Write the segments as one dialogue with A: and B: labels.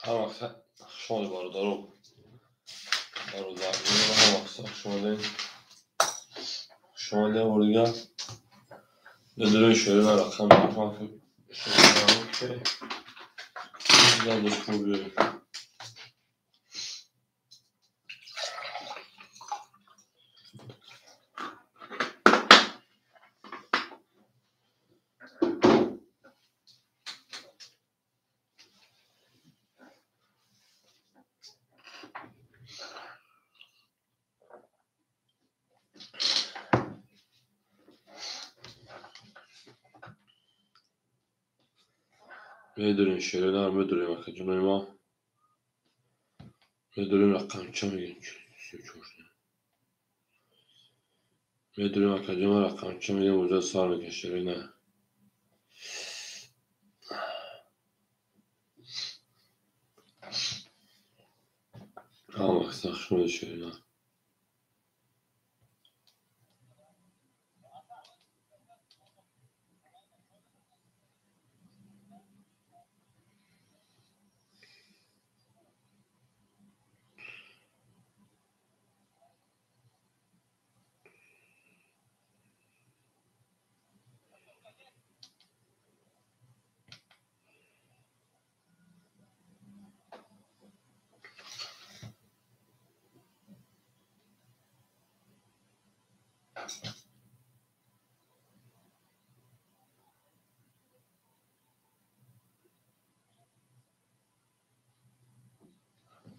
A: Hamaqsa şöyle var darı. Darı zaten hamaqsa şöyle oraya ödülün şöyle rakam yapmak. Şöyle güzel bir kuruluyor. Ödülün şöyle var ödülün bakacağım ama ödülün rakam çamıyor. ödülün bakacağım rakam çamıyor burada sarı şöyle. Hamaqsa şöyle.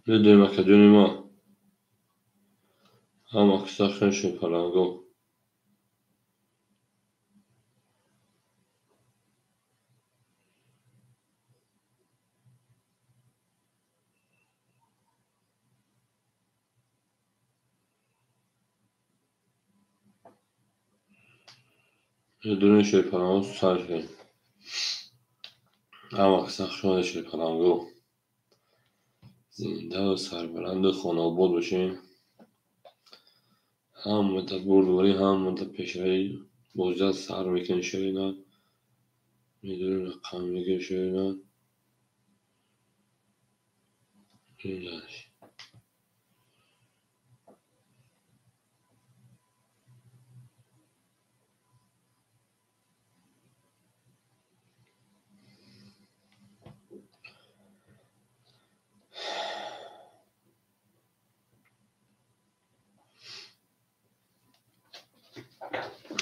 A: ödülün bakacağım ama hamaqsa şöyle falan go. ödülün şöyle falan sarı. hamaqsa şöyle falan go. زنده و سربلند خاناباد باشیم. هم مدت بردواری هم مدت پیشروی بزرگ سر میکنی شوینا میدونی رقم میگه شوینا اینجاش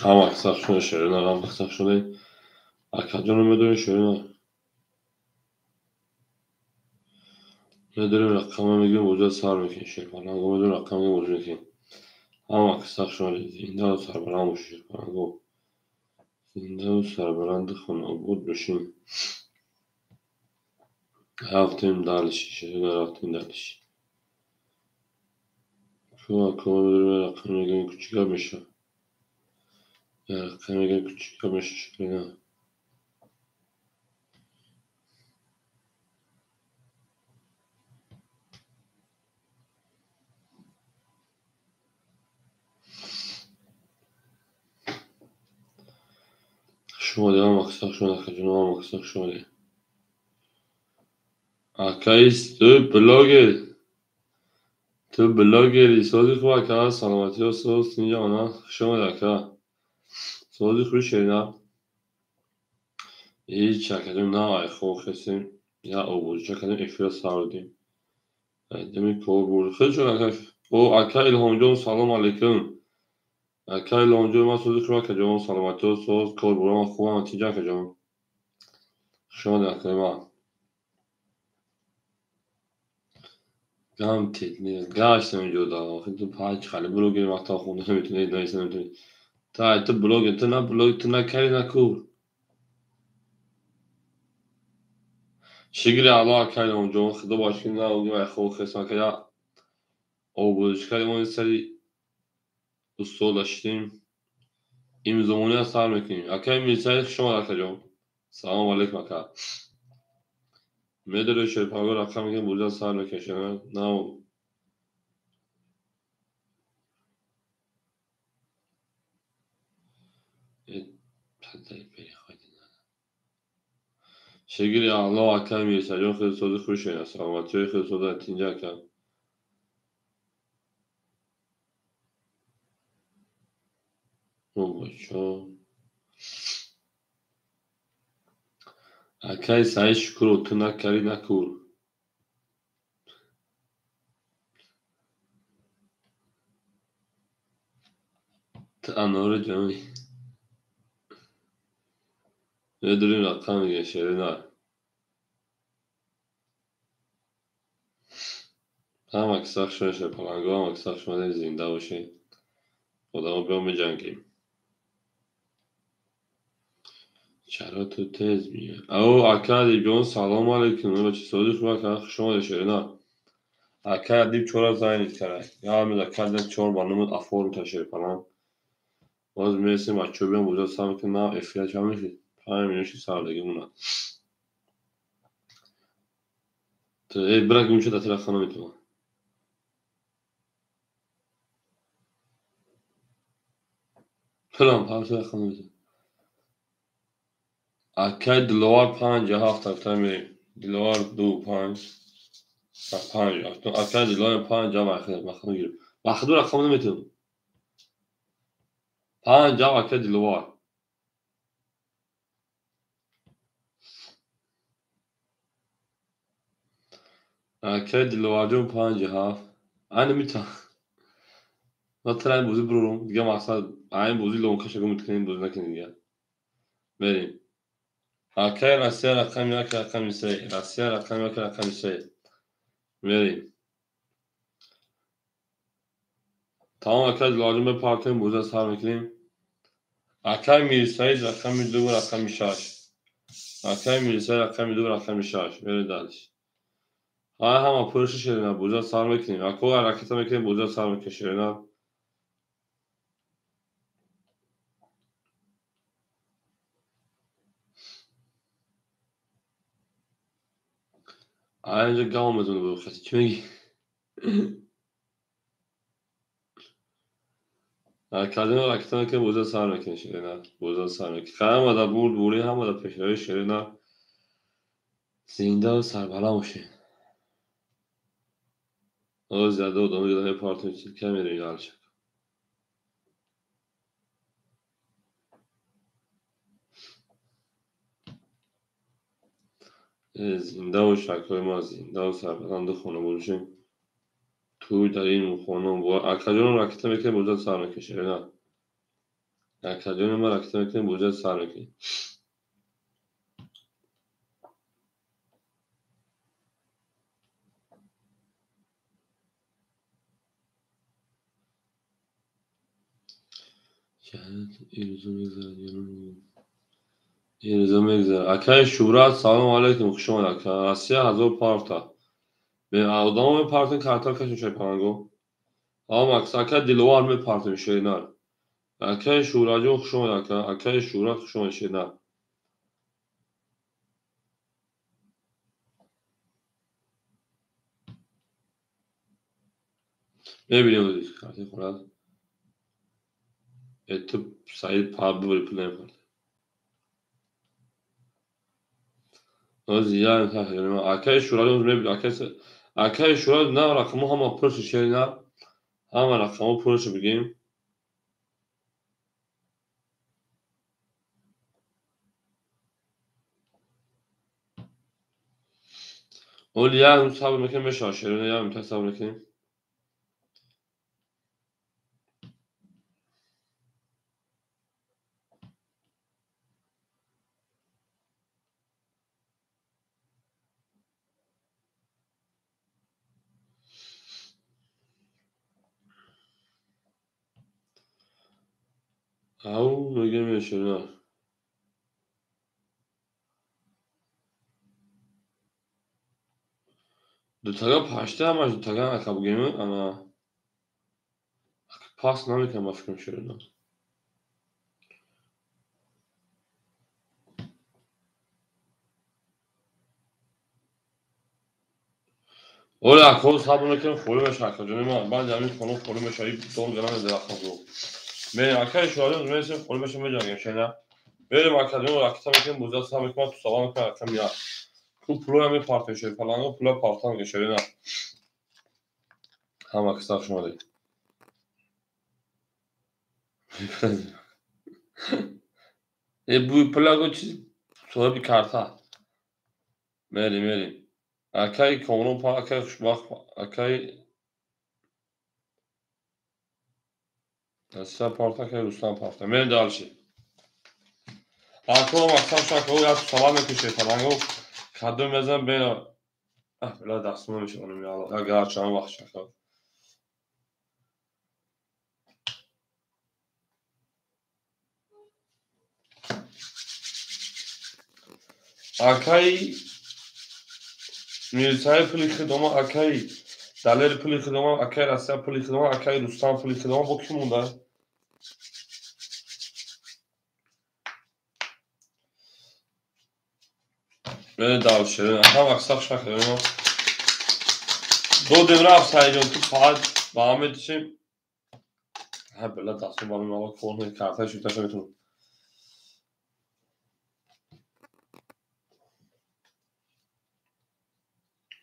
A: هم اکساق شده شوینا هم اکساق شده اکجان رو میدونی شوینا میدونی رقم میگه بزرگ سر میکنی شوینا میدونی رقم میگه بزرگ میکنی هم اکساق شده زنده و سربلند باشیم. زنده و سربلند خاناباد باشیم. رفتیم دلشی شوینا رفتیم دلشی şu aklıma bir rakam göre küçük yapmış. Rakam göre küçük yapmış. شما devam aksak şöyle akacın devam aksak şöyle. Akayis tu blogeri sözü kuva ka salamati o söz tinja ona şoma daka sözü kuru şeyna iyi çakacın na ay xokesin ya o çakacın efira sardım. Demek ki o bu xıç akaş o akay ilhamcı salam aleyküm. akay ilhamcı ma sözü kuva ka salamati o söz kol buram kuva tinja ka şoma daka ma گام تکنیه گاش نمی‌جوده آخه تو پاک خاله بلوگی وقتا خونده نمیتونی نمیشه نمیتونی تا بلوگ تو نه کاری نکور شگری علا کاری اونجا خدا باش که نه اونجا خو خسما که یا او بودش کاری ما سری اصول داشتیم امضامونی از سر میکنیم اکی میرسه شما دکتر سلام علیکم اکا میداره شرپاگو رقم میگه بوده سر میکشه نه شگیری الله اکبر میرسه جون خیلی سوزی خوش شدن سلامتی های خیلی سوزی تینجا کن او بچه اکای سعی شکر و تو نکری نکور انار جانی نداریم رقم میگه شده نه هم اکساق شده پلنگو هم اکساق شده زنده باشه خدا ما بیام بجنگیم چرا تو تیز میگه او اکا دیب جون سلام علیکم بچه سوزی خوبه که شما شده نه اکا دیب چورا زاینید کرد یا همین اکا دیب چور بانمون افور تشه falan باز میرسیم بچه بیام بودا سهم که نه افیاج هم میشید 5 minuşu sağladık buna. Bırak yumuşat atı rakamı bitme. Falan parça rakamı bitme. Akay dilovar 5 hafta tabii dilovar 5 5 hafta akay dilovar 5 rakamı girip. Bakdı rakamını bitme. 5 akay dilovar. Akay dilovarcı 5 hafta. Aynı bir tane. مثلا بوزی برورم دیگه مقصد این بوزی لونکش اگه متکنیم بوزی نکنیم دیگه بریم akay Rusya rakam yok rakam ise Rusya rakam yok rakam ise بریم tamam akay لازم به پارتیم بوزه سر میکنیم akay میرسایید rakam 2 rakam 6 akay میرسایید rakam 2 rakam 6 بریم دالش ها هم پرش شدن بوزه سر میکنیم اکو حرکت میکنیم بوزه سر میکشیم اینجا گامتون رو بخواید چی میگی کلمه rakam که بوزه سر میکشیم بوزه سر میکنیم خیلی مدد بود بوری هم مدد پیشنهاد شدن زنده و سربلند باشه o زیاده و دامه گدای پارتون چیز که میره این حالش زنده و شکای ما زنده و سربلند خونه باشیم توی در این خونه با اکادیون راکت میکنیم بوزه سر میکشه نه اکادیون ما راکت میکنیم بوزه سر میکنیم ایرزا میگذاره اکای شورا سلام علیکم خوش آمد اکا آسیا هزار پارتا به آدم پارتن کارتر کشون شای پانگو ama aksa dilovar me partim şeyler. Akay şuracı hoşuma akay şura hoşuma şeyler. Ne biliyoruz artık falan. Tıp sayı pub'ı böyle plan var. O ziyan yani akay şuracı ne biliyor akay şuracı ne rakamı ama pırsı şeyler ama rakamı pırsı bileyim. O ya sabır mekan beş aşırı ya mümkün sabır mekan. Au ne gelmiyor şeyler. Do tego paşta ama do tego akabugemi ama pas namikan başka bir şeyler. Olha, akol sabır mekan foru ve şarkı. Canım ben demin konu foru ve şarkı dolu gelen de akabugemi. Ben arkadaş şu an mesela foru ve şarkı yapacağım şeyler. بریم akademi raketa میکنیم بوزا سهم میکنم تو سلام میکنم رقم یا تو پلو همه پارتن شده فلانگو پلو پارتن که شده نه همه کساف شما دید bu plago sonra bir karta. Meri. Akay komron pa akay bak akay Asya parta akay Ruslan parta. Meri dalşi. Akol maksam şaka o ya salam etmişe falan o. Kadın mezen böyle böyle dastım onun ya. Ya gerçekten bak şaka. Akay Mirsay puli khidama akay Daler puli khidama akay Asya puli khidama akay Ruslan puli khidama bu kim bunlar? Meri dalşi. Ha maksam şaka ya. دو دمره افسایدون تو فقط با همه چیم بلا دستون با من آقا کن کارتای شوتاش میتونم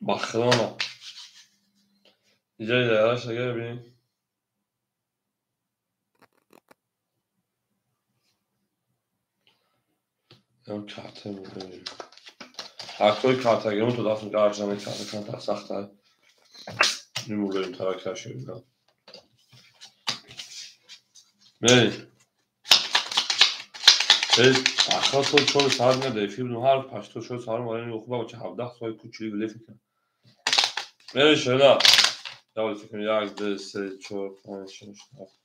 A: Barcelona. Güzel arkadaşlar gel bir. Hem kartı mı böyle? Haklı karta girme to dastım garjana karta saxta. Numulayım tarak şey ya. Ne? آخر تو چون سر نده فیلم هر پشتو شو سر ما این خوبه چه 17 سال کوچولی گله فکر میره شنا داول فکر یک دو سه چهار پنج شش هفت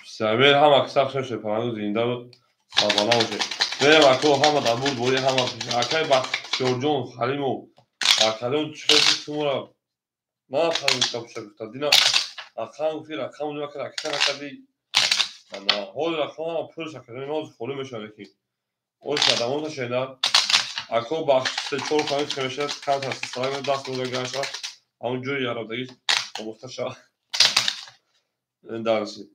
A: سامیر هم اکثر شش پنج زنده بود سابانا میشه میره ماکو هم دابول بوی هم اکای با جورجون خلیمو اکادون چه تو ما خالو کاپ شد دینا اخان فیر اخان نمی‌کنه اکثر کدی انا هول اخان پروش اکادمی موز خاله میشه کی اوش آدمون شنا اکو با سه چهار پنج کمیشه کارت هست سراغ دست بود گاشا اونجوری یارو دیگه مختشا اندارسی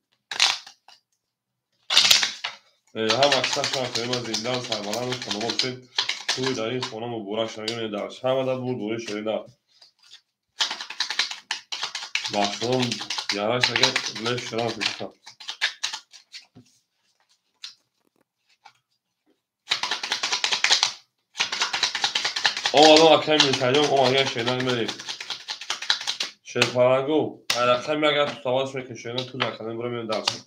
A: هم اکثر شما کنیم از این دار سرمالان خانم باشید توی در این خانم و بورا شنگیم دارش همه در بوری شده باشون یاراش اگه لش شدن پیشتم o adam akşam mesajım o aga şeyden beri şey farango akşam ya gel savaş mekeşene tu akşam buraya dersin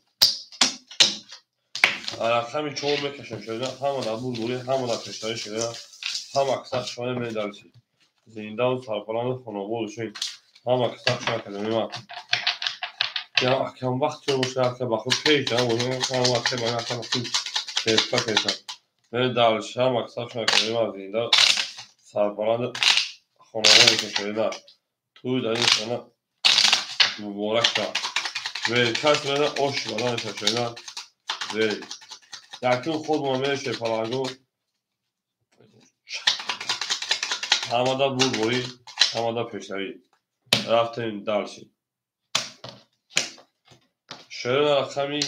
A: akşam çoğu mekeşene hamı da buri hamı da peşleri şeyler ham akşam şöyle medalisi zindan sarpalan fonu bol şey ham akşam şu akademi var ya akşam vakti olmuş akşam bakıp peyca bunu ham akşam ben akşam bakayım şey paketler medalisi ham akşam şu akademi var zindan sarpalan خانواده میکشه توی در این سنه مبارک شد و کس میده آش بدن شده و یکون خود ما میشه پلانگو همه دا بود بوری همه دا پیشنوی رفتیم دلشیم شده رقمی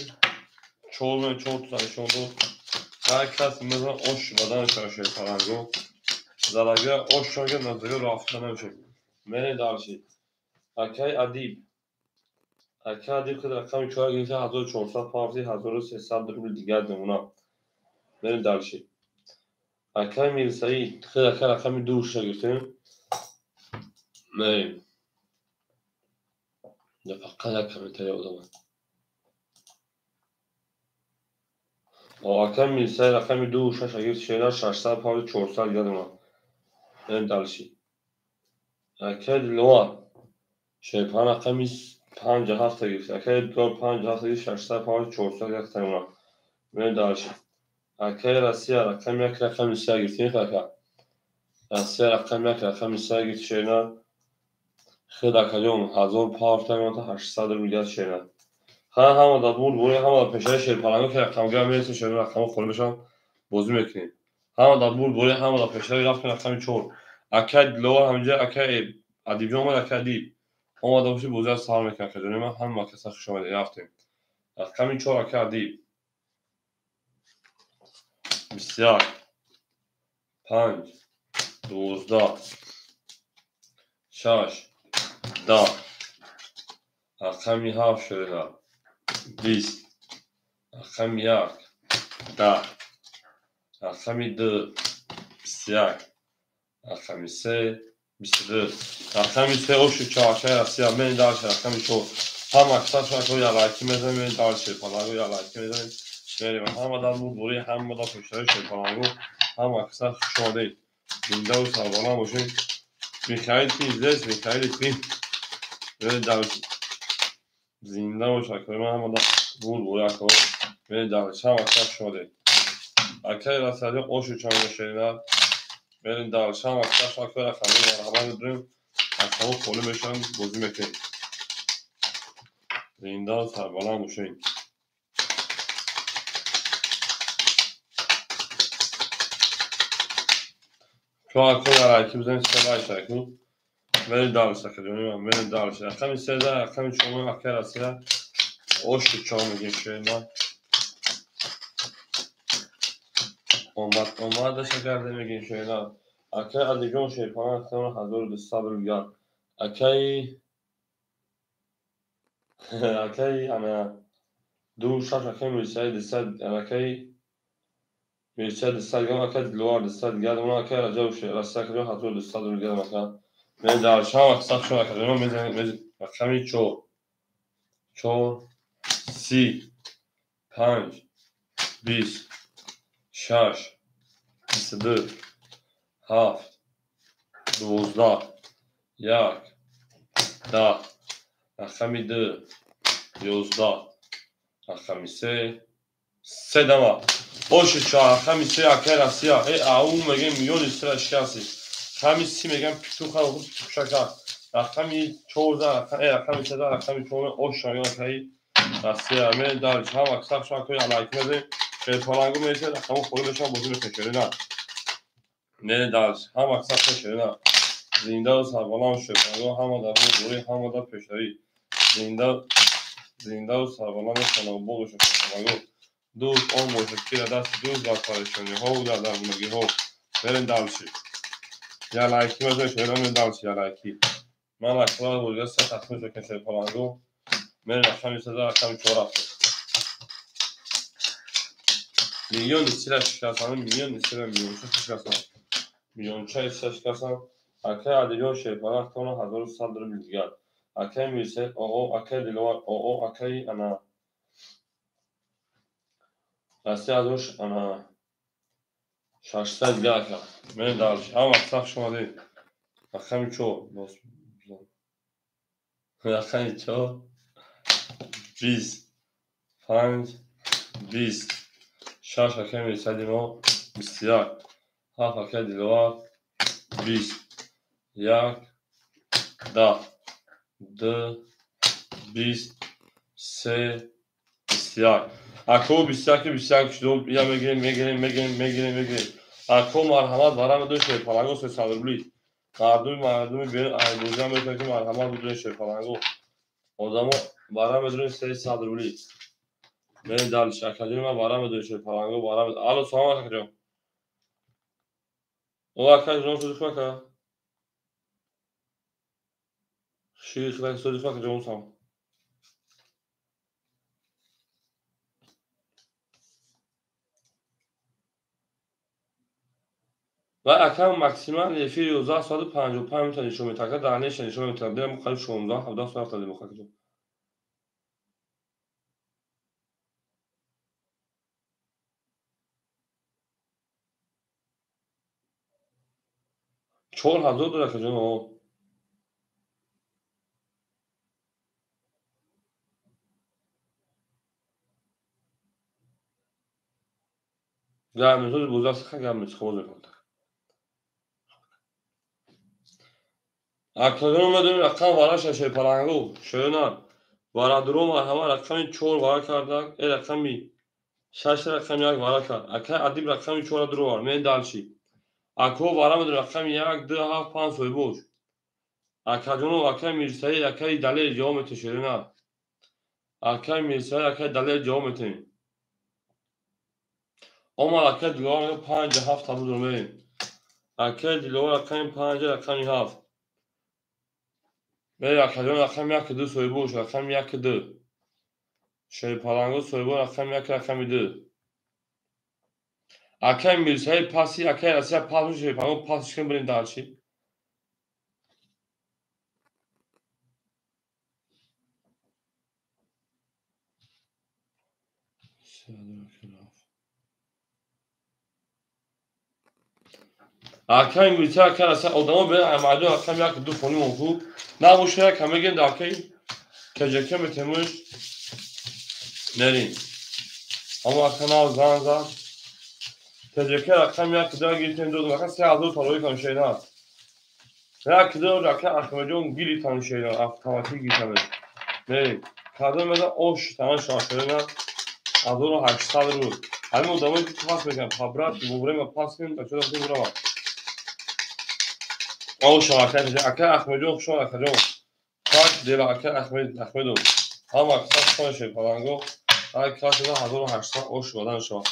A: چول تو زنشون بود هر کس میده آش بدن شده پلانگو زلگه آش شده نزدیک رافته نمیشه منی دلشیم اکای ادیب اکادی که رقم 4 گرفته 1400 پارتی 1300 روبل دیگر نمونه بریم دلشی اکای میرسایی خیلی رقم دوش گرفتیم بریم فقط یک کامنتری آدم اکای میرسایی رقم دوش گرفت شینا 600 پارتی 400 دیگر نمونه بریم دلشی اکای لوا شیپان رقم 57 گرفت اکای دور 57 گرفت 600 پارتی 400 دیگر نمونه بریم دلشی اکای راسیا رقم یک رقم سیا گرفتیم خاکا راسیا رقم یک رقم سیا گرفت شینا خیلی کلیوم 1000 پارت تا 800 روبل شینا همه دا بوری همه دا پیشای شیر پلنگو که رقم گرم میرسه شینا رقم خورده بشن بازی میکنیم همه دا بوری همه دا پیشای رفت رقم 4 اکای لور همینجا اکای ادیب جون اکای ادیب اومده باشه بازی سال میکنه که من هم کسا خوش اومده رفتیم رقم 4 اکه ادیب. بسیار. 5 12 6 10. رقم 7 شده. 20. رقم 1 10. رقم 2 21. رقم 3 22. رقم 3 اوش چهارچه رسیه من دارش. رقم 4 هم اکثر شما یا لایکی میزنیم من دارش پلانگو یا لایکی میزنیم بریم هم در بود بوری هم در پشتای پلانگو هم اکثر شما دید زنده و سربانه باشید. میخایل پیزدست میخایل پیم بریم دارش زنده و شکر من هم در بود بوری اکو بریم دارش هم اکثر شما دید اکه رسیده اوش چهارچه شدید بریم دارش هم اکثر شکر رقمی مرحبا بدریم اکثر خولی میشن بازی میکنیم زنده و سربانه باشید. تو اکو یا لایکی بزنید سلای شکر بریم دارش شکر جانیم بریم دارش رقم 13 رقم 4 اکه رسیده اوش چهار میگیم شدید اومد شکر میگیم شدید اکه ادیگون شیپانه اختیان 1200 رویان اکه انا دو شش اکه میرسه دستد اکه میرسه دستد گم اکه دلوار دستد گرد اون اکه رجا وشه رسته کردیم 1200 رویان اکه من دارش هم اکثر شما اکه دارم میزنیم رقم 4 30 5 20 6 22 7 12 1 10. رقم 2 11. رقم 3 دما اوش چهار رقم 3 اکه رسیه اون میگه میلیون استر شکستی رقم 3 میگم تو خود شکر رقم 14 رقم 13 رقم 4 اوش شایان اکه رسیه من دارش هم اکثر شما کنی لایک میزنیم به پلانگو میشه رقم خوری بشن بازی بکنید نه من دارش هم اکثر شده نه زنده و سربالان شد هم در بوری هم در پشتایی زنده و سربالان شنو بولو شد پلانگو دوست آن باشد که دست دوست در کارشونی ها و در درمونگی ها برین دارشی یا لایکی میزنید شده من دارشی یا لایکی من اکثر بولگه سه تخمیش بکن شد پلانگو من رقم 13 رقم 4 میلیون استر شکستانه میلیون استر میلیون شکستانه میلیون چه استر شکستانه اکه ادیگون شیپانه اختیان 1100 رویان اکه میرسه او اکه دلوار او اکه انا راستی ازش انا 600 گاکا من دارش هم اکثر شما دید رقم 4 رقم 4 20 5 20 6 اکه میرسه دیما 21 7 اکه دلوار 20 1 10 2 20 3 21 اکو 21 شد یا میگیریم اکو مرحمت برام دو شد پلانگو 300 روبلی مردمی بیرون ایبوزا میکنه که مرحمت بدون شد پلانگو آدمو برام بدون 300 روبلی من دارش اکادمی من برام بدون شد پلانگو برام الو سلام علیکم او اکادمی سوزش مکه شیخ لای سوزش مکه جون سام و اکم ماکسیمال یفی 1155 میتونی نشون میده تا دانش نشون میده بریم مخالف 16 17 ساعت تا مخالف 4000 دلار که جون گرم میشه بوزاس خیلی گرم میشه خوب میکنه اکادمی میدونی رقم وراش شش پلنگو شونا وارا درو مرحمت رقم 4 وارا کرده این رقمی 6 رقم یک وارا کرد اکا ادیب رقم 4 درو وار من دالشی اکو وارا میدونی رقم 1 2 7 5 سوی بوش اکادمی اکا میرسایی اکا دلیل جواب میتشیره نه arkay میرسه arkay دلیل جواب میتونیم اما arkay دلار 5-7 tabu durmayın arkay دلار arkay 5 rakam 7 ve rakam 1 soybuş rakam 1 şey parango soybuş rakam 1 rakam 2 arkay میرسه pasi arkay asya pas şey parango pas çıkın birin dalçı arkay میرسه arkay asya odama be amado rakam 1 fonu oldu ne bu şey kamera geldi arkay keceke metemiş nereye ama kanal zanzan تجربه رقم 1 کدام گیری دو رقم 3 از طلایی کنشینا نه کدام رقم اخمجون گیری کنشینا اتوماتیک گیتامه نه کدام مثلا اوش تمام شاخرنا از اون 800 رو همین مدامه که پاس میکنم خبرات بگورم پاس کنم تا چطور میگم اوش شاخر اکر اخمجون شو اکرون کاش دل اکر اخمدون هم اکثر کنشه پلنگو ای کاش 1800 اوش بدن شو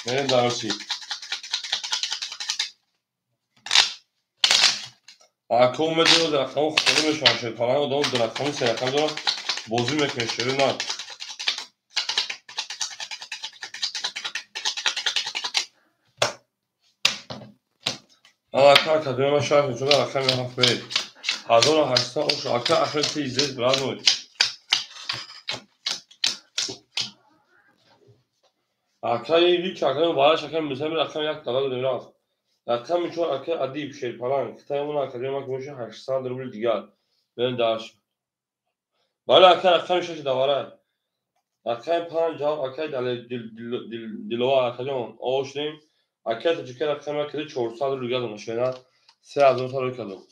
A: نه درسی Akım ediyor da akım konuşuyor şu an şey falan o da onun akımı sen akım da bozum etmiş şöyle ne? Ama kanka diyorum aşağı çok akım yapmak böyle. Hazır hasta o şu akım ahireti izleyip biraz mı? Akayı bir akım var akım mesela akım yak kadar diyor. Akım çok akım adi bir şey falan. Kitabın akım diyorum ki şu 800 ruble diğer. Ben daha Valla akım şey de var. Akay panca akay dilova akayım o şeyim akay tecrübe akay akay çorsa rügadım şeyler seyazın sarıkalım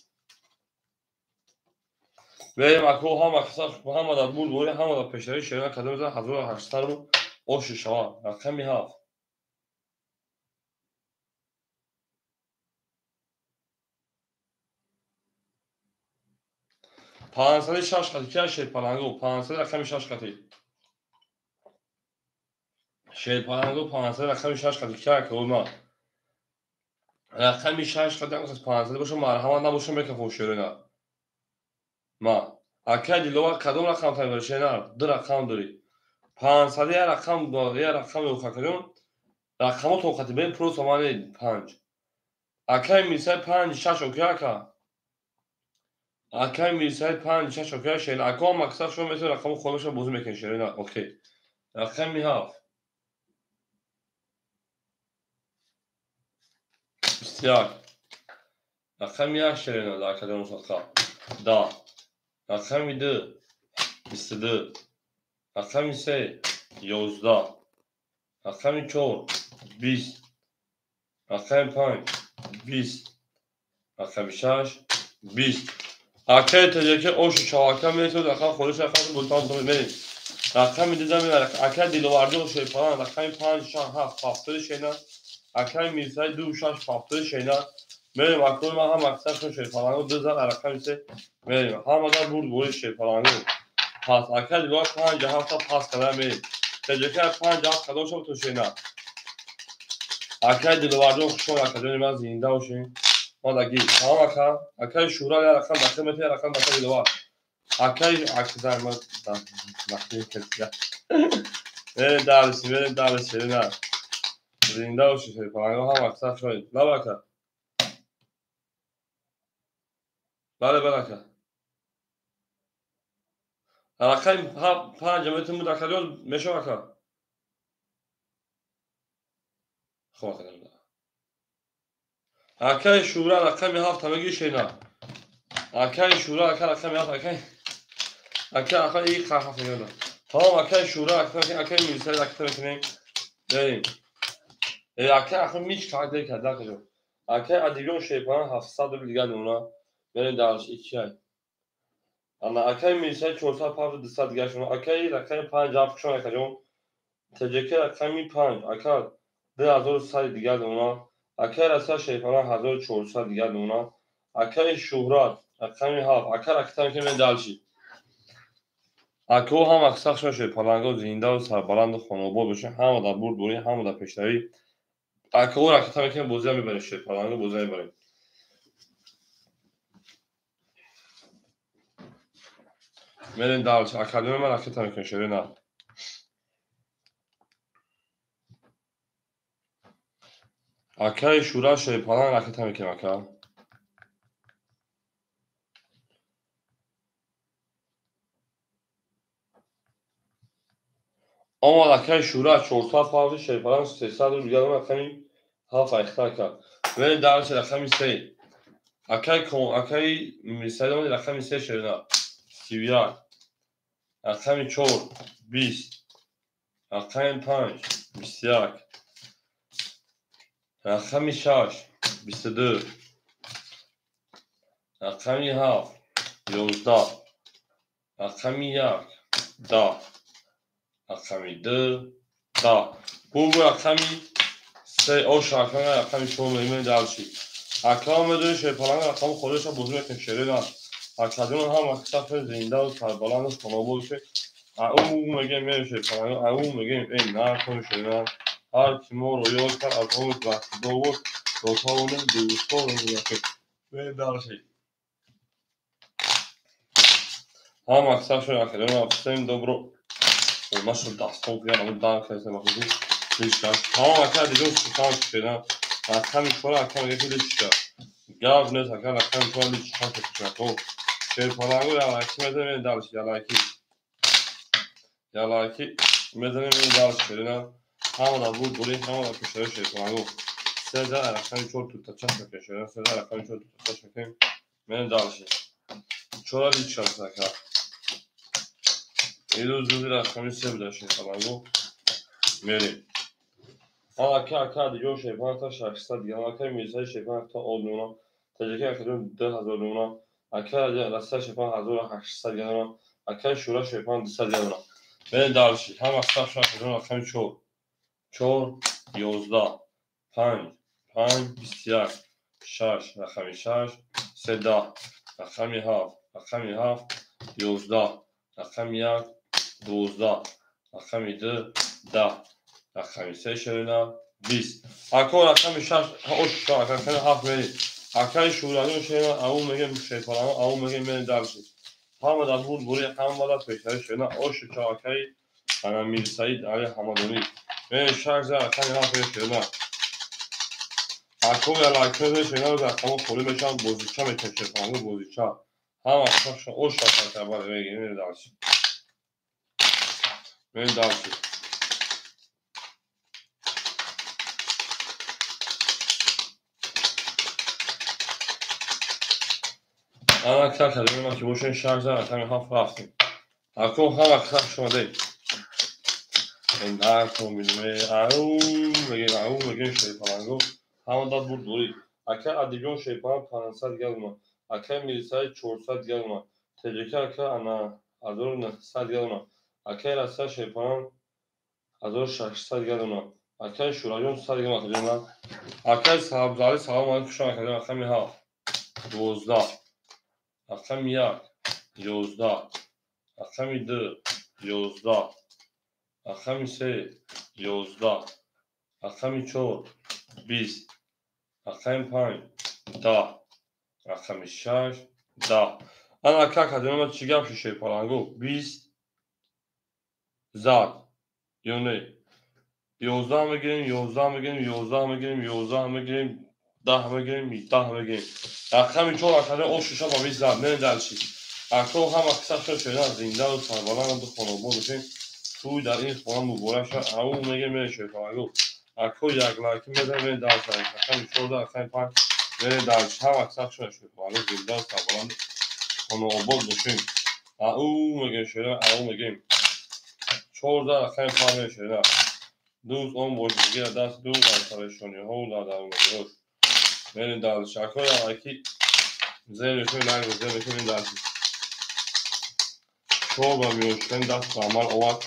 A: ve akıl ham aksa ham da bu ham da peşleri şeyler kadar hazır haşlar bu o şişava akay mi ha pansali şaş katı şey palango pansali akay şaş katı şey palango pansali akay şaş katı ki olma akay şaş katı pansali boşu marhama da boşu meka foşuyoruna ما اکه دیلوار کدوم رقم تایی برشه نه دو رقم داری 500 یه رقم با یه رقم رو کنیم رقم رو توقعی بین پرو سامانه 5 اکه میشه 5 6 اوکی اکه میشه 5 6 اوکی شین اکه هم اکثر شما مثل رقم خودش رو بوزی میکنی شین نه اوکی رقم میهاف بسیار رقم میهاف شین نه در کدوم سخت دا رقم میده 22 رقم میشه 11 رقم 4 20 رقم 5 20 رقم 6 20 اکه تجربه اوش شواکه میتونه رقم خودش رقم بولتان تو میبینید رقم میدیدم اکه دیلواردی و şey falan رقم 5 6 7 هفته şeyler اکه میسای 2 6 هفته şeyler benim aklıma hem aksar şey falan o düzen rakam ise benim hem da bu şey falan pas اکه دیلوار 5 hafta pas kadar benim تجربه 5 hafta kadar olsa bu şeyler اکه دیلواردی و شو رقم من زنده و şey Ondaki tamam akay şura ya rakam dakika mete rakam dakika bir de var. Akay aktar mı da bakayım ya. Verin darısı ne? Zinda o şey falan o ham aktar şöyle. La baka. Bale baka. Rakam ha panca mu dakika meşe baka. خب akay şura rakam hafta mı şeyna. Akay şura rakam hafta akay iyi hafta yana. Tamam akay şura akay misal aktar etmeyin. Değil. اکه آخه میش کارده کرده کجا اکه ادیبیون شیپان 700 دیگه اونا برین درش ایکی اما اکه میشه 400 پاپ 200 دیگه شما اکه رقم 5 اف شما کجا تجکه رقم 5 اکه 2100 دیگه اونا اکه رسا شیپان 1400 دیگه اونا اکه شهرات رقم 7 اکه رقم که من دالشی اکو هم اکساق شده پلنگا زنده و سربلند خانوبا بشه همه در برد دوری همه در پیشروی اکو رکت هم که بوزه میبره شده پلنگا بوزه میبره میرین دارش اکادمی من رکت هم که شده نه اکای شورا شده پلنگ رکت هم که مکا اما اکای شورا 400 فاوی شده پلنگ 300 رو بیاد من کمی هاف اختار کرد میرین دارش رقمی 3 اکای میسایده من رقمی 3 شده نه 31 رقمی 4 20 رقمی 5 21 رقمی 6 22 رقمی 7 11 رقمی 1 10 رقمی 2 10 بو رقمی 3 او شاکان رقمی 4 میمون دلشی اکرام بدون شیپالان رقم خودش رو بزرگ کشیده نه اکادون هم اکساف زنده و سربلند خانوبو که اون میگیم میره شیپالان اون میگیم این نه کنه شده هر کی ما رو یاد کرد از اون وقت دو بود دوتا اونه دوستا اونه به دلشی هم اکساف شده اکادون اپسیم dobro našel dastov ja na dan kaj se ma hodi liška ha kaj de los kan šena a kam šola kam je liška gav ne za kana kam to liška ka to še palago ya akme de me dal ya laki me de me dal şena ha da bu buri ha da köşe şey palago seda akam çok tutacak ka şena seda akam çok tutacak ka me dal şey çola liška ka Elo'zu akşamı sevdi şey palago میریم اکا دیگه شیپان تا 600 دیگه اکا میزای شیپان تا اولونا تجربه اکادون 10,000 لونا اکا راستا شیپان 1800 گرم اکا شورا شیپان 200 گرم بریم دارشی هم اکساف شما اکادون اکا چور 11 5 5 21 6 رقمی 6 13 رقمی 7 رقمی 7 11 رقمی 1 12 رقمی 2 10 رقمی 3 شده 20 اکا رقمی 6 اوش رقمی 7 میری اکای شورانو شده اون میگه شیپالان اون میگه میری درشی همه در بود بوری هم بالا پیشتری شده اوش اکای انا میر سعید علی حمادونی میری 6 رقمی 7 شده اکا یا لایکه شده و رقم خوری بشن بوزیچا میکنه شیپالان بوزیچا هم اکا شده اوش رقمی بالا میری درشی میری درشی انا اکثر کلمه من که باشین شرز رقمی 7 رفتیم اکو هم اکثر شده این اکو میدونه اون میگه شیپالانگو همون داد بود دوری اکا ادیگون شیپالان 500 گلما اکا میرسای 400 گلما تجیکه اکا انا 1900 گلما اکا رسا شیپالان 1600 گلما اکا شورایون 100 گلما خیلینا اکا سبزاری سلام علیکم شما کردیم اکا می ها 12 اکا می 1 11 رقمی 2 11 رقمی 3 11 رقمی 4 20 رقمی 5 10 رقمی 6 10 انا اکا کدوم چی گپ شیشه پالانگو 20 زد یونه 11 میگیریم 11 میگیریم 11 میگیریم 11 میگیریم 10 میگیریم 10 میگیریم رقمی 4 اکا او شیشه با 20 زد نه دلشی اکا هم اکثر شده زنده و سربلند دو خانوبا بشین توی در این خانه مبارک اون میگه میره شیپالانگو اکو یک لایکی میزه میره درش اکا شورده اکا پاک میره درش هم اکثر شده شیپالانگو زنده و سربلند خانوبا بشین اون میگه شده اون میگه شورده اکا پاک میره شده دوز اون بوجگی دست دوز اکارشونی ها داده اون میگه میره درش اکا یا لایکی زیرشون لایک و زیرشون این درش شور و میوشتن دست عمل اوات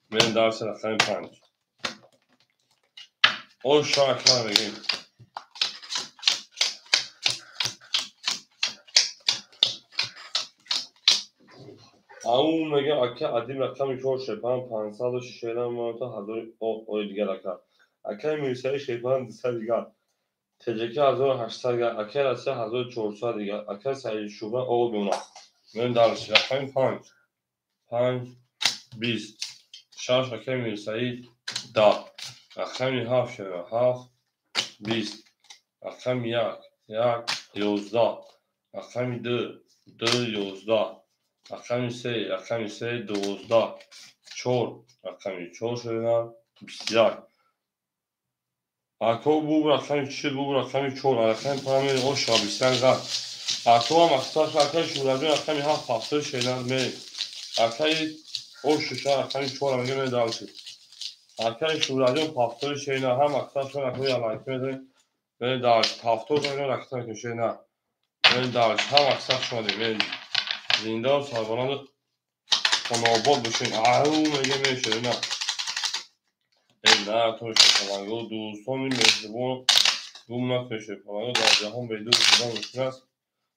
A: میره درش اکا 5 او شاکر میگیم اون میگه اکه عدیم رقم چهار شیپان 506 مانتا هزار او دیگه رقم اکه میرسه شیپان 200 دیگه تجکی 1800 دیگه اکه رسه 1400 دیگه اکه سعی شوبه او بیونا من دارش رقم 5 20 شاش اکه میرسه دا رقم 7 شده 7 20 رقم 1 11 رقم 2 11 رقم 3 12 4 رقم 4 شدن 21 اکو بو رقم 4 بو رقم 4 رقم پامی او شابیستان غا اکو هم اختار رقم شورابی رقم 7 هفته شدن می اکای او ششا رقم 4 میگه می دالشی اکای شورابی هفته شدن هم اختار شدن اکو یا لایک میده می دالش هفته شدن رقم شدن می دالش هم اختار شدن می زنده سربلند خانواباد بشین او میگه میشه نه نه تو شکلنگو دوستان مهربان گم نکن شکلنگو در جهان بدون خدا مشکل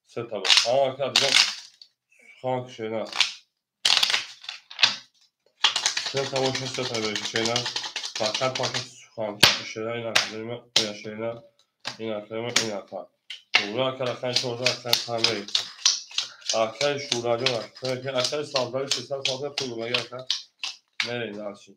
A: سه طبق که دیگه خانک شده سه طبق سه طبق شده فقط خانک شده این اکرمه این شده این اکرمه این اکرمه شورا اکر اکر شورا اکر خانه اکر شورا جان اکر سالداری 300 سالده پول مگه اکر نه داشتی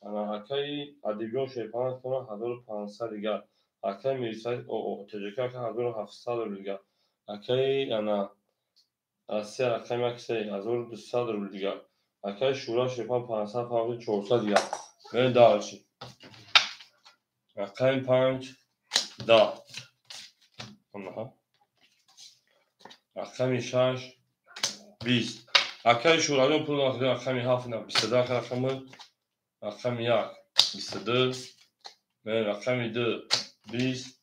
A: انا اکای ادیبیون شیپان کنه 1500 دیگر اکای میرسای او تجکی اکای 1700 دیگر اکای انا سه اکای مکسی 1200 دیگر اکای شورا شیپان 500 فرقی 400 دیگر من دارشی اکای 5 دا اونها اکای 6 20 اکای شورا جون پول اکای اکای 7 نه 22 اکای اکای 1 22 من اکای 2 20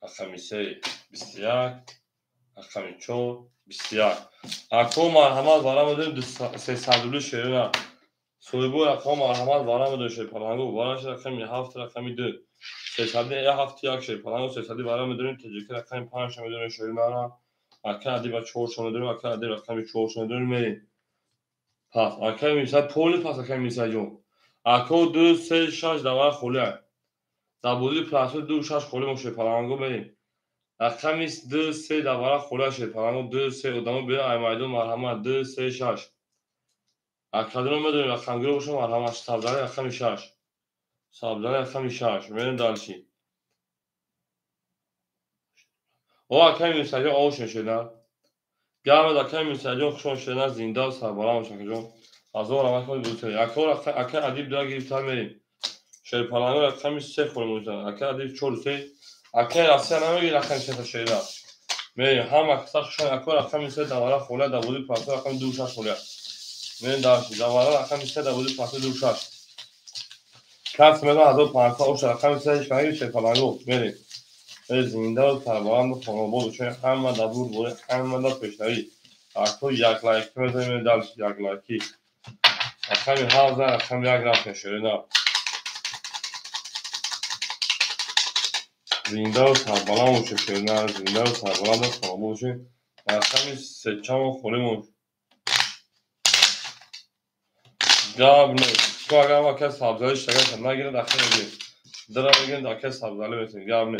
A: اکای 3 21 اکای 4 21 اکو مرحمت وارم داریم 300 شیرونه سویبو رقم مرحمت وارم دو شیپالانگو وارش رقم 7 رقم 2 300 7 یک شیپالانگو 300 وارم داریم تجکی رقم 5 میدونیم شیرونه را اکا عدی با 4 داریم اکا عدی رقم 4 داریم میریم پس اکا میسد پولی پس اکا میسد جون اکو 2 3 6 دوار خوله دبودی پلاسو 2 6 خوله مو شیپالانگو بریم رقم 2 3 دوار خوله شیپالانگو 2 3 ادامه بیا ایمایدون مرحمت 2 3 6 اکادون میدونیم رقم گیرو باشم مرحمت سابداری رقم 6 سابداری رقم 6 میریم دالشی او اکای میساجون اوشن شدن گرم اکای میساجون خوشون شدن زنده سربالا باشن که جون از اون رقم کنید دوتایی اکای عدیب دار گیرفتر میریم شیرپالانگو رقم 3 خوریم موزن اکای عدیب 4 3 اکای راسته نمیگی رقم 3 شدن میریم هم اکسا خوشون اکای رقم 3 دواره خوله دبودی پاسو رقم 2 6 خوله میریم دالشی دواره رقم 3 دبودی پاسو 2 6 کس میدون 1500 اوش رقم 3 شنگی شیرپالانگو میریم زنده و سربلند خانواباد چون همه دبور بوده همه دا پیشنهی اکو یک لایکی میزنیم دلش یک لایکی اکمی ها زن اکم یک رفت نشوری زنده و سربلند و چشوری نه زنده و سربلند خانواباد چون اکمی سه چم خونیم گاب نه تو اگر ما که سبزایی شکر نگیره داخل نگیره درا بگیریم داخل سبزایی میتونیم گاب نه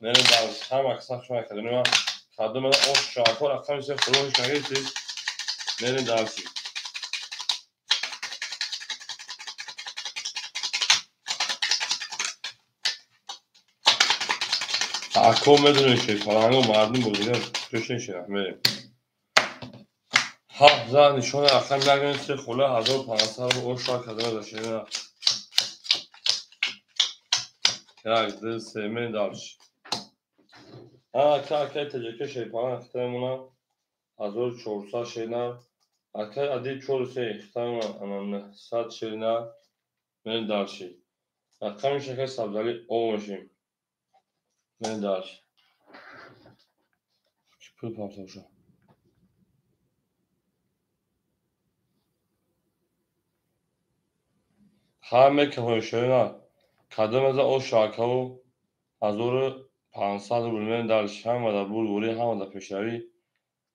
A: نه دارش هم اکثر شما کدوم کدوم او شاکر اکثر چه فروش نگیری نه دارشی اکو میدونی شیرپالانگو مردم بودیدن جوشن شیرم میریم ها زن نشون رقم نگنیسته خوله 1500 رو اوش را کدوم داشته نه یک دو سه می دارش اکا تجکی شیرپالان اختیمونا 1400 شیرنه اکا عدیب 4 3 اختیمونا انانه 100 شیرنه می دارشی رقم شکر سبزالی او میشیم می دارش پول پارتا شو همه که هایشه نه کدوم از او شاکو 1500 بولمن در شام و در بول بولی هم و در پیشروی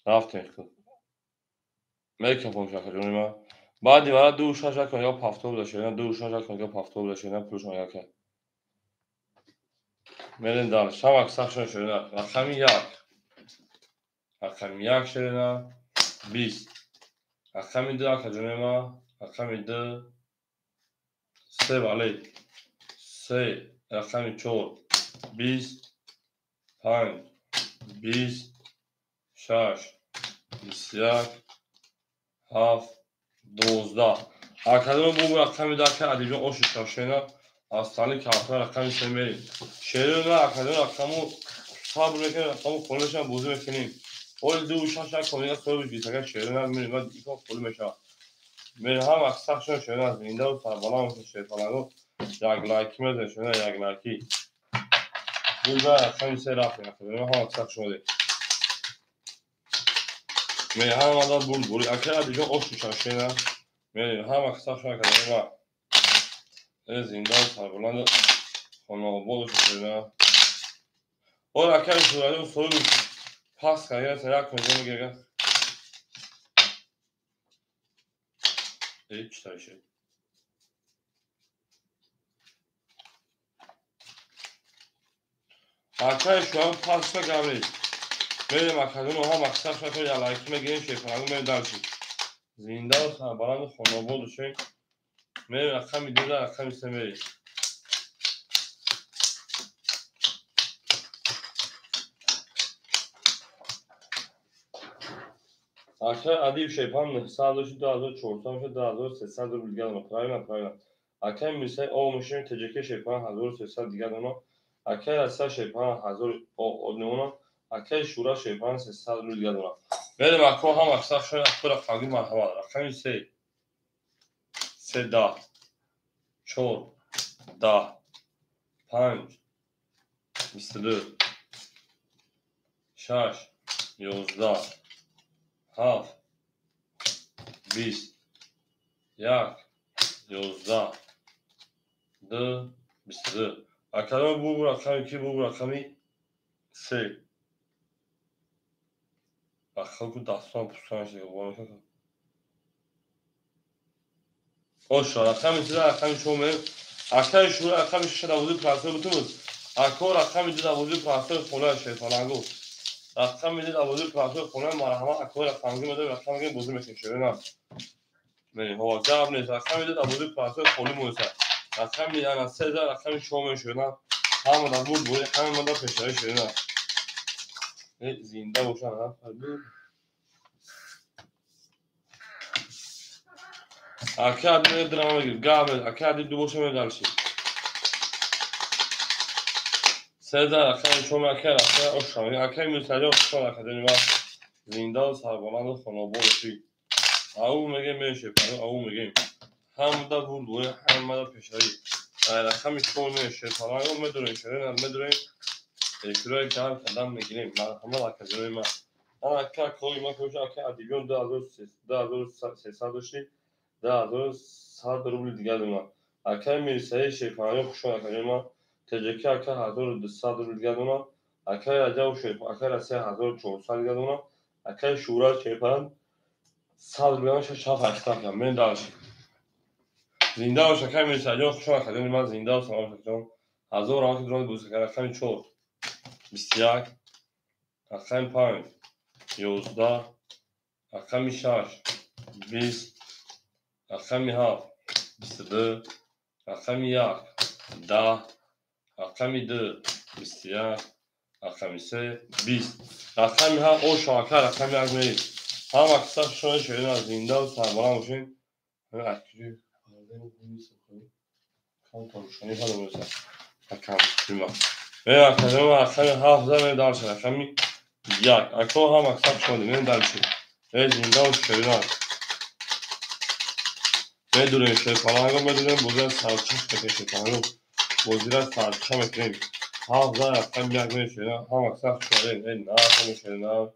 A: رفتیم میکروفون شکل ما بعد دیوار دو شش کن یا پافتو بشه نه دو شش کن یا پافتو بشه نه پولش میاد که میرن دال شام اکسپشن شده نه رقم یک شده نه 20 رقم دو کجونه ما رقم دو سه ولی سه رقم چهار 20 5 20 6 21 7 12 arkadaşlar bu rakamı da adıyla o şaşına hastalık kartına rakam istemeyi şehirde arkadaşlar rakamı sabırken rakamı konuşan bozu mekanın o yüzden uşaşa konuya soru bir tane şehirde ben ilk kolu meşa ben hem aksakşın şehirde zinde o tabalan şehir falan yaglaki mezun şehirde yaglaki burada rakam ise rakam arkadaşlar hem aksakşın oluyor ben hem adam bul arkadaşlar o şaşına هم اقصاش نکرده و از زندان سربلند خانوابادش شده و رکر شده و سوی پس کرده سرک کنده میگه هیچ تایشه رکر شده پس نکرده میره مکدون و هم اقصاش نکرده یا لایکی میگه شیفرانگو میره درشید زندان سربلند خانوابادش میره رقم دیده رقم سه میره Arkadaşlar adil şey yapalım. Sadece daha zor çoğurtamışı daha zor sesler de bilgi almak. Правильно. Arkadaşlar mesela olmuşun teceki şey yapalım. Hazır sesler bilgi almak. Arkadaşlar şey yapalım. Hazır o ne ona. Arkadaşlar şura şey yapalım. Sesler bilgi almak. Benim aklıma ham aksak şöyle aklıma farklı marhaba. Arkadaşlar şey. Seda. Çor. Da. Panç. Mısırı. Şaş. Yozda. Haf. 20 yak 11 2 22 arkadaşlar bu rakamı ki bu rakamı şey rakamı dastan pustan şey var o şu rakamı size rakamı şu mu arkadaşlar şu rakamı şu da vurup plasör butunuz arkadaşlar rakamı da vurup plasör falan şey falan go rakamı da vurup plasör falan marhama arkadaşlar rakamı da rakamı bozu meşin şöyle ne من هو جواب نیست رقمی داد ابوذی پراسه خالی موسه رقمی انا سه هزار رقمی شما شدن همه در بود همه من در پشتری شدن زنده باشن اکاد درام گیر گابل اکاد دو باشه میدالشی سه هزار رقمی شما اکاد اشتری اکاد میسازه اشتری اکادمی و زنده و سربلند خانواده‌ای او میگه میشه او میگه هم دا بود هم دا پشتری رقمی شما میشه فلان میدونیم شده میدونیم کلای جهان قدم میگیریم مرحمت اکادمی ما انا اکا کلی ما کوشش اکا ادیبیون 2300 داشتی 2100 روبل دیگه دونم اکا میرسه شیفانی خوشون اکادمی ما تجکی اکا 1200 روبل دیگه دونم اکا اجاو شیف اکا رسه 1400 دیگه دونم اکا شورا شیفان 100 روبل شاف اکتا کنم من داشت زنده و شکر میرسه اجاو خوشون اکادمی ما زنده و سلام شکرم هزار راه که درون بوسه کرد اکا 4 21 رقم 5 11 رقم 6 20 رقم 7 22 رقم 1 10 رقم 2 21 رقم 3 20 رقم 7 او شاکر رقم 1 میرید هم اکثر شما شدین از زنده و سربلند باشین همه اکیری کام تا روشنی ها رو برسن رقم بیما این اکادمی رقم 7 زمین دارش رقم 1 اکو هم اکثر شما دیمین دارشید این زنده و شدین میدونیم شیفانگو میدونیم بوزن سرچش که شیفانگو بوزیرن سرچه میکنیم هم زن رفتن بیان میشه هم اکثر شده این نه هم میشه نه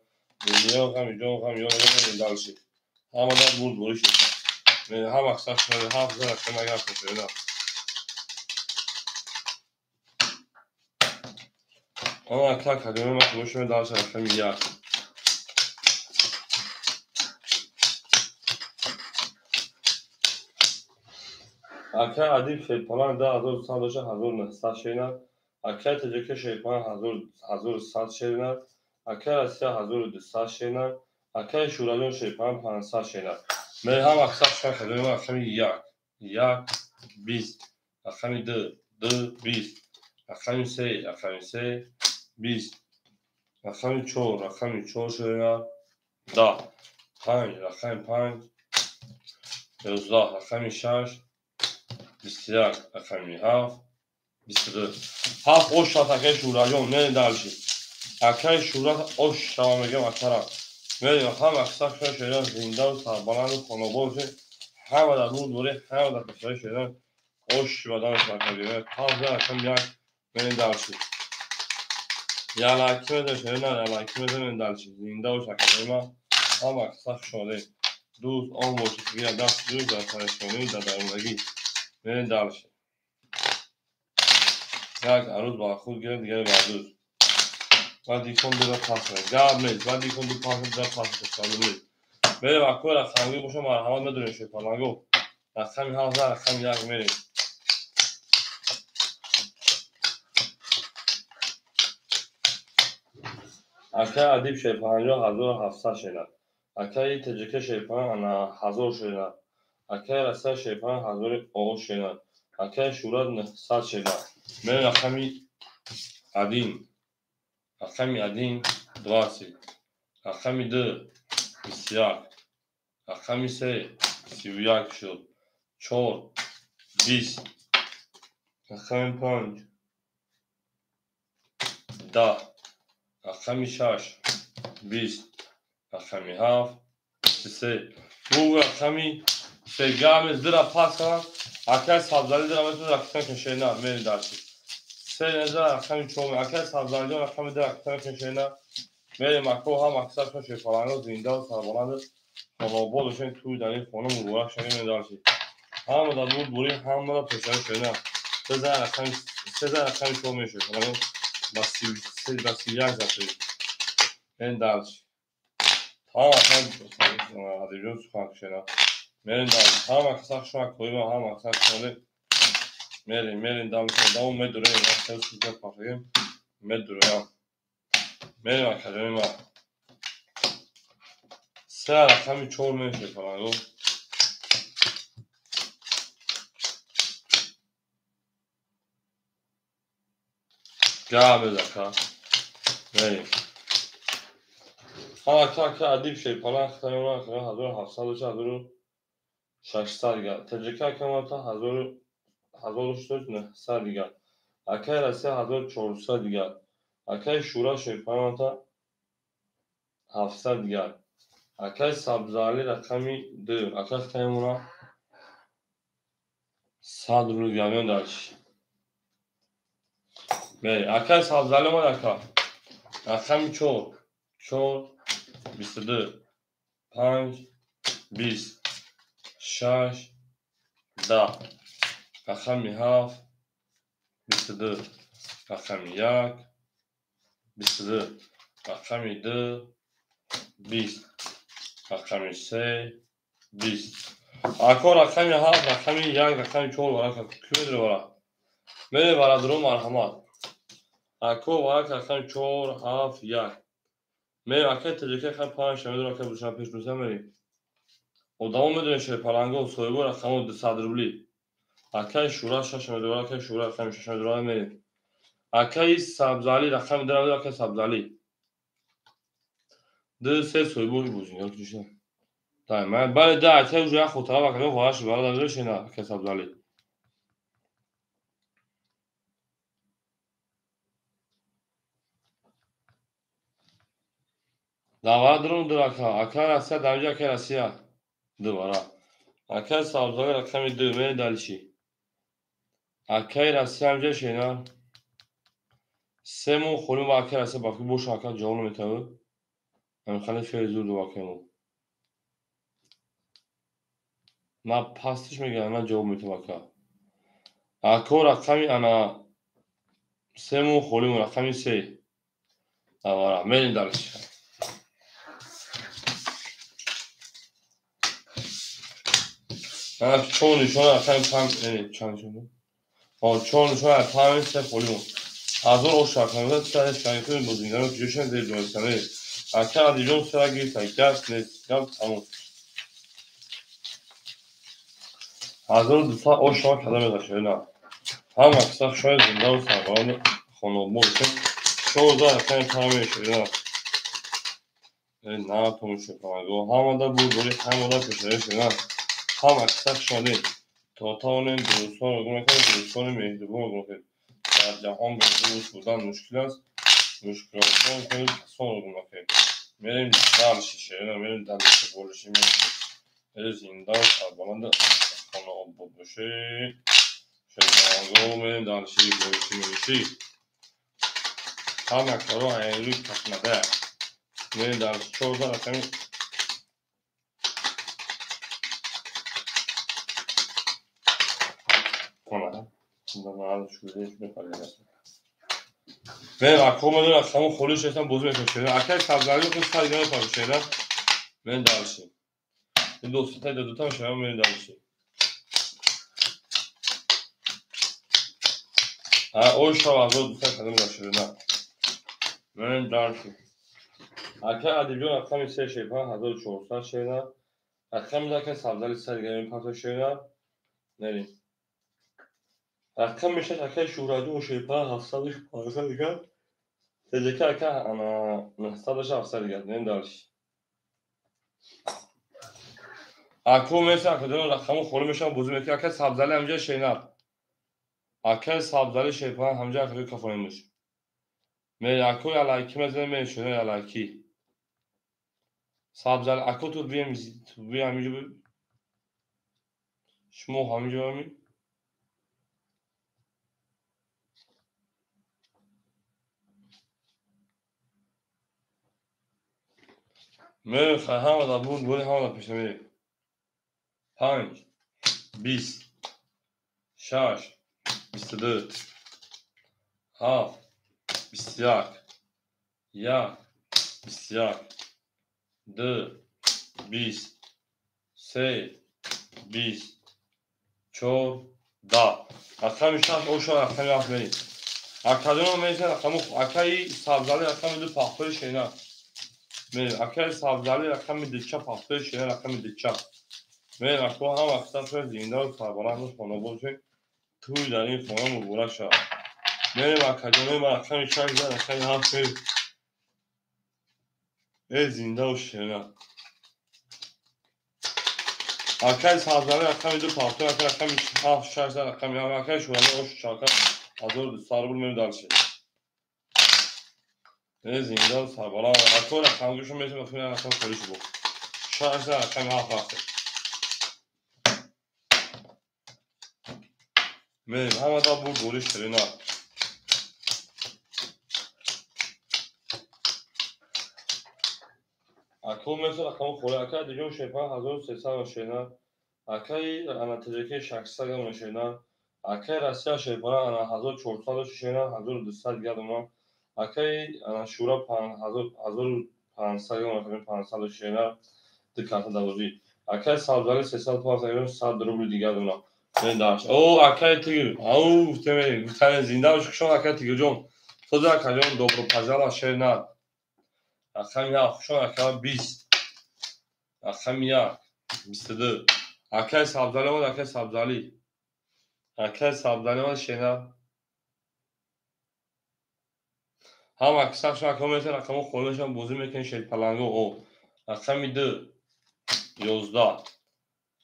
A: دنیا هم اینجا هم یا این دالشی هم آدم بود بوریش هم اکثر شده هم زن رفتن مگر میشه نه اما اکثر کلمه ما کموش می دالش رفتن میگه Akay adib şeypalan da hazır sadece hazır nefsat şeyler. Akay teceke şeypalan hazır sat şeyler. Akay asya hazır disat şeyler. Akay şurajon şeypalan pansat şeyler. Merham aksak şarkılarım akşamı yak biz. Akşamı dı biz. Akşamı se biz. Akşamı çor şeyler. Da. Panj. Yozdah. Akşamı şaş. Bistiyar, akşamı haf, bistiyar. Haf oş şatakay şurajon ne dalşi. Akay şurat oş şamegem akara. Ve ham aksak şeyler zindan sarbalan konobol şey. Hem de bu dure hem de kışay şeyler oş şivadan şakayı. Haf da akşam yak ne dalşi. Ya lakime de şeyler ya lakime de ne dalşi. Zindan şakayı ham aksak şöyle. Duz on boş bir ders duz da tanışmanın da darmagi. Ne dalşi. یک عروض با خود گرفت دیگه بردوز و دیکن دو پاس کنه گاب نیست و دیکن دو پاس دو پاس کنه بره وقتی رخمی باشه مرحمت بدونید شد پلنگو رخمی هاوزه رخمی یک میریم اکه عدیب شیپانجا 1700 شیده اکه تجکه شیپان انا 1000 شیده اکه رسه شیپان 1000 آغوش شیده اکه شورت 900 شیده بره رخمی عدیم رخمی عدیم 20 رخمی دو بسیار رخمی سه 31 شد 4 20 رخمی 5 10 رخمی 6 20 رخمی 7 23 bu رخمی سه گام زرا پاس کنم اکه سبزالی در متن رخمی کشینا میری داشتی سه نظر رخمی چوم اکه سبزالی رخمی در رخمی کشینا میری مکو هم اکثر کشه فلانو زنده و سربلند خانواده‌شون توی در این خانه مبارک شدیم داشتی هم در بود بوری هم را پسر شدن سه رقم شو میشه کنم با 31 زفری این داشت هم اصلا عدیجون سخن کشینا میرین داشت هم اکثر شما کوی و هم اکثر شما میرین داشت داون میدوره این اکثر سوزن پاکیم میدوره هم میرین اکادمی ما سه رقمی چور میشه کنم گابه دکا میرین که عدیب şeypalan xitayona xitayona 1700 600 دیگه تجربه کنم تا 1000 900 دیگه اکه رسه 1400 دیگه اکه شورا şeypalan تا 700 دیگه اکه سبزالی رقمی دو اکه خیمونا 100 رو دیگه داشت بله اکه سبزالی ما دکا رقمی چور 22 5 20 6 10 رقمی 7 22 رقمی 1 22 رقمی 2 20 رقمی 3 20 اکو رقمی 7 رقمی 1 رقمی 4 ورقه کی میدونه ورقه میره برادرو مرحمت اکو ورقه رقمی 4 7 1 میره اکه تجربه خیلی 5 میدونه که بروشن پیش روزه میریم و دوام میدونه شه پلنگو سویبو رقمو 100 روبلی اکه شورا 6 میدونه که شورا رقمی 6 میدونه میریم اکه سبزالی رقم داره اکه سبزالی ده سه سویبوی بوزین یا کجوشه tamam ben böyle de اکه جویا خطرا وقتی خواهش برای داره شینا اکه سبزالی دعوا درون در اکه راسیا دامجا اکه راسیا دوباره اکه سبزالی رقم دو می دالشی اکه راسیا همجا شینا سه مو خوریم با اکه راسیا باقی بوش اکه جوانو میتونه من خیلی فعل زور دو اکه مو من پاستش میگم من جواب میتونم اکه اکه رقمی انا سه مو خوریم رقمی سه دوباره میرین دالش چون نشون اصلا پام چند شده چون نشون از پام سه فولیمون hazır o şarkılarda sadece şarkının bozulduğunu düşünen de dönüşleri. Akşam dijon sıra girse gaz ne tamam. Hazır dursa o şarkıda da şöyle. Hem aksak şöyle zindan sabahını konumu için çoğu da efendim tamam şöyle. Ne yapalım şu falan. O havada bu böyle hem da köşeye şöyle. Hem aksak şöyle. Totalinin duruşu olduğuna kadar duruşunu mevzu bu olduğuna در جهان به روز بودن مشکل است مشکلات کنید sonra bakayım. Benim dar şişeyle benim dar şişe boluşum benim zindan sabana da konu oldu bu şey şey benim dar şişe boluşum şey tam aktarı ayrı katmada benim dar çoğu da efendim konu bundan daha şöyle hiçbir kalemez. Ben aklıma akşamı خودش اصلا بزرگ میشه اکر سبزاری رو سر گرم پاشه نه من دارشیم این تا دو تا شما من دارشیم o شب دوست کردم داشته نه من دارشیم اکر ادیبیون akşam ise şey falan hazır çoğusan şeyler akşam da سبزاری سر گرم پاشه نه nereye akşam işte akşam şuracı o şey falan hastalık paylaşa diken teceki akşam ana hastalık hafsa diken ben dارشیم اکو مثل اکادون رقم خوری میشن بزرگ میکنه اکل سبزالی همجا شینر اکل سبزالی شیپان همجا اکلی کافانی میش می اکو یالایکی مزنه می شونه یالایکی سبزالی اکو تو بیم همینجا شما همینجا بمی می خواهی همه دا بود بودی همه دا پیش می 5 20 6 22 7 21 1 21 2 20 3 20 4 10 اکل میشن او شو اکل میافت بریم اکادون میشه اکایی سبزالی اکل میدو پاکتوی شینر من اکل سبزالی اکل میدو چا پاکتوی شینر اکل میدو چا من اکو هم اکثر شد زیندار سرباران رو خانه بوشه توی در این خانه مبورا شد من اکادون من اکل میشن زن اکل هم خیلی زیندار شینر اکل سبزالی اکل میدو پاکتوی اکل میشه شش زن اکل میام اکل شوانه اوش شاکر hazır sarı bulmayı dalşı. Ne zindan sabala akora kanguşum mesela falan akor konuş bu. Şarjda akşam hafta. Men havada bu goliş terina. Akor mesela akor kola akar dijon şefa hazır sesa şeyler. Akay anlatacak şahsa gelen şeyler. Akay Rusya şefa ana hazır çorsalı şeyler hazır dışsal gelme. Akay ana şura pan hazır pansal gelme pansal şeyler. Dikkatli davranıyor. Akay savcıları sesal pazarın saat durumu diğer durumda. Ben daha. O akay tigir. Au temel. Bir tane zindan şu akay tigir John. Toda akay John dobro pazara şerna. Akay ya şu akay biz. Akay ya. Mistedir. Akay savcıları var akay savcıları. Akay savcıları var şerna. Ham aksa şu akay mesela akay konuşan bozu mekan şey palango o. Akay miydi? Yozda.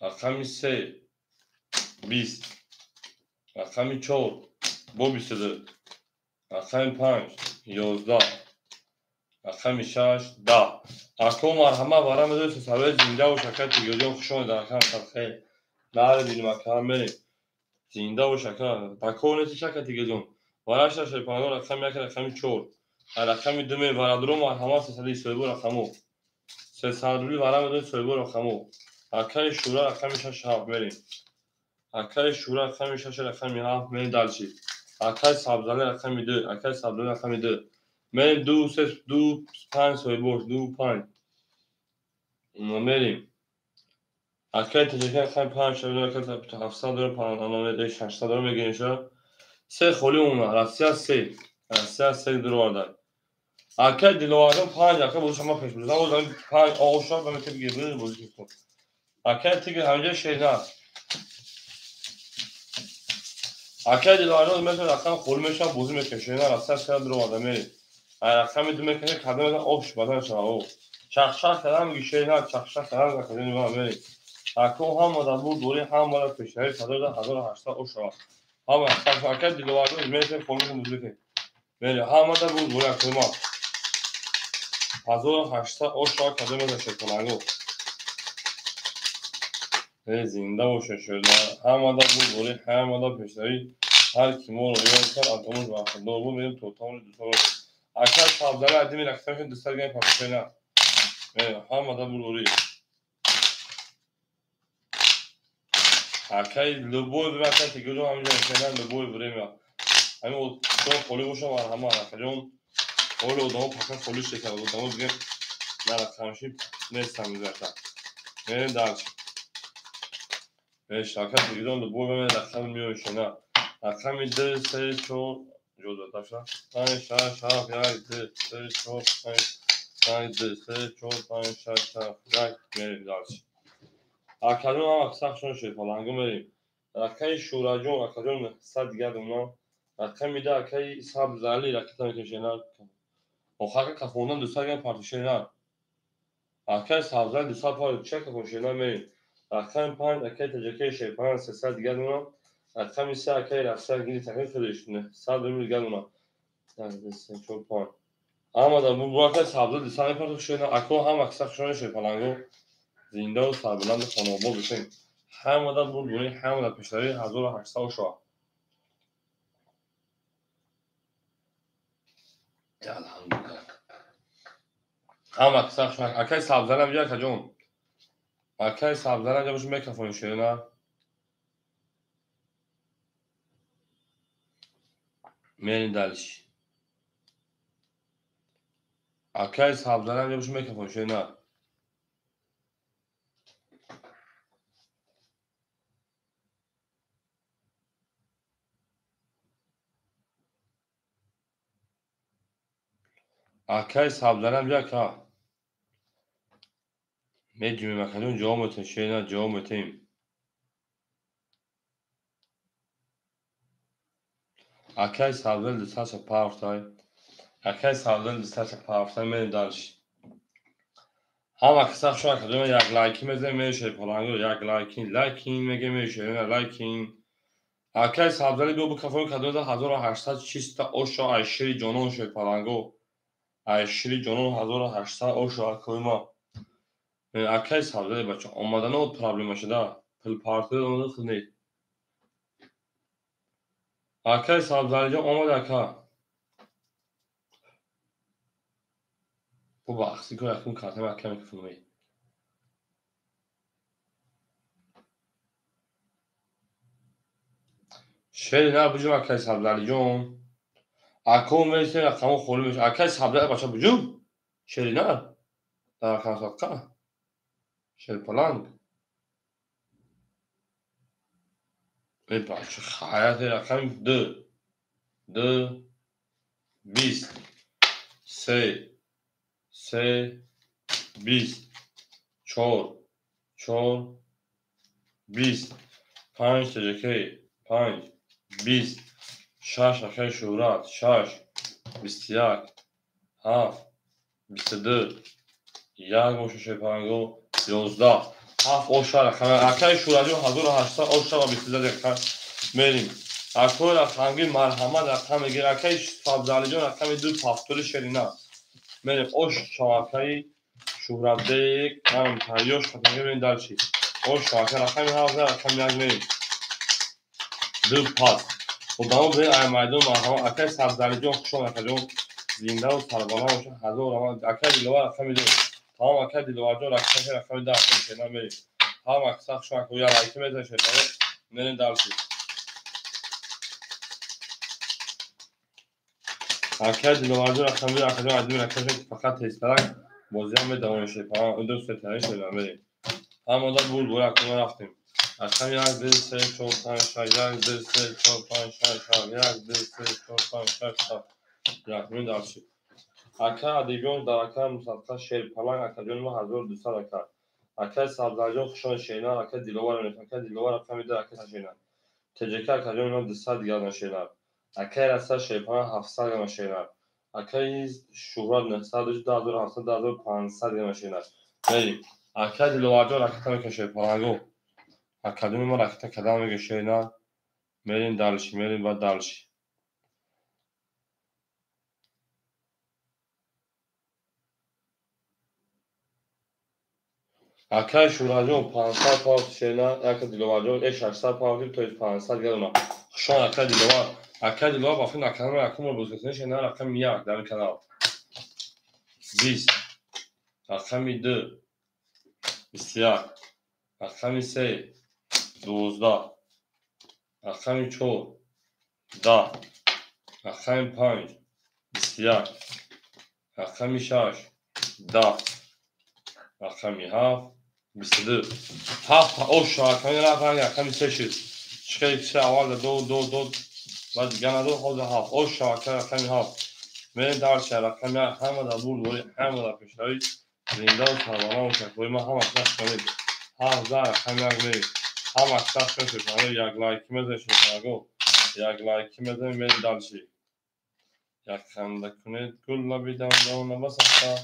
A: Akay ise 20 رقم 4 با 22 رقم 5 11 رقم 6 10 ارقام مرحمه برام بده سوال زنده و شکر تیگوجان خوشون در رقم خیلی بعد بینیم اکرام بریم زنده و شکر تکونه چی شکر تیگوجان وراش شیپانو رقم 1 رقم 4 رقم 2 می ورادرو مرحمه 322 رقمو 322 برام بده سوال رقمو اکای شورا رقم 6 بریم اکای شورا رقم 6 رقم 7 من دالچی اکای سبزاله رقم 2 اکای سبزاله رقم 2 من دو 5 سوی برد 2 5 بریم Arkaya tecekten kan pançları kadar hafsa doğru pananı da şaşta doğru genişler. Se xoli ona Rusya se. Rusya se dururlar. Arkaya dilovarın panca bu şama peşimiz. O zaman pan oşa ben tepki gibi bozuyor. Arkaya teki önce şeyler. Arkaya dilovarın mesela kan kolmeşa bozuyor keşeler Rusya se dururlar meri. Rakam demek ki kadınlar oş badan şava o. Çakşak falan bir şeyler çakşak falan da kadın var meri. Ako hamada bu doğru hamada peşleri kadar da hazır hasta o şava. Ama sarfarken dilovarda mesela kolmeşa bozuyor. Meri hamada bu doğru koyma. Hazır hasta o şava kadın da şey falan o. Zinde o şaşırdı. Hamada bu doğru hamada peşleri her kim oluyorsa adamın var. Doğru benim totamını tutamıyorum. Arkadaş sabzları adımı aktarışın dışarı gelen parçayla. Hamada bu doğru. Arkadaş löboy ve arkadaş tekrar hamile şeyler löboy vremiyor. Hani o son kolu boşa var ama arkadaş öyle odamı pakan kolu şeker odamı bugün nara karşı ne sanmıyor zaten. Ne daha ve şaka tekrar löboy ve laksanmıyor şeyler. Akşam bir de çok yolda taşla. Hani şah yaydı çok yaydı çok şah yay ne daha Akademi ama saçma şey falan gömereyim. Rakay şuracı akademi sad geldim Rakam bir de akay sabzali rakatan keşeler. O hakka kafondan düzelgen parti şeyler. Akay sabzali düzel parti çek kafon şeyler meyin. Rakam pan akay teceke şey pan sad geldim Rakam ise akay rafsar gidi takım söyle üstünde. Sad ömür geldim Yani sen çok pan. Ama da bu akay sabzali düzel parti şeyler. Akon ham aksak şey falan go. Zinde و سربلند خانواده بشین همه بود بونی همه پیشتری 1800 الحمدلله هم اکثر شما اکای سبزنم بیا کجون اکای سبزنم بیا بشون میکروفون شده نه میرین دلش اکای سبزنم بیا بشون میکروفون شده نه اکای سبزنم بیا که میجومی مکجون جواب متن شده نه جواب متیم اکای سبزنم دستش پافتای اکای سبزنم دستش پافتای میرین دلش هم اکثر شما کدوم یک لایکی میزه میشه پلانگو یک لایکین میگه میشه نه لایکین اکای سبزلی بیو بو کافون کدوم ده 1800 چیستا اوشا ایشری جانون شه پلانگو ایشری جانون 1800 اوشا کویما اکای سبزلی بچه اومدن او پرابلم شده پل پارتی اومده خنی اکای سبزلی جا اومد اکا bu باخسی که اکون کاتم اکا میکفونمی شیلی نه بجم اکای سبزلی جون اکون میشه اکامو خوری میشه اکای سبزلی بچه بجم شیلی نه در اکان ساکا شیل پلانگ ای بچه خیاط رقم دو 20 سه 20 چهار 20 5 تجکه 5 20 شش اخیر شورات 21 7 22 یک موشش پنگو 11 7 اوشا رقم اخیر شوراتی و 1800 اوشا و 22 رقم میریم اکوی رقمگی مرحمت رقم میگیر اکای سبزالی جان رقم دو پافتوری شرینا میریم اوش شواکای شهرته یک هم تریوش خطنگی بریم در چی اوش شواکای رقم هاوزه رقم یک میریم دو پاس و دامو بریم ایمایدون مرحمت اکای سبزالی جان خوشون رقم زنده و سربالا باشه هزار رقم اکای دیلوار رقم دو تمام اکای دیلوار جان رقم ده رقم شرینا میریم هم اکساق شواکای یا لایکی میزن شرینا میریم در چی اکای دیلوار جان رقم دو رقم عدمی رقم فقط تیسترک بازی هم به دوانشه پا اون دو ستاره شده بریم همونجا بود برای کنار رفتیم. رقم 1 2 3 4 5 6 1 2 3 4 5 6 7 1 2 3 4 5 6 7 رقم داشت. اکا ادیبیون در اکا مسابقه شیر پلنگ اکادیون ما 1200 اکا. اکا سبزیجات خوشان شینا اکا دیلوار میشه اکا دیلوار اکا میده اکا شینا. تجکه اکادیون ما 200 گرم شینا. اکا راستا شیر پلنگ 700 گرم شینا. اکا شورا 900 2700 2500 گرم شینا. بریم. اکا دیلوار جو اکا میشه شیر پلنگو. اکادیون ما اکا کدام میگه شینا. میریم دالشی میریم با دالشی. اکای شوراجون 500 پاوند شینا اکا دیلوارجون 800 پاوند تو 500 گرم. خشون اکا دیلوار بافین اکا اکا بزرگترین شینا رقم 1 در کانال 20 رقم 2 21 رقم 3 12 رقم 4 10 رقم 5 21 رقم 6 10 رقم 7 22 7 اوش رقم 8 شکل سه اول دو بعد دیگه ندو خود هفت اوش رقم 7 میریم در چه رقم همه در بود دوری همه در پیشتایی زنده و سربانه و شکوی ما هم اکساس کنید 17 رقم 1 میریم هم اکساس کنید پیشتایی یک لایکی میزنید شکرگو یک لایکی میزنید میریم در چی یک خنده کنید گل لبیدم دانه بسطه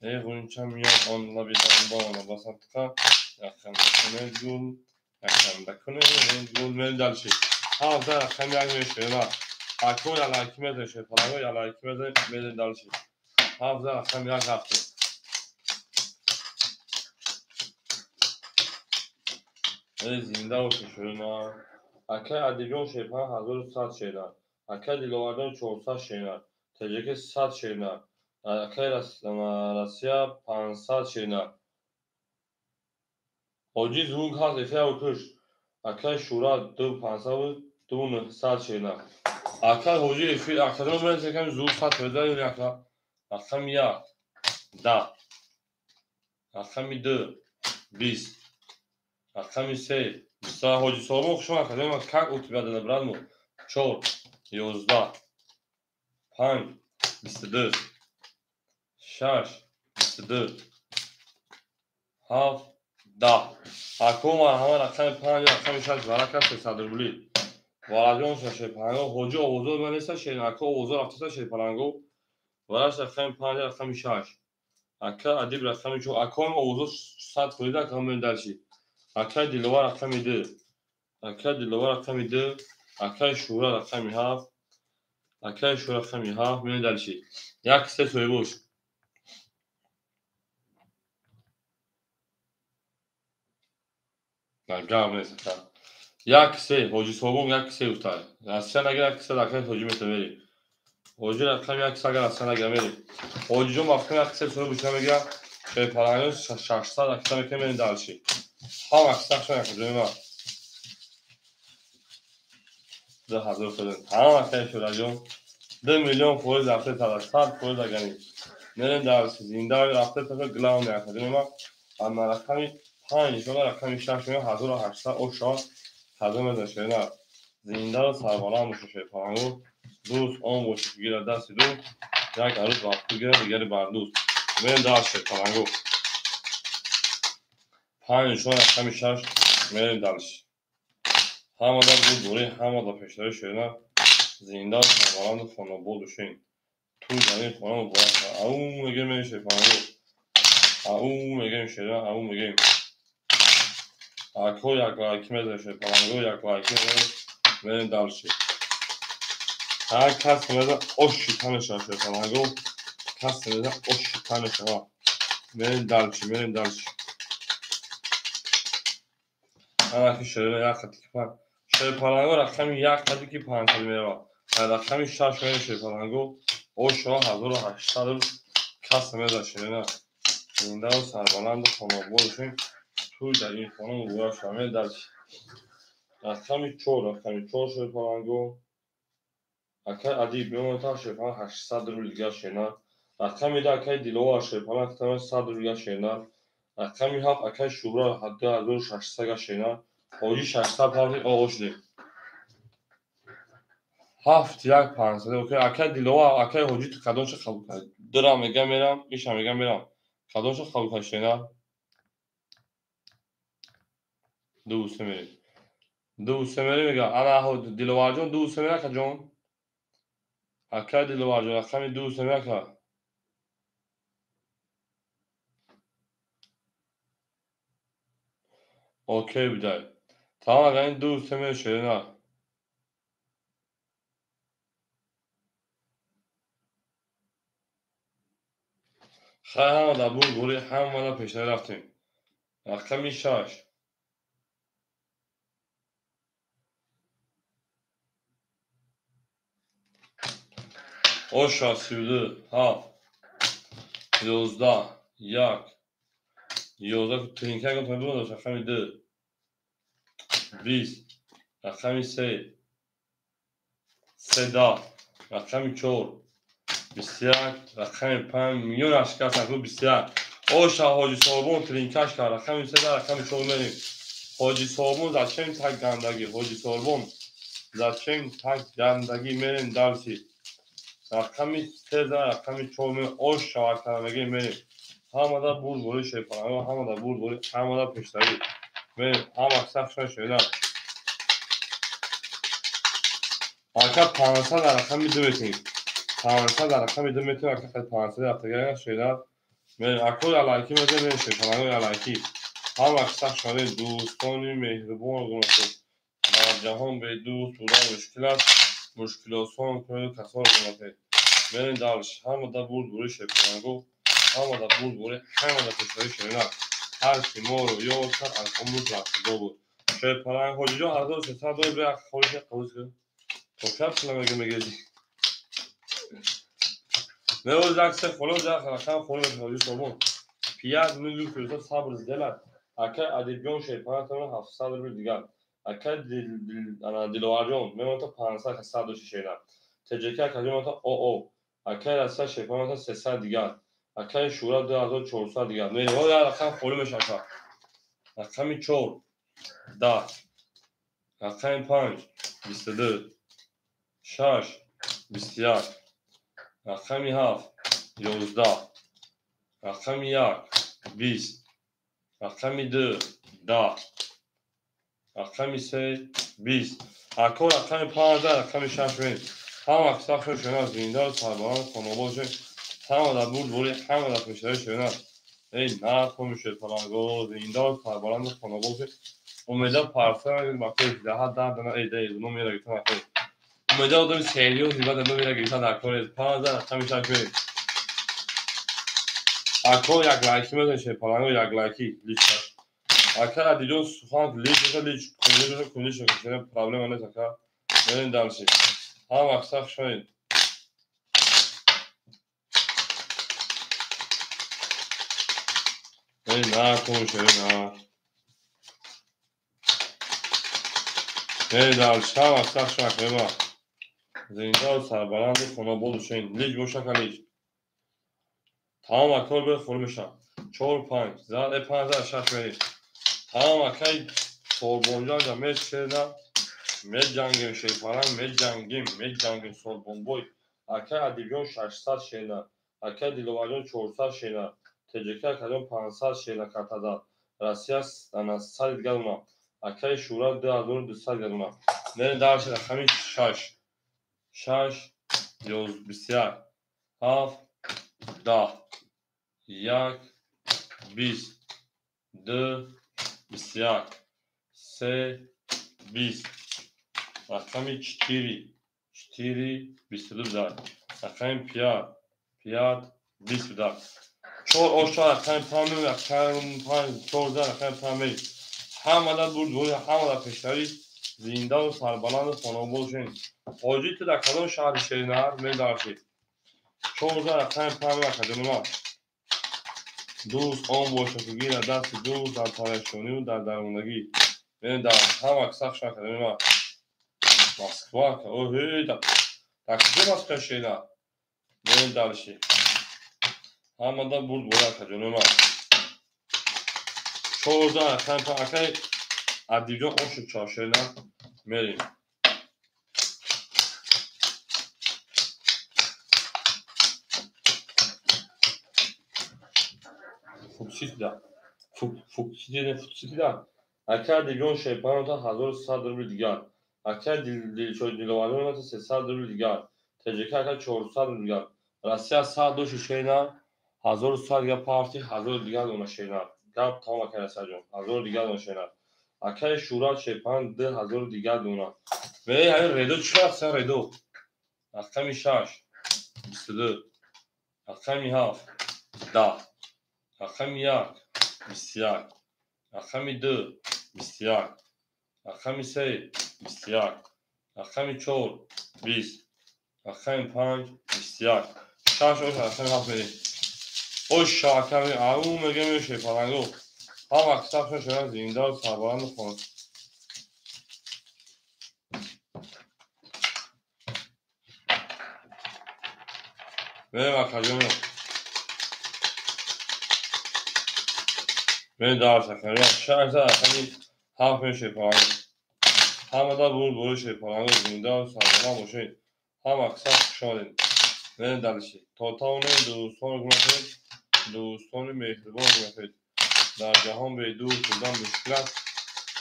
A: ای غنچه میاد آن لبیدم دانه بسطه یک خنده کنید گل یک خنده کنید گل میریم در چی 17 رقم 1 میریم اکو یا لایکی میزنید شکرگو یا لایکی میزنید میریم در چی 17 رقم 1 هفته زنده و ششونا اکای ادیبیون شیپان 1100 شینا اکای دیلواردن 400 شینا تجیک 100 شینا اکای راسیا 500 شینا اوجی زونگ هاست افیا و کش اکای شورا 2500 و 2900 شینا اکای اوجی افیا اکادون برنسه کم زور 100 پیدا یونی اکا رقم 1 10 رقم 2 20 رقم 3 حاجی سالمون شما اکادمی کک اوتی بیاده نبرد 4 11 5 22 6 22 7 10 اکو همه رقم 5 رقم 6 برکه 300 روبلی والاجون ششه پنگو حاجی آوزور من نیست شین اکو آوزور رفته شیر پنگو ولاش رقم 5 رقم 6 اکا ادیب رقم 4 اکو هم آوزور 100 خویده که همین درشی اکا دیلوار رقم 2 اکا دیلوار رقم 2 اکا شورا رقم 7 اکا شورا رقم 7 من درشی یک سه توی بوش نگام نیست یک سه حاجی صابون یک سه اوتای اصلا اگر یک سه دکتر حاجی میتونی حاجی رقم یک سه اگر اصلا اگر میری حاجی جو مفکر یک سه سر بوشم میگه به پرانو 600 دکتر میتونی میری دالشی هم اکثر شون یک جوری ما 2000 فلان هم اکثر شو راجون 2 میلیون فوز رفته تا 100 فوز اگری میرن دالشی زنده رفته تا گلاو میکنه ما اما رقم 5 شما رقم 6 میلیون 1800 او شان حزم داشته زنده و سربالا موشه پرانگو دوست آن موشه گیره دستی دو یک عروض وقتی گیره دیگری بردوز من داشته پرانگو 5 شما رقم 6 میریم دالش همه در بود دوری همه در پیشتری شده زنده و سربالا خانه بود شین توی زمین خانه بود اون میگه میشه پرانگو اون میگه میشه اون میگه اکو یک لایکی میزنشه پرانگو یک لایکی میریم دالشی هر کس میده اوشی تنشان شده پرانگو کس میده اوشی تنشان میریم دالشی همه که شده یک خطی که شده پرانگو رقم یک خطی که 500 میره رقم 6 میره شده پرانگو اوش ها 1800 کس میده شده نه زنده و سربالند و خانه بودشون توی در این خانه و گویا شامل دالشی رقم 4 شده پرانگو اکای ادیب بیمونتا شده 800 رو لیگه شده رقم میده اکای دیلوار شده 100 رو لیگه شده رقمی 7 اکای شورا حد 2600 گشتینا حاجی 600 پارتی آقا شده 7 یک 500 اوکی اکای دیلوا اکای حاجی تو کدومش قبول کرد درام میگم میرم میشم میگم میرم کدومش قبول کردینا دوست میری دوست میری میگم انا دیلوا جون دوست میره که جون اکای دیلوا جون رقمی دوست میره که اوکی بیدای tamam اگر این دوست میره شده نه خیلی همه در بود گوری همه در پیشنه رفتیم رقمی 6 اوشا 32 7 11 1 11 ترینکه گفتم بود رقمی 2 20 رقمی 3 3 رقمی 4 21 رقمی 5 میلیون اشکاس اکنون 21 اوشا حاجی صابون ترینکش کرد رقمی 3 رقمی 4 میریم حاجی صابون زچین تک گندگی حاجی صابون زچین تک گندگی میریم درسی رقمی 3 رقمی 4 میریم اوشا اکنگی میریم همه در بود بوری شیپانه همه در بود بوری همه در پیشتری میریم همه سخشن شده آکا 500 در رقمی 2 میتیم 500 در رقمی 2 میتیم آکا 500 افتگاه شده میریم اکل علایکی میزه میریم شیپانه علایکی همه سخشن دوستانی مهربان گونسو در جهان به دوست بودن مشکل است مشکل آسان کنید کسان گونسو میریم درش همه در بود بوری شیپانه همه در بود بوری همه در پیشتری شده هر چی ما رو یاد کرد از امروز رفته بود شیپانه حاجی جان 1300 داری به خواهش قبول کرد خب کم میگه نه o jak se follow da rakam follow حاجی صابون پیاز میلیون فرصت صبر دلت اکه ادیبیون شیپان تا 700 رو دیگر اکه انا دیلوارجون من تا 500 100 شینا تجکه کجا تا او اکه راست شیپان تا 300 دیگر اکه شورا 2400 دیگر نه o ya rakam follow میشه رقم 4 10 رقم 5 22 6 21 رقم 7 11 رقم 1 20 رقم 2 10 رقم 3 20 اکو رقم 15 رقم 6 میریم هم اکساق شنا زیندار سرباران خانوبال شد همه در بود بوری همه در پیشتری شنا ای نرخو میشه پلانگو زیندار سرباران خانوبال شد امیده پرسه میگید بخیر دهت در دنه ایده ایدونو میره گیتن اخیر امیده آدم سیلیون زیبا دنو میره گیتن در کاری 15 رقم 6 میریم اکو یک لایکی میزنشه پلانگو یک لایکی لیچ اکر دیجون سوخان لیچ کنیش کنیش پرابلم نیست اکر برین درشی هم اکساق شوید برین نه کن شوید نه برین درش هم اکساق شوید بما زیندار سربرند خونه بول شوید لیچ بوشن که لیچ تمام اکر به خور میشن 4-5 زد 15 شش برین تمام اکر سوربونجان جا میش شده می جنگیم شیفانم می جنگیم سوربون بوی اکر ادیبیون 600 شیده اکر دیلواجون 400 شیده تجکه کدوم 500 شیده کتادا راسیا انا 100 گلونا اکر شورا 2200 گلونا نه درش رقمی 6 6 21 7 10 1 20 2 21 3 20 رقمی 4 22 داد رقم 5 20 داد 4 اوشا رقم 5 رقم 5 14 رقم 5 همه در بود بود همه در پیشتری زیندان و سربلند خانوبال شین حاجی تو در کدام شهر شیرینهر می دارشید 14 رقم 5 کدوم دوست آن باشه که گیر دست دوست در پریشانی و در درماندگی بین در هم اکساق شد کدوم مسکوا که اوه در کجا مسکوا شیده بین درشی همه در بود بود کدوم 14 اکای ادیبجان اون چاشینا میریم فوکسیدا اکای ادیبجان شیپان تا 1100 روبل دیگر اکای دیلوالون تا 300 روبل دیگر تجربه اکای 400 روبل دیگر روسیه 102 شینا 1100 یا پارتی 1000 دیگر اون شینا گپ تمام اکای روسیه جون 1000 دیگر اون شینا اکای شورا شیپان 2000 دیگر دونا ve yani redo çıkarsa redo akşam şaş bistidı akşam haf da akşam yak bistiyak akşam dı bistiyak akşam se bistiyak akşam çor biz akşam panç bistiyak şaş o akşam haf beni o şakami ağu megemi şey falan yok ha akşam şaş zindar sabahın konu ve bakacağım ve daha sakın şarjda hani hafif şey falan hamada bu şey falan zindar sabahın boşu ha akşam şöyle ve dalışı totalne دوستان مهربان می‌کنید در جهان به دور شدن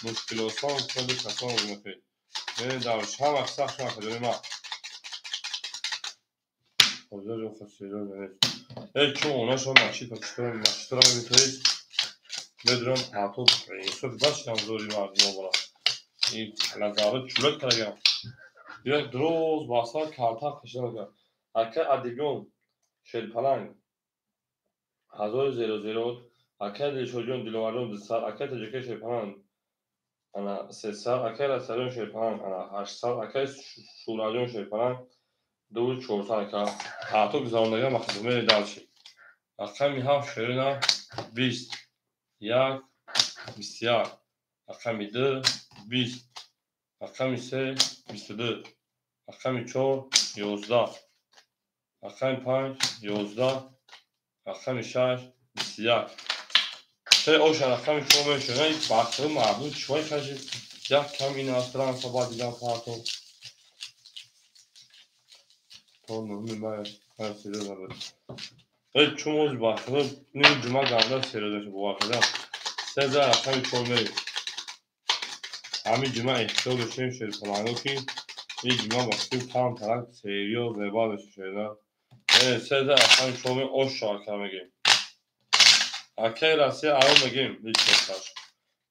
A: مشکلات خود کسان می‌کنید یعنی در هم اکثر شما کنید ما حاضر رو خسیرا کنید چون اونا شما مشترم می‌تونید بدرم پاتو اینسو باش کم زوری مردم برا این نظارت چولت کنگم یک دروز باسا کارتا کشیده کنم اکه ادیگون شد پلنگ 1000 اکه دیشوجون دیلوارون 200 اکه تجکه شیپان انا 300 اکه رسالون شیپان انا 800 اکه شوراجون شیپان 2400 اکه پاتو گزارندگی مخدومه دالشی اکه میها شیرنا 20 یک 21 اکه میده 20 اکه میسه 22 اکه میچور 11 اکه 5 11 اکه 6 21 سه اوشن اکه میچور میشونه باقی معبود شوی کجی یک کم این آستران سبا دیدن پاتو تو نمی باید هر سیده دارد چون اوز باقی نیم جمعه گمده سیده داشته بواقعه سه زر اکه میچور میریم همین جمعه احتیال داشتیم شده پلانگو که این جمعه باقی تام ترک سیریو زیبا داشته شده سه زر اکه میچور میریم اوش شاکر میگیم اکه راسیه آرون میگیم هیچ کساش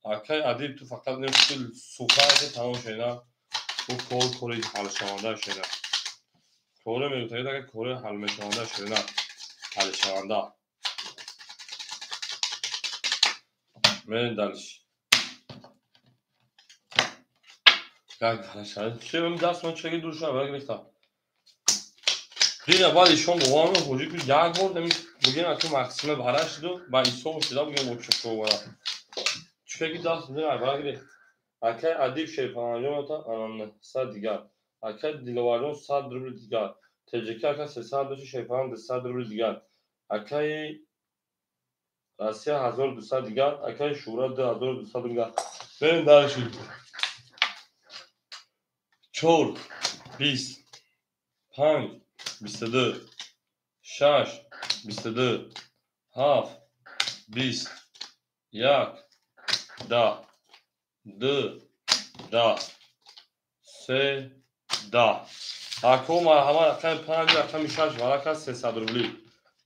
A: اکه ادیب تو فقط نفت سوخه که تمام شده و کوری حل شونده شده کوره میگوتاید اگه کوره حل میشونده شده حل شونده میرین دلش یک دلش هست چه بیم دست من چگه دور شده بگریختا دیگه بعد ایشون بوامه خوشی که یک بار دمی بگین اکه مقسمه برش دو با ایسا شده بگین بچه شو برا چگه دست میده بگریخت اکه ادیب شیپانجون تا انان 100 دیگر اکه دیلوارون 100 روبل دیگر تجکه اکه 300 دوشی شیپان 200 روبل دیگر اکه راسیه 1200 دیگر اکه شورا 2200 دیگر بریم درشی 4 20 5 22 6 22 7 20 1 10 2 10 3 10 اکو مرحمت اکه 5 اکه 6 ورکه 300 روبلی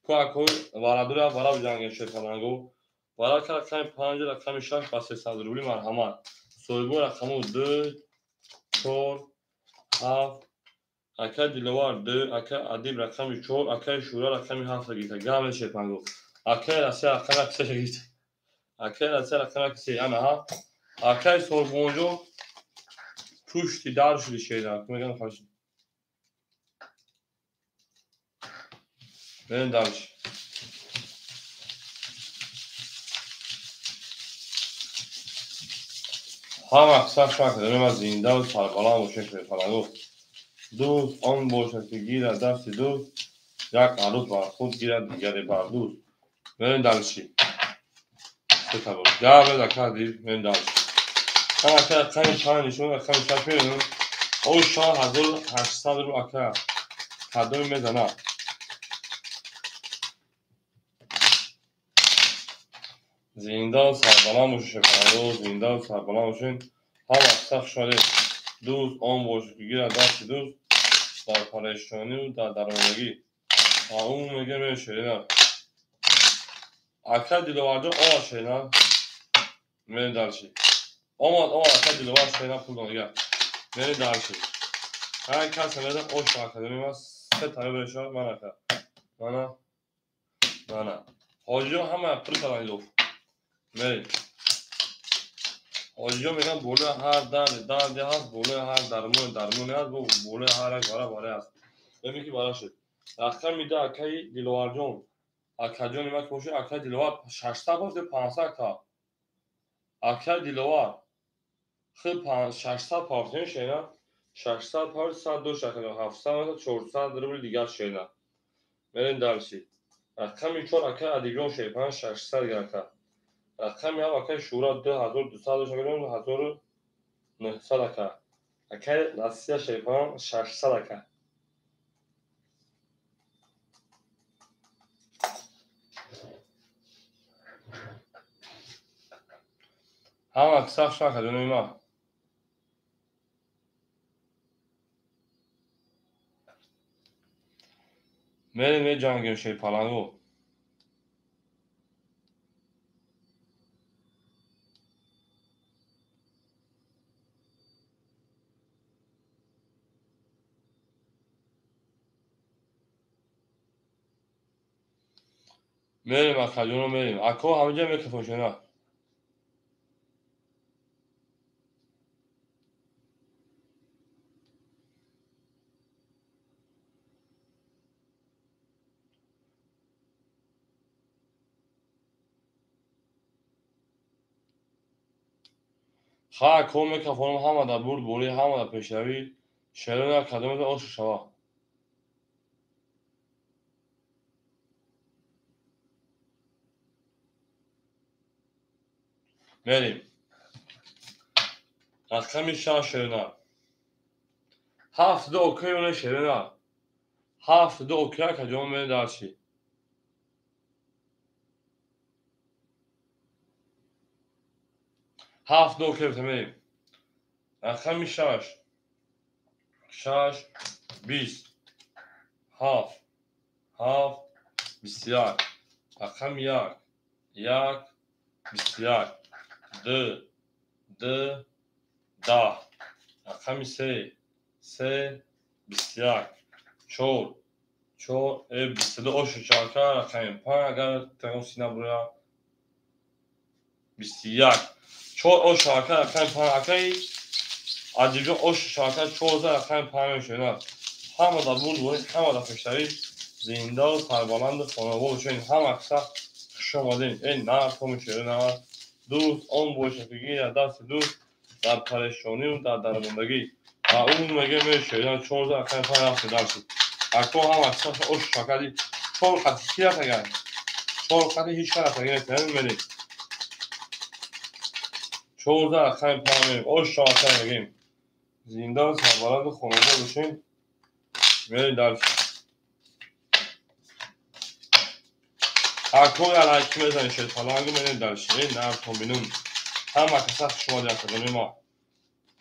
A: کو اکو وارادورا وارا بجانگه شیپانانگو ورکه اکه 5 اکه 6 با 300 روبلی مرحمت سویبون اکمو 2 4 7 اکه دیلوار 2 اکه ادیب رقم 4 اکه شورا رقم 7 گیتا گام شیپانگو اکه راسه رقم 3 گیتا اکه راسه رقم 3 انا ها اکه سویبونجو پوشتی دار شدی şeyler میگن خواهش بریم درش هم اکثر شما که از زنده و سربالا و شکل فلانگو دوست آن باشد که گیرد دست دوست یک عروض بر خود گیرد دیگری بر دوست بریم درشی Tabii. Devam et hadi. Ben daha. Aka kan çağınışın aka çapıyorum. O şah hazır hastadır aka. Tadım mezana. Zindan sarbalamış şefalo zindan sarbalamışın. Hava saf şöyle دوز آن واژگی را دست دوز در پریشانی و در درماندگی اون میگه میشه اکل دیلوارده آه شینا میره درشی آمد اکل دیلوار شینا پول دانگه میره درشی هر کس میده اوش اکادمی من سه تایی برشا من اکل نه حاجی همه پول کلانی لوف میره حاجی میگن بوله هر دردی هست بوله هر درمونی هست بوله هر یک باره هست ببین که برای شد اکل میده اکل دیلوار جون اکل جون نمک باشه اکل دیلوار 600 باشه 500 تا اکل دیلوار خیلی 600 پارتین شینا 600 پار 102 شکل 700 400 روبل دیگر شینا برین درشی اکل میچور اکل ادیگون شیپان 600 گرکه اکل میام اکل شورا 2200 شکل 1900 اکل اکل نسیه شیپان 600 اکل هم اکساق شکل دونی ما میریم جنگیم شیپالانگو میریم اکل جون رو میریم اکو همه جا میکفون شینا خواه اکو میکفونم همه دا برد بولی همه دا پیشروی شیرون اکادمی دا اوش شوا میریم اکل میشه شیرون 7 اوکی اونه شیرون 7 اوکی اکل جون میره درشی 7 اوکی بتمریم اکل میشه 6 20 7 21 اکل یک 21 2 10 اکل 3 21 4 22 اوش چاکر اکل 5 اگر تقیم سینه برویا 21 4 اوش چاکر اکل 5 اکل ادیگه اوش چاکر 14 اکل 5 شینا همه دا بود بوید همه دا پشتری زنده و سربالند خانوال شوین همه اکسا شمادین این نه تومی شده نه دوست آن بوشفگی یا دست دوست در پریشانی و در درماندگی اون میگه میشه 14 اکل 5 هفته درشید اکو هم اکسا اوش چاکری 4 خطی کی رفت اگر 4 خطی هیچ رفت اگر نتنیم میدیم 14 اکل 5 میدیم اوش چاکر میگیم زنده و سربالند خانوال شوین میدیم درشید اکو یا لایکی بزنید شد فلانگو میدیم درشید این نرم کمبینون هم اکسا شما دی اکادمی ما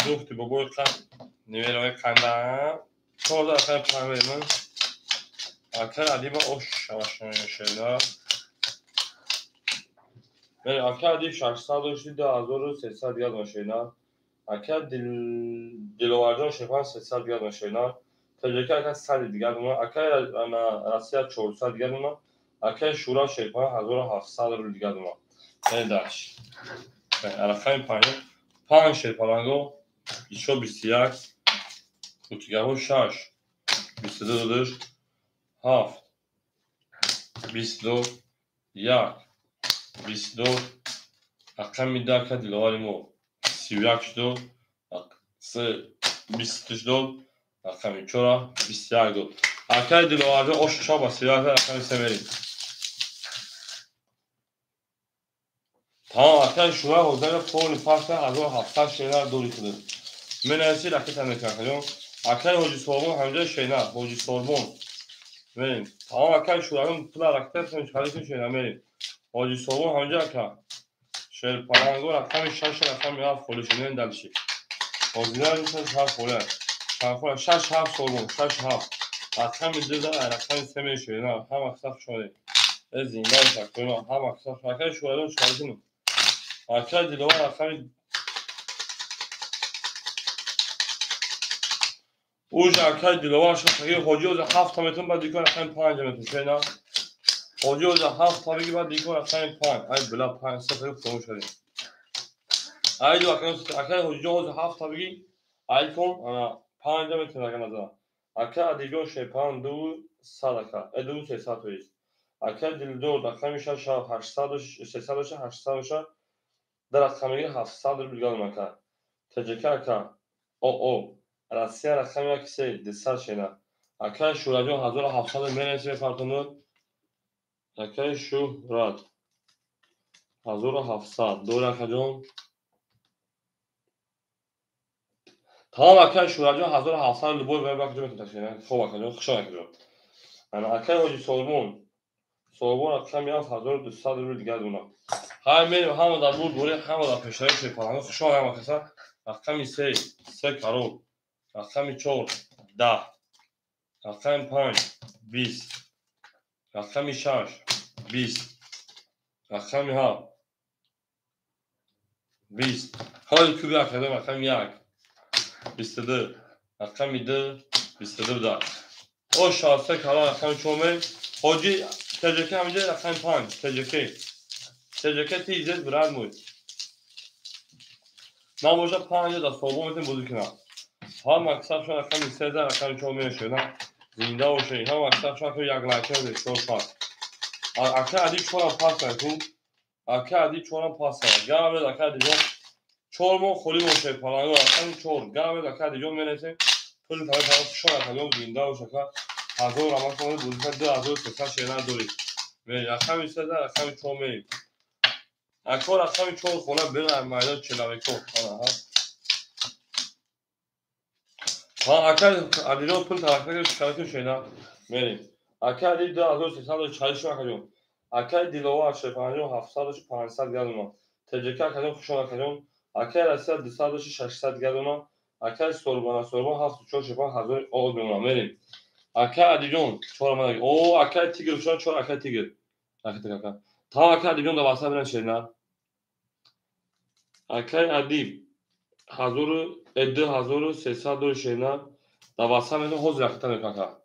A: دوختی بابای قند نیویلوی قنده 14 اکل 5 میدیم اکل ادیب اوش شواشون شده بله اکل ادیب 600 داشتی 2300 یاد ماشینا اکل دیلوارجان شفان 300 یاد ماشینا تجربه اکل 100 دیگر دونا اکل راسیه 400 دیگر دونا اکل شورا شفان 1700 رو دیگر دونا بله درش اکل 5 شفانگو 21 کتگه 6 22 داشت 7 22 1 22 اکل میده اکل دیلواری مو 31 شد 3 22 اکل میچورا 21 دو اکل دیلواری اوش شابا 31 اکل سمریم Tamam arkadaşlar şuna özel fon farklı hazır hafta şeyler dolu kılır. Menesi rakı tanık arkadaşlar. Arkadaşlar hoca sorma hamle şeyler hoca sorma. Benim. Tamam arkadaşlar şuların pula rakı tanık çalışın şeyler benim. Hoca sorma hamle arkadaşlar. Şöyle parango rakam şaş rakam ya folüşünün dalşı. Hocalar için şaş fola. Şaş fola şaş şaş sorma şaş şaş. Rakam izledi rakam istemeye şeyler. Hem aksak şöyle. Zindan saklıyorum. Hem aksak arkadaşlar şuların çalışın. Arkadaşlar dili var arkadaşlar. اوج arkadaş dilovar şakayı hoca oza 7 metre بعد دیگه رفتن 5 متر شینا hoca oza 7 tabii ki بعد دیگه رفتن 5 ay bela 5 sıfır promo şöyle ay diyor arkadaş hoca oza 7 tabii ki iPhone ana 5 metre arkadaşlar arkadaş دیگه şey 5 do sadaka edu se satıyoruz arkadaş dildo rakam şaşa 800 800 800 در رقمی 700 bilgiler marka TCK o Rusya rakamı kısa desar şeyler. Arkadaş şu radyo hazır haftalı menesi ve farkını arkadaş şu rad hazır hafta doğru arkadaşım. Tamam arkadaş şu radyo hazır haftalı boy ve bakacağım taşıyana. Fo bakacağım kışa bakacağım. Yani arkadaş hoca sorgun akşam yaz hazır desar bilgiler buna. Hayır benim hamada buraya hamada peşleri şey falan. Kışa bakacağım. Rakam ise karol. Rakam çok da. Rakam 5 20 rakam 6 20 rakam 20 حال خوبی اکرده رقم 1 22 رقم 2 22 da. O şahsa kalan rakam çoğumu hoca TCK همینجا رقم 5 TCK تیزت براد مود نموجا 5 da صوبو میتونیم بودی کنم ها مکسب شون رقم 13 رقم çoğumu شدن زنده و شی ها مکسب شون تو یک لایکه و شو پاس اکر عدی چورا پاس تو اکر عدی چورا پاس گاوه اکر دیگه چورمو خولی موشه پلانگو اکر چور گاوه اکر دیگه منشه پول طرف شون اکر زنده و شکا hazır ama sonra bu yüzden hazır tekrar şeyler dolu. Ve akşam ise de akşam çoğumu. Akşam çoğu konu bir ayda çilavek çok. Akar adilo pul tarafları çıkartıyor şeyler. Benim. Akar değil de hazır tekrar çalışmak ediyorum. Akar dilova şefaniyo haftalık 500 gelme. TCK akar kuşun akar. Akar asıl dışarıda 600 gelme. Akar sorma hafta çok şefan hazır olduğuna benim. Akar adijon çorma. O akar tigir şu an çor akar tigir. Akar. Tamam akar adijon da varsa bilen şeyler. Akar adib. Hazır eddi hazır sesa do şeyler. Da varsa bilen hoz yaktan kaka.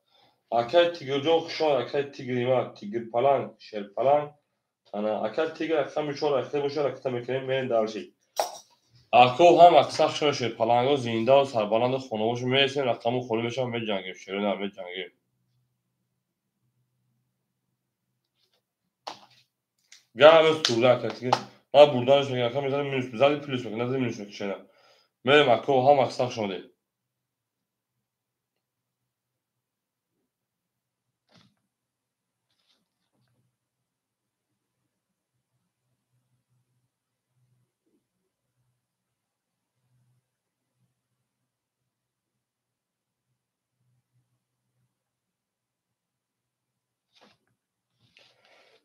A: Akar tigirjon şu an akar tigirima tigir falan şer falan. Ana akar tigir akar çor akar çor akar mekenim ben dar şey. Akov هم اکثر شده پلنگا زنده و سربلند خانواش میرسن رقمو خالی میشن به جنگیم شروع نه به جنگیم Gelmez tuğla katıgı. Ha buradan şöyle yakam mesela minus bizarre plus bakın nasıl minus bakın şeyler. Benim akıl ham aksak şunu değil.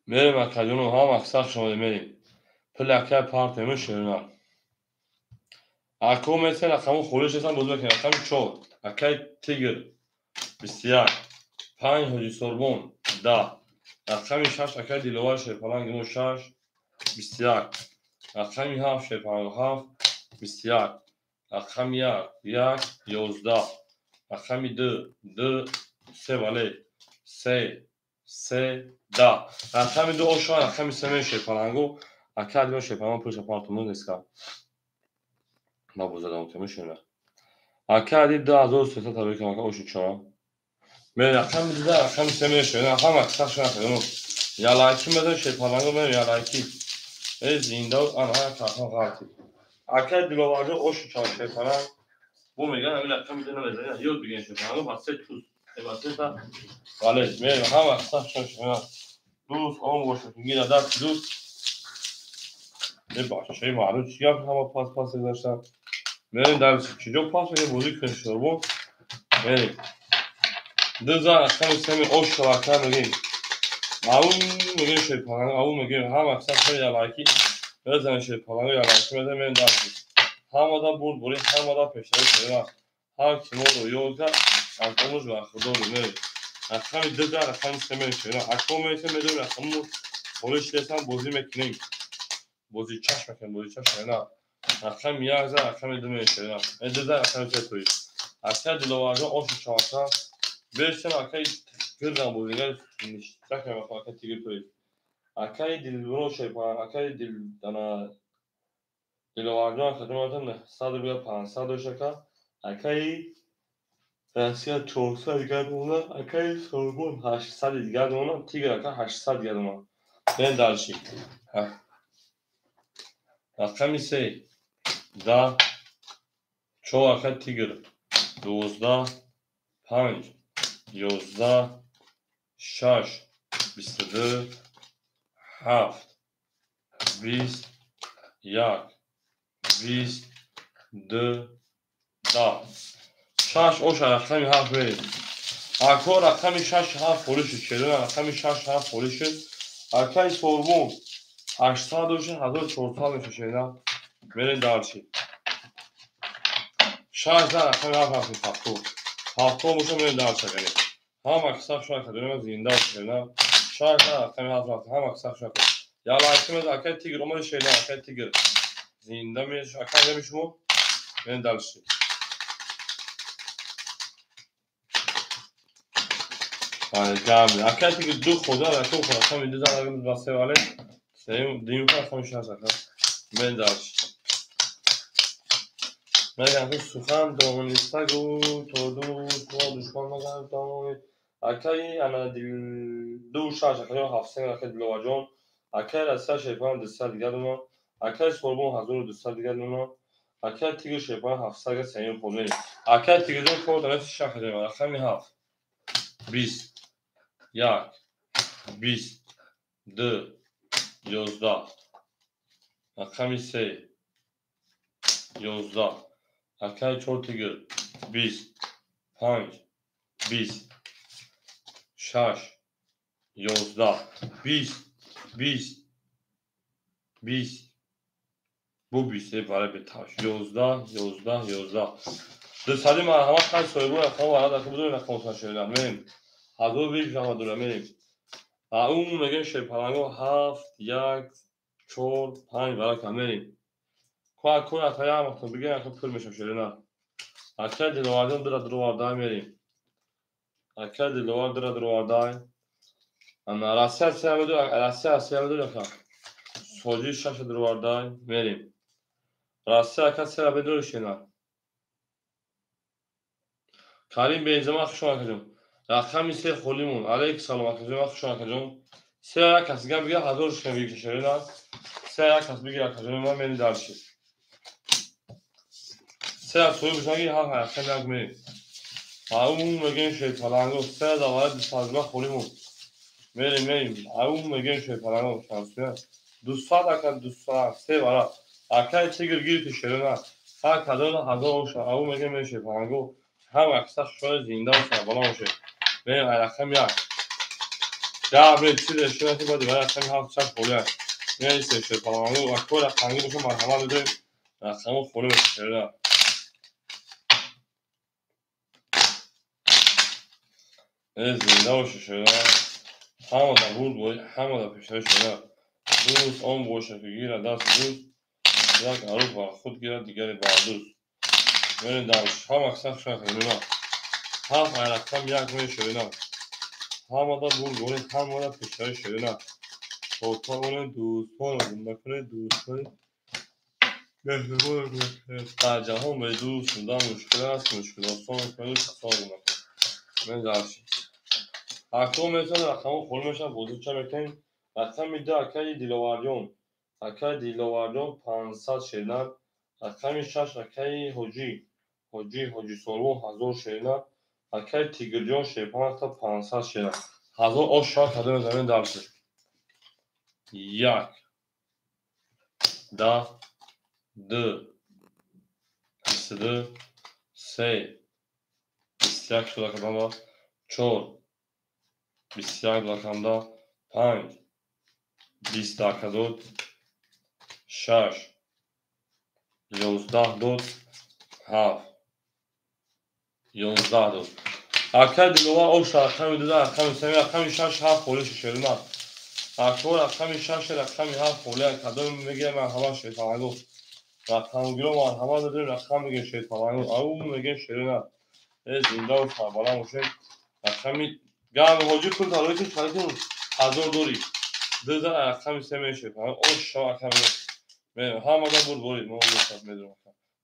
A: Benim akılını ham aksak şunu değil benim. Plakaya partimi şöyle. Akıl mesela kamu خولش هستن بزرگ کنه kamu çok. Akay tiger. بسیار. 5 هجی سوربون 10. رقمی 6 akay دیلوار شه falan گنو 6 بسیار. رقمی 7 شه falan 7 بسیار. رقمی 1 11. رقمی 2 2 3 vale 3 3 da. رقمی 2 o şu an رقمی 3 شه falan akay دیلوار شه falan پروژه پارتمون دسکا. ما بزرگم که میشه. akay دی 10 سه tabii ki o şu çora. Ben rakam bir de rakam istemiyor şöyle rakam aksak şu an onu. Ya laki meden şey falan ben ya laki. Zinde ana rakam kartı. Akay dilovarda o şu çar şey falan. Bu megan öyle rakam bir de ne ya yok bir genç falan basit tuz. Basit da vale ben rakam aksak şu an. Düz on boş yine de düz. یه بچه معلوم چی هم همه پاس داشتم. بریم در چیجا پاس بگیم بودی کنی شربون. بریم دزار خیلی سمی اوش شبکه بگیم اون میگه شیپالانگو اون میگه هم اکثر خیلی یلاکی بزنه شیپالانگو یلاکی بزنه بریم در چی هم دا بود بوری هم دا پیشتری شده هم کیمو رو یوگا اکاموش و خدا رو میریم اکامی دزار اکامی سمی شده اکام میشه میدونیم اکامو بوریش دیسان بوزی میکنیم بوزی چشم میکنیم بوزی چشم نه اکام یازا اکامی دومی شده دزار اکامی چه توی اکا دلواجا اوش چاکا بیشتر اکای گردن بودیگر نشتک هم اکا تیگر توی اکای دلونو شیپان اکای دل دانا دلواجا خدماتن 100 بیا 500 شکا اکای راسیا 400 دیگر دونا اکای سوربون 800 دیگر دونا تیگر اکا 800 دیگر دونا ben další اکا میشه دا چو اکا تیگر 12 5 11 6 22 7 20 1 20 2 10 شش اوش رقمی 7 بریم اکا رقمی 6 7 پولیش چیدون رقمی 6 7 پولیش اکای سوربون 800 اوش 1400 میشه شیدن بریم دارچی 6 رقمی 7 7 هفتو هفتو میشه بریم دارچه کنیم هم اکساب شاید کنیم زینده شیدن 6 رقمی 7 7 هم اکساب شاید کنیم یا لایکیم اکای تیگر اومد شیدن اکای تیگر زینده میشه اکای نمیشمو بریم دارچی Gamle. Acá tem que do خدا رقم خدا هم این دو زن واسه ولی سیم دیم که خاموش هست من داشت من گفتم سخن دانستگو تو دشمن مگر دامون اکای انا دو شاش اکای هفت سنگ اکای دلواجون اکای راستا شیپان دستا دیگر دونا اکای سوربون هزار دستا دیگر دونا اکای تیگر شیپان هفت سگ سیم پولنی اکای تیگر دو کور دانست شخص داریم اکای می هفت 20 1 20 2 11 اکای 3 11 اکای 4 تیگر 20 5 20 6 11 20 20 20 bu 20 برای به تاش 11 11 11 دو سالی مرحمت خیلی سویبون اکام وارد اکام بدون اکام تاشیدن میریم هزار بیش جمع دوره میریم اون میگه شیپالانگو 7 1 4 5 برای کم میریم کوی اتای هم اکام بگه اکام پول میشم شیدن اکای دلواردن دروارده میریم اکای دلوارد دروارده اما راستی هستی هم دو سوجی شش دروارده میریم راستی اکای سه بدون شیدن کریم بنزما خوشم کردم رقمی سه خولیمون علیک سلام علیکم خوشم کردم سه یک کسی گم بگه هزار شکم بگی شرینا سه یک کس بگی یک کسی من منی دارشی سه یک سوی بشنگی ها رقم یک می اون میگن شیطانانگو سه دواره دیسازما خولیمون میریم اون میگن شیطانانگو شانسیه دوستان اکن دوستان سه بارا اکای تیگر گیری شرینا ها کدوم هزار اوش اون میگن می شیطانانگو هم اکثر شوی زنده و سربالا باشه بریم رقم یک یا بریم چیز اشتراکی بادی برای رقم هفت چند خولی هست میریم شیطانانگو و کل رقمی باشه مرحمت بدهیم رقم خولی بشه شرینا زنده باشه شرینا همه دا بود باید همه دا پیشتر شرینا دوست آن باشه که گیره دست دوست یک عروف با خود گیره دیگری با دوست میریم دارش هم اکثر شاید شرینا هفت رقم یک میره شرینا همه دا بود باید همه دا پیشتر شرینا اتاقون دوستان رو نکنه دوستان مهربان کنه در جهان به دوست بودن مشکل است مشکل آسان کنه سال نکنه من درشی اکا میتونه رقم خول میشن بودو چه میکنیم رقم میده اکای دیلواریون اکای دیلواریون 500 شیدن رقم 6 اکای حجی سوربون 1000 شیدن اکای تیگریون شیپان تا 500 شیدن 1000 آش شاید کده زمین درشی یک da, d, 22, 3, 21 شد رقم‌ها، 4 21 رقم‌ها، 5 20 داد، 6 11 داد، 7 11 داد. اکر دلوار اوش رقم 2 رقم 3 رقم 6 7 خولش شدن. اکر رقم 6 رقم 7 خوله کدوم میگه من همه شیطانو. رقم گیرو ما همه داریم رقم میگه شیطانو. او میگه شیرنا. زنده و سربالا میشه. رقمی گام هوجی کن داروی که چالتون هزار دوری. دو رقم 3 میشه. اوش رقم من همه دا بود ما میدونم.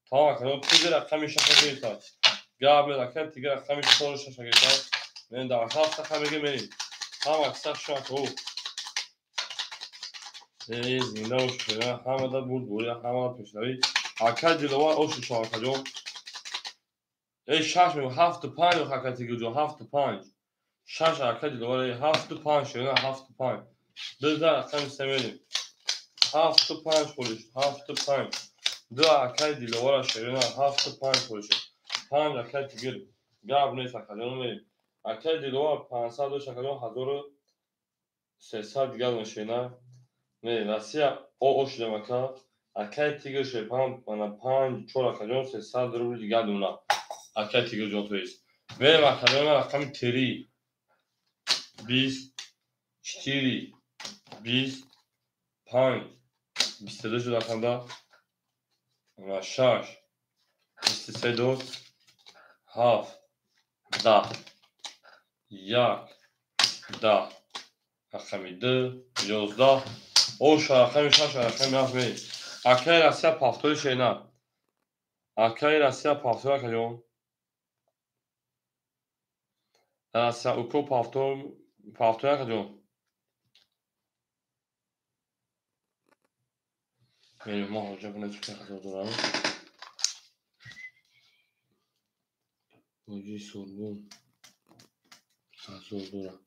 A: تا کدوم چیز رقم 6 میشه. گام رقم دیگه رقم 6 میشه. من در هفته میگه میریم. هم اکثر شما تو زنده و شده همه دا بود همه پیشنوی اکر جلوه اوش شما کجا شش میگه 7 5 و حرکت دیگه جو 7 5 شش اکر جلوه 7 5 شده 7 5 در رقم سمیریم 7 5 پولیش 7 5 دو اکر جلوه شده 7 5 پولیش 5 اکر دیگه گاب نیست کجا میریم اکر جلوه 500 و شکلون 1300 دیگه نشینه میریم راسیا او اوش دمکا اکای تیگر شپام بنا 5 4 کجون 300 روبل دیگه دونا اکای تیگر جون تویست میریم اکادون رقم 3 20 4 20 5 22 شد رقم دا و 6 23 دو 7 10 1 10 رقم 2 11 اوش رقم 6 رقم 7 میریم اکای راسیا پافتوی شینا اکای راسیا پافتوی کجون راسیا اوکو پافتوی کجون میریم ما هجا کنه چکه هزار دورم هجی سربون هزار دورم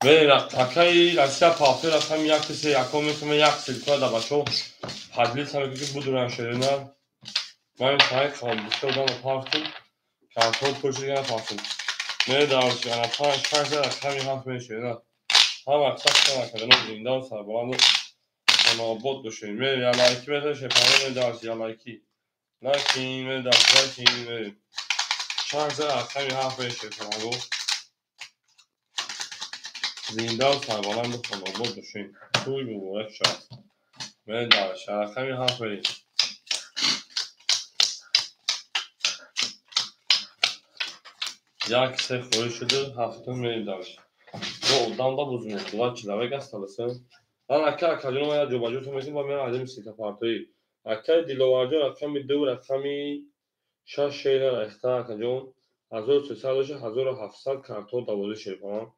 A: میریم اکای راسیا پافتوی رقم 1 3 یکم میتونه 1 سلکا دا بچو پدلیت همه که بودورن شدن من تای خواهم بسته بودم پافتون کارتون پشت دیگه پافتون میریم دارشی انا 5 5 رقم 7 میشه هم اکساک کنم که دنو زنده و سربلند و بود بشین میریم یا لایکی بزنش پایین میریم دارشی یا لایکی لایکی میریم دارشی لایکی میریم 4 رقم 7 میشه کنم زنده و سربلند و بود بشین توی ببورک شد میریم دارشی رقم 7 میریم یک سه خوری شده هفتون میریم دارشی و oddan da buzun oldular çilemek hastalısı. Lan akka akademi ya cobacu tümesi var ben adım sita partayı. Akka dilovarcı rakami dövr rakami şaş şeyler ehta akajon. Hazır sesalışı hazır hafsal karton davulu şey falan.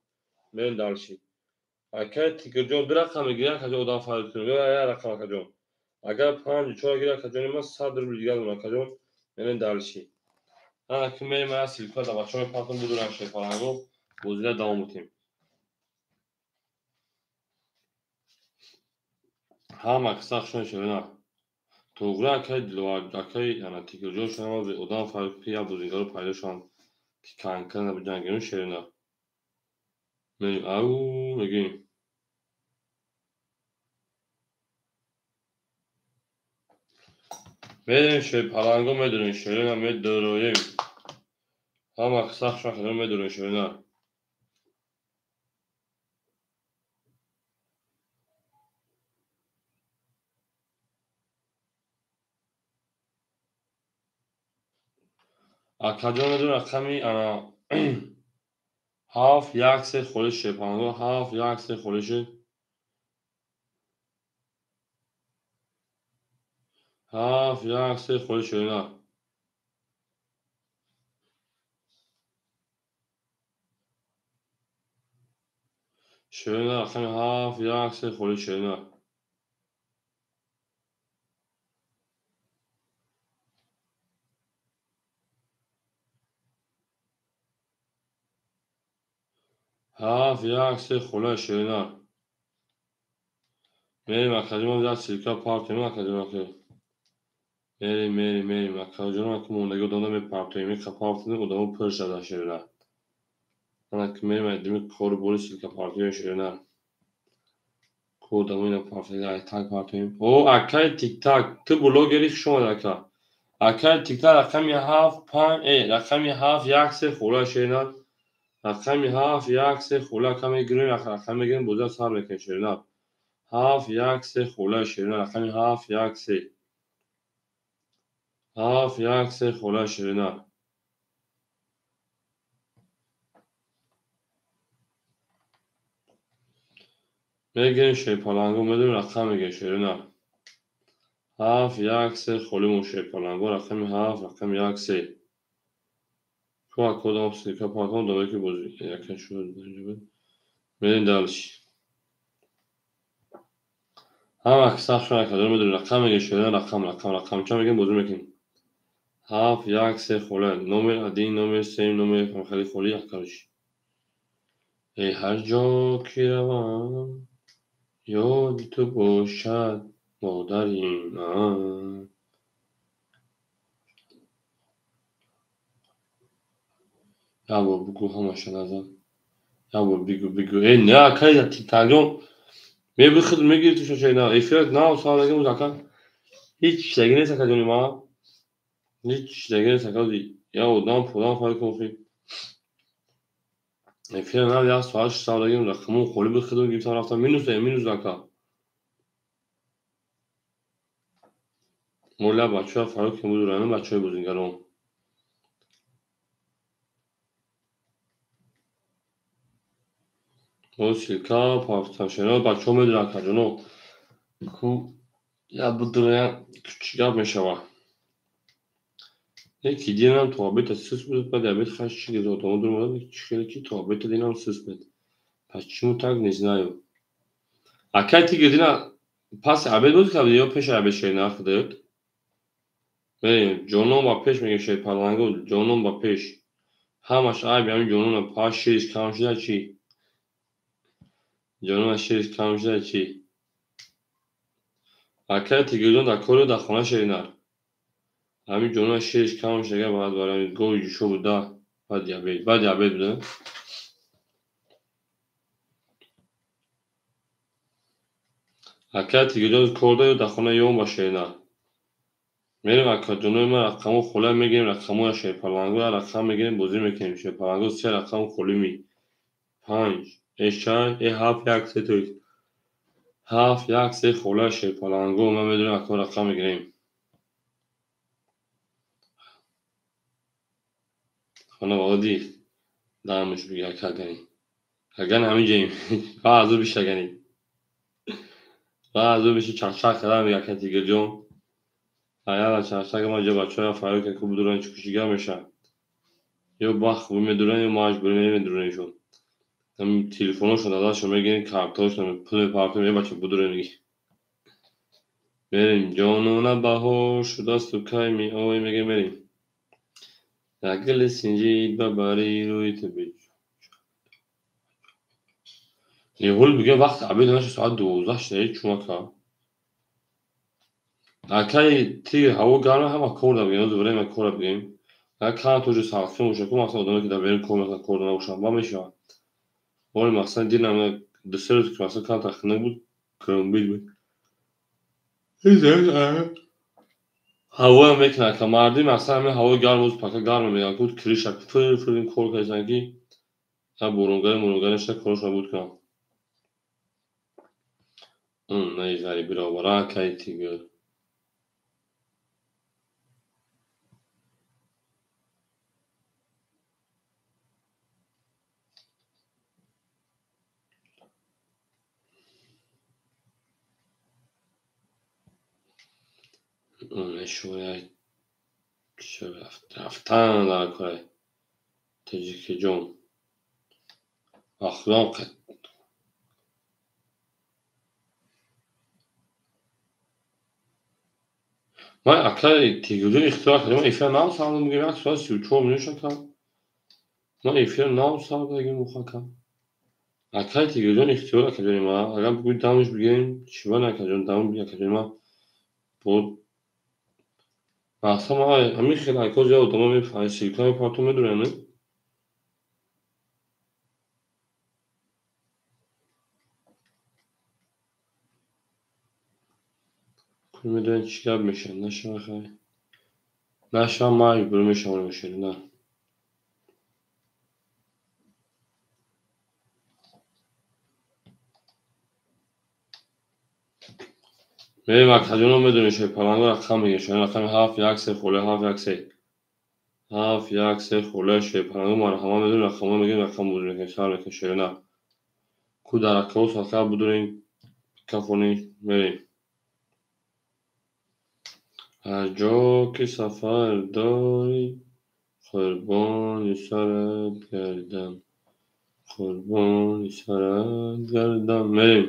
A: Ben dalşi. Akka tikirjon bir rakami girer akajon odan fayda tutuyor. Ya rakam akajon. Agar pancı çoğa girer akajon ima sadır bir girer akajon. Ben dalşi. Lan akım benim ya silka da başıma patron buduran şey falan bu. Bozuyla devam edeyim. هم اکثر شون شدن توغرا اکای دلوار اکای یعنی تیکرجو شدن و اودان فرق پیا بزرگا رو پایده شون که کانکن رو بجنگیون شدن میریم او میگیم میدونیم شوی پلنگو میدونیم شدن میدونیم هم اکثر شون شدن میدونیم شدن اکاجو میدونیم اکامی انا هاف یک سه خورش شوی پلنگو هاف یک سه خورش هاف یک سه خورش شدن شدن اکامی هاف یک سه خورش شدن هاف یک سه خورش شدن میریم اکادمی در سیلکا پارتیمی اکادمی که میریم اکادمی که موندگی دادم به پارتیمی که پارتیمی odamı پرشده شده من که میریم ادمی کار بولی سیلکا پارتیمی شده kodamı yine partili tak partiyim o akay tik tak tu blogeri şuma daka akay tik tak rakami haf pan rakami haf yakse khola şeyler rakami haf yakse khola kami girin rakami girin boza sar mekan şeyler haf yakse khola şeyler rakami haf yakse khola şeyler megan şey palango medim rakami geçirler haf yakse kholimu şey palango rakami haf rakami yakse تو کدام سیلکا پارتون داره که بازی یکن شد بریم دلش هم اکساف شما کدام میدونی رقم میگه شده رقم چه میگن بازی میکنیم هاف یک سه خوله نمر ادین نمر سیم نمر خیلی خولی اکارش ای هر جا که روم یاد تو باشد مادری من یا با بگو همش نزن یا با بگو ای نه اکای تیتانیون میبخد میگیری تو şeyler efekt ne sağlayacak uzaktan hiç şeyine sakacağım ma hiç şeyine sakacağım ya odan puan fark olsun efekt ne ya sağlayacağım rakamı kolu bıkıdım gibi taraftan minus dakika mola بچه‌ها فرق که بود رانه بچه‌های بزرگرام o silka parçaşına بچه‌ها میدونن کجانو کو ya bu duraya küçük yapmış ama یکی دیدم تابلت سس بود بعد دیابت خش چیزی داد اون durmadan çıkıyor ki تابلت دیدم سس بود پس چی tak neznаю akati girdina pas عبد بود که یا پیش عبد şey نرخ داد بریم جونم با پیش میگه şey پالانگو جونم با پیش همش عیب همین جونم پاش شیش کامشده چی جونم شیش کامشده چی akati girdin da kolu da خونه şeyler همین جونم شیش کامشده بعد برای گوی شو بود بعد دیابت بوده akati girdin korda da خونه yoğun başlayına میریم اکادمی ما رقمو خوله میگیریم رقمو شی پالانگو رقم میگیریم بازی میکنیم شی پالانگو سه رقم خولی می 5 اشای ای هاف یک سه توی هاف یک سه خوله شی پالانگو ما میدونیم اکو رقم میگیریم خانه وادی دامش بگه کگنی کگن همین جیم بعضو بیشتر گنی بعضو بیشتر چرچک کدام میگه که دیگه جون ایا چرچک ما جا بچه ها فرق که بدورن چکشیگر میشن یا باخ میدونن یا ماش بریم میدوننشون هم تلفنشون داداشون میگین کارتاشون پول پارتون یه بچه بدورنگی بریم جانونا بهار شده سوکای می آوی میگه بریم دگل سینجید ببری روی تبیج نیهول بگه وقت عبید نشه ساعت 12 شده چونکا اکای تیگه هوا گرمه همه کورده بگیم دوباره ما کورده بگیم اکان توجه ساخته موشه کم اصلا آدمه که در برین کور مثلا کورده نباشن با میشه ولی مثلا دیدم دسته روز که مثلا کان تخنه بود کرنبیل بود هوا هم میکنه که مردی مثلا همین هوا گرم بود پاکه گرم میگن بود کریشک فر این کور کشنگی یا برونگرش کروش بود کنم نه غریبی را برا که تیگه شوره رفتن در کاره تجیک جون اخلاق من اکای تیگه اختراع کردم ایفر نام سالم میگم یک سال 34 میلیون شکم من ایفر نام سالم بگیم مخواکم Akay televizyon istiyor akademi ma. Agam bugün tamammış bugün şivan akademi tamam bir akademi ma. Bu aslında amin خیلی akıl ya tamam bir faysilkan partom meduranı. Kulmeden çıkar meşen. Naşa kay. Naşa may bölmeşen onu meşen. Na. Benim akademi meduranı şey palanga rakam geçen rakam haf yakse khole haf yakse. Haf yakse khole şey palanga marhama meduranı rakama megin rakam budurun keşar mekin şerina. Kudara kaos akar budurun kafoni merin. هر جا که سفر داری قربان سرت گردم قربان سرت گردم بریم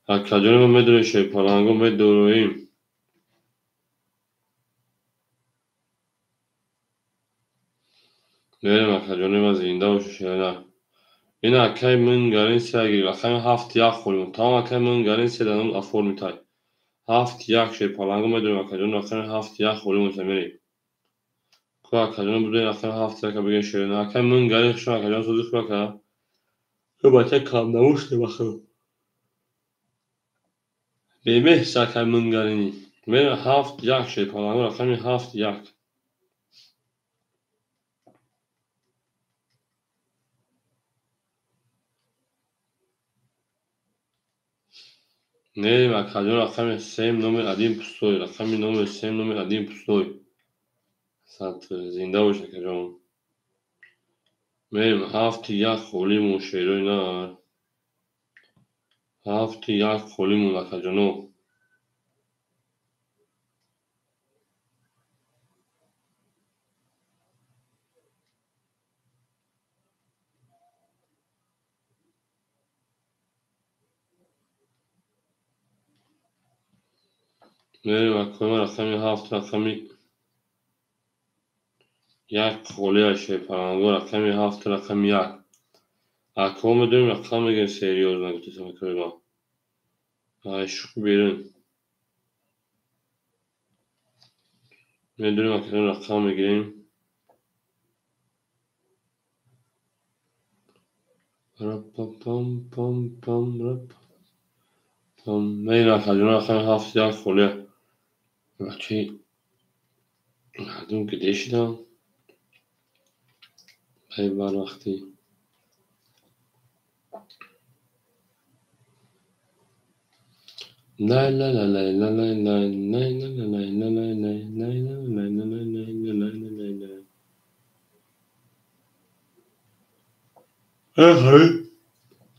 A: کجانی ما میدونیم شی پالانگو میدونیم بریم کجانی ما زنده باشه شیرنا این اکی من گرین سیگی اکی هفت یک خوریم تمام اکی من گرین سی دانم افور میتای هفت یک شی پالانگو میدونیم کجانی اکی هفت یک خوریم میتونیم که کجانی بودیم اکی هفت یک بگیم شیرنا اکی من گرین شما کجانی سوزش بکن تو بچه کام نموشته بخیر بیمه سکر منگرینی من هفت یک شی پالانگو رقمی هفت یک نه مکدون رقمی سیم نومه قدیم پستوی رقمی نومه سیم نومه قدیم پستوی سطر زنده باشه که جان من هفت یک خولیمون شیروی نه هفت یک خولیمون لکه جانو من مکدون رقمی هفت رقمی یک خولی شی پالانگو رقمی هفت رقمی یک اکو میدونیم رقم میگن سریوز نگوتی سمکوی ما عشق بیرون میدونیم مکدون رقم میگیریم رپ پم پم پم رپ میرم کجانی رقمی هفت یک خوله بچه مردم که دیشیدم ای بر وقتی لا لا لا لا لا لا لا لا لا لا لا لا لا لا لا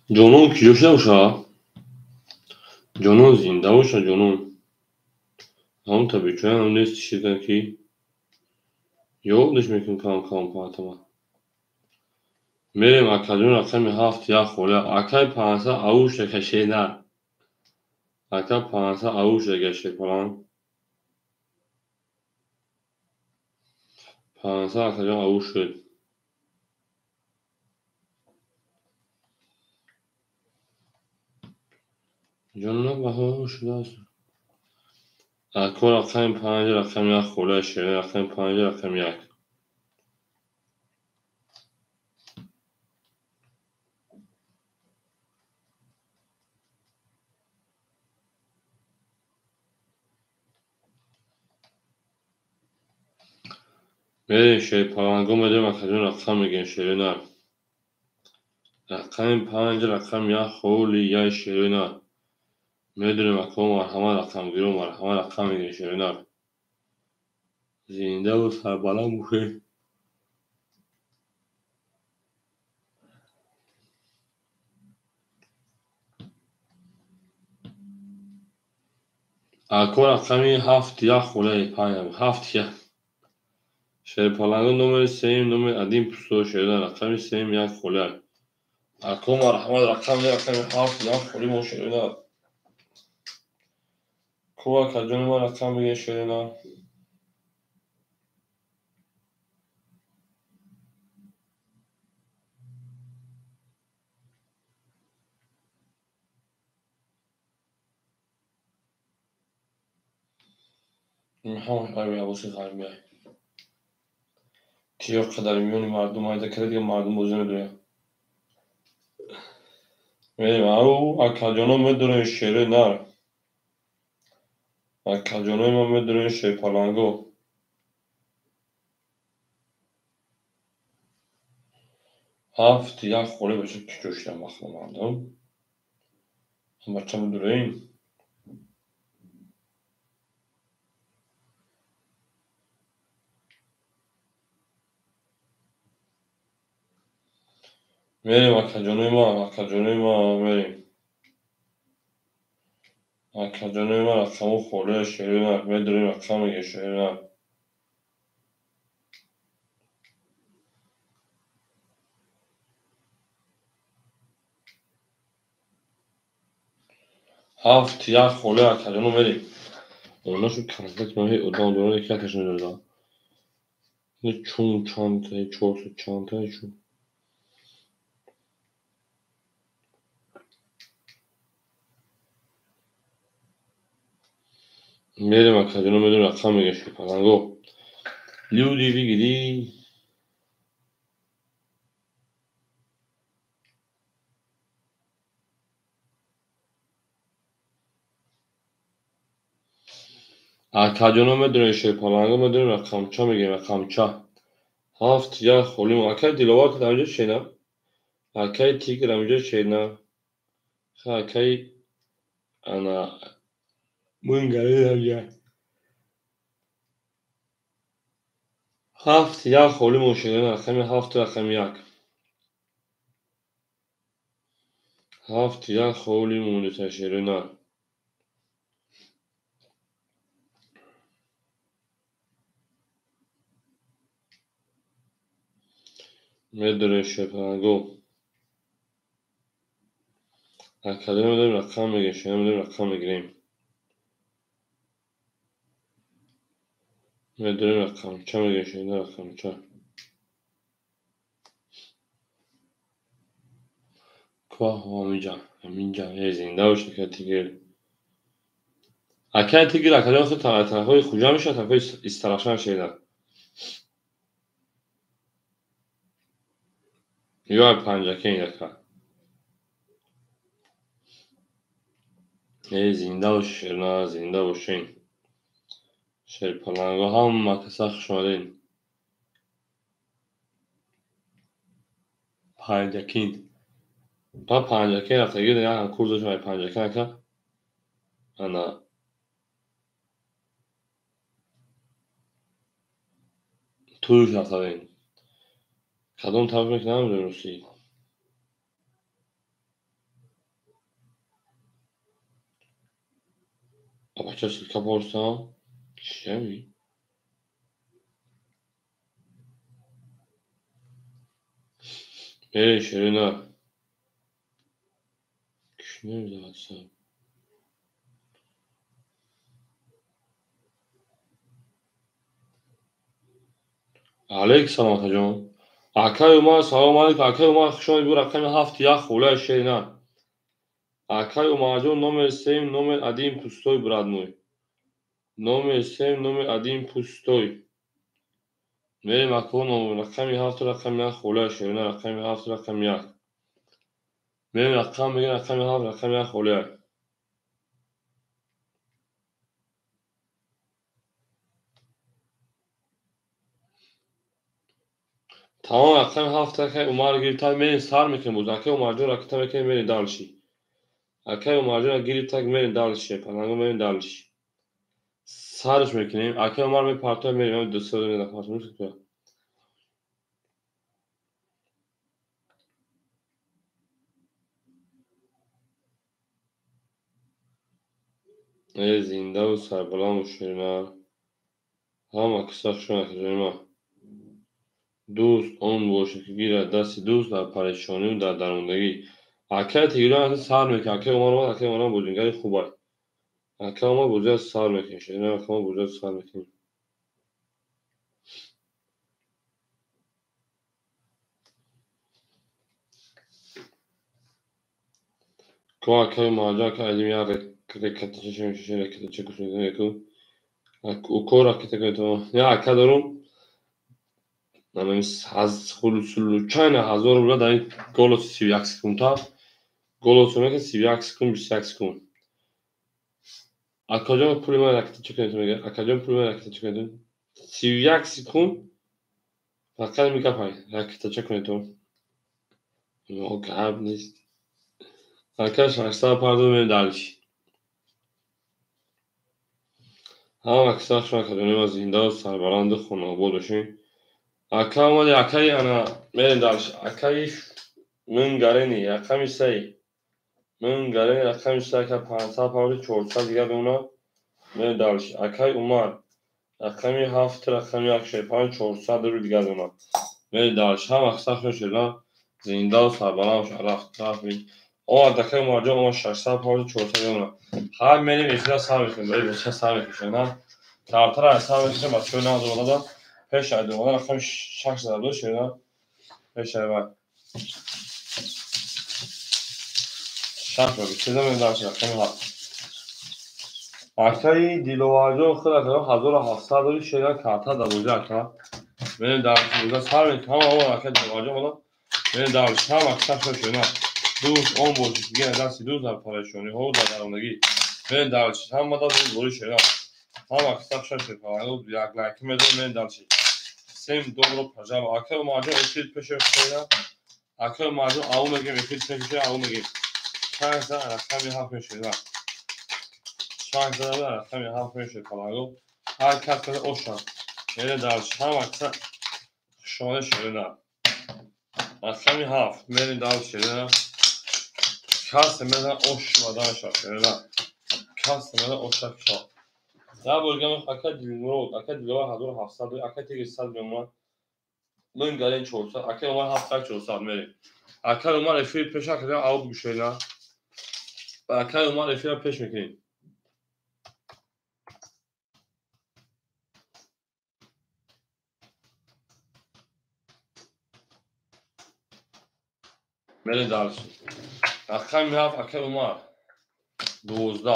A: جنون کیوش نباشه جنون زنده باشه جنون همون tabii ki هم نیست چیزی که یادش میکنم کام پاتما میریم اکادون رقم هفت یا خوله اکای پانسا آوش کشه نه اکا پانسا آوش گشه پلان پانسا اکادون آوش شد جنون بهاش دست اکو رقم پنج رقم یک خوله شیرین رقم پنج رقم یک میریم شی پالانگو میدونیم اکادون رقم میگن شیرین رقم پنج رقم یک خولی یک شیرین میدونیم اکو مرحمه رقم گیرو مرحمه رقم میگن شیرین زنده و سربلند بوشه اکو رقمی هفت یک خوله پنج هفت یک شی پالانگو نومر سیم نومر قدیم پستو شیرین رقمی سیم یک خوله اکو مرحمه رقم هفت یک خولی مو شیرین کوه کجانی ما رقم میگن شیرین میخوام حواسی قلبی تیار قدر میونی مردم هایده کرد دیگه مردم بوزه میدونه میریم او اکاجانو میدونه شیره نر اکاجانو ما میدونه شیر پالانگو هفت یک خوره بشه که جوشتم مخلا مردم هم بچه میدونه این میریم اکاجانوی ما میریم اکاجانوی ما رقمو خوره شیره نر میدونیم رقم میگه شیره نر هفت یک خوره اکاجانو میریم اونا شو کنسلت ما هی ادام دوران یکی اتشون دارد یه چون چانتای چورس چانتای چون میریم اکاجانو میدونه رقم میگه شیر پالانگو لیو دیوی گیری اکاجانو میدونه شیر پالانگو میدونه رقمچا میگه رقمچا هفت یک خولیم اکای دیلوات در اینجا شینا اکای تیگر در اینجا شینا اکای انا منگره در اینجا هفت یک خولیم و شیرین رقم هفت رقم یک هفت یک خولیم و نتا شیرین میدونه شیر پالانگو اکاجانو میدونه رقم میگه شینا میدونه رقم میگیریم میدونه رقمچا میگه شینا رقمچا کوه همینجا یه زنده باشه که تیگر اکای تیگر اکاجانو خود طرفای خوجا میشه طرفای استراشان شینا یا پنجاکه این یکا زنده باشه شیرنا زنده باشین شیر پالانگو هم مکسخ شمارین پنجاکین با پنجاکه رفتگی دیگه هم کورزش های پنجاکه نکن انا توش رفتگین کدوم طرف میکنم درستی بچه سلکا پرسام چیه می؟ شیرینا کش نمیده بچه علیک سلام آقا جان اکای اومد سلام علیکم اکای اومد شما بگو رقم هفت یک خوله شیرینا اکای اومد جون نومر سیم نومر ادیم پوستوی برادموی نومر سیم نومر ادیم پوستوی میریم اکو رقمی هفت رقم یک خوله شیرینا رقمی هفت رقم یک میریم رقم میگه رقم هفت رقم یک خوله تمام رقم هفت رقم اومد گیری تا میریم سر میکنیم بود اکای اومد جون رقم میکنیم میریم دالشی اکای اومد جون گیری تا میریم دالشی پنگو میریم دالشی سرش میکنیم اکای اومد می پارتای میریم دو سه دونه دفعه میشه زنده و سربلند و شیرینه هم اکساق شما که دوست اون باشه که گیرد دست دوست در پریشانی و در درماندگی اکای تیگران از سر میکنه اکای اومد اکای اومد بودینگری خوبه اکای اومد بوده از سر میکنه شیرینه اکای اومد بوده از سر میکنه که اکای ماجا که ایدیم یا رکتشه میشه رکتشه کسی میکنه یکو اوکو راکت کنید یا اکا دارم از خلوصلوچان هزار رو در این گلوس 31 سکونتا گلوسونه که 31 سکون 21 سکون اکاجان پول من راکت چکنید میگه اکاجان pul من راکت çekedi 31 sekund fakat mi kapay rakitte çekmedi o. O kadar nicht. Arkadaşlar sağ pardon beni dermiş. Ha bak sağ şu an kadar az zinda sarbalandı konu bu düşün. Akama da akay ana beni dermiş. Akay من gareni akam ise من gareni akam ise ka pansa pavli çorsa diye ona beni dermiş. Akay umar akami hafta akami akşay pan çorsa dur diye ona. Beni dermiş. Ha bak sağ şu an زنده و سربلند و رفت اون دکه مارجا اون 600 پوند 400 میلیون هر میلی میشه سر میکنه برای بچه سر میکشه نه کارتر از سر میکشه با چون از اون داد پیش از اون رقم 600 دو شده پیش از شش رو چیزا میذارم رقم ها اکای دیلوواجو خود از 1700 دو شده کارتر دبوجه اکا من در بوده سر میکنه اون اکای دیلوواجو بالا من در شام اکثر شده دوز 10 borç gene dersi دوز در پارشونی ها در درونگی من درچی هم مدت بود بوری شده هم اکثر شده پارانو یک لکی میدون من درچی سیم دوباره پجاب اکر ماجو افید پشه شده اکر ماجو آو میگیم افید پشه آو میگیم چند سال رقمی حرف میشه چند سال رقمی حرف میشه پارانو هر کس کنه اوشان من درچی هم اکثر شانه شده رقمی حرف من درچی شده کس مثلا oş madan şarkılarına kas mesela oşak şarkı. Ya bölgeme akad dilmuro akad dilwa hadur hafsad akad tek sad bema من galen çolsa akad onlar hafta çolsa meri akad onlar efir peşa kadar av bu şeyler akad onlar efir peş mekin meri darsı akad mi haf akad onlar 12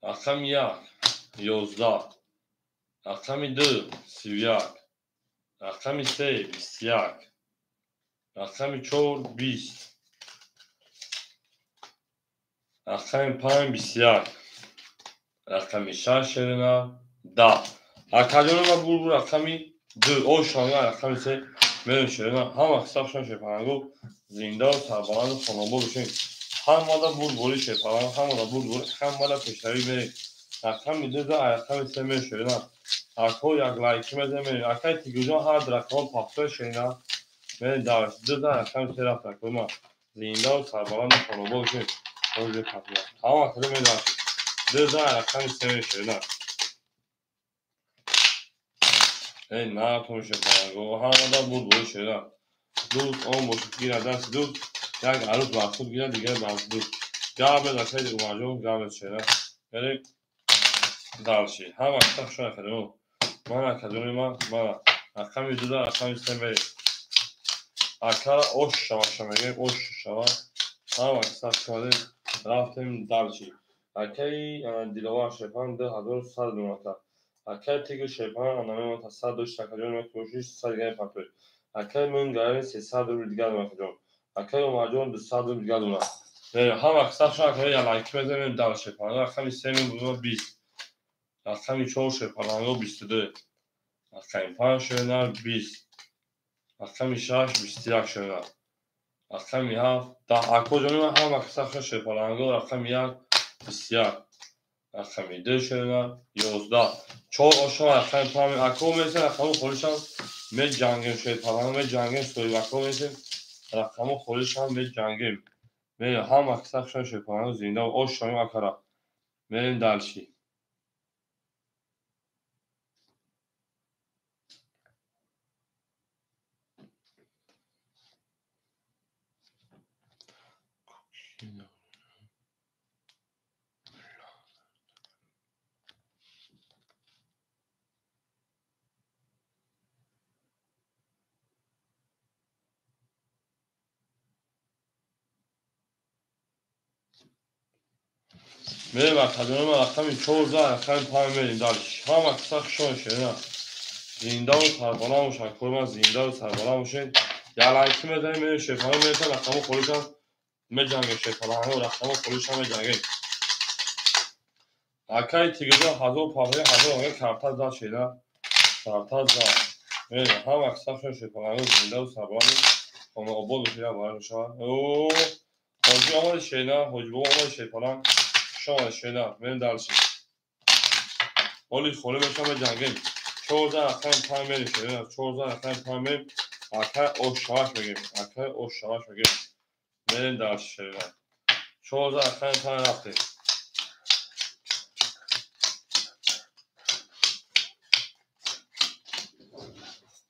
A: akad mi ya 11 akad mi 2 سیویاک akad mi 3 21 akad mi 4 20 رقم 5 21 رقم 6 شدنا 10 اکادون ما بول رقمی 2 او شانگا رقم 3 میون شدنا هم حساب شون شپانگو زنده و سربلند و خانوبا بشین هم مادا بول بولی شپانگو هم مادا بول بول هم مادا پیشتری بری رقم 2 دا رقم 3 میون شدنا اکو یک لایکی میزه میون اکای تیگوجان هر رقم پاپتر شدنا میون دارش 2 دا رقم 3 رفت اکوما زنده و سربلند و خانوبا بشین Öyle kapıyor. Ama kırmızı da. Düz ayaktan istemiyor şöyle. Ne yapmış yapar? O havada buldu şöyle. Düz 10 buçuk lira ders düz. Yani alıp bakıp yine diğer bazı düz. Gabel akaydı umarım gabel şöyle. Yani dalşı. Ama tak şu akademi o. Bana bana. Akam yüzüde akam istemiyor. Akara oş şavaşamayı oş şava. Ama tak şöyle. رفتیم další. اکی دیلوار شپان 2100 میلیون. اکی تیگو شپان آنها تا 102 تکلیف میکنیش سالگی پاپر. اکی من گاری 300 رو دیگر میکنم. اکی اومدن 200 رو دیگر دونم. هم اکثر شما که یا لایک میزنیم دال شپان. اکی سیمین بود 20. اکی 4 شپان آنها 22. اکی 5 شپان 20. اکی 6 21 شپان. رقم هفت در کجایی من هم اکثر شپانگو رقم 1 بسیار رقم 2 شده 11 چهار آشان رقم 5 اکو میشه رقم خودشان می جنگیم شپانگو می جنگیم سوی اکو میشه رقم خودشان می جنگیم می هم اکثر شپانگو زنده و آشان اکرا میریم دلشی میریم اکادمی رقم 14 رقم 5 میریم دارش هم اکساق شون شده زنده و سربالا موشن کرمان زنده و سربالا موشن یا لایکی میزنیم میریم شیفانه میرسن رقم خورش هم میجنگه شیفانه همه رقم خورش هم میجنگه اکای تیگزه حضور پاقی حضور آقای کرتاز دار شده کرتاز دار میریم هم اکساق شون شیفانه زنده و سربالا موشن قبول بشید بارد شد اوه حجی آمده شده حجی بو آمده شیفانه شما شده میریم دارشی ولی خوله میشم جنگل 14 رقم 5 میریم شده 14 رقم 5 میریم اکای اوشاش بگیم اکای اوشاش بگیم میریم دارشی شده 14 رقم 5 رفتیم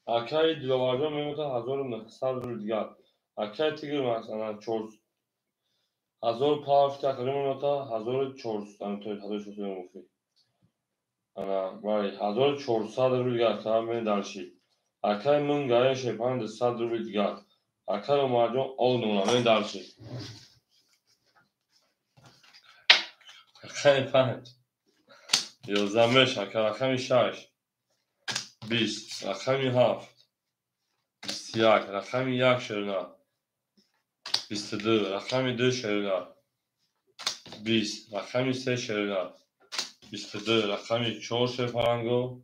A: اکای دیلوارجان میموتا 1900 رو دیگر اکای تیگر مثلا 1000 پافت اکای میموتا 1400 انتوی 1400 مفی انا ولی 1400 رو دیگر تا میریم دارشی اکای من گایه شیپان 100 رو دیگر اکای اومارجان اول نمونه دارشی اکای 5 11 اکای 6 20 اکای 7 21 اکای 1 شرنا 22 اکای 2 شرنا 20 اکای 3 شرنا 22 اکای 4 شرپارنگو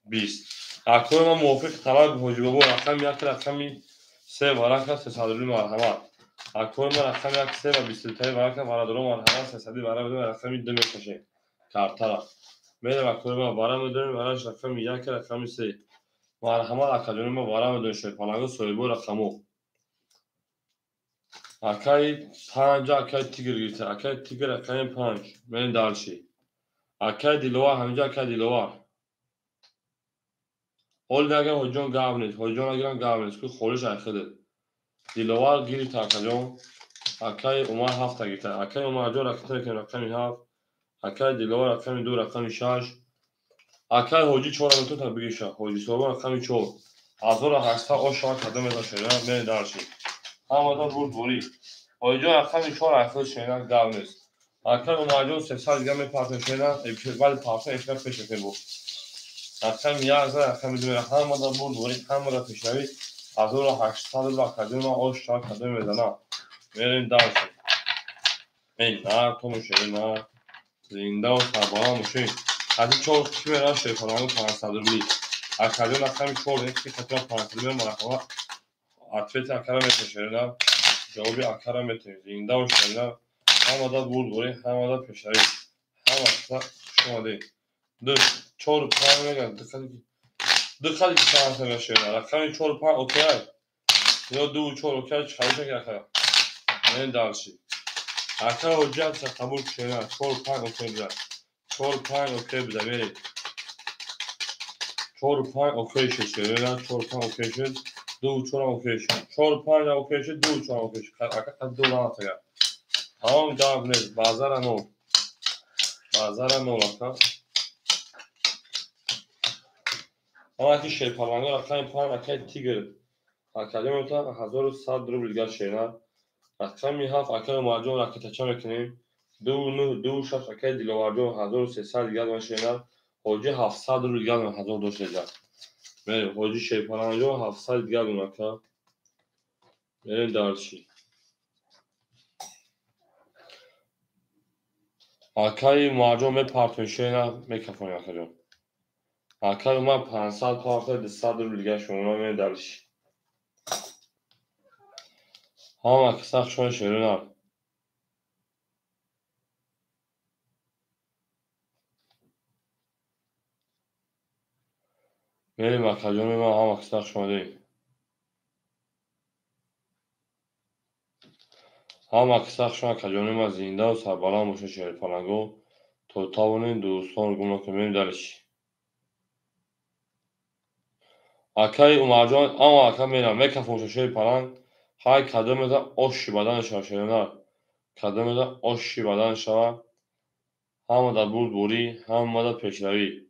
A: 20 اکای ما موافق طلب حجی بابا اکای 1 اکای 3 ورقه 300 مرحمت اکای ما اکای 1 3 و 23 ورقه ورادرو مرحمت 300 ورقه اکای 2 میکشه کارتا میرم اکای ما ورا میدونیم وراش اکای 1 اکای 3 مرحمت اکادمی ما ورا میدونیم شیپانگو سویبو رقمو اکای 5 اکای تیگر گیرته اکای تیگر اکای 5 من دالشی اکای دیلوار همینجا اکای دیلوار اول نگه هجون گاو نیست هجون اگرم گاو نیست که خورش اخده دیلوار گیری تا اکاجون اکای اومار 7 گیرته اکای اومار جو رکته که رقمی 7 اکای دیلوار رقمی 2 رقمی 6 اکای هجی 4 میتون تا بگیشه هجی سوبر رقمی 4 1800 آشار کدام میتا شده من دالشی همه بود بوری هجون رقمی 4 اخده شده گاو نیست اکای اومار جو 300 دیگه میپرسه شده بعد پرسه اشتر پیش بود اکای 11 اکای 2 همه بود بوری همه پیشنوی 1800 رو اکادمی آشار کدام میزنه میریم دالشی این نه تو میشه نه زنده و سربالا موشین حتی چور کی برای شیفانانو 500 روی اکادمی رقمی 4 یک خطر 500 روی مرحبا اتفیت اکرم میتشیرنا جوابی اکرم میتونی زنده و شیرنا همه دا بود بوری همه دا پیشنوی همه دا شما دی دو 4 5 میگن دقیقی که 500 میشیرنا رقمی 4 5 اوکی یا 2 4 اوکی چکایش که اکرم این دارشی اکرم حجت سه قبول شیرنا 4 5 اوکی بزن 4 5 اوکی بزن میرید 4 5 اوکی شد 4 5 اوکی شد 2 4 اوکی شد 4 5 اوکی شد 2 4 اوکی شد اکا 2 لانه تگه تمام جواب نیست بازار نو اکا اما اکی شیپالانگو رقم 5 اکی تیگر اکادمی تا 1100 روبل گر شیرنا رقمی 7 اکی مارجون رقی تچه میکنیم 2 6 اکی دیلوارجون 1300 گر من شیرنا حجی 700 روبل گر من 1200 گر میریم حجی شیپالانگو 700 گر من اکا میریم دارشی اکای مارجون میپرتون شیرنا میکفونی اکا اکای ما 500 پارت 200 روبل گر شما میریم دارشی هم اکساق شون شیرنا میریم اکادمی ما هم اکساق شون دیم هم اکساق شون اکادمی ما زنده و سربالا موشه شیر پالنگو تو تاونین دوستان گمنا که میریم دارشی اکای اومرجان اما اکا میرم میکفون شیر پالنگ های کدام دا آشی بدن شما شیرنا کدام دا آشی بدن شما همه دا بود بوری همه دا پیشروی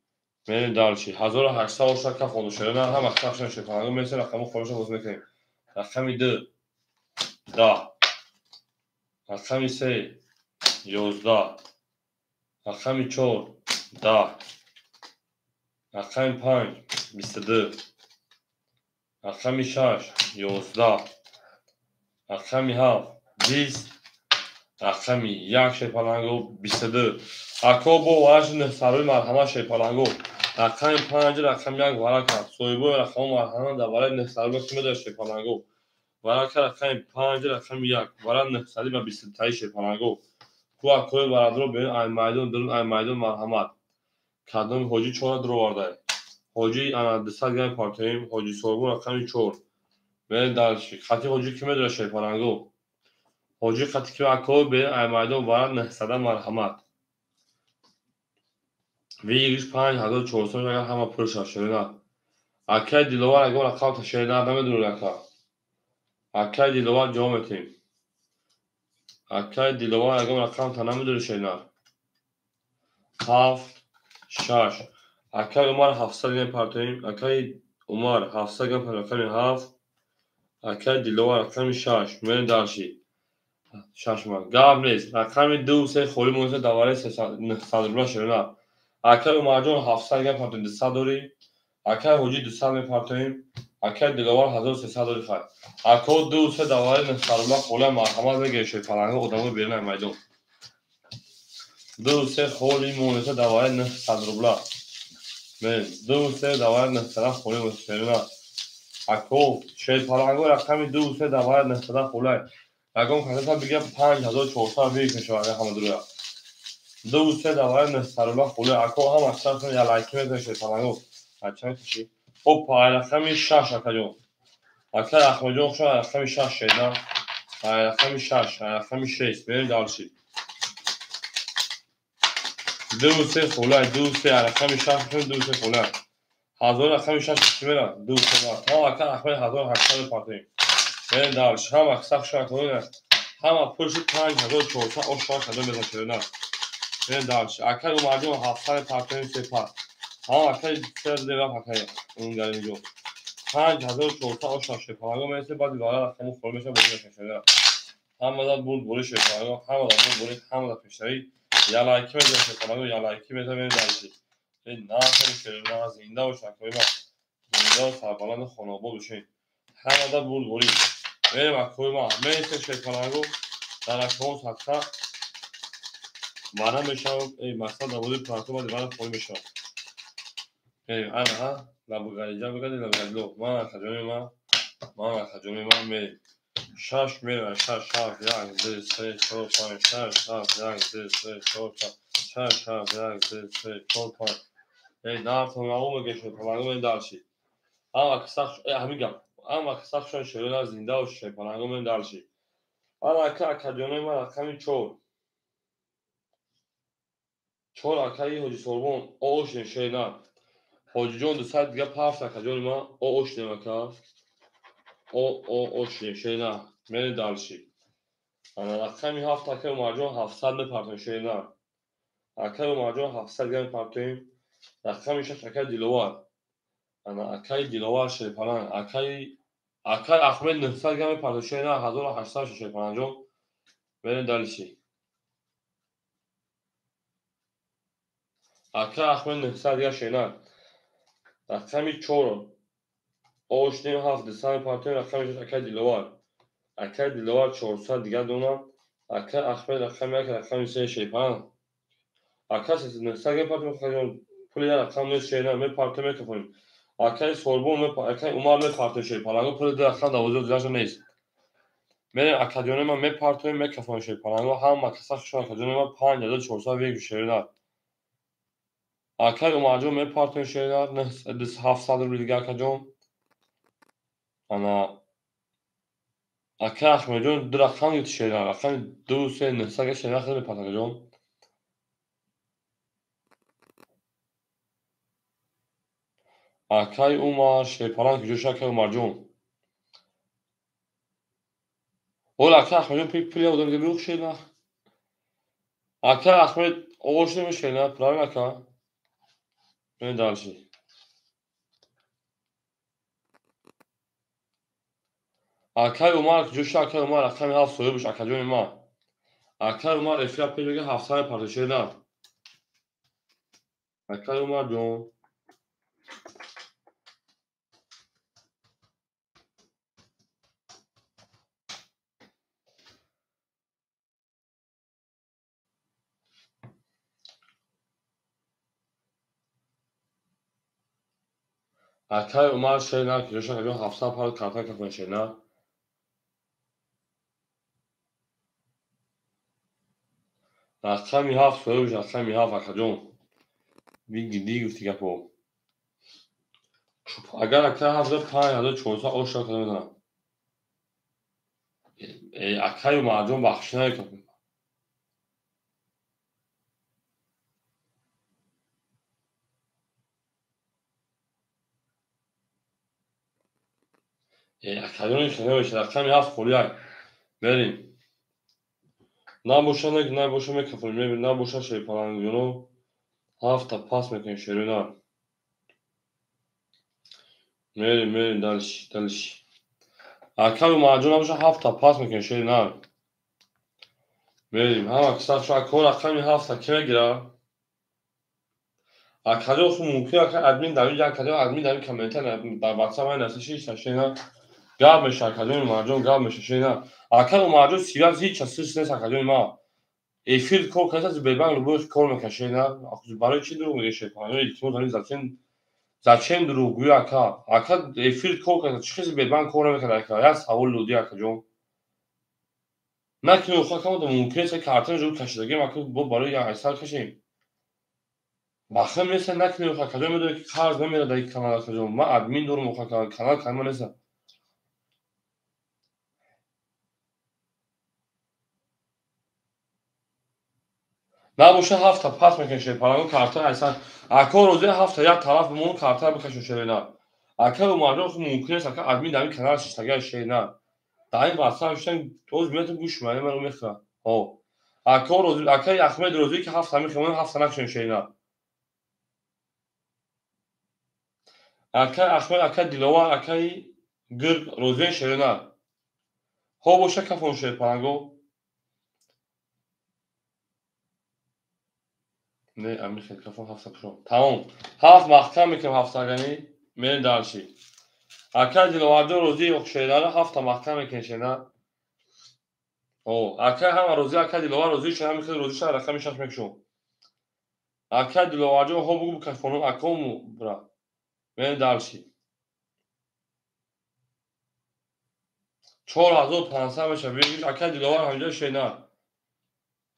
A: میریم دارشی 1800 آشا کفون شیرنا هم اکساق شون شیر پالنگو میرسیم رقم خورش باز میکنیم رقمی 2 10 رقمی 3 11 رقم 4 10 رقم 5 22 رقم 6 11 رقم 7 20 رقم 1 شیپالنگو 22 اکابو وزن سروی مرحمه شیپالنگو رقم 5 رقم 1 ورکه سویبو رقم مرحمه در برای نسروی کمی در شیپالنگو ورکه رقم 5 رقم 1 ورن نسلی و 23 شیپالنگو کو اکوی برادرو به ای میدان درون ای میدان مرحمت کدام حاجی 4 درو وارده حاجی انا دسال گیم پارتیم حاجی سویبو رقم 4 به دالشی خاطی حاجی کمی در شیپالنگو حاجی خاطی که اکوی به ای میدان ورن نسلی مرحمت ویگیش 5400 اگر همه پرش شده اکای دیلوار اگر رقم تشهیده نمیدونه رقم اکای دیلوار جامع تیم اکای دیلوار اگر رقم تا نمیدونه شینا 7 6 اکای عمر 700 گیم پارتیم اکای عمر 700 گیم پارتیم 7 اکای دیلوار رقم 6 من دارشی 6 ما گاب نیست رقم 2 3 خوری موزه دواره 300 شده اکای عمر جون 700 گیم پارتیم 200 دوری اکای حجی 200 میپارتیم اکای دیلوار 1300 دوری خواهد اکای 2 3 دواره نسخرالله خوله مرحمت بگه شیپالنگو ادامه بیرنه میدون 2 3 خولی مونسه دواره نسخرالله من 2 3 دواره نسخرالله خولی مونسه اکای شیپالنگو رقم 2 3 دواره نسخرالله خوله اگه کسیتا بگه 5400 بیگه شواره همه دوره 2 3 دواره نسخرالله خوله اکای هم اکثر کنه یا لایکی میزه شیپالنگو اچھا کشی اوپا رقم 6 اکجون اکا اخمجون شو رقم 6 شیدا رقم 6 رقم 6 بریم دالشی 2 3 خوله 2 3 رقم 6 2 3 خوله هزار رقم 6 میره 2 3 ها اکا اخمه 1800 پاتیم بریم دالشی هم اکساق شو کنه هم پرش 5400 او شو کدوم بزن شده نه بریم دالشی اکا اومدیم 700 پاتیم سپا هم اکا سر دیگه پاکه اون گرمی 5400 آشنا شیپالنگو میرسه بعد دیگه رقم خور میشه بوده شده همه دا بود بولی شیپالنگو همه دا بود بولی همه دا پیشتری یا لایکی میده شیپالنگو یا لایکی میده بریم دلشی این نه خیلی شیرین زنده و شکوی با زنده و سربلند خانابا بشین همه دا بود بولی بریم اکوی ما میرسه شیپالنگو در رقم سطحه بانه میشه این مقصد دا بودی پراتو با دیگه خوری میشه بریم انا ها لبو گریجا بگردی لبو گریلو ما خجونی ما خجونی ما میریم شش میره شش شش یک دو سه چهار پنج شش شش یک دو سه چهار پنج شش شش یک دو سه چهار پنج ای نفت ما میگه شیپالنگو من دالشی اما کساخ همین گپ اما کساخ شون شده زنده و شیپالنگو من دالشی اما اکادیونه ما رقم 4 4 اکای حاجی سوربون اوشن شینا حاجی جون دو ساعت دیگه پاف اکادیونه ما اوشن مکا اوشن شینا من دالشی انا رقمی 7 اکای اومجون 700 میپرتن شینا اکای اومجون 700 گرم پرتیم رقمی 6 اکای دیلوار انا اکای دیلوار شیپالن اکای اخمه 900 گرم پرتن شینا 1800 شیپالن جون برین دالشی اکای اخمه 900 گرم شینا رقمی 4 اوش نیم 7 دسان پرتیم رقمی 6 اکای دیلوار 400 دیگه دونم اکای اخمه رقمی 1 رقمی 3 شیپالن اکای 900 گرم پرتیم خیلی پولی رقم نیست شینا می پرتیم میکنیم اکای سوربون اکای عمر میپرتیم شیپالنگو پول درخت دوازده دیگه نیست من اکادیونه ما میپرتیم میکفون شیپالنگو هم مکساخ شو اکادیونه ما 5400 ویگ شیرنا اکای عمر جون میپرتیم شیرنا نه 700 رو دیگه اکادیون انا اکای احمد جون در رقم گیت شیرنا رقم 2 3 900 شیرنا خیلی میپرتیم جون اکای عمر شیپالنگ جوش اکای عمر جون اول اکای احمد جون پی بودم دیگه بروخ شیرنا اکای احمد اوش نمیشه نه پرای اکای من دالشی اکای عمر جوش اکای عمر رقم 7 سوی بش اکادیون ما اکر اومد افیا پیش بگه 700 پارچه نه. اکر اومد جون. اکر اومد شی نه که جوشن جون 700 پار کارتا کفن شی نه. اکر می هفت فروش اکر می هفت اکر جون. دیگه گفتی که پو. اگر اکر هفت 5400 اوشا کنه میدونم. اکر اومد جون بخش نکنه. اکر جون شنه بشه اکر می هفت خولیای. بریم. نه باشه میکفل میبین نه باشه شی پلنگ جونو. هفت تا پاس میکنی شیرینه. میریم دلش. اکر اومد جون باشه هفت تا پاس میکنی شیرینه. میریم هم اکثر شاید کور اکر می هفت تا که میگیره. اکر اصلا ممکنه اکر ادمین در اینجا اکر ادمین در این کامنتر در واتساپ های نسیشی شیرینه. گاب میشه اکر اومد جون گاب میشه شیرینه. اکر اومد جون سیراز هیچ چیزی نیست اکر ما. ایفیل کور کسی از بیبان رو باش کور میکنه شیرینه. آخه برای چی دروغ میگه شیرینه؟ ایتمون داریم زچم دروغگویی اکا ایفیل کور کنه چه چیزی بیبان کور نمیکنه اکا یا سوال لودی اکا جون. نکنه خود کامو ممکنه که کارتون رو کشیدگی ما که با برای یا ایسال کشیم. باخم مثل نکنه خود کجا میدونه که کار نمیره در این کانال اکا جون. ما ادمین دورم خود کانال کامل نیست. نه باشه هفت تا پاس میکشه پرانگو کارتون ایسال اکا روزی هفت تا یک طرف بمون کارتون بکشه شیرینه. اکا اومده خود ممکنه که ادمین در این کانال شیشتگی شیرینه. در این واتساپ شدن توز میتون گوش میکنه منو میخوام. ها. اکا روزی اکای احمد روزی که هفت همه خمون هفت نکشن شینا. اکای احمد اکای دیلوا اکای گر روزی شینا. ها باشه کفون شی پانگو. نه امی خیلی کفون هفت پشو. تمام. هفت محکم میکنم هفت گانی من دالشی. اکای دیلوا دو روزی اخشینا هفت محکم میکنه شینا. او اکای هم روزی اکای دیلوا روزی شینا میکنه روزی شینا رقم میشش میکشون. اکای دیلوا جو ها بگو کفونو اکامو برا. من دالشی. 4500 میشه بگید اکا دیلوار همینجا شینا.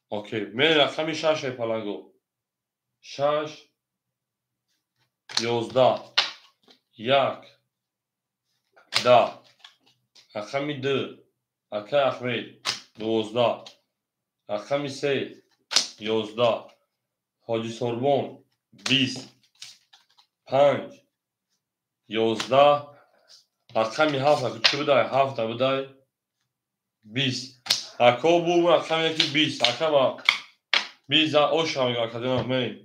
A: اوکی من رقمی 6 پلنگو 6 11 1 10 رقمی 2 اکا احمد 12 رقمی 3 11 حاجی سربون 20 5 11 رقمی 7 چی بدای 7 بدای 20 اکا بو رقمی یکی 20 اکا با 20 اوش هم اکا دینا می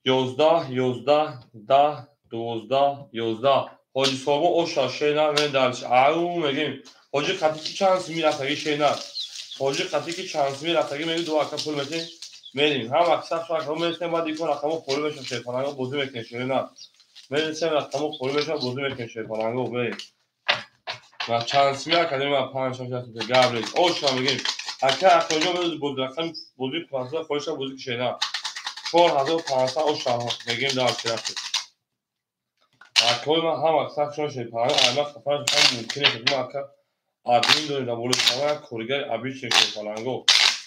A: 11 11 10 12 11 حاجی صاحب اوشا شینا من درش او میگیم حاجی خطی کی چانس میرفتگی شینا. حاجی خطی کی چانس میرفتگی میگه دو اکا پول میتین میریم هم اکثر شاید هم میتین بعد دیگه رقمو پول بشه شیطانانگو بوزی میکنه شینا. میرسیم رقمو پول بشه بوزی میکنه شیطانانگو بریم. ما چانس میاد کدوم ما 5 6 7 گابریل اوشا میگیم اکا اکا جو بود رقم بوزی 15 خودش بوزی شینا. 4500 اوشا میگیم داشت رفت. اکای من هم اکثر چون شد پایان اما خفرش هم ممکنه که ما اکا ادمین داریم در بولی شما کورگر ابی چه پلنگو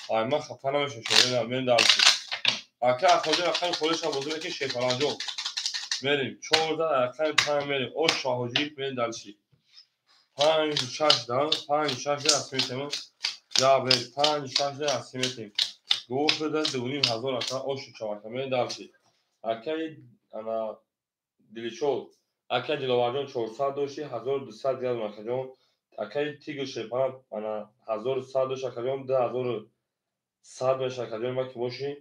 A: اما خفر نمیشه شده من دالشی اکا اخوجه اکا خودش هم بزرگه که شیطانجو میریم 14 اکا تایم میریم او شاهوجی من دالشی 5 6 دان 5 6 اسمیتیم یا به 5 6 اسمیتیم گفت ده 2500 اکا او شچاکا من دالشی اکا انا دیلیشو اکا دیلوارجون 400 داشتی 1200 گرم اکجون اکا تیگو شپا انا 1100 داشت اکجون 10100 میشه اکجون ما که باشی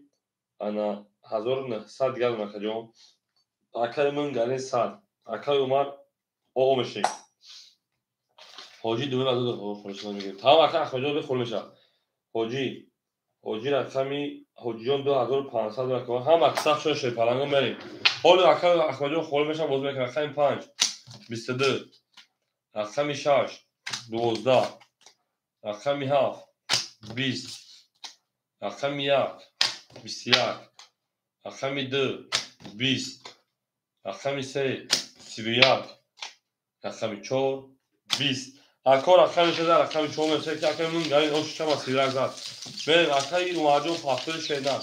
A: انا 1900 گرم اکجون اکا من گلی 100 اکا عمر او میشه حاجی دو از دو خورش میگه تمام اکا اکجون خور میشه حاجی رقمی حاجیان 2500 رقم هم اکثر شده شد پلنگو بریم حالا رقم احمد جان خورده میشن باز میکنم رقم 5 22 رقم 6 12 رقم 7 20 رقم 1 21 رقم 2 20 رقم 3 31 رقم 4 20 اکار رقم شده رقم 4 میشه که اکر من گرین اوش شما 13 زد بریم اکر این اومدون فافتر شدن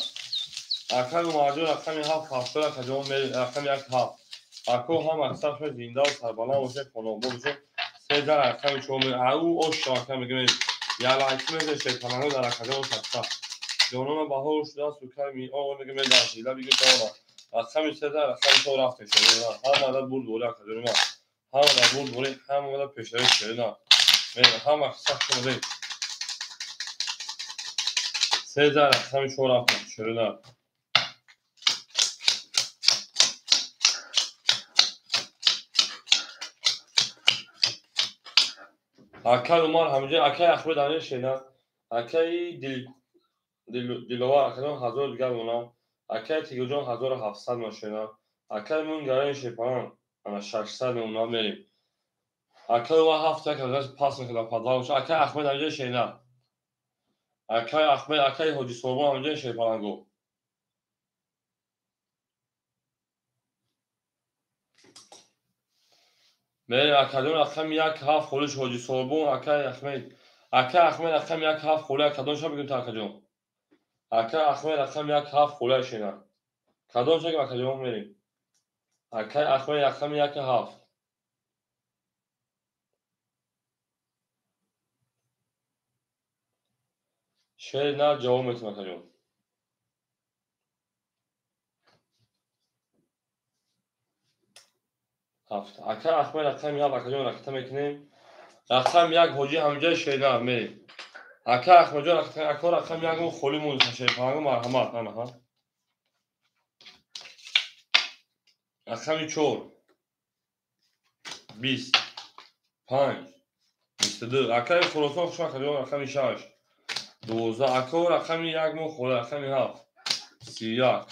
A: اکر اومدون رقم 7 فافتر کجا میریم رقم 1 7 اکو هم اکثر شد زنده و سربالا باشه خانوبا باشه 13 رقم 4 میریم او اوش رقم میگیم یا لایک میشه شیطانانو در کجا و سختا جانم بهار شده سوکر می آقا میگه من داشتی لا میگه جانا رقم 13 رقم 4 رفته شده هم مدد بود دوله کجا ما هم مدد بود دوله هم مدد پیشروی شده هم اکثر شده 13 رقم 4 رفته شده اکل عمر همینجا اکل اخبار دانه شده اکل دیلوار اکل 1000 دیگر اونا اکل تیگو جان 1700 ماشینا اکل من گرین شپان انا 600 اونا میریم اکل و 7 تا که پاس میکنه پاداش اکل اخبار دانه شده اکل اخبار اکل حاجی سوربون همینجا شپانگو میریم اکل رقم 1 7 خودش حاجی سوربون اکل اخبار رقم 1 7 خوله کدوم شو بگیم تا کجا اکل اخبار رقم 1 7 خوله شینا کدوم شو که کجا میریم اکل اخبار رقم 1 7 شیر نه جواب میتونم کجا هفت اکل اخبار رقم 1 کجا رقم میکنیم رقم 1 حاجی همجا شینا میریم اکل اخبار رقم 1 مون خولی مون شیر پانگو مرحمت نه ها رقم 4 20 5 22 اکل خلاصون شما کجا رقم 6 12 اکل رقم 1 مون خوله رقم 7 31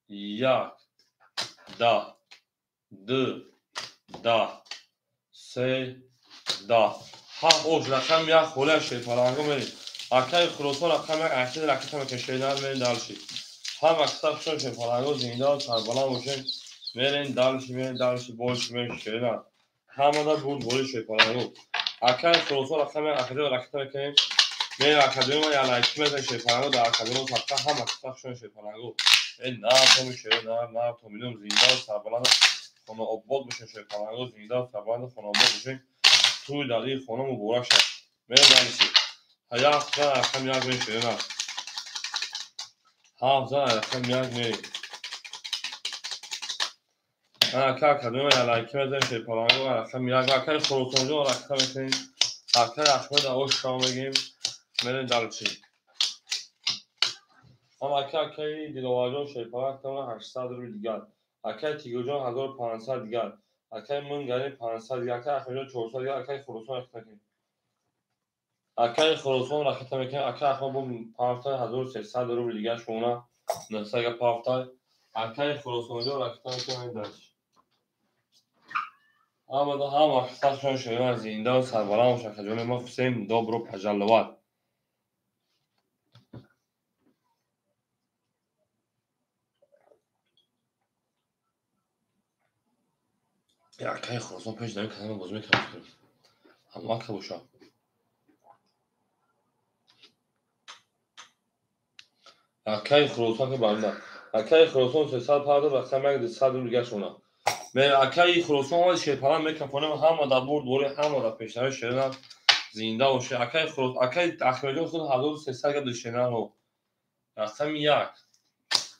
A: 1 10 2 10 3 10 7 اوج رقم 1 خوله شیر پانگو میریم اکل خلاصون رقم 1 اکل رقم کشیدن میریم دالشی هم اکثر شون شیر پانگو زنده و سربالا باشیم میریم دالشی بولش میریم شیرین همه دا بود بولی شیر پانگو اکل خلاصون رقم 1 اکل رقم میکنیم میریم اکادمی ما یا لایکی میزن شیر پانگو در اکادمی سبتا هم اکثر شون شیر پانگو این نه تومی شیرین نه تومیدون زنده و سربالا خونه آباد باشیم شیر پانگو زنده و سربالا خونه آباد باشیم توی دادی خونه مبورک شد میریم دالشی هیا اکثر رقم 1 میریم شیرین هفت رقم 1 میریم اکل اکادمی یا لایکی میزن شیر پانگو رقم 1 اکل خروسانجو رقم میکنیم اکل احمد اوش شما بگیم میریم دالشی هم اکل دیلواجان شیر پانگو 800 روی دیگر اکل تیگو جان 1500 دیگر اکل من گرین 500 دیگر اکل احمد جان 400 دیگر اکل خروسان رقم میکنیم اکل خروسان رقم میکنیم اکل احمد بوم پافتای 1300 روی دیگر شونا نساگ پافتای اکل خروسانجو رقم میکنیم دالشی اما دا هم اکثر شون شیرین زنده و سربالا و شکجون ما فسیم добро пожаловать اکل خروسان پیش داریم کنیم باز میکنیم هم اکل باشا اکل خروسان که برنده اکل خروسان 300 پرده رقم 1 200 رو دیگه شونا من اکل خروسان ها شیرپران میکنیم هم دا برد دوره هم دا پیشنهاد شیرین زنده و شیر اکل خروس اکل احمد جان خود 1300 گرد شیرین رو رقم 1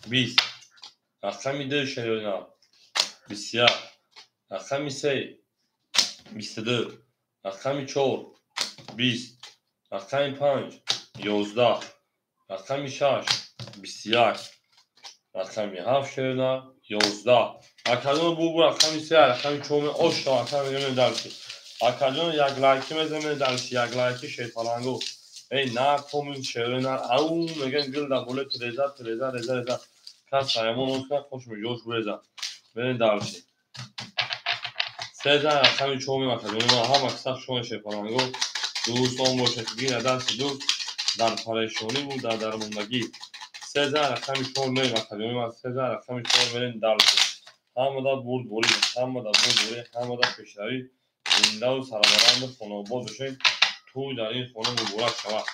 A: 20 رقم 2 شیرین 21 رقم 3 22 رقم 4 20 رقم 5 11 رقم 6 21 رقم 7 شیرین 11 اکادون بو رقم 3 رقم 4 اوش رقم میگم دالشی اکادون یک لایکی میزنه دالشی یک لایکی شیطانگو ای نه کمون شعر نه او میگن گل دبوله ترزا کس سایمون اون خوش میجوش برزا برین دارشی سه همین چومی مکدونی ما هم اکثر شون شپارانگو دوست اون باشه که گیر دست دوست در پریشانی بود در درموندگی سه همین چون نوی مکدونی ما سه همین چون برین دارشی همه دا بود بولی همه دا پیشروی زنده و سربرند خانواباد بشین توی در این خانه مبارک شود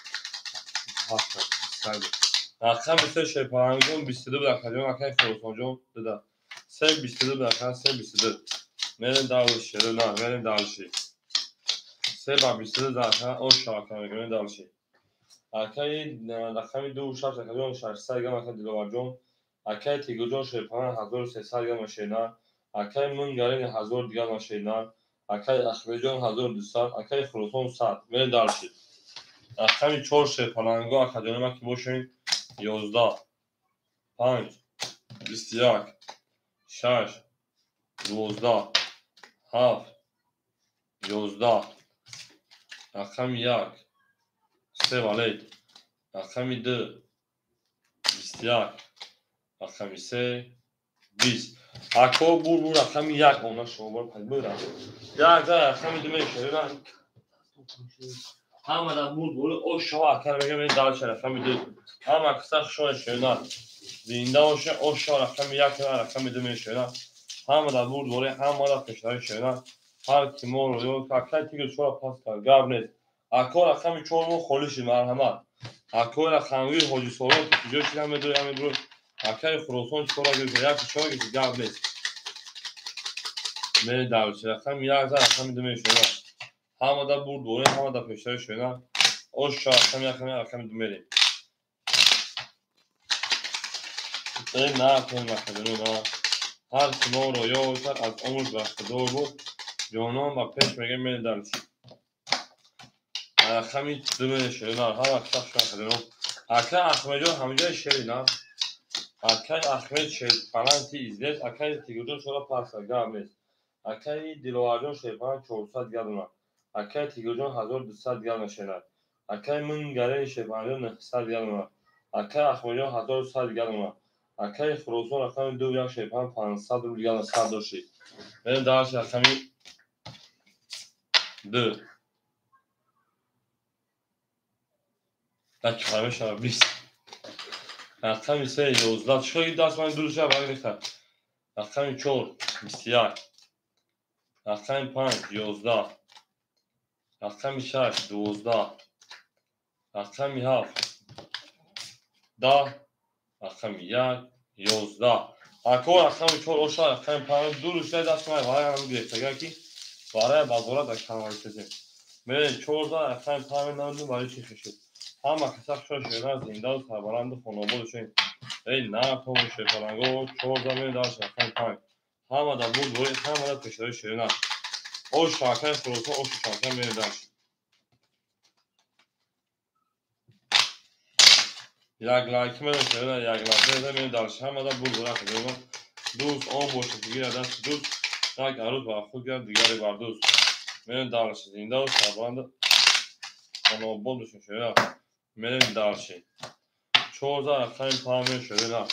A: رقم سه شپارانگون 22 در کجا مکان خراسان جان داده سه 22 در کجا سه 22 میرن دارشی نه میرن دارشی سه با 22 در کجا او شاکر میرن دارشی اکای رقم 2 شش در کجا 600 گرم مکان دلوار جان اکای تیگو جان شپاران 1300 گرم ماشینا اکای منگرین 1000 دیگر ماشینا اکای اخبار جان 1200 اکای خراسان 100 میرن دارشی رقم 4 شپارانگو اکادمی ما کی باشین 11 5 21 6 12 7 11 رقم 1 3 والید رقم 2 21 رقم 3 20 اکو بور رقم 1 اونا شما بار پنج بودم یک رقم 2 میشه همه در بور او شما اکر بگم این دارش رقم 2 هم اکثر شما شما زنده باشه او شما رقم 1 رقم 2 میشه همه در بور دوره همه در پیشتری شما هر کی ما رو یاد اکر تیگر شما پاس کرد گاب نیست اکو رقم 4 رو خالیش مرحمت اکو رقم حاجی سالان که کجا شدم میدوی همین برو اکر خراسان چطور اگر یک شما که گاب نیست میره دارش رقم 1 رقم 2 میشه همه در بور دوره همه در پیشتری شما او شما رقم 2 میریم این نه کنیم مکدونی نه هر کی ما رو یاد کرد از عمرش برخوردار بود جانان و پیش میگه میره دارش رقم 2 میشه نه هر اکثر شما خدمت اکر احمد جان همه جای شری نه اکر احمد شد پلنتی ازدیش اکر تیگوجان شورا پاس گام نیست اکر دلوار جان شیپان 400 گرم اکر تیگوجان 1200 گرم شنر اکر من گرین شیپان جان 900 گرم اکر احمد جان 1100 گرم اکر خراسان رقم 2 یک شیپان 500 گرم 100 داشتی بریم دارش رقم 2 tak karışa biz. Rakam ise 11. Şöyle ders ben duruşa bakırsa. Rakam 4 21. Rakam 5 11. Rakam 6 12. Rakam 7 10. Rakam 1 11. Ako rakam 4 oşa rakam 5 duruşa ders ben var ya gerekse ki var bazıları da kanal istedim. Ben 4 rakam 5 namını var çekişim. همه کسا شو شده زنده و سربلند خانواده‌شون ای نه کمون شپارانگو 4 زمین داشت رقم 5 همه در بود دوری همه در پیشتری شده نه او شاکر خراسان او شاکر میره داشت یک لایک میره شده نه یک لایک میره داشت همه در بود دوری خدمه دوست آن باشه که گیره دست دوست یک عروض با خود گرد دیگری بر دوست میره داشت زنده و سربلند خانواده‌شون شده نه میرین دارشی 14 رقم 5 شده نه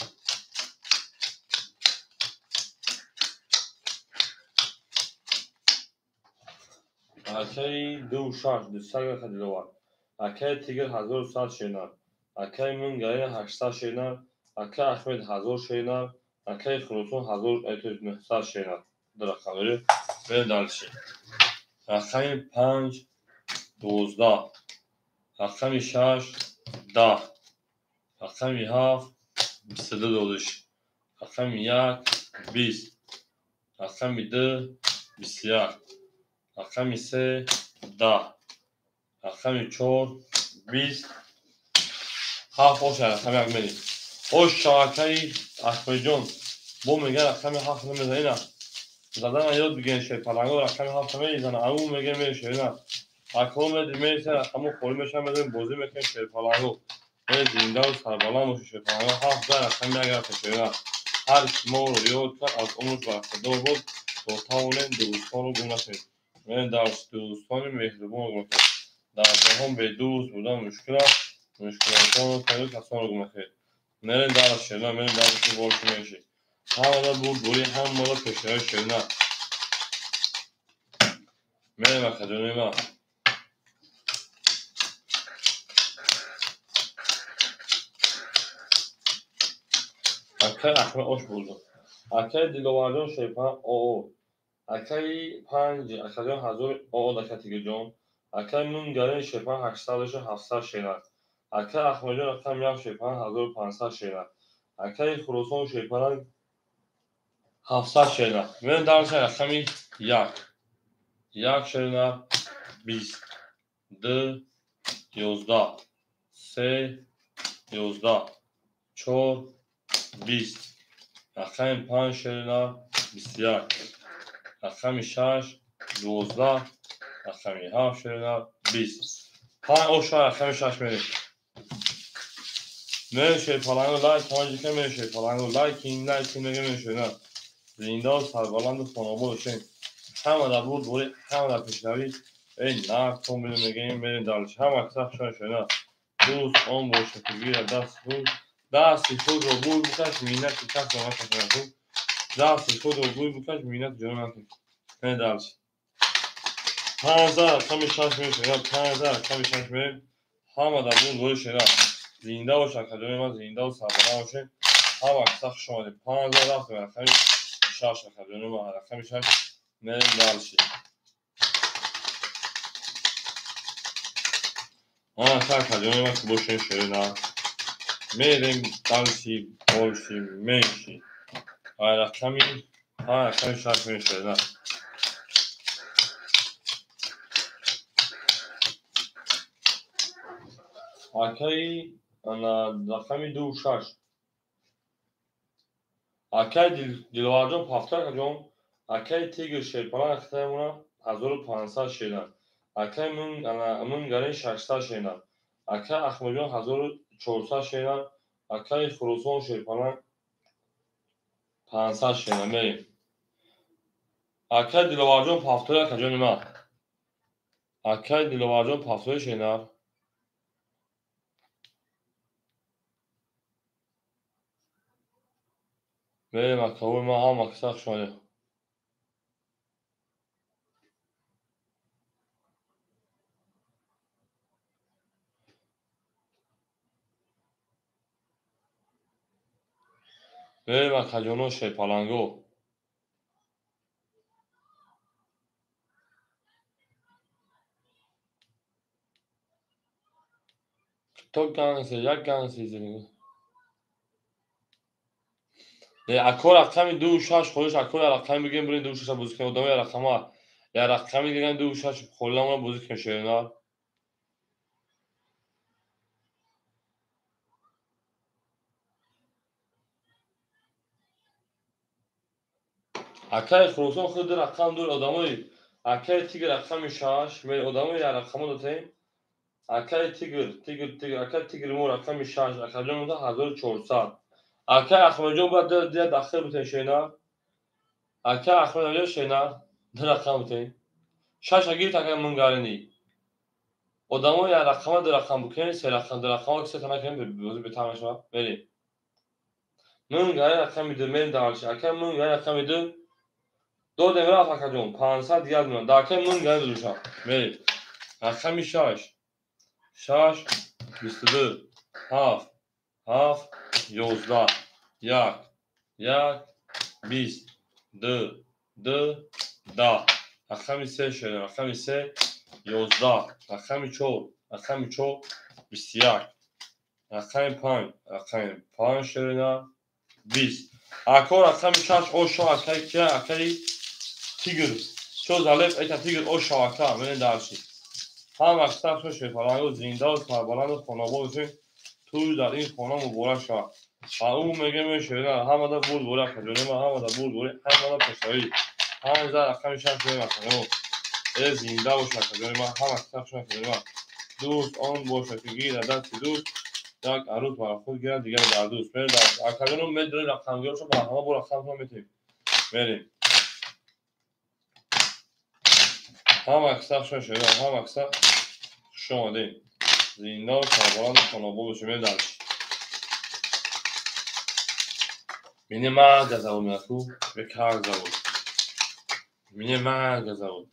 A: اکای 2 6 200 گرم دلوار اکای تیگر 1100 شینار اکای من گرین 800 شینار اکای احمد 1000 شینار اکای خراسان 1900 شینار در رقم داری میرین دارشی رقم 5 12 رقم 6 10 رقم 7 22 دادش رقم 1 20 رقم 2 21 رقم 3 10 رقم 4 20 7 خوش رقم یک میریم خوش شاکری احمد جان با میگه رقم 7 نمیزنی زدن یاد بگین شیپالانگو رقم 7 میزنه او میگه میشه نه اکو میشه رقمو خوری میشه میدونیم بازی میکنیم شیپالانگو زنده و سربلند باشه شیپالانگو 7 رقم یک رقم هر کی ما رو یاد کرد از عمرش برخوردار بود تا تاونه دوستان رو گم نکنید من دوستان مهربان رو گم کنید در جهان به دوست بودن مشکل است. مشکلاتان رو کسان رو گمخیر مرین در شرنا مرین در شی بولش میشی همه دا بود بوری هم مالا پشتهای شرنا مرین مخجونی ما اکای احمه آش بودم اکای دیلواردان شیپان او اکای 5 اکایان هزار او دکتیگ جان اکای من گرین شیپان 800 700 شیرد اکای احمه جان اکای یک شیپان 1500 شیرد اکای خروسان شیپان 700 شیرد من درش اکای یک شیرد 20 2 11 3 11 4 20 اکای 5 شیرد 21 اکای 6 12 اکای 7 شیرد 20 های اوشا اکای 6 میری میشه پلنگو لایک هاجی که میشه پلنگو لایکینگ میگه میشه نه زنده و سربلند و خانواده شین همه در بود دوری همه در پیشنوی این نه کن بیدو میگیم برین دارش همه اکساق شان شنا دوست آن باشه که گیر دستی خود رو بوی بکش مینت که کس رو نکش نکن دستی خود رو بوی بکش مینت جلو نکن این دارش 5000 کمی شانش میشه یا 5000 کمی شانش میره همه در بود دوری شنا زنده و شکرجانی ما زنده و سربلند باشه همه اکساق شما 5000 رفت برخوی شاش شکرجانی ما رقمی شاش میریم دارشی شکرجانی ما که باشین شیرنا میریم دارشی بولشی میشی رقمی رقمی شاش میره شیرنا اکای رقمی 26 اکای دیلواردان پافتر کجام اکای تیگر شیرپران اکتای مونا 1500 شیرنا اکای من گرین 600 شیرنا اکای احمدجان 1400 شیرنا اکای خروسان شیرپران 500 شیرنا میریم اکای دیلواردان پافتر کجانی ما اکای دیلواردان پافتر شیرنا میریم اکاوی ما هم اکساق شمالی میریم اکاجانو شیرپلنگو تو گنسی یک گنسی زنگو اکو رقمی 26 خودش اکو رقمی بگیم برین 26 بازی کنیم ادامه رقم ها یا رقمی دیگه 26 کلا اون بازی کنیم شیرنا اکای خروسان خود رقم دور ادامه اکای تیگر رقمی 6 می ادامه یا رقم دادیم اکای تیگر اکای تیگر مو رقمی 6 اکاجان دا 1400 اکای احمدجان بعد دیگه داخل بتین شیرنا اکای احمدجان شیرنا در رقم بتین 6 اگیر تاکای من گارنی ادامه یا رقم در رقم بکنید سه رقم در رقم که سه تا نکنیم به تمام شما بریم من گاری رقم میده من دارش اکای من گاری رقم میده دو دمیر آفاکا جون 500 یاد میان داکای من گاری دوشا بریم رقمی 6 22 7 11 1 20 2 10 رقمی 3 شده رقمی 3 11 رقمی 4 21 رقمی 5 شده 20 اکو رقمی 6 او شو اکای که اکای تیگر چو زالب ایتا تیگر او شو اکا من درشی هم اکثر شو شیفرانگو زنده و سربلند و خانابا بشین توی در این خانه مبارک شد او میگه میشه نه همه دا بود بوره کجونه ما همه دا بود بوره همه دا پشتایی همه دا رقمی شخص میگه مکنه ای زنده و شکجونه ما هم اکثر شو کجونه ما دوست آن باشه که گیر دست دوست یک عروض برای خود گیرد دیگر در دوست میریم در اکجونه میدونی رقم گیرو شو برای همه بو رقم کنم میتونیم میریم هم اکثر شو شده هم اکثر خوش آمدین. زنده و سربلند خاناباد باشیم. بریم درش. مینه مرد زبون میرکو به کار زبون. مینه مرد زبون.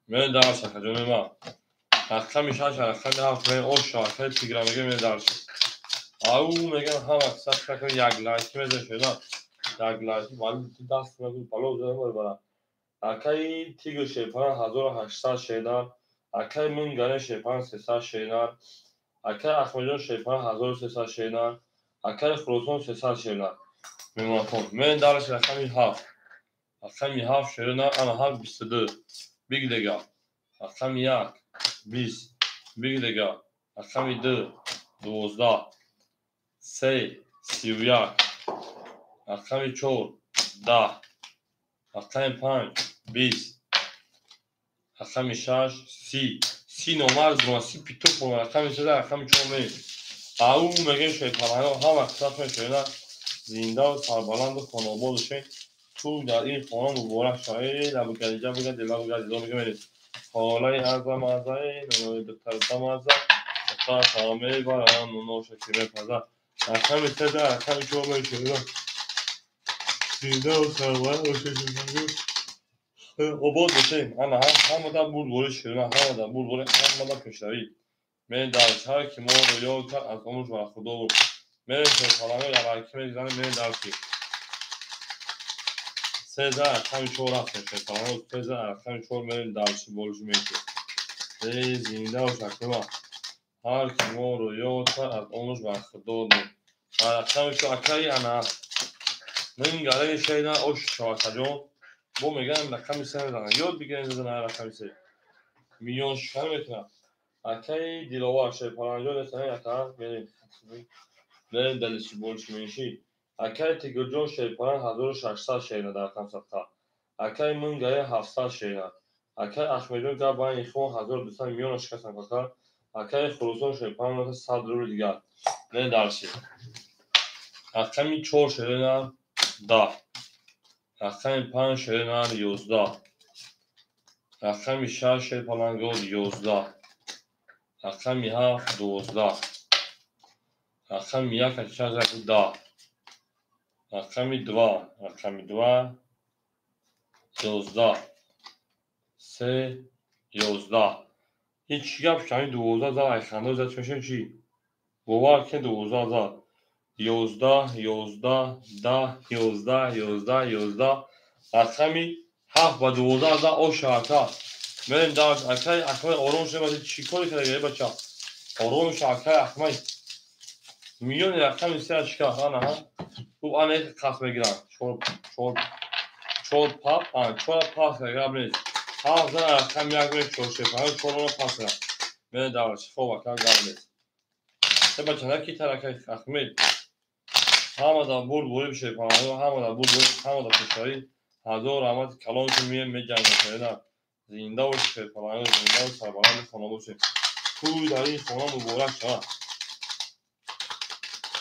A: بریم درش جون ما. اصلا میشه اصلا هفت من اوش شاید تیگرام میگه من درش. او میگن هم اصلا فکر یک لایتی میذاره شدن. یک لایتی ولی دست میگه بالا زدم برای اکای تیگر شیپان 1800 شیدار اکای منگره شیپان 300 شیدار اکای اخمجان شیپان 1300 شیدار اکای خروسون 300 شیدار میمونم من دارش رقمی هفت رقمی هفت شیدار انا هفت 22 بیگ دیگه رقمی یک 20 بیگ دیگه رقمی 2 12 3 31 رقمی 4 10 رقمی 5 20 رقم 6 30 نمر درون 30 پیتو کنم رقم 13 رقم 4 او میگه شیطان هم اقتصاد میشه زنده و سربلند و خاناباد باشین تو در این خانه مبارک شاید ابو کلیجه بگه دلا بگه دیلا میگه برید حالای اعظم ازای نمای دکتر دم ازا دکتر سامی برای نونو شکیمه پزا رقم 13 رقم 4 میشه زنده و سربلند باشین آباد باشیم همه دا بول شیرین همه دا بول همه دا پیشروی من درس هر کی ما رو یاد کرد از آموز و خدا بود من شیطانه یا برکی میزنم من درسی 13 رقم 4 هست شیطانه 13 رقم 4 من درسی بولش میشه زنده و شکرم هر کی ما رو یاد کرد از آموز و خدا بود رقم 4 اکایی انا من گره شیطان اوش شاکه جون با میگم رقم 3 میزنم یاد بگیرین زدن رقم 3 میلیون شکر میتونم اکای دیلوار شیپانجان نتونه اکا بریم دلیسی بولش میشی اکای تیگرجون شیپان 1600 شینا در کم سبتا اکای منگای 700 شینا اکای اخمیدون که با این خون 1200 میلیون شکستن ککا اکای خروسون شیپان 100 رو دیگر بریم درسی اکای 4 شینا 10 اکای 5 شینا 11 اکای 6 شیپان 11 رقمی 7 12 رقمی 1 10 رقمی 2 12 3 11 هیچ گپ شمی 12 زد ایخنده زد میشه چی باور که 12 زد 11 10 11 رقمی 7 و 12 زد او شاکا من داشت اکای آروم شد چی کاری کرده بچه آروم شد اکای احمد میلیون رقم 3 شکا آنها خوب آنه قسم میگیرن چول پاپ چول پاس میگیرن نیست هاو زن رقم یک میشه چول شپانه چول اونو پاس میگیرن من دارش خوب اکا گرم نیست سه بچه نکی ترکه احمد همه دا بوری بشه پانه همه دا بوری همه دا پشتایی هزار رحمت کلان که می جنگ میکنه زنده و شپانه زنده و سربلند خانه باشه توی در این خانه مبارک شد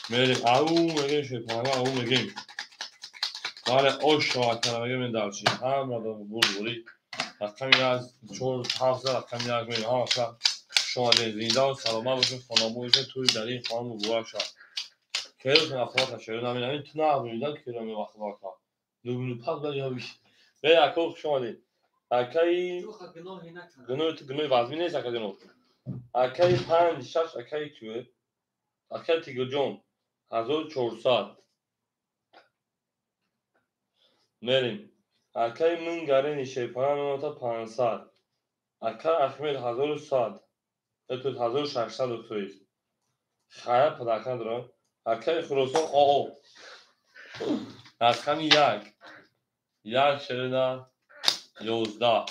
A: میریم او میگیم شیطانه او میگیم بله اوش شاکر میگیم این درچی هم را بوری رقمی از چون 7 رقمی یک میگیم هم اصلا شما زنده و سلامت باشین خانه باشه توی در این خانه مبارک شد که روز نفرات نشده نمین همین تو نبویدن که رو می وقت باکا دوبینو پاک داری ها بیش به اکا شما دید اکای گنوی وزمی نیست اکا گنو اکای 5 6 اکای توی اکای تیگر جون 1400 میریم اکای من گرین شیپان تا 500 اکای احمد 1100 تو 1600 اکتویز خیلی پدرکن دارم اکای خروسان آو رقمی یک شریدن 11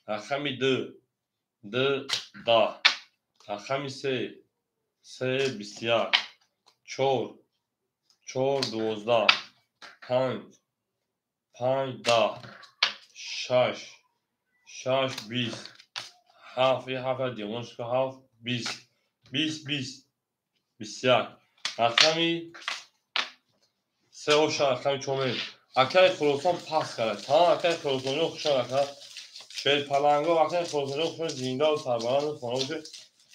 A: رقمی 2 10 رقمی 3 21 4 12 5 10 6 20 7 دیگه که 7 20 21 رقمی 3 و 6 رقمی 4 اکای خروسان پاس کرد تا اکای خروسانی خوشان کرد شیر پلنگا اکای خروسانی خوشان زنده و سربلند خانه باشه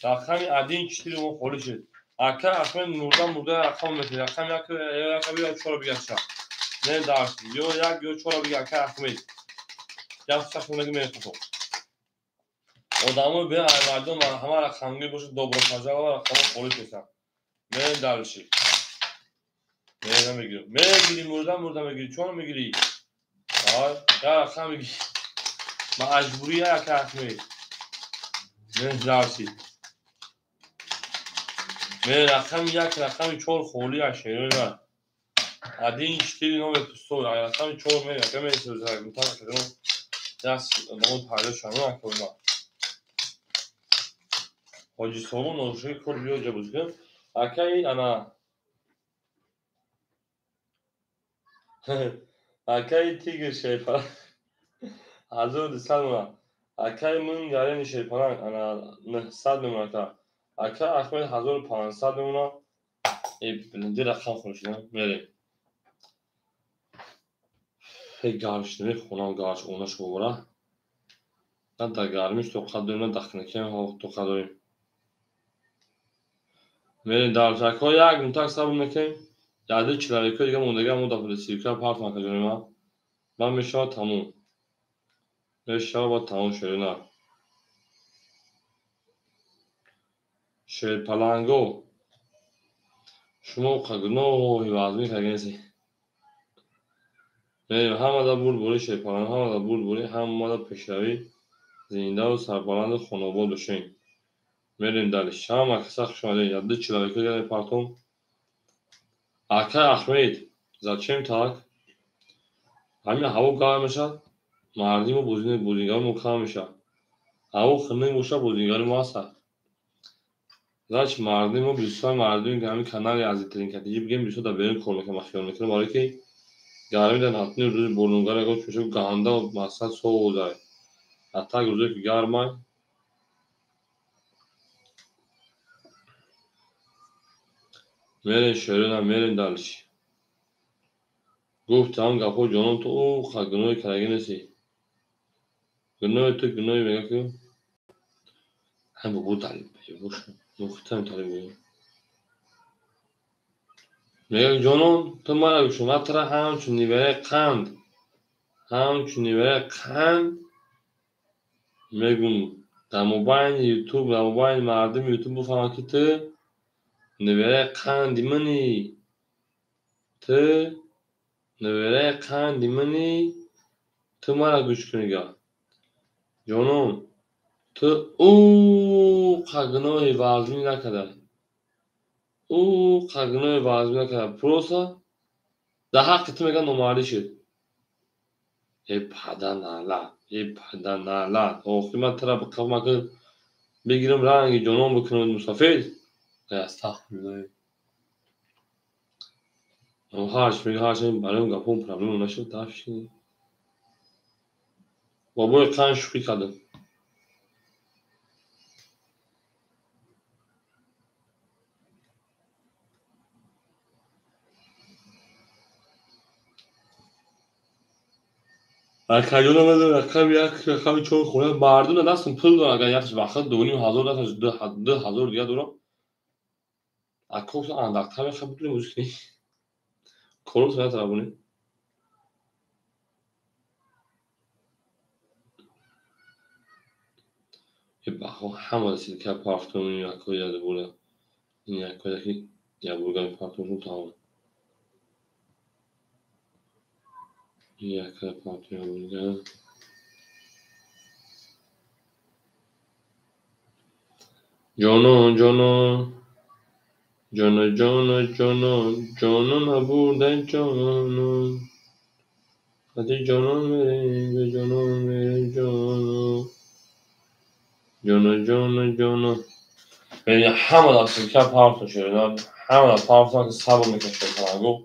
A: رقمی عدین چیزی رو خالی شد. اکر اصلا مرده رقم میتونی. رقم یک چهار بیاد نه درستی. یا چهار بیاد اکر اخمید. یا سخت میگم آدمو به مردم همه رقمگیر باشه دوباره فضا و رقم خالی شدن. من درشی. من میگیرم. میگیری مرده میگیری. چون میگیری؟ یا رقم میگیری. مجبوریه اکر اخمید. من درسی. من رقم یک رقم چهار خالی اشیاء نه. عدین چیزی نام پستول. رقم چهار میگه که میسوزه. میتونه که دست آدمو پایدار شما نکنه. حاجی صابون نوشته کار بیاد جا بزرگ. اکای انا اکای تیگر شیپر. هزار سالمه. اکای من یاری شیپران انا 900 میمونه. اکای اخمید 1500 میمونه. ای بلندی رقم خورش نه میریم. هی گارش نمی خونم گارش اونش ببره. نه در گرمیش تو قدریم نه دخنه کیم ها تو قدریم. میریم در جاکای یک منطقه صبر میکنیم. یاده چلاریکو دیگه موندگی مون داخل سیرکا پارت میکنیم. من میشه تموم. میشه با تموم شده نه. شیپلانگو. شما قگنو هیوازمی کردی. میریم همه دا بوری شیپلانگ همه دا بوری همه دا پیشروی زنده و سربلند خانواد باشین. میریم دلش همه کسخ شده یاده چلاریکو دیگه پارتون. اکای اخمید. زچیم تاک. همین هوا گرم میشه. مردیم و بوزینگار مکام میشه. هوا خنده میشه بوزینگاری ما هست. زاچ مردیم و بیشتر مردمی که همین کانال عزیزترین کاتیجی بگیم بیشتر در برین کل میکنه مخیال میکنه برای که گرمی در حتمی روز برونگار اگه میشه گانده و مسد سو داره. حتی روزی که گرمه میرین شیرین هم میرین دلش. گفت هم گفت جانم تو او خگنوی کرگی نسی. گنوی تو گنوی میگه که هم بود تعلیم بگه باشم. مختم تعلیم بگه. میگه جانم تو مرا شما ترا همچون نیوه قند. همچون نیوه قند میگم در موبایل یوتیوب در موبایل مردم یوتیوب بفهمن که تو نویره قندی منی تو نویره قندی منی تو مرا گوش کنی گه جانم تو او قگنای وازمی نکده او قگنای وازمی نکده پروسا در حق تو میگن نماری شد ای پدر نالت ای پدر نالت آخی من ترا بقفه مکن بگیرم رنگی جانم بکنم مسافر استغفرالله هاش میگه هاش برام گپم پرابلم نشد داشتی بابا قند شوخی کردم کجا نمیدونم رقم یک رقم چون خونه مردم دستم پول دارن اگر یکش وقت 2,500 دستش 2,000 دیگه دارم اکوس انداخت همه خب بدونیم موسیقی کروس نترابونی یه بخو همه رسید که پارتون این اکو یاده بوده این اکو یکی یا بورگان پارتون تمام این اکو پارتون بورگان جانو جانو جانو جانو جانو جانو نبودن جانو هدی جانو میره جانو میره جانو جانو جانو جانو یعنی همه دستم که پارتون شده همه پارتون که سبب میکشه کنگو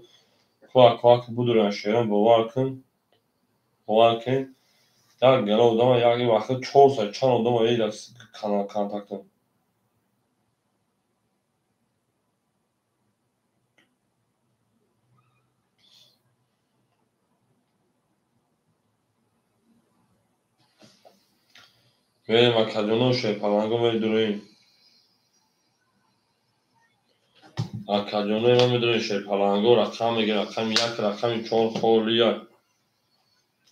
A: کوک بودن شیران باور کن یک گله آدم یک وقت 4 ساعت چند آدم ایل کانال کانتاکتم میریم و کجانو شیپلانگو میری دوریم اکادیونه ما میدونی شه پلنگو رقم میگه رقم 1 رقم 4 خالیه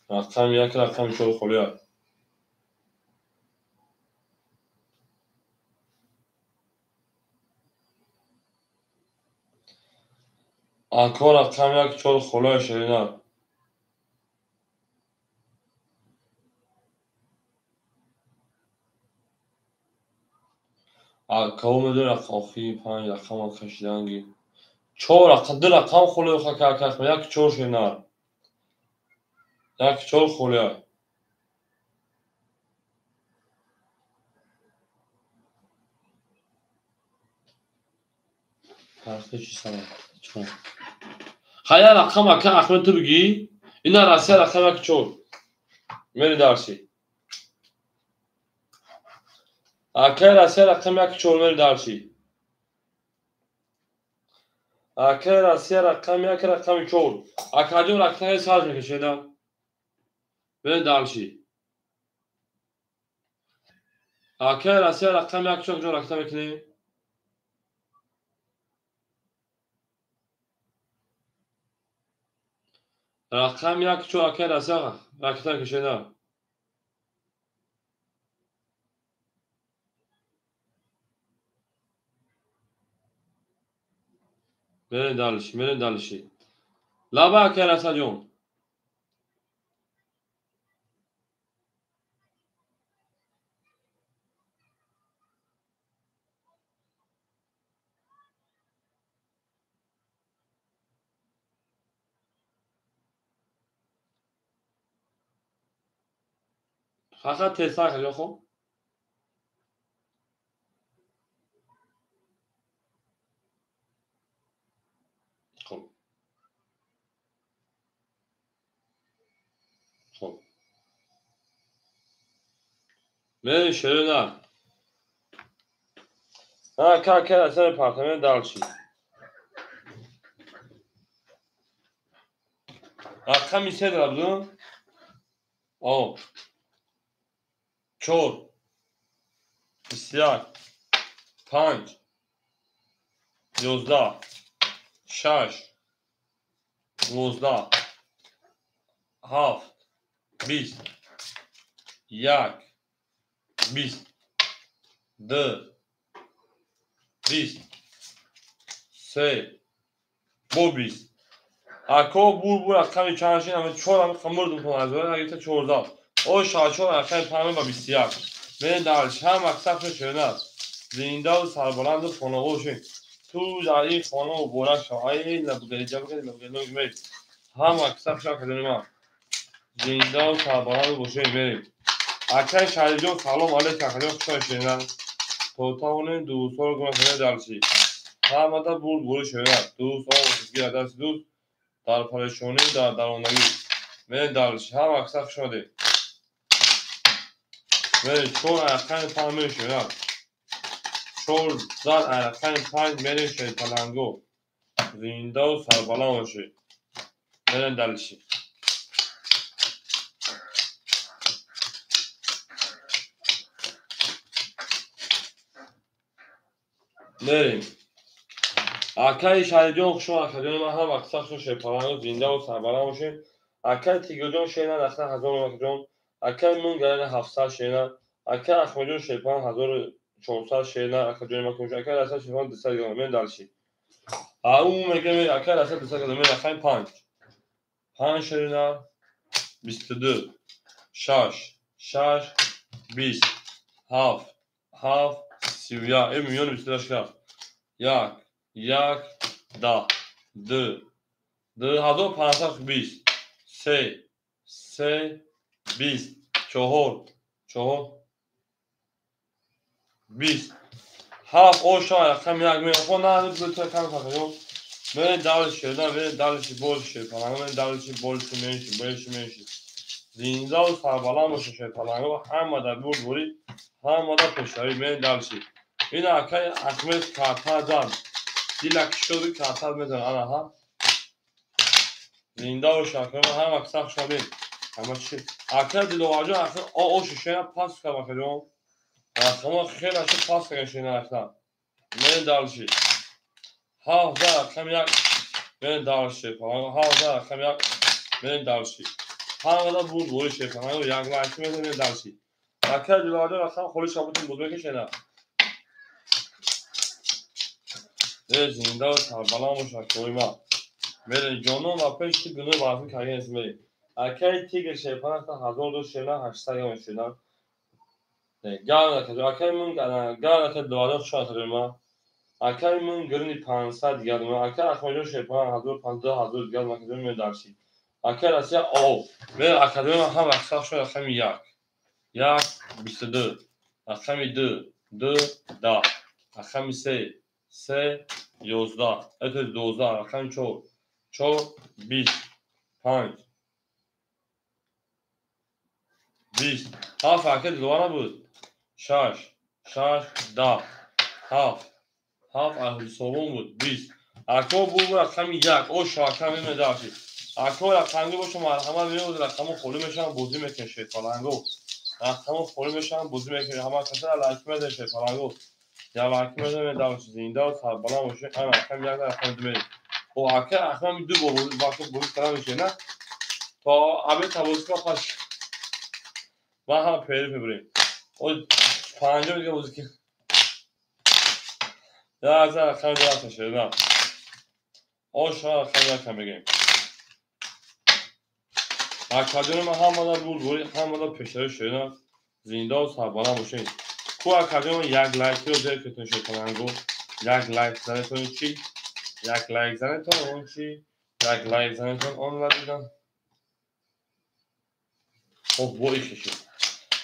A: رقم 1 رقم 4 خالیه آکا رقم 1 4 خالیه شدیدن آکا میدونی رقم خیلی 5 رقم کشیدنگی 4 رقم 2 رقم خالیه خواهد که 1 4 شدیدن 1 4 خالیه فرقی چی سنه چون خیلی رقم اکا اخمه تو بگی اینا راسته رقم 1 4 میری درسی اکا راسته رقم 1 4 میری درسی اکا راسته رقم 1 رقم 4 اکادیون رقم ساز میکشه میری درسی اکا راسته رقم 1 4 رقم میکنی رقم 1 4 اکا راسته رقم کشه میری درسی لابا اکا راسته جون فقط تسا کجا خب خب خب میری شروع اکا راسته پارتمنت درسی رقم 3 دربدون آه 4 21 5 11 6 19 7 20 1 20 2 20 3 bu 20 اکا بور رقم چندشین همه 4 همه خمردون کنم از باید اگه تا 14 او شاچور رقم 5 با 21 من درش هم اکسف شده زنده و سربلند و خانواشین تو در این خانه و بورک شاید لبگری جا بگید لبگری میرید هم اکسف شا کدنی من زنده و سربلند و باشین میرید اکای شهری جون سلام علیک اکای خوشا شدن توتاونه دوست ها رو گناه کنه درسی همه تا بور شده دوست ها و سگیر درس دوست در پریشانی در درونگی من درسی هم اکسف شده من چون اکای پا شده چون زن اکای پنج میرین شد پلنگو زنده و سربلند باشه من درسی بریم اکای شهری جون خوشا اکای من هم اکسف شده پلنگو زنده و سربلند باشه اکای تیگو جون شیرن اصلا هزار و جون اکای من گرن 700 شیرن اکای اخمه جون شیپان 1400 شیرن اکای جون مکموش اکای اصلا شیپان 200 گرم من درسی اون میگه اکای اصلا 200 گرم من اکای 5 شیرن 22 6 6 20 7 7 31 میلیون 22 کرد 1 1 10 2 2520 3 3 20 4 4 20 7 او شاید رقم 1 میلیون نه تو کم کنم من دارش شدم من دارش بول شد من دارش بول میشی زنده و سربلند باشه شد پلنگو همه در بوری همه در پشتری من دارشی این اکای احمد کارتا زن دیلک شده کارتا میزن آنها ها زنده و شاکر هم اکسخ شدیم همه چی اکای دیلو واجه اکای او شیشه پاس کنم اکای اکای خیلی اشی پاس کنم شینا اکای من دارشی حافظه رقم یک برین دارشی پلنگو حافظه رقم یک برین دارشی همه بود بوریشی پلنگو یک لایکی برین دارشی اکر دیوارده رقم خوری شابتون بود بکشنه زنده و سربلان باشه کوی ما برین جانون و پیشتی گنوی بازی کاری نیست برین اکر تیگر شیپان تا 1200 هم شدن گرد اکر من گرد اکر دیوارده خوشان ترین ما اکر من گرنی 500 گرد ما اکر اخمجون شیپان 1500 گرد ما کدوم می دارشی اکر اصلا او برین اکادمی ما هم رقصه شد رقم یک 22 رقم 2 10 رقم 3 11 12 رقم 4 20 5 20 هفت اکر دوباره بود 6 10 7 اهل صابون بود 20 اکر بود رقم 1 او شاکم می داشتی اکر رقمی باشه مرحمه بیرون رقم خولی میشن بوزی میکشه پلنگو رقم خولی میشن بوزی میکشه همه کسی لایک میده پلنگو یا لایک میده داشت زنده و سربلند باشه انا رقم 1 رقم 2 او اکر رقم 2 باشه بوزی کردن میشه نه تا ابد تبوز کا پاش و هم پیری بریم او پنجم دیگه بوزی که یا از رقم 2 تاشه نه او شما رقم 1 بگیم اکادمی ما هم بود بوری هم پیشتر شده زنده و سربلند باشه کو اکادمی یک لایکی رو زیر کتون شد پلنگو یک لایک زنتون چی یک لایک زنتون اون چی یک لایک زنتون اون و دیدم خب با ایش کشید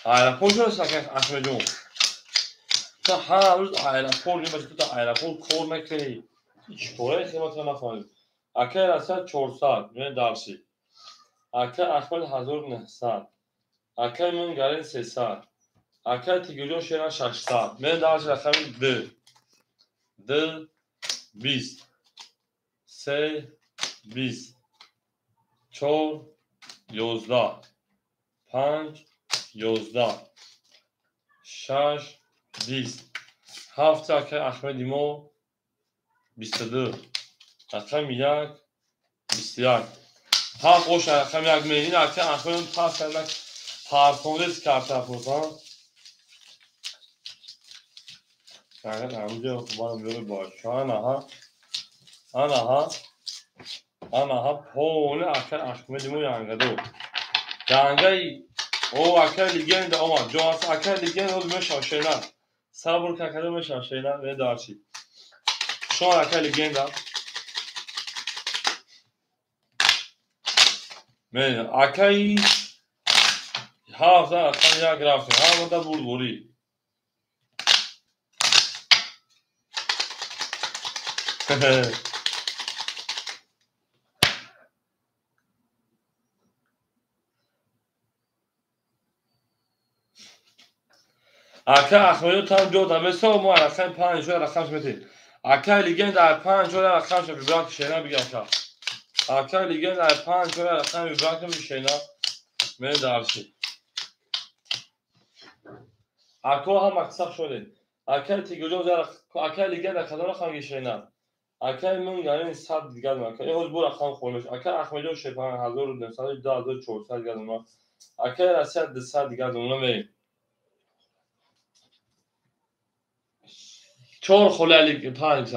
A: ایرپول شده سکر احمد جون تا هر روز ایرپول نیم باشه تو ایرپول کور نکنی هیچ کوره خیمت رو نفهمید اکر اصلا 400 من درسی اکر احمد 1900 اکر من گرین 300 اکر تیگیجون شیرن 600 من درس رقم 2 20 3 20 4 11 5 11 6 20 7 اکر احمد ایمو 22 رقم 1 21 هفت اوش رقم 1 میلین اکر احمد پاس کردن پرفوندس کرده پروتان فقط همونجا خوبانم بیاره باشه آنها پول اکر احمد ایمو ینگدو جنگی او اکر لیگند آمد جواس اکر لیگند او میشه شینا صبر که کدوم میشه شینا به دارشی شما اکر لیگند من اکر هفت رقم 1 رفته هم بوده بوری اکر احمدی tam جدا مثل ما رقم 5 رقم شمیتی اکر لیگند در 5 رقم شمیتی برای که شینا بگه اکر لیگند در 5 رقم برای که شینا من دارشی اکر هم مقصد شده اکر تیگوجو اکر لیگند در کدام رقم شینا اکر من یعنی 100 دیگر من که این بور رقم خورمش اکر احمدی شیپان 1900 2400 دیگر ما اکر اصلا 200 دیگر اونم بریم 4 خله لیگ 5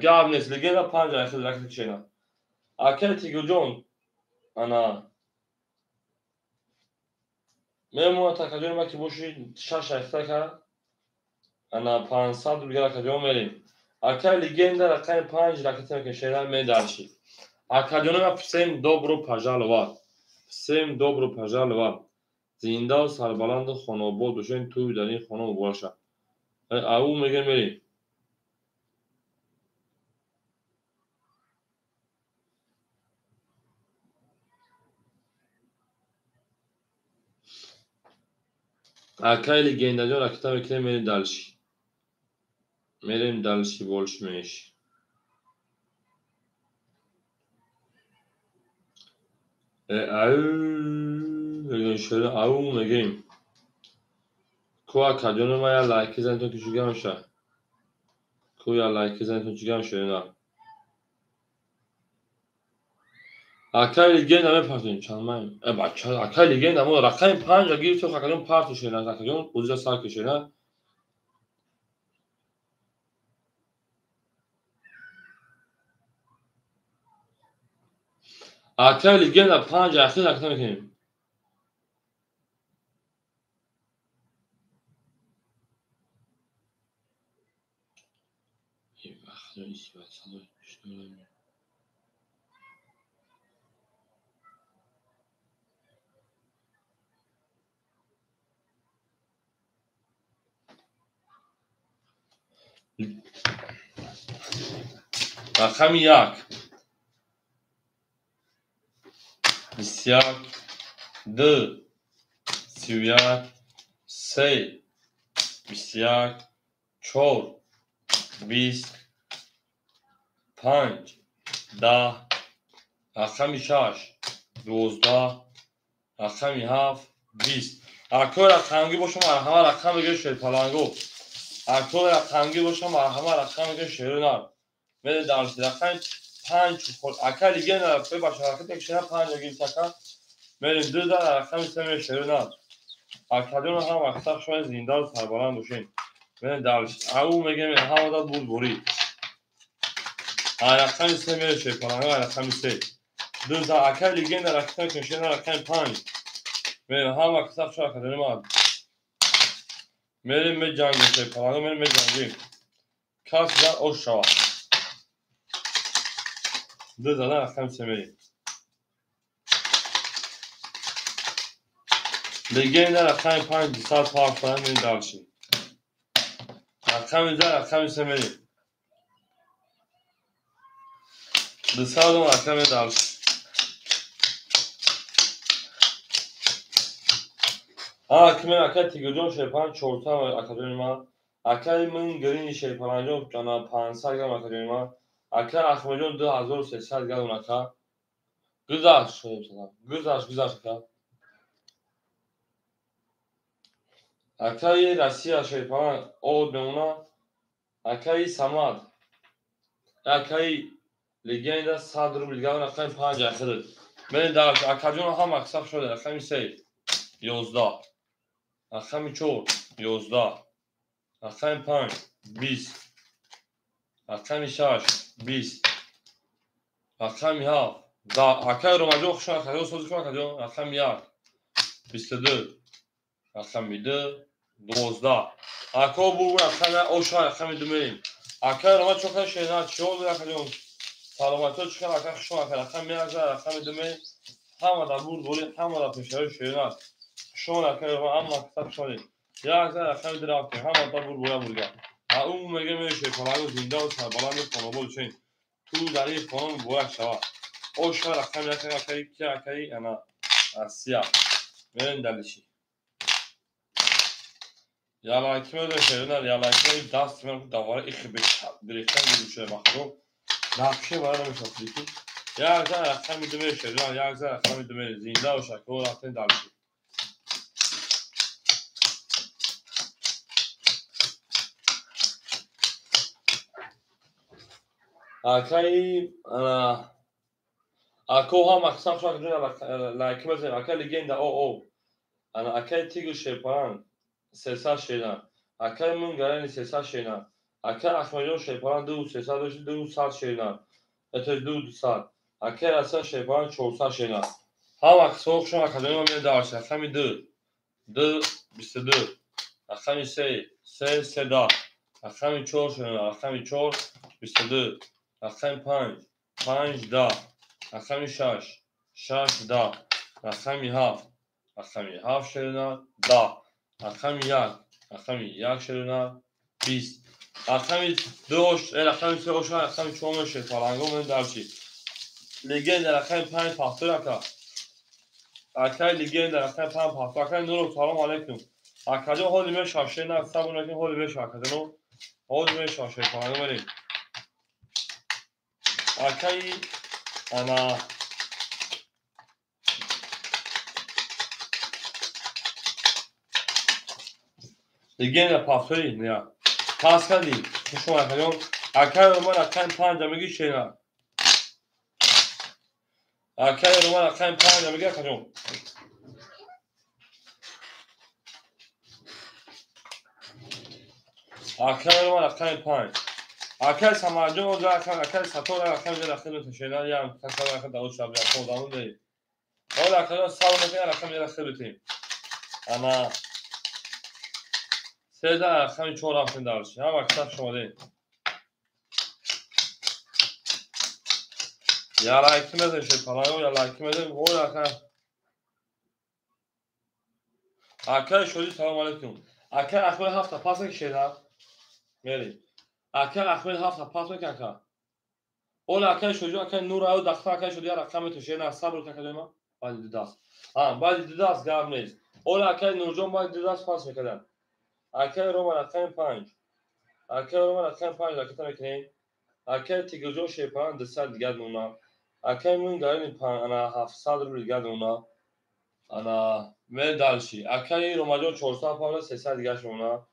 A: گام نیست لیگند 5 اخیر رقم شینا اکر تیگوجون انا میمونه تکجون ما که باشی 6 اخیر کرد انا 500 دیگر تکجون میریم اکر لیگند رقم 5 رقم که شینا می دارشی اکادمی ما всем добро пожаловать всем добро пожаловать زنده و سربلند و خانواباد باشین توی در این خانه باشه او میگه میریم اکر لیگند جان رکتا میکنه میریم دلشی بولش میش او شده او میگیم کو اکادمی ما یا لایک زنتون که چیگه میشه کو یا لایک زنتون چیگه میشه نه Akay legenda میپرسین چند بچه akay legenda ما رقم 5 گیر تو خاکجون پارت شدن خاکجون پوزیشن سال کشیدن akay legenda 5 اخیر رقم میکنیم این وقت نیست رقم 1 21 2 31 3 21 4 20 5 10 رقم 6 12 رقم 7 20 اکو رقمگی باشم همه رقم بگیر شیر پلنگو اکو رقمگی باشم همه رقم بگیر شیر نار بده دانش رقم 5 اکا دیگه نه باشه رقم تکشن 5 گیر تکا بریم 2 تا رقم سه شیر نار اکادون هم وقتا شما زنده و سربلند باشین بده دانش او میگه همه دا بود بوری رقم سه میره شیر پلنگو رقم 3 2 تا اکا دیگه نه رقم تکشن رقم 5 بریم هم وقتا شما اکادون ما میریم به جنگ شیر پلنگو میریم به جنگیم کاس در او شوا 2 زدن رقم سه میریم legenda رقم 5 سال پارک کنم میریم دارشیم رقم در رقم سه میریم 2 رقم دارشیم کمی اکا تیگو شیپان چورتا اکادمی ما اکا من گرین شیپان جو جانا 500 گرم اکادمی ما اکا اخمجون 2300 گرم اکا گذاشت اکا اکای راسیا شیپان او بمونا اکای سماد اکای legenda 100 روبل گرم رقم 5 اخیر من دارش اکاجون هم اکساف شده رقم 3 11 رقم 4 11 رقم 5 20 رقم 6 20 رقم 7 اکای رومجو خوشون اکادون سوزشون اکادون رقم 1 22 رقم 2 12 اکا بو رقم اوشا رقم 2 میریم اکای رومجو چوکا شینا چول اکادون سلامتو چکن اکا خوشون اکادون رقم 2 میریم همه دا بود بولی همه دا پیشهای شینا شون اکای رومجو اما کتاب شدیم یا رقم درافتی همه دا بود بولی بولگا اون میگه میشه پلنگو زنده و سربلند کنابل چین تو در این خانم بویک شود او شما رقم یک اکایی که اکایی انا سیاه میرین دلیشی یالا اکی میده شیرونر یالا اکی دست میرم دواره ایخی بریختن گیرو شده مخلوق نقشه باید نمیشه فلیکی یک زن رقم میده میره شیرونر یک زن رقم میده میره زنده و شکل و رقم دلیشی اکایی انا اکو هم اکسام شما کنجون لایکی بزنیم اکای لگنده او انا اکای تیگو شیپان سیسا شیدن اکای من گرانی سیسا شیدن اکای اخمجون شیپان 2 سیسا دوشی 2 سال شیدن اتش 2 سال اکای اصلا شیپان 4 سال شیدن هم اکسوک شما اکادمی ما میره دارش اخمی 2 22 اخمی 3 دا اخمی 4 شیدن اخمی 4 22 اخمی 5 دا اخمی 6 دا اخمی 7 اخمی 7 شیدن دا اخمی 1 شیدن 20 اخمی 2 اخمی 3 اخمی 4 شیدن پالانگو من دارشی legenda رقم 5 پافتور اکا اکای legenda رقم 5 پافتور اکای نورو سلام علیکم اکاجو هولی می شاشه نه سبون اکی هولی می شاشه نو هولی می شاشه پالانگو بریم اکای انا legenda پافتوری نه پاس کردی شما اکاجو اکای ما رقم 5 میگی شینا Arkaya roman arkaya panja میگه کجا arkaya roman arkaya پنج arkaya سماجون و arkaya سطور arkaya میگه داخل تشینا یا کسا arkaya داوود شب یا خودمون دی حالا arkaya سال میگه arkaya میگه داخل تیم انا سه arkaya چهار رفتن دارش هم وقتا شما دی یا لایک میدن شی فلان یا لایک میدن هو arkaya شدی سلام علیکم arkaya اخبار هفته پاس کشیدا میری arkaya اخبار هفته پاس میکنه اول arkaya شدی arkaya نور او داخل arkaya شدی رقم تشینا صبر کنه بعد دیداس بعد دیداس گام نیست اول arkaya نورجون بعد دیداس پاس میکنن arkaya رومان arkaya 5 arkaya رومان arkaya 5 raketa میکنین arkaya تیگوجو شیپان دسال دیگه اونا arkaya من گارین انا 700 رو دیگه اونا انا من دالشی arkaya روماجو 400 پاول 300 دیگه اونا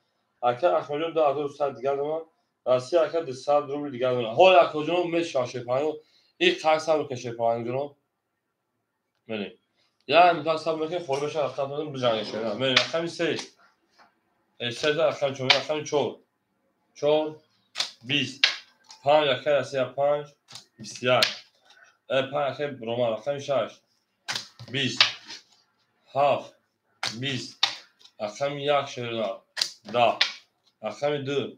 A: arkaya اخماجو 2200 دیگه اونا راسی arkaya 200 رو دیگه اونا هول اکوجو مش شیپان این خاصا رو که شیپان گرو منی yani مثلا میگه خوربش رقم بجنگه شده من رقم 3 سه رقم چون رقم 4 4 20 5 رقم 5 21 5 رقم روما رقم 6 20 7 20 رقم 1 شده 10 رقم 2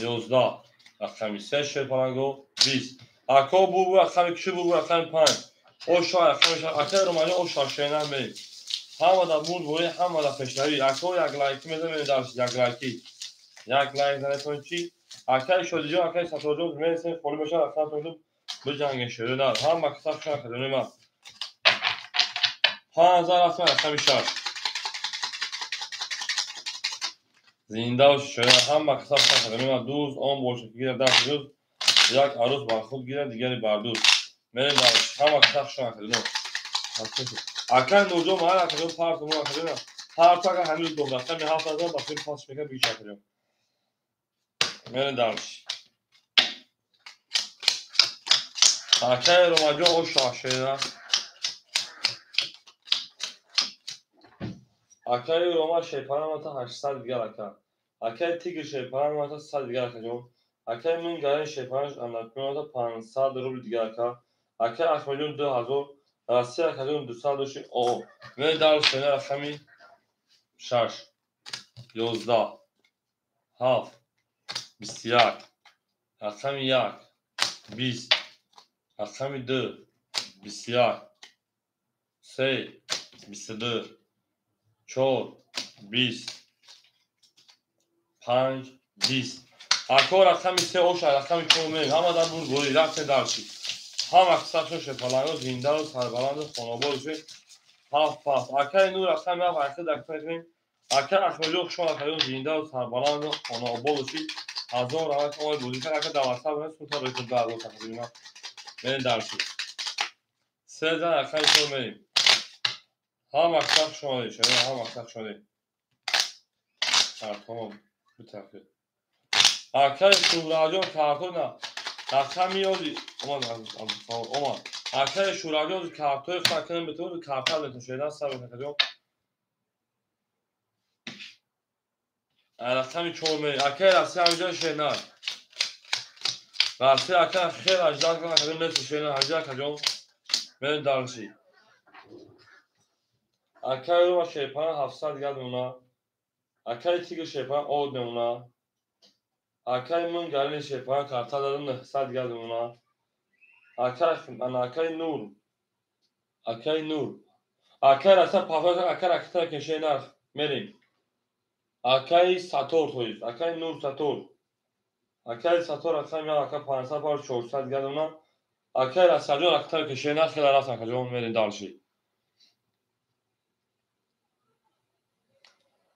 A: 11 رقم 3 شده پلنگو 20 اکو بو رقم 2 بو رقم 5 او شا رقم 6 اکو رومانی او شا شده می همه دا بود بوری همه دا پشتوی اکو یک لایکی میده دارش یک لایکی یک لایک زنتون چی اکای شدی جو اکای ساتوجو میرسه خالی بشه اکای تو بجنگه شده نه هم مکتب شده کنه من 5000 اصلا همیشه زنده شده هم مکتب شده کنه من دوز اون باشه گیره دست روز یک عروس بر خود گیره دیگری بر دوز میریم دارش هم مکتب شده کنه اکای نوجو ما اکای پارت مو اکای پارت اکای هنوز دو رقم 7000 با فیلم پاس میکنه بیش کنه میریم دارش اکای روماجو او شاشه اکای روما شیپان تا 800 دیگه اکای اکای تیگر شیپان تا 100 دیگه اکای اکای من گارن شیپانش انداختم تا 500 روبل دیگه اکای اکای اخمجون 2000 راسی اکای 200 دوشی او من دار شنه رقمی 6 11 7 21 رقم 1 20 رقم 2 21 3 22 4 20 5 20 اکو رقم 3 اوش رقم 4 همه در بود گوری رفت دارشی هم اکساشو شپالانو زنده و سربلند خانواده‌شون هاف پاس اکای نور رقم 7 اکای دکتر کنیم اکای اخمجو شما اکای زنده و سربلند خانواده‌شون هزار روایت اول بودی که اکای دواسته بنس تا بیت دارو تقریبا من دارشی سه زن اکای تو میریم هم اکساش شما دیشه هم اکساش شما دی تمام بترکه اکای شوراجون کارتون نه رقم میادی اومد اکای شوراجون کارتون فکرم به تو کارتون بهتون شده سر بکنم رقم 4 می اکای رقم اینجا شنار رقم اکای خیلی اجداد کنه که مثل شنار اجداد کجا من دارشی اکای رو شیپان 700 دیگه اونا اکای تیگر شیپان اود اونا اکای من گارین شیپان کارتون دادم 900 دیگه اونا اکای نور اکای نور اکای رقم پافاز اکای رقم کشه نرخ میریم اکای ساتور تویز اکای نور ساتور اکای ساتور رقم یا اکای 500 پار 400 دیگه اونا اکای رساجون رقم کشه نرخ خیلی رقم کجا میریم دالشی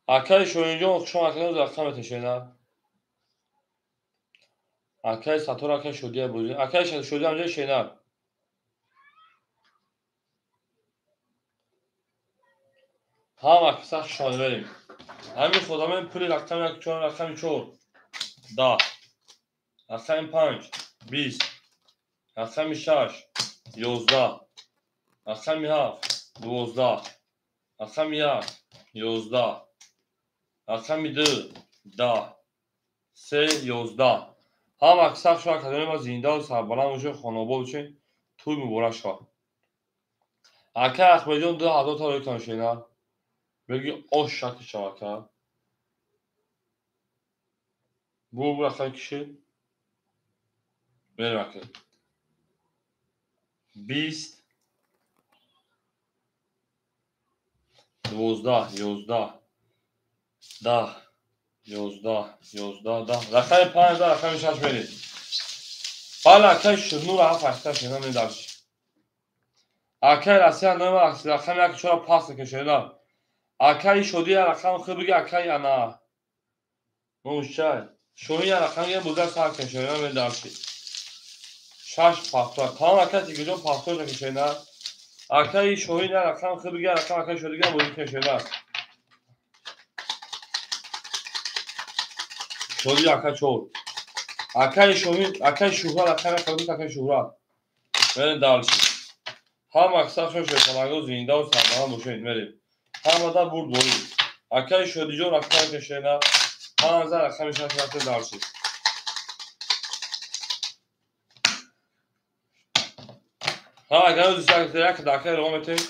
A: اکای شوینجون شما اکای رقم کشه نرخ اکای ساتور اکای شدیه بودی اکای شدیه همجای شنر هم اکساق شان بریم همین خدا من پولی رقم یک چون رقم 4 10 رقم 5 20 رقم 6 11 رقم 7 12 رقم 1 11 رقم 2 10 3 11 هم اکثر شما کدوم ما زنده و سربلند باشه خانوبا باشه توی مبارک شد اکر اخباریون 2000 تا روی کنشینا بگی آش شک شبکه bu raqam kişi ver bakayım. 20 12 11 10 11 11 10 رقم 5 رقم 6 برید حالا اکر شنو را فرسته شنا میدارش اکر اصلا نمه رقم یک چرا پاس کشیدن اکر شدی رقم خود بگی اکر انا نوشه شوی رقم یه بوده سر کشیدن میدارشی 6 پاسور تمام اکر دیگه جو پاسور کشیدن اکر شوی رقم خود بگی رقم اکر شدی بوده کشیدن شدی اکر چور اکر شوی اکر شوهر اکر خود اکر شوهر میدارشی هم اکثر شو شیطانگو زنده و سربلند باشید بریم هم آدم برد برید اکر شدی جو رقم کشیدن هم از رقم 6 رقم دارشی ها اگر از دیگه که داخل رو میتونی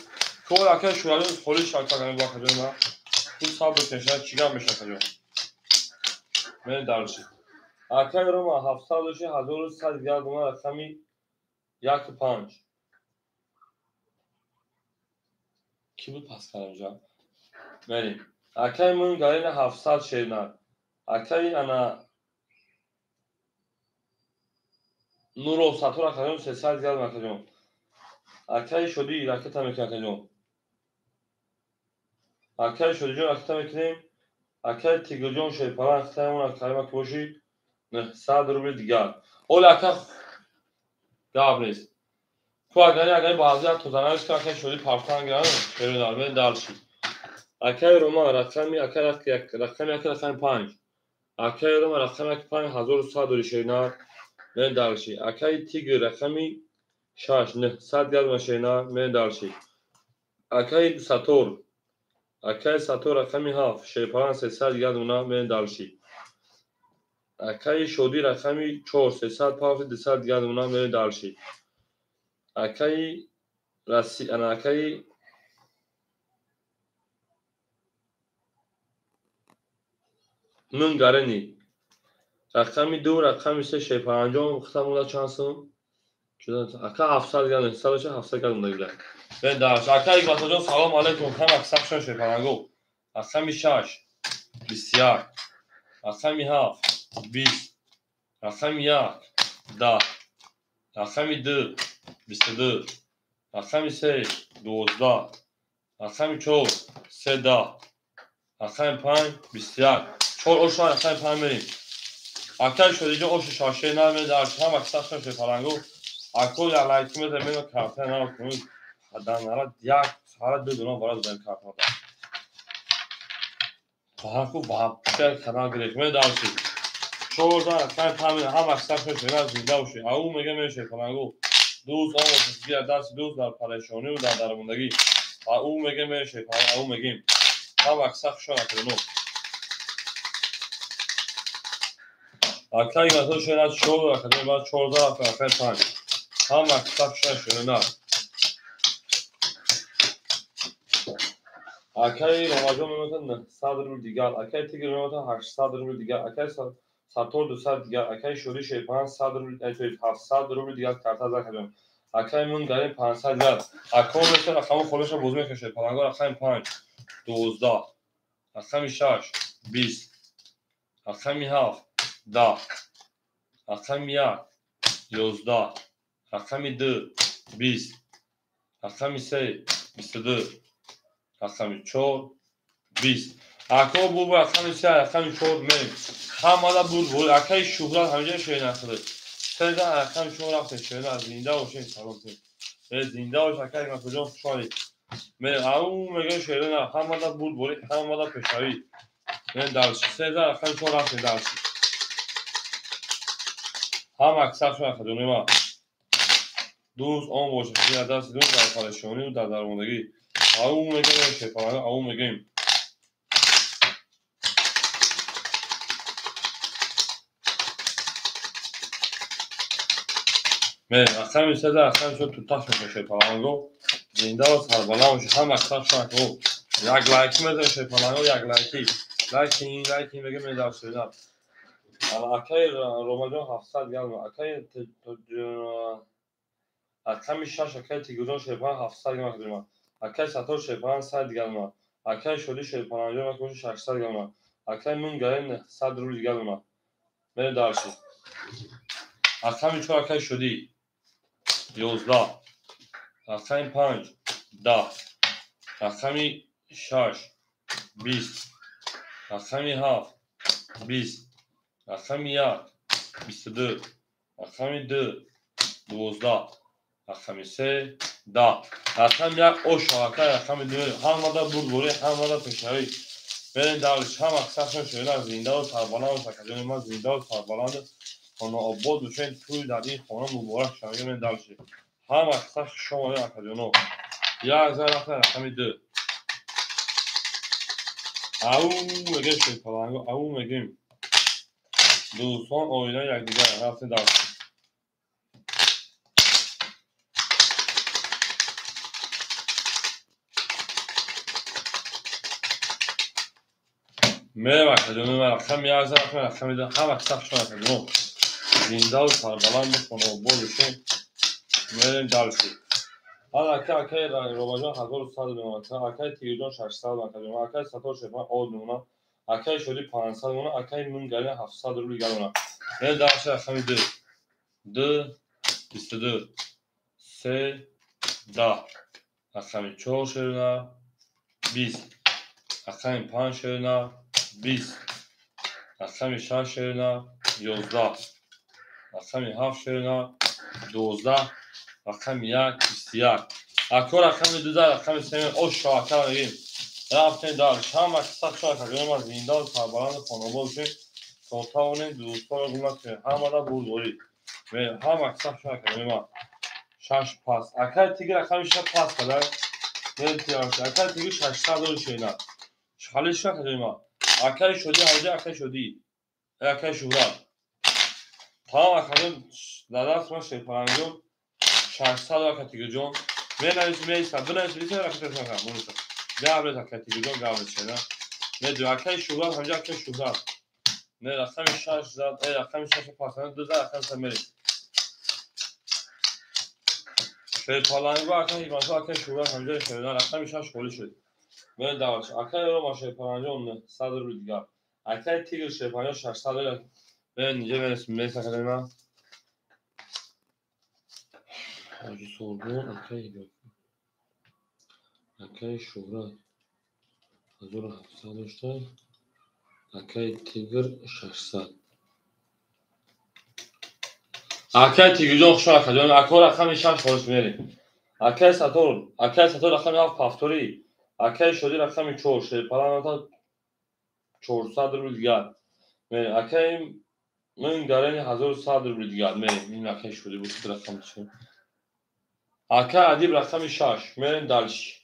A: کل اکر شوهر خودش شاکا کنه با کجا تو صاحب کشیدن چیکار میشه کجا من دارشی اکر رو ما 700 گرد ما رقمی 1.5 کی بود پس کردم جا بریم اکر من گارین 700 شیرنر اکر انا نورو ساتورا کردم 300 گرد مکجون اکر شدی راکت هم میکنم اکر شدی جون راکت هم میکنیم اکر تیگر جون شیپاران اکر اون اکر ما که باشی نه 100 روبل دیگر اول اکر گاب نیست تو اگر بازی تو زنانش که اکر شدی پارتان گرانه شروع دارمه دارشی اکر روما رقمی اکر رقم 5 اکر روما رقم 5100 دوری شینار من دارشی اکر تیگر رقمی 6 نه 100 گرد مشینار من دارشی اکر ساتور اکر ساتور رقمی 7 شیپاران 300 گرد اونا من دارشی اکر شدی رقمی 4 300 پاف 200 گرد اونا من دارشی اکر رسی انا اکر من گارنی رقمی 2 رقمی 3 شیپارانجون ختمولا چانسون اکر 700 گرد 700 گرد اونا گیره من دارش اکر یک بطا جون سلام علیکم هم اکسر شن شیپارانگو رقمی 6 بسیار رقمی 7 20 رقمی 1 10 رقمی 2 22 رقمی 3 12 رقمی 4 13 رقمی 5 21 4 اوشان رقمی 5 بریم اکر شدی جو اوش شاشه نرمه دارش هم اکسر شن شیپارانگو اکل علیکی میده منو کارتن نرم کنید حدان نرد یک ساعت دو دونم برای زن کارتن دارم فهمکو با شر کنال گریک من دارشی چورده رقم 5 هم اکسر شن شیپارانگو زنده باشی او میگه من شیپارانگو دوست آن واسه دست دوست در پریشانی و در درموندگی او میگه من شیپارانگو او میگیم هم اکسر شن کنو اکر مثلا شاید 4 رقم بعد 14 رقم 5 هم اکسر شن نه اکر رمضان میمونن 100 روبل دیگر اکر تیگر میمونن 800 روبل دیگر اکر ساتور 200 دیگر اکر شوری شیپان 100 روبل 700 روبل دیگر کارتا زدم اکر من گارین 500 گرد اکر مثلا رقم خودش بوز میکشه پلنگو رقم 5 12 رقم 6 20 رقم 7 10 رقم 1 11 رقم 2 20 رقم 3 22 رقم 4 20 اکر بو رقم 3 رقم 4 میریم هم آدم بود اکر شهرت همینجا شوی نخوده سریع رقم 4 رفته شوی نه زنده باشه سلام کنید زنده باشه اکر کجا خوشحالی میریم او میگه شوی نه هم آدم بود هم آدم پشایی من درشی سریع رقم 4 رفته درشی هم اکثر شوی نخوده ما دوست آن باشه که از دست دون در پریشانی و در درماندگی اون میگیم شیطان اون میگیم من اصلا میشه در اصلا شد تو تاش میشه شیطانگو زنده و سربلند باشه هم اصلا شد او یک لایکی میزنه شیطانگو یک لایکی میگه من در شدم اکای روماجان 700 گرم اکای اکای شش اکای تیگوجان شیطان 700 گرم کدوم اکای ساتور شیطان 100 گرم اکای شدی شیطان جو مکوش 600 گرم اکای من گرین 100 روز گرم من دارشی اکای چهار اکای شدی 11 اکای 5 10 اکای 6 20 اکای 7 20 اکای 1 22 اکای 2 12 اکای 3 10 اکای 1 اوش اکای 2 همه بورگوری همه پشایی برین دارش هم اکثر شده زنده و سربلند و سکجان ما زنده و سربلند خانه آباد بشین توی در این خانه مبارک شما من دارشی هم اکثر شما یا اکجانو یا از رفت رقم 2 او میگه شیطانگو او میگیم دوستان آینه یک دیگر رفت دارشی میره اکجانو من رقم 11 رقم 2 هم اکثر شما اکجانو زنده و سربلند خانه آباد بشین میریم دارشی حالا اکای روماجان 1100 میمونه اکای تیگوجان 600 میمونه اکای ساتور شیطان آد میمونه اکای شدی 500 میمونه اکای من گرین 700 روی گرونه من دارش رقم 2 2 22 3 10 اکای 4 شدونه 20 اکای 5 شدونه 20 اکای 6 شدونه 11 اکای 7 شدونه 12 اکای 1 21 اکور رقم 12 رقم 3 او شاکر میگیم رفتین دارش هم اکثر شاکر کنیم از زندان سربلند خانوابا بشین تا تاونین دوستان رو گمت کنیم همه دا بردوری هم اکثر شاکر کنیم 6 پاس اکر تیگه رقم 6 پاس کده نیم تیارش اکر تیگه 600 رو شینه خالی شاکر کنیم اکر شدی هرجه اکر شدی اکر شورا تا اکرون دادست ما شیپرانجون 600 اکر تیگه جون بنویسیم میایستم بنویسیم رقم شاکر گابره کاتیگوری گابره شده نه دو اکای شورا همجا اکای شورا نه رقم 6 زد رقم 6 پاسانه 12 رقم سمری شیطانگو اکای ایوانسا اکای شورا همجا شده رقم 6 خالی شد من دارش اکای رو ما شیطانجو 100 رو دیگه اکای تیگر شیطانجو 600 من اینجا برسیم میسه من حاجی سوربون اکای شورا 1700 داشته اکای تیگر 600 اکای تیگوجان خوشا اکجان اکور رقم 6 خالص میریم اکای ساتور رقم 7 پافتوری اکای شدی رقم 4 شیپالان 400 رو دیگر میریم اکای من گرین 1100 رو دیگر میریم این اکای شدی بود رقم چه اکای ادیب رقم 6 میریم دالش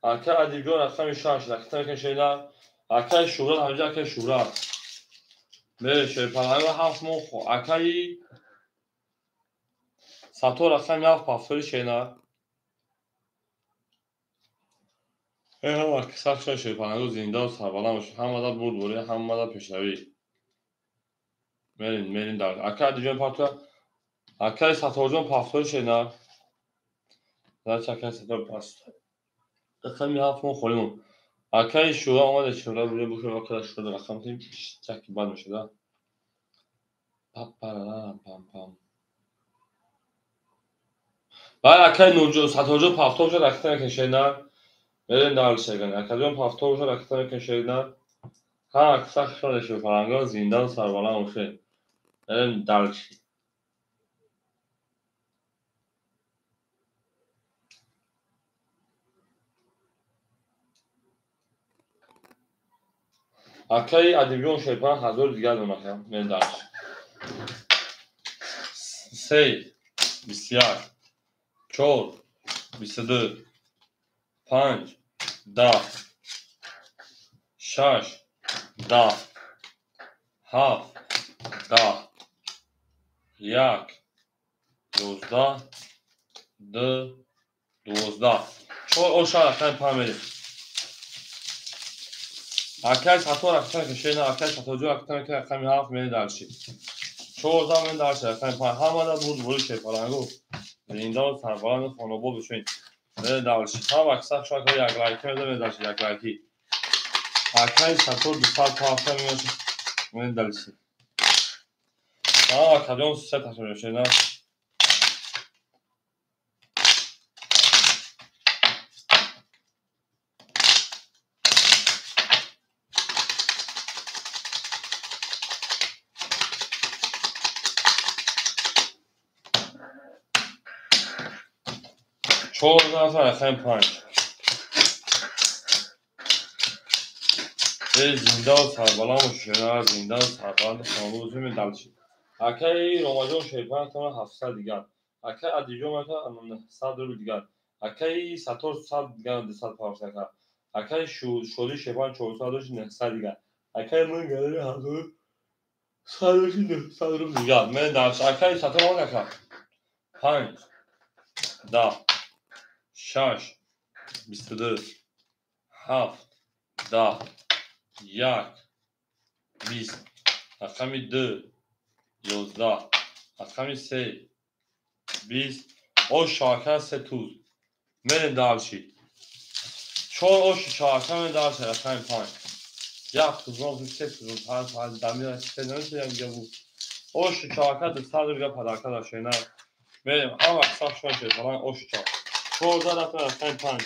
A: اکای ادیب جان رقم 6 رقم شیدا اکای شورا همجا اکای شورا میریم شیپالان 7 مخ اکای ساتور رقم 7 پافتوری شینا هم اکثر شیپانگو زنده و سربلند باشه همه دا بردوری همه دا پیشروی میرین دار اکای دیجان پارتو اکای ساتورجان پافتوری شینا در چکای ساتور پاست اکای می هفت مون خوریم اکای شورا آمده شورا روی بوشه اکای شورا رقم تیم چکی باد میشه دا پاپارارام پام پام بعد اکای نوجو ساتورجان پافتوری شد اکای کشینا میرین دار شگن اکای جان پافتوری شد اکای کشینا هم اکثر شیپانگو زنده و سربلند باشه میرین دار اکای ادیبیون شیپان 1000 دیگر میمکنم من دارش سه 21 4 22 5 10 6 10 7 10 1 12 2 12 4 اوشا رفتن پاملی اکل سطور رفتن که شینا اکل سطور جو رفتن که رفتن هفت منی درشی 14 من درشی رفتن پام همه دا بود بروشه پرانگو زینده و سربالان خانوبو بشوین منی درشی هم اکسر شاید که یک لایکی میده درشی یک لایکی اکل سطور دو سال پافتن میشه منی درشی کدیون سه تشون شینا چهار نفر خیلی پنج زنده و سربالان و شنار زنده و سربالان خانوز می دلشی اکی روماجون شیپان تمام 700 دیگر اکی ادیجون متا 100 رو دیگر اکی ساتور 100 دیگر 200 پارسه کرد اکی شوری شیپان 400 900 دیگر اکی من گلری هزار 100 رو دیگر من دلش اکی ساتور آن نکرد 5 10 6 22 7 10 1 20 رقم 2 11 رقم 3 20 او شاکر 3 توز من دالشی 4 او شاکر من دالشی رقم 5 1 توز رو 3 توز 5 دمی 3 نمیشه یک بود او شاکر 200 دیگه پدرکه داشته نه بریم هم اقصاف شما شد فلان او شاکر 14 رقم 5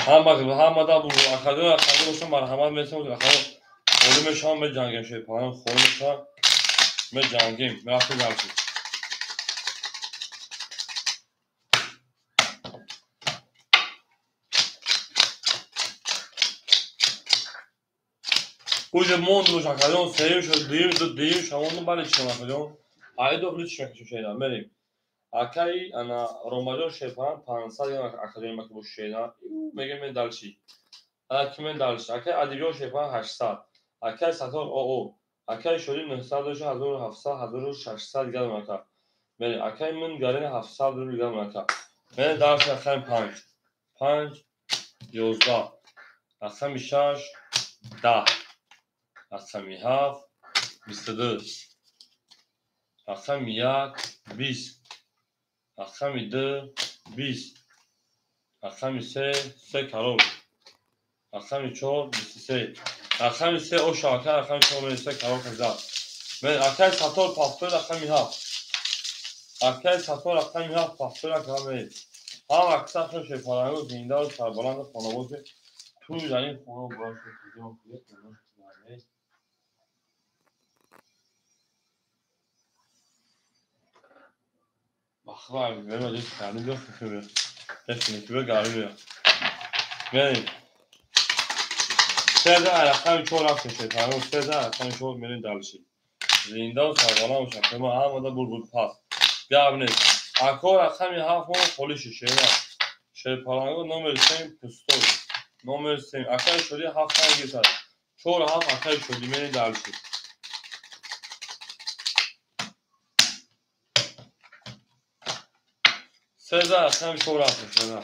A: هم دا بود اکادو باشم مرحمت میسیم بود اکادو خودم شام به جنگیم شد پایان خودم شام به جنگیم به وقتی جمشید اوجه موند روش اکادو سریم شد دیم شموندم بله چیم اکادو های دو بلی چیم کشم شیدم بریم اکایی انا روماجون شیپان 500 اکادو مکی بوش شیدم میگه من دلشی اکی من دلشی اکی ادیبیون شیپان 800 اکی ساتور او اکی شدی 900 1700 1600 دیگر مکا بله اکی من گرین 700 رو دیگر مکا من درش رقم 5 11 رقم 6 10 رقم 7 22 رقم 1 20 رقم 2 20 رقم 3 کرور رقم 4 23 رقم 3 او شاکر رقم 4 3 کرور کردم من اکی ساتور پافتور رقم 7 اکی ساتور رقم 7 پافتور رقم هم اکثر شد شفارانگو زنده و سربالند خانواده توی زنین خونه باید شد بخواه بریم از این گرمی بیا خیلی بیا خیلی بیا گرمی بیا بریم 13 رقم 4 رفت شفارانگو 13 رقم 4 میرین دلشی زنده و سربالند و شکل ما هم آده بود پاس بیا بینید اکو رقم 7 ما خالی شیشه شفارانگو نمر 3 پستول نمر 3 اکای شدی 7 تنگی سر 4 7 اکای شدی میرین دلشی 13 رقم 4 رفت شده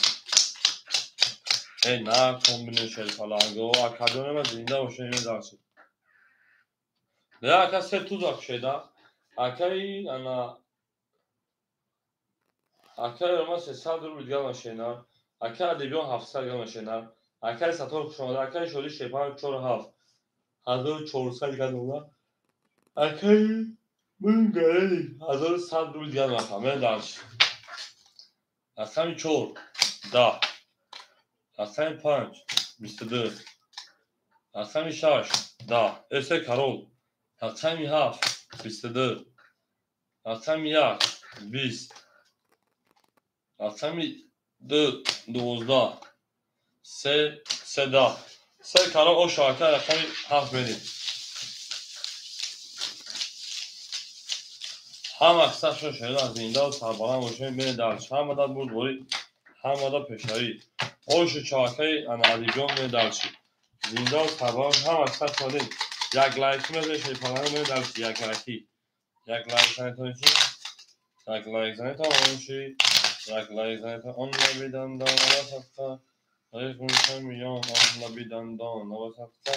A: ای نه کمبینیشن فلانگو اکادون ما زنده باشه این دلشی نه اکا 3 توز رفت شده اکای انا اکای رو ما 300 رو دیگه ماشینا اکای ادیبیون 700 دیگه ماشینا اکای ساتور شما اکای شدی شیپان 4 7 1400 دیگه دولا اکای من گره 1100 رو دیگه مفهمه دلشی رقم 4 10 رقم 5 22 رقم 6 10 اسه کرول رقم 7 22 رقم 1 20 رقم 2 12 3 10 سه کارا او شاکر رقمی 7 میدیم. هم اکثر شده از زنده و سربالان باشه بین درش هم مدد بود بوری هم مدد پشتری اوش چاکه ان عدیبیان بین درشی زنده و سربالان هم اکثر شده یک لایک میده شیطانان بین درشی یک لایک زنیتونشی یک لایک زنیتونشی یک لایک زنیتون اون لبیدن دان نبسفتا ریخ میشن میان اون لبیدن دان نبسفتا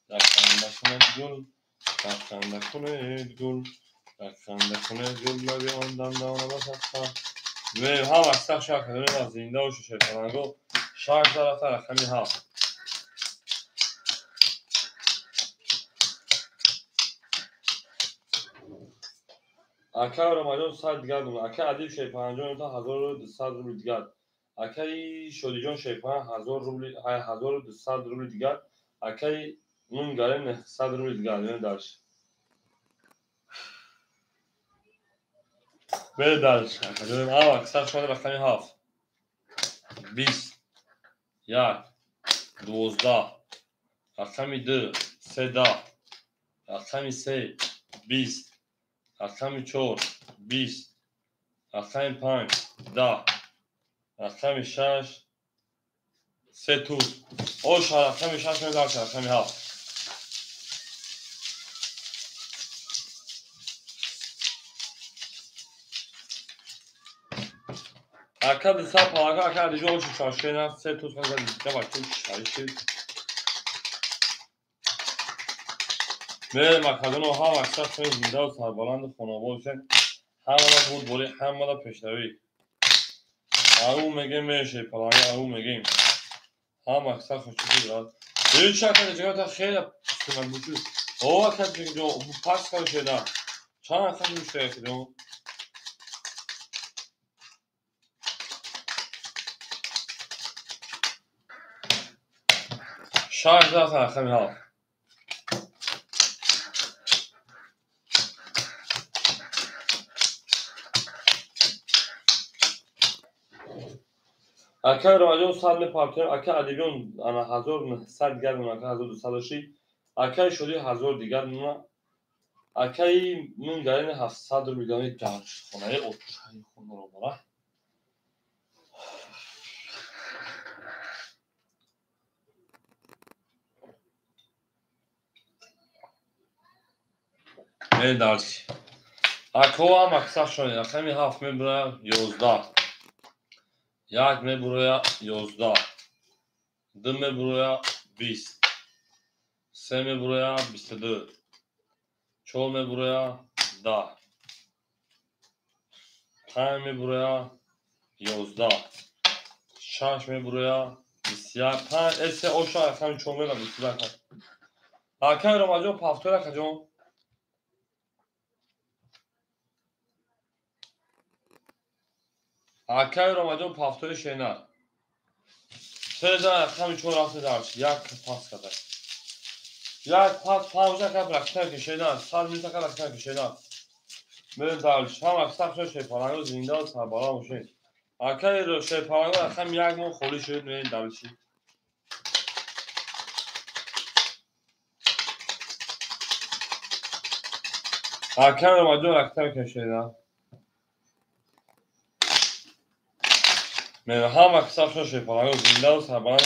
A: یک خنده کند گل یک خنده کند گل خنده کنه گل لبی آن دندانه بسفتا و هم اکثر شکل داریم از زنده و ششه کننگو شاید طرف رقمی 7 اکه رمجان ساعت دیگر دونه اکه عدیب شیپانجان تا 1200 روبل دیگر اکه شدیجان شیپان 1200 روبل دیگر اکه نون گرین 100 روبل دیگر یعنی درش بره درش داریم هم اکثر شده رقمی 7 20 1 12 رقمی 2 13 رقمی 3 20 رقمی 4 20 رقمی 5 10 رقمی 6 3 توز اوش رقمی 6 میدار که رقمی 7 اکد سر پاگا اکد دیجا اوش شاشه نه 3 توز کنید دیجا بچه شایشی به مکدون و هم اکثر کنید زنده و سربلند خانوابوشن همه بود بولی همه پشتوی او میگه میشه پلانی او میگیم هم اکثر خوشی دارد این شکل دیگه تا خیلی سمن بوشو او اکد دیگه جو پاس کار شده چند اکد میشه که جو شاید زیاد رقمی 7 اکه راجون صد می پاکتر اکه ادیبیون انا 1900 دیگر اون اکه 1200 شی اکه شدی 1000 دیگر اون اکه من گرین 700 رو میگانی درش خونه اوچای خونه رو برا می درش اکه هم اکثر شدی اکه می 7 می برای 11 یک می برای 11 دو می برای 20 سه می برای 22 چهار می برای 10 5 می برای 11 6 می برای 21 5 اسه اوشا اکه چون می 21 اکه رو مجموع پافتور اکه جون اکه رو مجموع پافتور شینا سه زن اکه چون رفته درش یک پاس کرده یک پاس پاوزه که برکتر که شینا سر میزه که برکتر که شینا میره درش هم اکثر شد شیپارانگو زنده و سربالا موشین اکه رو شیپارانگو اکه یک مون خولی شد میره درشی اکه رو مجموع رکتر که شینا میره هم اکثر شد شیپارانگو زنده و سربالا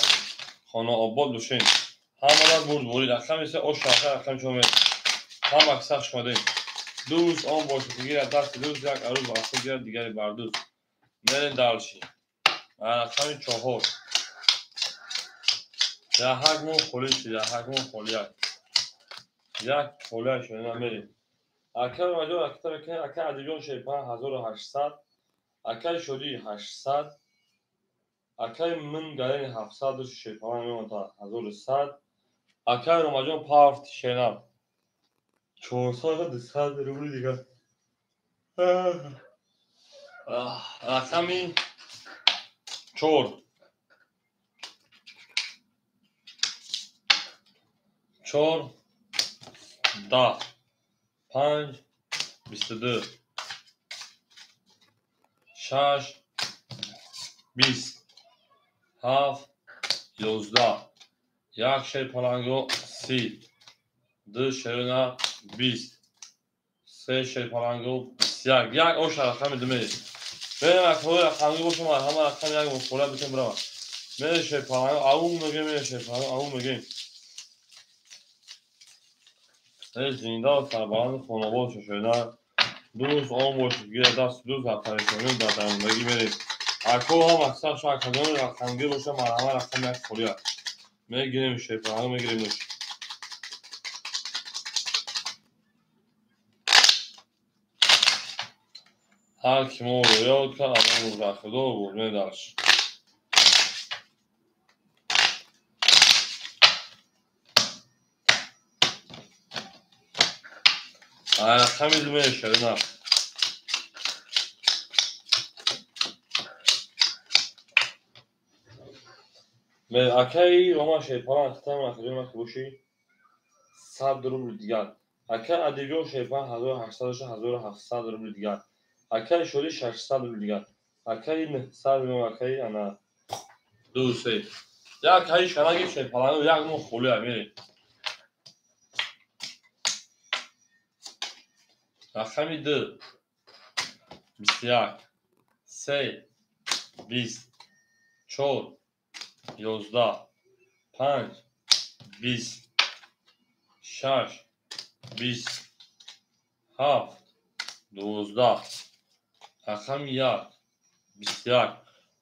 A: خانه آباد دوشین همه را برد بورید اکه میسه او شاخه اکه چون میره هم اکثر شده دوست آن باشه که گیرد دست دوست یک عروض برسه گیرد دیگری بردوز میرین درشی اکه 4 یا یک مون خولی شد یا یک مون خولی یک خولی شد نمیریم اکه رو مجموع اکه ادیبیان شیپان 1800 اکه شدی 800 اکه من گرین 700 شیپان میمون تا 1100 اکه رو مجموع پافت شنم 400 200 روبلی دیگه رقمی 4 4 10 5 22 6 20 7 11 یک شیر پلنگو 30 دو شیرنا 20 سه شیر پلنگو 21 یک اوش رقم دومه بریم اکوی رقمی باشم همه رقم یک مخوره بکن برام میره شیر پلنگو اون میگه میره شیر پلنگو اون میگه زنده و سربلند خانواده ششیدن دوست آن باشید گیر دست دوست و پریشانی در درماندگی میرید اکو هم اکثر شو اکادمی رقمگیر باشه مرحمه رقم یک خوری هست میگیریم شیر پلنگو میگیریم نوش هر کی ما رو یاد کرد اما رو رخدار بود میداشت رقم دومه شیرنا من اکی روما شیر پلنگ ختم اکادمی که باشی 100 روبل دیگر اکی ادیبیون شیر پلنگ 1800 1700 روبل دیگر اکی شدی 600 روبل دیگر اکی نه 100 روبل اکی انا دو سه یک هایی شنگی شیر پلنگو یک مو خولی هم میریم رقمی دو 21 سه 20 4 11 5 20 6 20 7 12 رقم یک 21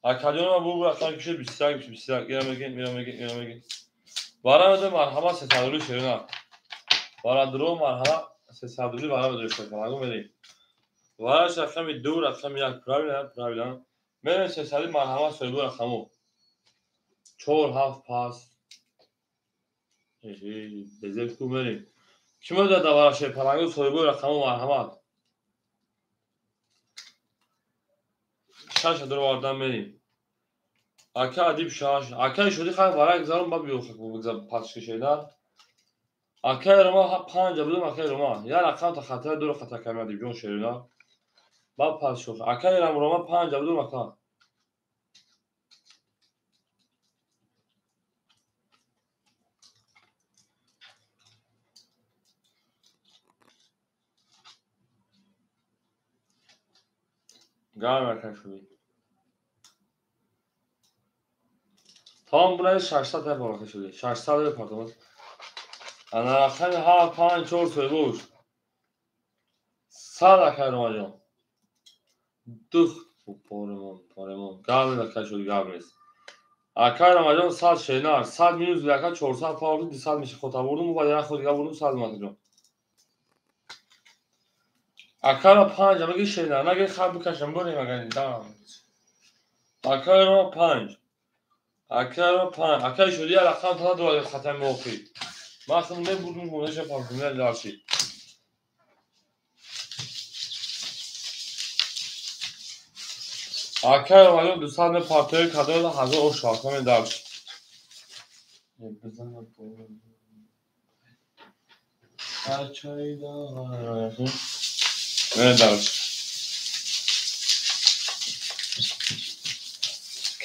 A: اکادیون ما بو رقم کشید 21 21 میرم برای ده مرحمه 300 شیرین برای درو مرحمه 300 برای درو شیر پلنگو میریم وارش رقم دو رقم یک پراویدن میریم 300 مرحمه سویبو رقمو 4 7 پاس بزرگ کو میریم کی مدت دوباره شیر پلنگو سویبو رقمو مرحمه 6 دور واردن میریم اکا ادیب شاش اکا شدی خواهی برای اگزارم با بیوخک بگذار پاسش کشیدن اکا روما 5 بودم اکا روما یا رقم تا خطر دور خطر کمی ادیب جون شیرینا با پاسش کشید اکا روما 5 بودم اکا گرم اکا شدی تام برای 600 بالا شدی 600 پارتمان انا رقم ها 5 4 سویبوش 100 اکا روما جون دخ پارمون گرم اکا شدی گرم نیست اکا روما جون 100 شینار 100 مینوز اکا 400 پاورد 200 میشه خود آوردم و بعد خود دیگه آوردم 100 مات جون اکا رو 5 مگه شینار مگه خب بکشم بریم مگه دام اکا رو 5 اکا رو 5 اکا شدی رقم تا دو ختم موقعی ما اصلا نبودیم گونهش پارتنر داشتی اکا رو ولی 200 پارتنر کادو هزار او شاکم داشت چای دار نه داشت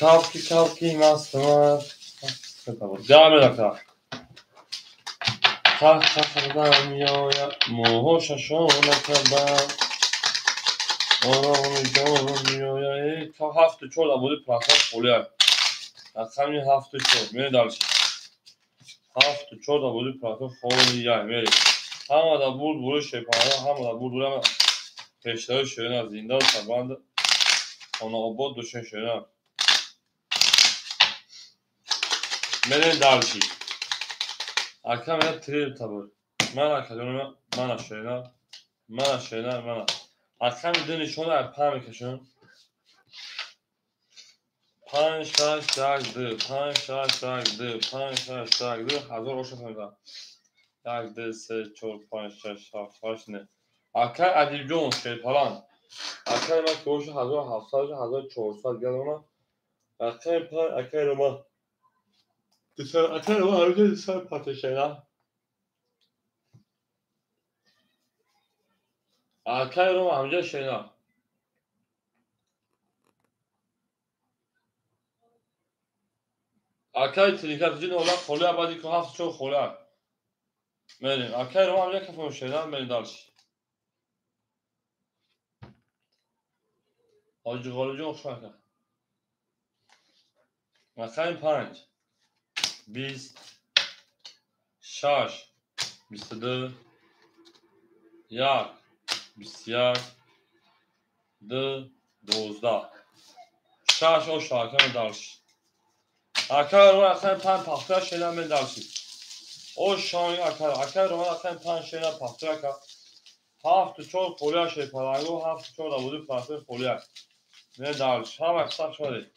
A: کافکی مست جامعه دکتر خردم میاید موهاششو نکردم آرام جان میاید تا 7 و 4 بوده پراسان خولی هست از همین 7 و 4 میره دارشی 7 و 4 بوده پراسان خولی هست میره همه دا بود بوده شیپانه همه دا بود بوده پیشتر شیرین از زنده و سربند آن آباد دوشن شیرین میره دارشی اکا میره تریر تبور من اکا دونم من شیرین اکا میده نشونه اپا میکشون 5 6 1 2 5 6 1 2 5 6 1 2 هزار روشن کنید 1 2 3 4 5 6 7 8 9 اکا ادیب جون شیر پلنگ اکا ما کوش 1700 1400 گرم اکا پلنگ اکا روما اکا روما هر سال پاتشینا اکا روما همجا شینا Arkay trinkatıcı ne olan kolya badi ko hafta çok kolya. Merin. Arkay roman bile kafamı şeyden beni dalış. Hacı golücü okşarka. Arkay 5. Biz. Şaş. Bisıdı. Yak. Bisyak. Dı. 12. Şaş o şarkı dalış. Arkay roman arkay 5 pahtaya şeyden beni dalış. O şanı arkay roman arkay 5 şeyden pahtaya ka. Hafta çok kolya şey parango hafta çok da budu farklı kolya. Ne dalış. Ha bak saf şöyle.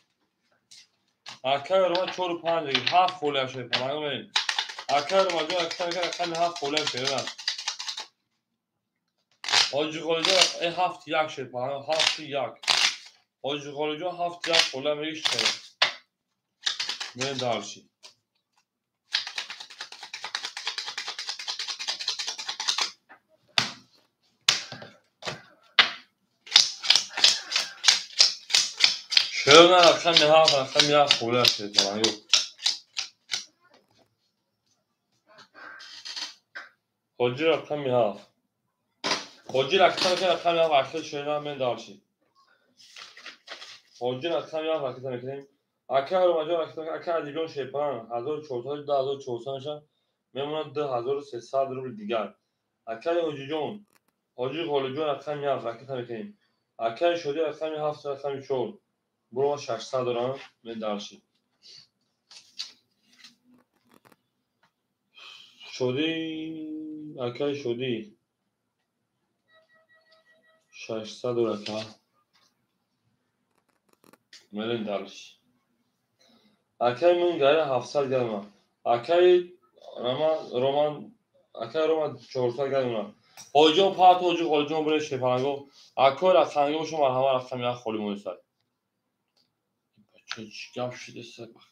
A: Arkay roman çok parango hafta kolya şey parango benim. Arkay roman diyor arkay hafta kolya şey var. Hacı kolya hafta yak şey parango hafta yak. Hacı kolya hafta yak kolya mı iş şey. Ne dalış. Şöyle arkam ne hafta arkam yak kolya şey parango. Hacı arkam ya. Hacı arkam ya vakti şeyler ben dalışım. Hocun akşam ya vakit tanıklayayım. Akar romancı akar digon şey falan. Hazır çoğutan da hazır çoğutanşa. Memnun da hazır ses sadrı bir diğer. Akar hocun. Hocu golücü akşam ya vakit tanıklayayım. Akar şöyle akşam ya hafta akşam çoğul. Burma şaşsa duran ve darşı. Şöyle akar şöyle. Şaşsa duran ka. Melen darşı. Akay mın gayri hafsal gelme. Akay roman akay roman çoğursal gelme. Hocam part hocam buraya şey falan go. Akor az hangi boşum var hamar akşam ya kolim oysa. Çocuk yapşı dese bak.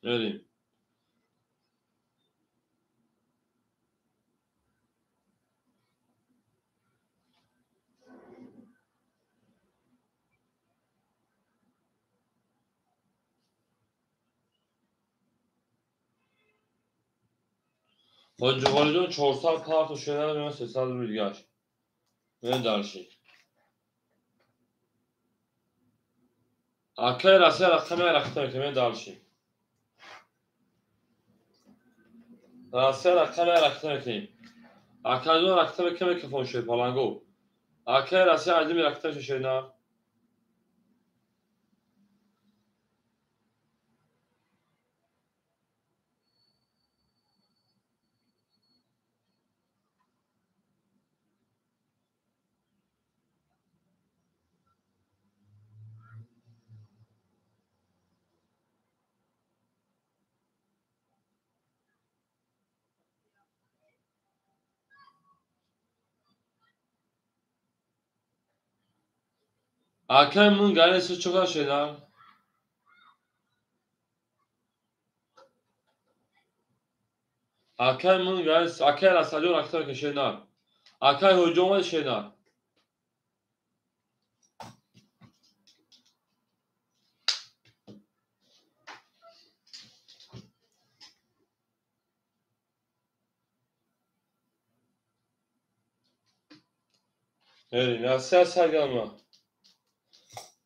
A: Vereyim. Hocam çoğursal part o şeyler ben sesal bir yaş. Ne der şey. Akay rasel akşam ya akşam kime der şey. Rasel akşam ya akşam kime. Akay don akşam kime kafon şey falan go. Akay rasel acım ya akşam şey ne? Akay mın gayri çok az şeyler. Akay mın gayri akay rasel akşam şeyler. Akay hocam şeyler. Verin. Ya sen gelme.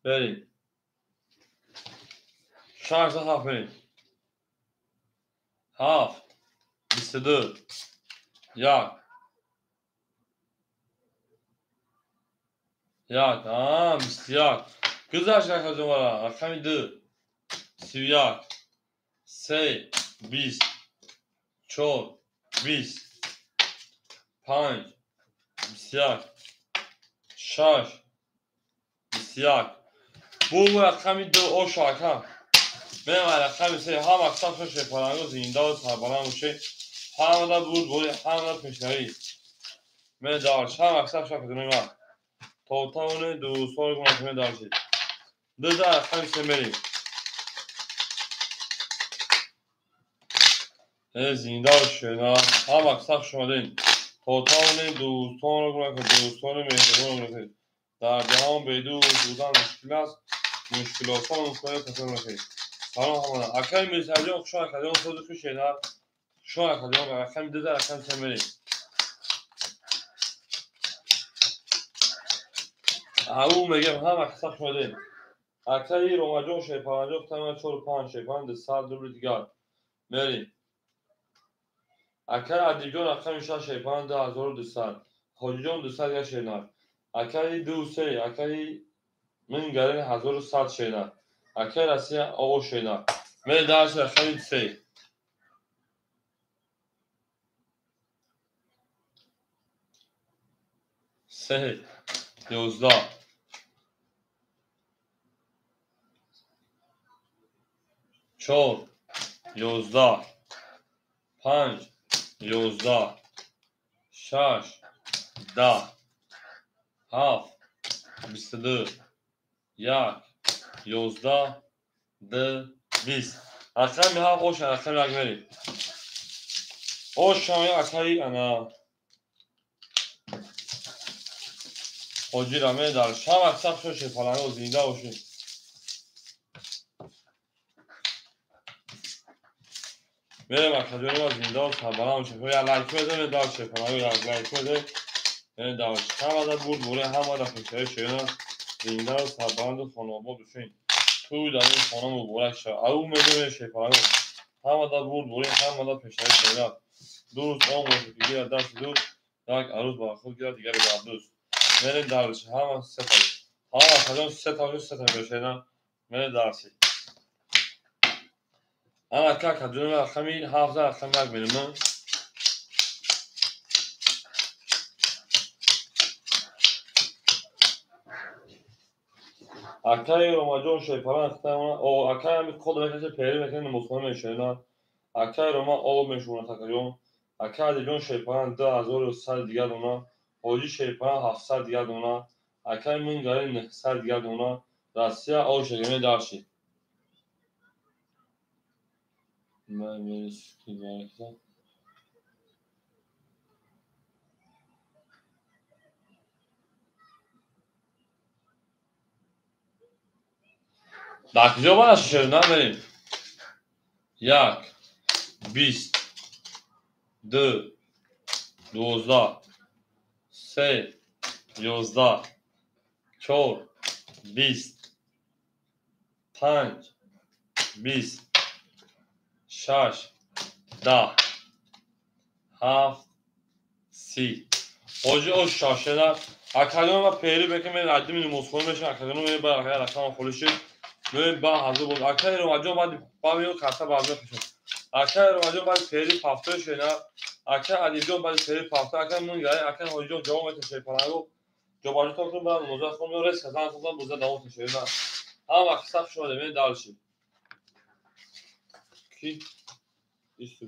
A: Verin. Şarjda haf verin. Haf. Bistidı. Yak. Yak. Bistiyak. Güzel şarkı var. Akamidı. Siviyak. Sey. Bis. Çor. Bis. Panç. Bistiyak. Şarj. Bistiyak. Bu akamidı o şarkı. Benim akamidı ham aksan şey parango zinda و تبانم şey. Ham da بود ham da peşneri. Ben dağış. Ham aksan şarkı var. Totalını دوستان کنم داشتید. دو خمسه بریم. زنده شنا هم اکثر شدین. توتال دوستان رو کنم دوستان مهربان رو کنم. در جهان بدون بودن مشکل است. مشکلات ها ممکنه تصور نکنید. Tamam. Akay mesajı şu akadyon sözlü şeyler. Şu akadyon akam dedi akam temeli. Au میگم هم اخسا شده اکای روماجون شه پنجاه تا 45 شه پنج سال دور دیگر میری اکای ادیجون اکای میشه شه پنج 2200 خودجون 200 یا شینار اکای دو سه اکای من گرین 1100 شینار اکای راسیا او شینار میری درس اکای سه سه 11 4 11 5 11 6 10 7 22 1 11 20 اصلا میها خوش اصلا رقمی خوش شما اصلا انا حاجی رامه در شب اصلا خوش فلانه و زنده باشین میرم اکادمی و زنده و سربرام شد یا لایک بده دار شد فلانه یا لایک بده یعنی دارش هم عدد بود بوره هم عدد خوشه شیرن زنده و سربرام و خانوابا بشین توی در این خانم و بوره شد او میدونه شد فلانه هم عدد بود بوره هم عدد پشتر شیرن دوست آن موسیقی از دست دوست یک عروس با خود گرد دیگر با دوست میریم درش هم سه تا اکادمی سه تا بشینن میریم درسی انا اکادمی و خمین حافظه اکادمی یک میرم اکای روماجون شیپاران اختیاران او اکای همی خود بکشه پیری بکنه مسلمان میشینا اکای روما او میشونه تکریون اکای دیجون شیپاران 2100 دیگر دونا حاجی شیپاران 700 دیگر دونا اکای من گاری 900 دیگر دونا راسیا او شگمه دارشی من میرس کی گرفتم دکجا باش شیرنا بریم 1 20 2 12 3 11 4 20 5 20 6 10 7 30 حاجی او شاشدن اکادمی و پیری بکنم من عدی من مسلمان بشن اکادمی من برای رقم خولشی من با حضور بود اکای روماجون بعد میو کاسا بازه کشم اکای روماجون بعد پیری پافتو شینا اکای ادیجون بعد پیری پافتو اکای من گای اکای حاجی جو مت شی پلانگو جو باجی تو کنم بعد موزه خون میو رس کزان خون موزه داوت شینا هم اکساف شده من دالشی کی است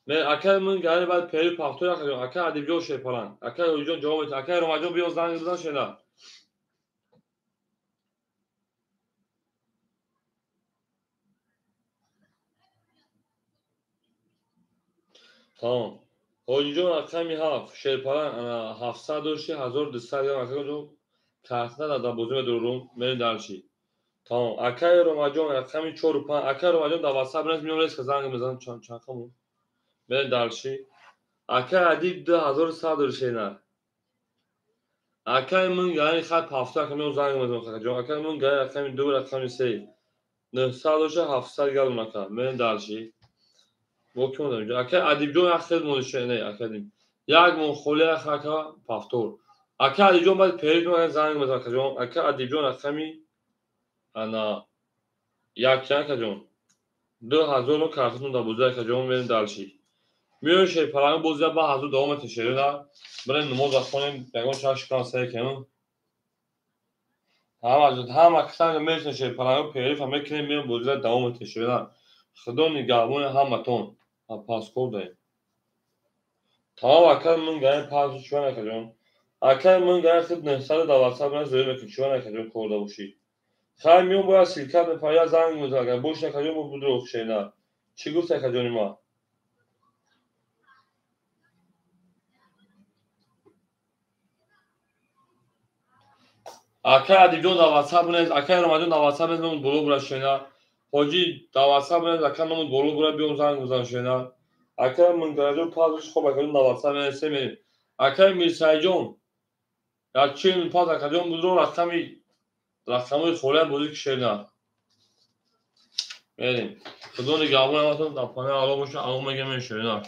A: من اکای من گای بعد پیری پافتو اکای اکای ادیجون شی پلان اکای حاجی جو مت اکای روماجون بیو زنگ بزن شینا tamam. حاجیجون اکمی هفت شیرپاران انا 700 داشتی 1200 یا اکای جو کارتنا دا بوزه درون من دارشی tamam اکای روماجون اکمی 4 و 5 اکای روماجون دا واسه برنس میون ریس کزانگ میزنم چند کمو من دارشی اکای ادیب 2100 داشتی نه اکای من یعنی خط هفته اکمی زنگ میزنم خدا جو اکای من گای اکمی 2 اکمی 3 900 داشتی 700 گل مکا من دارشی وکیل دارم اکای ادیب جو اخیر مونشه نه اکادیم یک منخولی اکا پافتور اکا ادیجون باید پیریت مگن زنگ بزن کجون اکا ادیجون اکمی انا یک کجون 2000 رو کارتون دا بوزه کجون بریم دالشی میون شی پلان بوزه با حضور دوام تشریع دا بریم نماز خونیم بگم چاش کان سه کنم هم اکثر میشن شی پلان پیریت همه کنیم میون بوزه دوام تشریع دا خدا نگهبون همتون پاسپورت داریم tamam akar من گایم پاس چون نکردم akar من گایم خود نشد دوازده من زیر میکنم چون نکردم کرده باشی خواهی میون باید سیلکت میپایا زنگ میزد اگر بوش نکردم و بود رو خشینا چی گفت نکردم ما akar ادیجون دوازده من akar روماجون دوازده من بلو برشینا حاجی دوازده من رقم همون گلو برای بیام زنگ بزن شنا اگر من گرده پازش خوب اگر دوازده من سمی اگر میرسای جون یا چی من پاز اگر جون بودو رقمی خوله بودی که شنا بریم خدا نگهبان همتون در پانه آلا باشه اما مگه من شنا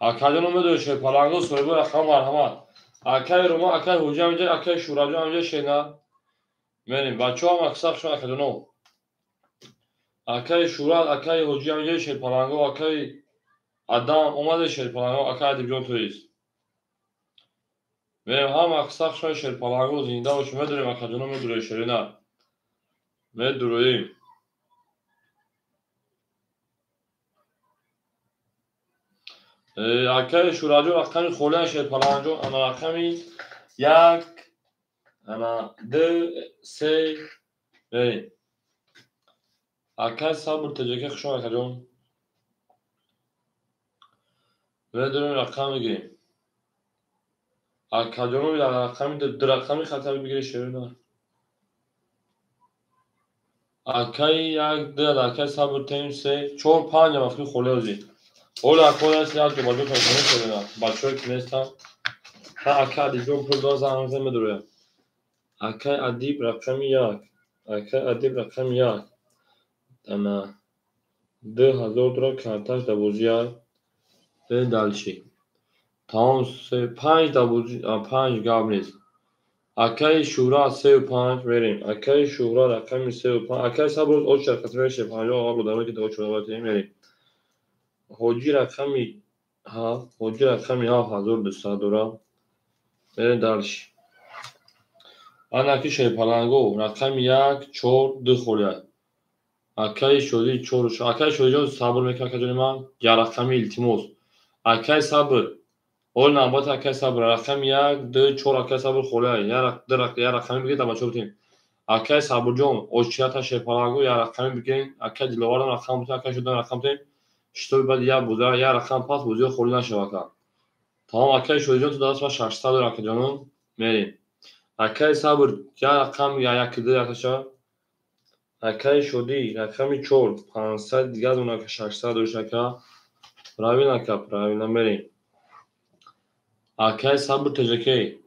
A: اکادون میدونه شه پلنگو سویبو رقم مرحمت اکای روما اکای حجی همینجا اکای شوراجو همینجا شینا بریم بچه هم اکساق شما اکادونو اکای شورا اکای حجی همینجا شه پلنگو اکای ادم اومده شه پلنگو اکای ادیب تویست بریم هم اکساق شما شه پلنگو زنده باشیم میدونیم اکادونو میدونه شرینا میدونیم اکای شوراجو رقمی خوله شه پلنگو انا رقمی یک انا دو سه بریم اکای صبر تجاکی خشم اکادون میدونیم رقم بگیریم اکادونو در رقمی دو رقمی خطر بگیره شرینا اکای یک دو اکای صبر تیم سه چهار پنج مفکی خوله ازی اول اکای است یاد که بازو کنه شرینا بچه‌ها که نیستن تا اکای ادیب پر دو زمان میدونه اکای ادیب رقمی یک اکای ادیب رقم یک انا 2000 را کارتاش دوازده به دلچی تمام سه پنج دوازده پنج گاب نیست اکای شورا 35 بریم اکای شورا رقم 35 اکای صبر او شرکت میشه 50 آقا داره که دو شورا باید بریم حجی رقمی ها حجی رقمی ها 1200 دورا بریم دلچی انا کی شه پلنگو رقم 1 4 2 خوله اکای شدی 4 اکای شدی جو صبر میکنه که من یا رقمی التماس اکای صبر اول نبات اکای صبر رقم 1 2 4 اکای صبر خوله یا رقمی بگید اما چه بودیم اکای صبر جون اوچیاتا شه پلنگو یا رقمی بگین اکای دلوارم رقم بودیم اکای شدن رقم تیم شتوی بعد یا بوده یا رقم پاس بوزی خوله نشوه که تمام اکای شدی جون تو دست ما 600 اکای جانون میریم اکای صبر یا رقم یا یک دو یکشا اکای شدی رقمی 4 500 دیگه اون که 600 روش اکا پراوینا که پراوینا بریم اکای صبر تجکی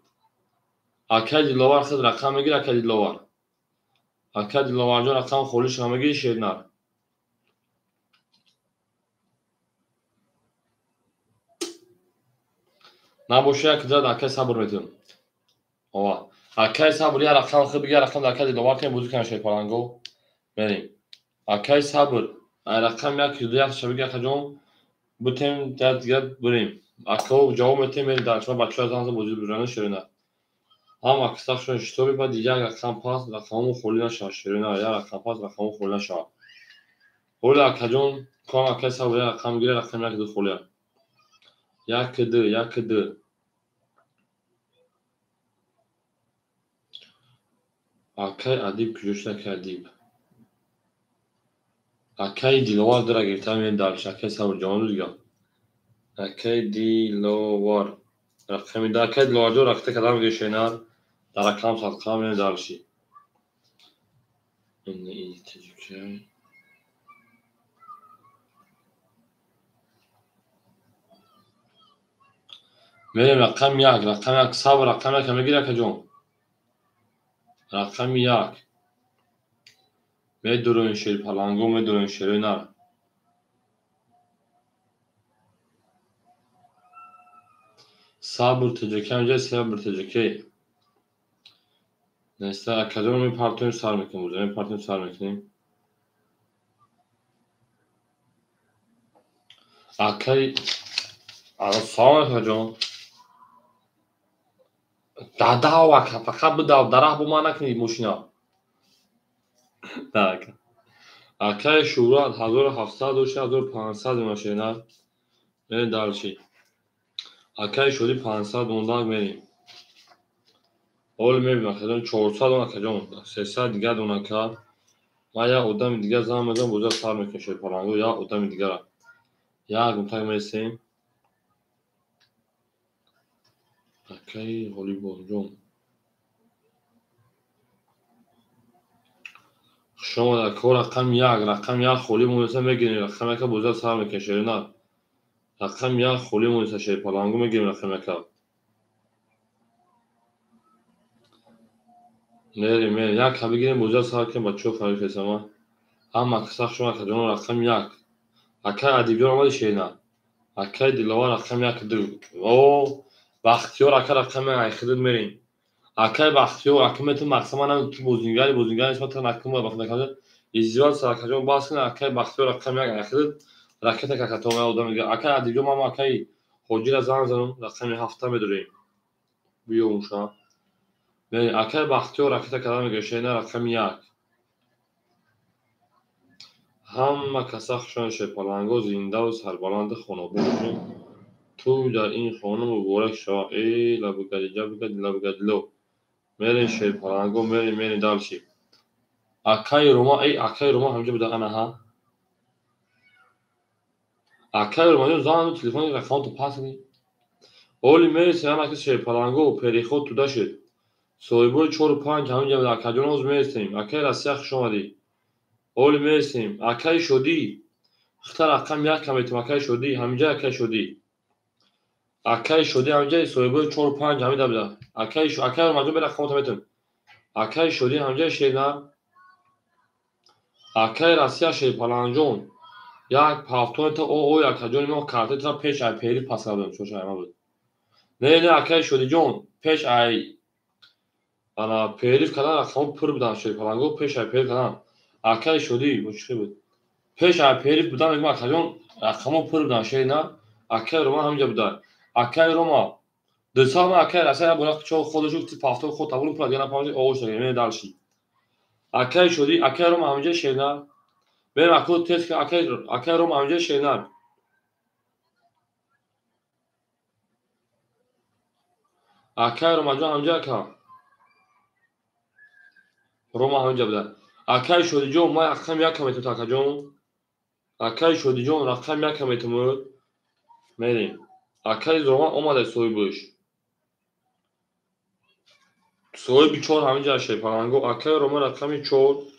A: اکای دلوار خود رقم میگیر اکای دلوار اکای دلوار جان رقم خولیش هم میگیر شیر نر نباشه یک زد اکای صبر میتون آوا اکای صبر یا رقم خود بگیر رقم اکای دلوار که بوزی کنه شیر پلنگو بریم اکای صبر رقم یک دو یک شبیه اکا جون بتیم دیگه بریم اکا جواب میتیم بریم در شما بچه ها زنز بوزی برانه شیر نر هم اکساق شون شتوی بعد دیگه رقم پاس رقمو خولی نشوه شیرینا یا رقم پاس رقمو خولی نشوه اول اکا جون کام اکای صبر یا رقم گیره رقم یک دو خولی یک دو اکای ادیب کجوش اکای ادیب اکای دیلوار داره گرفته همین دارش اکای صبر جوانو دیگه اکای دیلوار رقمی ده اکای دیلوار جو رقته کدام گیره شینار در رقم صدقه همین دارشی این تجوکه میریم رقم یک صبر رقم یک همه گیره اکا جون رقم یک میدورون شیر پلنگو میدورون شیر نر صبر تجکی همجای صبر تجکی نسته اکادون می پارتون سر میکنیم بوده می پارتون سر میکنیم اکای آقا سلام اکا جون دادا اکا فقط بداو درخ بو ما نکنید موشینا نه اکا اکای شورا 1700 و 1500 ماشه نه میریم دارچی اکای شوری 500 اونداگ میریم اول میریم اکادون 400 اون اکا جون 300 دیگه دون اکا ما یا اودم دیگه زمان میدم بوزا سر میکنیم شیر پلنگو یا اودم دیگه را یا گمتاگ میرسیم اکای هولی بونجون شما در کار رقم یک خولی مونسه میگیریم رقم یک بوزا سر میکنیم شیر نه رقم یک خولی مونسه شیر پلنگو میگیریم رقم یک میریم یک ها بگیریم بوزا سر کنیم بچه ها فریق اسما هم اکساق شما اکا جون رقم یک اکای ادیب جون آمده شیر نه акай диловар рақами 1-2. о бахтиёр ака рақами 1 мерем. акай бахтиёр ака метавонад мақсама нам бозингари нисбат накума бахтиёр издивоҷ саракаҷон баҳс кунад. акай бахтиёр рақами 1 ракета какатома одам мегӯяд акай адиҷон мама акай ҳоҷира занг занум рақами 7 медорем биёмша бе акай бахтиёр ракета када мегӯяд шена рақами 1. ҳама каса хушон шепаланго зиндаву сарбаланди хонобод бошем. ту дар ин хона муборак шавад. лабугадило мерем шепаланго мерем далши акай рома ҳамҷо буда анаҳа акай ромаҷон зану телефони рақамоту пас кунӣ оли мерисем ҳама шепаланго переход туда шуд соҳибони 4-5 ҳаминҷа буда акаҷон ҳоз мерисем акай Россия хуш омадӣ оли мерисем акай шодӣ хта рақами 1 каметам акай шодӣ ҳаминҷа акай шодӣ ҳаминҷаи соҳибони 4-5 ҳамида буда акай ромаҷон бе рақамота метавонем акай шодӣ ҳаминҷаи шена акай Россия шепаланҷон як пафтонета ой акаҷони мо картета пеш ай пери паскардем чошайма буд не акай шодиҷон пеш ай ана периф кардан рақамо пур будан шепаланго пеш ай периф кардан акай шодӣ мушқи буд пеш ай периф будан мегӯям акаҷон рақамо пур будан шена акай рома ҳаминҷа буда акай рома дусама акай Россия як бора чо ходошу пафтон ход табун пур дигар напамади огӯштаге мене далши акай шодӣ акай рома ҳаминҷаи шена мерем акӯ тест акай рома ҳаминҷаи шена акай ромаҷон ҳаминҷа ака рома ҳаминҷа буда акай шодиҷон ман рақами 1 каметам акаҷон акай шодиҷон рақами 1 каметамуд мерем акай рома омадаи соҳибуш соҳиби 4 ҳаминҷа шепаланго акай рома рақами 4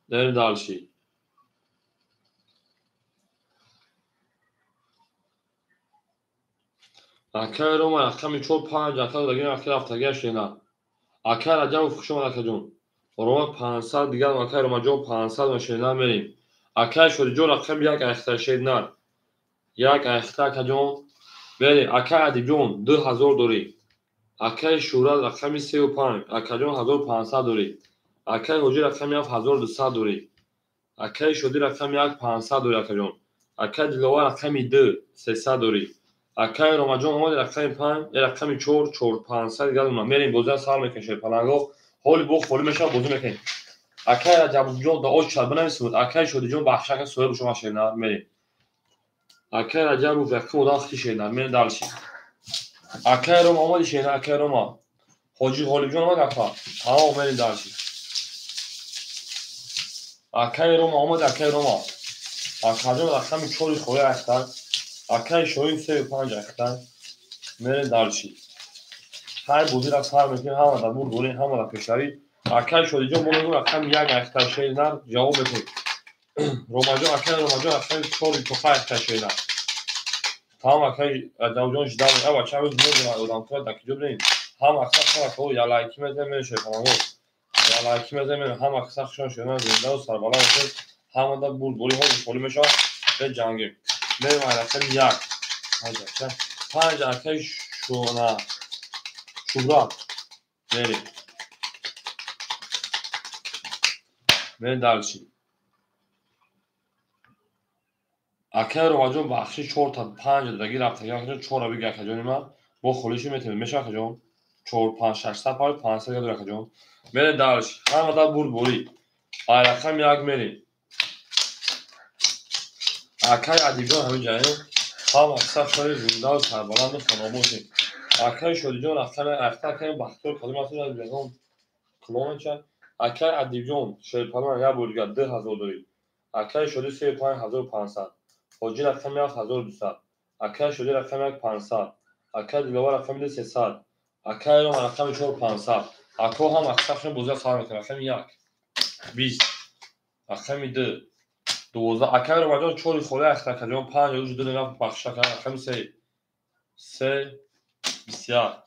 A: мерем далши акай рома рақами 4-5 акай дагин акай рафтагиаш шена акай раҷабов хуш омад акаҷон рома 500 дигар акай ромаҷон 500 машена мерем акай шодиҷон рақами 1 айхта шена 1 айхта акаҷон мерем акай адиҷон 2000 дорӣ акай шӯрат рақами 35 акаҷон 1500 дорӣ акай ҳоҷӣ рақами 7200 дорӣ акай шодӣ рақами 1 500 дорӣ акаҷон акай диловар рақами 2 300 дорӣ акай ромаҷон омади рақами 5 рақами 4 500 дигар мерем бозиам сар мекунем шепаланго ҳоли бо холӣ мешавад бозӣ мекунем акай раҷабовҷон да оч чарба намесимуд акай шодиҷон бахшака соҳиб шума шена мерем акай раҷабов якум одам хити шена мерем далши акай рома омади шена акай рома ҳоҷӣ ғолибҷон омад ака тамом мерем далши акай рома омади акай рома акаҷон рақами 4 хоҳӣ айхта акай шоҳин 35 айхта мерем далши ҳай бозира сар мекунем ҳама дар бур дорем ҳама дар пешравӣ акай шодиҷон мо мегӯем рақами 1 айхта шена ҷавоб метавонем ромаҷон акай ромаҷон рақами 4 тоқа айхта шена тамом акай раҷабовҷон жидан ава чавз мезем одамтоя дар киҷо бинем ҳама каса хелако ялайки мезем мерем шепаланго ялайки мезем мерем ҳама каса хушон шена зиндаву сарбаланд бошем ҳама дар бур дорем ҳоли холӣ мешавад бе ҷангем мерем ай рақами 1 5 акай шона шӯрат мерем далши акай ромаҷон бахши 4 та 5 дадаги рафтаги акаҷон 4 биги акаҷони ман бо холишу метавонем мешавад акаҷон 4 5 600 500 дигар дорем акаҷон мерем далши ҳама дар бур борӣ ай рақами 1 мерем акай адибҷон ҳаминҷа ҳама каса шои зиндаву сарбаланду хонобод бошем акай шодиҷон рақами айхта акай бахтиёр калиматон клонача акай адибҷон шепалан як бори дигар 2000 дорӣ акай шодӣ 35500 ҳоҷӣ рақами 7200 акай шодӣ рақами 1500 акай диловар рақами 300 акай рома рақами 4500 ако ҳама каса хушон бозия сар мекунем рақами 1 20 рақами 2 12 акай ромаҷон 4 холӣ айхта акаҷон 5 рӯзи 2 наф бахша кардан рақами 3 21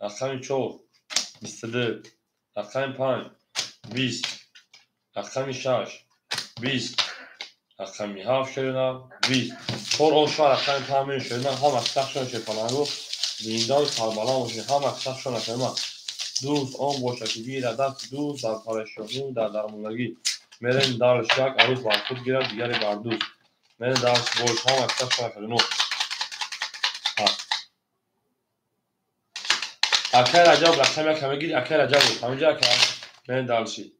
A: рақами 4 22 рақами 5 20 рақами 6 20 رقمی 7 شدن 20 چون آشار رقمی تامین شدن هم اکسشون شپالانگو زیندان سربالان باشه هم اکسشون رقمی دوست آن باشه که گیر دست دوست در پرشانی در درمونگی میرین دارش یک عروض بر خود گیرد دیگری بر دوست میرین دارش باش هم اکسشون رقمی اکر عجب رقمی کمی گیر اکر عجب بود همینجا که میرین دارشی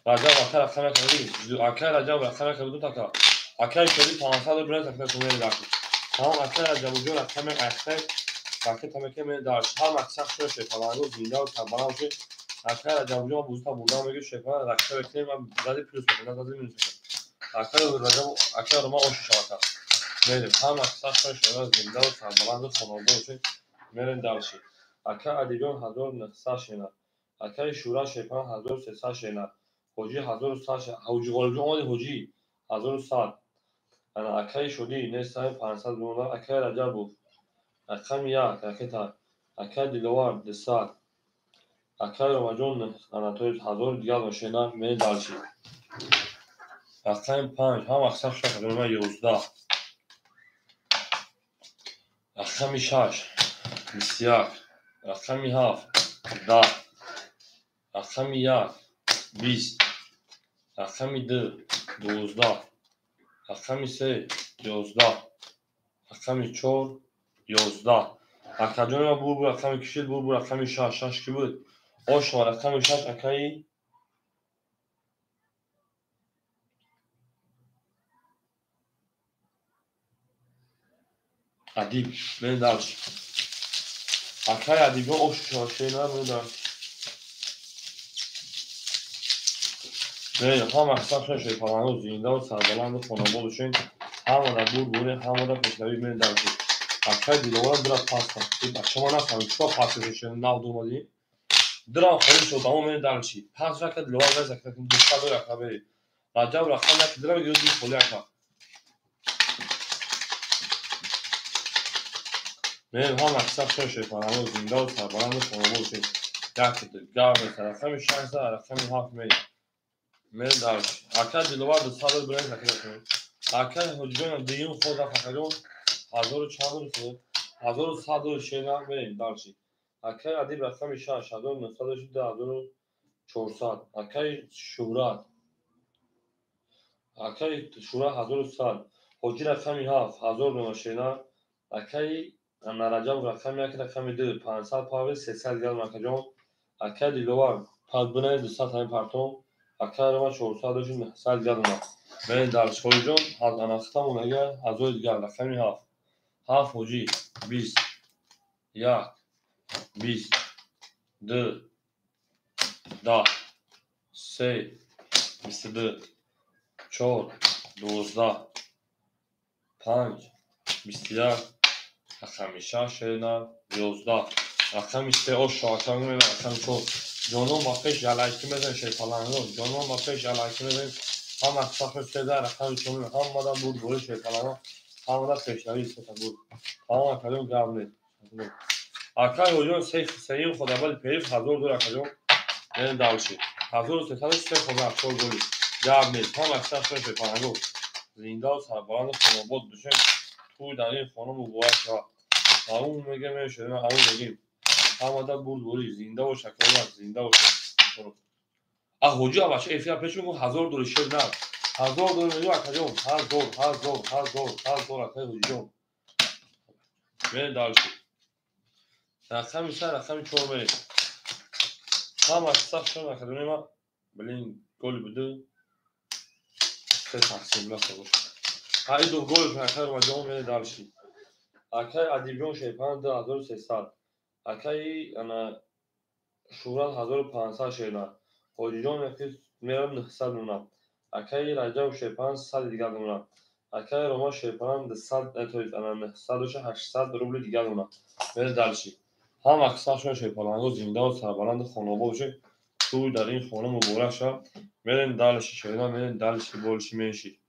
A: عجب اکر رقمی کمی گیر اکر عجب رقمی کمی دو تا اکر شدی 500 برنز اکر کمی دارشی هم اکر عجب و جو رقمی اکر باقی تمکه می داشت هم اکثر شده شفاهانگو زنده و تنبالا باشه اکثر عجب جو بوزتا بودن میگه شفاهان اکثر کنیم من زدی پیروز کنم زدی مینوز کنم اکثر رو ما آشی شوکر میریم هم اکثر شده شده زنده و تنبالا و خانواده باشه میریم دارشی اکثر ادیبیان 1900 شینا اکثر شورا شفاهان 1300 شینا حجی 1100 حجی غالبی آمده حجی 1100 انا اکثر شدی نیست 500 دونار اکثر عجب بود اکثر یک اکثر اکثر دیلوار دستار اکثر رمجون اناتوی 1000 دیگر ماشینا می دالشی اکثر 5 هم اکثر شده من 11 اکثر 6 21 اکثر 7 10 اکثر 1 20 اکثر 2 12 اکثر 3 11 اکثر 4 11 اکثر جون بور اکثر کشید بور اکثر 6 کی بود آش و اکثر 6 اکثر ادیب من دالش اکثر ادیبان آش شینا من دالش نه هم اکثر شده پرانو زنده و سربلند و خانواده باشین هم در بور بوره هم در پیشنهادی من دالش اکثر دیلوان درا پاستا شما نفهمید چطور پاستا شده نه دومادی درا خورد شد اما من دالشی پس وقت دیلوان واسه که دوستا داره خبری راجع به رقم یک درا گیرد خالی اکا من هم اکثر شده پرانو زنده و سربلند و خانواده باشین یک گاو رقم 6 رقم 7 می من دالش اکثر دیلوان دو سال برای نکنه اکثر حجبان دیون خود افکارون 1400 شد 1100 شینا بریم دالشی اکثر ادیب رقم 6 1900 شد 1400 اکثر شورا اکثر شورا 1100 حجی رقم 7 1000 شینا اکثر نرجم رقم 1 رقم 2 500 پاوی 300 گل مکجون اکثر دیلوان پس بنای 200 همین پرتون اکثر ما 400 شد 900 گل ما بریم دالش خوی جون از اناختمون اگر از دیگر رقم 7 7 حجی 20 1 20 2 10 3 22 4 12 5 21 رقم 6 شدن 11 رقم 3 آش شاکرانگو میبین رقم 4 جانون با پیش یلایکی میزن شیطالانگو جانون با پیش یلایکی میزن هم اکساخ شده رقم 4 هم مادم بود بوری شیطالانگو هم مادم پیشنوی ستا بود هم اکادون گرم نید اکای اوجون سیخ خود اول پیف 1002 اکادون من دالشی 1300 خود افشار گولی گرم نید هم اکساخ شده شیطالانگو زنده و سربلند خانواد بشین توی در این خانه مبارک شد همون میگه میشه همون میگیم همه بود بوری زنده و شکلات زنده و شکلات حجی باشه افیا پیش میگم 1000 دلار شد نه 1000 دلار میگم اکجون 1000 اکای حجی من دالشی رقم سر رقم 4 می هم اکثر شد اکادمی ما بلین گل بده سه تقسیم لخت باشه های دو گل اکای مجموع من دالشی اکای ادیبیون شیپان 2300 اکای انا شورا 1500 شینا حجیجان یکی میرم 900 نونا اکای رجب شیپان 100 دیگر نونا اکای روما شیپان 200 اتویت انا 900 800 روبل دیگر نونا من دالشی هم اکثرشون شیپالانگو زنده و سربلند خانوابه باشه توی در این خانه مبارک شد میرین دالشی شینا میرین دالشی بولشی میشی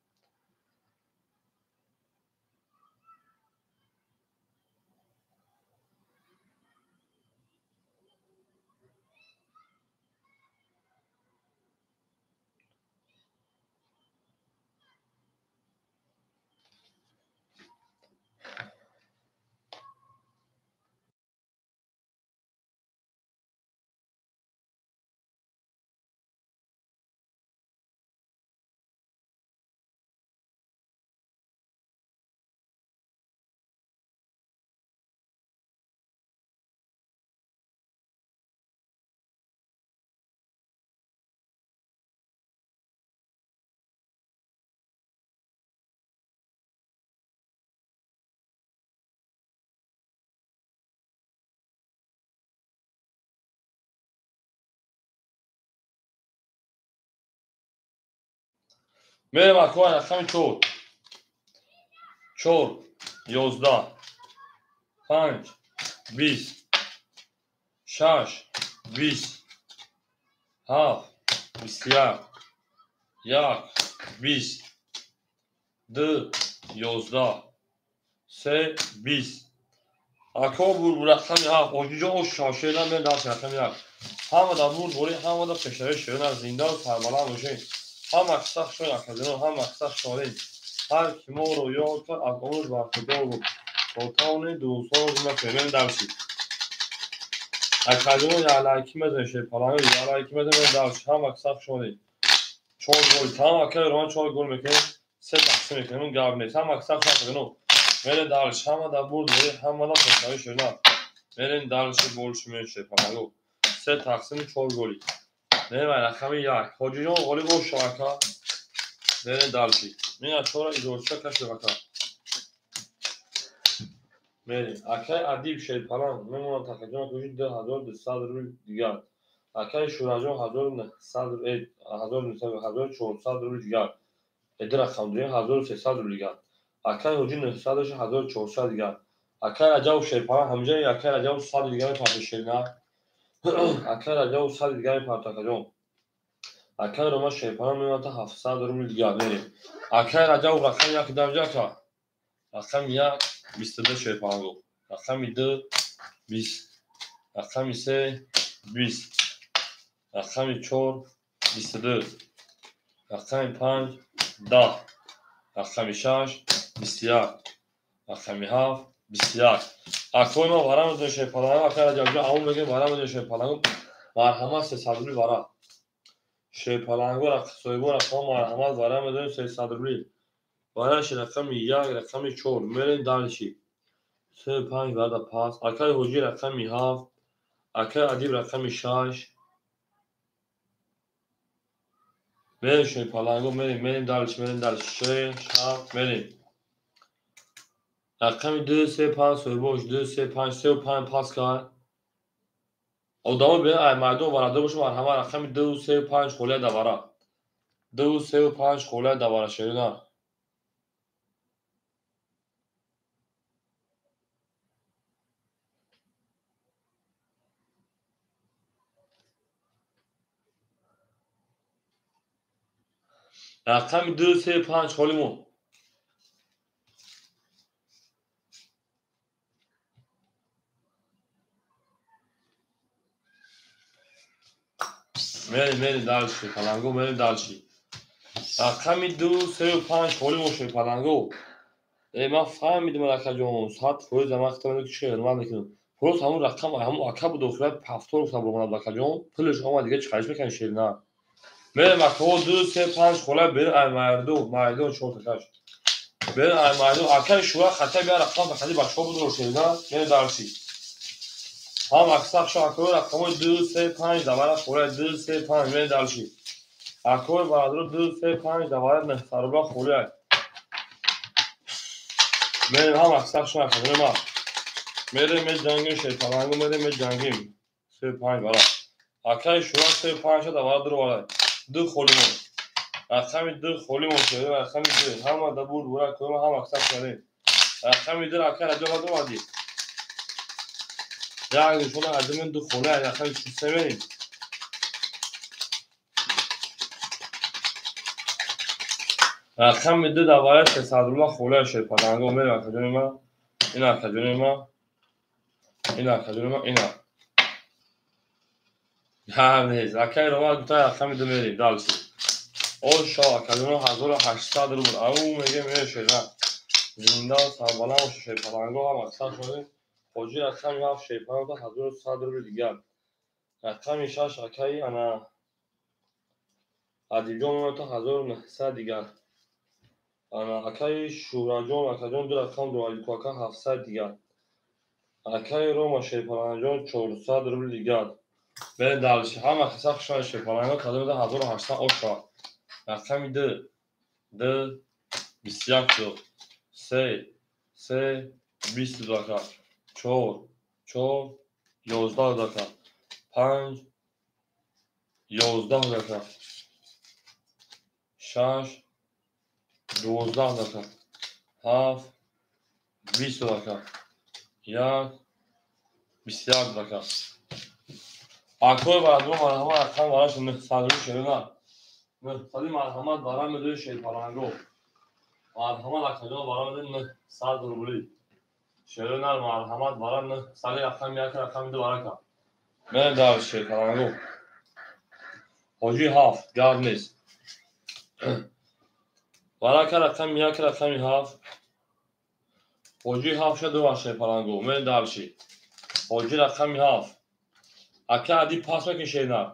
A: میریم اکوان رقم 4 4 11 5 20 6 20 7 21 1 20 2 11 3 20 اکو بور رقم 7 اونجا او شاشه نه من داست رقم 1 همه دا بور بوری همه دا پشتره شدن زندان سربالا باشه هم اکساق شون اکادنو هم اکساق شونین هر کی ما رو یاد کرد از اونش برخدار بود سلطان دوستان رو نفهمیم درسی اکادنو یالاکی مزنشه پلانو یالاکی مزنشه درس هم اکساق شونین 4 گل تمام اکای روان 4 گل میکنه 3 تقسیم میکنه اون گاب نیست هم اکساق شونین میره درس همه دا بور بوری همه دا پشتره شدن میرین درس بولش میشه پلانو 3 تقسیم 4 گلی نه من رقم 1 حاجی جان قولی گوش شاکا برین درسی میگه چورا ایدورچا کش بکا میرین اکای ادیب شید پلان میمونم تکجان کوشی 2200 روی دیگر اکای شوراجان 1400 روی دیگر ادرا خمدوی 1300 روی دیگر اکای حاجی 900 1400 دیگر اکای رجاو شید پلان همجا اکای رجاو 100 دیگر پاتشید نه اکای رجاو 100 دیگر پاتکجان اکای روما شیپان میمونه تا 700 روی دیگر میریم اکای رجاو رقم 1 درجه که رقم 1 22 شیپان گو رقم 2 20 رقم 3 20 رقم 4 22 رقم 5 10 رقم 6 21 رقم 7 21 اکای ما وارم دو شیپان اکای رجاو همون بگیم وارم دو شیپان مرحمت 300 روی وارم شیپالانگو رقصویگو رقم مرحمت وارم دو 300 روی وارش رقم 1 رقم 4 میرین دالشی 3 5 بعد پاس اکای حجی رقم 7 اکای ادیب رقم 6 میرین شیپالانگو میرین دالش 6 7 میرین رقم 2 3 5 سویبوش 2 3 5 3 و 5 پاس کار ادامه به مردم وارده باشه مرحمت رقم 2 3 5 خوله دواره 2 3 و 5 خوله دواره شیرنا رقم 2 3 5 خولیمون میرین دالش شیپالانگو میرین دالشی رقم 2 3 و 5 خولیمون شیپالانگو من فهمیدم رقم جون ساعت فروز وقتی که چه نرمال میکنم فروز همون رقم همون عقب داخل پفتور حساب رو رقم جون پلش هم دیگه چخش میکنه شیرنا میره مکو 2 3 5 خوله بر مردو چون تاش بر مردو اکل شورا خطا بیا رقم بخدی باشو بود شیرنا میره دارسی هم اکساق شو اکو رقم 2 3 5 دوباره خوله 2 3 5 میره دارسی اکو برادر 2 3 5 دوباره نفربا خوله میره هم اکساق شو اکو ما میره می جنگیم شیطانانگو میره می جنگیم 3 5 برا اکای شورا 3 5 شد دوباره درو بالا دو خولیمون رقم 2 خولیمون شده رقم 2 هم دا بود برا کوم هم اکساق شده رقم 2 اکای رجا بعد اومدی یعنی شما ادمن دو خوله رقم 3 بریم رقم 2 دوباره 300 رولا خوله شیطانانگو میره اکجون ما این اکجون ما این اکجون ما اینا همه اکای رو ما تا رقم 2 میریم دالسی او شا اکادمو 1800 رو بود او میگه میره شیرنا زندان سربالا و شیپالانگو هم اکسان شده خوجی رقم 7 شیپالانگو تا 1100 رو دیگر رقم 6 اکای انا ادیجون رو تا 1900 دیگر انا اکای شوراجون اکادون دو رقم دو ایکواکا 700 دیگر اکای روما شیپالانگو 400 رو دیگر به دالشی هم اکساق شده شیپالانگو کادم تا 1800 او شا رقم 2 2 21 دو 3 3 20 دکا 4 4 11 دکا 5 11 دکا 6 12 دکه 7 20 دکه 21 دکه اکوی برادران مرحمت رقم براش 900 شده 900 مرحمت برام میده شیطانانگو مرحمت اکجان برام میده 900 روبلی شده نر مرحمت برام 900 رقم یک رقم میده برکم من در شیطانانگو حاجی 7 گرد نیست برکه رقم یک رقمی 7 حاجی 7 شده و شیطانانگو من در شی حاجی رقمی 7 اکه عدی پاس میکشه نه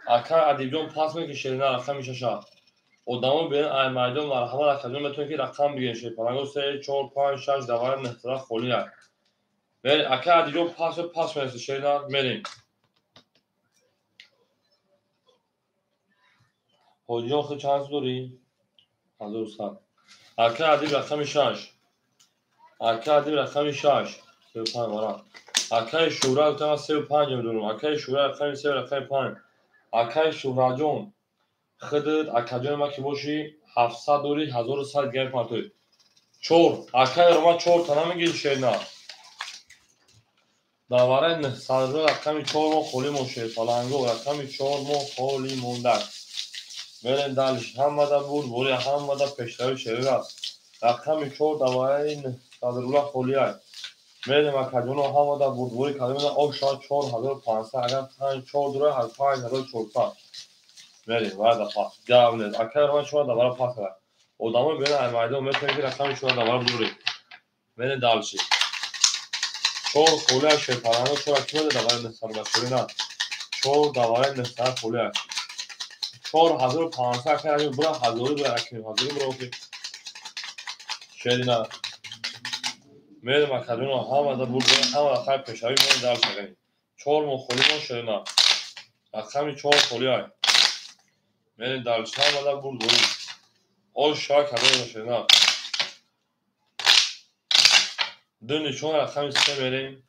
A: اکه عدی جون پاس میکشه نه رقمی 6 odamı benim aymaydım var. Hava rakam betun ki rakam bir şey. Parango se çol pan şarj da var nehtra xoliya. Ve akad jo pas mesela şeyler merim. Hoca xı chans dori. Hazır usta. Akad rakam şarj. Akad rakam şarj. Se pan var. Akay şura ta se pan durum. Akay şura rakam se rakam pan. Akay şura jon. Xıdır akadyon ma ki boşi 700 dori 1100 gel partoy. Çor. Akay roma çor tanamı gel şeyler. давараи 900 рақами 4 моҳ холӣ мошед фалангу рақами 4 моҳ холӣ мондак мерем далиш ҳамада буд бори ҳамада пешравӣ шерир аст рақами 4 давараи 900 холия мерем акаҷоно ҳамада буд бори кадомада оша 4500 агар 4 дура 5400 мерем варда пас гавнес акаи рома 4 давара пас кара одамо бена аймайдо метавонед ки рақами 4 давара будури мерем далиши چهار خوله شیطانانو چهار کیلو دوای نصار باشینا چهار دوای نصار خوله 4500 کردیم برا هزاری برا اکنیم هزاری برا اوکی شیرینا میرم اکادونو همه دا بود برا همه دا خیلی پیشایی میرم دار شکنیم 4 مو خولی مو شیرینا اکامی 4 خولی های میرم دارش همه دا بود برا او شای کدونو شیرینا دو نشون اکامی سه میریم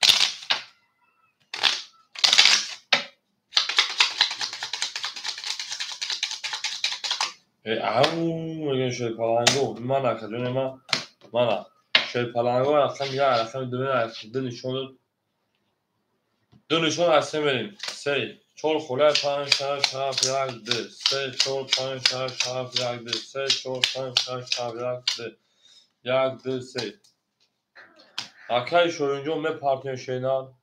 A: او میگن شیطانانگو من اکادون من شیطانانگو رقم یک رقم دو نشون از سه بریم سه چهار خوله 5 6 7 1 2 3 4 5 6 7 1 2 3 4 5 6 7 1 2 3 اکای شورینجو می پارتین شینان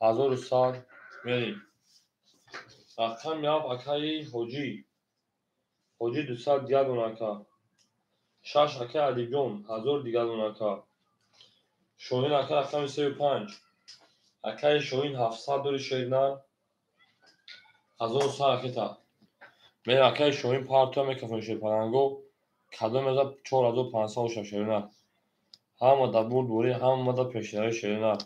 A: 1100 بریم رقم یک اکای حاجی 200 دیگر اونکا 6 اکای علیجون 1000 دیگر اونکا شوین اکای رقم 35 اکای شوین 700 دوری شیرنان 1100 اکتا من اکای شوین پارتو میکفون شیرپرنگو کدوم ازا 4500 شیرنان همه دا بود دوری همه دا پیشنهاد شیرنان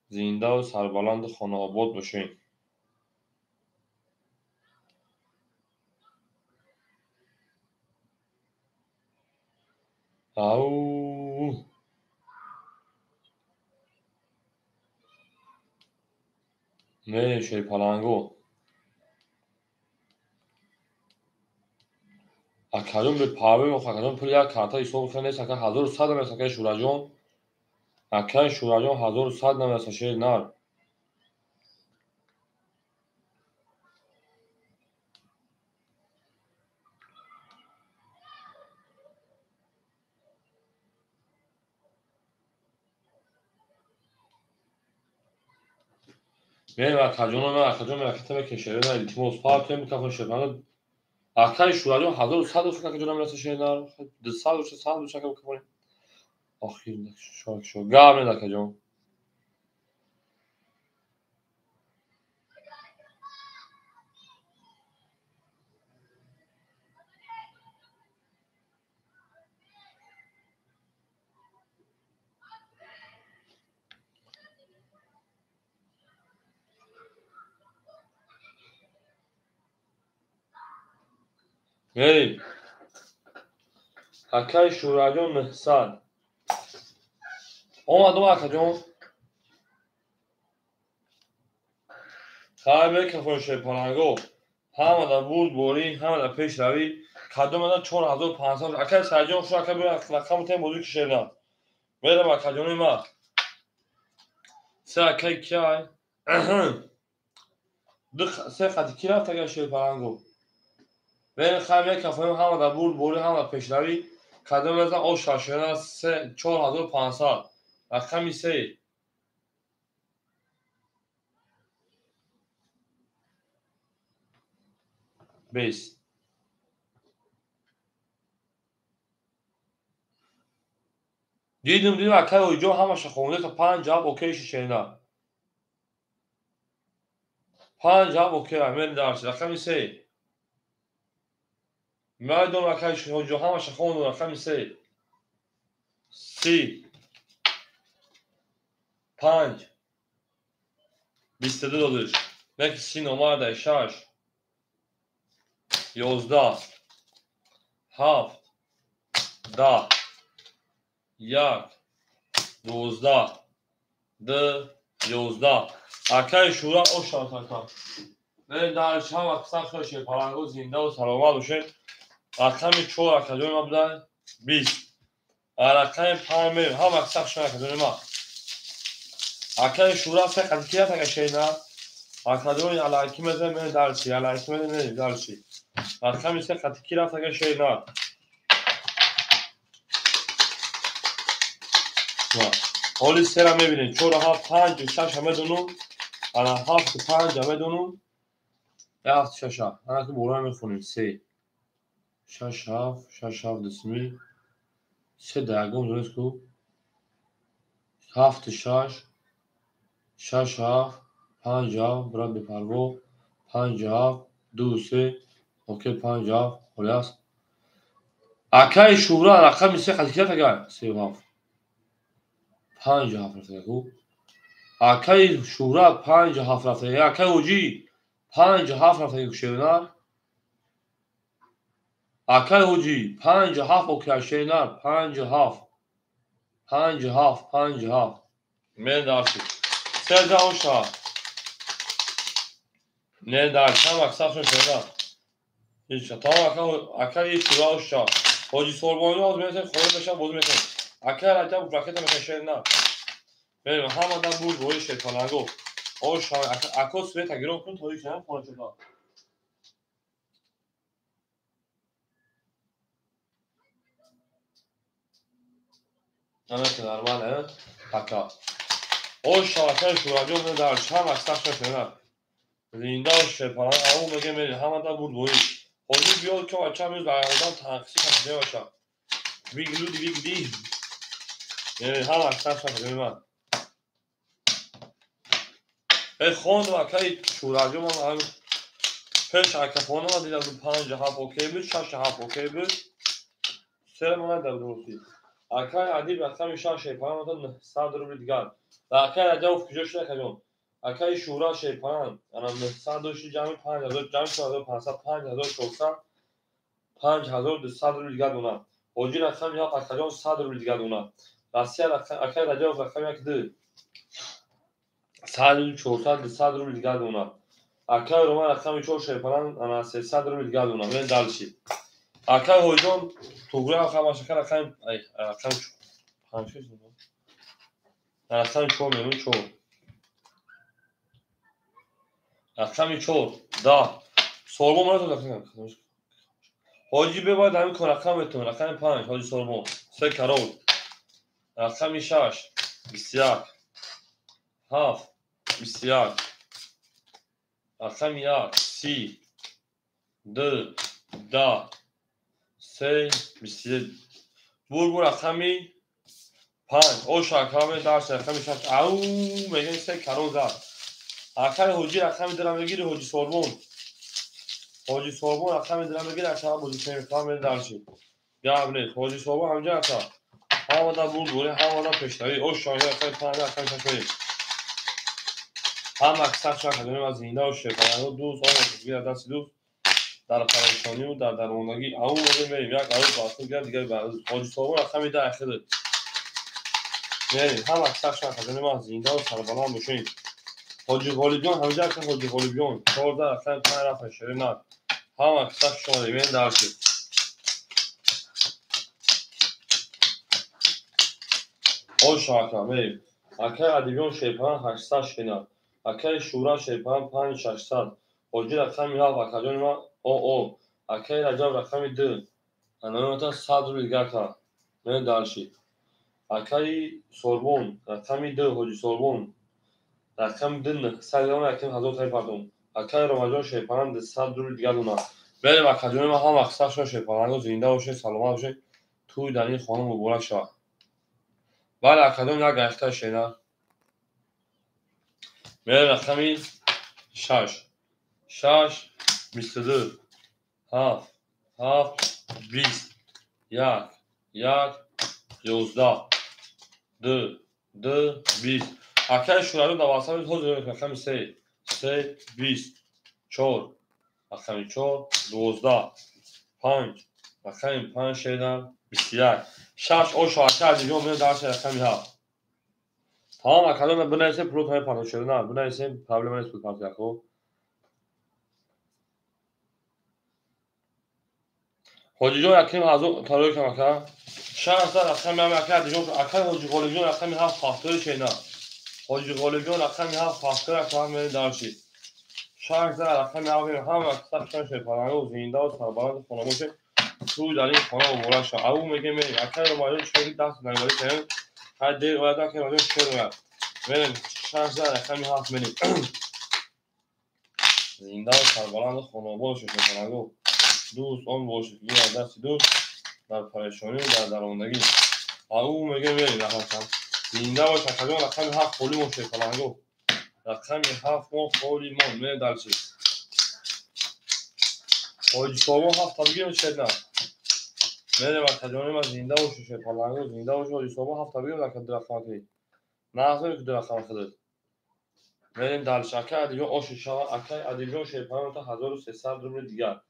A: زنده و سربلند خانه آباد باشین او نه شیرپرنگو اکادون به پاوی و اکادون پول یک کارتا ایسو بخیر نیست اکا 1100 نمیست اکای شوراجون اکای شوراجون 1100 نمیست شیرنان میریم اکاجون مرکته بکشه نه التیموس پارتو میکفون شیرپرنگو اکای شوراجون 1100 فکر اکاجون نمیست شیرنان 200 و 300 بشه که بکنیم آخیر شو گام نه اکاجون میریم اکای شوراجون 900 اومدم اکاجون خواهی بکفون شیرپرنگو همه دا بود بوری همه دا پیش روی کدوم 4500 اکر سرجان خود اکر بر رقم تیم بودی که شیرنا میره با کدوم ما سه اکر کیای سه خطی کی رفت اگر شیر پرنگو بین خواهیم یک کفایم همه در بوری همه در پیشروی کدوم ازن او شاشینا 4500 رقمی سه بیس دیدم اکر اویجو همه شخونده تا 5 جواب اوکیش شیرنا 5 جواب اوکی میره درش رقمی سه میدونم اکر اویجو همه شخونده رقمی سه 30 5 22 دادش neki سی نمره 6 11 7 10 1 12 2 11 اکر شورا او شاتاکا من در شام اکثر خوشه پرنگو زنده و سلامت باشه رقم 4 اکادمی ما بودن 20 رقم 5 میریم هم اکثر شما اکادمی ما اکر شورا سه قدیقیت اگر شینا اکادمی علاقی مزه من درسی علاقی مزه من درسی رقم سه قدیقیت اگر شینا حالی سه را میبینید 4 7 5 و 6 همه دونو انا 7 و 5 همه دونو 7 6 انا که بورا میخونیم 3 6 7 6 7 دسمی 3 درگم درست کو 7 6 6 7 5 7 براد بپرو 5 7 2 3 اوکی 5 7 خلاص اکای شورا رقم 3 قدیقیت اگر 3 7 5 7 رفته کو اکای شورا 5 7 رفته اکای اوجی 5 7 رفته شیرنار اکای اوجی 5 7 اوکی شیرنار 5 7 5 7 5 7 من درسی سه جا اوشا نه درس هم اکثر شون شیرنار هیچ تا اکای شورا اوشا اوجی سوربانی آز میرسه خود بشه بود میکنه اکای رجب راکت میکنه شیرنار بریم همه در بود روی شیطانگو اوشا اکا سوی تگیرون کن توی شنم خونه شده همه که نرماله اکا اوشا اکای شورا جو من درش هم اکثر شون شیرنار زنده و شیطان او میگه میری همه در بود روی خودی بیاد که بچه میز برای آدم تنقیصی کنه باشه بیگلودی بیگلی یعنی هم اکثر شده من ای خوند و اکای شوراجو من هم پیش اکا خونده من دیدم دو 5 7 اوکی بود 6 7 اوکی بود سر من در درستی اکای عدیب اکا میشه شیپان من 100 روبل دیگر و اکای عجب کجا شده کنم اکای شورا شیپان انا 100 دوشی جمعی 5000 جمعی 4500 5400 5200 روبل دیگر دونم اوجی رقم یا اکا 100 روبل دیگر دونم راستی اکای عجب رقم یک دو 100 400 200 روبل دیگر دونم اکای روما رقم 4 شیپان انا 300 روبل دیگر دونم من دالشی اکای هوجون توگرا خما شکر رقم ای رقم 5 شد رقم 4 میمون 4 رقم 4 10 سوربو مرا تو رقم حاجی بباید همین کن رقمتون رقم 5 حاجی سوربو 3 کرول رقم 6 21 7 21 رقم 1 30 2 10 3 21 بور رقمی 5 او شاکرام درس رقم 6 او میگن 3 کرول زد اکای حاجی رقم درم بگیری حاجی سوربون رقم درم بگیری اکا بودی کنیم درشی گابنه حاجی سوربون همجا اکا همادا بود بوره همادا پشتوی او شاید اکای 5 اکای 6 هم اکثر شاید کنیم از زنده و شکرانو دوست آن بگیر دست دوست در پریشانی و در درماندگی او میریم یک عروض باسو گرد دیگر بعد حاجی سوربون رقم ده اخیره میریم هم اکثر شاید کنیم از زنده و سربلان باشیم حاجی غالیبیان همجا که حاجی غالیبیان 14 رقم 5 رقم شیرنار هم اکثر شما دیمین درشید شاکر بریم. اکای ادیبیون شیپان 800 شینا. اکای شورا شیپان 5800. حجی رقم ها و کجان ما او. اکای رجب رقم 2. انومتا 100 روبل دیگر کا. من دارشی. اکای سوربون رقم 2 حجی سوربون. رقم 2 سریان رقم هزار تای پردون. اکای رمجان شیپان 200 روبل دیگر دونا. بریم اکجان ما هم اکثر شون شیپان رو زنده باشه سلامت باشه. توی در این خانم مبارک شد. بله اکادمی یک گشته شینا. میره رقمی 6 22 7 20 1 11 2 20 اکای شورا رو دوازده روز رقمی 3 20 4 رقمی 4 12 5 رقمی 5 شینا 21 6 اوشو اکای دیگه میره درس رقمی 7 tamam bakalım bu neyse prototip paylaşıyorum. Bu neyse problem neyse paylaşıyor. Hoca yakın hazır tarıyor ki maka. Şanslar akşam ben maka diyeceğim. Akşam hoca kolejiyon akşam ha faktörü şeyna. Hoca kolejiyon akşam ha faktörü akşam beni dersi. Şanslar akşam abi ham akşam şey falan o zinde o sabahın konu boşu. Tu dali konu uğraşa. Avu mege me akşam mali çocuk ders nagari sen. Hadi o adam ki hocam şöyle. Benim şanslar akşam ha benim. زنده و سربلند خانواده شکرکننده و دوست آن باشکگی از دست دوست در پریشانی و در درماندگی او میگه میریم رقم زنده و شکرکننده رقم 7 خولی ما شکرکننده رقم 7 ما خولی ما میره در چی حاجی صابون 7 تا بگیریم چه نه میره مرکزانی ما زنده و شکرکننده و زنده و حاجی صابون 7 تا بگیریم رقم که نه اصلا که رقم خدد میریم در شکر ادیبیان آشوشا اکای ادیبیان شیپان تا 1300 روبل دیگر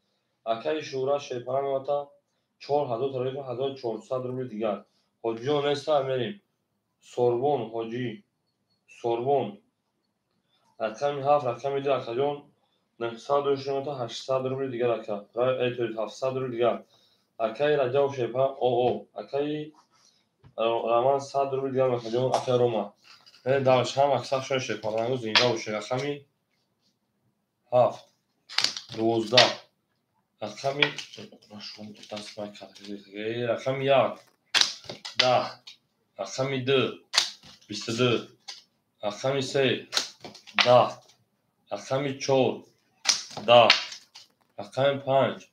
A: اکای شورا شیپان تا 4000 تا 1400 روبل دیگر حجیون نستا میریم سوربون حجی سوربون رقم 7 رقم 2 اکایون 920 تا 800 روبل دیگر اکا ایتوری 700 روبل دیگر اکای رجب شیپان او اکای رامان 100 روبل دیگر اکایون اکای روما دارش هم اکثر شون شیپان زنده باشه رقمی 7 12 رقمی رقم 1 10 رقم 2 22 رقم 3 10 رقم 4 10 رقم 5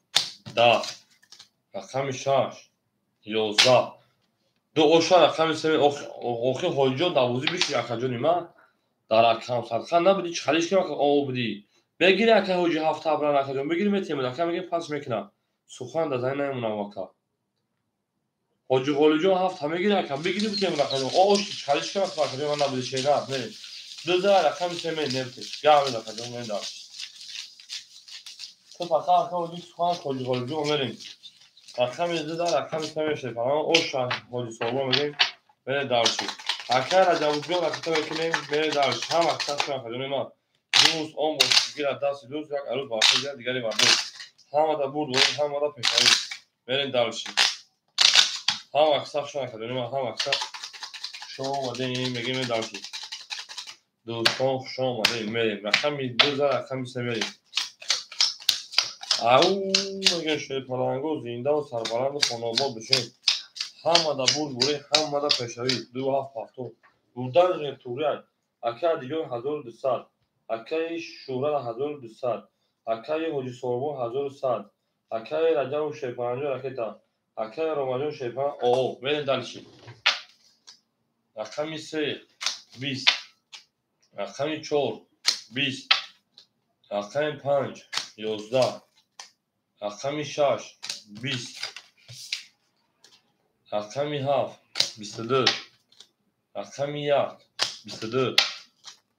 A: 10 رقم 6 11 دو اوشا رقم 3 اوخی حجون دوازی بیشی اکجونی ما در اکام صدقه نبودی چخلیش که او بودی بگیری اکه حجی 7 تبران اکجون بگیری میتیم اکه میگه پس میکنم سخن در زنی نمونم واکا حجی قولجون 7 همه گیری اکه بگیری میتیم اکجون اوش چخلیش که اکجون من نبودی چه نه بریم دو در رقم 3 می نبتش گرمی اکجون من دارم تو فقط اکه حجی سخن حجی قولجون بریم رقم 2 در رقم 3 میشه فقط اوش حجی صحبه میگیم بره دارشی اکه رجب بیان اکه میکنیم بره دارش هم اکثر شما اکجون ما دوست آن باشگیر از دست دوست یک عروض باشه دیگری برداشت هم دا برد و هم دا پیشایی برین دارشی هم اکثر شما اکجون ما هم اکثر شما اومده این میگیم دارشی دوستان شما اومده میریم رقم 2 در رقم 3 میریم او میگه شیپالانگو زنده و سربلند خانواد بشین همه دا برد بوره همه دا پیشایی 2 7 هفتو بردن جنگ توریان اکه دیگه 1200 اکای شورا 1200 اکای حجی سوربون 1100 اکای رجب و شیپانجو رکتا اکای رمجان شیپان او برین دلشی رقمی 3 20 رقمی 4 20 رقمی 5 11 رقمی 6 20 رقمی 7 22 رقمی 1 22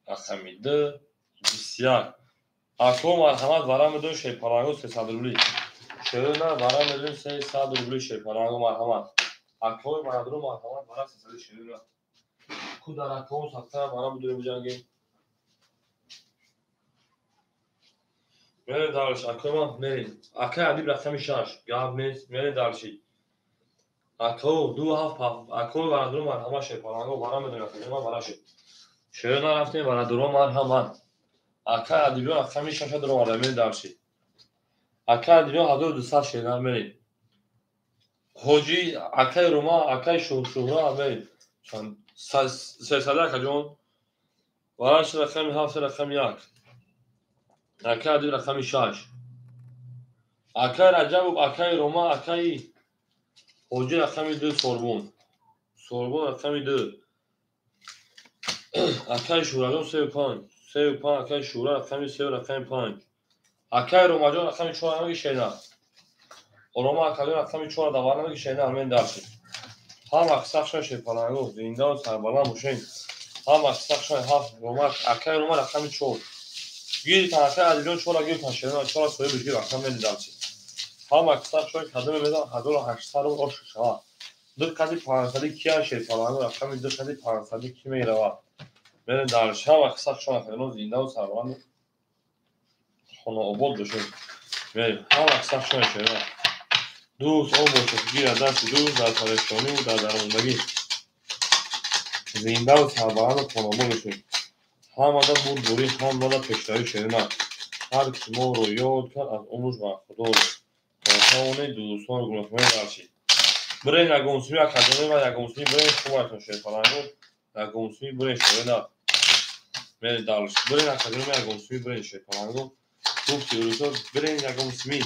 A: رقمی 2 21 اکو مرحمت ورم دون شیپانگو 300 روبلی شروع نه ورم دون 300 روبلی شیپانگو مرحمت اکو مردم مرحمت ورم 300 شروع نه کو در اکو سخته ورم دون بجنگیم میره دارش اکو ما میریم اکو عدیب رقمی 6 گاب نیست میره دارشی اکو دو هفت اکو برادر مرحمه شد پرانگو برام میدونه که ما برا شد شهر نرفتیم برادر مرحمه اکا ادیبیان اکا میشه شد رو آدمی درشی اکا ادیبیان 1200 شهر میریم حاجی اکای روما اکای شهرا میریم چون 300 کجون وراش رقم 7 رقم 1 اکا ادیب رقم 6 اکای رجب اکای روما اکای حاجی رقم 2 سوربون رقم 2 اکای شورا 35 اکای شورا رقم 3 رقم 5 اکای روماجان رقم 4 میگه شینا روما اکای رقم 4 دوام میگه شینا همین درسی هم اکساخشن شپالانگو زنده و سربالا موشین هم اکساخشن هفت روما اکای روما رقم 4 گیر تا اکای ادیلون 4 گیر تا شینا 4 سوی بگیر رقم میده درسی هم اکساخشن کدوم میدن 1800 رو اوش شوا دو کدی 500 کیا شپالانگو رقم 2 کدی 500 کی میره من درش هم اکساخشن خیلی زنده و سربالا خونه آباد بشه بریم هم اکساخشن شینا دوست اون باشه گیر از دست دوست در پریشانی و در درماندگی زنده و سربلند و تماما بشیم هم آدم بود بوری هم داده پشتایی شیرینه هر کی ما رو یاد کرد از عمرش بر خدا رو تا دوستان گناهکاری درشید برای نگونسوی اکادمی و نگونسوی برای خوبتون شد فلانگو نگونسوی برای شیرینه من درش برای اکادمی نگونسوی برای شد فلانگو گفتی روزا برای نگونسوی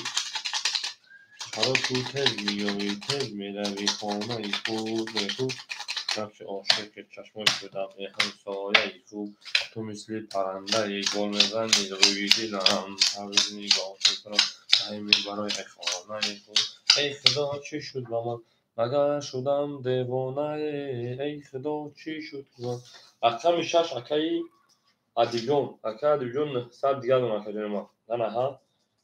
A: حالا تو تز میایی تز میروی خانه خود تو نقش عاشق چشمان شدم ای همسایه خوب تو مثل پرنده ای گل میزنی روی دلم هرروز نگاه میکنم همه برای خانه خود ای خدا چی شد با من مگر شدم دیوانه ای خدا چی شد با اکا شش اکای ادیبیون 100 دیگر دون اکا ما نه ها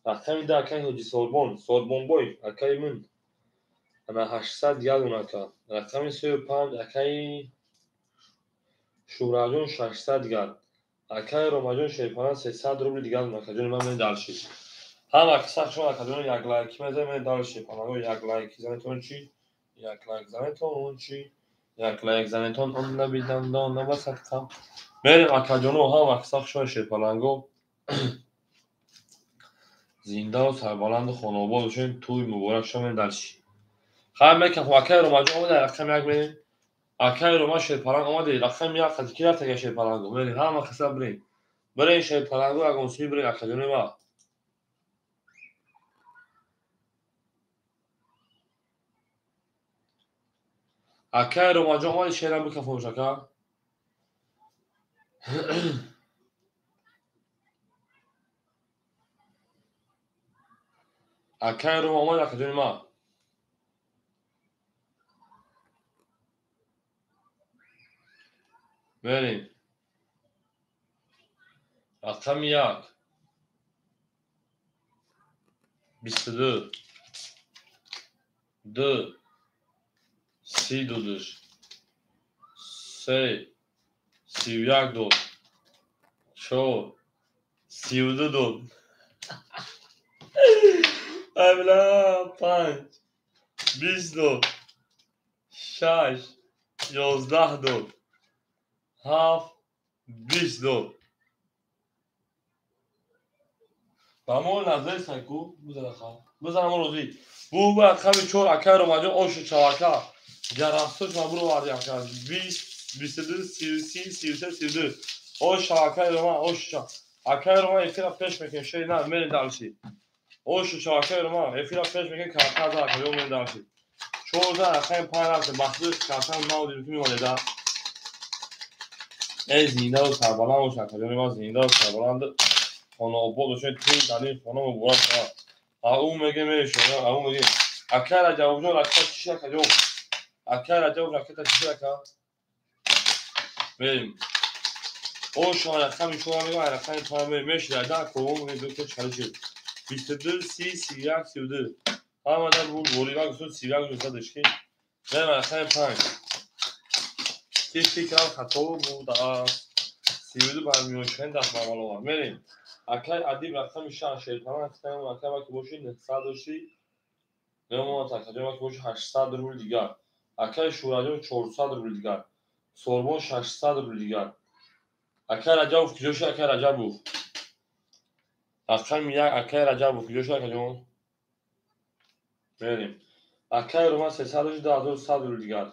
A: اکا میده اکای حاجی سوربون بوی اکای من انا 800 دیگر دون اکا رقم 35 اکای شوراجون 600 دیگر اکای روماجون شیپانه 300 روبل دیگر مکجون من درشید هم اکساق شما اکادون یک لایکی میزه من درشید پناهو یک لایکی زنتون چی یک لایک زنتون چی یک لایک زنتون اون نبیدم دان نبسد کم بریم اکادونو هم اکساق شما شیپانگو زنده و سربلند و خانواباد بشین توی مبارک شما درشید خواهر میکنم اکای روماجون اومده رقم یک بریم اکای روما شیپانگ اومده رقم یک خطی که رفت اگه شیپانگو بریم هم اکساق بریم برای شیپانگو اگونسوی بریم اکادونی ما اکای روماجون اومده شیرم بکن فوشکا اکای روما اومده اکادونی ما بریم رقم یک 22 2 32 دوش 3 31 دو 4 32 دو ابلا 5 22 6 11 دو 7 22 بامون نظر سکو بزنم روزی بو با کمی چور اکای روماجون اوش چواکا جراسوش ما برو وارد اکا 20 22 33 33 32 اوش چواکای روما اوش اکای روما افیرا پیش میکن شی نه من دالشی اوش چواکای روما افیرا پیش میکن کارتا دا کجا من دالشی چور دا اکای پایراس بخدوش کارتا ناو دیگه میوله ای زنده و سربلند و شکایتی ما زنده و سربلند خانه آباد بشه توی دلیل خانه مبارک ها اون میگه میشه اون میگه اکر جوجو رکت چیشه کجا اکر جوجو رکت چیشه کا بریم او شما رقم شما میگه رقم پای میشه در کوم میگه دو تا چالش 22 30 31 32 اما در بولی با گفت 31 رو زدش که نه رقم 5 فکر خطا بود 32 برمیوشن دست معامله بریم اکای ادیب رقم 6 شیطان اکای که باشین 100 داشتی نه ما تکلیف که باشه 800 روبل دیگر Акай Шӯраҷон 400 рубли дигар. Сорбон 600 рубли дигар. Акай Раҷабов куҷо шуд Акай Раҷабов? Рақами 1 Акай Раҷабов куҷо шуд акаҷон? Мерем. Акай Рӯман 321 рубли дигар.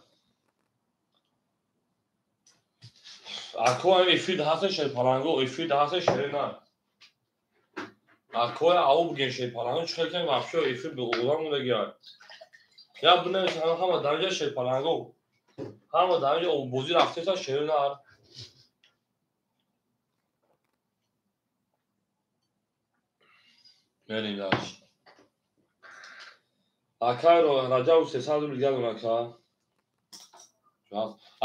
A: Акоям эфир ҳасташ шерпаланго эфир ҳасташ шерина. Акоя ау буген шерпаланго чӣ кардем вообще эфир бе одам мудагиар. Я бинавис ҳама дарҷа шерпаланго. Ҳама дарҷа бозӣ рафтеса шерина. Мерем даш. Акай Раҷабов 300 рубли дигар ака.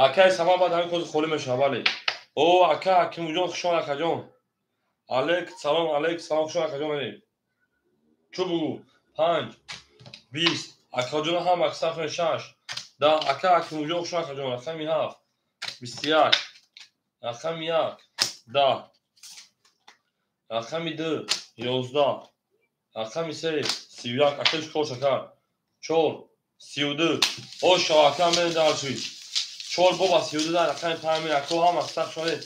A: Акай Самад баъд ҳамин кози холӣ мешавад бале. О ака Акимуҷон хушом акаҷон. Алейк салом хушом акаҷон мерем. Чӯ бугӯ 5 20 акаҷон ҳам аксафен 6 10 ака Акимуҷон хушом акаҷон рақами 7 21 рақами 1 10 рақами 2 11 рақами 3 31 ака чӣ кор шакар 4 32 ошо ака мерем дарши 4 боба 32 дар рақами 5 мер ака ҳам аксаф шонед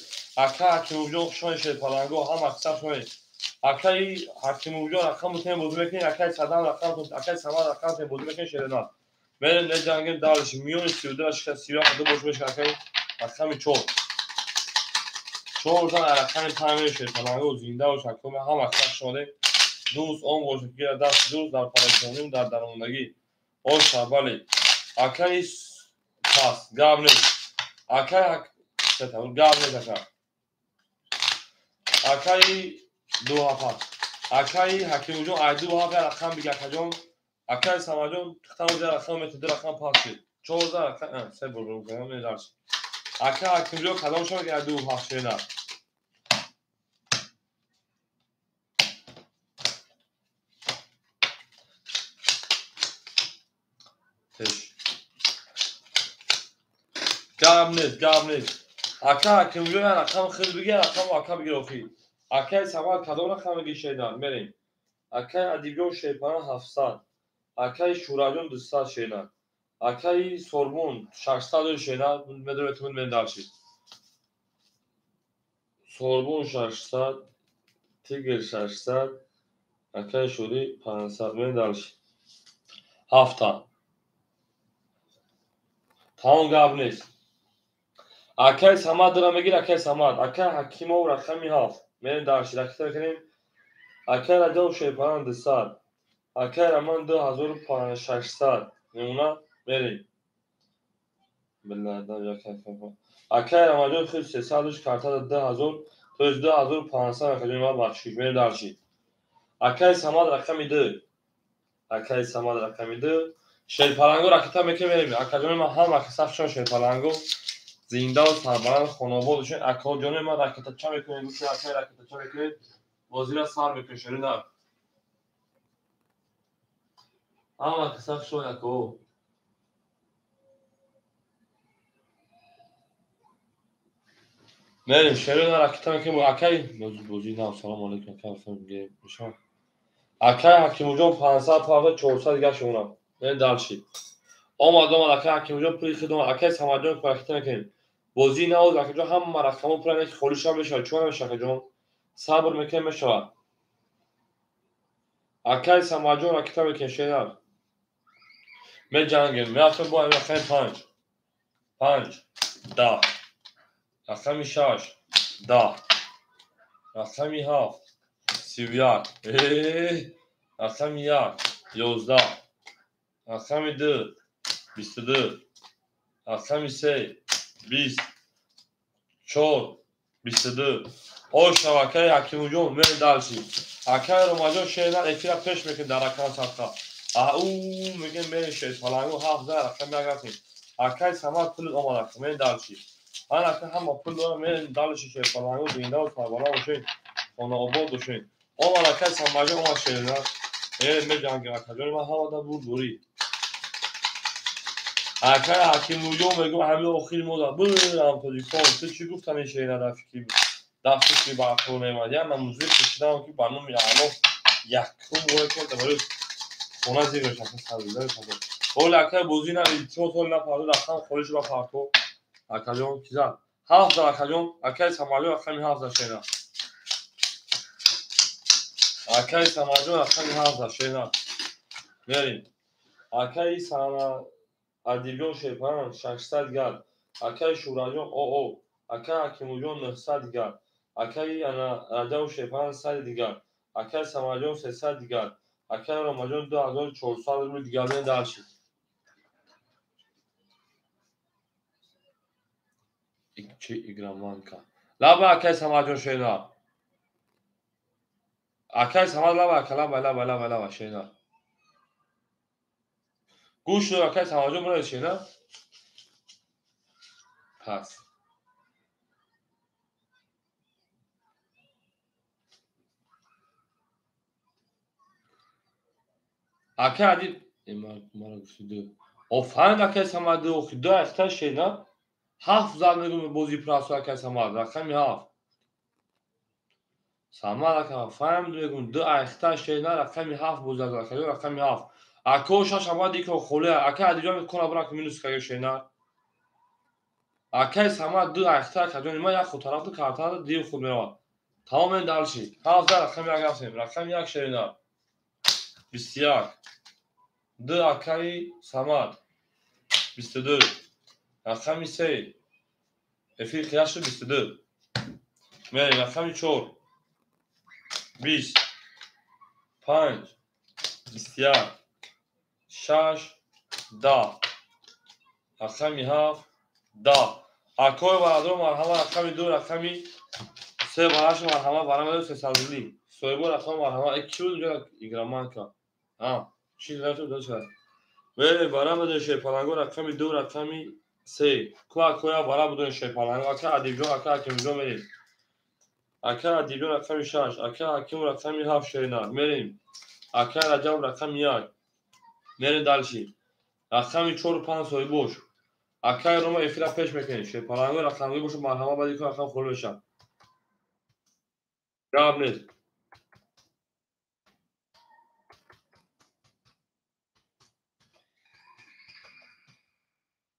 A: ака Акимуҷон хушом шерпаланго ҳам аксаф шонед акай Акимуҷон рақам мутем бозӣ мекунед акай Садам рақам акай Самад рақам мутем бозӣ мекунед шерина мерем не ҷангем дарши миёни 32 ва 31 ду бош мешавад акай рақами 4 4 дар рақами 5 мер шерпаланго зинда бош ака ҳам аксаф шонед дӯст он бош ки даст дӯст дар парешонӣ дар дармондагӣ оша бале акай пас гап нест акай гап нест акай 27 акай Ҳакимуҷон ай 27 рақам бига акаҷон акай Самаҷон тахтамоҷа рақам методи рақам пас шуд 14 рақам се бургум кардам медарш акай Ҳакимуҷон кадом шуд ай 27 шена гап нест акай Ҳакимуҷон рақам хел бига рақам ака бигир охир акай Самад кадом рақам меги шедан мерем акай Адибҷон шерпалан 700 акай Шӯраҷон 200 шена акай Сорбон 600 шена медометмун мендарши Сорбон 600 Тигр 600 акай Шӯрӣ 500 мендарши ҳафта тамом гап нест акай Самад дора мегир акай Самад акай Ҳакимов рақами 7 мерем дарши рақита мекунем акай Раҷабов шерпалан 200 акай Раман 2600 мемона мерем акай Рамаҷон худ 300 карта 2000 то есть 2500 акаҷон ма бахшиш мерем дарши акай Самад рақами 2 акай Самад рақами 2 шерпаланго рақита мекунем мерем акаҷони ма ҳам аксаф шон шерпаланго зинда ва сарбаланд хонобод шон акаҷони ма рақитача мекунем гӯши акай рақитача мекунем бозира сар мекунем шерина ҳам аксаф шон ако мерем шерина рақита мекунем акай бозӣ нам салом алейкум акай Ҳакимуҷон 500 павда 400 дигар шона мерем дарши омад акай Ҳакимуҷон пули хидмат акай Самаҷон рақита мекунем бозӣ наоз акаҷон ҳама рақамо пура меки холиша мешавад чӯ намешавад акаҷон сабр мекунем мешавад акай Самаҷон рақита мекунем шена меҷангем меафтем бо рақами 5 10 рақами 6 10 рақами 7 31 рақами 1 11 рақами 2 22 рақами 3 20 4 22 ошав акай Ҳакимуҷон мерем дарши акай Ромаҷон шена эфира пеш мекунем дар рақам садқа ау мегем мерем шерпаланго 7 дар рақами агартем акай Самад пули омад ака мерем дарши ан ака ҳама пул дорам мерем дарши шерпаланго зинда ва сарбаланд бошед хонаобод бошед омад акай Самаҷон омад шерина мерем меҷангем акаҷони ма ҳама да бурдорӣ акай Ҳакимуҷон мегӯяд ҳамин охири модар бурам тоҷикистон ту чӣ гуфтани шерина дар фикри ба ақл меомад як намузик кашидам ки барноми аъло якум вой карда барои хона зир мешавад اول اکای بوزی نه تو تو نه پارو رفتم خودش با پارتو اکاجون کیزا هفت اکاجون اکای سماجو اکای هفت شینا اکای سماجو اکای هفت شینا بریم اکای سما ادیبیون شیپان 600 گل اکای شوراجون او اکای اکیموجون 900 گل اکای انا راجو شیپان 100 دیگر اکای سماجون 300 دیگر اکای روماجون 2400 رو دیگر داشت İki igramanka. Laba akay samacın şeyler. Akay samad laba şeyler. Guşlu akay samacın buraya şeyler. Pas. Akay adi mara guşlu. O fan akay samadı o khida esta şeyler. Haf zalmegum bozi praso akay samad. Rakam haf. Samad akay fan megum du esta şeyler rakam haf bozaz akay rakam haf. Akoşa şamadi ki o khole akay adi kona bırak minus kay şeyler. اکای سما دو اختر کجانی ما یک خود طرف کارتان دیو خود میرود تمام این دالشی 17 رقم یک هستیم رقم یک شرینا 21 دو اکای سما 22 رقم 3 افی خیاش 22 میریم رقم 4 20 5 21 6 10 رقم 7 10 اکای برادر مرحبا رقم 2 رقم سه باراش مرحبا برام سه سازلی سویبو رقم مرحبا کی بود اونجا ایگرامان ها چی تو داشت و برام بده شیپالانگو رقم 2 رقم 3 کویا برا بده شیپالانگو اکا ادیبجو اکا کیمجو میریم اکا ادیبجو رقم 6 اکا حکیم رقم 7 شینا میریم اکا رجب رقم 1 میریم دالشی رقم 4 5 سویبوش اکا روما افرا پیش میکنی شیپالانگو رقم باشه مرحبا بعدی که رقم خول بشه جواب نیست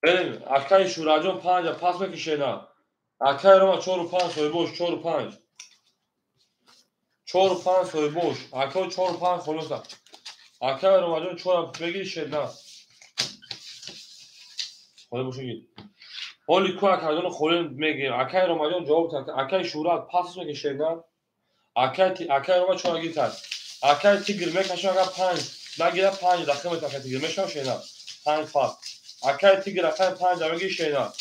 A: بریم اکای شوراجون 5 پاس میکشینا اکای روما 4 و 5 سویبوش 4 و 5 4 و 5 سویبوش اکا 4 و 5 خلوصا اکای روماجون 4 بگیر شدنا خود بوشو گیر اولی کو اکایون خولین میگیم اکای روماجون جواب تاک اکای شورات پاس میکشینا اکای روما 4 گیتار اکای تیگر میکشن اگه 5 نگیره 5 داخل تاک تیگر میشن شینا 5 پاس اکای تیگر اکای 5 میگی شینا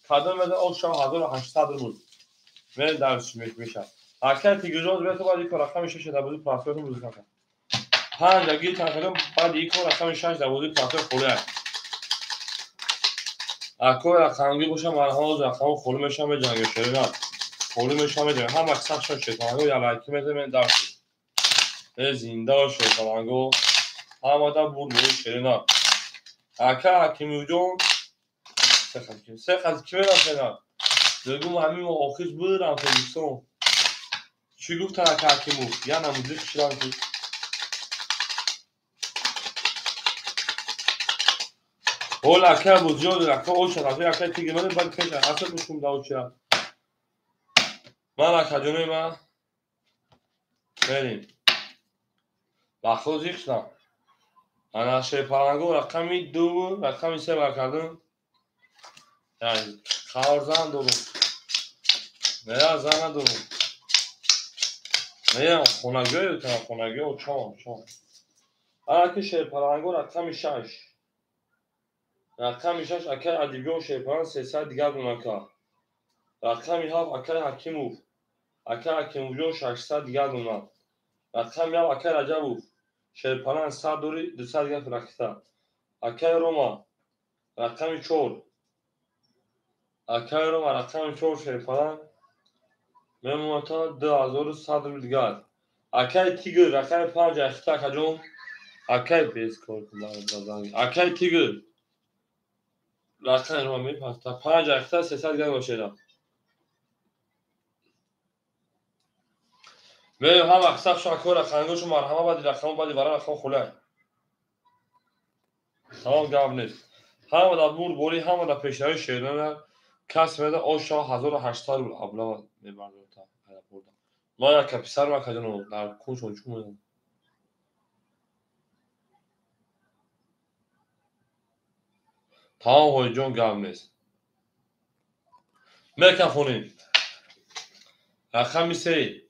A: کادر بده او شو 1800 بود من درس میشه اکای تیگر روز به تو بعدی که رقم 6 دبودی پاسپورت بود کنه 5 اگه تاکم بعد یک رقم 6 دبودی پاسپورت خوله اکو رقمی باشه مرحبا رقم خوله میشم به جنگ شرینا خوله میشم به جنگ هم اکثر شیطانگو یا لایکی میده من درس زنده شیطانگو هم آدم بود میده شرینا اکا حکیمی جون سه خز کی میدم شرینا دگو همین آخیش بودم فیلیکسون چی گفتن اکا حکیمو یا نموزی کشیدم که اول اکا بوزیاد اکا او شد اکا تیگه من باید پیش اصلا بشون داو چرا من اکا جونی من بریم بخوز یکشنم انا شیپالانگو رقمی 2 رقمی 3 برکردم یعنی خواهر زن دارم نه زن ندارم نه خونگی یوتم خونگی و چام انا که شیپالانگو رقمی 6 رقمی 6 اکر ادیبیون شیپالان 300 دیگر دونکا رقمی 7 اکر حکیمو اکر حکیمو جون 600 دیگر دونم رقمی 7 اکر عجبو شیپالان 100 دوری 200 دیگر فرکتا اکر روما رقمی 4 اکای روما رقم 4 شیپالان میموتا 2100 دیگر اکای تیگر رقم 5 اختا کجون اکای بیس کور کنم اکای تیگر رقم روما میپستا 5 اختا 300 دیگر باشه میریم هم اخصاف شاکور رقمگوش مرحبا بعدی رقم بعدی برای رقم خوله Tamam gap نیست. همه بور بوری همه پیشنهاد شیرینه کس میده آشا 1800 رو ابلا میبرد تا بردم. ما یک کپیسر ما کجا در کوچون چون tamam های جون گپ نیست. میکافونی. رقم 3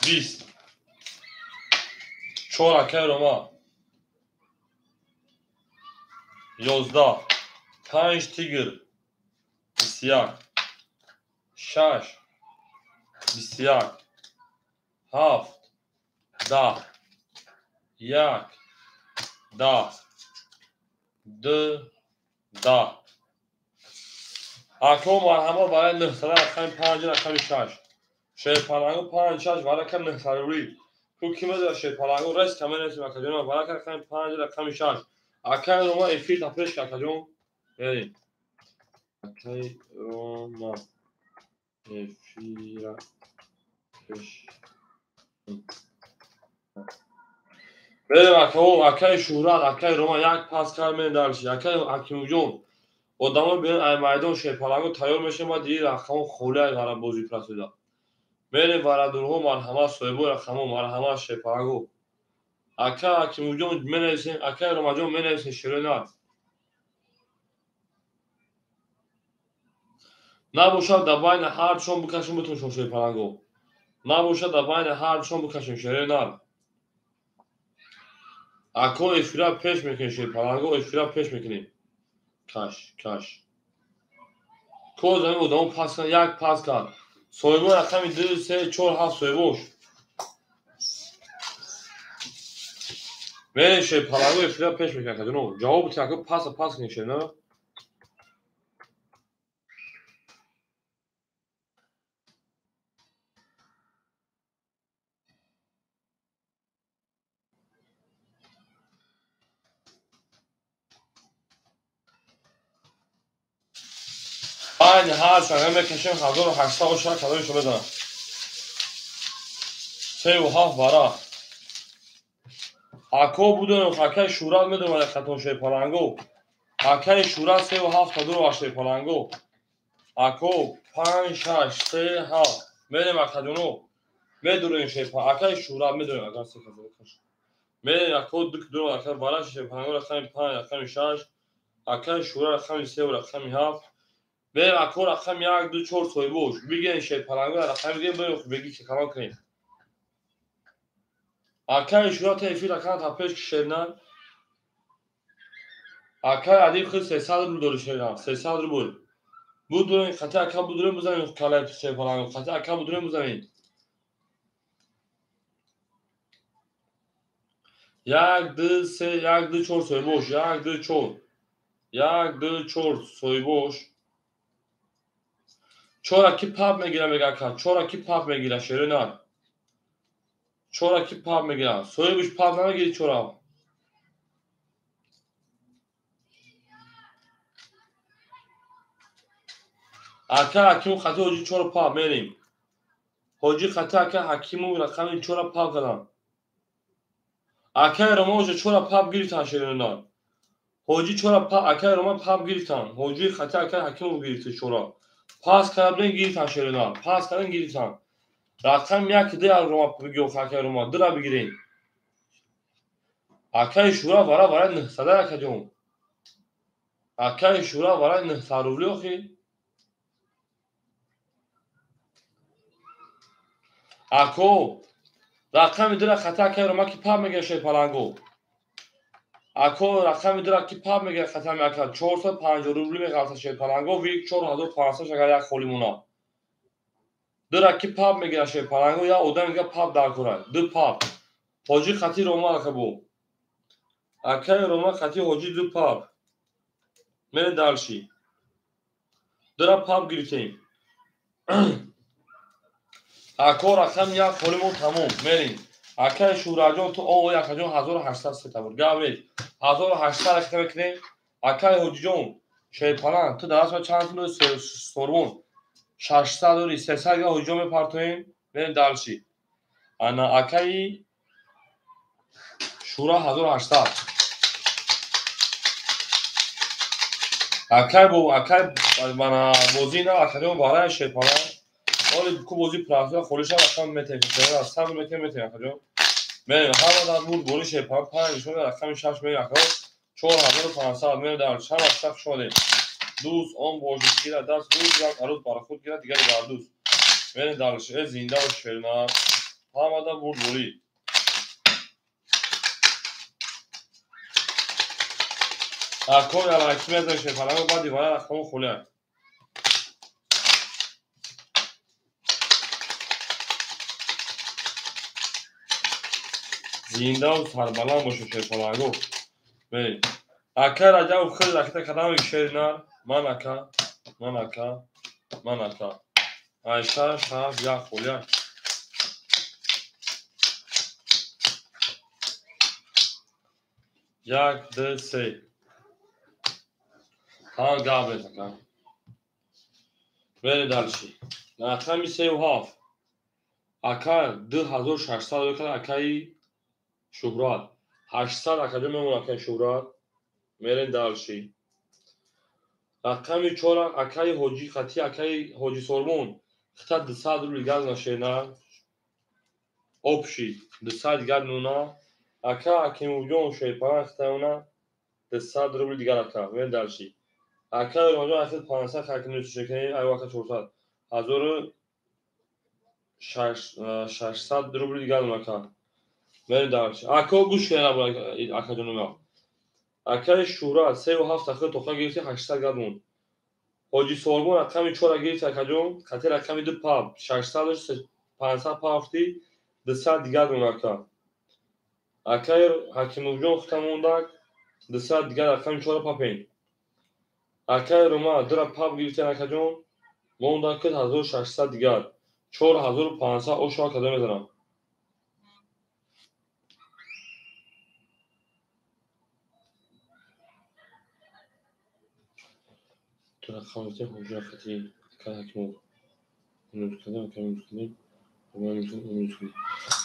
A: 20 4 اکای روما 11 5 تیگر 21 6 21 7 10 1 10 2 10 اکو مرحمه برای نخسره رقم 5 رقم 6 شیپالانگو 5 6 برای کم نخسروری تو کیمه داره شیپالانگو رست کمه نیست مکجون برای رقم 5 رقم 6 اکای روما افیل تپش ککجون بریم اکای روما افیل تپش بریم اکای شهرت اکای روما یک پاس کار من دارش اکای حکیم جون odamlar bilen ay maydon şerpalango tayyor meşe ma değil rakamı xolay gara bozi prasida. Mene varadurho marhama soybo rakamı marhama şerpalango. Aka hakimujon menevsin aka ramajon menevsin şirinat. Nabuşa da bayne har çon bukashim butun şon şerpalango. Nabuşa da bayne har çon bukashim şirinat. Ako ifra peş mekin şerpalango ifra peş mekinim. Kaş. Kozami odamı paskan yak paskan. Soybo rakami 2 3 4 7 soyboş. من شیپالانگو افیلا پیش میکنم کجانو جواب تاکو پاس کنیشه نه aynı her sene میکشیم 1800 کدومشو بزنم 3.5 بارا اکو بودن خاکای شورا میدونم ولی خطون شیپالانگو خاکای شورا 3.5 کدوم و شیپالانگو اکو 5 6 3 7 میدونم کدومو میدونم شیپال اکای شورا میدونم اگر سه کدوم میدونم اکو دو اکای بارا شیپالانگو رقم 5 رقم 6 اکای شورا رقم 3 و رقم 7 بریم اکو رقم 1 2 4 soyboş بگین شیپالانگو رقم دیگه بریم بگی که کمان کنیم اکای شورا تفیل رقم تا پیش کشیدن اکای ادیب خود 300 رو داره شیدن 300 رو بود بود دورین خطه اکا بود دورین بزنیم کالای شیپالانگو خطه اکا بود دورین بزنیم 1 2 3 1 2 4 soyboş 1 2 4 1 2 4 soyboş چورکی پاپ میگیرم میگه اکا چورکی پاپ میگیرم شیرینان چورکی پاپ میگیرم soyboş پاپ نمیگیری چورا اکا حکیمو خطه حجی چورا پاپ میریم حجی خطه اکا حکیمو رقم چورا پاپ کنم اکای روما حجی چورا پاپ گیریتن شیرینان حجی چورا پاپ اکای روما پاپ گیریتن حجی خطه اکا حکیمو گیریتی چورا پاس کردن گیریتن شیرینان پاس کردن گیریتن رقم 1 دی روما بگیو اکای روما درا بگیرین اکای شورا وارا نه صدا اکجون اکای شورا وارا نه سارولی اخی اکو رقم درا خطه اکای روما کی پاپ میگه شیپالانگو اکو رقم درا کی پاپ میگه خطه میگه 450 روبلی میگه شیپالانگو وی 4500 اگر یک خولیمونا درا کی پاپ میگه شیپالانگو یا اودم میگه پاپ در کورای دو پاپ حجی خطی روما اکبو اکای روما خطی حجی دو پاپ میره دالشی درا پاپ گیرتیم اکو رقم یک خولیمون تموم میریم اکای شوراجون تو او یکجون 1800 ستا بود گاوید 1800 رکھتے میکنیم اکای حجی جون شیپالان تو درست با چند کلو سرمون 600 دوری 300 یا حجی جون میپرتویم میریم دالشی انا اکای شورا 1800 اکای بنا بازی نه اکادیون برای شیپانا ولی کو بازی پراسا خودش رقم متر از 100 متر اکادیون من هم در بود بولی شیپانا 5 شون رقم 6 می اکادیون 4500 می در چند وقت شده دوست اون بوجی گیره دست روز یک عروض برای خود گیره دیگر گردوز من دارش زنده و شیرنا هم در بود بولی اکون علاقه میاد شیپانا و بعد دیوار رقم خوله زنده و سربلند باشه شیپانا بله اکا راجع و خیلی رکته کدام شیرنا من اکا ایشا شاف یا خوله یک دو سه ها گابه تکا بله دالشی رقم 37 اکا 2600 بکنه اکای شهرات 800 اکادون میمونه اکای شهرات میرین دالشی رقم 4 اکای حاجی خطی اکای حاجی سرمون خطا 200 روبل گاز نشینا opshi 200 گاز نونا اکا اکیموجون شیپان خطا اونا 200 روبل دیگر اکا میرین دالشی اکا رومانجون اکا 500 خاکی نوچه شکنی ایو اکا 400 1600 روبل دیگر اکا میرین دالشی اکا گوش کنه برای اکا جنونا اکای شورا 37 اکا توقع گرفتی 800 گاز مون حاجی سرمون رقم 4 گرفتی اکا جون خطی رقم 2 پاپ 600 500 پافتی 200 دیگر مون اکا اکای حکیموجون خطا موندک 200 دیگر رقم 4 پاپین اکای روما درا پاپ گرفتی اکا جون موندک 1600 دیگر 4500 اوشا کده میزنم تو رقم گرفتی حاجی خطی اکا حکیمو امروز کنیم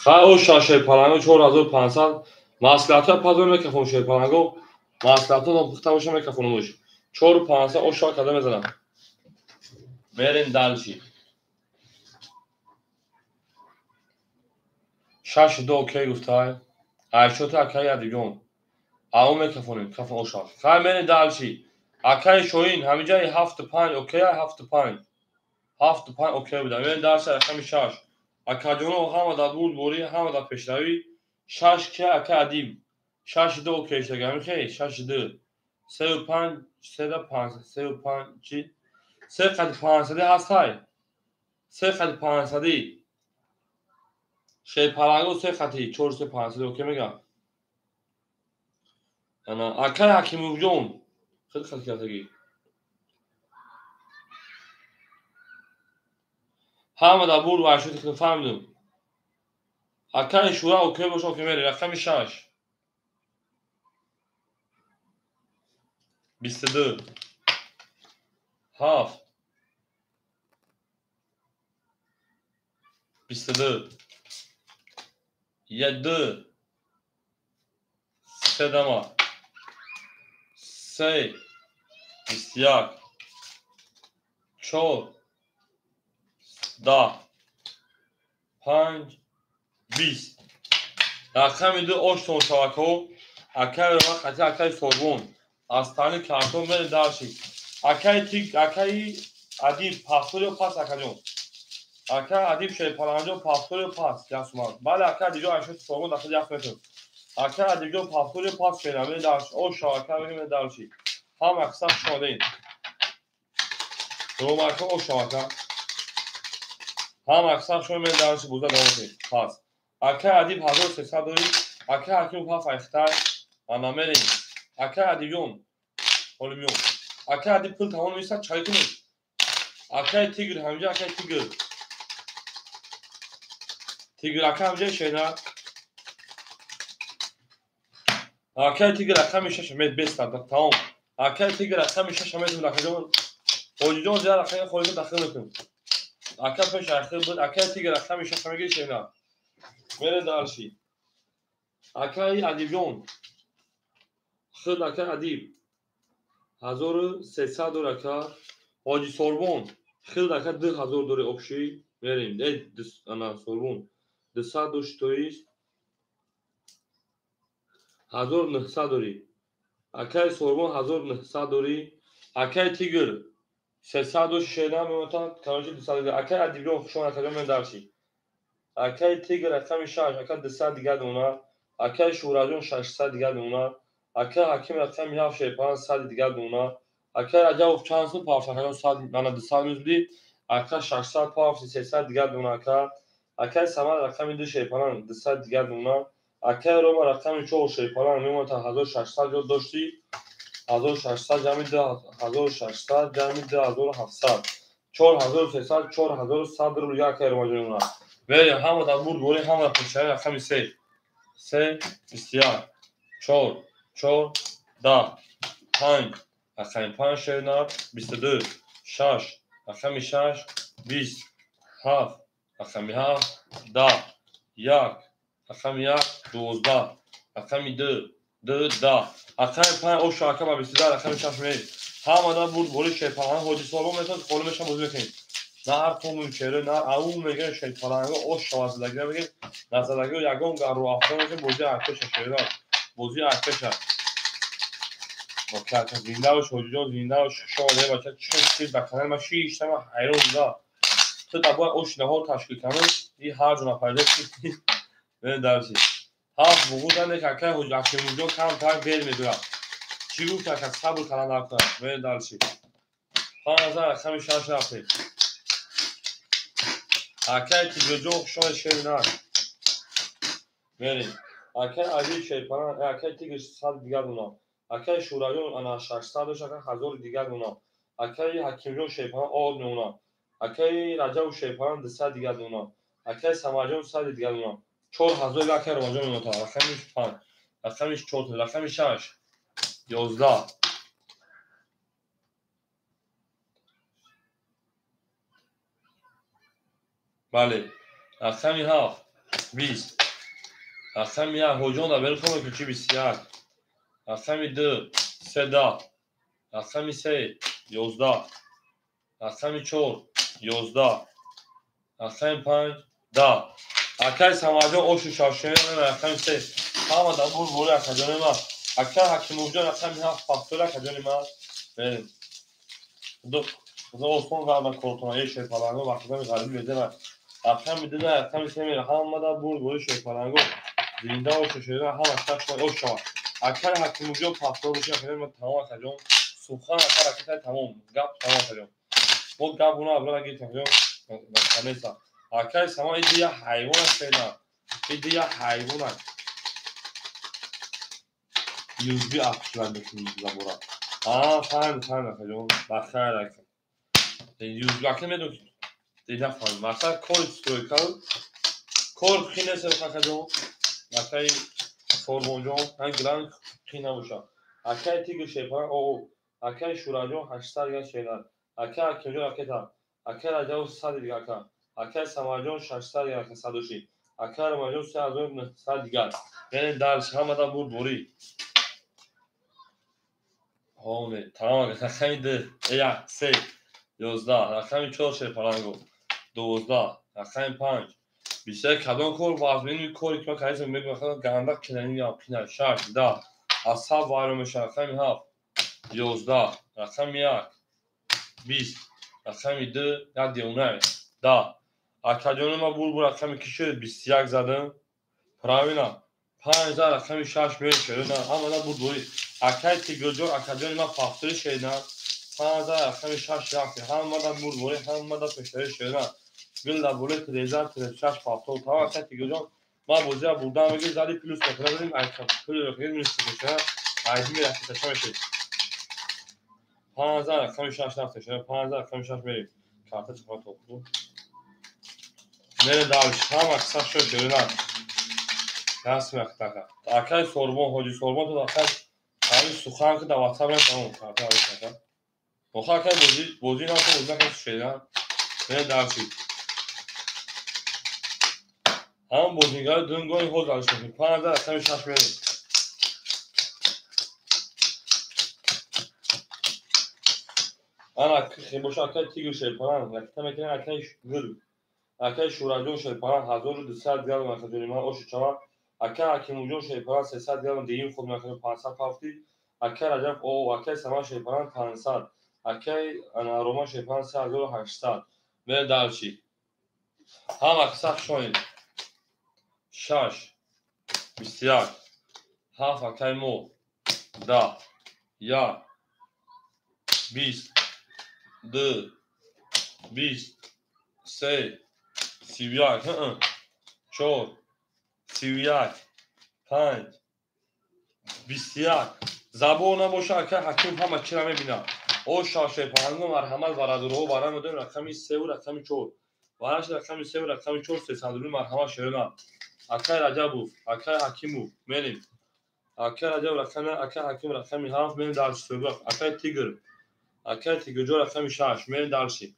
A: اوشا شیپانگو 4500 ماسلاتا پازون میکفون شیپانگو ماسلاتا دو پخته باشه میکفونمش 4500 اوشا کده میزنم میرین دالشی 62 اوکی گفتای ایشوت اکای ادیگون او میکفونیم کفون اوشا خواهی میرین دالشی اکای شوین همیجای 75 اوکی 75 اوکی بودم میرین دالشی رقم 6 اکادیونو همه داد بود بوری همه داد پیشروی 6 که اکا ادیم 62 اوکی شگم که 62 35 35 چی 3500 هست های 3500 شی پرانگو 4500 اوکی میگم انا اکای حکیمو جون خیلی خیلی کردگی همه داد بود و عشوتی که فهمیدم اکای شورا اوکی باشه اوکی میری رقم 6 22 7 22 7 سه دما 3 21 4 10 5 20 رقم 2 8 شاکو اکای رو خطی اکای سربون از تانی کارتون بده دارشی اکای تیک اکای ادیب پاسوری و پاس اکاجون اکای ادیب شای پالانجون پاسوری و پاس یاسمان بعد اکای دیجو اشوت سربون داخل یخ میتون اکای ادیب پاسوری و پاس فیلمه دارش او شاکا بگیم دارشی هم اقصاب شده این رومارکا او شاکا هم اقصاب شده من دارشی بوزا دومتی پاس اکای ادیب 1300 دوری اکای حکیم پاس اختار انا مرین اکای ادیبیون Olmuyor. Akay hadi pıl tamamıysa çaykını. Akay tigr hamca akay tigr. Tigr akay hamca şeyna. Akay tigr akay mişe şemet bestan tamam. Akay tigr akay mişe şemet bırakacağım. Oyuncu ziyade akay koydu dakika bakın. Akay peş akay bud akay tigr akay mişe şemet şeyna. Mere dalşi. Akay Adibjon خود اکر ادیب 1300 اکر حاجی سوربون خود اکر 2000 دوره اکشی بریم انا سوربون 200 دوشتویش 1900 دوری اکر سوربون 1900 دوری اکر تیگر 306 میمونن کانچه 200 دوری اکر ادیبیون شما اکر من درشی اکر تیگر اکر میشاش اکر 200 دیگه دونا اکر شوراجون 600 دیگه دونا اکر حکیم اکر میاف شیپان 100 دیگه دونا اکر اجاو چانسو پاف اکر 100 بنا 200 میزدی اکر 600 پاف 300 دیگه دونا اکر سماد اکر دو شیپان 200 دیگه دونا اکر روما رقم چو شیپان میمونن 1600 جو داشتی 1600 جمع 1600 جمع 2700 4300 4100 رو یا اکر ماجونا ولی همه در بود گوری همه پشت رقم 3 بسیار 4 10 5 رقم 5 شدن 22 6 رقم 6 20 7 رقم 7 10 1 رقم 1 12 رقم 2 10 رقم 5 او شاکه با 22 رقم 6 می همه در بود گوری شیپان حاجی سالون میتونید خولمش هم بازی بکنید نه هر قوم چهره نه اون میگه شیطانانگو او شوازدگی میگه نزدگی یگون گرو افغان میگه بوزی ارتش شهران بوزی ارتش با کارت زنده و شوجو زنده و شوله بچه چه بکنه ما شیش تا حیرون دا تو تا با اوش نه تشکیل کنه این هر جنا پیدا کی به درسی ها بودن که که حجت موجو کم تا بیل میدونم چی گفت که صبر کنه نکنه به درسی 5000 خمی شش رفته اکای تیگرجو شما شیرینان بریم اکای علی شیپان اکای تیگر 100 دیگر اونا اکای شورایون انا 600 شکن 1000 دیگر اونا اکای حکیمجون شیپان آد اونا اکای رجب شیپان 200 دیگر اونا اکای سماجون 100 دیگر اونا 4000 اکای رمضان اونا رقمش 5 رقمش 4 رقمش 6 11 بله رقمی 7 20 رقمی 1 هجون دا برخواه که چی 21 رقمی 2 13 رقمی 3 11 رقمی 4 11 رقمی 5 10 اکای سماجون اوشو شاشنه رقمی 3 همه دا بول بوله اکجانه ما اکای حکیم جان رقمی 7 فاکتور اکجانه ما بریم خدا عثمان قبل کورتونایی شیپالانگو وقتی غریب بده من رقمی 2 رقمی 3 میره همه دا بول بوله شیپالانگو زنده اوشو شده همه اشتاش ما اوشو اکای حکیم جان فاکتور بشه اکجانه ما تمام اکجان سوخان اکر اکتای تمام گپ تمام اکجان ما گپ اونا اولا گیت اکجان بکنیسا اکای سما این دیگه حیوان است فعلا این دیگه حیوان است یوزبی اکشن بکنید زبورا فهم اکجان بخیر اکجان یوزبی اکجان میدونید دیگه فهم مثلا کل استوریکال کل خینه سر اکجان اکای فورمونجان هم گلان خینه بوشا اکای تیگر شیپان او اکای شوراجون 800 دیگه شیلان اکای اکجان اکای تا اکای راجو 100 دیگه اکای اکای سماجون 600 دیگه اکای 100 اکای رماجون 3900 دیگه یعنی درس همه دا بود بوری هونه تمام رقمی 2 1 3 11 رقمی 4 شیپالانگو 12 رقمی 5 بیشتر کدام کور وازمین کوری که ما کاریز میگم خدا گندک کننی یا پینا 6 10 اصحاب وارم رقمی 7 11 رقمی 1 20 رقمی 2 یا دیونه 10 اکجان ما بول رقمی کی شد 21 زدم پراوینا 5000 رقمی 6 میشه نه اما نه بود بوری اکای تیگرجو اکجان ما فاکتوری شدن 5000 رقمی 6 رفت هم ما دا بود بوری هم ما دا پشتری شدن گل دا بولی 3006 فاکتور تا اکای تیگرجو ما بوزی بودن میگه زدی پلوس کنه بدیم اکا پول رقمی میشه که عادی میره تشا میشه 5000 رقمی 6 رفت شده 5000 رقمی 6 میریم کارت چقدر تو نره دالش هم اکثر شد نه رسم اختکا اکای سوربون حاجی سوربون تو داخل همین سخن که در واتساپ نتمام کارت اکا بخوا اکای بوزی نه تو بوزی که شدن نره دالشی همون بازیگر دون گاهی خود دارش کنیم 5000 رقم 6 میاریم انا خیلی باشه اکای تیگر شیپاران رقم میکنه اکای گل اکای شوراجون شیپاران 1200 دیال مرکزی ما اوش چما اکای حکیموجون شیپاران 300 دیال دیم خود مرکزی 500 پافتی اکای رجب او اکای سما شیپاران 500 اکای انا روما شیپاران 3800 به دالچی هم اکساف شوین شش 21 هفت اکای مو 10 یا 20 2 20 3 31 4 31 5 21 زبون نباشه که حکیم همه چی را میبینه او شاشه پرنگو مرحمت ورد رو برای مدن رقمی 3 و رقمی 4 ورش رقمی 3 و رقمی 4 300 مرحمت شیرنا اکای رجبو اکای حکیمو میریم اکای رجب رقمی اکای حکیم رقمی 7 میریم در سوبق اکای تیگر جو رقمی 6 میریم درشی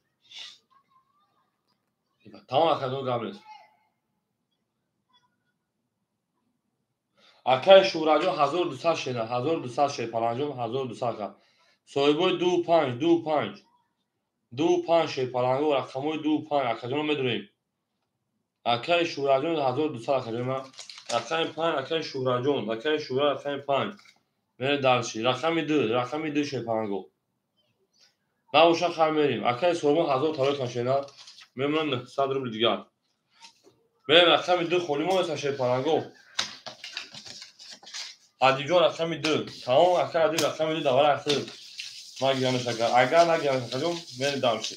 A: تمام اکادو قبل اکای شوراجو 1200 شده 1200 شه پرنجم 1200 کا سویبوی 25 شه پرنگو رقموی 25 اکادو میدونیم اکای شوراجون 1200 اکادو رقم 5 اکای شوراجون اکای شورا رقم 5 میره درشی رقمی 2 شه پرنگو ناوشا خر میریم اکای سومو 1000 تاریخ کشینا میمونن 100 روبل دیگه میریم رقم 2 خونیمو شه پرنگو عدیجو رقم 2 تمام اکای عدی رقم 2 دوباره اخیر ما گیرانش کرد اگر نگیرانش کردیم میریم درشی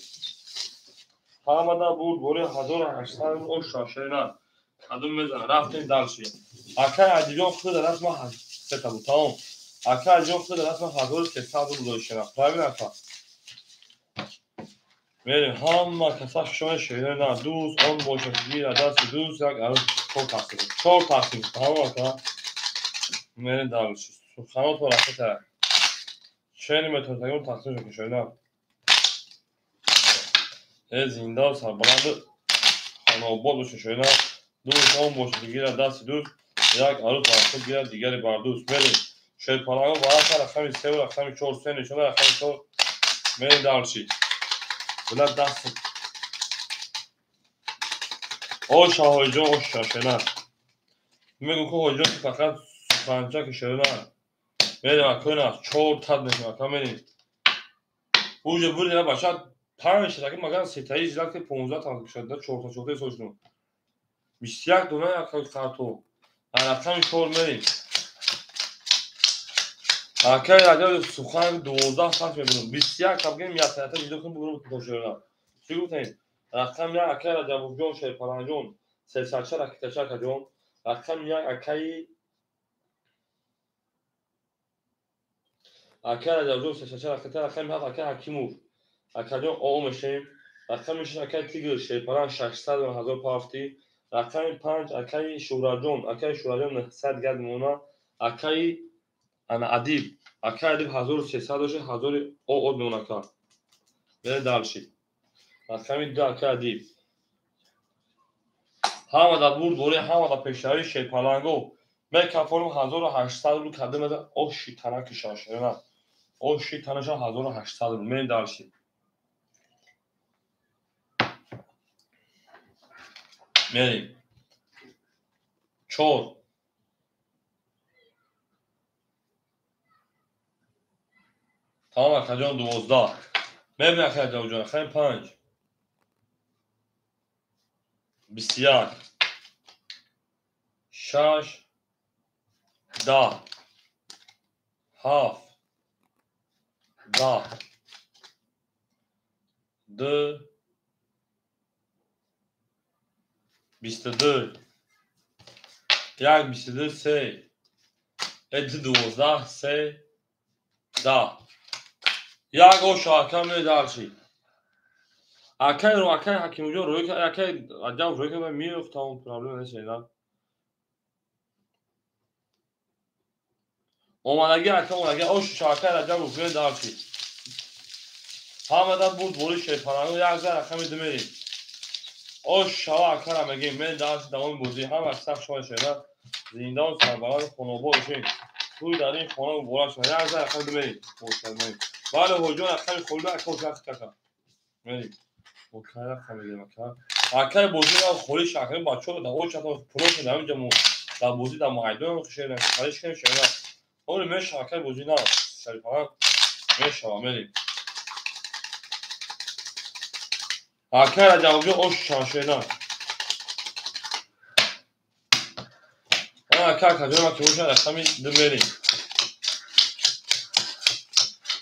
A: حامدا بود بوری 1800 او شاشینا کدوم میزنه رفتیم درشی اکای عدیجو خود رسم سه بود تمام اکای عدیجو خود رسم 1300 بود شنا پرایو نفا میریم هم کسا شما شیرنا دوست اون باشه گیر دست دوست یک عروض چهار تقسیم تمام اکا میریم درشی سخنات و رفته تره چه متر تقیم تقسیم شیرنا زندان سربلند خانواباد باشه شیرنا دوست اون باشه گیر دست دوست یک عروض واسه گیر دیگری بر دوست میریم شاید پرانگو باید رقمی 3 و رقمی 4 3 نشونه رقمی 4 میریم درشی بلد دست او شاهوی جان او شاشنه میگم که هوی جان فقط سخنچه که شیرنا میریم اکنه 4 تد نشونه اکا میریم اوجه بودی نباشد 5 شده که مگه سیتایی زیاد که 15 تا شده 4 تا 4 سوچنو 21 دونه اکا خطو رقمی 4 میریم اکای راجع سخن 12 ساعت میبینم 21 تا بگیم یا ساعت ویدیو کنم برو کوشش چی گفتین رقم یا اکای راجع جون شه پرانجون 304 اکتشا کجون رقم یا اکای راجع جون 304 اکتشا رقم هفت اکای حکیمو اکادون او میشیم رقم میشه اکای تیگر شه پران 600 و 1000 پافتی رقم 5 اکای شوراجون 900 گرد مونا اکای انا ادیب اکای ادیب 1300 باشه 1000 او میمونه کار بره دالشی رقمی 2 اکای ادیب همه بود بوری همه پیشنهادی شیپالانگو من کفارم 1800 رو کدوم از او شیطانه که شاشه نه او شیطانه 1800 رو من دالشی میریم 4 تمام اکجان 12 میبینی اکجان جان خیلی 5 21 6 10 7 10 2 22 یک 22 3 ادی 12 3 10 یک او شاکم می دالشی اکای رو اکای حکیم جو روی که اکای عجب روی که من میفتم اون پرابلم نشه اینا اومدگی اکای اومدگی او شاکای عجب روی دالشی همه بود بوری شیپارانو یک زر رقم دو میریم آش شوا اکر میگیم من داشت دوام بودی هم اکثر شما شده زندان سربلند خانواده‌شون توی در این خانه مبارک شد از اکر بمیر خوشحال بله هجوم اکر خلوده اکر ککا میری وکایل خمیده مکان اکر بودی را خوری شکر بچه رو دو چطور پروش نمی جمو در بودی در معیدون خشیره خریش کنیم شده اون میشه اکر بودی نه شریفان میشه میریم اکر جوابی اوش شده اکر کجا ما که اوش اکر می دمیریم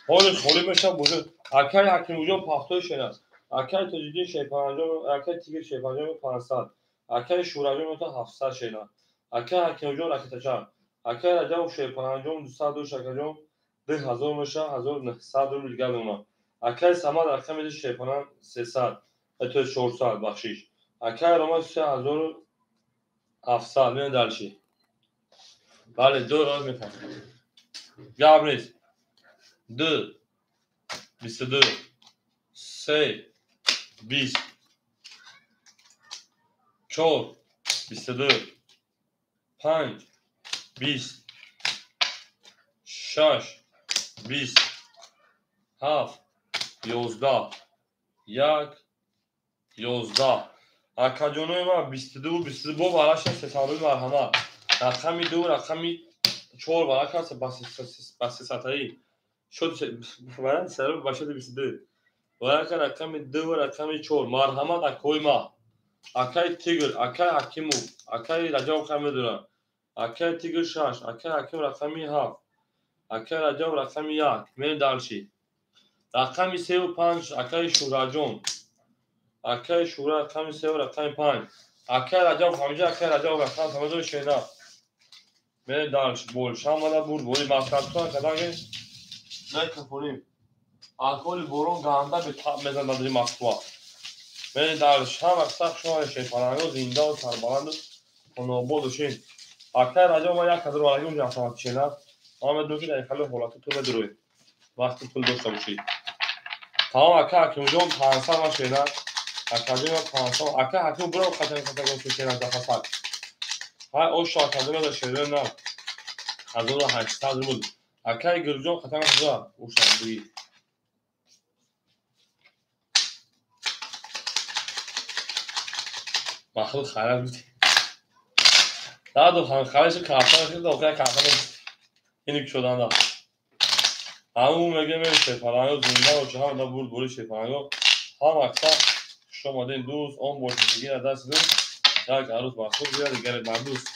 A: حال خوری میشه بوده اکر حکیم وجود پاختوی شده اکر تجدید شیپانجام اکر تیگر شیپانجام 500 اکر شورانجام تا 700 شده اکر حکیم وجود رکت چار اکر رجب شیپانجام 202 شکرجام 2000 میشه 1900 رو دیگه اونا اکر سماد اکر میشه شیپانان 300 تو 400 بخشش اکر روما 3700 میاد دلشی بله دو راز میکنم گاب نیست 2 22 3 20 4 22 5 20 6 20 7 11 1 11 اکاجونوی ما 22 22 براش ستاره مرحمت رقمی 2 رقمی 4 براش بس ستایی شد برای سر باشد 22 براش رقمی 2 رقمی 4 مرحمت اکوی ما اکای تیگر اکای حکیمو اکای رجب خمه دورم اکای تیگر 6 اکای حکیم رقمی 7 اکای رجب رقمی 1 من دالشی رقمی 3 و 5 اکای شوراجون اکای شورا رقمی 3 و رقمی 5 اکای رجب خمیجه اکای رجب رقمی خمیجه شینا من دالش بول شام ولا بول بولی ماسکاتون کدانگه نه کپونیم الکل بورون گاندا به تاب میزن بدری ماسکوا من دالش هم اکثر شما شیطانانو زنده و سربلند و نوبودشین اکای رجب ما یک کدر ولگی اونجا اصلا شینا آمد دوکی در خلو حالات تو بدروی وقتی پول داشته باشید تمام اکا حکیم جون 500 ما شینا اکادمی 500 اکا حکیم برو خاطر خاطر شینا دفعات های او شاکادمی در شیرین نه 1800 بود اکای گرجون خاطر خدا او شادی مخلوق خیال بود دادو خان خالش کارتون شد اوکی کارتون اینی شدن دا همون میگه میشه پرانو زنده و چه هم دا بود بوری شپانو هم اکثر شما دین دوست اون بوشگی دست دو یک عروس مخلوق زیاد دیگر بردوست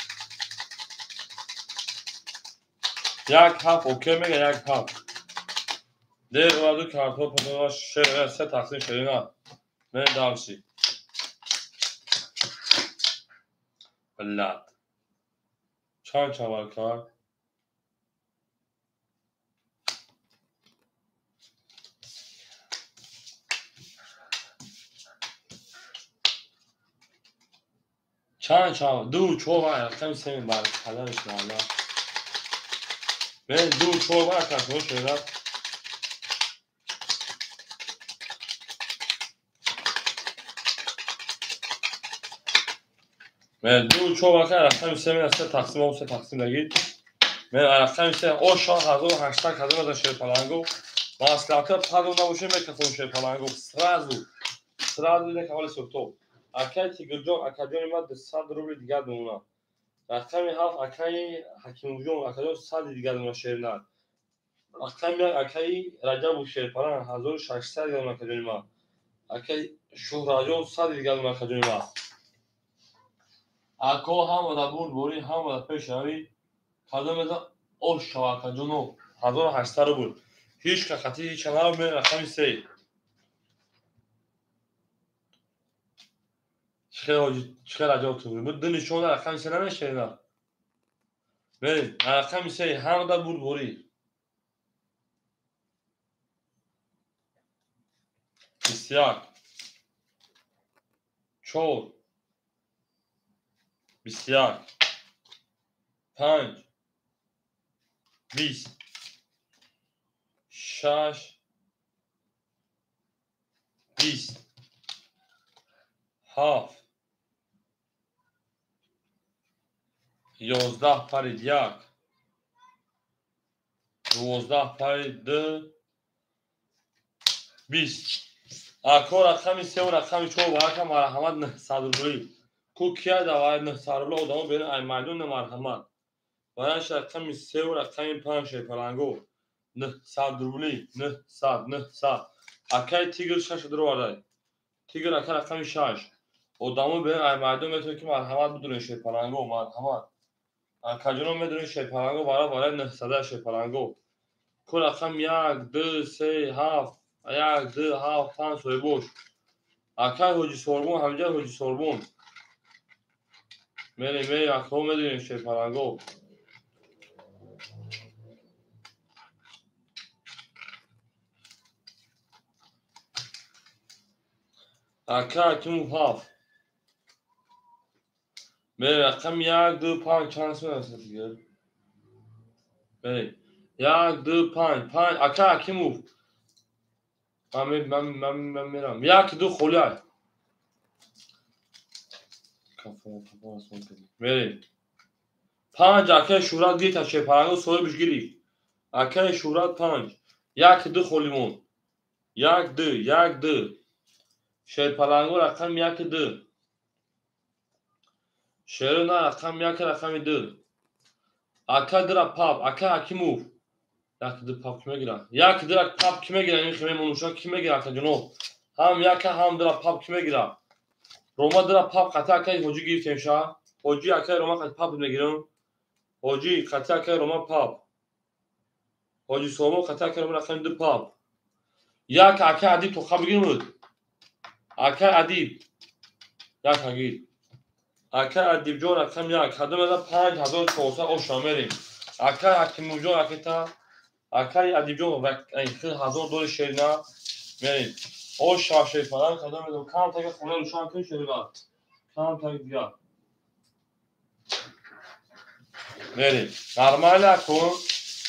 A: یک هفت اوکی میگه یک هفت دیر و دو کارتون پدرش شهر سه تقسیم شدینا من دارشی بلد چند چوال کار چند چوال دو چوال کمی سمین برد پدرش نالا من دو چوال کارتون شده من دو چوال کارتون سمین سه تقسیم و سه تقسیم نگید من رفتم سه او شاه 1800 کدوم از شیر پلنگو ماسلاکا پادو نباشه میکفون شیر پلنگو سرازو دیگه حوالی سوتو اکای تیگرجون اکادیون ما 200 روبل دیگه دونا رقمی هفت اکای حکیم جون اکادیون 100 دیگه دونا شیر نه رقمی اکای رجب و شیر پلنگ 1600 دیگه دونا اکادیون ما اکای شهراجون 100 دیگه دونا اکادیون ما اکو هم ودا بود بوری هم ودا پیشاری کدوم از او شواکا جونو 1800 بود هیچ که خطی هیچ کنار می رقمی سه چقدر عجب تو بود دنیشون رقمی سه نمیشه اینا برید رقمی سه هم دا بود بوری 21 4 21 5 20 6 20 7 11 پرید 1 12 پرید 2 20 اکو رقمی 3 و رقمی 4 و رقم مرحمت 900 روبلی کو کیا دوای 900 روبلی odamı beni aymalun مرحمت وایش رقمی 3 و رقمی 5 پلنگو 900 روبلی 900 اکای تیگر 6 درو وارد تیگر اکا رقمی 6 odamı beni aymalun میتونه که مرحمت بدون پلنگو مرحمت اکاجونو میدونه پلنگو برای 900 پلنگو کو رقم 1 2 3 7 1 2 7 5 soy boş akay hoji sorbon hamja hoji sorbon meri akho میدونیم پلنگو akay kim 7 meri رقم 1 2 5 چند است دیگه meri 1 2 5 akay kim من میرم 1 2 خلال meri 5 akay شورات دیتا پلنگو soy بشگیری akay شورات 5 1 2 خلیمون 1 2 1 2 پلنگو رقم 1 2 شعر نه رقم 1 رقم 2 اکا درا پاپ اکا اکیمو یک دو پاپ کime girer 1 درا پاپ kime girer این خیمه منوشا kime girer اکا جنوب هم 1 هم درا پاپ kime girer روما درا پاپ قطع اکا هوجی گیرتیم شا هوجی اکا روما قطع پاپ میگیرم هوجی قطع اکا روما پاپ هوجی سومو قطع اکا روما رقم 2 پاپ 1 اکا ادیب تو خواب بگیرم اکا ادیب 1 هگیر اکا ادیب جو رقم 1 هدو مدا 5400 او شامریم اکا اکیمو جو اکتا اکای ادیب جو و این خیلی هزار دور شیرنا میریم او شاشه falan kadar medim kan taga falan şu an şöyle var kan taga diyor میریم normal akon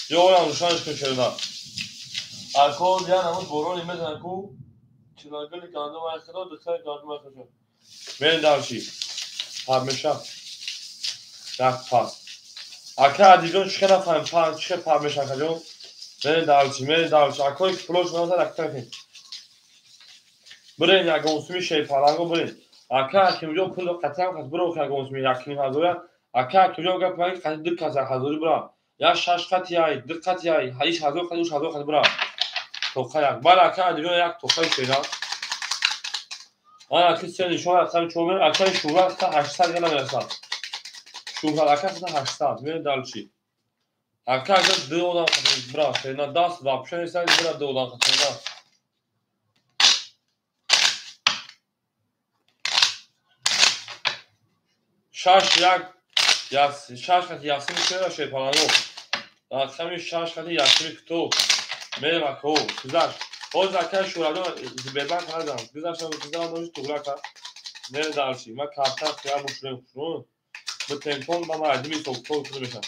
A: yo yan şu an şöyle var akon ya namaz boron imet akon çılgın kandı var kadar dışarı kandı var kadar میریم davşi parmeşa yak pas aka adibon çıkara falan pas çıkar parmeşa kadar میریم davşi akon پلوش نمیذاره اکتر برین یک گوسمی پلنگو برین اکا کیم جو پول قطعا خاص برو که گوسمی یکنیم هزاره اکا کیم جو گپ پای قطع دل کاسه هزاری برا یا شش قطعی ای دل قطعی ای هیچ هزار قطع برا تو خیال بالا اکا دیگه یک تو خیال شیدا آن اکی سن شما اصلا چوبر اکا شورا تا 800 گنا میرسد شورا اکا تا 800 میره دالچی اکا دو اون برا شینا داست واپشن نیست برا دو اون خاطر شش یک شش خط یاسمی چرا شی پلنگو رقمی شش خط یاسمی تو میرم اکو گذشت باز اکای شورادو زبیبن کردم گذشت دوش تو گرا میره دالچی ما کارتا خیام مشرو به تلفن با مردمی تو میشم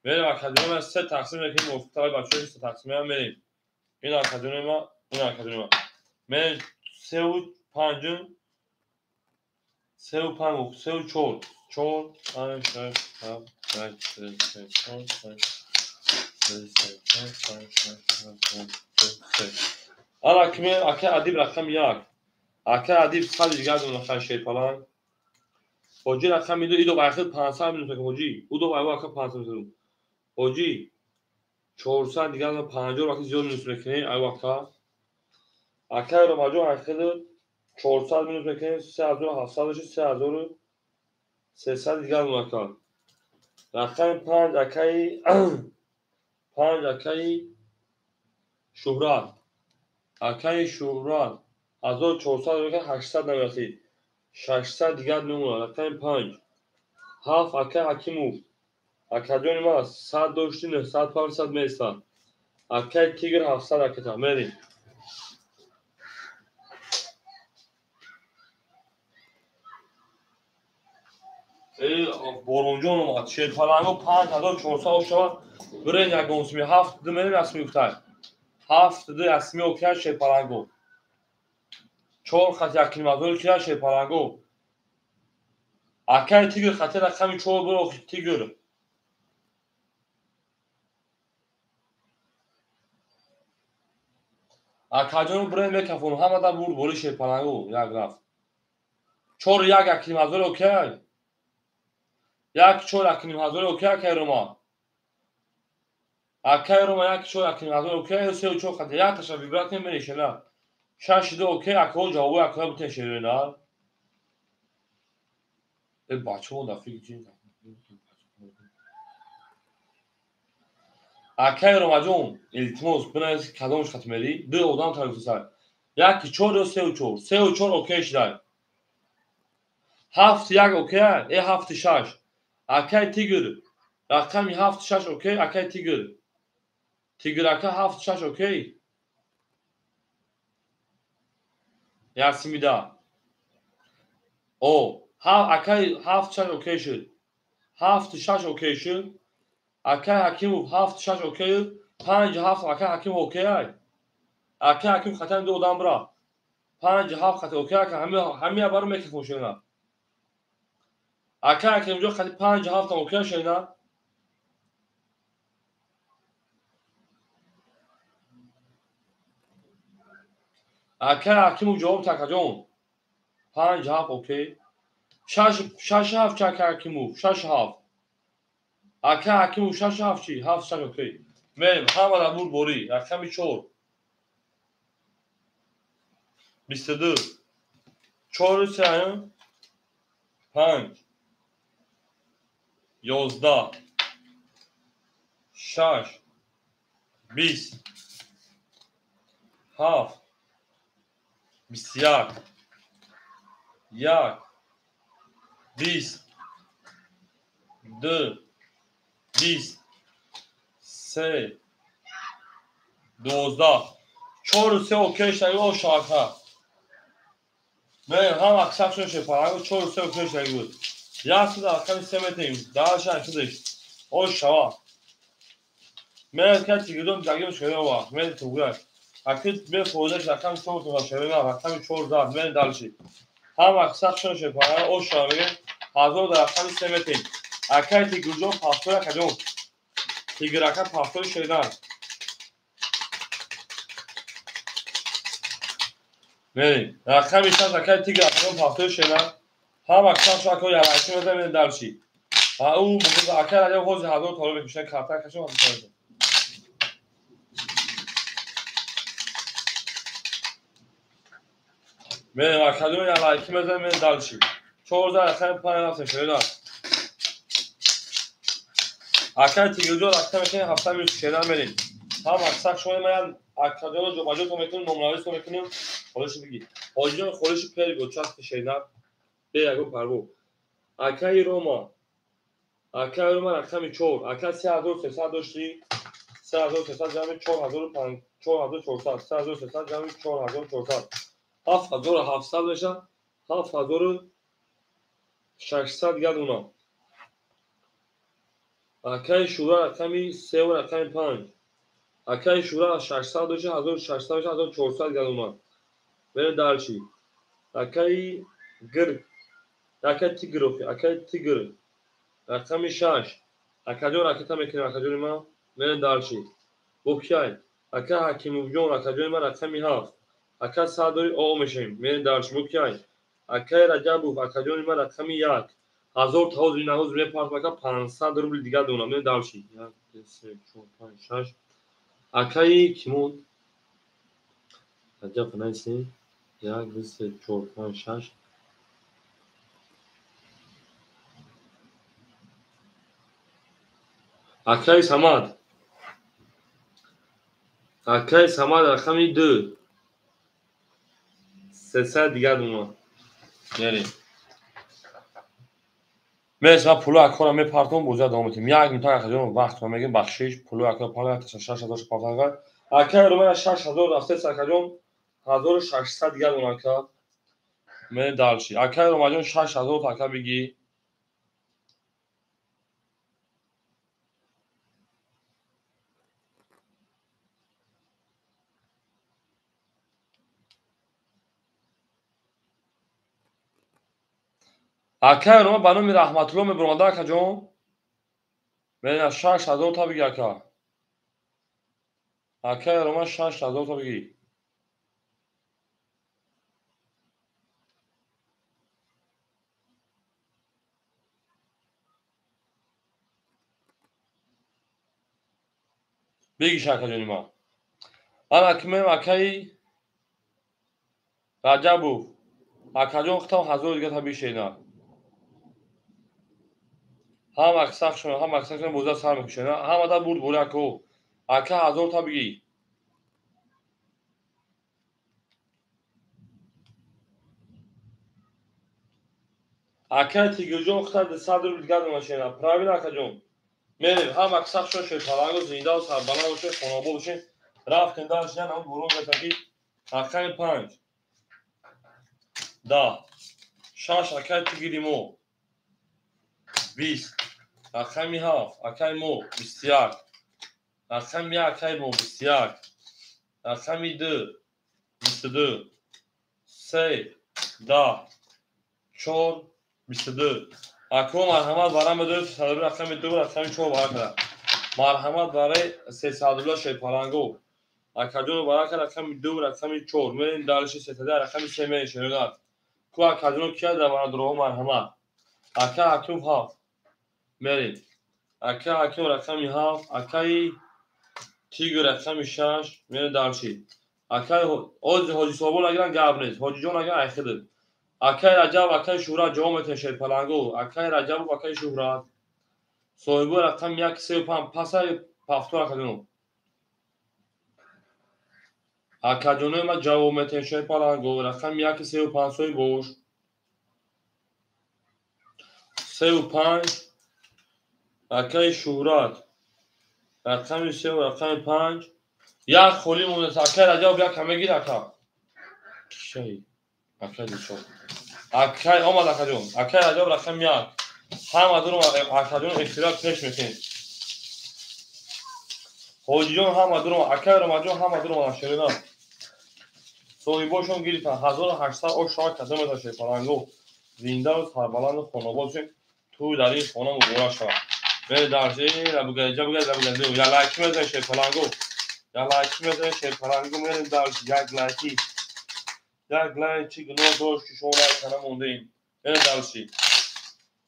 A: میرم اکادمی من 3 تقسیم میکنم مفتای بچه‌ها 3 تقسیم میریم این اکادمی ما اون اکادمی ما من 3 و 5 3 و 5 3 و 4 4 5 6 7 8 9 10 انا kimi aka adib rakam 1 aka adib sadece geldim rakam şey falan hoji rakam ido bakıp 500 minut hoji udo aka 500 minut hoji 400 دیگه 50 وقتی زیاد minut میکنه ای وقتا aka رو ماجو اخر 400 minut میکنه 3700 بشه 3300 دیگه اون رقم 5 اکای 5 اکای شهرات اکای شهرات 1400 بگه 800 نمیرسید 600 دیگر میمونه رقم 5 7 اکای حکیمو اکادون ما 100 داشتی 900 500 میستن اکای تیگر 700 اکتا میریم ای برونجون اومد شیر پلنگو 5400 شما برین یک گونسمی 7 دو میریم اسمی اکتر 7 دو اسمی اکتر شیر پلنگو 4 خط 1 کیلومتر کیا شیپارنگو اکای تیگر خط رقم 4 برو تیگر اکاجون برای میکفون همه دا بود بولی شیپارنگو یک رفت 4 1 کیلومتر اوکی یک 4 1 کیلومتر اوکی اکای روما اکای روما یک 4 1 کیلومتر اوکی 3 و 4 خط یک تاش ویبرات نمیشه نه 6 2 اوکی اکو جواب اکو بته شیرنا ای بچه اون دفعه چی اکای روما جون التماس بنز کدامش خط ملی دو اودام طرف سر یک 4 و 3 و 4 3 و 4 اوکی شد 7 1 اوکی ای 7 6 اکای تیگر رقم 7 6 اوکی اکای تیگر تیگر اکا 7 6 اوکی یاسی میدا او ها اکای 7 6 اوکی شد 7 6 اوکی شد اکای حکیم 7 6 اوکی 5 7 اکای حکیم اوکی اکای حکیم خطر دو دام برا 5 7 خط اوکی همه بارو میکفون شینا اکای حکیم جو خط 5 7 اوکی شینا اکای حکیم جواب تکجون 5 7 اوکی 6 7 چک حکیم 6 7 اکای حکیم 6 7 چی 7 6 اوکی من همه را بور بوری رقم 4 22 4 3 5 11 6 20 7 21 1 20 2 20 3 12 4 و 3 اوکی شدی و شاکر من هم اکسپ شد شپارنگو 4 و 3 اوکی شدی بود یک سود رقم 3 متریم دارشن شدش او شوا من که تیگیدون دگیم شده با من توگر اکید به فوزش رقم 4 تو شده نه رقم 4 زد من دلشی هم اکسپ شد شپارنگو او شوا میگه حاضر در رقم 3 متریم اکای تیگیدون پافتور کجون تیگرکا پافتور شدن بریم رقم 20 اکای تیگرکا پافتور شدن هم اکسپ شد که یه رقم من دلشی او بگذار اکای راجع حوزه حاضر طالب میشه کارتا کشون میشه من اکادمی علایکی میذارم من دلشی 14 رقم پایین هستن شده اکای تیگرجو رقم میکنه 700 شدن بریم هم اکسپ شما من اکادمی جو باجو تو میتونم نمره‌ای تو میکنم خودش بگی حاجی خودش پری گو چاست شدن به یگو پرو اکای روما رقم 4 اکای 3300 داشتی 3300 جمع 4005 4400 3300 جمع 4400 7700 بشه 7600 گرد اونا اکای شورا رقمی 3 و رقم 5 اکای شورا 600 بشه 1600 بشه 1400 گرد اونا بره دلشی اکای گر اکای تیگر رقم 6 اکاجون رکتا میکنه اکاجون ما بره دلشی بوکیای اکای حکیم جون اکاجون ما رقمی 7 اکای صادری او میشیم بره دلشی بوکیای اکای رجبو اکاجون ما رقمی 1 1000 تا حوزی نهوز روی پارت مکا 500 روبل دیگه دونم من دلشی 1 2 3 4 5 6 اکای کیمون عجب نایسی 1 2 3 4 5 6 اکای سماد رقمی 2 300 دیگه دونم یعنی مثلا پولو اکارا می پارتون بوجا دومتیم یک میتونه اکاجون وقت ما میگیم بخشش پولو اکارا پالا 6000 پارتون اکای رو من 6000 رفته سرکاجون 1600 دیگه دونم که من دلشی اکای رو ماجون 6000 تا که بگی Акай рома ба номи Раҳматулло мебуромада акаҷон. Мена 6000 та биги ака. Акай рома 6000 та биги. Биги шакаҷони ман. Ана кимем акаи Раҷабов. Акаҷон хутам 1000 дига та бишена. Ҳама аксахшон, ҳама аксахшон боза сар мекушена. Ҳама да бурд боли ако. Ака 1000 та биги. Акай Тигрҷон хутам 200 рубл дига домашена. Правильно акаҷон. Мерем ҳама аксахшон шепаланго зинда ва сарбаланд бошед, хонобод бошед. Рафтем даш яна бурун гатаки. Акай 5. Да. 6 акай Тигри мо. 20. Акай 7. Акай мо 21. Акай 1 акай мо 21. Акай 2. 22. 3. 10. 4. 22. Ако марҳамат барам медоред 300 рубл, акай 2, акай 4 бара кара. Марҳамат барои 300 рубла шепаланго. Акаҷон бара кара, акай 2, акай 4. Мерин далиши 300, акай 3 мерин шерунат. Ку акаҷон кия да бара дурова марҳамат. Акай Акёв 7. Мерин. Акай Акёв акай 7, акай Тигр акай 6. Мерин далиши. Акай ози ҳоҷи собон агиран гап нест. Ҳоҷиҷон агиран айхиди. Акай Раҷаб, акай Шуҳрат ҷавоб метен шепаланго. Акай Раҷабов, акай Шуҳрат. Соҳиби рақам 135 пасаи пафтор акаҷон. Акаҷонои ма ҷавоб метен шепаланго. Рақам 135 соҳиб бош. 35. Акай Шуҳрат. Рақами 3 ва рақами 5. Як холӣ мондаст. Акай Раҷабов як мегир ака. Кишаи. Акай дучор. Акай омад акаҷон. Акай Раҷабов рақами 1. Ҳама дурум акаҷон ихтилоф пеш метен. ҳоҷиҷон ҳама дурум акай ромаҷон ҳама дурум ашерина. Соҳибошон гирифтан 1800 ошака кадометр шепаланго. Зинда ва сарбаланду хонобод шуд. Туй дар ин хона муборак шавад. Мере дарши лабугаҷа бугад лабугаҷа. Я лайк мезан шепаланго. Я лайк мезан шепаланго мере дарш як лайки. Як лайк чи гуноҳ дошт ки шумо лайк намондем. Мере дарши.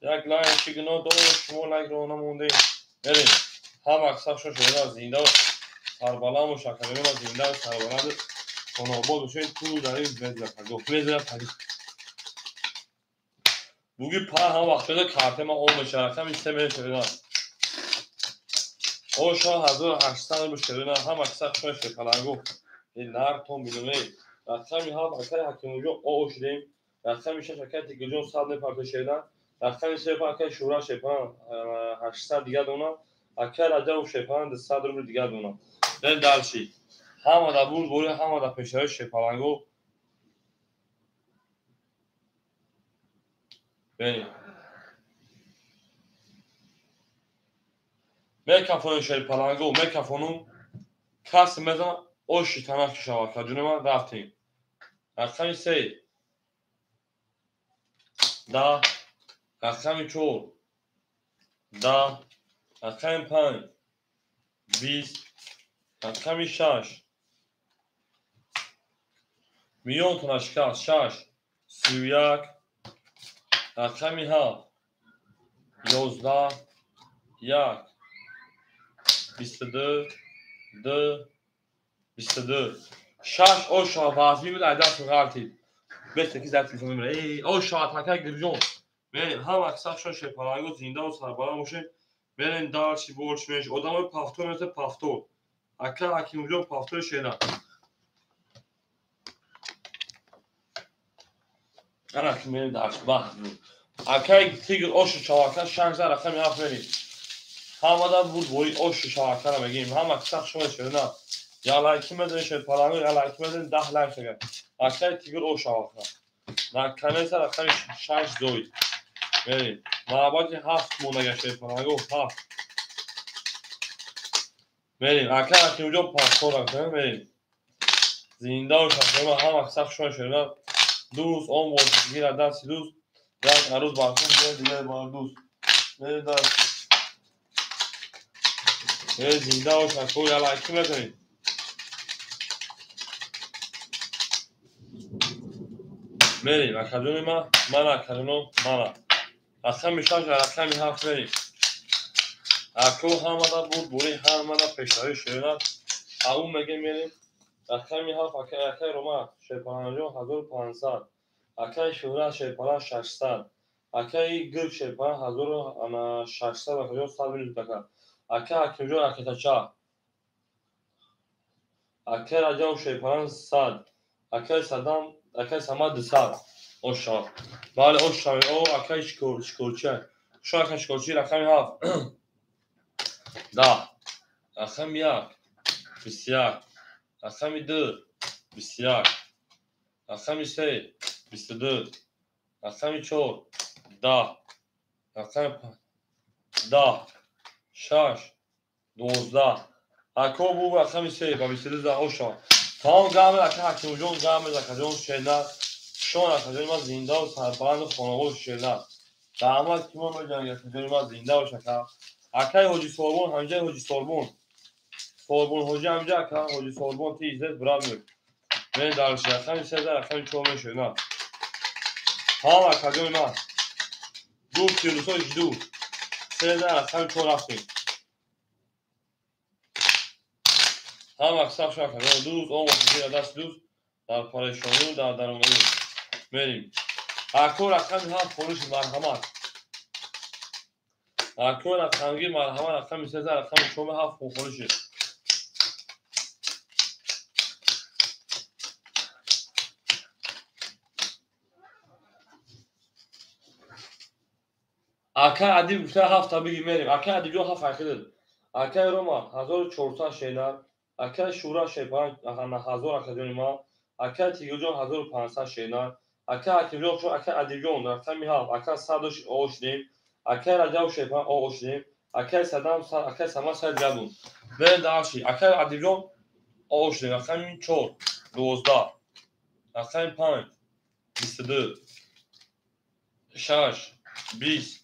A: Як лайк чи гуноҳ дошт шумо лайкро намондем. Мере ҳама аксаршон шуда зинда ва сарбаланд ва шакарина ва зинда ва сарбаланд хонобод бошед. Туй дар ин мезан паги. Буги па ҳама вақтода картема он мешавад. Рақами 3 мешавад. Оша 1800 мешавад. Ҳама аксаршон шепаланго. Нар то милиме. Рақами 7 акай Ҳакимоҷон ошидем. Рақами 6 акай Тигрҷон 100 мепартошедан. Рақами 3 акай Шуҳрат шепалан 800 дига дона. Акай Раҷабов шепалан 200 рубл дига дона. Ен далши. Ҳама да бурд бори ҳама да пешараи шепаланго. Бени. Мекафонум шепаланго, мекафонум. Кас мезан оши танак шавад. Каҷуни ман рафтем. Рақами 3. Да. Рақами 4. Да. Рақами 5. 20. Рақами 6. Миллион тона шикаст 6. 31. Рақами 7. 11. 1. 22. 2. 22. 6 оша вазми буд айдас ғалтид. Бесте ки зад телефон меморе. Эй, оша атакай Гирҷон. Мерем ҳама аксаршон шепаланго зинда ва сарбаланд бошед. Мерем дарши борч меш. Одамои пафтор меса пафтор. Акай Ҳакимоҷон пафтори шена. Ана ки мерем дарш баҳ. Акай Тигр ошу чавака 60 рақами 7 мерем. ҳама да бурд бори ошу чавакара мегим. Ҳама аксаршон шена. Я лайки мезан шепаланго, я лайки мезан 10 лайк шага. Акай Тигр ошавака. Наканеса рақами 6 зоид. Мерем. Маҳабати 7 монага шепаланго 7. Мерем. Акай Ҳакимоҷон пафтор ака мерем. Зинда ва шакарина ҳама аксаршон шена. Дӯст он бош гира дасти дӯст. یک عروض باکن دیگه باردوز بریم داشتی زنده و شکل یا لایکی بکنید بریم اکادون من اکادونو من اصلا میشاش اصلا میهفت بریم اکو همه بود بوری همه پیشتاری شدن اون میگه میریم اصلا میهفت اکای روما شیپانجو 1500 اکای شورا شیپانه 600 اکای گرگ شیپانه 1600 اکای 100 میلیون تکا اکای اکیمجو اکیتاچا اکای راجو شیپانه 100 اکای صدام اکای سما 200 اوشا بله اوشا او اکای شکورچه شو اکای شکورچی رقم میهفت ده رقم یک 21 رقم دو 21 رقم سه 22 رقم چهار 10 رقم 10 شش 12 اکو بو رقم سه با 22 اوشا تمام گام اکا حکیمجون گام اکادون شنر شون اکادون ما زنده و سربلند خانواده شنر دعمت کیما میگن اکادون ما زنده و شکر اکای حاجی سوربون همجای حاجی سوربون حاجی همجا اکا حاجی سوربون تیزد برام می من دارش رقم سه رقم چهار شنر تمام اکادون ما دو کیلوسو دو سه رقم چهار رفتیم هم اکثر شکر دوز اون وقتی دست دوز در پریشانی و در درمانی میریم اکو رقم هم فروش مرحمت اکو رقمگی مرحمت رقم 13 رقم چوب هفت فروشه اکا ادیب گفته هفت تا بگی میریم اکا ادیب جو هفت حقیقت اکا روما 1400 شینر اکا شورا شیپان 1000 اکادون ما اکا تیگوجون 1500 شینر اکا ادیب جو اکا ادیب جو رقم هفت اکا 100 اوشدیم اکا رجاو شیپان اوشدیم اکا صدام اکا سما صد گبون بریم داشتی اکا ادیب جو اوشدیم رقم 4 12 رقم 5 22 6 20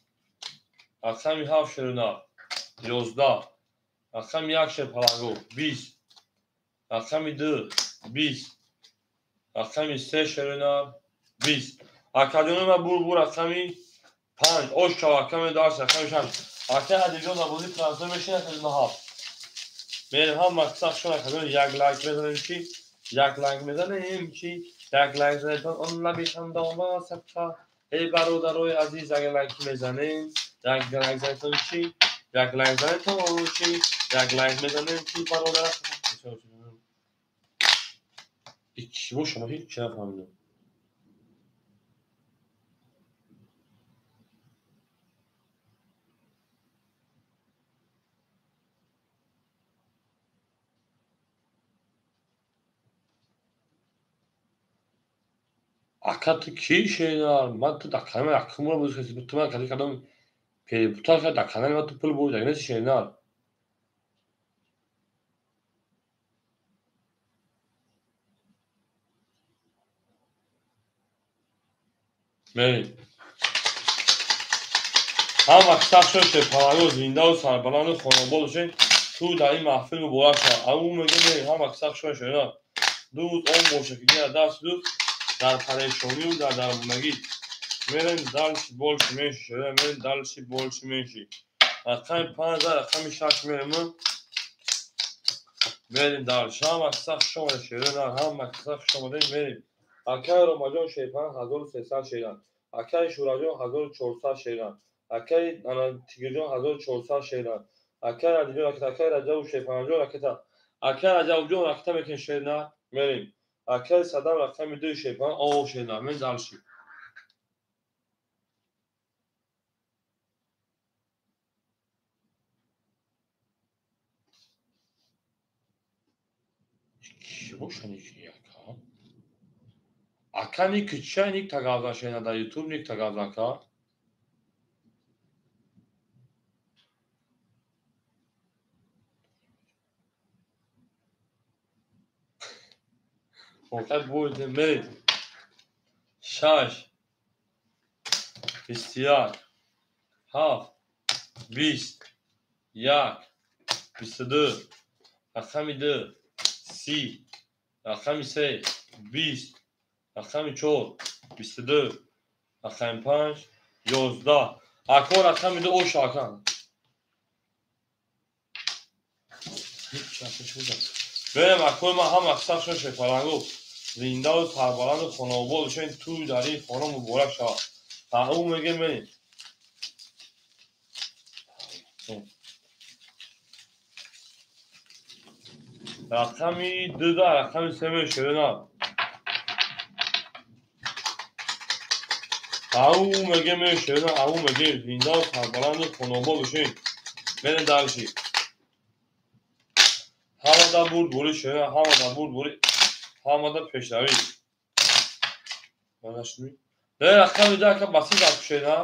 A: رقم 7 شروع 11 رقم 1 شپلنگو 20 رقم 2 20 رقم 3 شروع 20 اکادون ما بور رقم 5 اوشا رقم داشت رقم 6 اکا ادیجون نبودی ترانسفر میشه اکادون هفت میریم هم مقصد شون اکادون یک لایک بزنیم چی یک لایک بزنیم چی یک لایک زنیتون اون لبیشم داما سبتا ای برادرای عزیز اگر لایک میزنیم یک لایک زنیتون چی یک لایک زنیتون چی یک لایک میزنیم چی برادر هیچ بو شما هیچ نفهمیدم اکا تو کی شیدار من تو دکانه اکوم رو بزرگی تو من کلی کدام پی بوتا که دکانه من تو پول بود اگه نسی شیدار میریم هم مقصد شد شپلنگو زنده و سربلند خانواده تو در این محفل مبارک شد اما میگه میریم هم مقصد شد شیدار دوز اون موشکیگی از دست دوز در پریشانی و در درمونگی میریم دلشی بولشی میشی شده میریم دلشی بولشی میشی رقم 15 رقم 6 میریم بریم دلش هم مقصد شما شده هم مقصد شما میریم اکای روماجون شیپان 1300 شیران اکای شوراجون 1400 شیران اکای تیگرجون 1400 شیران اکای ردیجون اکای رجاو شیپانجون اکای رجاو جون رقم میکن شیران میریم اکای صدام رقم 2 شیپان او شیران من دلشی چی بوشنی چی اکا اکا نیک چه نیک تگازن شیران در یوتیوب نیک تگازن که فقط بود میریم 6 21 7 20 1 22 رقم 2 30 رقم 3 20 رقم 4 22 رقم 5 11 اکو رقم 2 او شاکن بریم اکو ما هم اکثر شد شکرانگو زنده و سربلند و خانواد شدین توی در این خانه مبارک شد تا او میگه بریم رقمی 2 رقم 3 شدن او میگه میشه او میگه زنده و سربلند و خانواد بشین بریم درشی همه دا بود بوری شده همه دا بود بوری همه دا پیشروی منشنوی نه رقم 2 که بسیط از شده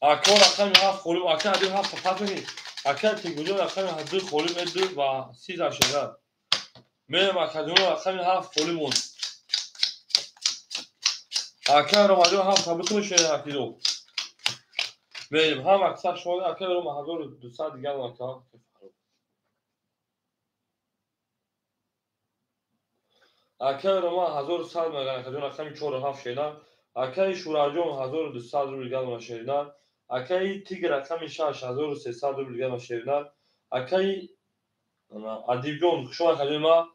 A: اکا رقم 7 خوریم اکا عدیم 7 فقط بگید اکا تیگوزون رقم 2 خوریم 2 و 13 شده میرم اکا دون رقم 7 خوریم اون اکا رو مجموع 7 بکنه شده اکی دو میریم هم اکثر شده اکا رو محضور 200 دیگر اکا اکا رو ما 1100 میگن اکا دون رقم 4 و 7 شده اکا شوراجون 1200 رو دیگر شدن اکا تیگ رقم 6 1300 رو دیگر شدن اکا ادیب شما خیلی ما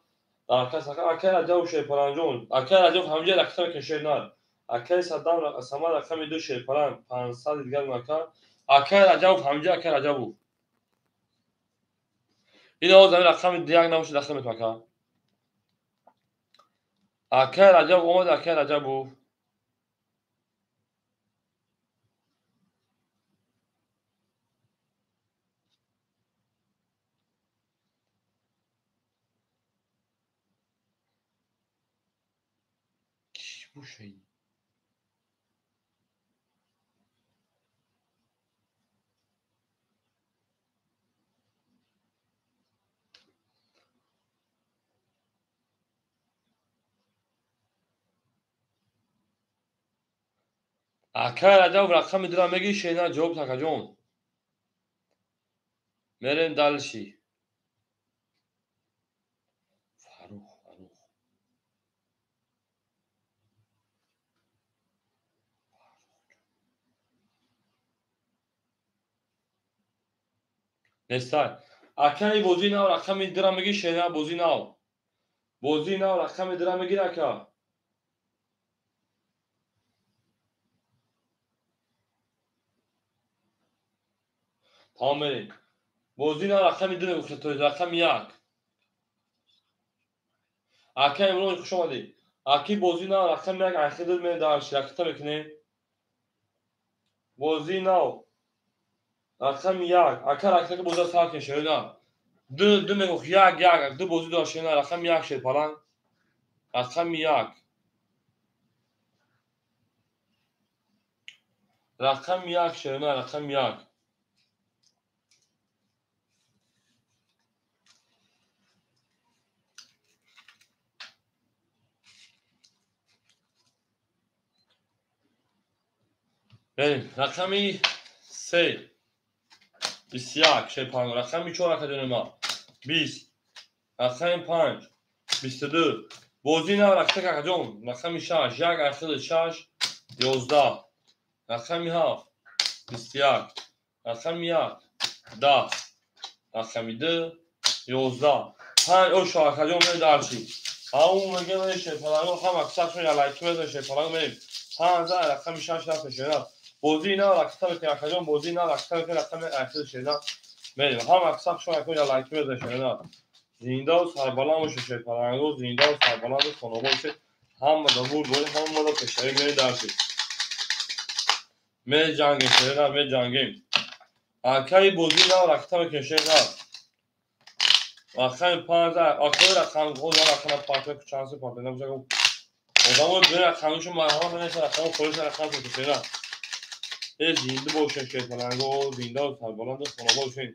A: اکا رجب شیپرانجون اکا رجب همجه رقم کشیدن اکا صدام سما رقم 2 شیپران 500 دیگر مکان اکا رجب همجه اکا رجب این او زمین رقم دیگر نموش رقم مکان اکا رجب اومد اکا رجب کی بوشه اکا رجب رقم دارم میگی شینا جواب تکا جون میرین دلشی فاروق نستای اکا بوزی نو رقم دارم میگی شینا بوزی نو رقم دارم میگی اکا تمام بریم بوزی نو رقم 2 نگفته رقم 1 اکا امروز خوش آمدی اکی بوزی نو رقم 1 اخی دل می دار شرکت میکنی بوزی نو رقم 1 اکا رقم که بوزی ساکن شده دو میگفت 1 دو بوزی داشته نه رقم 1 شد پلان رقم 1 رقم 1 شده نه رقم 1 بریم رقمی 3 21 شد پلان رقمی 4 اکا ما 20 رقم 5 22 بوزی نو رقم اکا جون رقم 6 1 اخیر 6 11 رقم 7 21 رقم 1 10 رقم 2 11 5 او شاکه جون می دارچی او میگه میشه پلانگو هم اکثر شون یا لایک میشه پلانگو میریم 15 رقم 6 رقم شده بوزی نه رقم که اکا جون بوزی نه رقم اخیر شده میریم هم اکثر شون یا لایک میشه زنده و سربلند باشه شه پلانگو زنده و سربلند و خانوما باشه هم دبور دوری هم ما رو پشتری میری درشی می جنگیم شده می جنگیم اکای بوزی نه رقم کشه نه رقم 15 اکای رقم خود رقم پارت چانس پارت نمیشه که آدمو دو رقمش مرهم نشه رقم خودش رقم کشه نه ای زنده باشه شه پلانگو زنده و سربلند و خانوما باشه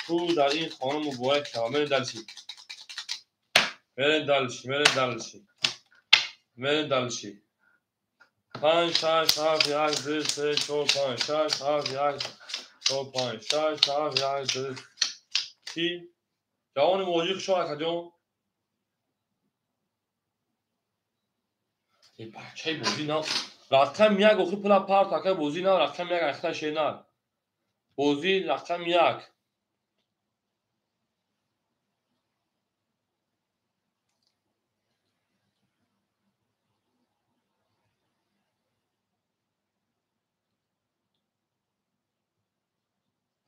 A: تو در این خانه مبارک شامل درشی میرین دلشی 5 6 7 8 2 3 4 5 6 7 8 4 5 6 7 8 2 جوان موجود شو کجا این بچه بازی نه رقم یک اخی پول پارت که بازی نه رقم یک اختا شینار بازی رقم یک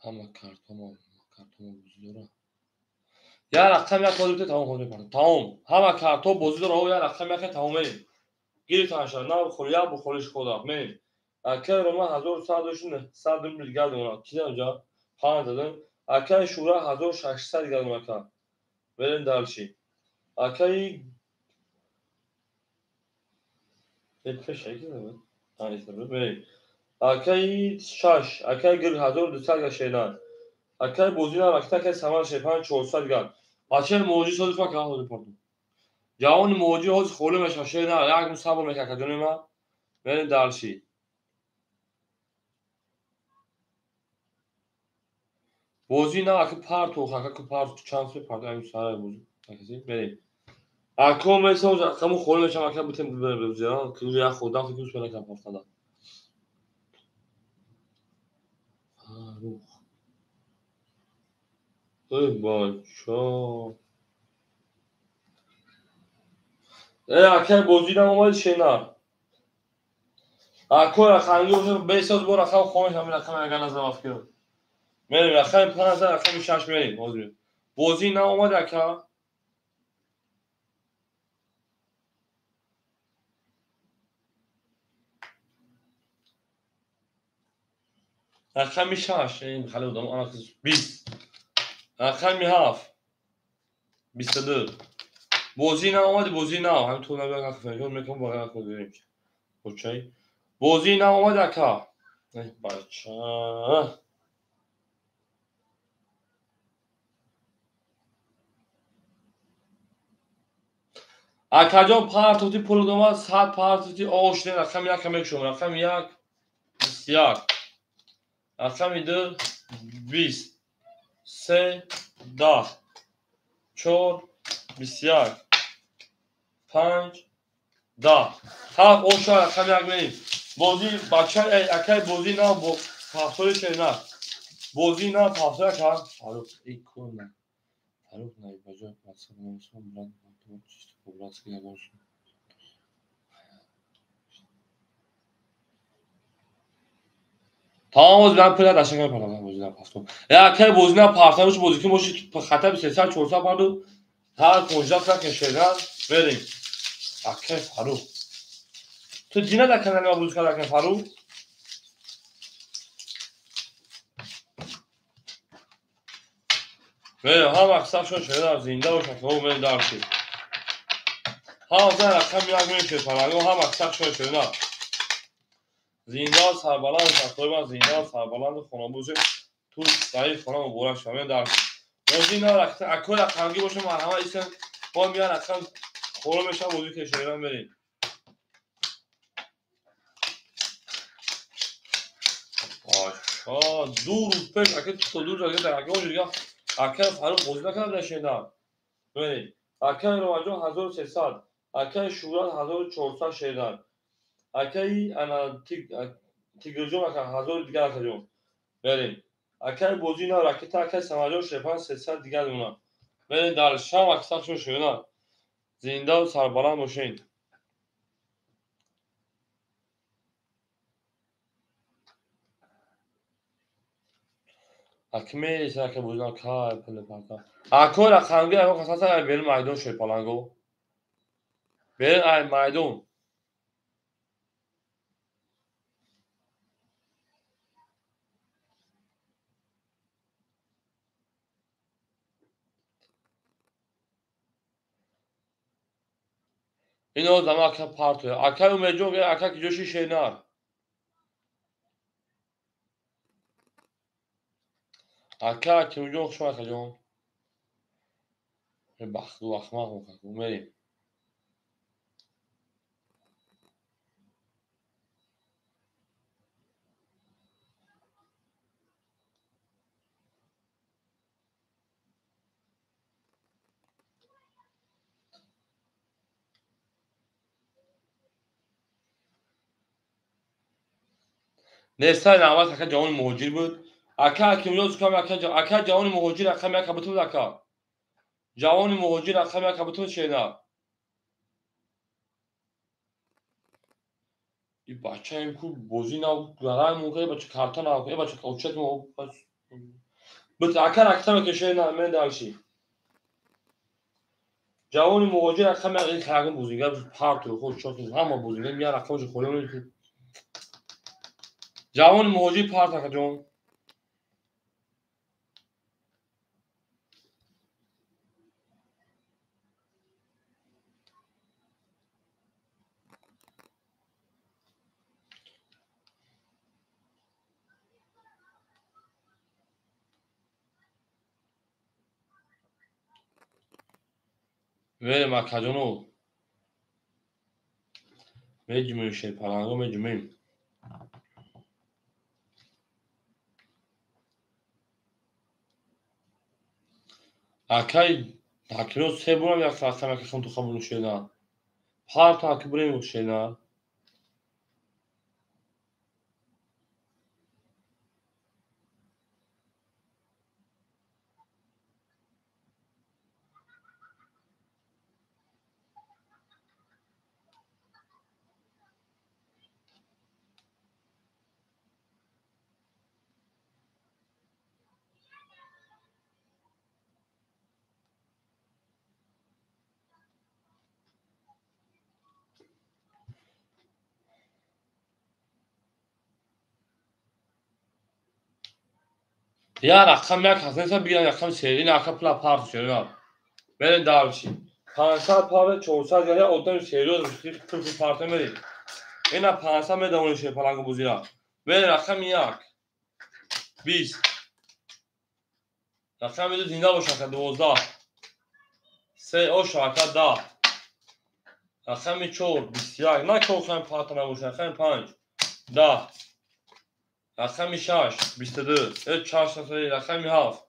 A: همه کارتون بازی داره یا رقم یک بازی تمام کنید تمام همه کارتون بازی داره و یا رقم یک تمام میریم گیری تاشا نه بخوریا بخوریش خدا میریم اکه روما 1100 100 دیگه گردونه کی اونجا خان دادن اکه شورا 1600 گردونه کا بریم دالشی اکه یک شیکی داره آنیست بریم اکه شاش اکه گر 1200 گشیدن اکه بوزینا وقتا که سامان شپان 400 گرد اچه موجی سوز فکر ها پردو جوان موجی هوز خوله مشاشه نه یک مصابر میکه کدونه ما بریم دالشی بوزی نه که پارتو خاکا که پارتو چانس پارتو این سارا بوزی اکسی بریم اکو مثلا اکمو خوله میشم اکم بتیم بوزی ها که یا خدا فکر کنم کم افتاده رو ای بچا ای اکه بوزی نه اومد شینا اکو را خانگی باشه بیساز برو اکو خونش همین اکم اگر نظر افکر میریم اکم 5000 اکم 6 میریم بوزی نه اومد اکا اکم 6 این خاله بودم انا 20 اکم هاف 22 بوزی نه اومد بوزی نه هم تو نمیاد فکر میکنم باید اکو بریم اوکی بوزی نه اومد اکا ای بچا اکا جان پارتوتی پول دوما 100 پارتوتی آشته اکم یک کم شما اکم یک 21 اکم 2 20 3 10 4 21 5 10 هفت اوشار اکم یک بریم بوزی بچه اکای بوزی نه با پاسوری که نه بوزی نه پاسوری که فاروق ای کنه فاروق نه بجا مصاب نمیشون بلند چیست بلند که نگوش تمام من پول داشتم که پول بوزی نه پاسور اکای بوزی نه پاسورش بوزی که موشی خطر 300 400 پاندو هر کنجا که شدن بریم اکای فاروق تو دینا در کنار ما بوز کرد اکای فاروق بریم هم اکساب شد شده زنده و شکل من دارشی هم زن رقم یک میشه پرنگو هم اکساب شد شده زنده سربلند شکل من زنده سربلند خانابوزه تو ضعیف خانم بورا شامل دارشی بوزی نه رقم اکو رقمگی باشه مرحمه ایسن با میان رقم خورو میشه بوزی که شده بریم آشا دو روز پیش اکه تو دور جاگه در اکه اونجا اکه فاروق بوزی نکنم در شده بریم اکه رواجو 1300 اکه شورات 1400 شیدن اکه انا تیگرجو مکن 1000 دیگر اکه بریم اکه بوزی نه راکت اکه سماجو شپان 300 دیگر اونا بریم در شام اکسا شو شونا زنده و سربلند باشین اکمه ایسا اکه بوزی نه کار پله پاکا اکو را خانگی اکو خساسا بریم مایدون شوی پالانگو بریم مایدون اینو زمان اکه پارتوی اکه اومجون اکه که جوشی شینار اکه که اومجون شما اکه جون بخت و اخماق مکن بریم نسای نامت اکا جوان مهاجر بود اکا کمیاز کام اکا جوان مهاجر اکا می اکا بتود اکا جوان مهاجر اکا می اکا بتود شینا این بچه این کو بوزی نو گرای موقع بچه کارتون نو بچه کوچت مو بس اکا اکتا که شینا من دالشی جوان مهاجر اکا می این خلاقون بوزینگر پارت رو خود شد همه بوزینگر میار اکا جو خورم جوان مهاجر پارت اکا جون ولی مکادونو مجموعه شی پلنگو مجموعه اکای تاکیرو سه بونم یک ساعت که خون تو خمون شینا پار تاکی بریم شینا یا رقم یک حسنسا بیان یکم سری نکه پلا پارت شینا بریم دارچی 500 پار 400 یا اودن سری رو خیلی پارت میری اینا 500 میدونی شی پلنگو بوزیا بریم رقم یک 20 رقم میدو زنده باشه که 12 3 او شاکه 10 رقم 4 21 نه که خواهیم پارت نباشه رقم 5 10 رقم 6 22 4 رقم 7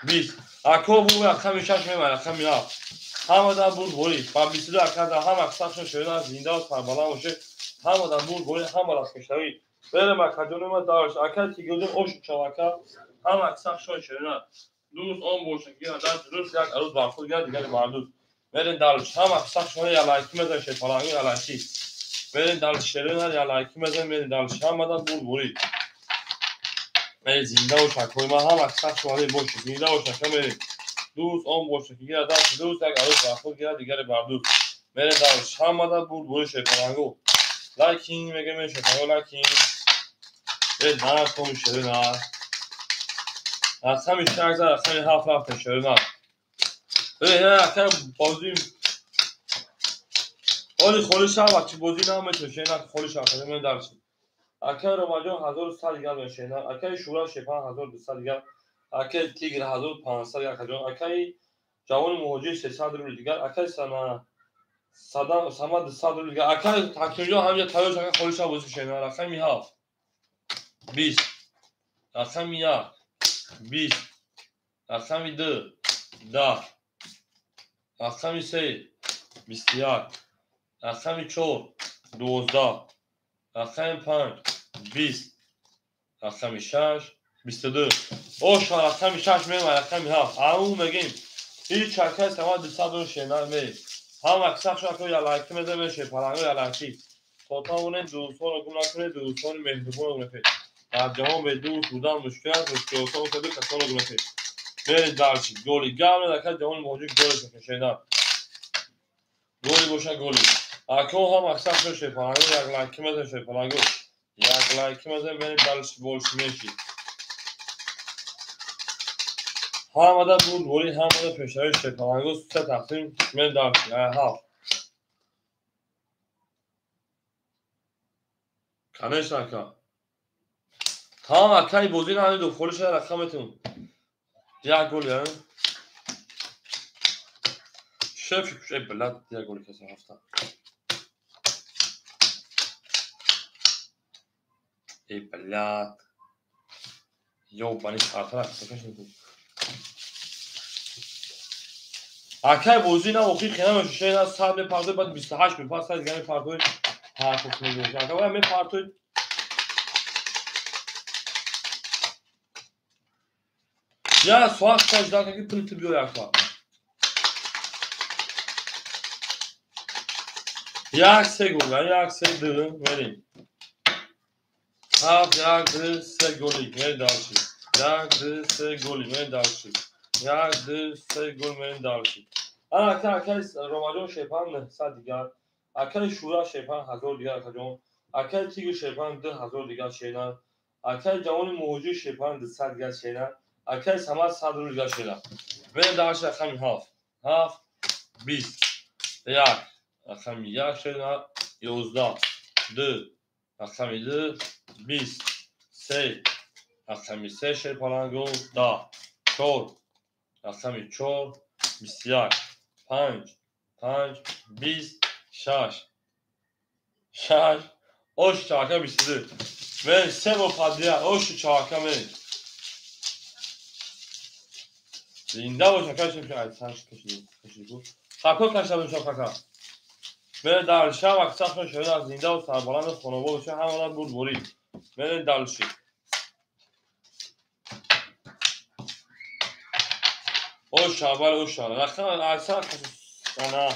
A: 20 اکو بو رقم 6 میمونه رقم 7 همه در بود بوری با 22 اکا هم اکساکشن شده زنده و سربالا باشه همه در بود بوری همه را کشتوی بریم اکا جونم دارش اکا تیگوزون اوش چواکا هم اکساکشن شده دوست آن باشه که در درست یک عروض برخود گرد دیگر مردود بریم دارش هم اکساکشن یا لایکی مزن شفالانگی یا لایکی بریم دارش شده یا لایکی مزن بریم دارش همه در بود بوری من زنده و شکوی ما هم اکساکشن باشه زنده و شکوی بریم دوست آن باشه که گیره دست دوست یک عروض برخود گیره دیگر بردود میره دارش همه در بود بوری شفالانگو لایکینگ میگه من شفالانگو لایکینگ برید من کنم شده نه از همین شرک زد از همین هفت رفته شده نه نه اکر بازی ولی خولی شب وقتی بازی نمیتونه شینا خولی شب کنه من درسی اکر رمجان 1100 دیگر من شینا اکر شورا شپان 1200 دیگر اکر تیگر 1500 دیگر اکر اکر جوان مهاجر 300 رو دیگر اکر سنا صدام سماد 100 رو دیگر اکر تاکیجا همینجا تایوش اکر خولی شب بازی شینا رقم می هفت 20 رقم 1 20 رقم 2 10 رقم 3 21 رقم 4 12 رقم 5 20 رقم 6 22 اوش رقم 6 میمونه رقم 7 همون میگیم هیچ چرکه استعمال 200 رو شینا میریم هم اکساق شما که یا لایکی میده میشه پلنگو یا لایکی توتا اونه دوستان رو گم نکنه دوستان مهربون رو گنفید در جهان به دوست بودن مشکل است مشکل اوتا کده کسان رو گنفید میرید دارچی گولی گم نده جهان موجود گولی که شینا گولی باشه گولی اکو هم اکساق شده پلنگو یک لایکی میده شه پلنگو یک لایکی میده بریم دلش بولش میشی همه در بود بولی همه در پیشتری شه پلنگو سه تقسیم من دارچی هفت کنش نکن تمام اکای بازی نهانی دو خورش رقمتون یک گل یعنی شف ای بلد یک گل کسی هفته ای بلد یو بانی کارتر اکتاکش نکن اکای بازی نه وقتی خیلی میشه شاید از ساعت می پردوی بعد 28 می پاس دیگه می پردوی حرف میگه اکای می پردوی یا سوال خواهش داد که پلیت بیو یکا یک سه گل یک سه دو بریم هفت یک دو سه گلی می داشتی یک دو سه گلی می داشتی یک دو سه گل می داشتی اکل روماجون شیپان صد دیگر اکل شورا شیپان هزار دیگر اکل اکل تیگر شیپان 2000 دیگر شینا اکل جوان موجی شیپان 200 دیگر شینا اکل سما 100 رو دیگر شینا می داشتی اکل هفت 20 یک اکل یک شینا 11 دو اکل 2 20 3 اکل 3 شیپانگو 10 4 اکل 4 21 5 20 6 osh çaka bitirdi. Ve sebo padya osh çaka mı? Zinda o çaka şimdi ay sen kaşıdı. Hakka kaşadım çaka. Ve dalşa vaksa şöyle zinda o sarbalan xonobod şu hamadan bud bori. Ve dalşi. Osh şabal osh şabal. Rakam aysa ana.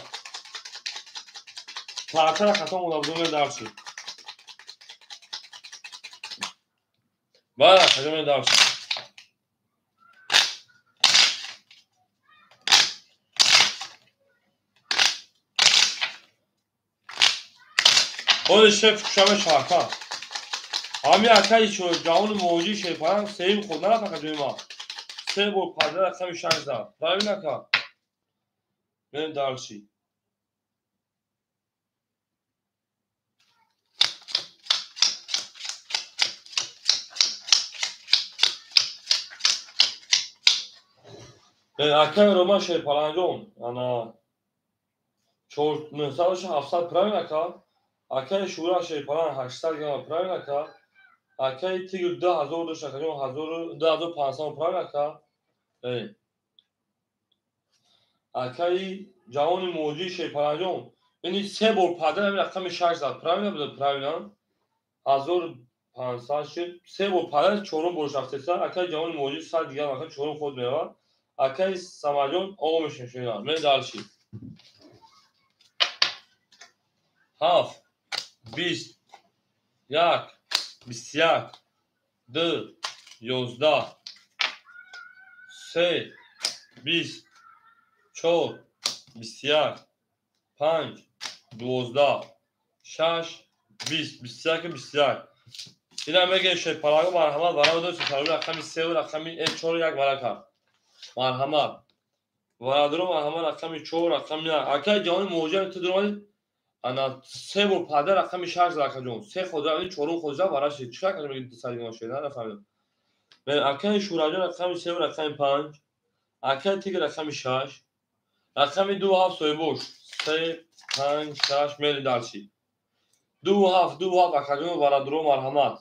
A: Çaka khatam oldu dalşi. Bana khatam dalşi. خود شف شب شاکا همین اکایی چون جوان موجی شیپان سیم خود نه فقط جوی ما سه بول پادر اکمی شنگ دار رای نکا من دارچی من اکای روما شیپانگون انا چور مثالش 700 پرای نکا اکای شورا شیپان 800 گرم پرای نکا اکای تیگر 2000 دو شکجون 2500 پرای نکا اکای جوان موجی شیپانگون یعنی سه بول پادر همین اکمی 600 پرای نبود پرای نه 1500 شد سه بول پادر چورم بولش رفته اکای جوان موجی 100 دیگه اکای چورم خود میواد اکای سماجون آقا میشه شینا من دالشی هفت 20 یک 21 دو 11 سه 20 4 21 5 12 6 20 21 21 اینا میگه شیپالاگو مرحمت برای دو سال رقمی 3 و رقمی 4 یک برکه مرحمت ورادرو مرحمت رقمی 4 رقمی اکای جوان موجود تو درون انا سه بول پادر رقمی 6 رقم سه خود این 4 خود براش چیکار کنم میگه سری ماشه نه نفهمیدم من اکای شوراجو رقمی 3 و رقمی 5 اکای تیگ رقمی 6 رقمی 2 هفت سوی بوش 3 5 6 میلی دالشی 2 هفت اکاجون ورادرو مرحمت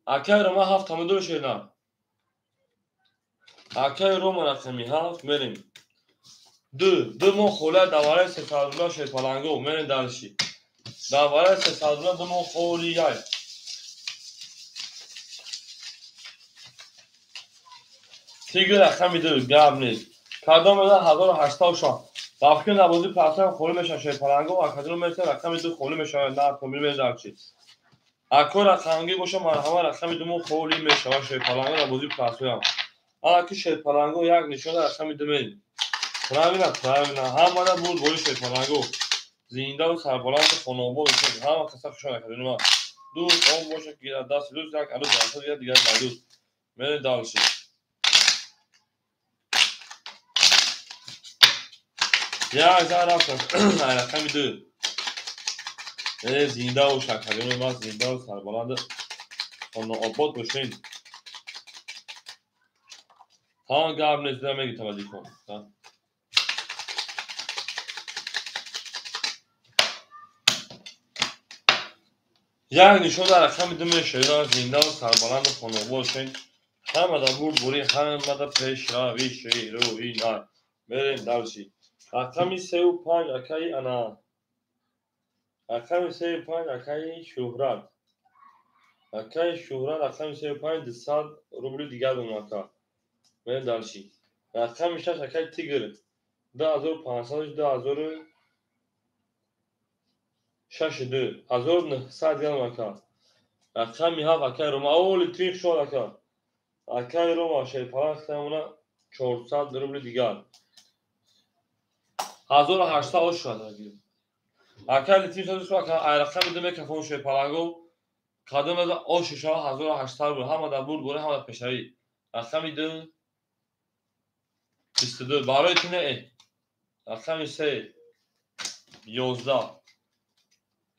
A: اکای روما هفت تمدو شینا اکای روما رقمی هفت میریم دو مو خوله دواره سفردولا شیپالنگو میریم دالشی دواره سفردولا دو مو خولی یای تیگر رقمی 2 گرم نیست کردام میدن 1800 شا وقتی نبودی پرسن خولی میشن شیپالنگو اکادون میرسه رقمی 2 خولی میشن نه کمیل میریم دالشی اکو رقمگی باشه مرحمت رقمی 2 مو خولی میشه شیپالنگو نبودی پرسن اکی شیپالنگو یک نشون رقمی 2 میریم پرایونا همه بود بولی شیپالنگو زنده و سربلند خانوما بشن همه کسا خوشحال کردن ما دوست اون باشه که دست دوست یک عدو درصد دیگر دوست میره دالشی یا زار رفتن رقمی 2 زنده و شکرین ما زنده و سربلند خانوما باشین ها گرم نیست میگی توجه کن یک نشون در رقم 2 میشه زنده و سربلند خانوما باشین همه دا بود بوری همه دا پیش روی روی نه بریم دالشی رقمی 3 و 5 اکای انا رقمی 3 و 5 اکای شهرت رقمی 3 و 5 200 روبل دیگر دون اکا میریم دلشی. رقم 6 اکای تیگر 2500 2062 1900 گرم اکا. رقم 7 اکای روما اول تریخ شد اکا. اکای روما شیپاران اختیمونه 400 روبل دیگر 1800 شد اگه. اکای تریخ شد اکا رقم دو میکفون شیپارانگو قدم از آشش ها 1800 بود هم در بود بوده هم در پیشایی. رقم 2 22 برای تونه رقم 3 11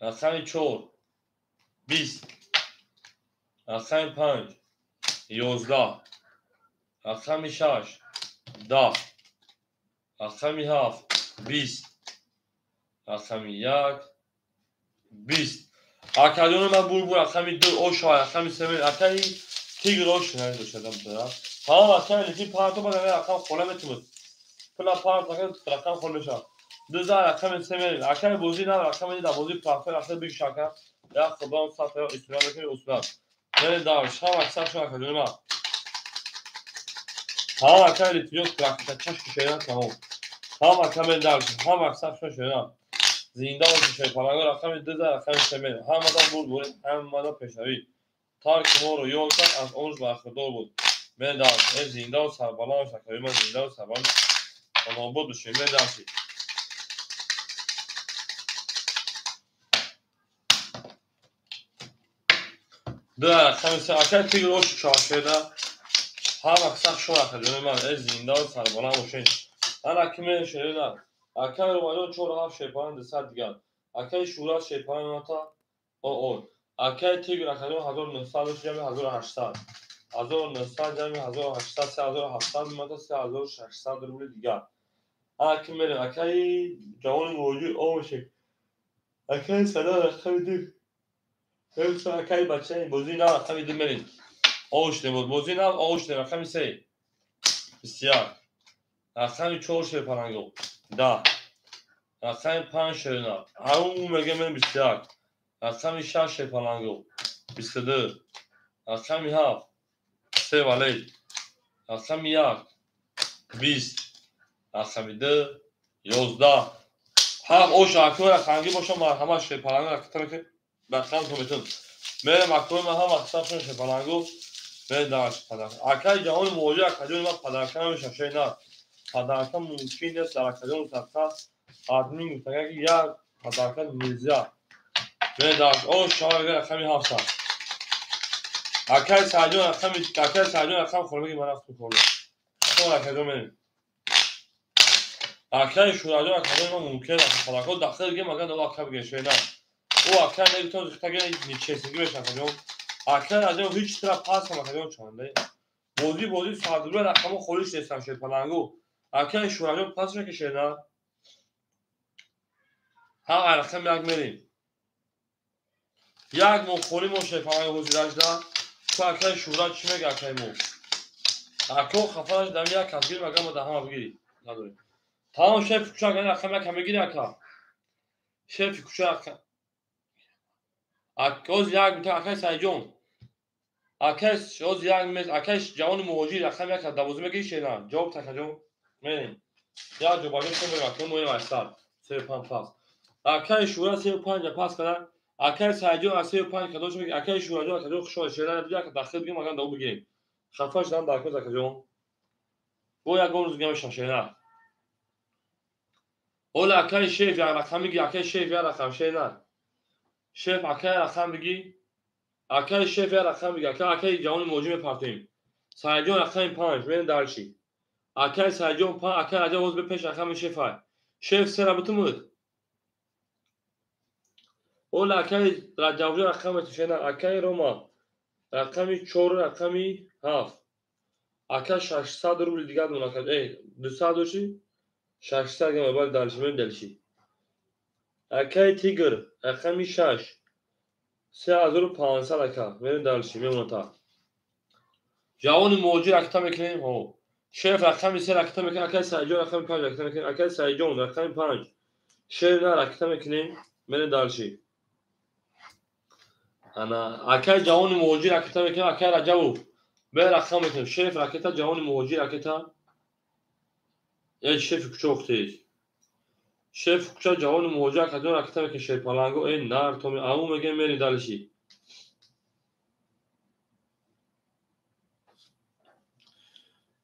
A: رقم 4 20 رقم 5 11 رقم 6 10 رقم 7 20 رقم 1 20 اکادون من بود رقم 2 اوش رقم 3 اکای تیگر اوش نه داشتم دارم ها اکای لیتی پارتو بدن رقم خونه میتونه پلا پارت رقم خونه میشه 2000 رقم 3 اکای بوزی نه رقم در بوزی پرافر رقم بیگ شاکر یا خدام صفر استرال میکنه اصلا نه داش ها اکثر شو اکادون ما ها اکای لیتی پراکتا چش کشیدن تمام ها اکای داش ها اکثر شو شدن زنده و شیپارانگو رقم 2000 رقم 3 هم مدام بود هم مدام پیشروی تارک ما رو یول کرد از اونش برخوردار بود میدان این زنده و سربلان شکری من زنده و سربلان نابود بشیم میدان شید دو رقم 3 اکر تیگر روش چهار شده هم اکثر شو اکر من این زنده و سربلان بشین هر اکیمه شده نه اکر رو مدام چور هفت شیپاران دستت دیگر اکر شورا شیپاران نتا او اکر تیگر اکر 1900 جمعی 1800 1900 جمعی 1800 3700 میمونه 3600 روبل دیگر اکی میره اکی جوان موجود او میشه اکی صدا رقم دو همسا اکی بچه بوزی نه رقم دو میرین اوش نمود بوزی نه اوش نه رقم 3 بسیار رقم 4 شیپارانگو 10 رقم 5 شیرنا همون میگه من بسیار رقم 6 شیپارانگو 22 رقم 7 3 ولی رقم 1 20 رقم 2 11 هم اوش اکور خانگی باشم مرحمت شیپارانگو رقم که رقم تو میتون میرم اکور من هم اکثر شون شیپارانگو میرم دارش پدرکم اکای جهان موجود اکادون من پدرکم میشم شای نه پدرکم ممکن نیست در اکادون سرکه آدمی میتونه که یک پدرکم میزیاد میرم دارش اوش شما بگر رقمی 700 اکای سعجون رقم خورمه که من رفت بکنم شما اکادون میرم اکای شوراجون اکادون من ممکن است پدرکم داخل دیگه مگه دو اکا بگه شای نه او اکر نمیتونه زیختگه نیچهسگی بشه اکادون اکر از اون هیچ طرف پاس هم اکادون چانده بوزی صادروه رقم خوریش نیستم شد پلنگو اکر شوراجون پاس رو کشه نه ها رقم یک میریم یک مو خوری مو شیپانگو حضورش ده تو اکر شوراج چی میگه اکر مو اکر خفانش دم یک کسگیر مگه ما ده همه بگیری نداریم تمام شیف کچه اگر رقم یک هم بگیری اکر شیف کچه اکر یک میتونه اکر سایجون اکش اوز یک میز اکش جوان موجی رقم یک دوازده میگی شینا جواب تکجون میریم یا جو باشه تو میگم تو موی واسط 35 پاس اکش شورا 35 پاس کنه اکش سایجون 35 کدوش میگه اکش شورا جو کدو خوشو شینا دیگه که داخل بگیم مگه دو بگیم خفاش دام داخل تکجون بو یا گون زگم شینا اول اکش شیف یا رقم میگی اکش شیف یا رقم شینا شیف اکش رقم میگی اکای شیف یا رقم میگه اکای جوان موجی میپرتیم سایجون رقم 5 میریم دارشی اکای سایجون 5 اکای راجع وز به پیش رقم شیف های شیف سه رابطه مود اول اکای راجع وز رقم تشینا اکای روما رقمی 4 رقمی 7 اکای 600 روبل دیگه مناکد ای 200 دوشی 600 گم موبایل دارشی میریم دلشی اکای تیگر رقمی 6 3500 اکا میریم دلشی میمونه تا جوان موجی رقم میکنیم هو شیف رقم 3 رقم میکنیم اکای سایجون رقم 5 رقم میکنیم اکای سایجون رقم 5 شیف نه رقم میکنیم میریم دلشی انا اکای جوان موجی رقم میکنیم اکای رجب به رقم میتونم شف راکتا جوان مهاجی راکتا شف کوچوختیز شف کوچا جوان مهاجی راکتا میکنه شف پالانگو این نار تو امو میگه میری دالشی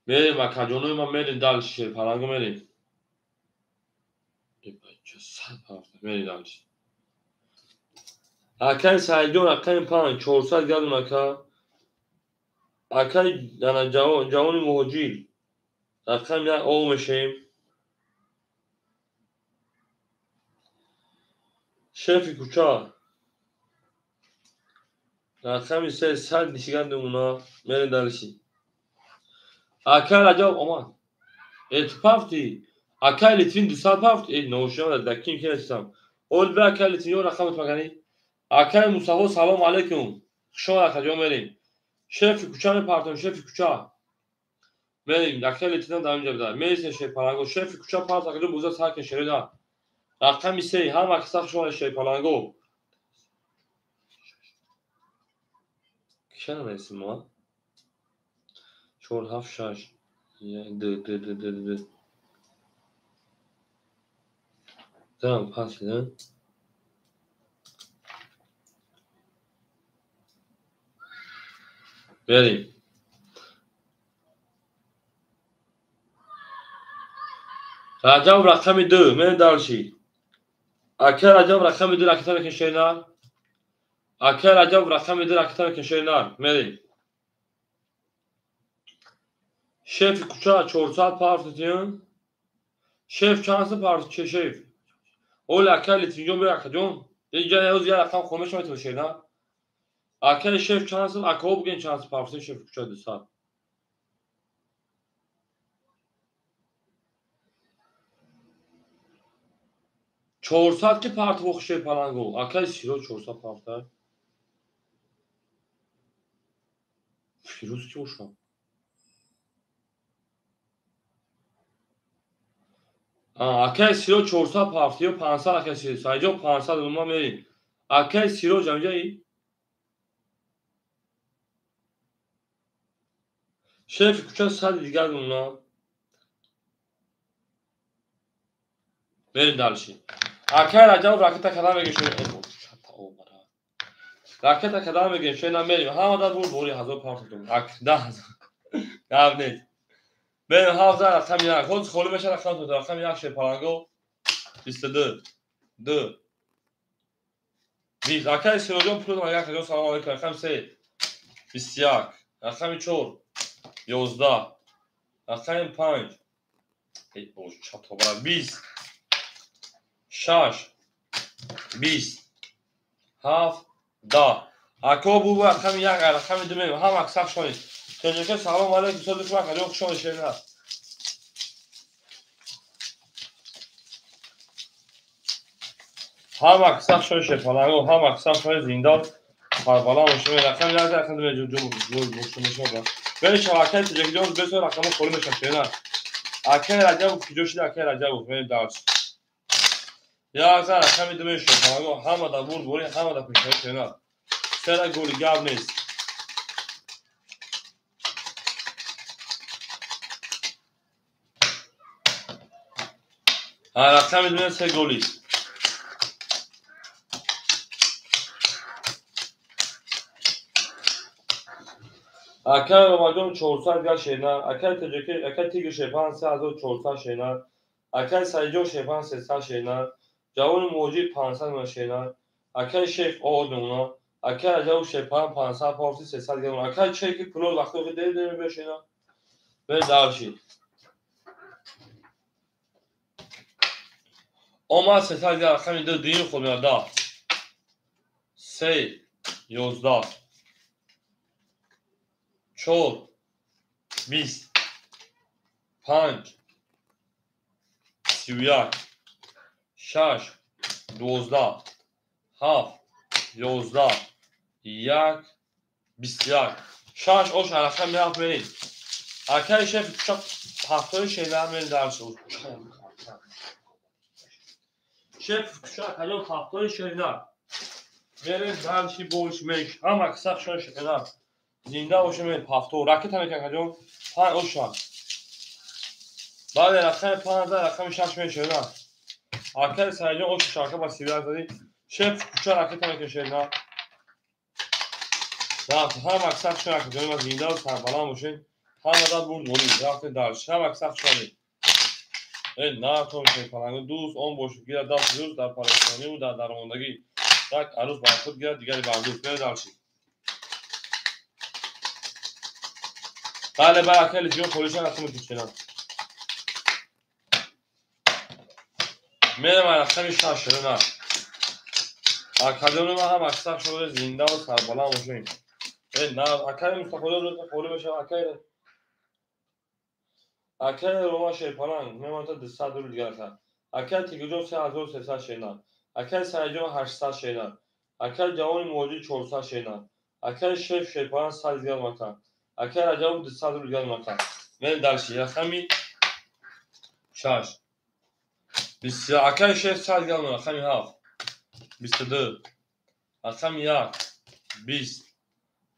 A: میریم اکاجونوی ما میریم دالشی شف پالانگو میریم چه صد میری دالشی اکای سایجون اکای پان 400 گردون اکای یعنی جوان مهاجی رقم یک او میشیم شف کوچا رقم 300 دیشگردمونا میریم دالشی اکای عجب امان اتفاقی اکای لیتوین 200 پافت نوشیان دکیم که هستم اول به اکای لیتوین رقمت مگنی اکای مصطفی سلام علیکم شما اکجا میریم شف کوچا پارتون شف کوچا میریم اکای لیتوین دارم اینجا بدار میریم شف پالانگو شف کوچا پارت اکجا بوزا ساکن شریدا رقم 3 هم اکساق شما شف پالانگو کشان میرسیم ما 4 7 6 د tamam pas edin. Vereyim. Racab rakamı 2 من دارشی اکر رجب رقم 2 راکتا کشیدار اکر رجب رقم 2 راکتا کشیدار میریم شف کوچا 400 پارت دیون شف چانس پارت چه شف اول اکر لیتینجون بر اکجون اینجا یه روز یه رقم خونش میتونه شیدار اکر شف چانس اکو بگین چانس پارت شف کوچا 200 400 ki parti oxşay palango اکر سیرو 400 پارت فیروز کی uşam اکر سیرو 400 پارتیو 500 اکر سیرو سایجا 500 ما میریم اکر سیرو جمجایی شف کوچا 100 دیگر اونا بریم دالشی اکر رجب راکتا کدام میگه راکتا کدام میگه شینا میریم همه دا بوری 1000 پارت دون اک 10000 قبل نیست بریم 7000 رقم یک خود خالی بشه رقم تو رقم یک شف پالانگو 22 2 20 اکر سیرو جون پول ما یک کجا سلام علیکم رقم 3 21 رقم 4 11 رقم 5 ای بوش چطور برای 20 6 20 7 10 اکو بو رقم یک رقم 2 هم اکسق شوید که سلام علیکم صد شما کجا خوشم شینا هم اکسق شوید شف پالانگو هم اکسق شوید زندان بالا مشون رقم یک رقم 2 جو مشون برای شبکه تلگرام بسو رقم خالی بشه شینا اکر رجب کجا شده اکر رجب بریم دارش یا اکر رقم 2 شف پالانگو همه دا بوری همه دا پیش شینا سر گولی گاب نیست رقم 2 سه گولی اکر روماجون 400 گل شینا اکر تجکی اکر تیگ شیپان 3400 شینا اکر سایجو شیپان 300 شینا جوان موجی 500 من شینا اکر شیف اوردونا اکر جو شیپان 500 پارتی 300 گل اکر چکی پلو وقتی که دیدیم بشینا به دارشی اومد 300 گل رقم 2 دین خود میاد 3 11 4 20 5 31 6 12 7 11 1 21 6 اوش رقم میرفت بریم اکر شف چاپ هفتای شیدر میریم درس او شف چاپ کجا هفتای شیدر میریم درشی بوش میش هم اکسق شون شیدر زنده باشیم. هفتو راکت هم که کجا پنج اوشان بعد رقم 5000 رقم 6 میشه نه آخر سایه اوش شاکه با سیبیل زدی شف کوچا راکت هم که شد نه رفت هم اکثر شد راکت جایی ما زنده و سربالا باشین هم مدد برد ولی رفت دارش هم اکثر شدی این نه تو میشه پلنگ دوست اون باشد گیره دست دوست در پالیسانی و در درماندگی یک عروس بر خود گیره دیگری بر دوست بره دارشی بله بله اکل جیو پولیشن رقم کشیدن میره من رقم 6 شده نه اکادمی ما هم اکثر شده زنده و سربالا باشین نه اکل مستقبل رو پولی بشه اکل روما شیپانان میمانتا 200 رو دیگر کرد اکل تیگجو 3300 شینان اکل سرجو 800 شینان اکل جوان موجی 400 شینان اکل شیف شیپانان 100 دیگر مکان اکل رجب 200 رو دیگر مکان من درشی رقمی 6 بسیار اکل شیف 100 دیگر مکان رقمی 7 22 رقمی 1 20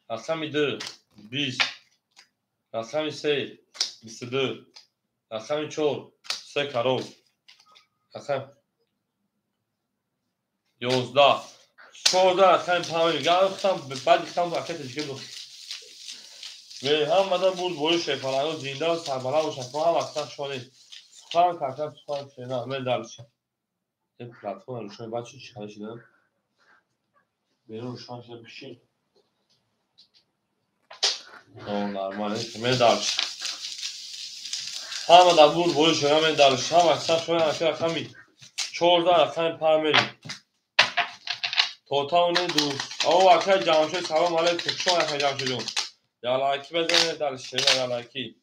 A: رقمی 2 20 رقمی 3 22 رقمی 4 3 کرور رقم 11 14 رقم پامی گفتم بعد گفتم راکت دیگه بود و هم مدام بود بوری شیپالانو زنده و سربالا و شفا هم اکثر شده سخان کردم سخان شده من درشم این پلتفرم روشن بچه چی کشیدم بیرون روشن شده بشین نرماله من درشم هم مدام بود بوری شده من درشم هم اکثر شده رقمی 14 رقم پامی توتاونه دوست او اکثر جامشه سلام علیکم شما اکثر جامشه جون یا لایکی بزنید در شما یا لایکی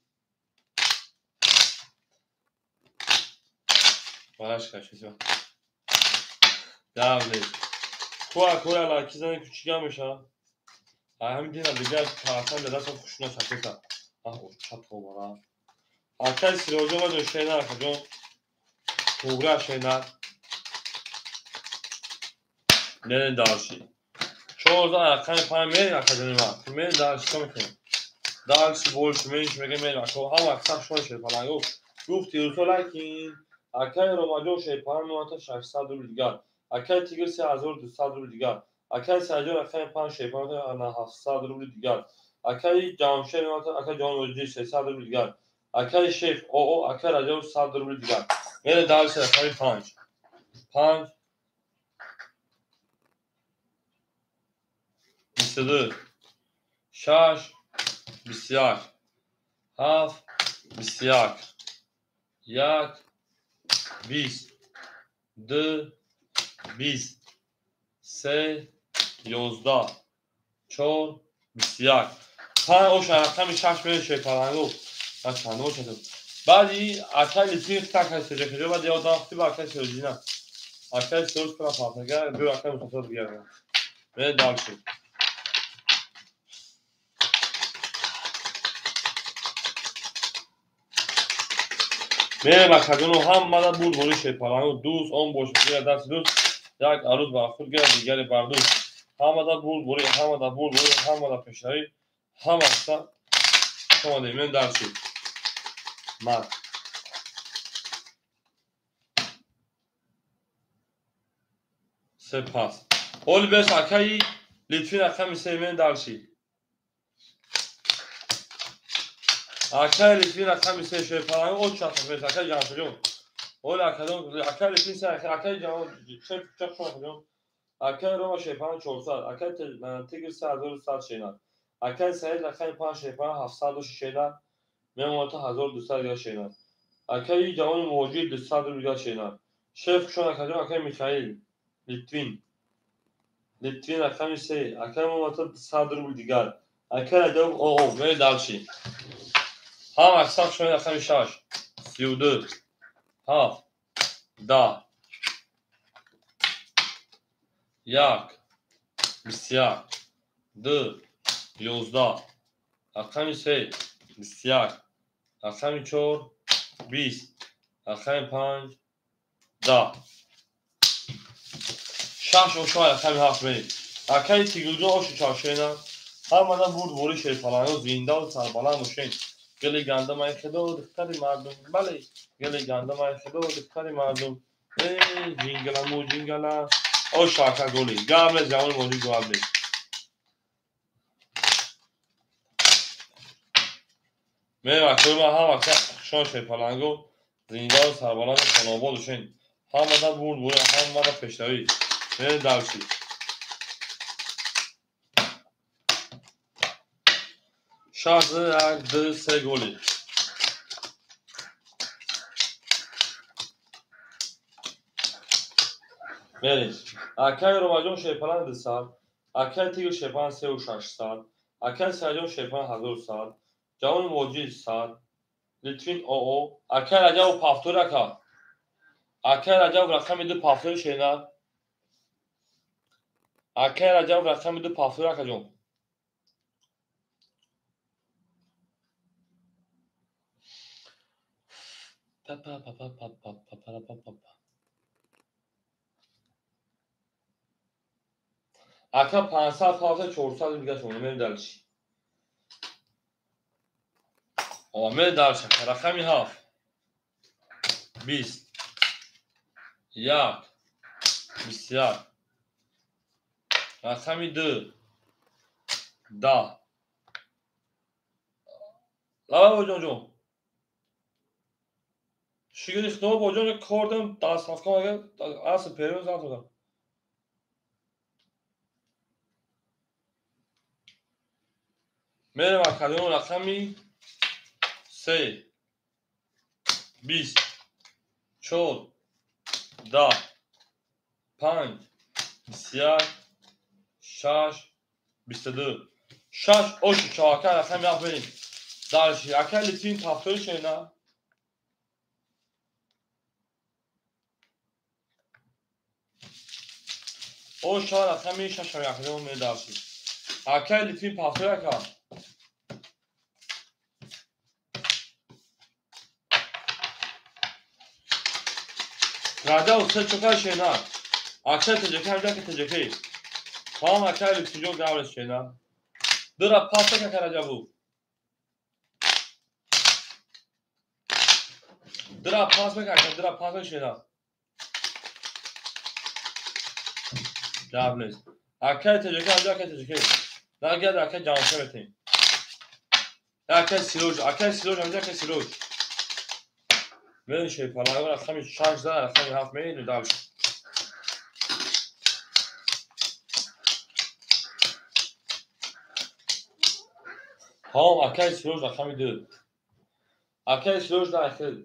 A: باش کشیدم داولی کوه لایکی زنید کوچیکا میشه همین دینا دیگه طرفان به دست خوشنا ساکتا او چت بابا اکثر سیروجو ما دوشه نه کجا توگرا شینا نه داشی 14 رقم پای میل اکادمی ما میل داشت میکنه دارش بولش میش میگه میل اکو هم اکثر شون شه پلنگو گفتی تو لایکین اکای روماجو شه پای ما 600 رو دیگر اکای تیگر 3200 رو دیگر اکای ساجو رقم 5 شه پای 700 رو دیگر اکای جامشه ما اکای جان وجدی 600 رو دیگر اکای شیف او اکای راجو 100 رو دیگر میل دارش رقم 5 22 6 21 7 21 1 20 2 20 3 11 4 21 پنج اوش رقم 6 میشه پلنگو چند اوش شد بعدی اکل لیتری تک هست که بعد یاد داشتی با اکل سروجینا اکل سروج کنم پاپگر دو اکل متصل دیگر من دالشی من مکدونو هم مدد بود بوری شیپالانو دوست اون باش بگیر دست دوست یک عروض با خود گرد دیگری بردوست هم مدد بود بوری هم مدد بود بوری هم مدد پیشنهایی هم اکثر شما دیمین درشی من سپاس اول بس اکایی لیتوین رقم سیمین درشی اکای لیتوین رقم سه شیپالانو او چطور بس اکای جان شجون اول اکادون اکای لیتوین سه اکای جان شیپ چطور شجون اکای روما شیپالانو 400 اکای تیگر 3100 شینان اکای سعید رقم 5 شیپالانو 700 شینان میمونتا 1200 یا شینان اکای جوان موجود 200 رو شینان شیف شون اکای میخائیل لیتوین رقم 3 اکای میمونتا 100 رو دیگر اکای رجب او می دالشی هم اکثر شون رقم 6 32 7 10 1 21 2 11 رقم 3 21 رقم 4 20 رقم 5 10 6 اوشا رقم 7 می اکای تیگوزو اوشو چاشینا Hammadan vurd şeytanı zindan و سربلند حسین گل گندم ای خدا و دختر مردم بله گل گندم ای خدا و دختر مردم جینگلم و جینگلم او شاکر گلی گامل جوان موجی گوابلی من وقتی ما هم وقتی شان şeytanı زندان سربلند خاناباد حسین hammadan vurd hammadan peştevi من درشی şarjı erdi segoli بریم اکای روماجون شیپان 2 سال اکای تیگو شیپان 3 و 6 سال اکای سرجون شیپان 1000 سال جوان موجی سال لیتوین او اکای رجب پافتور اکا اکای رجب رقم 2 پافتور شینا اکای رجب رقم 2 پافتور اکا جون پاپا پاپا پاپا پاپا پاپا اکا 500 پافتور 400 دیگه شونه من دلشی آمد درشن رقمی 7 20 یک 21 رقمی 2 10 لابا جون جون شیگری خطاب با جون کردم دست هفکم اگر اصل پیروز نتودم میرم اکادیون رقمی 3 20 4 10 5 21 6 22 6 اوشی چاکر رقمی اف بریم درشی اکر لیتین تفتوری شینا او شا رقمی 6 اکادیون می درشی اکر لیتین تفتوری اکر راجع و سه چکر شینا اکر تجکی همجا که تجکی هم اکر لیتین جو گاورش شینا درا پاسه که راجع بو درا پاس بکن درا پاس شینا جواب نیست اکر تجکی همجا که تجکی نگه در اکر جانشه بتیم اکر سیروج همجا که سیروج من şeytanı var raqami 6 da raqami 7 meyni dalış Tamam akay siroj raqami 2 akay siroj da akil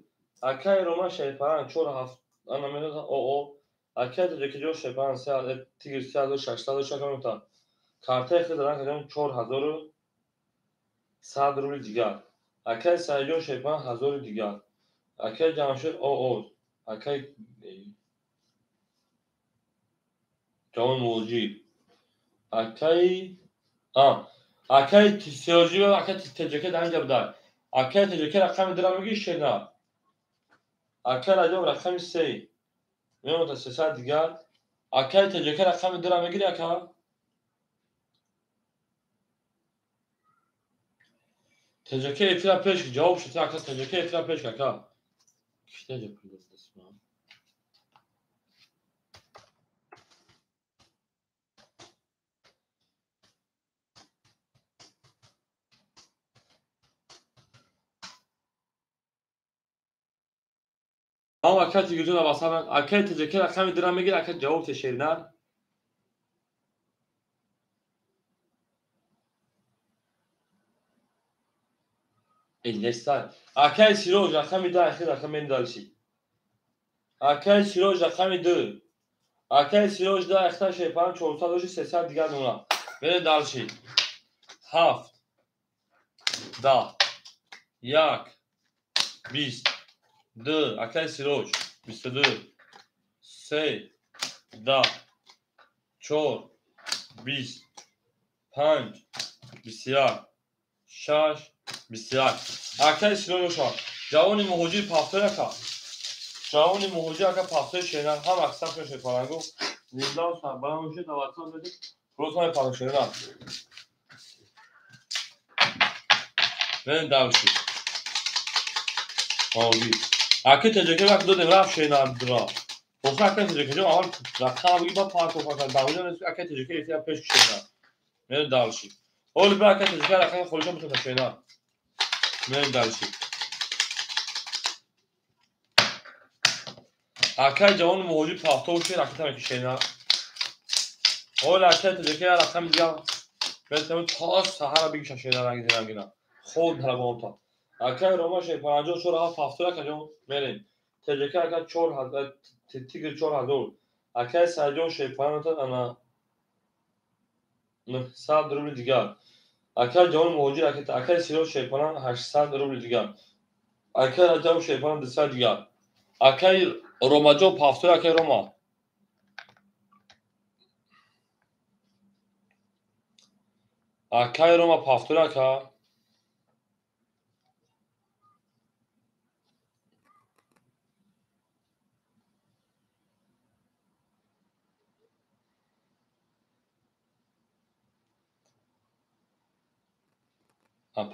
A: akay roman şeytanı çor haft ana mena o akay de ki jo şeytanı se tigir se 6 da şaka ta karta khidran kadam 4000 100 rubl digar akay sajo şeytanı 1000 digar akay jamshid o akay جوان موجی اکای اکای سیاجی و اکای تجکی در اینجا بدار اکای تجکی رقم درام میگی شنا اکای راجب رقم 3 میام تا 300 دیگر اکای تجکی رقم درام میگیری اکا تجکی افرا پیش جواب شد اکا تجکی افرا پیش اکا کشته جا پیدست اسمم Ama akay teceki basamak akay teceki raqami درام میگیری اکا جواب تشیرنر النستان اکای سیروج رقمی 2 اخیر رقم اندالشی اکای سیروج رقمی 2 اکای سیروج 2 اختر şeytanı 400 300 دیگر نونا بره دالشی 7 10 1 20 2 اکای سیروج 22 3 10 4 20 5 21 6 21 اکای سیروج شد جوانی مهوجی پافتور اکا جوانی مهوجی اکا پافتور شیرن هم اکسان کنه شیطانگو زندان سربلند میشه دواتان بدید روزهای پافتور شیرن بریم دلشی آبی اگه تجربه وقت دادیم رفت شینا درا بخواه اگه تجربه جو اول رقم بگی با پارک و فقط باوجه نیست اگه تجربه ایتی پیش شینا بریم دلشی اول برای اگه تجربه رقم خودشون بتونه شینا بریم دلشی اگه جوان موجود پافتو شیر اگه تمام شینا اول اگه تجربه رقم دیگه بریم تا سهر بگیش شینا رنگ زنگینا خود هر تا اگه روماشه پنجاه چهار ها پافتو اگه جو بریم تجربه اگه چهار هزار تیگر چهار هزار اگه سرجون شیپان تا انا $900 دیگر اگر جوان موجود اگر سیرو شیپان $800 دیگر اگر جوان شیپان 200 دیگر اگر روما جو پافتو اگر روما اگر روما پافتو اگر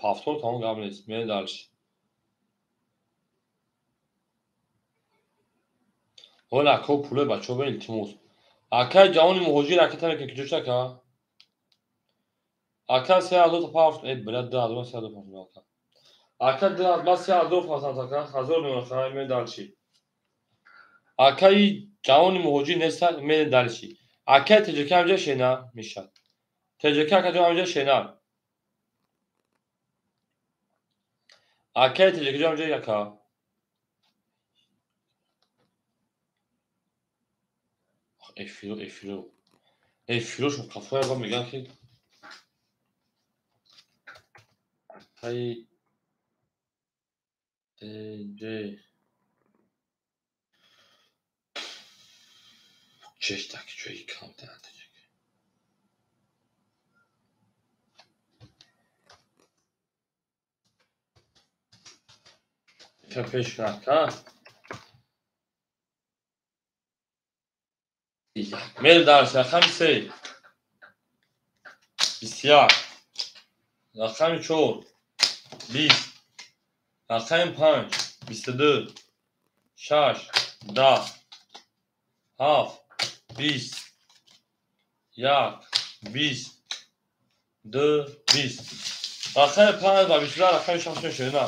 A: پافتو تمام قبل نیست میره دارش ولی اکو پوله بچه به التموس اگر جوان موجود اگر تنه که کجوش اگر اگر سه عدد پافت اید بلد ده عدد سه عدد پافت اگر ده عدد سه عدد پافت اگر هزار نمونه میره دارشی اگر جوان موجود نیست میره دارشی اگر تجربه همجا شینا میشه تجربه اگر همجا شینا اگر تجربه همجا یکا افیلو شو کافه با میگن که های تجربه چش تک جایی کام دارد پیش کرد میل درس رقم سه بسیار رقم چهار 20 رقم 5 22 6 10 7 20 1 20 2 20 رقم 5 و 22 رقم شخص شدن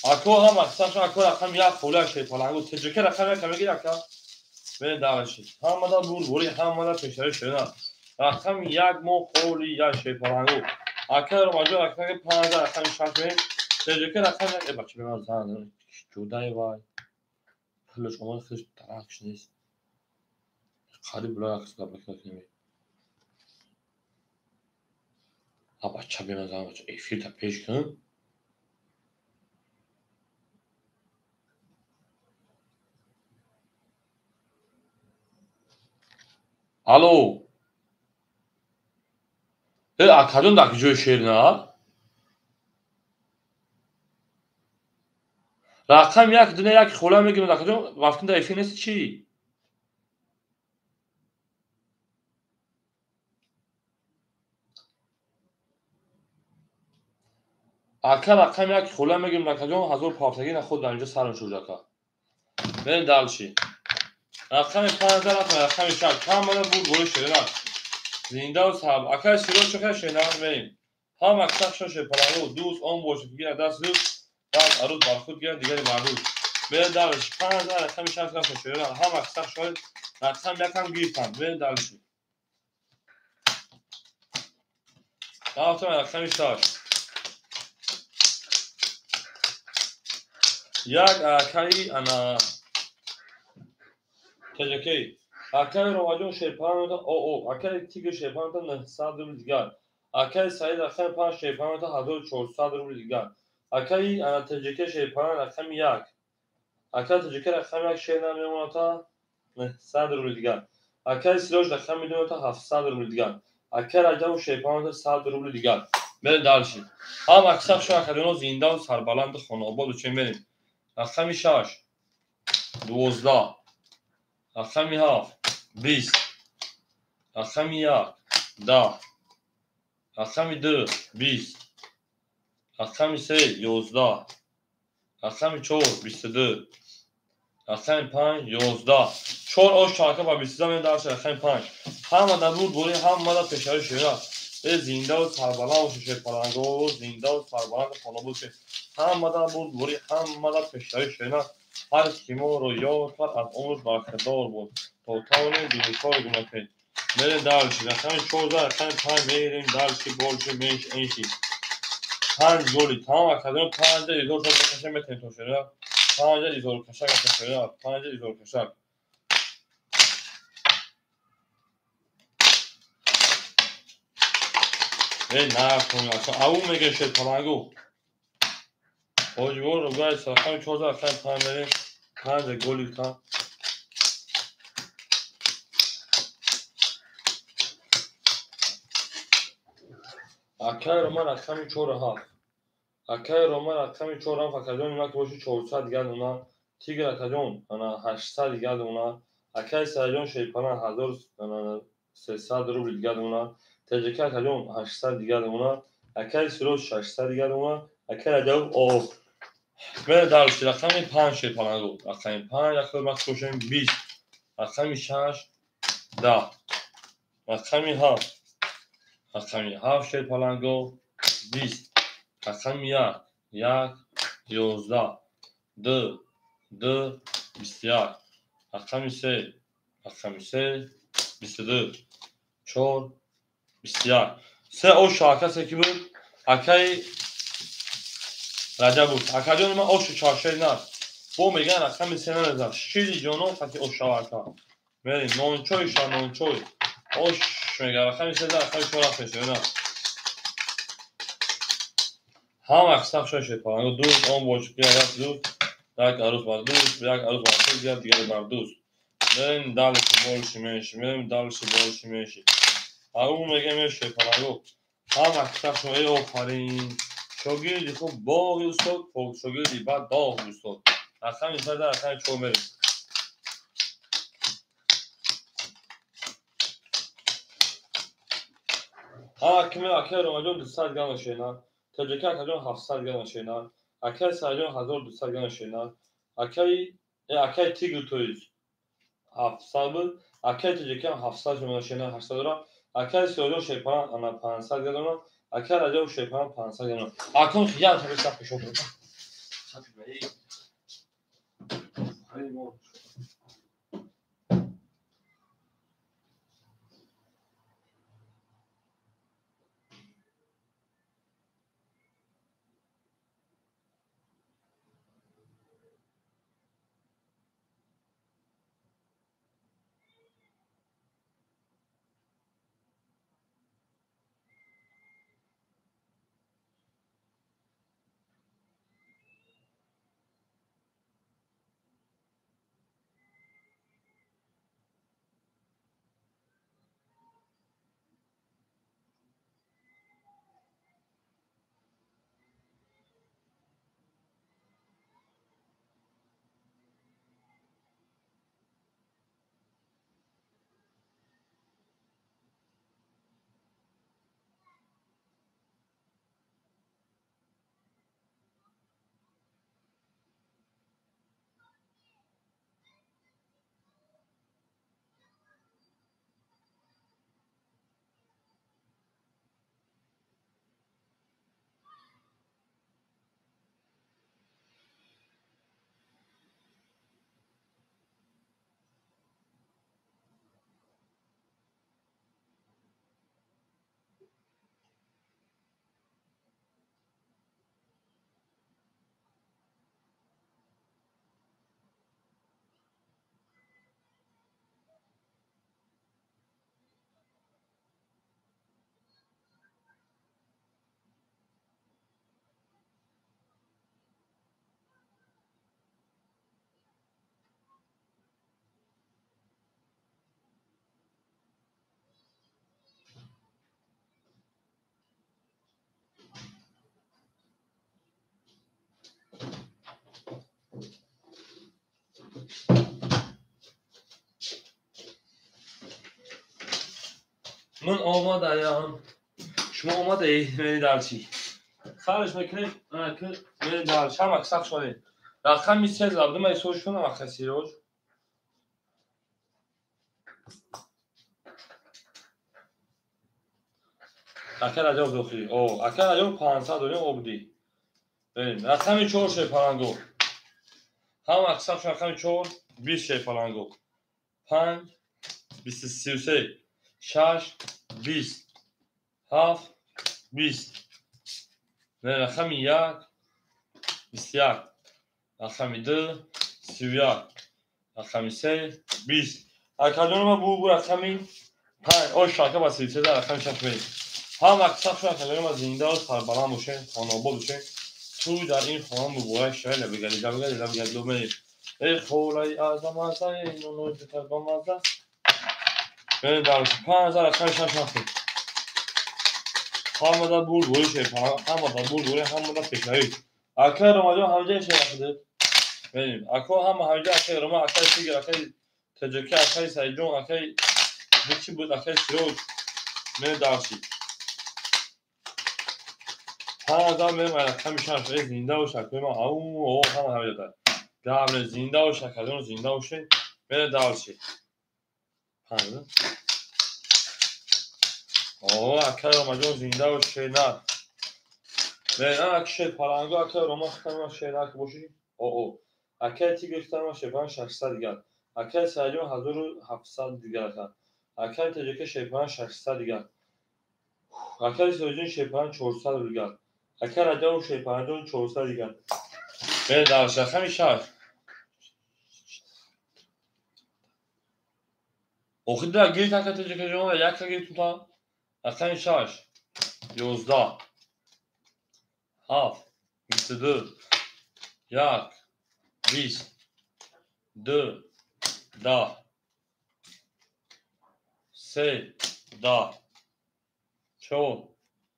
A: اکو هم اکساش اکو رقم یک خوله شد پلنگو تجربه رقم یک کمی گیره که برین دارشید هم مدار بوری هم مدار پیشتری شدن رقم یک مو خولی یک شد پلنگو اکو رو مجموع رقم 5 رقم شخص برین تجربه رقم یک بچه به من زن جودای وای پلش امان خیش درخش نیست خالی بلا اکس قبل کنیم ها بچه به من زن بچه ایفیل تا پیش کن الو اکادون داکی جوی شیر نه رقم یک دونه یک خوله میگیم اکادون وقتی در ایفیل نیست چی اکا رقم یک خوله میگیم اکادون هزار پافتگی نه خود در اینجا سرم شوجا که برین دلشی رقم 5 رقم شب کم بده بود بوری شده نه زنده و صاحب اکا سیرو چکه شده بریم هم اکساق شده پلانو دوست اون باشه بگیره دست دوست بعد عروض بر خود گیره دیگری بردوز برین دلشی 5 رقم شب شده نه هم اکساق شده رقم یک هم گیرتن برین دلشی رقم 6 یک اکایی انا تجکی اکای رواجون شیپان تا او اکای تیگر شیپان تا $900 دیگر اکای سعید رقم 5 شیپان تا $1400 دیگر اکای انا تجکی شیپان رقم یک اکای تجکی رقم یک شیر نمیمونه تا $900 دیگر اکای سیروش رقم میدونه تا $700 دیگر اکای رجب شیپان تا $100 دیگر برین دلشی هم اکساق شو اکادونو زنده و سربلند خانوباد و چه بریم رقم 6 12 رقم 7 20 رقم 1 10 رقم 2 20 رقم 3 11 رقم 4 22 رقم 5 11 4 آش شاکه با 23 من درس رقم 5 همه در بود بوری همه در فشاری شده زنده و سربلند و ششه پرنگو زنده و سربلند خانه بود که همه در بود بوری همه در فشاری شده هر کیما رو یاد کرد از عمرش برخدار بود تا تاونیم بیمیکار گونه میریم درشی رقم 14 رقم 5 میریم درشی بولشی منش اینشی 5 گلی تمام اکادمی 5 ایزور شد بکشه میتونیم تو شده 5 ایزور کشک شده 5 ایزور کشک ای نرف کنیم اصلا او میگه شد پرنگو حاجبور رو گای رقم 14 رقم 5 میریم 5 گلی تمام اکای رو من رقم 4 اکای رو من رقم 4 فکرون اونا که باشی 400 دیگر اونا تیگر اکادون انا 800 دیگر اونا اکای سایجون شیپانا 1300 روبل دیگر اونا تجکه اکادون 800 دیگر اونا اکای سروش 600 دیگر اونا اکای رجب او من درشی رقم 5 شیپانا گو رقم 5 اکای مکس کوشیم 20 رقم 6 10 رقم 7 رقم 7 شیپانا گو 20 رقم 1 11 2 2 21 رقم 3 22 4 21 سه او şarkısı ki bu akay رجب بود اکجان من اوش چارشه نه bu میگن رقم 3 نزد شیلی جانو فقط او شوارتا میریم نونچوی شا نونچوی اوش میگن رقم 3 رقم 4 فشه نه هم اکساف ششه پارانگو دوست اون بوش بیاد دوست یک عروس بر دوست یک عروس بر دوست دیگر بر دوست میریم دالش بولشی میشی میریم دالش بولشی میشی اون میگه میشه پارانگو هم اکساف شوی آفرین شاگردی خوب باغ استاد شاگردی بعد داغ استاد رقم 13 رقم 4 میریم کمی اکای رومجون 200 گرم شینار تجکه اکجون 700 گرم شینار اکای سایجون 1200 گرم شینار اکای تیگر تویز 700 بود اکای تجکه 700 گرم شینار 800 را اکای سایجون شیپان انا 500 گرم اکای رجب شیپان 500 گرم اکون خیال تبی سخت شو برو سخت بی خیلی مو من آماده ام شما آماده ای میری درچی خارج میکنه که میره دارش هم اکساق شده رقمی 3 زبده من سوش کنم اخی سیروج اکر عجب دخلی اکر عجب 500 داریم obdi بریم رقمی 4 şey پرنگو هم اکساق شد رقمی 4 20 şey پرنگو 5 33 6 20 7 20 رقمی 1 21 رقمی 2 31 رقمی 3 20 اکرجان bu رقمی 5 o şarkı با 33 در رقم 6 بریم هم اکساق شد اکرجان زنده و سربلند باشه خاناباد باشه تو در این خانه مبارک شاید بگردی بریم ای خولای اعظم از این و نوز تربام از بریم در 5000 رقم 6 رفتیم هم در بول بوری شد هم در بول بوری هم در پیشنهایی اکر رمضان همجه شد رفته بریم اکو هم همجه اکر رمضان اکر سیگر اکر تجرکه اکر سیجون اکر چی بود اکر سیروج بریم درشی 5000 بریم رقم 6 زنده و شکر ما هم همجه دار قبل زنده و شکران زنده و شد بریم درشی 5000 اکر رمضان زنده و شد نه بریم اکر پرنگو اکر رمضان خطرم شد که باشی اکر تیگر خطرم شد 600 دیگر اکر سیجون 1700 دیگر اکر تجرکه شد 600 دیگر اکر سیجون شد 400 دیگر اکر عجب شد 400 دیگر بریم درش رقمی 6 خود در گیری تکر تجرکه جمعه یک تا گیری توتا رقمی 6 11 7 22 1 20 2 10 3 10 4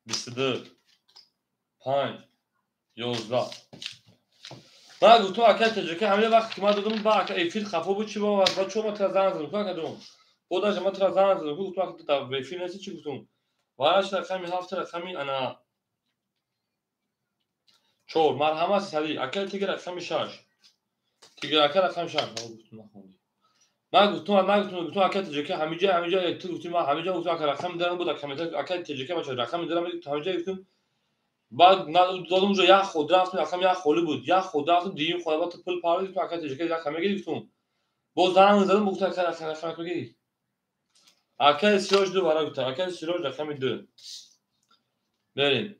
A: 22 5 11 من گفتم اکر تجرکه همین وقت که من دادم با اکر ایفیل خفه بود چی با چون ما ترزن زدم که کدوم خودش ما ترزن زدم گفتم اکر تا ایفیل نیست چی گفتم وارش رقمی 7 رقمی انا 4 مرحمت سری اکر تیگر رقمی 6 تیگر اکر رقمی 6 من گفتم اکر تجرکه همینجا تو گفتم من همینجا گفتم اکر رقم دارم بود اکر تجرکه ما رقم دارم همینجا گفتم بعد دادم اونجا یک خود رفتم رقم یک خولی بود یک خود رفتم دیگه خود بعد پول پاره تو اکر تجرکه رقم گرفتم باز زنگ زدم گفتم اکر رقم بگیری اکر سیروج دو برای گفتم اکر سیروج رقم 2 بریم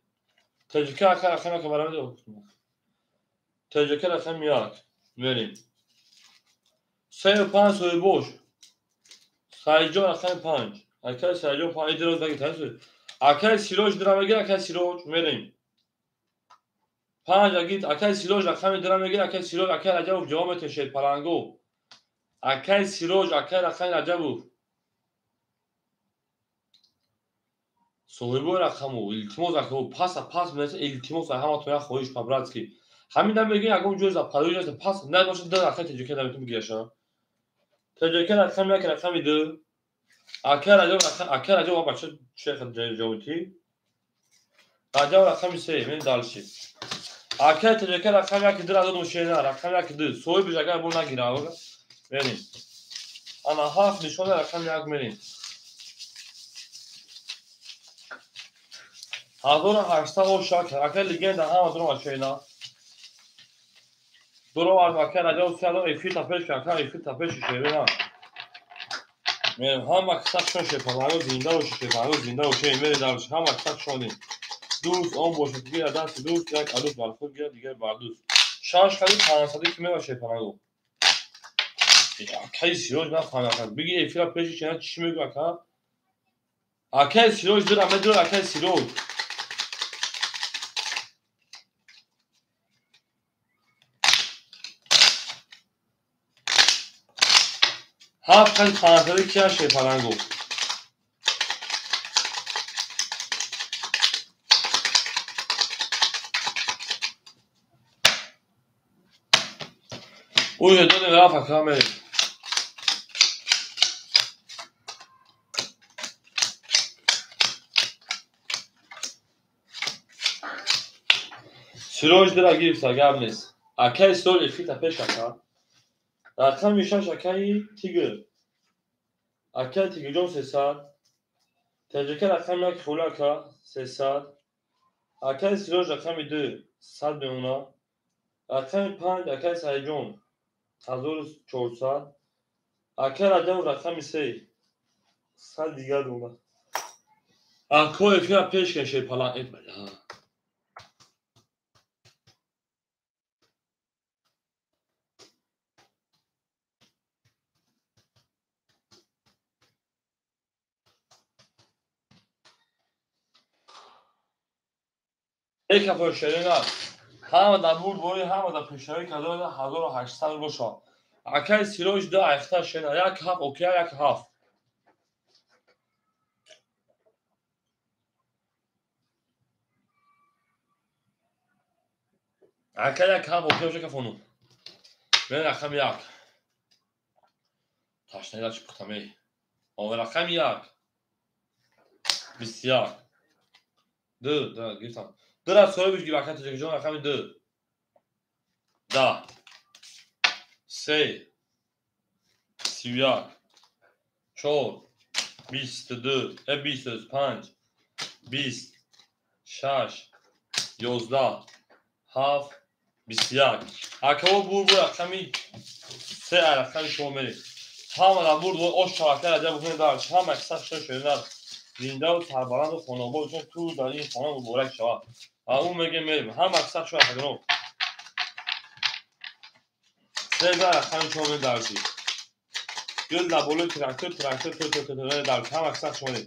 A: تجرکه اکر رقم که برای گفتم تجرکه رقم 1 بریم 3 و 5 سوی boş سیجون رقم 5 اکر سیجون 5 دراز بگی تنسوی اکر سیروج درام بگیر اکر سیروج بریم 5 اگید اکر سیروج رقم درام بگیر اکر سیروج اکر عجب جواب تشید پرنگو اکر سیروج اکر رقم عجب صاحب رقمو التماس رقمو پاس مثل التماس همه تو خودش پابراتسکی همین دم بگین اگه جزء پادوی است پاس نه باشه در اکر تجرکه دارم میگیرش تجرکه رقم یک رقم 2 اکر عجب بچه شیخ جوتی عجب رقم 3 من دالشی اکر تجرکه رقم یک در دادم شینا رقم یک 2 سوی بجاگر بو نگیره آقا بریم انا هاف نشون رقم یک بریم 1800 او شاکر اکر لگند هم درم شینا درو اکر عجب سالو ایفی تپش اکر ایفی تپش شینا من هم اکساق شد پرنگو زنده و پرنگو زنده و شد میره درش هم اکساق شدیم دوست آن باشه دیگه دست دوست یک عروس برخود گیره دیگر بردوست شانش کردی 500 که میره شد پرنگو اکر سیروج نفهمم بگی ایفی را پیش چینا چی میگو اکر سیروج دارم دور اکر سیروج هفت کردی 500 که شد پرنگو اوی دادم رفت اکرام بریم سیروژ درا گرفت گم نیست. اکای سیروژ افیت پیش اکا. رقم 6 اکای تیگر. اکای تیگر جون 300. تجربه رقم یک خولا اکا 300. اکای سیروژ رقم 2 100 به اونا. رقم 5 اکای سایجون 1400. اکای رقم رقم 3 100 دیگر اونا. اکای افیت پیش کنشه پلان ایت بله. یک هفته شدن همه در بود بوری همه در پیشایی که داره 1800 روشا. اکای سیروژ دو اختا شدن یک هفت اوکی یک هفت. اکای یک هفت اوکی بشه که فونو. من رقم یک. تاشنه چی پختمی. او رقم یک. 21. دو گیرتم. دو را سوال بشگی رقم تجربه جان رقم 2. 10. 3. 31. 4. 22. 25. 20. 6. 11. 7. 21. اکا بود رقمی 3 رقم شما میری. همه را بود آش شبکه را جمع کنید دارش همه اکثر شده در زنده و سربلند و خانواده چون تو در این خانه مبارک شود. اون میگه میریم همه اکثر شده خدمت 3000 رقم شما میری درشی. گل در بالای تراکتور درش همه اکثر شما میری.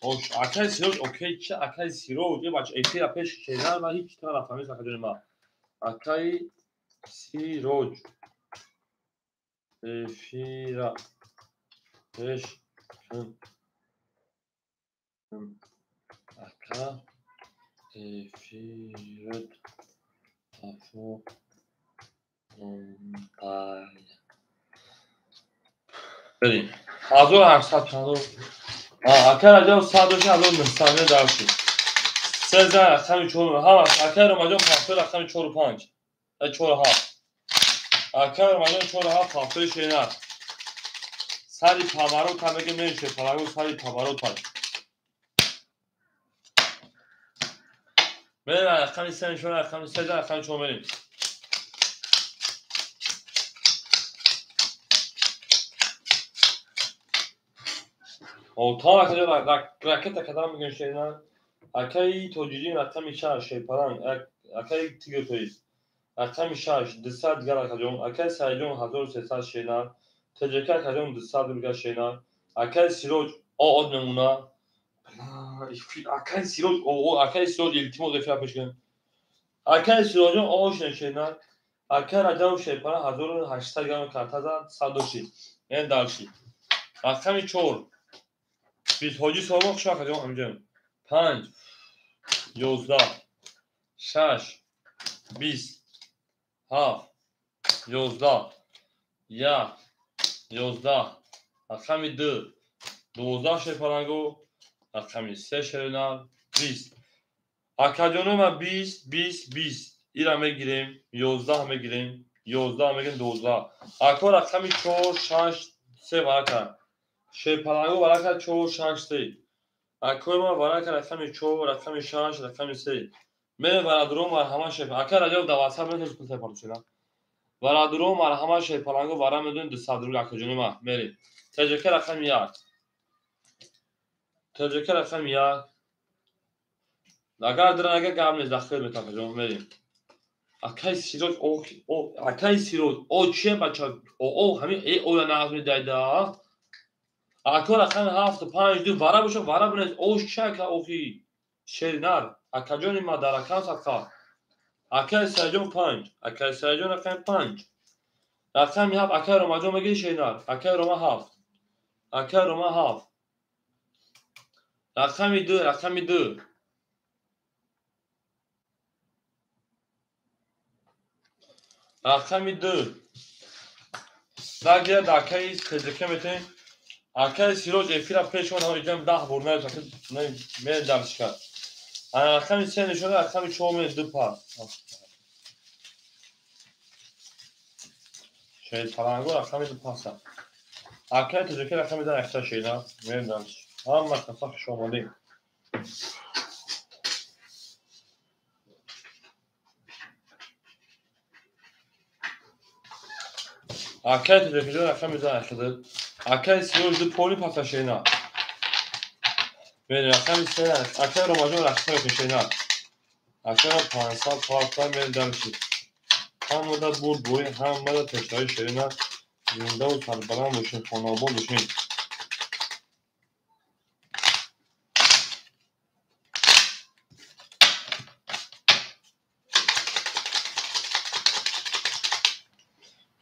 A: اوش اکای سیروژ اوکی چه اکای سیروژ یه بچه ایپی را پیش کردن و هیچ طرح رفتمیز نخدون ما. اکای سیروژ ایپی را پیش کن. اکا ایپی تافو بریم 1800 چندو اکر اجا 100 مستمر درشی 3000 رقم 4 ها اکر ماجون فاصله رقم 45 4 اکر ماجون 4 فاصله شینا سری پامارو تا میگه میشه پلاگو سری پامارو تا من رقم 3 شون رقم 3000 رقم 4 میریم او تا اکر راکت کدام میگن شینا اکای توجیری رقم 6 شیپران اکای تیگر تویست رقم 6 200 دیگر اکجون اکای سایجون 1300 شینا تجربه اکجون 200 دیگر شینا اکای سیروژ آد نمونه اکای سیروژ اکای سیروژ التیمو دفعه پیشگن اکای سیروژ آش نشینا اکای رجاو شیپران 1800 دیگر کارتازا 100 این دالشی رقم 4 20 حاجی سومخ شو اکجون همجن 5 11 6 20 7 11 1 11 رقم 2 12 شپرانگو رقم 3 شرینال 20 اکاجونو ما 20 ایرا میگیریم 11 میگیریم 11 میگیم 12 اکا رقم 4 6 3 ورکا شپرانگو ورکا 4 6 3 اکا ما ورکا رقم 4 رقم 6 رقم 3 من ورادرو مرحمه شپ اکا راجو دواسا میتونست پسه پالوشنا ورادرو مرحمه شپرانگو ورا میدون 200 رو اکاجونو ما میریم تجربه رقم 1 تجربه رقم 1 اگر درنگه قبل داخل میتونم بریم اکای سیروژ اکای سیروژ چه بچه همین او ناز میداده اکا رقم 7 5 2 ورا بشه ورا بنز چه که اوکی شرینار اکاجون ما در اکانس اکا اکای سیروژ 5 اکای سیروژ رقم 5 رقم 7 اکای روماجو میگه شرینار اکای روما 7 اکای روما 7 رقم 2 رقم 2 نگه داکای تجربه میتونیم اکای سیروژ افیرا پیش اون اینجا 10 برنامه تا نه می درس کرد رقم 3 نشده رقم 4 میره دو پاس شاید پلنگو رقم دو پاس هم حرکت تجربه رقم در اختار شیدم میردم هم مطلب شمالی حرکت تجربه رقم در اختار حرکت سیروش دو پولی پاس شیدم میردم رقم 3 حرکت رو ماجون رقم شیدم حرکت رو 5 سال پاس میردم شید هم مدت بود بوی هم مدت تشتای شیدم زنده و سربلند باشین خانابان باشین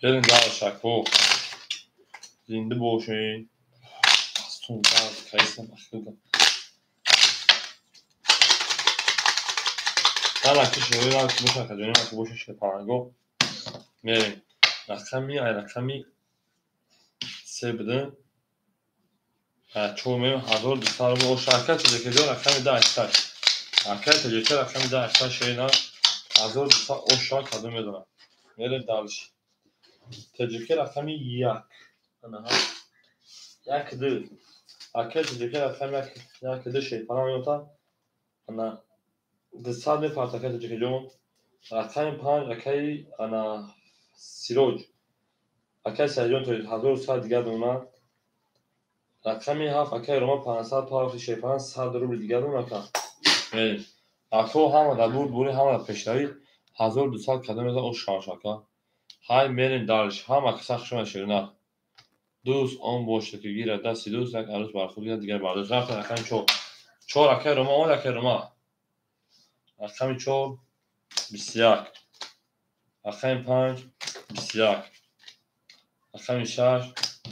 A: برین در شکو زنده باشین استون درد کایستم اخیردم در اکی شوری را که باشن خجانی را که باشن شده پرنگو میرین رقمی 3 بدن چون میرین 1200 رو شرکت تجربه که رقم 10 اشتر حرکت تجربه رقم 10 اشتر شیدن 1200 او شاک کدوم میدونم میرین دلش تجربه رقم 1 یک دو حرکت تجربه رقم 1 دو شید پناه میوتا دستاد میپرد حرکت تجربه جون رقم 5 اکی سیروج اکی سیجون توی 1100 دیگه دونه رقم 7 اکی روما 500 پاوش شیپان 100 روبل دیگه دونه که اکو همه در بوری همه در پیشتری 1200 قدم از او شارشاکا های میرین دارش همه که سخت شما شیرنا دوست آن باشه که گیره دستی دوست یک عروس برخوردی دیگر برداشت رفت رقم 4 اکی روما اون اکی روما رقم 4 21 رقم 5 21 رقم 6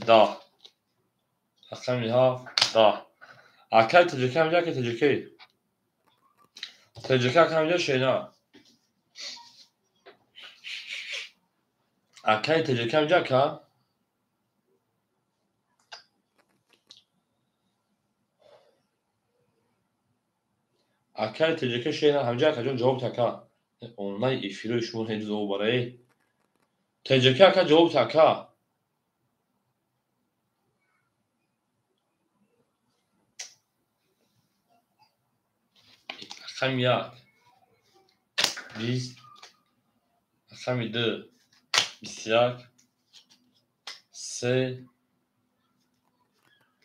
A: 10 رقم 7 10 اکی تجربه همجا که تجربه همجا شینا اکی تجربه همجا که اکی تجربه شینا همجا که جون جواب تکا اونلای ایفیرو شون هیچ زو برای تجربه که جواب تکا رقم 1 20 رقم 2 21 3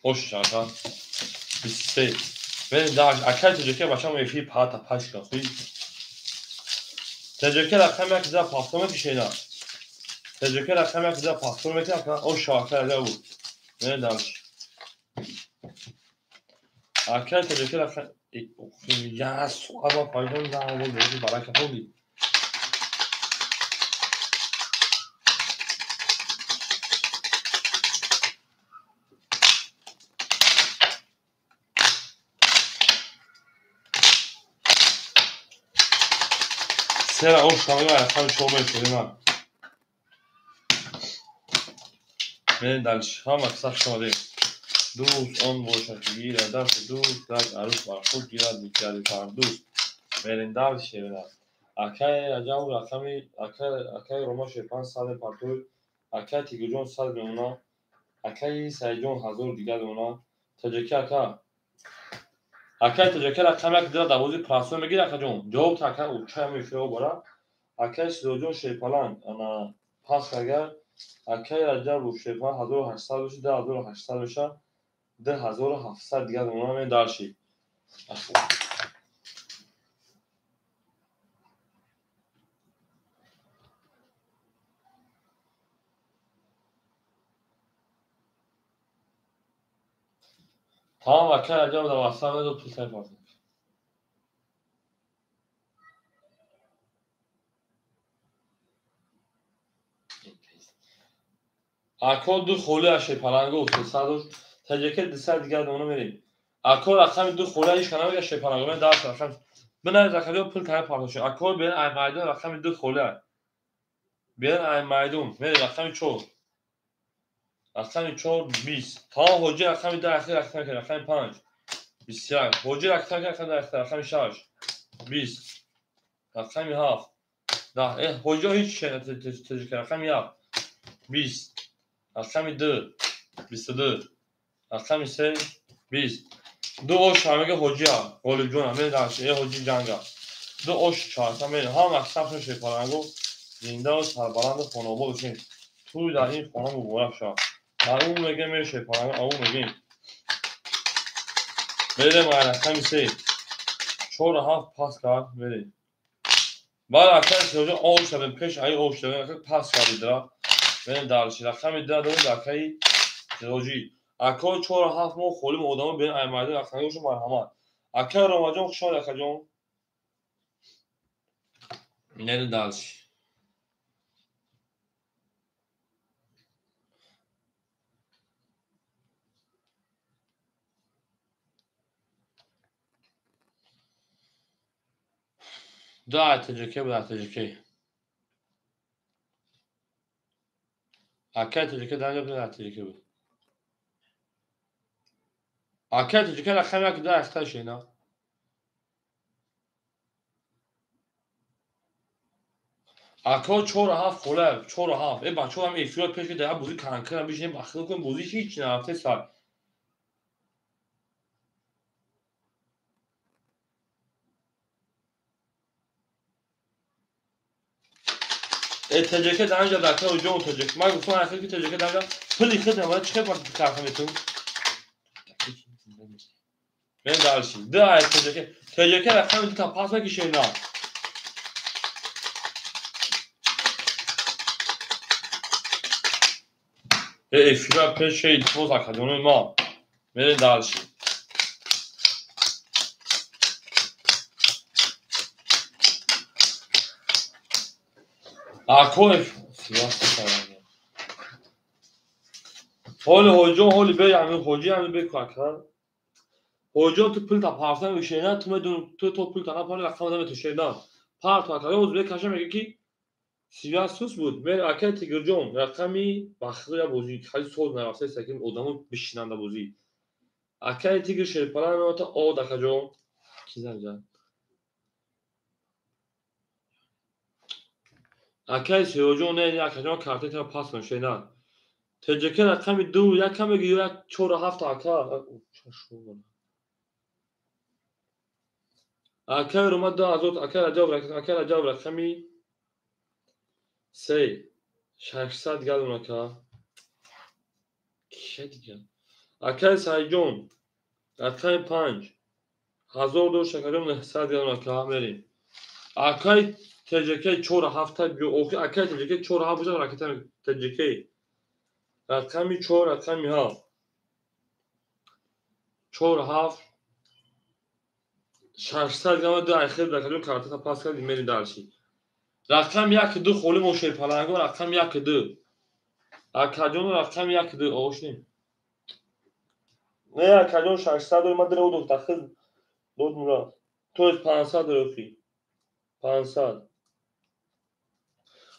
A: خوش شاکا 23 ببین در اکی تجربه بچه‌م ایفی پاتا پاش کافی تجربه رقم 1 زا پاستومه که شینا تجربه رقم 1 زا پاستومه که او شاکا ده بود نه دانش اکی تجربه رقم یا سوابا پایدون دا بود برای که خوبی سر او شامل رقم شومه شینا نه دانش هم اکثر شما ده دوست آن باشه که گیره دست دوست یک عروس برخورد گیرد بیکردی کار دوست میرین دار شیرنا اکی عجب رقمی اکی روما شیپان 100 پرتوی اکی تیگو جون 100 میمونا اکی سیجون 1000 دیگه دونا تجربه اکی تجربه رقم 1 در دوازی پراسو میگیره اکی جون جواب تاکا او چه میفیرو برا اکی سیجون شیپالان انا پاس اگر اکی عجب و شیپان 1800 بشه 10800 بشه 10700 دیگه دونا می دارشی tamam اکی عجب در واسه دو تو سفر اکو دو خوله شیپالانگو 300 تجربه دسر دیگه دونا میریم اکو رقم دو خوله ایش کنم میگه شیپالانگو من دارم رقم بنا رقم پول تای پارتوش اکو بین ای مایدون رقم دو خوله بین ای مایدون میره رقم 4 رقم 4 20 تا حجه رقم 10 اخیر رقم 5 بسیار حاجی رقم 6 20 رقم 7 10 حاجی هیچ چی تجربه رقم 1 20 رقم 2 22 رقم 3 20 دو oş همه حاجی ها قول جون همه درشه یه حاجی جنگا دو oş چهار همه ها مکسب نشه پرنگو زنده و سربلند خانوما بشین توی در این خانه مبارک شد در اون میگه میشه پرنگو اون میگیم بریم رقم 3 4 7 پاس کرد بریم بعد رقم 3 oş شدیم پیش ای oş شدیم پاس کردید را بریم درشه رقم 2 داریم رقم حاجی اکا 4 7 مو خولیم آدمو بین ایماده رقمش مرحمت اکا رمضان خوشحال اکا جون نری درش دا تجربه بود تجربه اکا تجربه دانجا بود تجربه بود اکا تجربه رقم یک دا اختر شینا اکا 4 7 خوله 4 7 ای بچه‌ها هم افراد پیش در بازی کنکر بشینیم بخدا کنیم بازی هیچ نرفته سر تجربه دانجا دکتر جون تجربه ما گفتم اخر کی تجربه دانجا پلی خدمت ولی چه وقت کارتون من درشی دا تجربه رقم دو تا پاس کی شینا افراد پیش توز اکادمی ما من درشی اکو حال هوجو حال به یعنی هوجی یعنی به کاکا هوجو تو پول تا پارسان میشینه تو میدون تو پول تا پول رقم دادم تو شینا پارت و کاکا از به کاشه میگه کی سیاه سوس بود من اکه تیگرجون رقمی بخری بازی خیلی سوز نرفته سکیم آدمو بشیننده بازی اکه تیگر شیرپلان نوتا او دکجون کی زنجان اکه سیوجون نه اکجون کارت تا پاس میشینه تجربه رقم 2 یک کم بگیره 4 7 اکا اکا رو مد ازوت اکا جواب رقمی 3 600 گلون اکا چه دیگه اکا سایجون رقم 5 1002 شکرم 900 گلون اکا بریم اکا تجربه 4 7 جو اوکی اکا تجربه 4 7 بجا رقم تجربه رقمی 4 رقمی ها 4 7 600 گلون دو اخیر دکتر کارت تا پاس کردیم میریم درشی رقم 1 2 خولی موشه پلنگو رقم 1 2 اکاجون رقم 1 2 اوشنیم نه اکاجون 600 ما در او داخل دود مرا تو از 500 روفی 500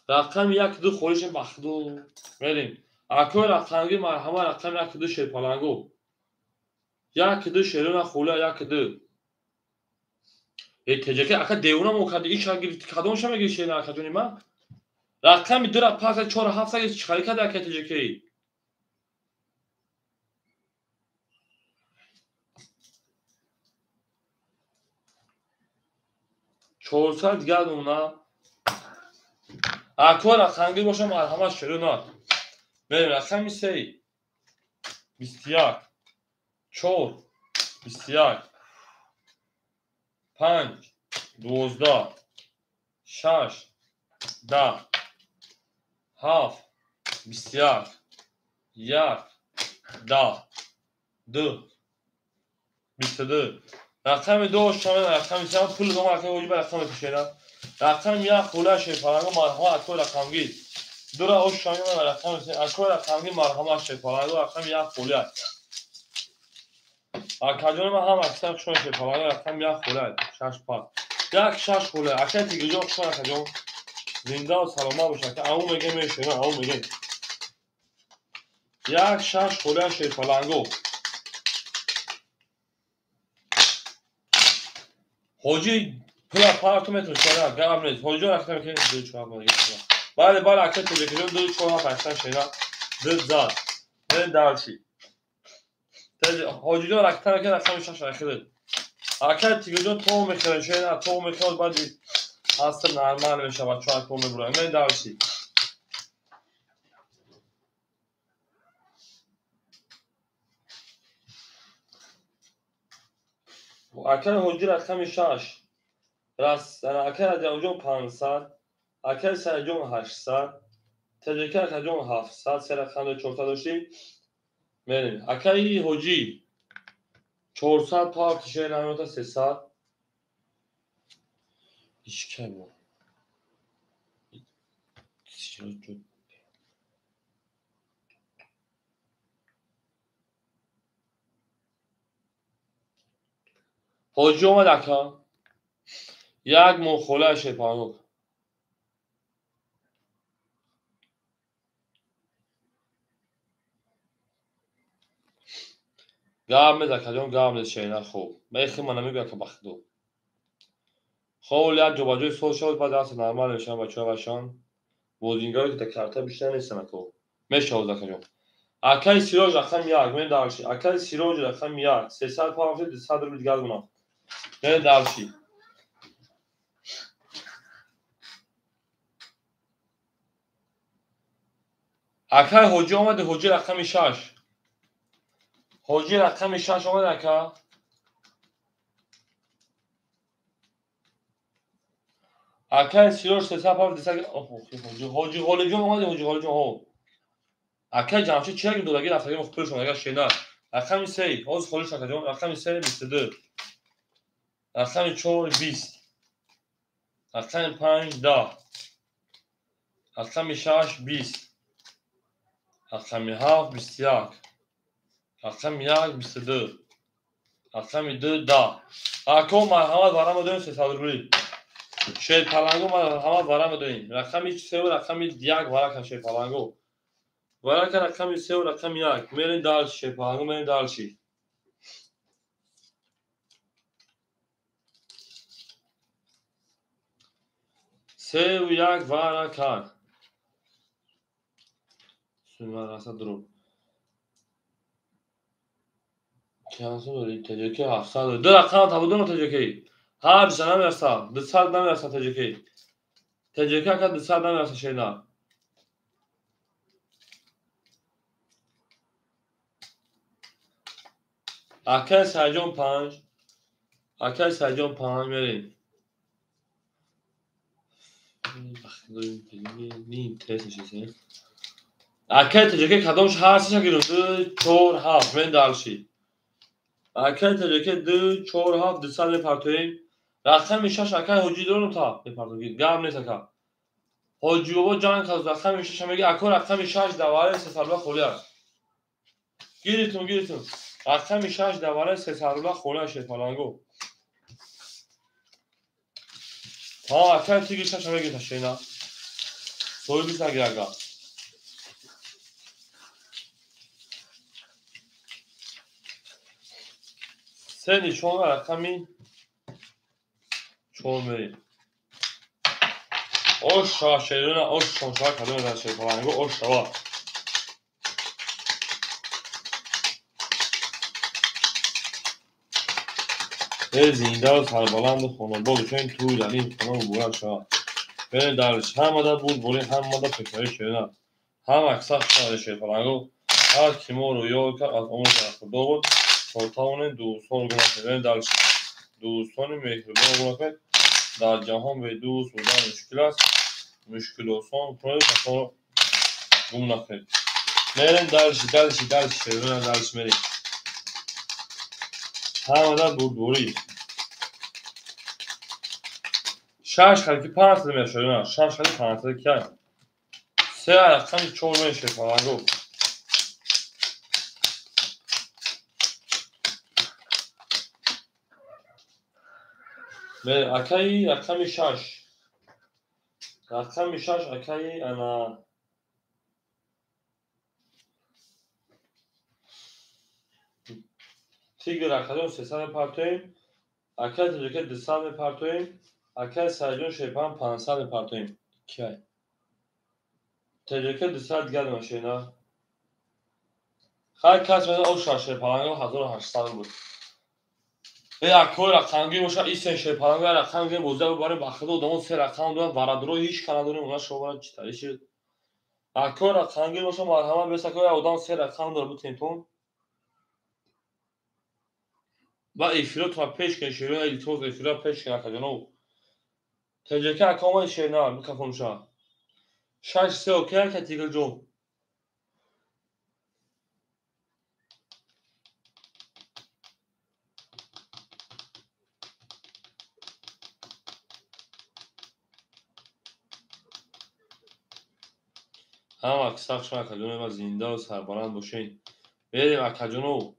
A: رقم 1 2 خولیش بخدو بریم اکو رقمی مرحمت رقم 1 2 شیر پلنگو 1 2 شیرون خوله 1 2 تجربه اکا دیونا موکد این شاگرد کدومش میگی شیر اکاجونی ما رقم 2 را پاس 4 7 چیکار کرد اکا تجربه 400 گلونا اکو رقمی باشه مرحمت شیرونات بریم رقم 3 21 4 21 5 12 6 10 7 21 1 10 2 22 رقم 2 شامل رقم 3 پول دوم رقم وجب رقم کشیدم رقم 1 خوله شیپارنگو مرحمت اکو رقمگی دو را اوش شامل رقم 3 اکو رقمگی مرحمت شیپارنگو رقم 1 خوله اکاجون ما هم اکثر شون شیپارنگو رقم 1 خوله 6 پاس یک 6 خوله اکه دیگه جو شون اکاجون زنده و سلامت باشه که اون میگه میشه اون میگه یک 6 خوله شیپارنگو حاجی پلا پارتومتر شنا قبل حاجی رفتم که دو چهار ماه دیگه بعد اکل تلویزیون دو چهار پاشتن شنا زد من دارشی حاجی رفتم که رفتم شش اخیر اکل تلویزیون تو میخوره شنا تو میخواد بعد اصلا نرمال میشه بچه‌ها تو میبرن من دارشی اکل حاجی رفتم شش راست اکل دیوجون 500 اکل سرجون 800 تجکر کجون 700 سر خانه 400 داشتی میریم اکل حاجی 400 پارت شیر نمیتا 300 ایش که bu حاجی اومد اکا یک مخوله شپانوک گام میده کجون گام میده شینا خوب میخی من نمیگه که بخدو خوب جو باجوی سوشال بعد اصلا نرمال میشن بچه ها باشن بودینگاری که تکرارتا بیشتر نیستن اکو میشه اوزا کجون اکای سیروج رقم یک من دارشی اکای سیروج رقم یک 300 پاوشی 200 رو دیگر بنا من دارشی اکای حاجی اومده حاجی رقم 6 حاجی رقم 6 اومده اکا اکای سیروج 300 پاوش 200 حاجی حالی جون اومده حاجی حالی جون ها اکای جمشید چه که دولگی رفتگی مخبر شما اگر شینا رقم 3 حاج خالی شکر جون رقم 3 22 رقم 4 20 رقم 5 10 رقم 6 20 رقم 7 21 رقم 1 22 رقم 2 10 اکو مرحمت برام دادن 300 روبلی شیر پلنگو مرحمت برام دادن رقم 3 و رقم 1 برای شیر پلنگو برای رقم 3 و رقم 1 میرین دال شیر پلنگو میرین دالشی سه و یک وارا کار سومر اصلا درو کیانسو داری تجکی 700 دو رقم تبودون تجکی هر جنم نمیرسا 200 نمیرسا تجکی تجکی که 200 نمیرسا شینا اکل سرجون 5 اکل سرجون 5 میرین نیم تیس نشیسه اکل تجکی کدامش هر سیشه گیرون 2 4 7 من دالشی اکل تجکی 2 4 7 200 میپرتویم رقم 6 اکل حجی دارم تا میپرتویم گم نیست اکل حجی بابا جان کاز رقم 6 میگه اکل رقم 6 دواره 300 خولی است گیریتون رقم 6 دواره 300 خولی است پلنگو ها اکل تیگی 6 میگه تشینا سوی بیس نگیر اگه سه نیشون رقمی چون میریم اوشا شیرونه اوش شمشار کدوم در شیر پلنگو اوش شوا زنده و سربلند و خانوبا چون توی دلیم خانم بورن شوا برین درش هم مدد بود بوری هم مدد فکرهای شیرونه هم اکسر شده شیر پلنگو هر کیمو رو یا که از عمر طرف دو بود سلطان دوستان گناه کنید برین درش دوستان مهربان گناه کنید در جهان به دوست بودن مشکل است مشکل آسان کنید پس گم نکنید میرین درش شیرونه درش میرین هم مدد بود بوری شش خلکی 5 میشه نه شش خلکی 5 که سه رقم 4 میشه پلنگو به اکای رقم 6 رقم 6 اکای انا تیگر رقم 300 پرتویم اکل تجربه دستان میپرتویم اکل سرجون شیپان 500 میپرتویم کی تجربه دستان دیگر ماشینا خیلی کس مثلا او شاشه پلنگو 1800 بود اکل رقمگی باشه این شیپ پلنگو رقمگی بوده ببره بخدا دامون سه رقم دارن ورادرو هیچ کانادونی اونا شما چی تاریش اکل رقمگی باشه مرحمت بسکو اودان سه رقم داره بود تنتون و ایفیرو تا پیش که شیرون ایلیتوز ایفیرو پیش که نکجانو تجربه اکامل شیرنا میکافون شا شاش سه اوکی که تیگل جون هم اکساق شما اکجانو و زنده و سربلند باشین بریم اکجانو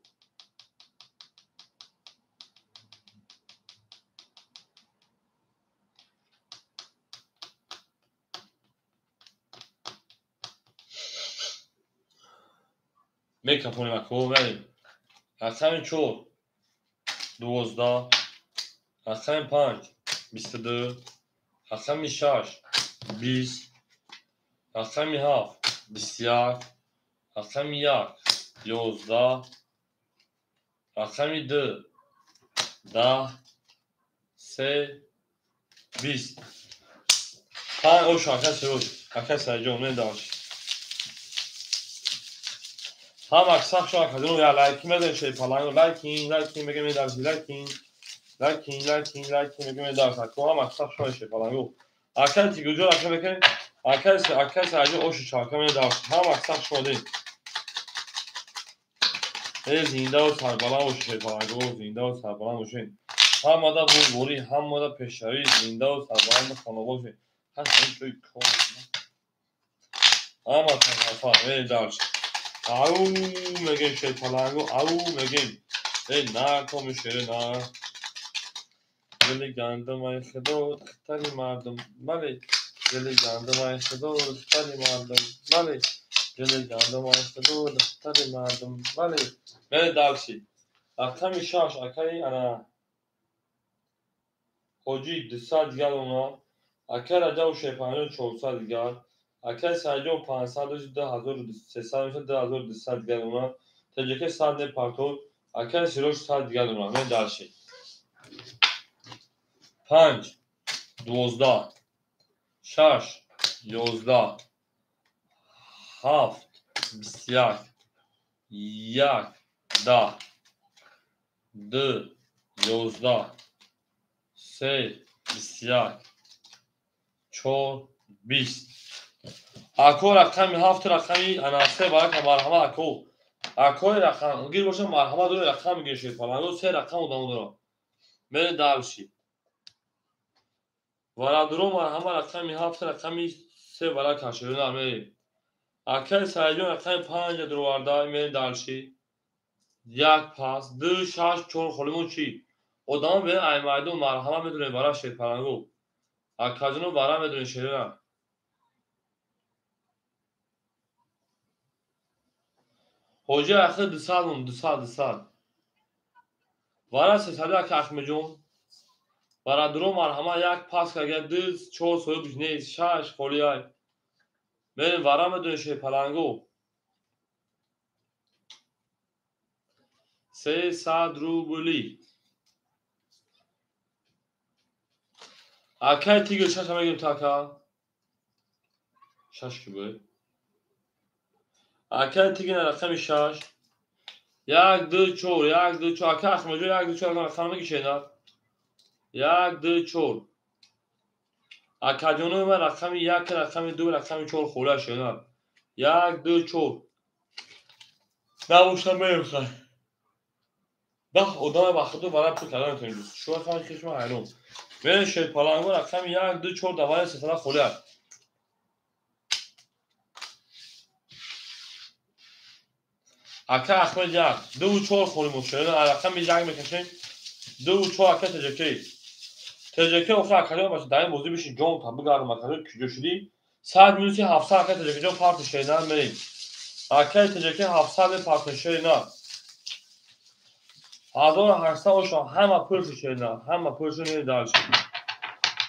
A: میکافونیم اکو بریم رقم 4 12 رقم 5 22 رقم 6 20 رقم 7 21 رقم 1 11 رقم 2 10 3 20 5 او شاکه سروش اکه سرجون نداشت هم اکساق شما اکجانو یا لایکی مدن شیپ پلنگو لایکین بگه میدارسی لایکین بگه میدارس اکو هم اکساق شما شیپ پلنگو اکل تیگو جور اکل بکن اکل سرجون اوشو چاکه میدارس هم اکساق شما دیم زنده و سربلند باشه شیپ پلنگو زنده و سربلند باشین هم مادا بوری هم مادا پشتری زنده و سربلند خانه باشین هست همین توی کن هم اکساق میدارس او میگیم شیپ پلنگو او میگیم نه کمی شیره نه دل گندم خدا دختری مردم بله دل گندم خدا دختری مردم بله دل گندم خدا دختری مردم بله بله دالشی رقم 6 اکای انا حاجی 200 دیگر اونا اکای رجا و شیپانه 400 دیگر اکای سرجون 500 و 2300 میشه 2200 دیگر اونا تجربه 100 پارتو اکای سیروش 100 دیگر اونا بله دالشی 5 12 6 11 7 21 1 10 2 11 3 21 4 20 اکو رقم 7 رقمی اناسه برای که مرحمه اکو رقم گیر باشه مرحمه دور رقم میگه شید پلنگو 3 رقم ادامه داره بره دالشی ورادرو مرحمه رقم 7 رقمی 3 برای کشیدن میری اکل سرجون رقم 5 دروارده میری دالشی یک پاس دو شش چون خلیمون چی ادامه به ایمایدو مرحمه میدونه برای شید پلنگو اکاجونو برای میدونه شیرنا حاجی اخیر 200 مون 200 برای 300 اکاش میجون برای درو مرحمه یک پاس که دو چهار سوی بجنه شش خلیای بریم برای میدونه شید پلنگو 300 روبلی اکای تیگه شش میگیم تاکا شش کی بود اکای تیگه رقم 6 یک دو چور اکاش میجون یک دو چور رقم میگی شینا یک دو چور اکاجونو من رقم 1 رقم 2 رقم 4 خوله شینا یک دو چور نباشتم میخوای بخ ادامه بخدو برای تو کلان تو اینجوز شو خواهی خشم حیرون بین شید پلنگو رقم 1 2 4 دوای 300 خوله اکا احمد یک دو 4 خولی مشهینا رقم 1 میکشین 2 4 اکا تجکی اخرى اکالیون باشه در این موضوع بشین جون تا بگردم اکالیون کجا شدی 100 میلیسی 700 اکا تجکی جون پارت شینا میریم اکا تجکی 700 پارت شینا 1800 oşan hamma pulsu şeyna, hamma pulsu ne dalış.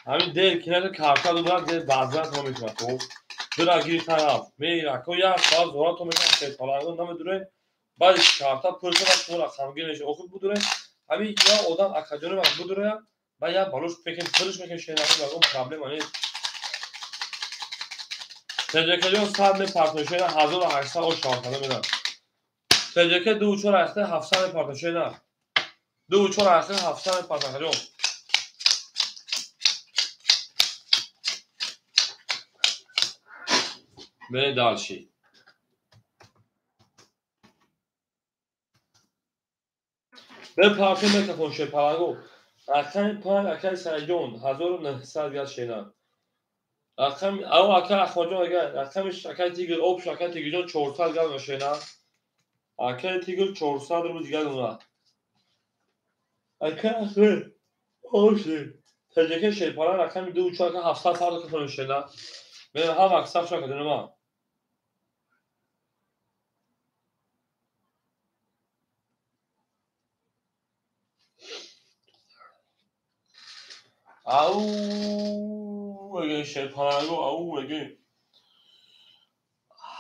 A: همین دل کنار کارتا دارم دل بازار تو میکنم خب درگیر طرف میرا کو یا ساز دورا تو میکنم سه فلان نام دوره بعد کارتا پرسه و پورا خمگینش اوخود بودره همین یا odam akademi var bu duraya bayağı baloş pekin pırış mekin şeyler var o problem hani TCK'den sadece partnerşeyler hazır ve aksa o şartlarda میدن TCK دو چهار اخته 700 partnerşeyler دو چهار اخته 700 partnerşeyler بره دالشی به پارتی میکرد شیر پلنگو اکای پان اکای سایجون 1900 گل شینا اکام او اکای اخوجون اگر اکامش اکای تیگر اوبش اکای تیگرجون 400 گل شینا اکای تیگر 400 رو گل اونا اکای اخر اوشی تجکه شیر پلنگ اکام دو چهار 700 سال که شینا من هم اکساف شو کردن ما او اگه شیر پلنگو او اگه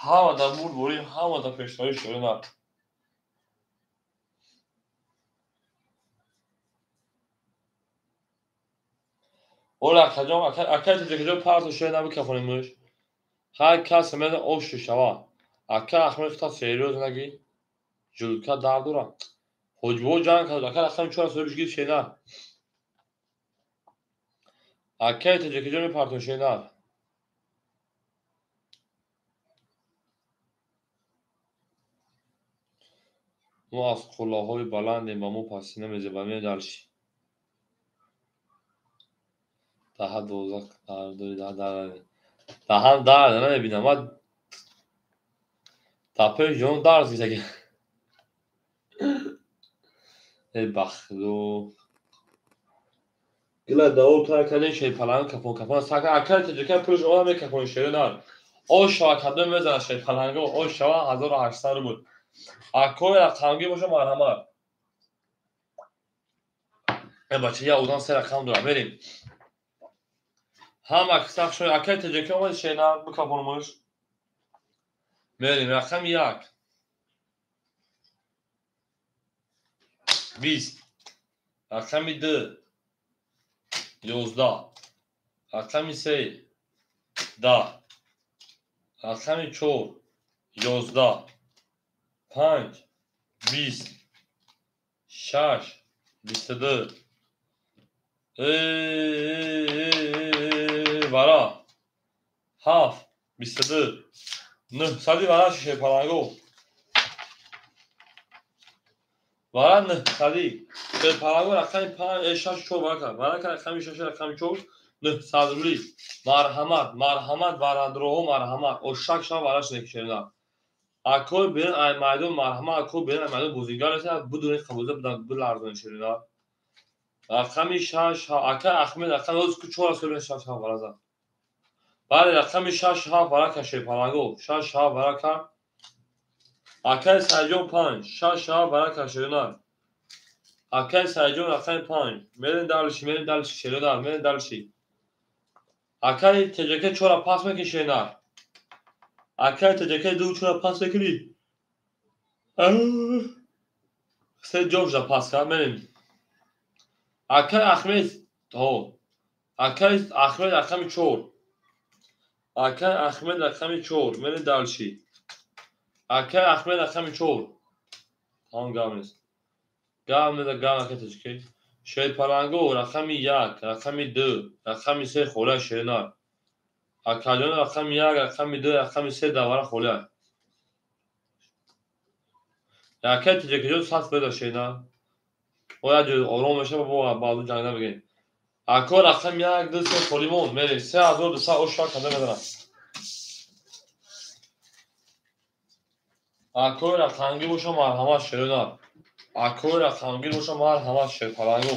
A: havada vurdu, havada peşleri şöyle Ola kajam akay tecekjo parto şöyle bir kafanıymış. Her kas mede o şu şava. Akay ahmet ta seriyoz nagi. Julka dardura. Hocbo can kaz akay akam çora söylemiş gibi şeyler. Akay tecekjo bir parto şeyler. Mu az kulahoy balandi mamu pasine mezebami dalşi. Daha da uzak daha dar ne bileyim ama tape jon dar diyecek. Baxdo. Gila davul takanın şey falan kafan saka akar teceke pürüş ona bir kafan şeyler. O şakadın vezan şey falan o şava 1800 بود. Akoy rakamgi boşa marhama. بچه یا اودان سه رقم دارم بریم. هم اکساف شوی akar teceke o şeyler bu kafanmış. بریم رقم 1 20 رقم 2 11 رقم 3 10 رقم 4 11 5 20 6 22 vara 7 22 9 sadی vara şişe palango vara ne sadی به palango رقم 5 6 4 vara رقم 6 رقم 4 نه sadruли marhamat varandro marhamat o şakşa vara şekşerler akol bir aymadun marhamat akol bir aymadun buzigar ise bu dönem kabulde bu lardan şerler رقم 6 اکا احمد رقم روز که 4 سال 6 ها برازا بعد رقم 6 ها برا کشه پلنگو 6 ها برا کا اکا سجون 5 6 ها برا کشه نه اکا سجون رقم 5 میرن دالشی شلودار میرن دالشی اکا تجکه 4 پاس میکشه نه اکا تجکه 2 4 پاس میکنی سه جوجا پاس کا میرن اکا احمد تو اکا احمد رقم 4 اکای احمد رقم 4 من دالشی اکای احمد رقم 4 tamam گامنس گام اکای تجکی شیر پلنگو رقم 1 رقم 2 رقم 3 خوله شینار اکاجون رقم 1 رقم 2 رقم 3 دواره خوله اکای تجکی جون ساعت بده شینار o ya آروم بشه با بازو جنگ نمیگین اکا رقم 1 2 3 خولیمون میری 3200 او شاک کنده بدنم اکای رقمگی بوشو مرحمت شیرنا اکای رقمگی بوشو مرحمت شیر پلنگو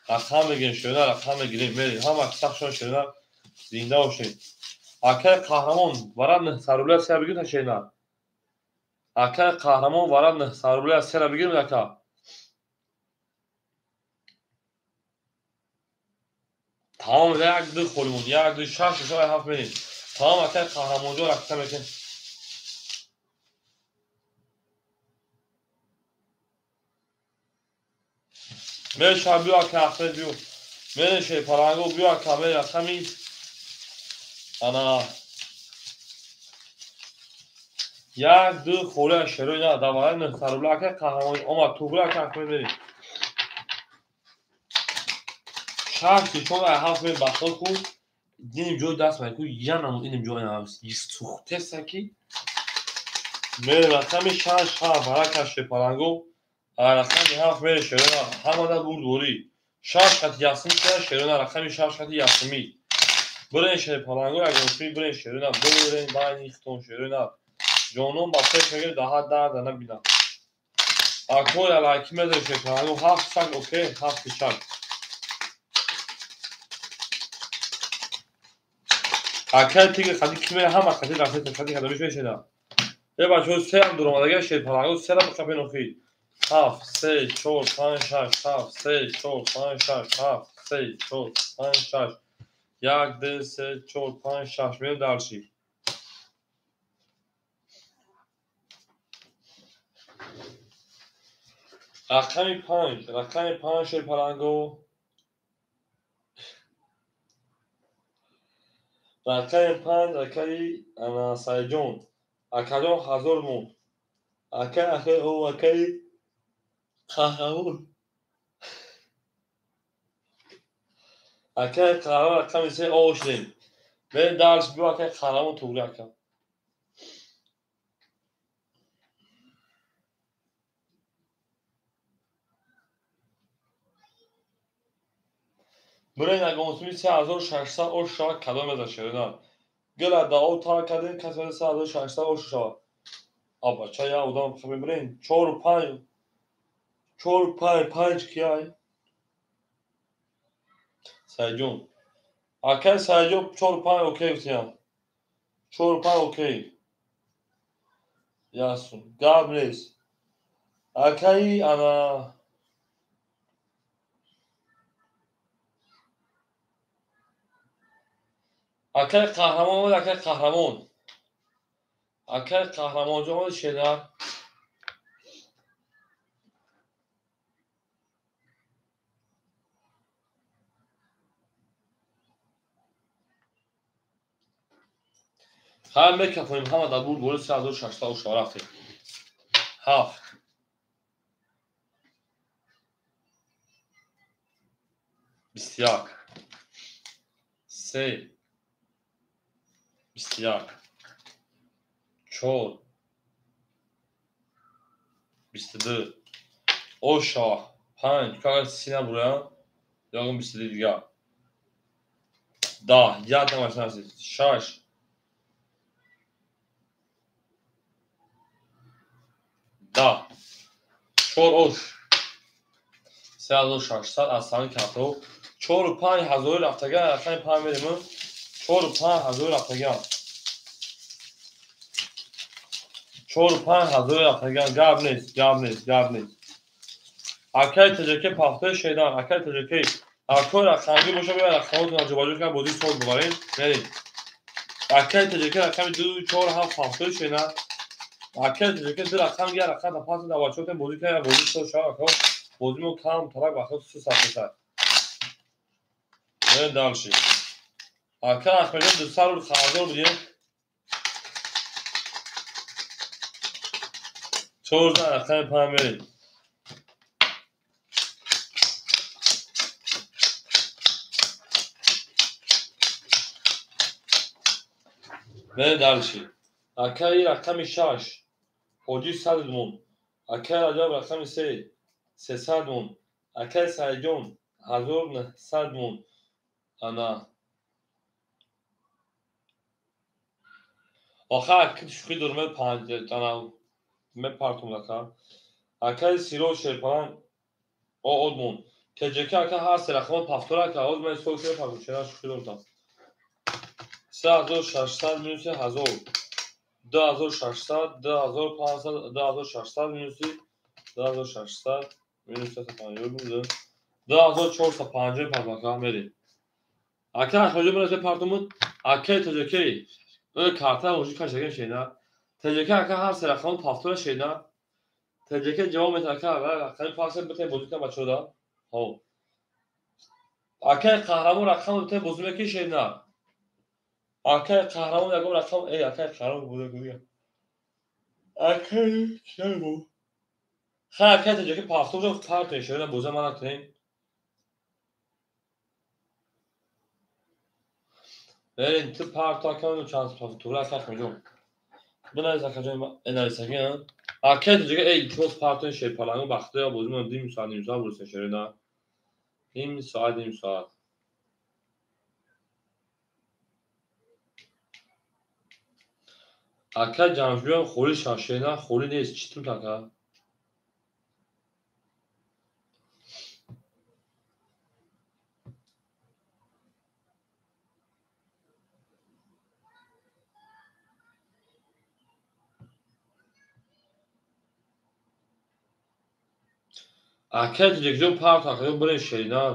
A: رقم بگین شیرنا رقم بگیریم بریم هم اکساق شون شیرنا زنده باشین اکای قهرمان ورد نه سرولای سر بگیر تا شیرنا اکای قهرمان ورد نه سرولای سر بگیریم دکا تمام یک دو خورمون یک دو شش شش هفت میریم تمام اکر قهرمانجا رفته میکن میره شب بیو اکر احمد بیو میره شی پرنگو بیو اکر میره رقمی انا یک دو خوره شروع نه دواره نختر بلا اکر قهرمان آمد تو بلا اکر احمد میریم شش چون هفت میریم بخال خود دیدیم جای دست میکنم یه نمون اینیم جای نموز یه سوخته سکی میره رقمی شش هفت برای کشت پرنگو رقمی هفت میره شروع همه ده بود دوری شش خط یاسمی شده شروع رقمی شش خط یاسمی برین شروع پرنگو اگر اصلی برین شروع برین باید نیختون شروع جانون با سه شگر ده درد نبینم اکور علاکی میده شروع پرنگو هفت سک اوکی هفت شک اکر تیگه خدی کی میره همه خدی رفته خدی خدمیش میشه یه بچه ها سه هم دور آمدگه شید پرنگو سه هم بخواه نخی هفت سه چور پنج شش هفت سه چور پنج شش هفت سه چور پنج شش یک دو سه چور پنج شش میم درشی رقمی پنج شید پرنگو رقمی پنج رقمی انا سایجون اکجون هزار مون اکه او اکه قهرمون اکه قهرمون رقمی سه آوش دیم به درس بیو اکه قهرمون توگری اکه برای نگاه 3600 اوش شود کدام ازش شده گل دا او تا کدین کسر 3600 اوش شود آبا چای اودام خبیم برین 4 و 5 4 و 5 کیای سایجون اکه سایجون 4 و 5 اوکی بسیار 4 و 5 اوکی یاسون گابریس اکه انا اکه قهرمان اکه قهرمان اکه قهرمان جامد شدر هم بکفونیم همه در بود بولی 3600 اوش رفتیم هفت بیستیاک سه بیستیاک چهار 22 اوشا 5 کار سینه برم یاگم 22 دیگه 10 یاد نماش نرسید 6 10 4 اوش 3600 از سانی کتو 4 و 5 هزار رفتگان رفتن 5 میریم 4 و 5 هزار رفتگان 4 و 5 هزار رفتگان گاب نیست اکای تجربه پخته شیدان اکای تجربه اکای رقمی باشه بیا رقماتون از جواجه کنم بودی سال ببارین بریم اکای تجربه رقمی 2 4 7 پخته شیدان اکای تجربه دو رقم یه رقم تا پاس دواشوت بودی کنم بودی سال شاید اکا بودی مو کم طرق وقت 3 ساعت شد بریم دالشی اکای احمدی دو سال رو خازور بودیم 14 رقم پام بریم بریم دالشی اکای رقم 6 حدود 100 مون اکای عجب رقم 3 300 مون اکای سایجون 1900 مون انا آخر که شوخی دورمه 5 انا me partum laka اکای سیرو شیپان او اودمون که جکی اکای هر سه رقم پفتور که اود من سوک سه پفتور چرا شوخی دورتم 3600 minus 1000 2600 2500 2600 minus 2600 minus 750 بوده 2450 پس مکان بریم Arkadaşlar hocam burası partomun arkaya teceki öyle kartlar hoca kaçacak şeyler. Teceki arkadaşlar her serakamın pastora şeyler. Teceki cevap et arkadaşlar. Arkadaşlar pastor bir bozukta maçoda. Ho. Arkadaşlar kahraman rakam bir bozulmak şeyler. Arkadaşlar kahraman rakam arkadaşlar kahraman bozuluyor. Arkadaşlar şey bu. Arkadaşlar teceki pastor parto şeyler bu zaman atayım. Evet, tıp parto akşam uçağın pastora kaçmayacağım. Buna zakacağım enerjisi. Arkadaşlar iltifat partinin şey paranı baktı ya bozum değil müsaade vursa şöyle. Değil müsaade. Arkadaşlar canlıyorum holi şaşıyla holi değil çıtım taka. Arkadaşlar direksiyon part takıyor böyle şeyler.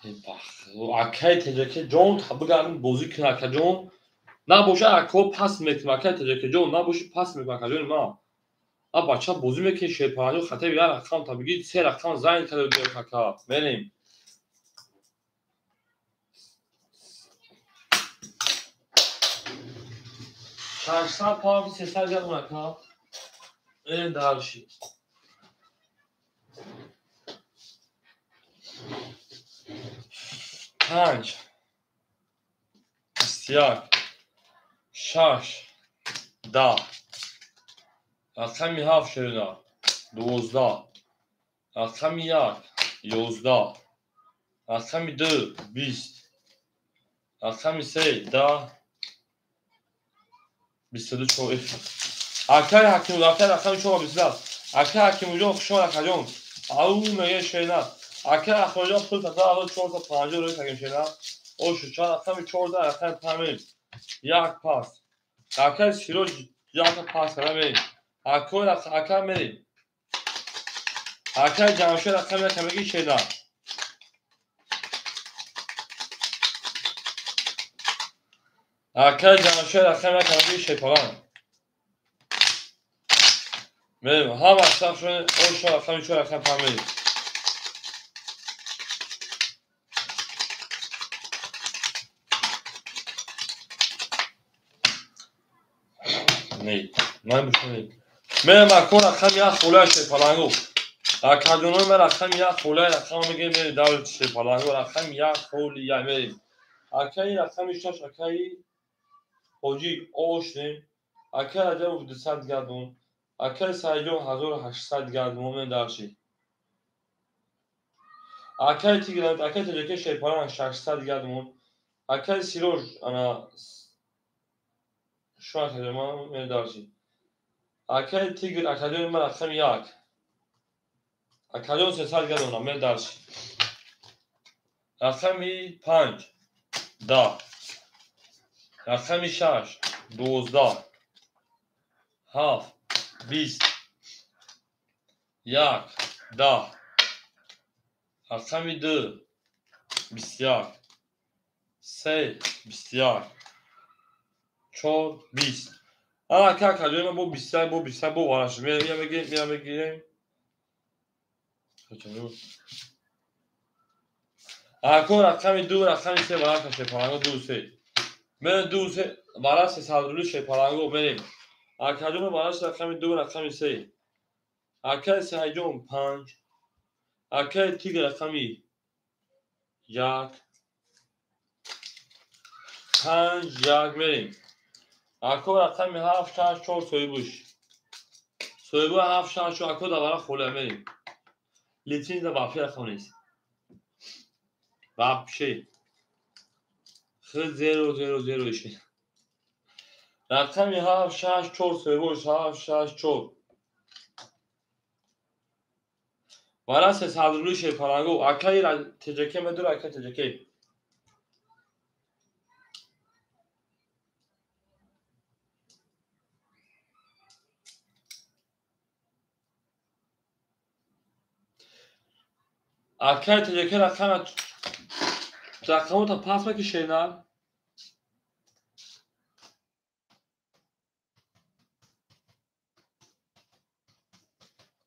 A: Bak o arkadaşlar John tabi geldim bozuk arkadaşlar John. Ne boşa akko pas metim arkadaşlar John ne boşu pas metim arkadaşlar ma. Abi bача bozum ki şey paranı xatar bir rakam tabi git se rakam zayn kadar diyor kaka. Benim. Şarjlar pahalı sesler gelmiyor kaka. En daha bir şey. پنج بیست شش ده رقم هفت شده 12 رقم یک 11 رقم دو 20 رقم سه 10 22 çok arkadaşlar hakim رقم شما 22 arkadaşlar hakim hocam شما رقم او میگه şeyler arkadaşlar hocam pul da daha 4 تا 5 رو تاکیم şeyler o şu رقم 14 رقم تامین یک پاس arkadaşlar Siroc یک پاس کنم arkadaşlar بریم arkadaşlar Canşer رقم کمکی şeyler arkadaşlar Canşer رقم کمکی şey falan بریم هم اصلا شده o şu رقم تامین نی من بشونی من مکو رقم یک خوله شی پلنگو اکادونو من رقم یک خوله رقم میگه میری دولت شی پلنگو رقم یک خولی یا میریم اکی رقم شش اکی حاجی آشنیم اکی رقم 200 گردون اکی سایجون 1800 گردون من درشی اکی تیگرانت اکی تجربه شی پلنگ 600 گردون اکی سیروش انا شو تجربه من درشی اکی تیگر اکادون من رقم یک اکادون 300 گردون من درشی رقمی 5 10 رقمی 6 12 7 20 1 10 رقمی 2 21 3 21 4 20 اما که کلمه با 20 با وارش میرم بگیریم اکو رقمی 2 رقمی 3 وارش شپارانگو 2 3 من 2 3 وارش سالرولو شپارانگو بریم اکادون وارش رقمی 2 رقمی 3 اکای سایجون 5 اکای تیگ رقمی 1 5 1 بریم اکو رقمی 7 6 4 soybuş soybu 7 6 şu اکو davara خوله بریم لیترین de vafya rakamıyız vap şey 0 0 0 0 işte رقمی 7 6 4 سوش 7 6 4 varase saldırı şey parango akayı teceke medur akay teceke akay teceke rakamı da pasma ki şeyler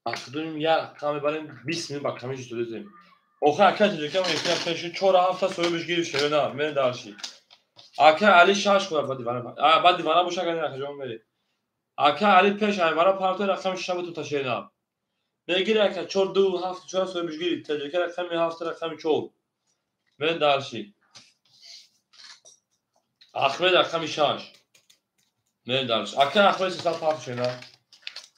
A: akıdığım yer rakamı benim bismi bak kamış söyleyeyim oku akay teceke ama yakın peşin çora hafta söylemiş gibi şeyler ben de arşi akay Ali şaş koyar badi bana bu şakayı rakacağım beri akay Ali peş ay bana parti rakam şabı tuta şeyler بگیر که چور دو هفت چهار سال میگیری تجربه رقمی هفت رقمی چهار من درشی اخبار رقمی شش من درش اکه اخبار 300 هفت شنا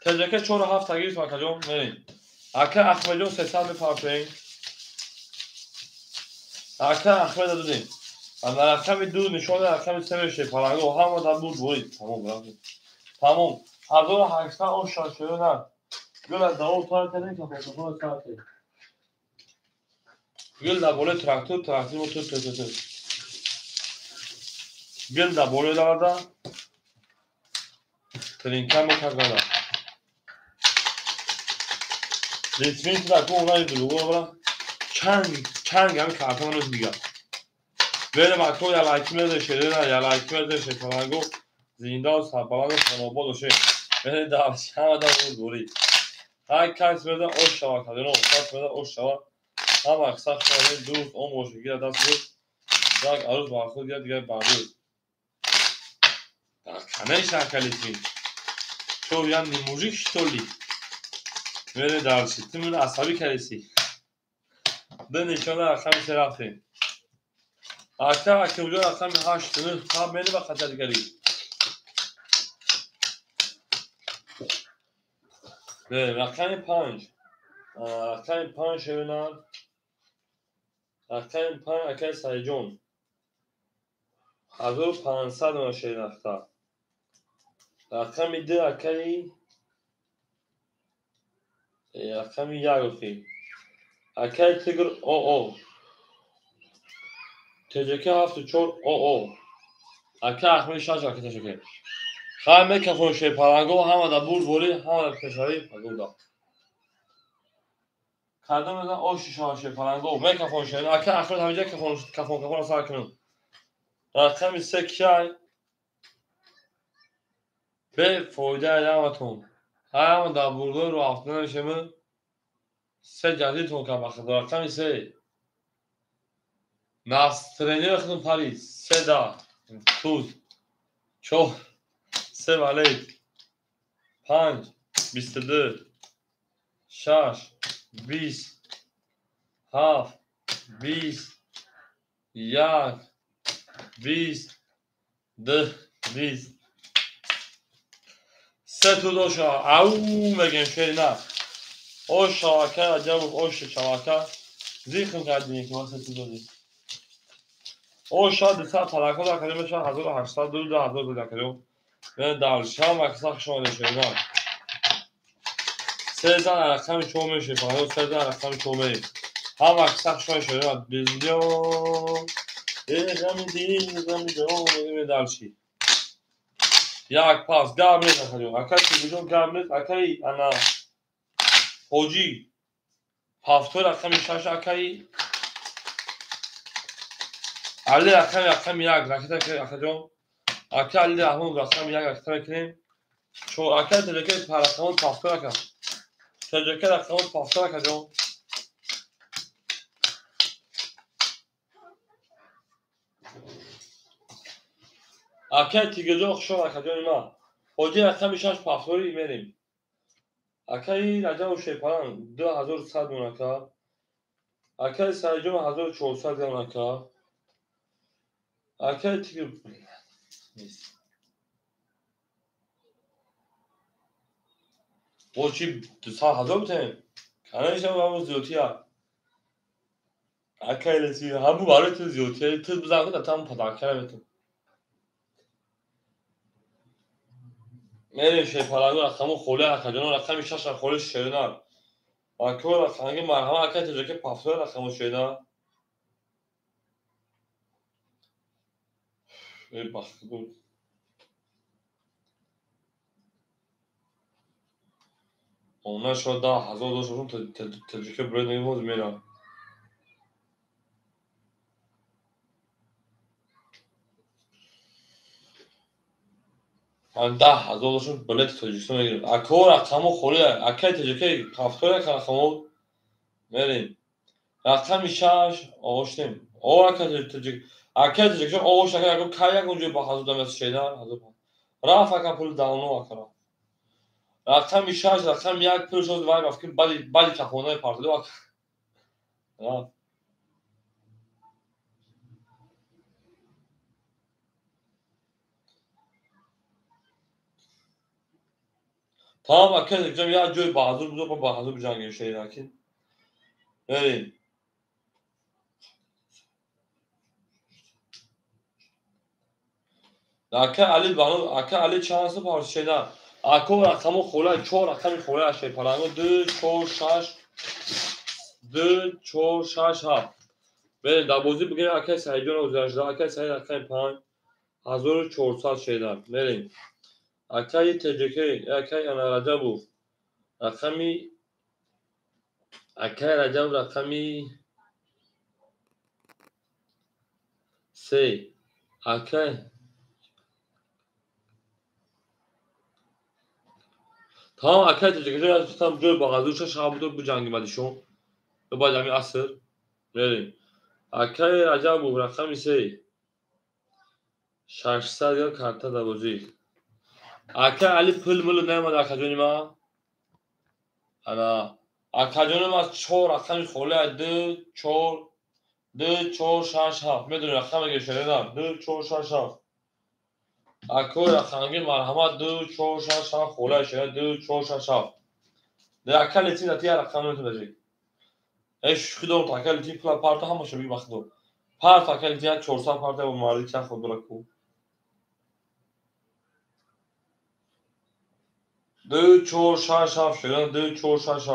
A: تجربه چهار هفت تگیری تو کجا من اکه اخبار 300 میپرسین اکه اخبار دادیم اما رقمی دو نشون رقمی سه میشه پرانگو هم در بود برید تمام 1800 اون شش نه گل از داو تا تنین که فوتبال ساعته گل در بالا تراکتور موتور گل در بالا ترینکم و تقلا ریتمین تو دکو اونایی دلوگو برا چنگ همین کارتان رو دیگه ولی مکتو یا لایکی میده شده نه یا لایکی میده شکلانگو زینده و سربالان و خانوباد و شه ولی دارش همه در بود دوری های کس میده اوش شوا کدنو کس میده اوش شوا هم اکسا شده دوست اون موشگی دست بود یک عروض با خود یا دیگه بردود کنه شکلیتین تو یعنی موزیک شتولی میره درسی تیمون عصبی کلیسی ده نشانه رقمی سه رفتیم اکتا اکی اونجا رقمی 8 نه هم بینی با خطرگری به رقمی 5 رقمی 5 شبینن رقمی 5 اکی سایجون 1500 نوشه رفته رقمی 2 اکی رقمی 1 رفیم اکی تیگر او تجکه 7 4 او اکی اخمی 6 اکی تجکه خواهی میکفون شه پرانگو همه در بور بوری همه در پشاری پگودا کردم میزن آشی شه پرانگو میکفون شه اکی اخمی همینجا کفون سر کنم رقمی 3 کیای به فایده علامتون همه در بورگوی رو افتنه شمه 3 جدیدتون که بخد رقمی 3 نسترینی خودم پاریس 3 دا توز 4 3 ولی 5 22 6 20 7 20 1 20 2 20 سه تو دوشا او بگیم شوی نه او شاکه عجب او شاکه زیخم کردیم که واسه تو دادیم او شا دسته تلکو در کردیم شا 1800 دو ده هزار در کردیم به درش هم اکساق شما نشوی نه سه زن رقمی چوم میشه پاهو سه زن رقمی چومه هم اکساق شما نشوی نه بیزیو غمی جو درشی یک پاس گامنت نخواهیم اکایی بجون گامنت اکایی انا حجی هفتور رقمی 6 اکایی علی رقمی 1 راکت که اکجون اکی علی رقمی 1 راکت میکنیم چون اکی تجربه پرقمون پافتور اکا تجربه رقمون پافتور اکجون اکی تیگجون خشون اکجون ما حجی رقمی 6 پافتوری میریم اکی رجب و شیپان 2100 مونکا اکی سایجون 1400 مونکا اکی تیگر چی 2000 بتیم کنه ایشم همون زیوتی ها اکی لسی همون برای تو زیوتی ها تو بزن کنه تا همون پداکه رو بتیم میریم شیپالانگو رقم خوله اکجانو رقم 6 خوله شیرنا اکو رقم مرهم اکه تجربه پافته رقم شیرنا ای بخت بود اون شد 10,000 داشتون تجربه برد نمیمود میرم من 10,000 داشتون بلیت تجربه میگیرم اکو رقم خوله اکه تجربه پافته رقم میریم رقم 6 آشتیم او اکه تجربه آوش اکه کایا اونجا با 1000 دام شیرنا رافت اکه پول داونو اکرا رقم 6 رقم 1 پول شد وای گفت بالی کخونه پارتلو tamam arkadaşlar gideceğim ya Joy Bahadır bu da Bahadır bir can şey lakin. Yani Aka Ali şansı var şeyler. Ako rakamı xola ço rakamı xola şey parango 2 4 6 ha. Ve dabozi bugün Aka Saydon uzajda Aka Sayd Aka pan 1400 şeyler. Verin. Aka'yı TCK Aka anaraca bu. Rakami Aka Rajab rakami şey Aka tamam arkadaşlar gece tam böyle bağlı şaşabudur bu cangımadişon ve badami asır verin. Arkaya acaba bu rakam ise 600 ya karta da bozuyor. Arkaya Ali pılmılı ne var arkadaşım ana arkadaşım az çor rakam khole de çor şaş ha medun rakam geçer ne de çor şaş ha Ako rakamı marhamat de çor şaş ha khole şey de çor şaş ha de akal için atiya rakamını tutacak. اش خودم تاکل تی پلا پارتا هم باشه بی وقت دو پار تاکل تی 400 پارتا و مالی چه خود برکو 2 4 6 شدن 2 4 6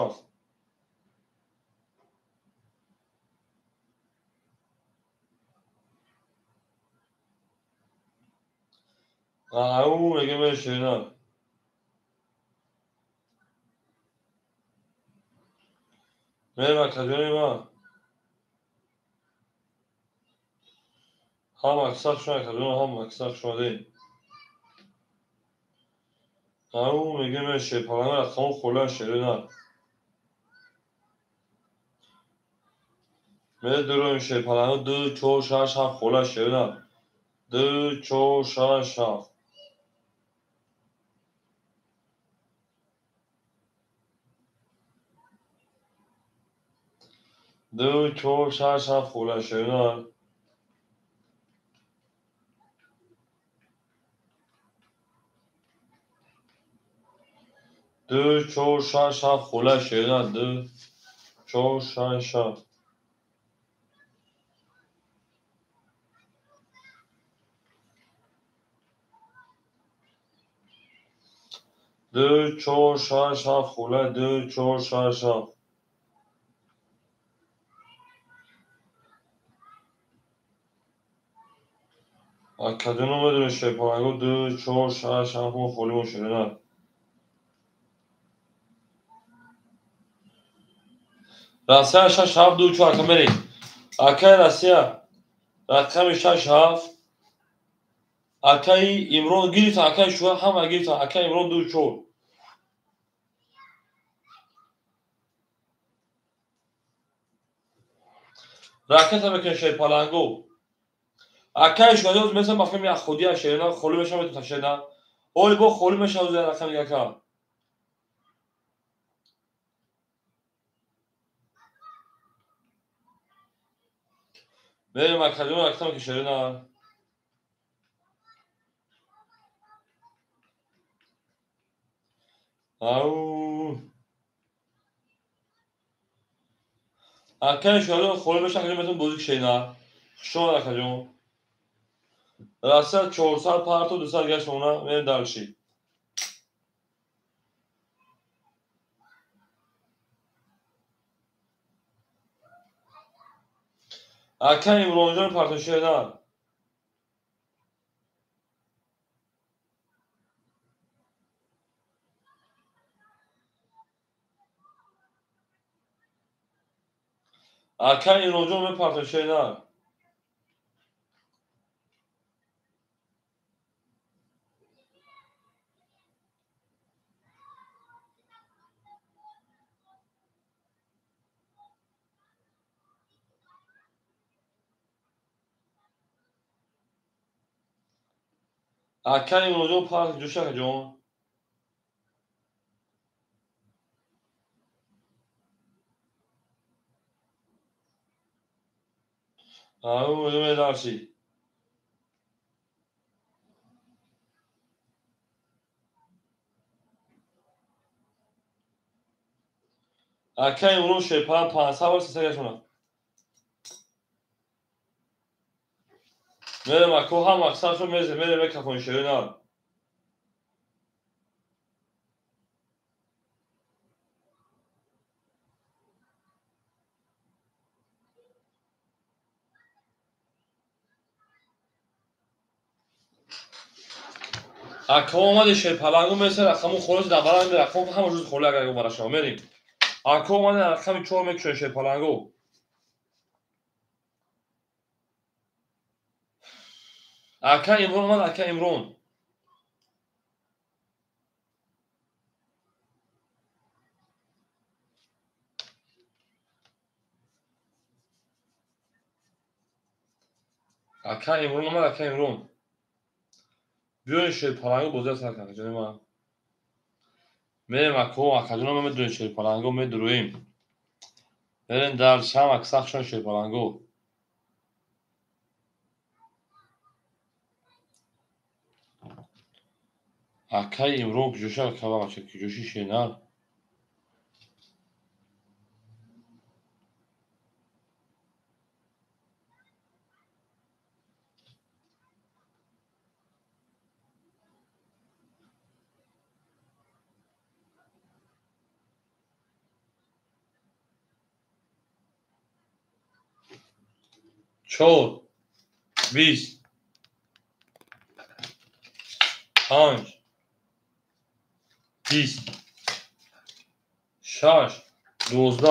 A: او میگه میشه نه میرم کجایی ما هم اکثر شما کجایی هم اکثر شما دی او میگه میشه پرانه رقم خوله شده نه میره درو میشه پرانه 2 4 6 خوله شده نه 2 4 6 2 4 6 خوله شده نه 2 4 6 خوله شده نه 2 4 6 2 4 6 خوله 2 4 6 کدوم بدون شپانگو 2 4 6 همون خولی مشکل نه راسته 6 2 4 کمری اکای راسته رقم 6 اکای امرون گیری تا اکای شو هم گیری تا اکای امرون 2 4 راکت بکن شپانگو اکای شو دوز مثلا مفهوم یا خودی شیرنا خولی بشه تو تشنا اول با خولی بشه از رقم یکا بریم کدوم رقم که شیرنا او اکای شو خولی بشه که مثلا بزرگ شیرنا شو رقم راسته 400 پارتو 200 گشت اونا میره دالشی Erkan İmroncan Partoşehir'den. Erkan İmroncan Partoşehir'den. Erkan İmroncan Partoşehir'den. Abi böyle dersi. Erkan İmron Şehpan Pansa var size yaşına. Merhaba Kohan Maksaşo Meze Merhaba Kafon Şehir'den. Erkan olmadı Şehpan'ın mesela Erkan'ın konusu da var mı? Erkan hem ucuz kolay geldi bana şu merim. Erkan olmadı Erkan'ın çoğu mekşen Şehpan'ın. Erkan İmron olmadı Erkan İmron. Erkan İmron olmadı Erkan İmron. Biyon Şehpan'ın bozuyor sarkan canım ha. Merim Erkan Erkan'ın Mehmet Dön Şehpan'ın Mehmet Duru'yim. Merim der Şam Aksaşon Şehpan'ın. Erkan İmron Joşa Kava çekiyor. Joşi Şener. Çor. 20 5 20 6 12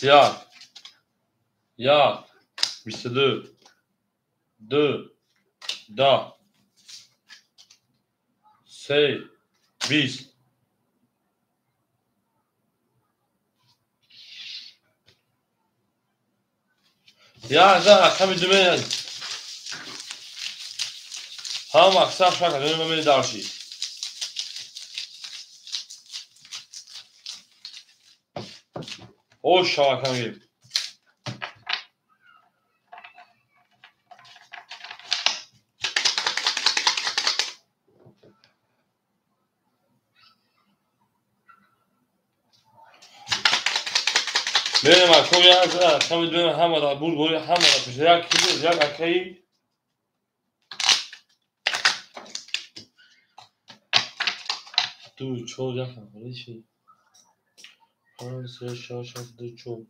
A: 7 21 1 22 2 10 3 20 Ya da Erkan dümen. Ham aksak şaka dönüme beni darşı. Hoş şaka gibi. Benim akım ya da Erkan dümen ham da bul ham da pişirak gibi ya akayı. Du çoğu yakın böyle şey. Hansı şaşırdı çok.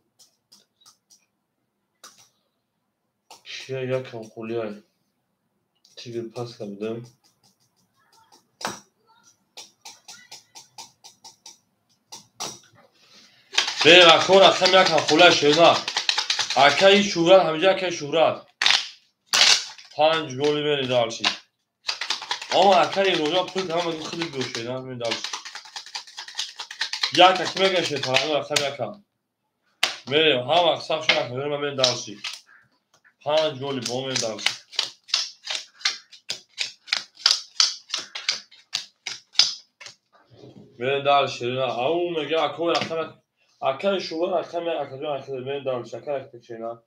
A: Şey yakın kulyay. Tigil pas kapıdım. Benim akım Erkan yakın kulyay şeyler. Akayı şurat hamica akayı şurat. 5 gol beni darşı. Ama Erkan'ın hocam pul tamam mı kılık bir şey ne ben darşı. Ya kime geçti falan Erkan yakın. Benim ham aksak şu an benim ben darşı. 5 gol bu ben darşı. Ben darşı ne au me ya koy Erkan şurat Erkan ben darşı Erkan şeyler.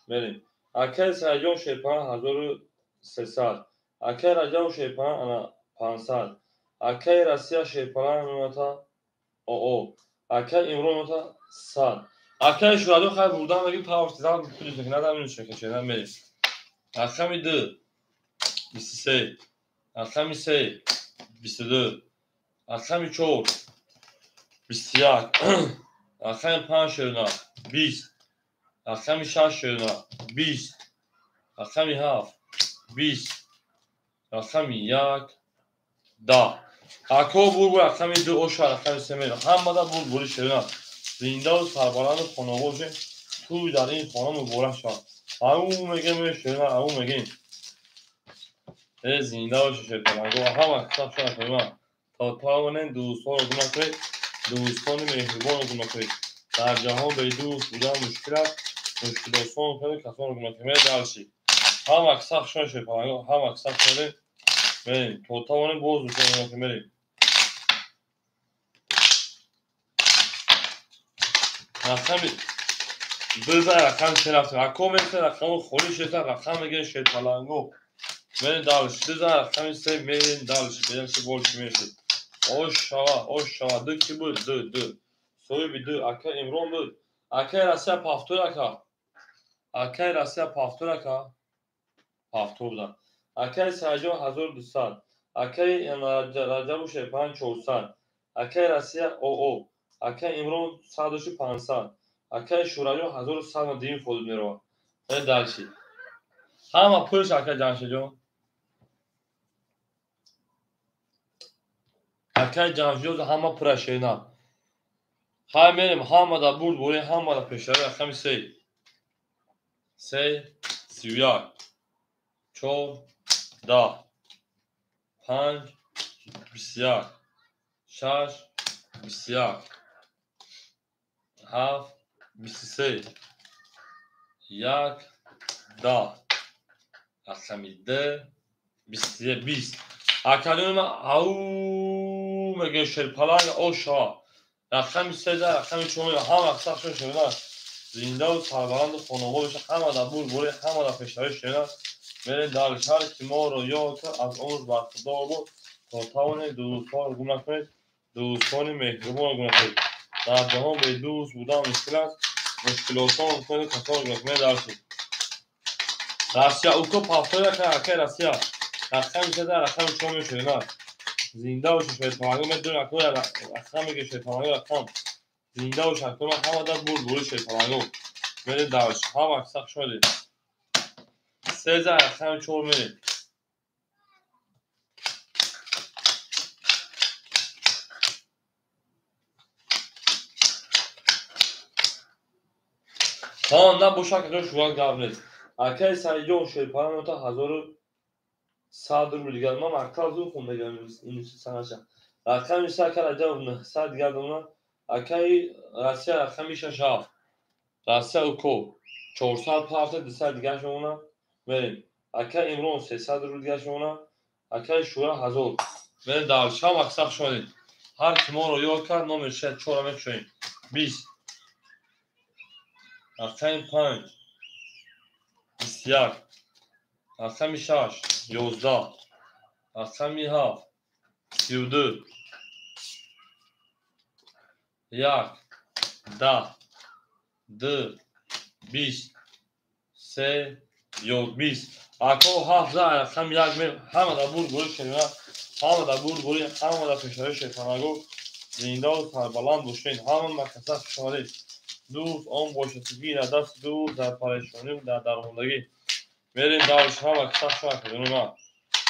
A: Benim Erkan sayyon şey para hazoru sesar. Erkan racon şey para ana pansal. Erkan Rusya şey para anota o. Erkan İmronota sad. Erkan şurada xeyr buradan da bir power sizden biliyorsun ki nereden biliyorsun ki şeyden beri. Erkan bir de 23. Erkan bir şey 24. Erkan bir çok. 21. Erkan 5 şerna 20. رقم 6 20 رقم 7 20 رقم 1 10 اکو بول رقم 2 اوش رقم 3 میره همه دا بول شدن زنده و سربلند خانواده توی در این خانه مبارک شد او میگه میشه او میگه زنده و شد پلنگو همه کتاب شد کنیم تا تاونین دوستان رو گناه کنید دوستان مهربان رو گناه کنید در جهان به دوست بودن مشکلات آسان کنید کسان رو گناه کنید دلشی همه کتاب شد پلنگو همه کتاب شده بریم تا تاونین باز دوستان رو گناه کنید رقم بزن رقم سه رفته رقم مثل رقم خوری شده رقم میگه شد پلنگو بریم دلش بزن رقم سه بریم دلش بریم که بول که میشه oş şava dı ki bu dı soyu bir dı aka imron bu aka rasya paftura aka rasya paftura pafturda aka sadece hazır dusan aka raja bu şey pan çoğusan aka rasya o aka imron sadece pansan aka şurayı hazır sana din fodunero ve dalşi ama pırş aka canşıcı aka canşıcı ama pıraşıyna های میریم همه دا بود بوری همه دا پیشتری رقم سه 31 4 10 5 21 6 21 7 23 1 10 رقم 10 21 20 اکلون او میگه شرپلنگ اوشا رقم 13 رقم 4 هم اکساخشون شده زنده و سربلند خانوادش همه در بول همه در پیشتری شده برای دلشهر که ما رو یاد کرد از عمر برخوردار بود تا توانید دوستان رو گم نکنید دوستان مهربان رو گم نکنید در جهان به دوست بودن مشکلاتان کنید کسان رو گم نکنید درسید رسیا اوکو پافتور که اکه رسیا رقم شده رقم 4 شده زنده و شده پاگه میدون اکو رقم میگه شده پاگه رقم زنده و شده همه در بول شده پاگه برای دلش هم اکساق شده 13 رقم 4 میره خواندن با شکل شوان گرمید اکه سریجان شیرپایان تا 1100 رو دیگر ما مکتب زو خونده گرمید این سنشن رقم میشه که رجب 900 دیگر دونا اکه رسیه رقم میشه شاف رسیه اوکو 400 پارت 200 دیگر شمونا بریم اکه امرون 300 رو دیگر شمونا اکه شورا 1000 بریم دارشام اکساق شدید هر کی ما رو یاد کرد نام شد 4 میشویم 20 رقم 5 21 رقم 6 11 رقم 7 32 1 10 2 20 3 20 اکو 7 رقم 1 همه در بول بوری شدیم همه در بول بوری همه در پیشتری شیطانگو زنده و سربلند باشین همه مکسب شماره دوست آن باشدگی در دست دوست در پریشانی و در درماندگی میریم دارش هم اکسب شما کنیم ما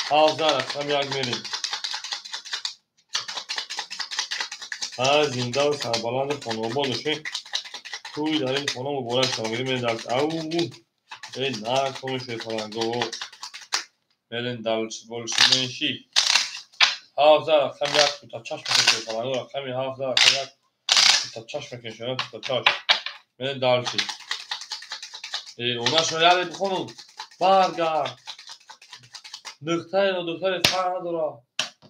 A: 7 رقم 1 میریم زنده و سربلند خانوابا باشین توی در این خانه مبارک شما میریم دارش این نه کنه شیطانگو میریم دارش بولشمنشی 7 رقم 1 تا چشم کنه شیطانگو رقم 7 رقم 1 تا چشم کنه شیطانگو تا چشم میریم دارشی اونا شاید بخونم برگرد دختر فرق نداره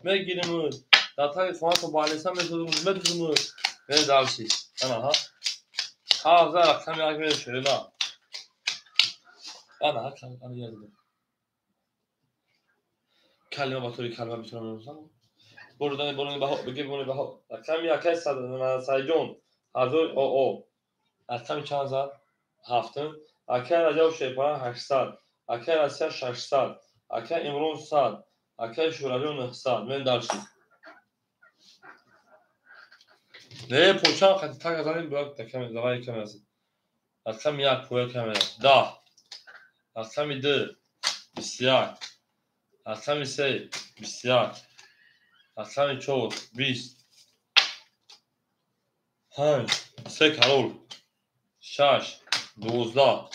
A: میگیریم در تایی خواهد با علیسان میدونم میره دارشی انا ها 7 رقم 1 میره شده انا یادم کلمه با طوری کلمه میتونم بنویسم برو بها بگی برو بها رقم 1 سیجون 1000 او رقم چند زد هفتم اکه رجب شیپان 800 اکه رسیا 600 اکه امرون 100 اکه شوراجون 900 من دارشی نه پوچان خطی تک از این باید تکم زبایی کم هست رقم یک پویا کامل 10 رقم 2 21 رقم 3 21 رقم 4 20 5 3 کرول 6 12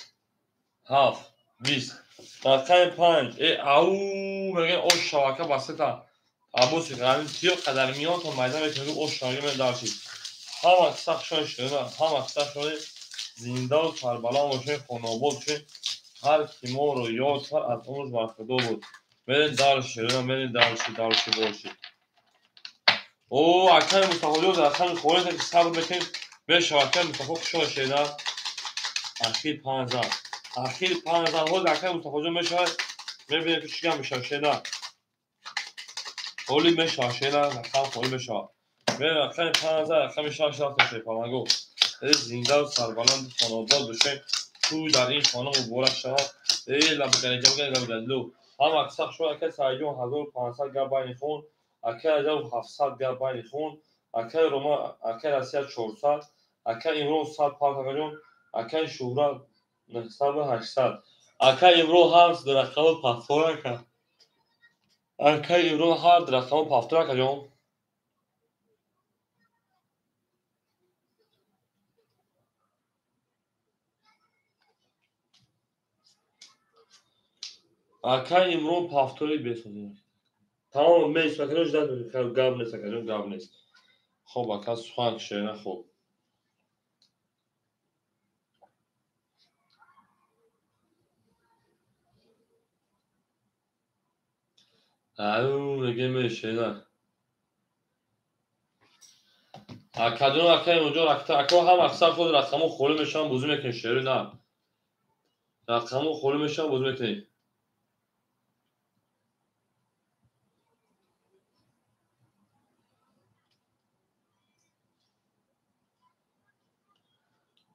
A: 7 20 رقم 5 او میگه او شبکه بسیطه عبوسی قرمی تیو قدر میان تا میدان میکنه او شبکه می داشتی هم اکساق شوی شده هم اکساق شوی زنده و کربلا و شوی خونابود شوی هر کی ما رو یاد کرد از عمرش برخدا بود برین دارشی برین دارشی باشی او اکای مصطفی جوز اصلا خورده که صبر بکنید به شبکه مصطفی شوی شده اخیر 15 ها اکای مصطفی جوز میشه ببینید که چیکار میشه شده اولی میشه شده رقم خوری میشه به رقم 15 رقم 6 رفت شه پامگو زنده و سربلند خانواداد بشه تو در این خانه مبارک شما لبگنی لبگندلو هم اکساق شو اکای سایجون 1500 گب بین خون اکای عجب 700 گب بین خون اکای روما اکای رسیت 400 اکای امرو 100 پاک جون اکای شهرت 900 و 800 اکای امرو هست در رقم پاسپورت که اکای امرو هر در رقم پاسپورت که جون اکای امرو پاسپورت بسازید تمام میش مکنوش داد گاب نیست کنون گاب نیست خب اکا سوخان شده خوب او نگه میشه نه اکادون اکای اونجا اکا هم اکثر خود رقمو خوله میشن بوزی میکنی شعری نه رقمو خوله میشن بوزی میکنی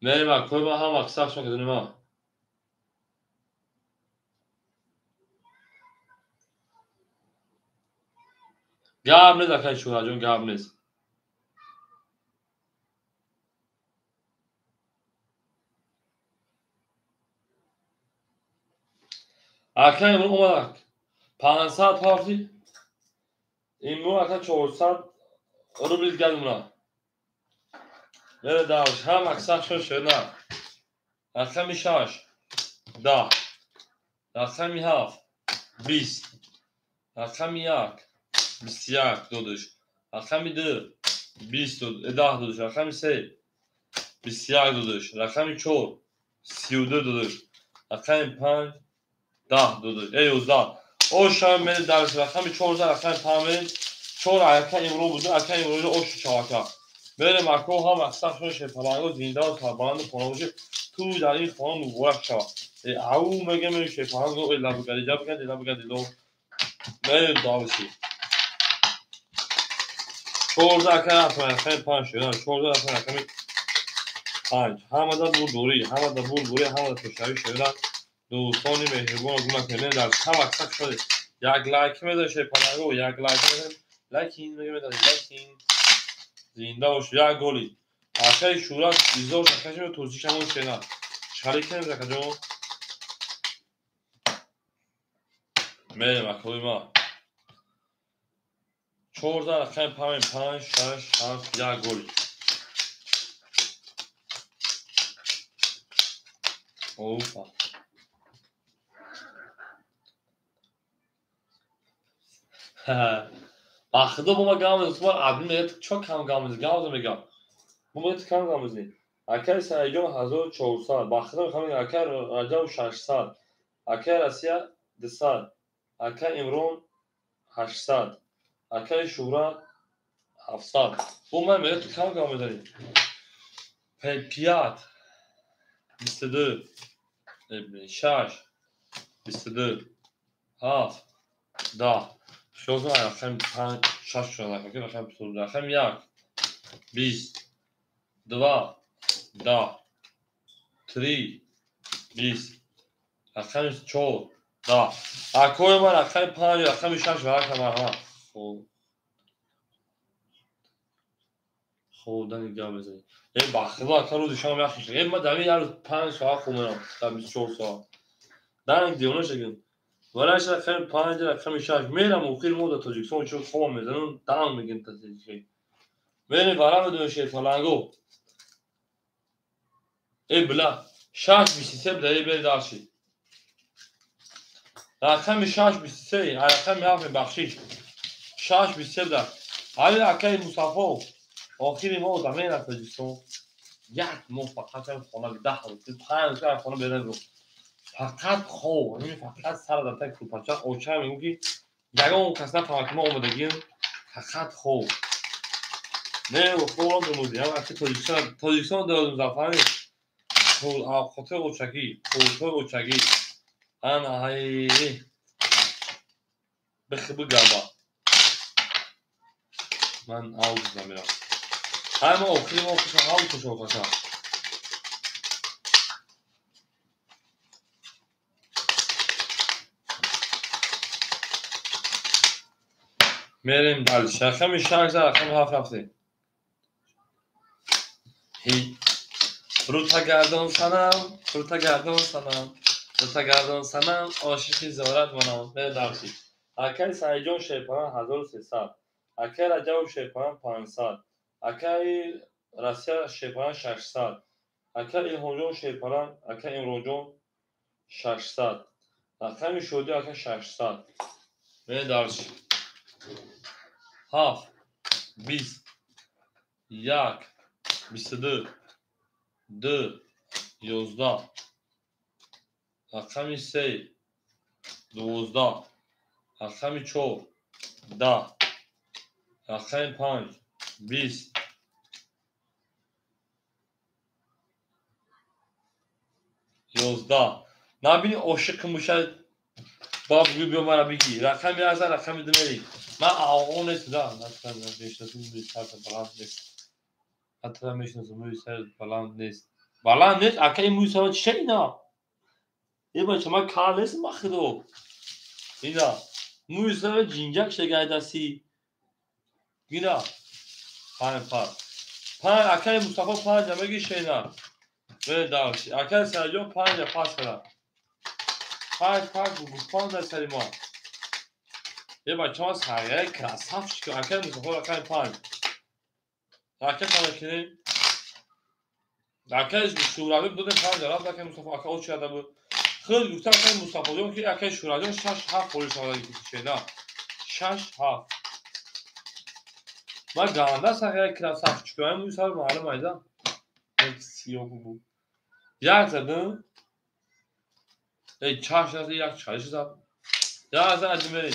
A: مریم اکای با هم اکثر شما کدونی ما گاب نیست اکای شورا جون گاب نیست اکای امرو اومدک 500 پارتی امرو اکای 400 روبل گلمونه بره داوش هم اکثر شده نه رقم 6 10 رقم 7 20 رقم 1 21 دودش رقم 2 20 10 دودش رقم 3 21 دودش رقم 4 32 دودش رقم 5 10 دودش 11 او شام من درس رقم 14 رقم 5 4 رقم امرو بود رقم امرو اوش چاکا بره مکو هم اصلا شوش پلانگو زنده و سربلند خانواده تو در این خانه مبارک شد او میگه میشه پلانگو الا بگردی جا بگردی لو بره داوشی 14 که رقم 5 شد 14 رقم 5 همه دا بول دوری همه دا تشاوی شده دوستانی مهربان و گونه کنه در هم اکسک شده یک لایک میده پناهگو یک لایک میده لایکین میده لایکین زنده باش یک گلی اکای شورا بیزار شکش رو توضیح شما شنا شریک نمیده که جون میرم اکوی ما 14 رقم 5 6 7 یک گلی اوپا بخدا با ما گام ما ادمین میگه چه کم گام میگم ما کم گام میزنیم اکر سایجون 1400 بخدا میخوام اکر رجب 600 اکر اسیا 200 اکر امرون 800 اکر شورا 700 bu من میگه تو کم گام میزنیم پیات 22 6 22 7 10 شوزن رقم 5 6 شد رقم 1 20 2 10 3 20 رقم 4 10 اکوی من رقم 5 رقم 6 برای کمر ها خوردن نگاه بزنید. یه بخدا که روز شما میخوشه. یه ما دمی هر 5 ساعت خوندم. تا 24 ساعت. در این دیوانه شدیم. ولی خیلی 5 رقم 6 میرم و خیلی مدت تاجیکستان چون خوام میزنم دام میگن تاجیکی. میرم برام دو شی فلانگو. ای بلا 6 23 بدای بر داشی. رقم 6 23 رقم میافه بخشش. 6 23 بدار. حالا اکای مصطفی آخری ما زمین تاجیکستان یک مو فقط هم خانه 10 روز 5 روز خانه بدن رو. فقط خوب یعنی فقط سر در تک رو پچه اوچه میگی یگان کس نفهمه که ما اومدگیم فقط خوب نه و خوب رو بمودی هم اصلا تاجیکستان دارد مزافرانی خاطر اوچگی خاطر اوچگی انا های بخبه گربا من آوز نمیرم همه آخری ما کشم آوز کشم کشم میریم بله شرخم 6 رقم 7 رفته روتا گردان سنم روتا گردان سنم روتا گردان سنم عاشقی زارت منم به درسی اکل سعیجان شیپان 1300 اکل رجب شیپان 500 اکل رسیا شیپان 600 اکل ایلهانجان شیپان اکل امروجان 600 رقم شودی اکل 600 به درسی 7 20 1 22 2 11 رقم 3 12 رقم 4 10 رقم 5 20 11 نبینی عاشق موشه باب بیا مرا بگی رقم 11 رقم دمری من آقا نیست دا حتی میشناسم موی سر بلند نیست حتی میشناسم موی سر بلند نیست اکه موی سر چه اینا یه بچه من کار نیست مخدو اینا موی سر جینجک شگه دستی اینا پنج اکه مصطفی 5 بگی شینا به داشت اکه سرجان 5 پاس کرد 5 بگو 5 در سری ما یه بچه ها سریعه کراسافش که اکه مصطفی اکه 5 اکه کنه کنیم اکه شوراوی بودن 5 رفت اکه مصطفی اکه او چیاده بود خیلی گفته اکه مصطفی جان که اکه شوراجان 6 7 پولیس آمده که نه 6 7 ما گانده سریعه کراسافش که این مویسا رو معلوم ایزا یک سیاه بود یک زدن ای چاش زده یک چایش زد یا از این بریم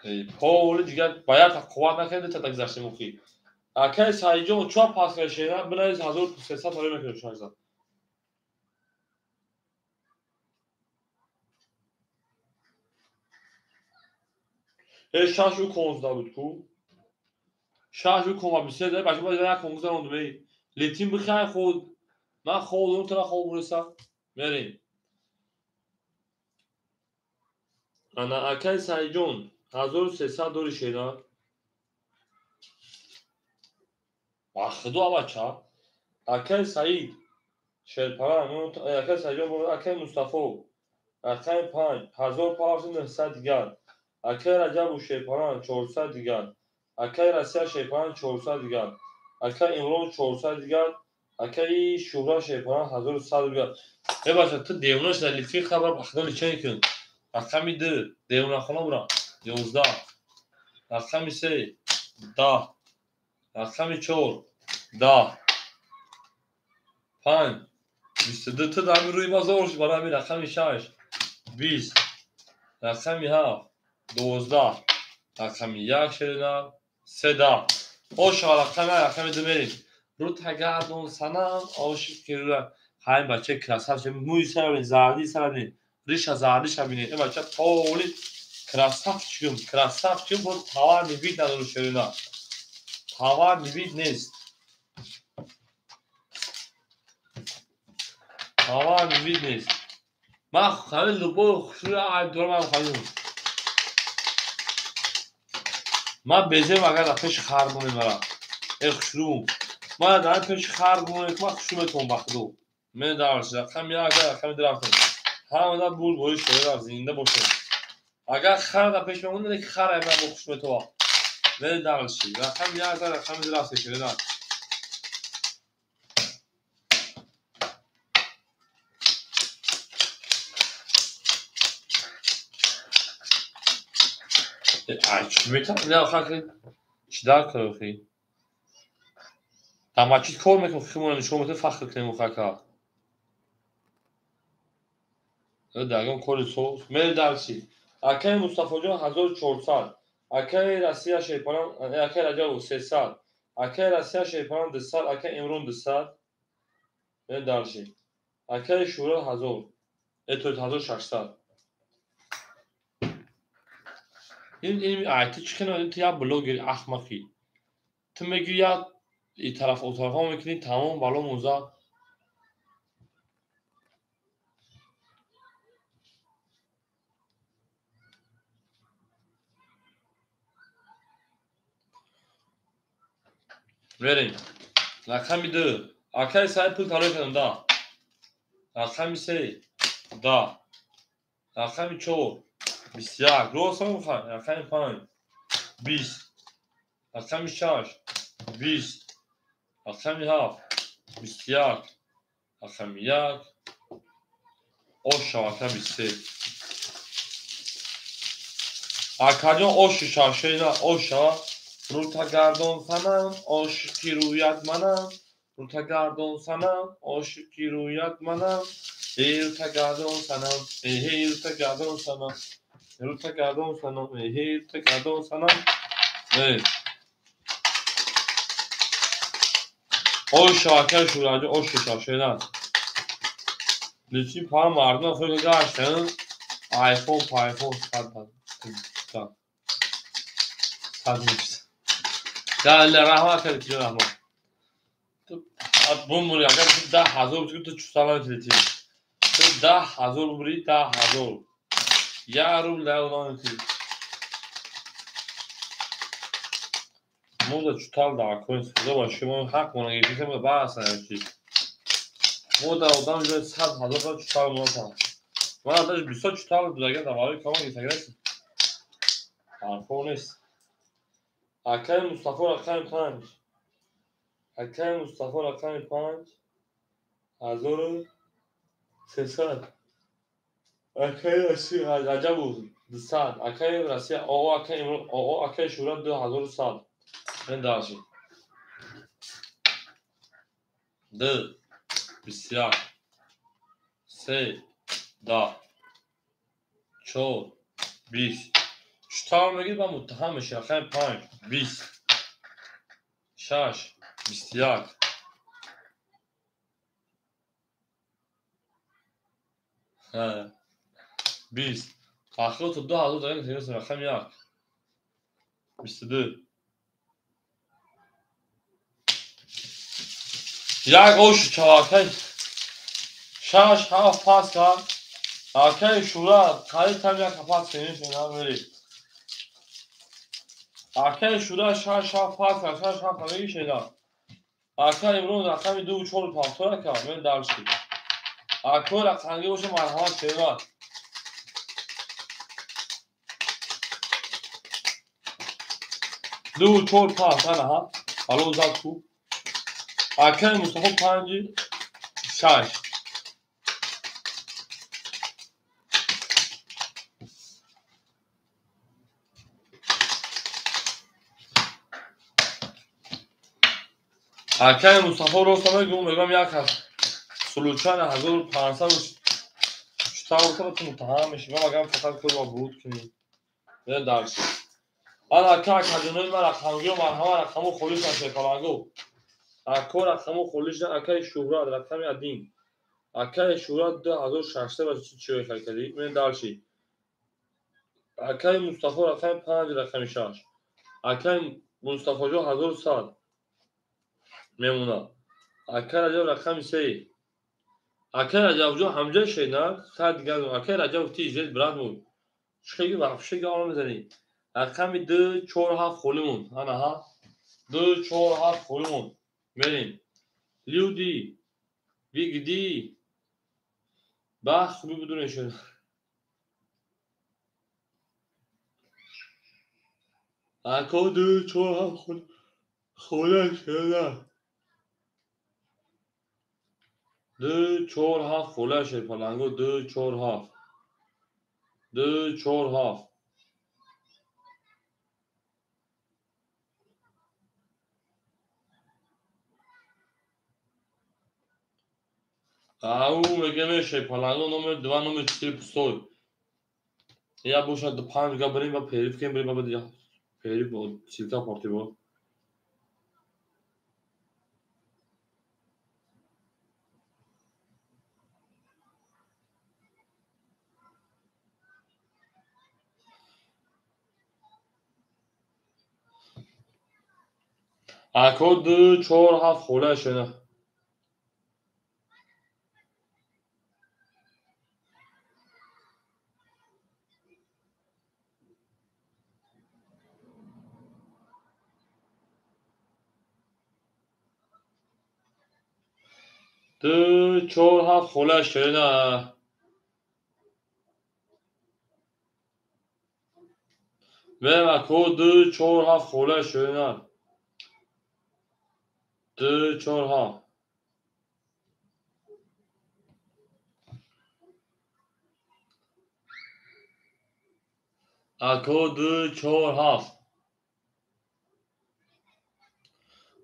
A: ای پول دیگر باید قوت نکنید تا تگذشته موخی اکه سایجان چوب پاس کرده بنایز 1300 تاری میکنه چایش زد ای شاش او کنزده بود کو شاش او کنزده بیسته ده بچه باید یک کنزده رونده بی لیتین بخیر خود من خود اون طرح خواب برسم بریم انا اکه سایجان 1300 دوری شیده خدا بچه اکه سعید شیرپران اکه سایجان اکه مصطفی اکه 5 1500 دیگر اکه رجب و شیپاران 400 دیگر اکه رسیا شیپاران 400 دیگر اکه امرون 400 دیگر اکه شورا شیپاران 1100 دیگر ای بچه تو دیوناش در لیتفی خبر بخدان چه کن رقمی 2 دیونا خانه برا 11 رقمی 3 10 رقمی 4 10 5 22 تو دمی روی بازارش برای همین رقمی 6 20 رقمی 7 12 رقمی 1 شدن 13 رقمی دو بریم رو تگردون سنم عاشق که رو همین بچه کراسف چه موی سر بینید زردی سر بینید ریش زردی شد بینید این بچه پاولی کراسف چیم بود تاور میبید ندارو شدن تاور میبید نیست تاور میبید نیست من خیلی لبو خوشی دارم خیلی من بزم اگر در پیش خرمونی مرا اخشروم من در پیش خرمونی که من خشومتون بخدو من درست خم یا اگر خم درم کنم همه در بول بوی شده در زنده باشه اگر خر در پیش بمونه که خر ایمه با خشومتو من درست شد خم یا اگر خم درست شده در خشومتا نه آخر که چی در کرو خی اما چی کار میکنم خیمونه نشومت فخر کنیم مخکا درگم کل صوت من درسی اکای مصطفی جان 1400 اکای رسیا شیپان اکای رجب 300 اکای رسیا شیپان 200 اکای امرون 200 من درسی اکای شورا 1000 اتو 1600 این آیت چیکنه تو یا بلوگر احمقی تو میگی یا این طرف اون طرف ها میکنی تمام بالا موزا بریم رقم 2 اکای سای پول طالب کردم دا رقم 3 دا رقم 4 21 روز هم میخواد رقم 5 20 رقم 6 20 رقم 7 21 رقم 1 osh رقم 23 اکا جان osh شاشینا osh رو تا گردون سنم عاشقی رویت منم رو تا گردون سنم عاشقی رویت منم رو تا گردون سنم رو تا گردون سنم رو تا گردون سنم رو تا گردون سنم osh اکا شوراجه osh شاشینا لیچی پا مردم خیلی داشتن آیفون صد نیست در رحمت کرد که رحمت تو بوموری اگر تو 10,000 بچه تو چو سالان تلیتی تو 10,000 بوری 10,000 یا رو لعونان تلیتی مودا چوتال دا کنید خدا باشه ما حق مونه گیفی که ما بحث نمیشی مودا آدم جای 100,000 چوتال مودا من آدمش 20 چوتال بوداگه دواری کاما گیفته گرسی حرفو نیست اکای مصطفی رقم 5 اکای مصطفی رقم 5 1300 اکای رسیا رجب بود 200 اکای رسیا اکای امرو اکای شورا 2100 من داشتی 2 21 3 10 4 20 چطور میگید با متهم میشه رقم 5 20 6 21 20 آخر تو 2,000 داریم تیرس رقم 1 22 یک اوش چواکی 6 7 پاس کن اکای شورا قریب تر یک پاس کنیم شما برید اکای شورا 6 7 پاس کن 6 7 همه شیدا اکای امرون رقم 2 و 4 پاکتور که من درشتی اکای رقمگی باشه مرحمت شیدا 2 و 4 پاس نه ها حالا زد تو اکای مصطفی 5 6 اکای مصطفی رو میگم یک هست سلوچان 1500 چطور کنه تو متهم میشی من مگم فقط کل با بود کنی نه درس آن اکا کدونوی من رقمگی و مرحمه رقمو خلیش نشه کلانگو اکا رقمو خلیش نه اکای شهرات رقم ادین اکای شهرات 2600 و چی خیلی کردی من درشی اکای مصطفی رقم 5 رقم 6 اکای مصطفی جو 1100 میمونا اکای رجب رقم 3 Akay Rajavjon hamja şeyler. Sen diğer Akay Rajav tijel brand mu? Şöyle vahşi gavur mezani. Akami 2-4 خولمون. Ana ha. 2-4 خولمون. Verin. Liudi. Vigdi. Bah خوبی بدون شده. Akao 2-4 خولش شده. 2-4 خولش پلنگو 2-4. 2-4. Au میگه میشه پلنگو نمره 2 نمره 4 پستوی. یا باشد 5 گا بریم و پیریف کنیم بریم و دیگه پیریف با چیزا پارتی با. Akao 2-4 خولش شده. 2-4 خولش شده. Ve Akao 2-4 خولش شده. 2-4. Akao 2-4.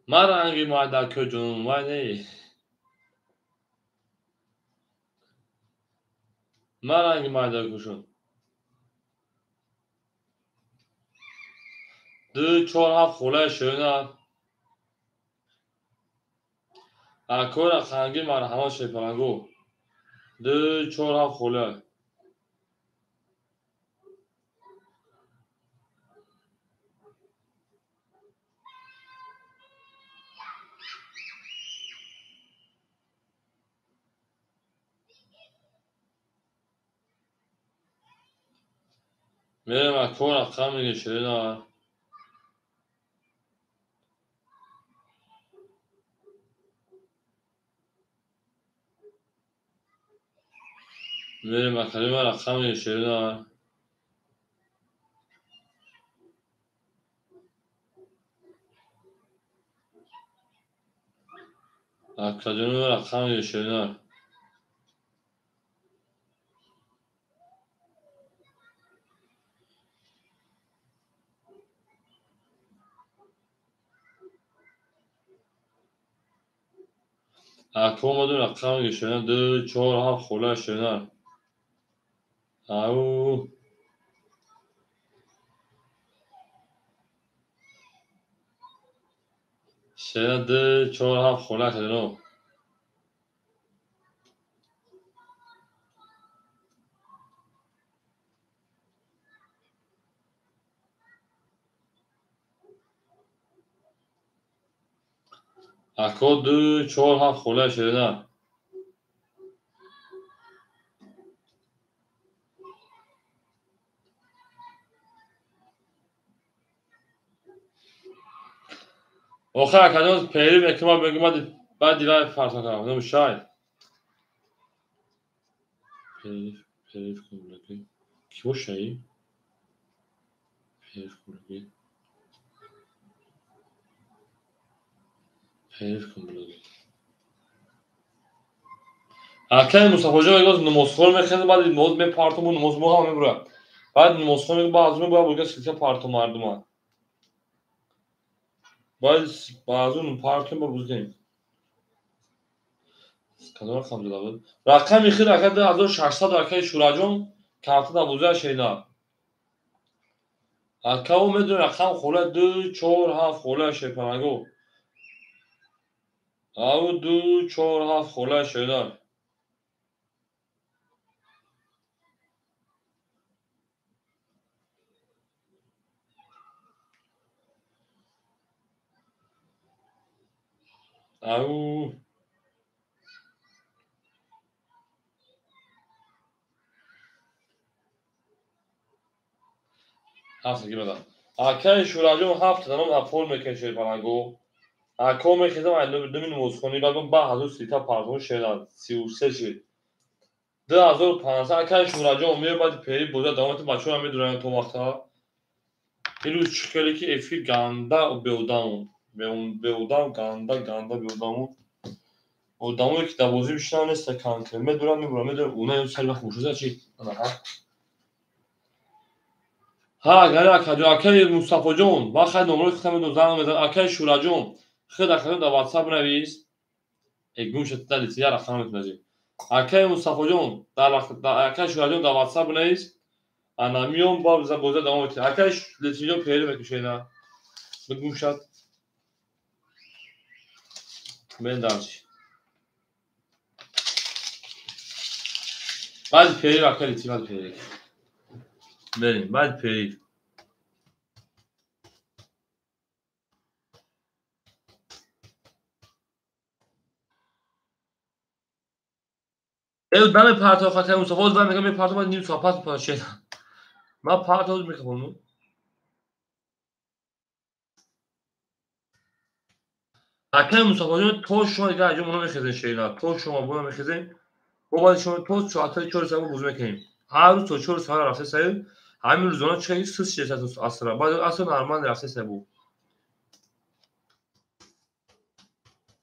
A: من رنگی مایده که جنون وای من رنگی مایده کشون 2-4 خولش شده. Akao را خنگی مرحمت شپلنگو 2-4 خوله. میرم Akao را خنگی شده. میرم Akao را خنگی شده. Akao را خنگی شده. Akao مدون را خنگی شده. 2-4 خوله شده. او شده 2-4 خوله شده. Akao 2-4 خوله شده. آخه Akao پیری احتمال بگم بعد دیگه فرصت کنم نمیشه. پیری کنم کی باشه؟ پیری کنم. پیری کنم. Akay Mustafa Hoca میگه نمازخوان میخنده بعد نماز به پارتمون نماز موها میبره. بعد نمازخوان میگه بعضی میگه بگه سیستم پارتو مردم. بعد بعضی پارتو با بزنیم. کدوم خام جدا بود. رقم میخیر رقم 1600 رقم شوراجون کارت دا بوزه شیدا. Akao میدونه رقم خوله 2-4 خوله شپنگو. او 2-4 خوله شیدا. او هفته بده اکای شوراجو هفته دارم اپول میکشه پناگو اکو میخیزم اینو بدم این موسخونی بعد با هزار سیتا پارتون شدن 33 شد 2500 اکای شوراجو میره بعد پری بوده دامت بچه‌ها میدونن تو وقتا این çıkıyor ki efir ganda beudam ganda beudamı o damı ki da bozu bir şey ne stakan kelime duran mı buram eder ona yol selva خوشوزه چی ها اگر اکادو اکای مصطفی جون و خد نمره ختم دو زنم میدن اکای شورا جون خد اکادو دا واتساپ نویس اگون شد دلی تیار رقم میتونی اکای مصطفی جون دا اکای شورا جون دا واتساپ نویس انا میام با بوزه دامو میتونی اکای لتیجو پیری میکشه نه بگون شد من درچ بعد پری اکای لتی بعد پری بریم بعد پری ben parti خاطر مصطفی بود میگم یه پارت ما نیم ساعت پس پاشه من پارت روز میکنم اکای مصطفی جون تو شما دیگه اجازه اونو میخزین شینا تو شما بونو میخزین و بعد شما تو ساعت 4 ساعت بوز میکنیم هر روز تو 4 ساعت رفته سایه همین روزانا چه سوس چه ساعت اصلا بعد اصلا نرمال رفته سایه بو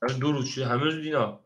A: همین دو روز چی همین روز دینا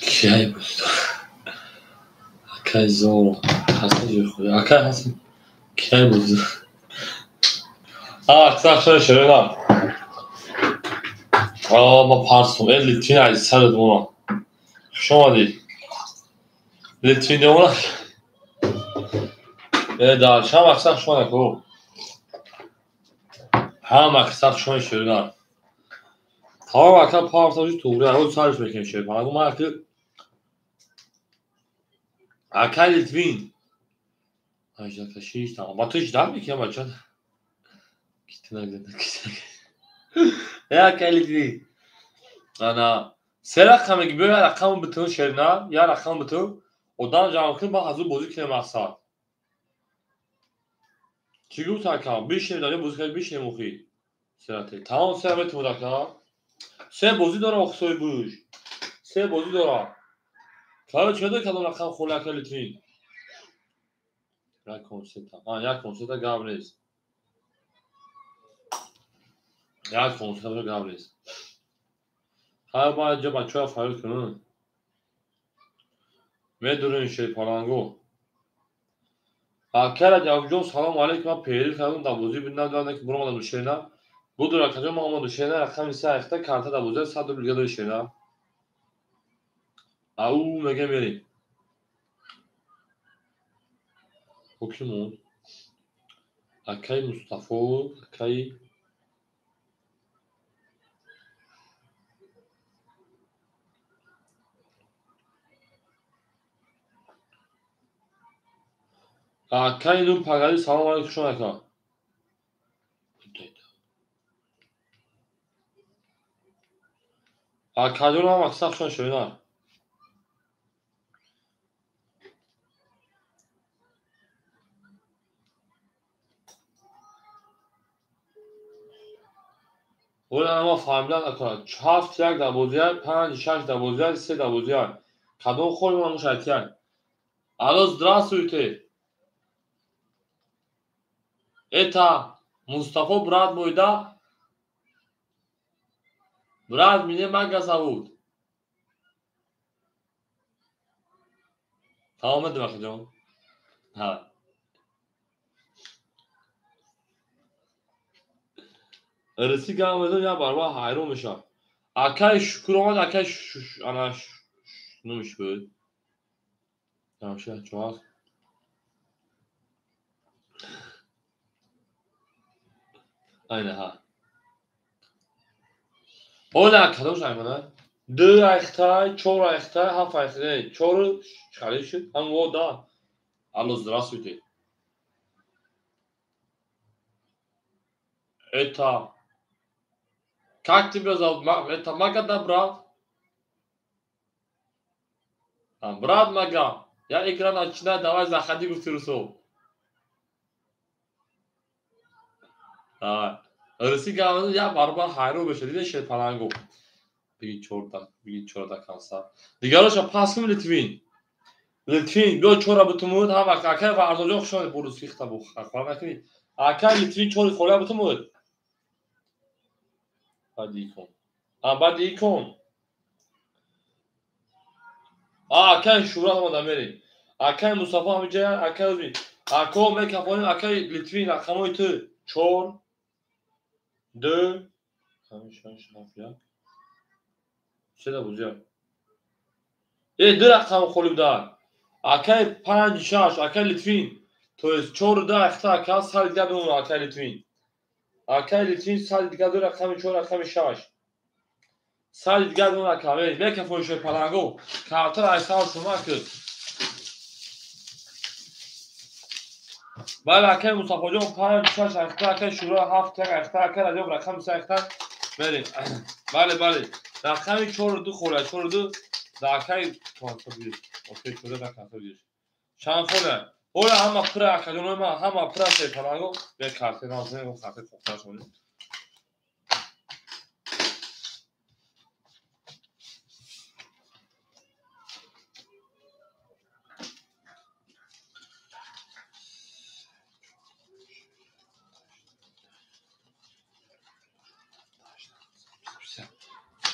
A: کی بود اکای زور حسن جوخوی اکای حسن کی بود اکثر شده ما پارسم لیترین عزیز سرد اونا شما دی لیترین اونا در شما اکثر شما نکو هم اکثر شما شده تمام اکثر پارسم توری اول سرش بکن شده پناگو من اکای لیترین اجده کشیش تمام با تو اجده میکنم بچه کتنه گذنده اکای لیترین انا سه رقم gibi ya rakam bütün şerina ya rakam bütün odan canlı bak hazır bozuk ne maksat. Çünkü takam bir şey dali bozuk bir şey muhi. Serate. Tamam servet mudaka. Se bozuk dora oxsoy buş. Se bozuk dora. Kara çöde kadar rakam xolaka litrin. Ya konsepta. Ha ya konsepta gavres. Ya konsepta gavres. Ha ba ceba çoğa fark kının. Ve durun şey parango. Akara cavcon salam aleyküm peyri kalın da bozu binden döndeki bulamadım düşeyna. Bu dur akacağım ama düşeyna rakam ise ayakta karta da bozu sadı bilgide düşeyna. Au mege meri. O kim o? Akay Mustafa, Akay Akay nun pagadi salam aleyküm şuna ka. Akay'ın ama aksak şuna şöyle. Ola ama fahmiden akar. 7 trak da bozuyor, 5 6 da bozuyor, 3 da bozuyor. Kadın koymamış erken. Alo, здравствуйте. Это Mustafa брат мой, да? Брат, меня Мага зовут. Tamam hadi bakacağım. Ha. Arası gelmeden ya barba hayır olmuş ha. Akay şükür olmadı akay ana neymiş böyle. Tamam şey çok. Aynen ha. Ola kadın saymana. 2 ayxtay, 4 ayxtay, 7 ayxtay. 4 çalışır. Ama o da. Allo, здравствуйте. Это как тебя зовут? Это Мага, да, брат? Брат Мага. Я экран начинаю, давай заходи в Тирусов. Arası gelmedi ya barba hayro بشه دیده شد پلنگو بگید چوردا kansa. دیگرش پاسم لیتوین بیا چورا بتمود هم اکای ورزاجو خشون بروز فیختا بو خواهم نکنی اکای لیتوین چوری خوله بتمود بعد ایکون بعد ایکون اکای شورا هم آدم بری اکای مصطفی همیجه اکای ازمی اکای مکفانی اکای لیتوین اکاموی تو چور 2 5 7 سه تا بوزیا 2 رقم خولی بودن اکای 5 6 اکای لیتوین تو از 4 2 اختا اکای سال دیگه بمون اکای لیتوین سال دیگه 2 رقم 4 رقم 6 سال دیگه بمون اکای میکه فوشوی پلنگو کارتر ایسال شما کرد بله اکای مصطفی جان 5 6 اختا اکای شروع 7 اختا اکای رجب رقم 3 اختا بریم بله رقم 4 2 خوله 4 2 اکای کانتر بیش اوکی شده در کانتر بیش چند خوله اولا همه پره اکادون ما همه پره سی پلنگو به کارت نازنه و کارت کفتر شده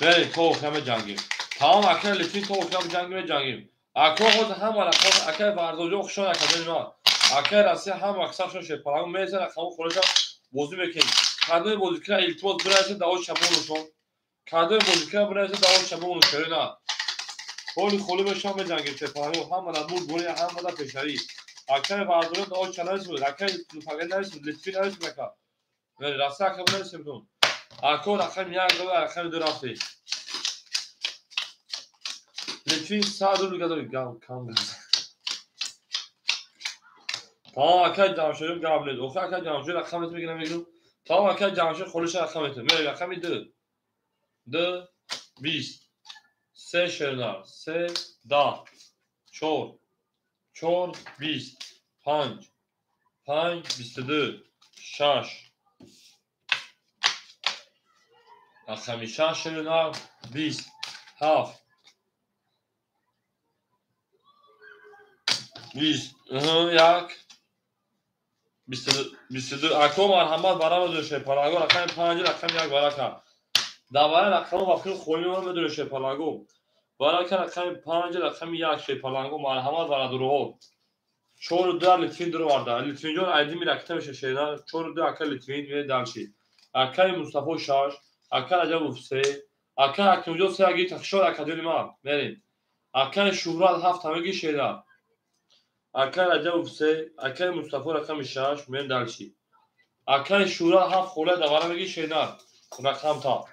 A: بریم خوب همه جنگیم تمام اکر لیتین تو اکرام جنگیم جنگیم اکر خود هم اکر اکر بردوجو خشون اکادمی ما اکر راسی هم اکثر شون شه پلاگو میزه رقم خورجا بازی میکنیم کادوی بازی کرا التماس برایش داو شمونشون کادوی بازی کرا برایش داو شمونشون نه خالی خالی بشم به جنگیم شه پلاگو هم مدد بود بوری هم مدد پیشری اکر بردوجو داو چناس بود اکر لوپاگن نرسید لیتین نرسید مکا ولی راسی اکر نرسید دون اکر رقم یک دو رقم دو رفتی لیتین ساعت رو گذاری کام تمام اکر جمشید قبل اوخه اکر جمشید رقمت میگیرم میگیرم تمام اکر جمشید خلوش رقمت میگیرم رقم دو 20 سه شرنار سه ده چور 20 5 22 6 رقم 6 شرنار 20 7 20 یک 22 اکو مرحمت برام دوشه پالاگو رقم 5 رقم یک برکه دوباره رقم وقتی خولی من بدون شپالاگو برای که رقم 5 رقم یک شپالاگو مرحمت برای درو چور دو لیتوین درو وارده لیتوین جون ایدی می رکته میشه شیدن چور دو اکل لیتوین می دلشی اکل مصطفی شاش اکل عجب افسه اکل اکل جو سه اگی تخشور اکادیلی ما بریم اکل شهرات هفت همگی شیدن اکل عجب افسه اکل مصطفی رقم شاش می دلشی اکل شهرات هفت خوله دوباره میگی شیدن رقم تا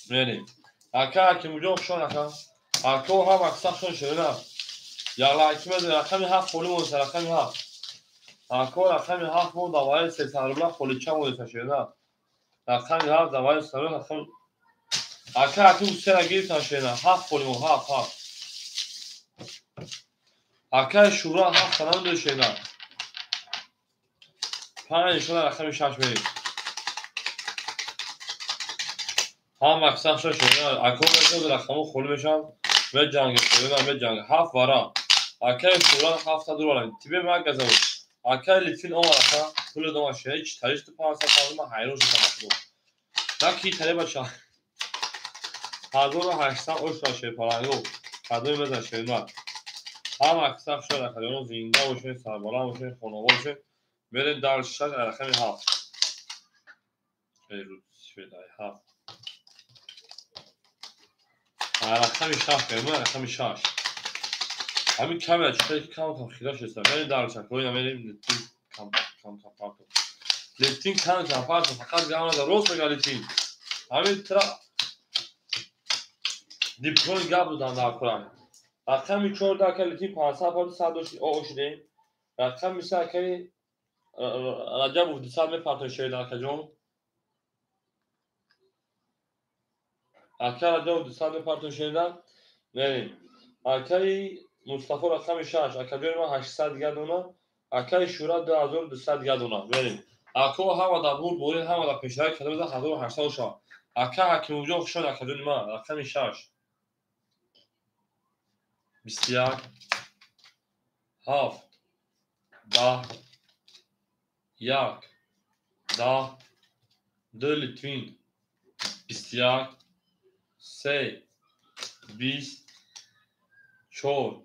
A: میریم اکا که مجا شون اکا اکا هم اکثر شون شده نه یا لکی مده رقمی هفت خولی مونده رقمی هفت اکا رقمی هفت مونده دوای سی سربلا خولی چه مونده شده نه رقمی هفت دوای سربلا رقم اکا اکی بسته نگیری تن شده نه هفت خولی مونده هفت اکا شورا هفت سنم دو شده نه پنج شده رقمی شش میریم هم اکثر شده نه اکا بسته رقمو خولی میشن به جنگ شده نه به جنگ هفت وارا اکای شورا هفت تا دور تیبه ما گزاو اکای لیتین اون اکا پول دو ماشه هیچ تاریخ تو 500 سال ما حیران شدم نه کی تری بچا 1800 اوش باشه پارانگو کادوی بزن شیرنا هم اکثر شده کادوی زنده باشه سربالا باشه خانواده باشه بریم در شش رقم هفت روز شده هفت رقم 6 رقم 6 همین کمه چطوری کم خیلاش هستم بریم در چکوی نمیریم کم لیتین کم پارت فقط گاونا در روز میگه لیتین همین ترا دیپلون گاب دادن در کوران رقم 14 که لیتین 500 پارت 100 اوشیدیم رقم میشه که رجب و 200 میپارت شده در کجون اکر رجب و 200 میپارت شده بریم اکری مصطفی رقم 6 اکر ما 800 دیگه دونا اکر شورا 2200 دیگه دونا بریم اکو هم در بود بوری هم در پیشرفت کرده بود 1800 شاه اکر حکیم وجو شد اکر ما رقم 6 21 7 10 1 10 2 لیتوین 21 3 20 4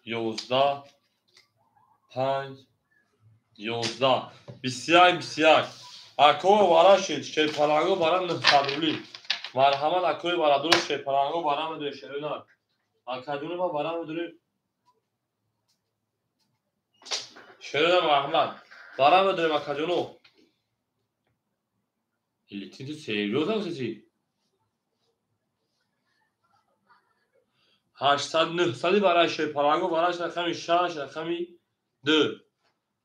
A: 11 5 11 21 اکو وارا شد که پلاگو برام نفادولی مرحمت اکوی برا درست که پلاگو برام دو شرینا اکادون ما برام دور شرینا مرحمت برام دور اکادونو لیتین تو سریوزا چی 800 900 برای شه پلاگو براش رقم 6 رقمی 2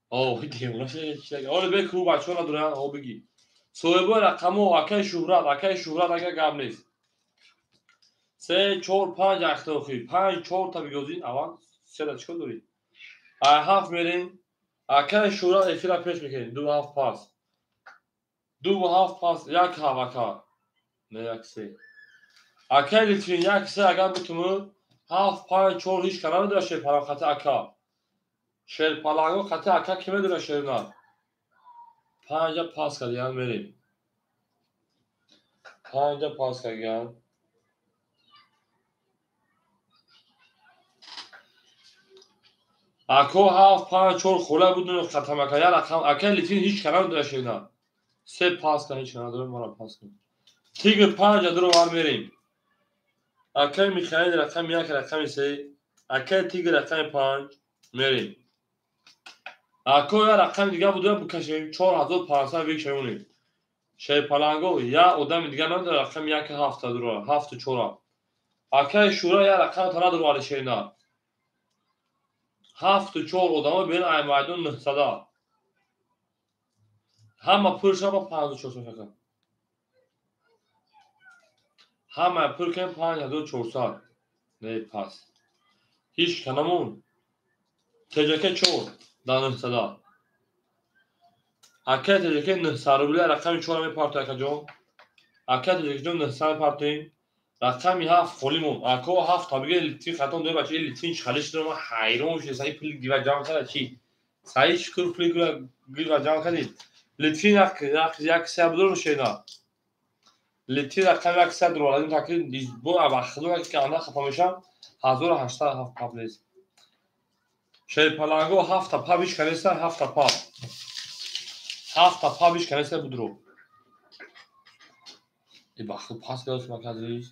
A: اوه دیگه چه اول بگو بچه‌ها ندارن او بگی صوبه رقمو اکای شهرت اگه قبل نیست 3 4 5 اختاخی 5 4 تا بگوزین اول سه تا چیکار داری هفت میرین اکای شهرت افیرا پیش میکنین دو هفت پاس یک هفت نه یک سه اکای لیترین یک سه اگر بتومو هفت 5 4 هیچ کنار داشته پرا خط اکا شیر پالاگو خط اکا کی میدونه شیر نه 5 پاس کردیم میریم 5 پاس کردن. اکو 7 5 4 خوله بودن ختم کرد رقم اکل لیتین هیچ کنار داشته نه 3 پاس کنه هیچ کنار داره ما پاس کنه تیگر 5 درو ور میریم اکل میخواید رقم 1 رقم 3 اکل تیگر رقم 5 میریم اکو یا رقم دیگه بوده بکشیم 4500 بکشیم شی پلنگو یا آدم دیگه نداره رقم 1 7 درو 7 4 اکل شورا یا رقم تنها درو ولی شی نه 7 4 آدم بین ای میدون 900 همه پولش با 5400 فکر همه پول کنیم 5400 نه پاس هیچ کنمون تجکه 4 در 900 اکه تجکه 900 روبله رقم 4 می پارت اکه جون اکه تجکه جون 900 پارتیم رقمی 7 خولیم اکو 7 تا بگه لیتین خطان دوی بچه لیتین خالیش دارم حیران میشه سعی پول دیو جمع کرده چی سعی شکر پول دیو جمع کردید لیتین یک سه بدون شینا لیتین رقم 100 رو لازم تاکید بو ابخدو که آنها خفا میشم 1807 پابلیز شی پلنگو 7 تا پابیش کنیسته 7 تا پاب 7 تا پابیش کنیسته بودرو ای بخو پاس گذاشت مکادریش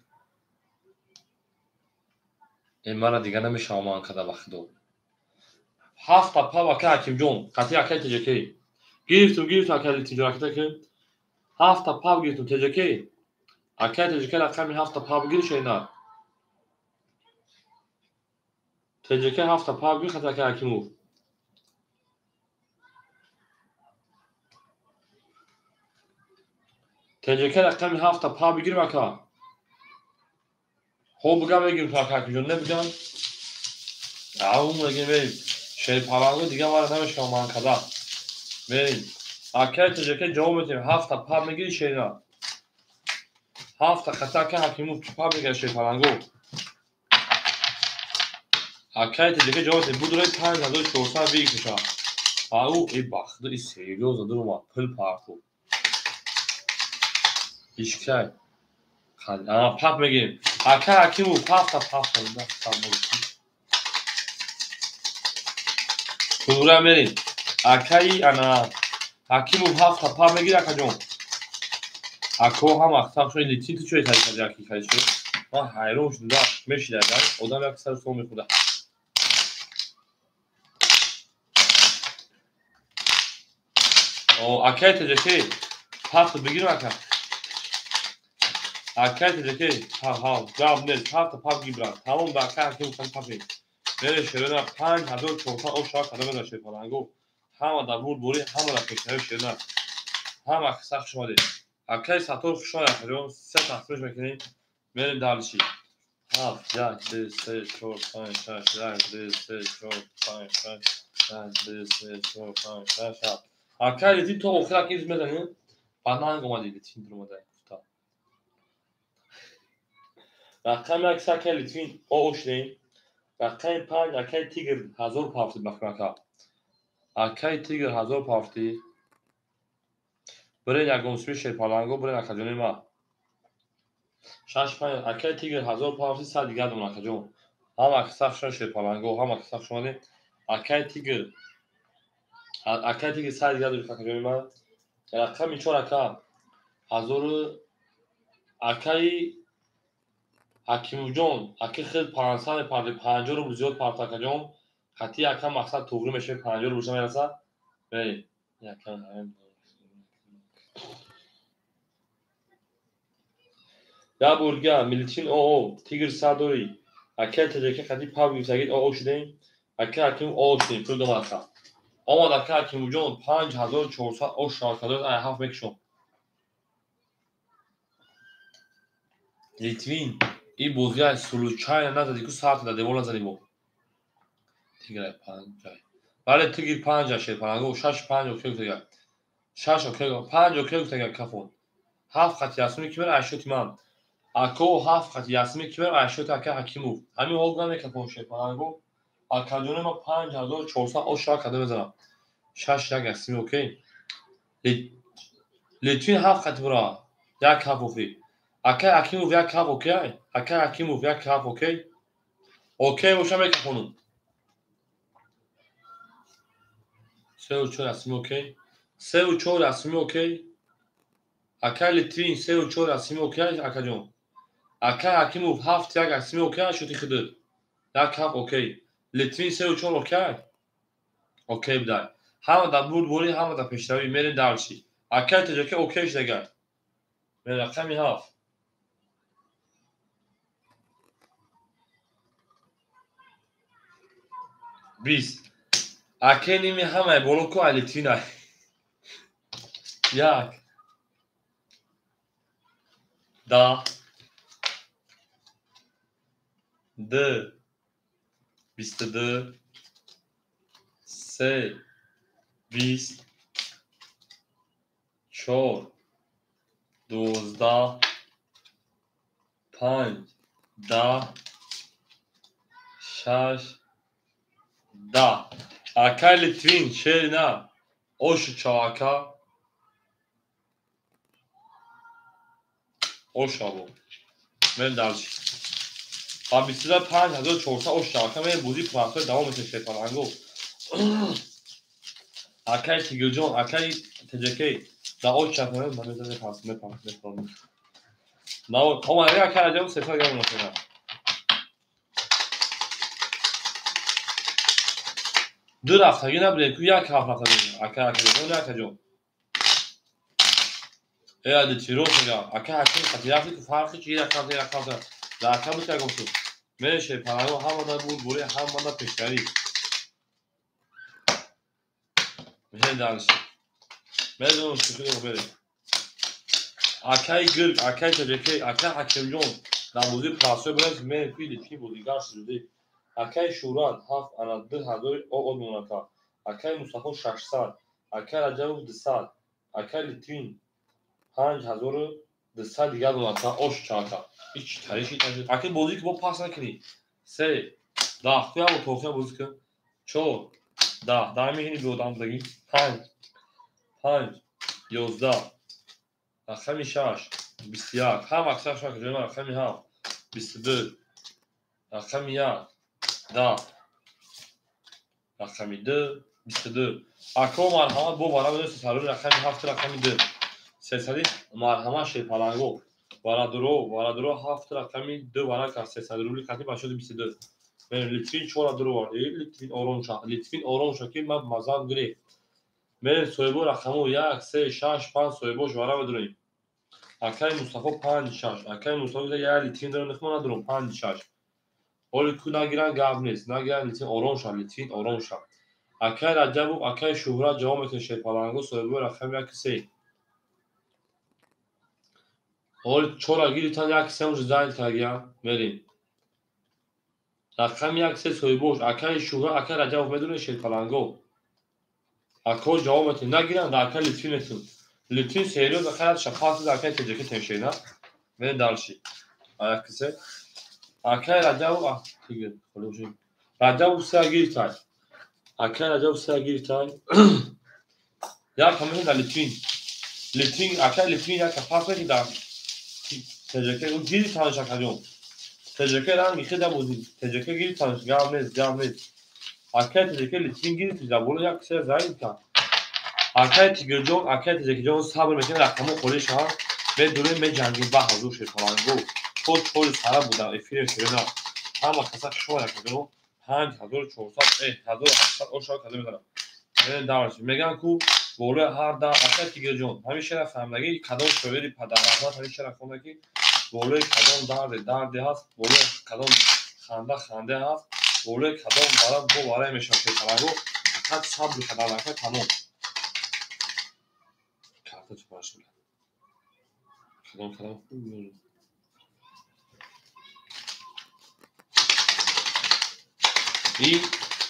A: این مرا دیگه نمیشه امان کده بخدو 7 تا پاب که حکیم جون قطعی اکل تجکی گیرفتم اکل تجاکته که 7 تا پاب گیرفتم تجکی اکل تجکی رقمی 7 تا پاب گیر شینا تجکی 7 تا پاب گیر خطا که حکیمو تجکه رقمی 7 تا پا بگیر مکا خوب بگم بگیم تا که جون نبگم اون بگیم بریم شی پلنگو دیگه ما نمیشه من کدا بریم اکل تجکه جواب میتیم 7 تا پا میگیری شینا 7 تا خطا که حکیمو پا بگیر شی پلنگو اکل تجکه جواب میتیم بودره 5400 بگیشا او ای بخدو ای سیریوز درو ما پل پارتو ایشکای اما پاپ میگیریم اکل حکیمو پاپ تا پاپ کنیم کنوره میریم اکایی انا حکیمو 7 تا پاپ میگیر اکا جون اکو هم اختم شوی لیتین تو چوی تایی کردی اکی کاری شد ما حیرون شده میشی در جان آدم یک سر سو میخوده اکای تجکی پاپ بگیریم اکا اکای تجکی پاپ جواب نیست 7 تا پاپ گیبرم تمام با اکای حکیمو کن پاپی میره شیرنا 5400 او شاک کدامه داشته پلنگو همه در بود بوری همه را پیشنهی شیرنا همه سخت شما دید اکای سطور فشار اکجون 3 تخفیش میکنیم میریم دالشی 7 1 2 3 4 5 6 1 2 3 4 5 6 1 2 3 4 5 6 7 اکای لیتین تو اخیر اکیز میزنیم بعد نه اومدی لیتین در اومده گفتا رقم یک سکه لیتین او شدیم رقم 5 اکای تیگر 1000 پافتی بخمکا اکای تیگر 1000 پافتی برای یک گمسوی شیر پلنگو برای اکجونی ما 6 5 اکای تیگر 1000 پافتی سال دیگه دون اکجون هم اکساف شون شیر پلنگو هم اکساف شون اکای تیگر سال دیگه دون اکجونی ما رقم 4 اکا 1000 اکای حکیم جون اکی خیلی 500 پارتی 50 رو زیاد پارت اکجون خطی اکا مقصد توغری میشه 50 رو بشه میرسه بریم یکم یا بورگا میلیتین او تیگر سادوری اکل تجکه خطی پاو گیفتگید او شدیم اکل حکیم او شدیم پول دوم اکا آمد اکل حکیم جون 5400 او شاکداد ای هفت بکشم لیتوین ای بوزگاه سلوچای نزدی که ساعت داده بولا زدیم او تیگر 5 ولی تیگر 5 شد پنگو 6 5 اوکی تیگر 6 اوکی 5 اوکی تیگر کفون هفت خطی اسمی که بر 80 من اکو هفت خطی اسمی که بر 80 اکا حکیمو همین هولگان کفون شد پنگو اکادون ما 5400 او شاک کده بزنم 6 یک اسمی اوکی لیتوین هفت خطی برا یک هفت اوفی Akay aqui move a cava, ok? Akay aqui move a cava, ok? Ok, روشن بکن خانم. 3 و 4 رسمی اوکی. 3 و 4 رسمی اوکی. اکا لیترین 3 و 4 رسمی اوکی اکا جون. اکا حکیم 7 یک رسمی اوکی شوتی خدر. یک کف اوکی. لیترین 3 و 4 اوکی. اوکی بدای. همه در بود بوری همه در پیشروی میرین دارشی. اکا تجاکی اوکیش دیگر. من رقمی 7. بیست. اکا نیمی همه بلوکو لیترین های. یک. ده. دو. 22. 3. 20. 4. 12. 5. 10. 6. 10. اکا لیترین شیر نه. اوش چاکا. اوش آبو. من دارشی. بیست 5400 اوش چاکا من بودی پرافت دوام میشه پرانگو. اکای تیگر جون اکای تجکی دا اوش چاکا من میذاره پاس میپام. نه تو ماری اکای جون سه تا گام میکنه. دو رفت یه نبره کو یک هفت رفت اکای جون ای تیرو شجا اکای حکیم خطیراتی که فرقی چیه یک در اکای بود که گفتم میشه پرانگو هم دا بود بوری هم دا پیشتری میشه دارشی. میدونم شکلی رو بره. اکای گرگ اکای تجکی اکای حکیم جون در بودی پراسوی برز من پیلی چی بودیگر شده. اکای شوران هفت انا 2000 او موناکا. اکای مصطفی 600. اکای رجب 200. اکای لیترین 5200 دیگر موناکا اوش چاکا. هیچ تاریخی نداره. اکای بودی که با پاس نکنی. 3 10 یا با توفیق بودی که 4 10 میگنی بودم بگی 5 11 رقمی 6 21 هم اکثر شما که جمعه رقمی 7 22 رقمی 1 10 رقمی 2 22 اکو مرحمت بو بارا بده سالون رقمی 7 رقمی 2 سیصدی مرحمت شی پلنگو بارا درو 7 رقمی 2 بارا که 300 روبلی خاطی باشد 22 من لیترین 4 درو وارد لیترین آرام شد که من مزان گری من سویبو رقمو 1 3 6 5 سویبو جوارا بدونیم. اکای مصطفی 5 6 اکای مصطفی یا لیترین دارم نخمه ندارم 5 6 اولی کو نگیرن گاب نیست نگیرن لیترین آرام شد. اکای رجب و اکای شهرت جواب میتونه شی پلنگو سویبو رقم یک 3 اولی 4 گیری تن یک 3 اونجا زاید کاگیا میریم رقم یک 3 سویبوش اکای شهرت اکای رجب میدونه شی پلنگو اکو جواب میتونه نگیرن در اکای لیترین میتونه لیترین سریوز اکای شفاف اکای تجکی تمشی نه من دالشی ayak kısa. Akay Rajav ठीक है Rajav उससे गिरता है. Akay Rajav उससे गिरता है. यार हमें ना लिटरिंग akay लिटरिंग या कपास में किधर تجربه اون گیری تانش کردیم تجربه ران میخه دا بودی تجربه گیری تانش گام نیست akay تجربه لیترین گیری تجربه بولو یا کسی زاید کن akay تجربه جون صبر میکنه رقمو خودش ها به دوره می جنگی با حضور شد فلانگو چول سارا بودن افیر شدنا اما کسا شما نکنم 5400 1800 اوشا کلمه میذارم من دارش میگن کو بوله هر دا akay تیگر جون همیشه را فهمدگی کدام شوری پدرازات همیشه را فهمدگی بوله کدام درد هست بوله کدام خنده هست بوله کدام برای میشه فلانگو فقط صبر کردن تمام کارت چه باشه کدام خوب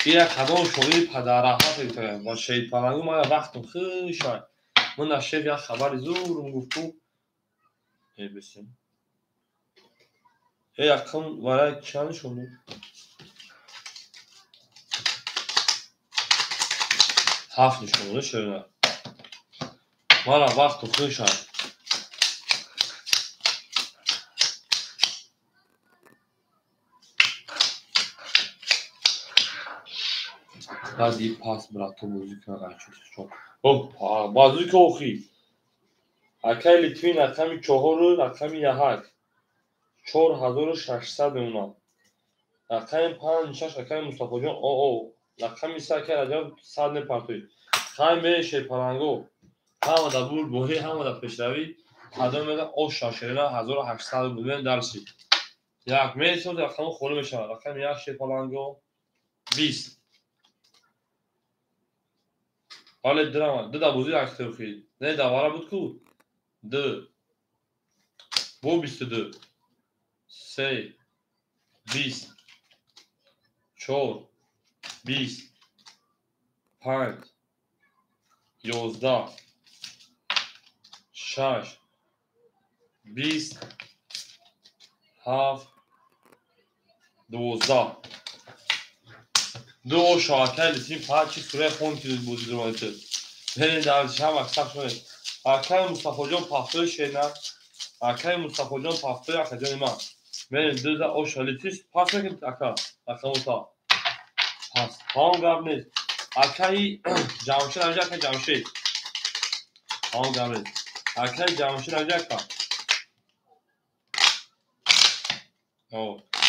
A: این کدام شوری پدرازات با شید فلانگو ما وقتم خیلی شاید من نشه یا خبر زور گفتم بسیم yakın var çalış onu. Hafif şunu şöyle. Bana vakti kışa. بعدی پاس برات موزیک نگاشتم. بازی کوخی. اکای لیتوین رقمی 4 رقمی 1 4600 اونا. رقم 5 رقم مصطفی جان رقمی ساکر راجع 100 پارتوی. خایم میشه پرانگو. هم دا بود بوهی هم دا پیشروی. آدم میگه او شاشینا 1800 بودن درسی. یک میشه رقم خوله میشه. رقم 1 شه پرانگو 20. حالا درام دا بودی اکتر خید. نه دوباره بود کو. 2 bu 22 3 20 4 20 5 11 6 20 7 12 دو شاکر لیتیم پاچی سوره خون که بودی درمانیده برین درش هم اکسپ شده اکای مصطفی جان پافتوی شینا اکای مصطفی جان پافتوی اکجان ما برین دو دا او شالیتیش پاس نکن اکا اوتا پاس هم گرد نیست اکای جامشید همجا اکای جامشید هم گرد نیست اکای جامشید همجا اکا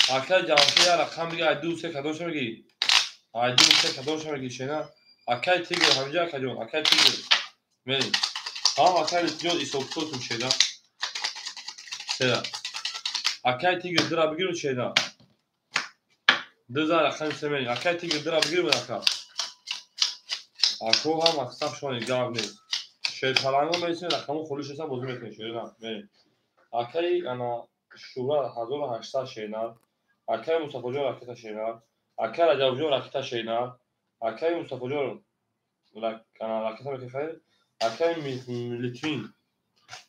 A: اکای جامشید یا رقم بگی ایدو سه کدومش بگی ایدو سه کدومش بگی شینا اکای تیگر همجا اکجان اکای تیگر برین هم اکای لیتیون ایسوکتوتون شینا سینا اکای تیگر درا بگیرون شینا 2005 برین اکای تیگر درا بگیرون اکا اکو هم اکسپ شونی گرد نیست شید پرانگو میسین رقمو خلوش هستم بازی میکنی شینا برین اکای انا شورا 1800 شینا اکای مصطفی جان راکتا شینا اکای رجب جان راکتا شینا اکای مصطفی جان راکتا میکنی اکای لیتوین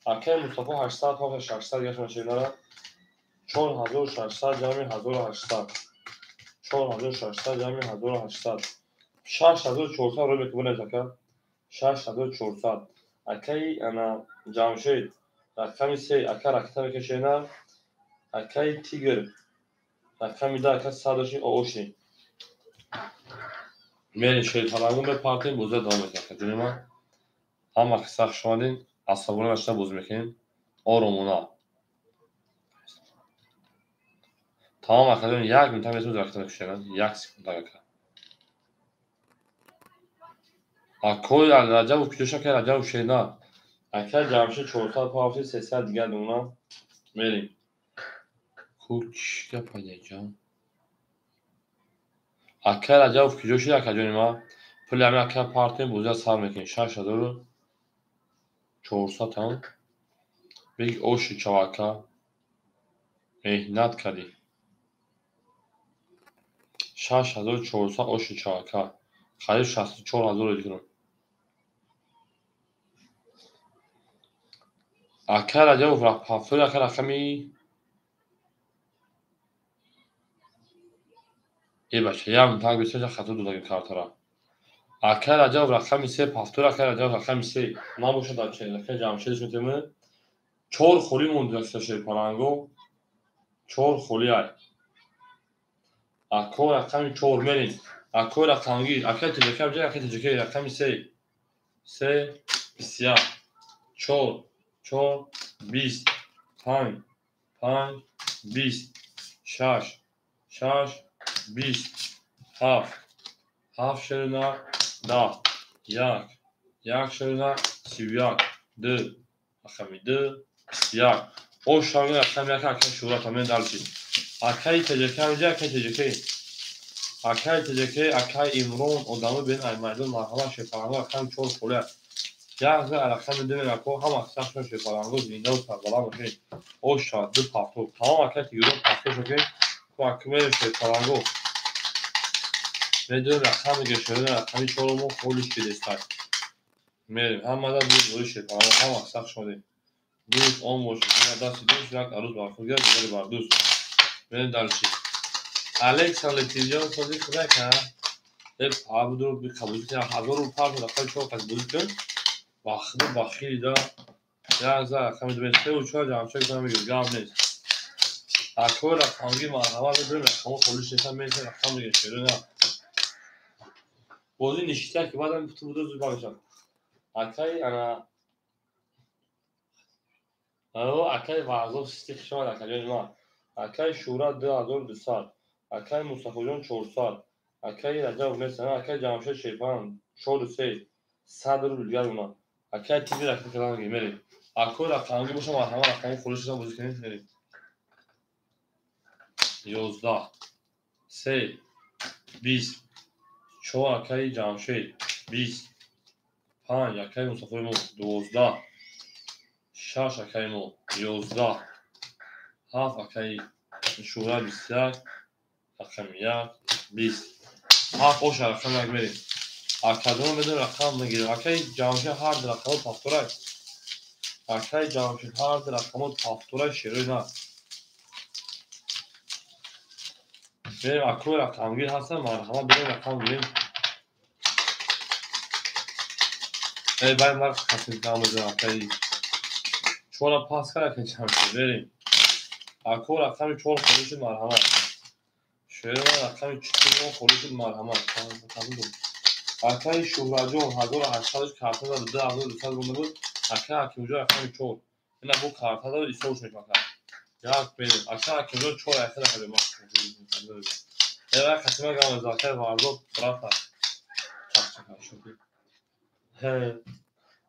A: اکای مصطفی 800 تا 600 گشتن شینا 4600 جمع 1800 4600 جمع 1800 6400 رو بکنه زکات 6400 اکای انا جامشید رقمی 3 اکای راکتا میکشینا اکای تیگر رقمی دا اکای سادشی اوشی میرین شید پرانگو به پارتین بوزه دام میکنه جونی ما هم اکساق شمالین اصابونه نشتا بوز میکنین آرومونا tamam arkadaşlar yak mı tam yetmez arkadaşlar yak sıkıntı yok. Akoy Racab küçük که Racab شینا اکر جمشه 400 پاوشی 300 دیگه اونا بریم کوچ که پیدا جان اکر Racab küçük şey akacağım ma پول اکر پارتیم بوزه سال میکنیم 6400 tam بگی اوشی چواکا مهنت کردی 6400 اوشی چواکا خرید 64000 دیگه اکر Racab پافتور اکر رقمی ای باشه یا تاگ بسیار خطا دو داگه کارترا اکر Racab رقمی 3 پافتور اکر Racab رقمی 3 ما باشه داچه اکر جامشهش میتونه 4 خوری مونده داشته شه پرانگو 4 خوری ای اکو رقمی 4 مرین اکو رقمی اکر تجکه بجای اکر تجکه رقمی 3 3 بسیار 4 4 20 5 5 20 6 6 20 7 7 şerina da yak yak şerina sivyak de akami de yak o şarkı akşam yak akşam şura tamam dalçı akay teceke akay teceke akay imron odamı ben aymaydın marhala şefalango akşam çok kule ya za akşam demin akko ham akşam şefalango dinle sabala bakın o şarkı pafto tamam akay tiyoro pafto şoke ko akme şefalango بدون رقم گشاره رقمی 4 مو خولش بدستر میریم هم مدد بود رویشه پرانگو هم اکسق شده دوست اون باشه که دستی دوست یک عروض برخود گرد بگری بر دوست میریم درچی الکس الکتریجان سازی خدا که hep abi dur bir kabul ya hazır ol pardon da çok kabul kön bakhi da ya za kamid ben se uçağa cam çok sana bir gavne akora hangi ma hava da dön ama polis sen mesela rakam geçiyor ne بازی نشیده که بعدم بوده زود باشم اکای انا اکای ورزش سیستی خشمال اکای ما اکای شورا 2200 اکای مصطفی جان 400 اکای رجب مثلا اکای جمشید شیفان 43 صدر رو دیگر اونا اکای تیوی رکھتے کلام گی میری اکو رقمی باشه ما همه رقمی خودش رو بازی کنید میری 11 3 20 4 اکای جمشید 20 5 اکای مصطفی مو 12 6 اکای مو 11 7 اکای شورا 21 رقم 1 20 7 خوش رقم یک میری اکادون بدون رقم میگیره اکای جمشید هر رقم پافتوره اکای جمشید هر رقم پافتوره شیروی نه بریم اکو رقمگیر هستن مرحبا بریم رقم گیریم ای باید مرد خسیم کنم بزن اکایی چورا پاس کرد که جمشید بریم اکو رقم چور خودشید مرحبا شیروی رقم چطور خودشید مرحبا اکای شهره جون 1800 کارتا داد 2200 گونده بود اکای اکیمجا رقم چور اینا بو کارتا داد ایسوش میکنه یک بریم اکای اکیمجا چور احتر خیلی ما ای باید خسیم کنم بزن اکای ورزو برافت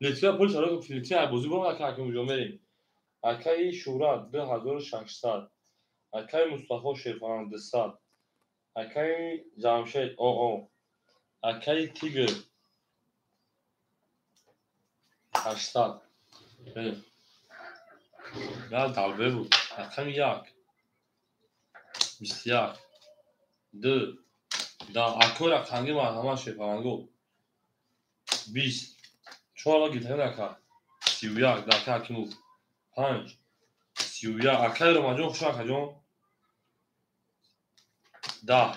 A: لیتریا پول شده که لیتریا بازی برم اکای اکیمجا بریم اکای شورا 2600 اکای مصطفی شیفان 200 اکای جمشید او اکای تیگر 800 بریم نه دلبه بود رقم 1 21 2 اکو رقمگی مرحبا شیفانگو 20 4 را گیتره نکرد 31 دکه اکیمو 5 31 اکای رو مجون خوش اکا جون 10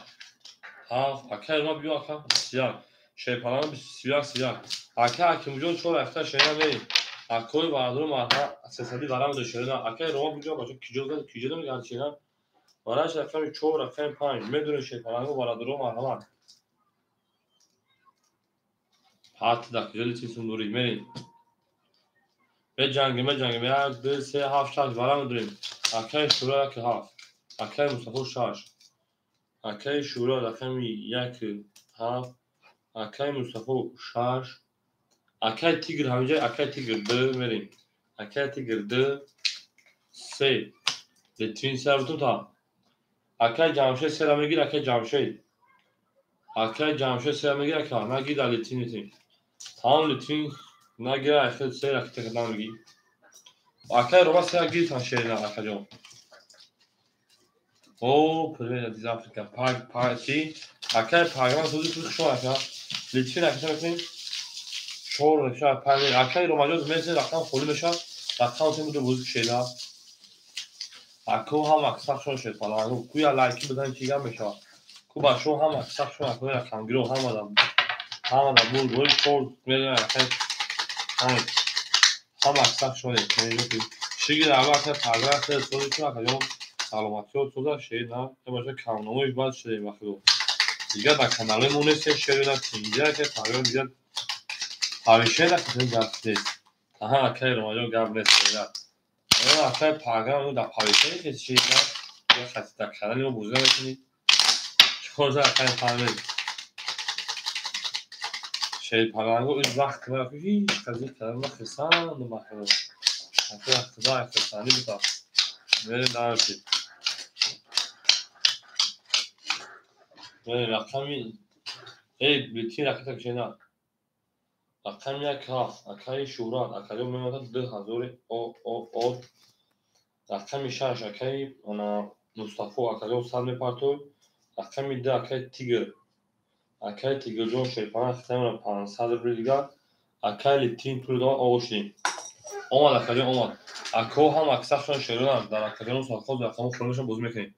A: 7 اکای رو ما بیو اکا 21 شیفانگو 31 اکای اکیمو جون 4 افتر شیرین بریم اکای بردارو مرحبا 300 برام دو شیرین اکای رو ما بیو باشو کیجو دو میگرد شیرین وراش رقم 4 رقم 5 میدونه شیفانگو بردارو مرحبا حتی دکه جلی چیزون دوری میریم به جنگیم 1 2 3 7 6 برام داریم اکای شورا که 7 اکای مصطفی 6 اکای شورا رقم 1 7 اکای مصطفی 6 اکای تیگر همینجا اکای تیگر 2 میریم اکای تیگر 2 3 لیترین سرتون تا اکای جمشید 3 را میگیر اکای جمشید سه را میگیر اکای نگیر در لیترین تمام لیترین نگیر اکای 3 را تکتن میگی اکای رو بس 3 را گیر تا شیرین اکای جان او پرمیر دیز آفریقا پارتی اکای پاگران توزی توزی شو اکای لیترین اکای میکنیم شور نشا پرمیر اکای رو مجاز میشه رقم خولی میشه رقم تیم بوده بزرگ شیده اکو هم اکساق شون شد پالا کویا لایکی بدن چیگم میشه کو با شو هم اکساق شون اکای رقم گیرو هم آدم بود روی شور میدن اکای هم اکساق شون شیگی در اکای پاگران خیلی توزی شون اکای سلامتی و توزا شید نه که باشه کامناموی باید شده وقتی دو دیگه در کانال مونه سه شده نه تینجه که پاگران دیگه پاویشه ده که جسته آها اکای رو مجا گب نسته اما اکای پاگران اون در پاویشه که شید نه یا خطی در کانالی رو بوزه بکنید چورزه اکای پاگران شید پاگرانگو این وقت مرا که هیچ قضیه کلام خسان و محروم اکای اختزای خسانی بتا میرین دارشید میرین رقمی ای بیتی رقیتا کشید نه رقم 1 7 اکای شورا اکای میمدن 2000 او رقم 6 اکای انا مصطفی اکای 100 میپرتو رقم 2 اکای تیگر جون شیفان ختم 500 بریدگار اکای لیتین پول دو آوشیم اومد اکای اومد اکو هم اکسخشون شیرون در اکای اون سال خود رقم فرمشون بوز میکنیم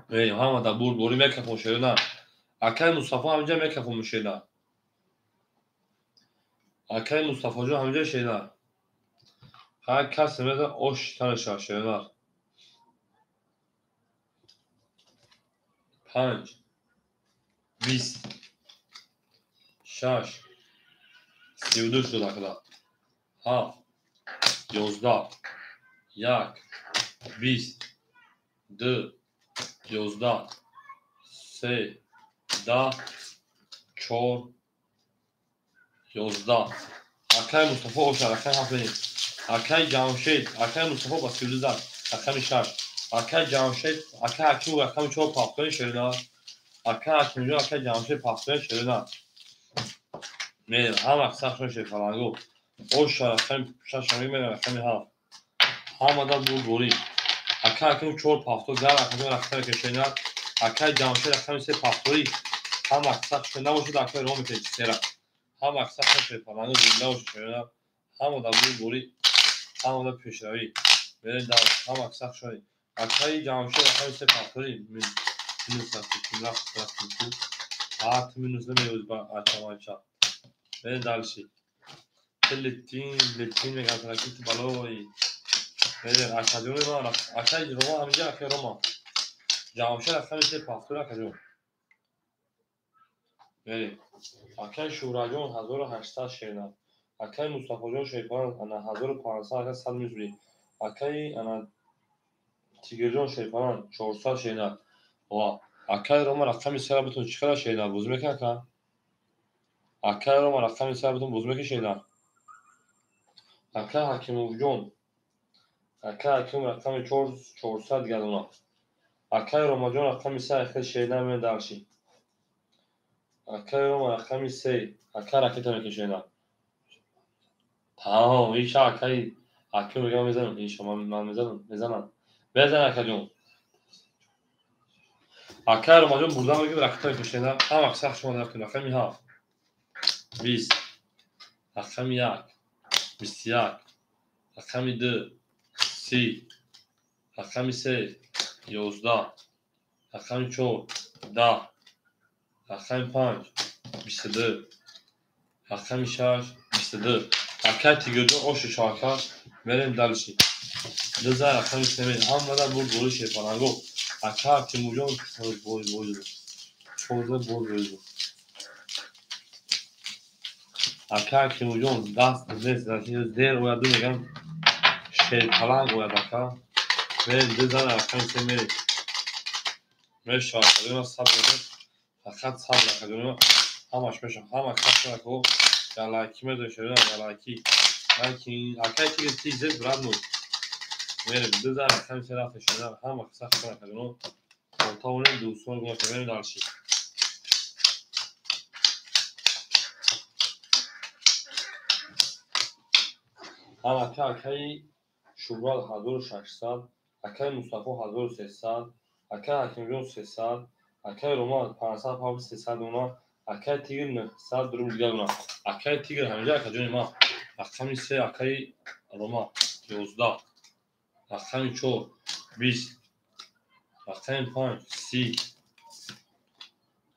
A: ای هم در بوری میکفون شیرون اکای مصطفی همینجا میکفون میشیدن اکای مصطفی جون همینجا شیدن هر کسی میده اوش تنشا شیرون 5 20 6 32 شد اخلا 7 11 1 20 2 11 3 10 4 11 اکای مصطفی اوشار اکای حفظی اکای جامشید اکای مصطفی با 32 زد اکای 6 اکای جامشید اکای حکیم اکای 4 پاپتون شدن اکای حکیم اکای جامشید پاپتون شدن میریم هم اکساخش شد فلانگو اوشار اکای 6 میریم اکای 7 هم آدم بود گوری اکای حکیم 4 پاپتون در اکای اکای کشیدن اکای جامشید اکای 3 پاپتوری هم اکساخش نباشد اکای روم تجسیره هم اکساخش شد فلانگو زنده شدن هم آدم بود گوری هم آدم پیشروی بریم در هم اکساخ شدیم اکای جامشید اکای 3 پاپتوری minus رفتیم رفتیم تو حتی minus نمیود با اکای چا بریم دلشی لتین میگم ترکی تو بلوی بریم اکادیون ما اکای روما همینجا اکای روما جامشید اکای 3 پاپتوری اکادیون بریم اکای شورا جون 1800 شیرنا اکای مصطفی جون شیپان انا 1500 اکای 100 میزوری اکای انا تیگر جون شیپان 400 شیرنا و اکای روما رقم سر بتون چیکار شیرنا بوز میکنه که اکای روما رقم سر بتون بوز میکنه شیرنا اکای حکیم جون اکای حکیم رقم 400 گلونا اکای روما جون رقم سر خیلی شیرنا من دارشی اکای روما رقم 3 اکای راکت میکنه شیرنا تمام این شا اکای حکیم میگم میزنم این شما من میزنم بزن اکای جون اکای روما جون بردم میگم راکت میکنه شیرنا هم اکساخ شما در رقم 7 20 رقم 1 21 رقم 2 30 رقم 3 11 رقم 4 10 رقم 5 22 رقم 6 22 اکای تیگردو اوش شاکر بریم دلشی دوزار رقم 3 هم مدر بود بولش فلانگو اکای تیموجون بول چوزه بول اکای تیموجون دست زیر و دو میگم شیر پلنگ و دکا بریم دوزار رقم 3 میریم میشه شاکر صبر فقط صبر کنیم همش میشه همه کار کو گالاکی میده شده گالاکی لکن اکای تیگر تیزه برام نو میره دو زار کم طرف شده همه کار کنیم تا اون دوستان گوشه بریم دالشی هم اکای شوال 1600 اکای مصطفی 1300 اکای حکیم جون 300 اکای رومان 500 پاپ 300 اونا اکای تیگر 900 درم دیگه اونا اکای تیگر همینجا اکای ما رقم 3 اکای روما 11 رقم 4 20 رقم 5 30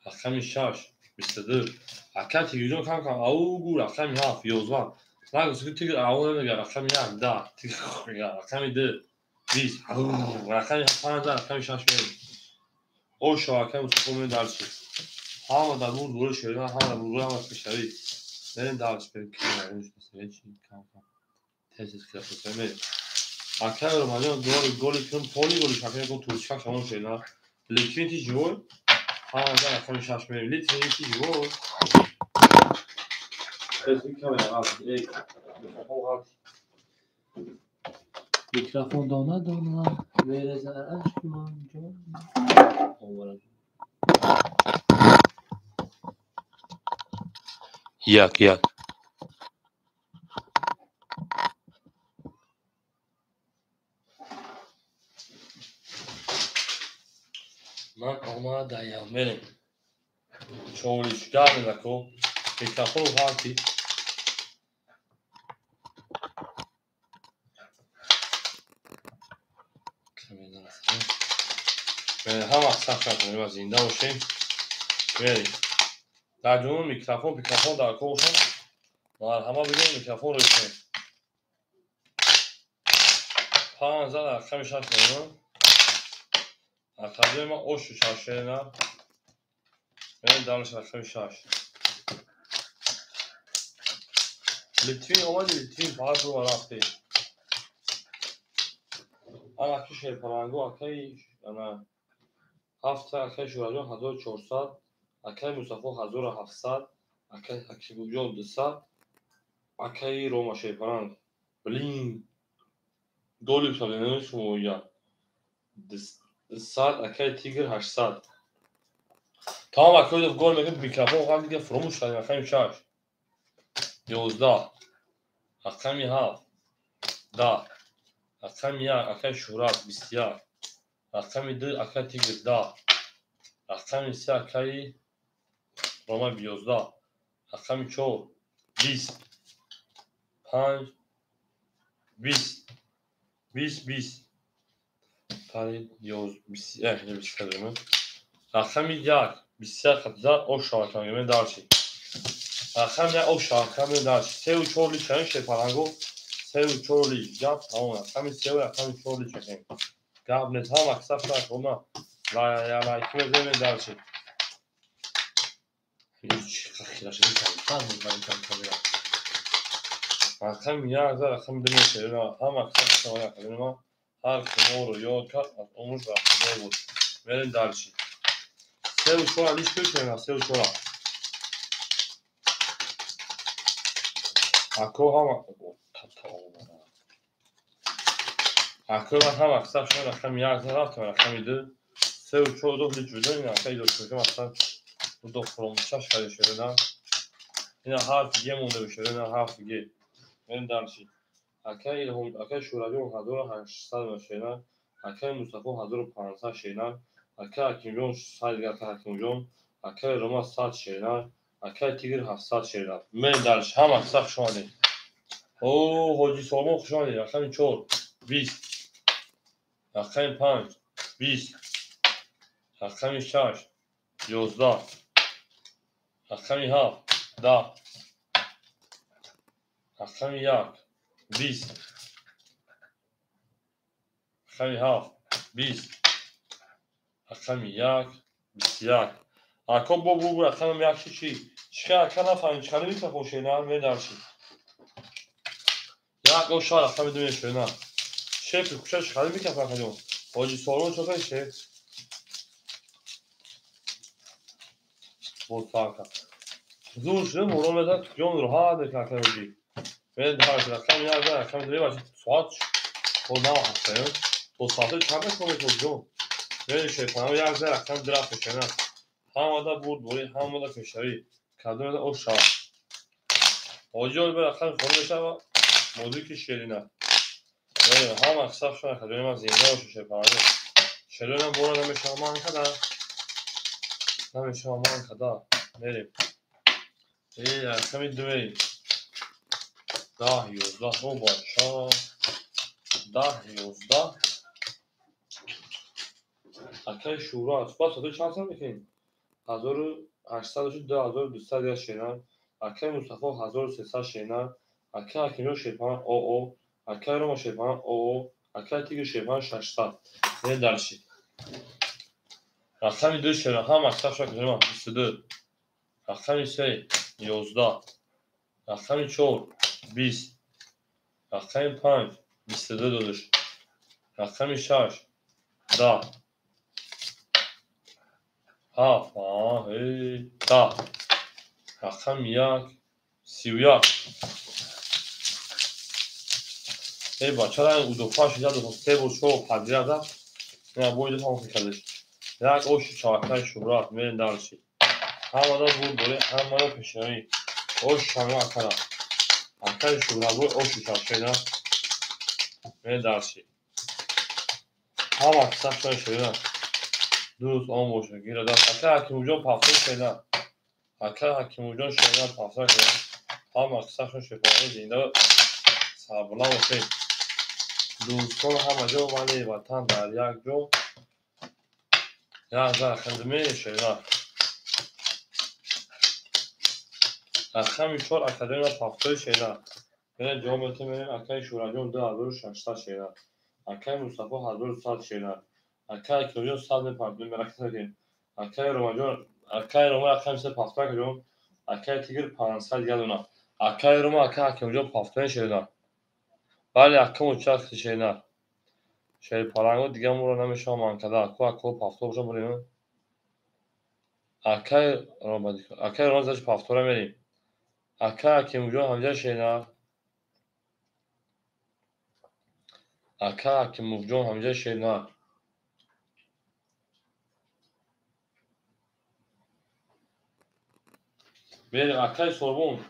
A: رقم 6 22 اکای تیگر جون کم او رقم 7 11 نگو سکوت تیگر اول نمیگه رقم 1 10 تیگر رقم 2 20 رقم 5 رقم 6 میگه او شاکه مصطفی من درسی هم در بود گل شده هم در بود هم پیشروی بریم درس بریم که نمیش مثلا چی کم تزیز کرده بریم اکای رومانیان گل کنم پولی گل شاکه کن توشک شما شده لیکن تی جول هم در رقم 6 میگه لیکن تی جول اسمی کاملا عادی میکروفون دانا ویره زرش من جان یک من آماده‌ام بریم چالشگر نکو میکروفون هاتی هم اکساخ کنیم و زنده باشیم بریم در جنوب میکروفون در کوشن مرحبا بگیم میکروفون روی کنیم 15 رقم 6 کنیم اکادمی ما اوش شاشه نه بریم دانش رقم 6. لیتوین اومدی لیتوین فقط رو رفته. اکی شیپارانگو اکی انا هفت اکی شوراجون 1400 اکی مصطفی 1700 اکی حکیموجان 200 اکی روما شیپارانگ بلین دولی کلینه شمویا 200 اکی تیگر 800 تمام اکی دو گل میگه میکروفون قبل دیگه فراموش کردیم اکی 6 11 اکی 7 10 اکی 1 اکی شورات 21 اکی 2 اکی تیگر 10 اکی 3 اکی روما 11 اکی 4 20 5 20 20 20 پنج 11 20 کلمه رقم 1 21 o şarkı درچی رقم 1 o şarkı درچی 3 و 4 لیچن شیپارانگو 3 و 4 لیچ گپ تمام رقم 3 و رقم 4 لیچن گپ نتام اکثر شاید اونا لا لایک بزنید درچی هیچ خیلی شده کردم من کاملا رقم 1 رقم 2 میشه هم اکثر شاید کنیم هر کمو رو یاد کرد از عمرش رفته بود بریم درچی 3 و 4 لیچ بکنیم 3 و 4 اکو هم اکو هم اکثر شاید رقم 1 رفت رقم 2 3 و 4 دو لیچ بدونیم اکای دو شده مثلا دو فراموشش کرده شده نه اینا حرف دیگه مونده بشه نه حرف دیگه بریم درچی اکای شوراجون 1800 میشه اکای مصطفی 1500 شینا اکای حکیمجون 100 حکیمجون اکای روما 100 شینا اکای تیگر 700 شینا بریم درچی هم اکثر شده او حاجی سالمون خوشحالی رقم 4 20 رقم 5 20 رقم 6 11 رقم 7 10 رقم 1 20 رقم 7 20 رقم 1 21 اکا بو رقم 1 چی چیکار اکا نفهمید چیکار میکنه شینا می درچی یا اکا شار رقم 2 میشه نه شیپ کوچه چیکار میکنه فقط حاجی سالمون چه میشه بود فاکا زورش مورون بده جون رو ها ده کاکاوی من درچ رقم 1 رقم 2 باشه ساعت خودم هستم تو ساعت چند کنه تو جون من شیطان 1 رقم درافت کنه همه بود بوری همه کشوری کدوم او شاه آجیل به رقم خود بشه و موضوعی که شیرینه هم اکثر شده کدوم از زنده باشه شیطان شیرینه برو نمیشه من کدا نمیشه من کدا بریم این رقم 2 10 11 رو باشه 10 11 اکای شورا اسپاس تو چند سال میکنین 1800 شد 2200 یا شینان اکای مصطفی 1300 شینان اکای حکیمیو شیپان او اکای روما شیپان او اکای تیگر شیپان 600 این درشی رقم 2 شینان هم اکثر شد کنیم 22 رقم 3 11 رقم 4 20 رقم 5 22 دادش رقم 6 10 7 هی 10 رقم 1 31 ای بچه ها او دو پاش یاد و سه بود شو پذیرا داد نه باید هم کردش یک اوش چاکای شورات میرن درشی هم آدم بود دوره هم آدم پیشنهایی اوش شما اکرا اکای شورات بود اوش چاکای نه میرن درشی هم اکثر شوی شوی دوست آن باشه گیره دست اکای حکیموجان پافته شده اکای حکیموجان شده پافته شده هم اکثر شوی شفاهی زینده سابلا باشه دوستان همه جا ولی وطن در یک جا یک خدمه شینا رقم 4 اکادمی پافتای شینا من جواب میتونم اکای شوراجون 2600 شینا اکای مصطفی 1100 شینا اکای کلیون 100 پاردون مرکز کردیم اکای رومانجون Akay Roma akam size paftan kırıyorum. Akay Tigir pansal gel ona. Akay Roma akay hakem hocam paftan şeyler. Vali akam uçak şeyler. Şey parango دیگه مورا نمیشه مانکدا اکو پافتو بشه بریم akay Roma zaten paftora vereyim. Akay hakem hocam hamca şeyler. Akay hakem hocam hamca şeyler. Verim akay sorbon.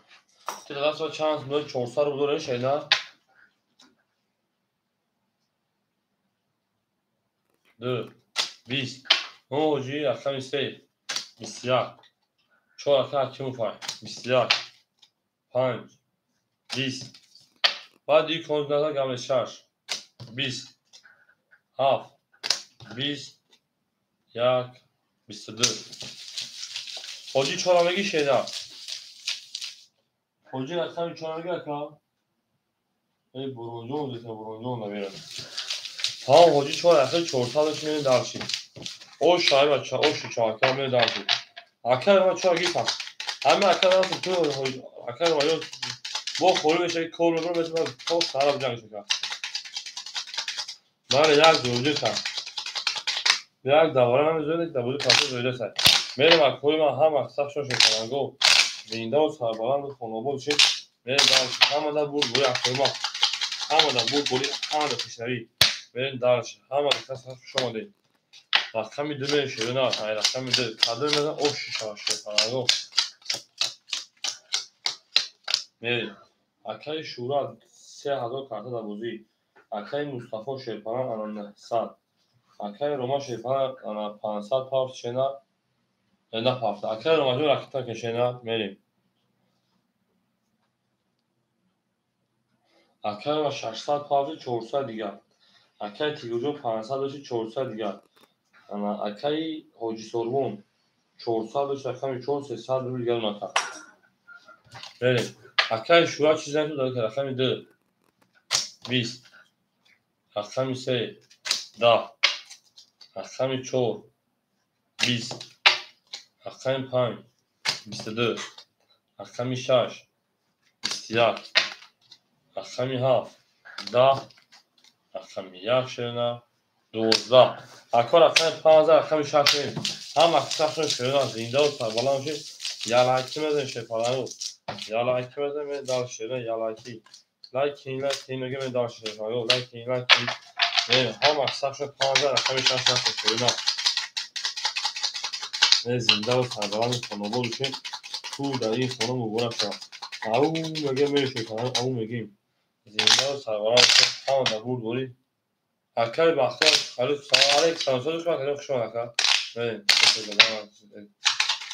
A: که دست و چند مورد 400 رو داره şeyler. 2 20 موجی akam ise بسیار 4 akay kim ufay بسیار 5 20 بعد یک کنزنده گمه 6 20 7 20 1 22 حاجی چهارمگی şeyler. حاجی akam çهارمگی akam ای برونزو دیگه برونزو نمیرم. ها حاجی 4 akay 400 میلیون درشی. او شای بچا او شو 4 akay میلیون درشی. akay ما 4 گیفم. همه akay راست تو akay ما با خوری بشه کول رو بزنم تو خراب جنگ شد. من یک دوجه تا یک دواره من زود تا بود کاسه زوده سر. میرم اکوی من هم اکساف شو کنم گو. زنده و سربالان رو خونابود شد. میرم دارش همه دا بود بوی اکوی ما. همه دا بود بوی همه دا پیشنوی. میرم دارش همه دا کساف شما دی. رقمی دو میشه نه های رقمی دو کادر میزن او شیشه کنم گو. میرم اکای شورا 3000 کارت دا بودی. akay Mustafa Şerpan'ın anında saat. Akay Roma Şerpan'ın ana pansal paf şena ne pafta. Akay Roma'cı rakipten keşena merim. Akay Roma 600 pafı 400 دیگر. Akay Tigurcu pansal başı 400 دیگر. Ana Akay Hoca Sorbon 400 başı rakam 400 ruble gelmekte. Merim. Akay şura çizen tu da rakam 2 20 rakam ise da rakam 4 20 rakam 5 22 rakam 6 بسیار رقمی 7 10 رقمی 1 شنا 12 اکا رقم 15 رقم 6 میریم هم اکساخشون شنا زنده و سربالان میشه یا لایکی مزن شفالانو یا لایکی مزن من دار شنا یا لایکی لایکین میگه من دار شنا لایکین میریم هم اکساخشون 15 رقم 6 شنا من زنده و سربالان خانوبا میشه تو در این خانم مبارم شد او میگه میشه کنم او میگیم زنده و سربالان همه در بود بوری اکای بختیار خالص سلام علیک سانسورش کنم که شما نکرد بریم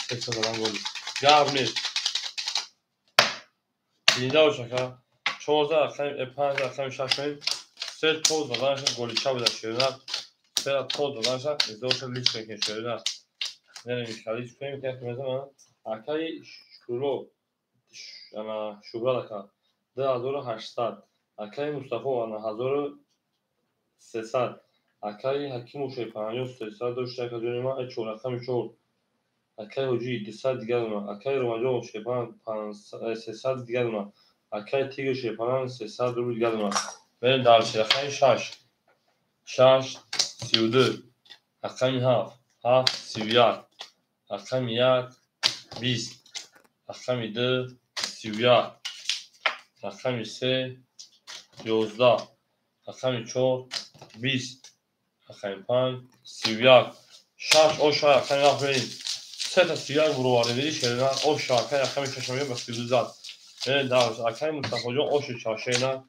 A: سکس دارم گولی گرم نیست زنده و شکر 14 اکای 5 اکای 6 میم 3 توز دادنشن گولی چا بوده شیرنر 3 توز دادنشن ازدوشن لیست کنیم شیرنر نریم خلیج کنیم که مثلا اکای شروع انا شورا دکا 2800 akay Mustafa ana 1300 akay Hakim Şerpan'ın 300 داشته که جوری ما 4 رقم 4 akay Hoji 200 دیگر ما akay Romajo Şerpan 300 دیگر ما akay Tigir Şerpan'ın 300 روبل دیگر ما benim darşı رقم 6 6 32 akay 7 31 akay 1 20 akay 2 31 akay 3 11 akay 4 20 akay 5 31 شش او شای akay نخوریم 3 تا 31 برواره دیدی شدن او شای akay akay چشمی به 32 به دارش akay مصطفی جان او شاشینا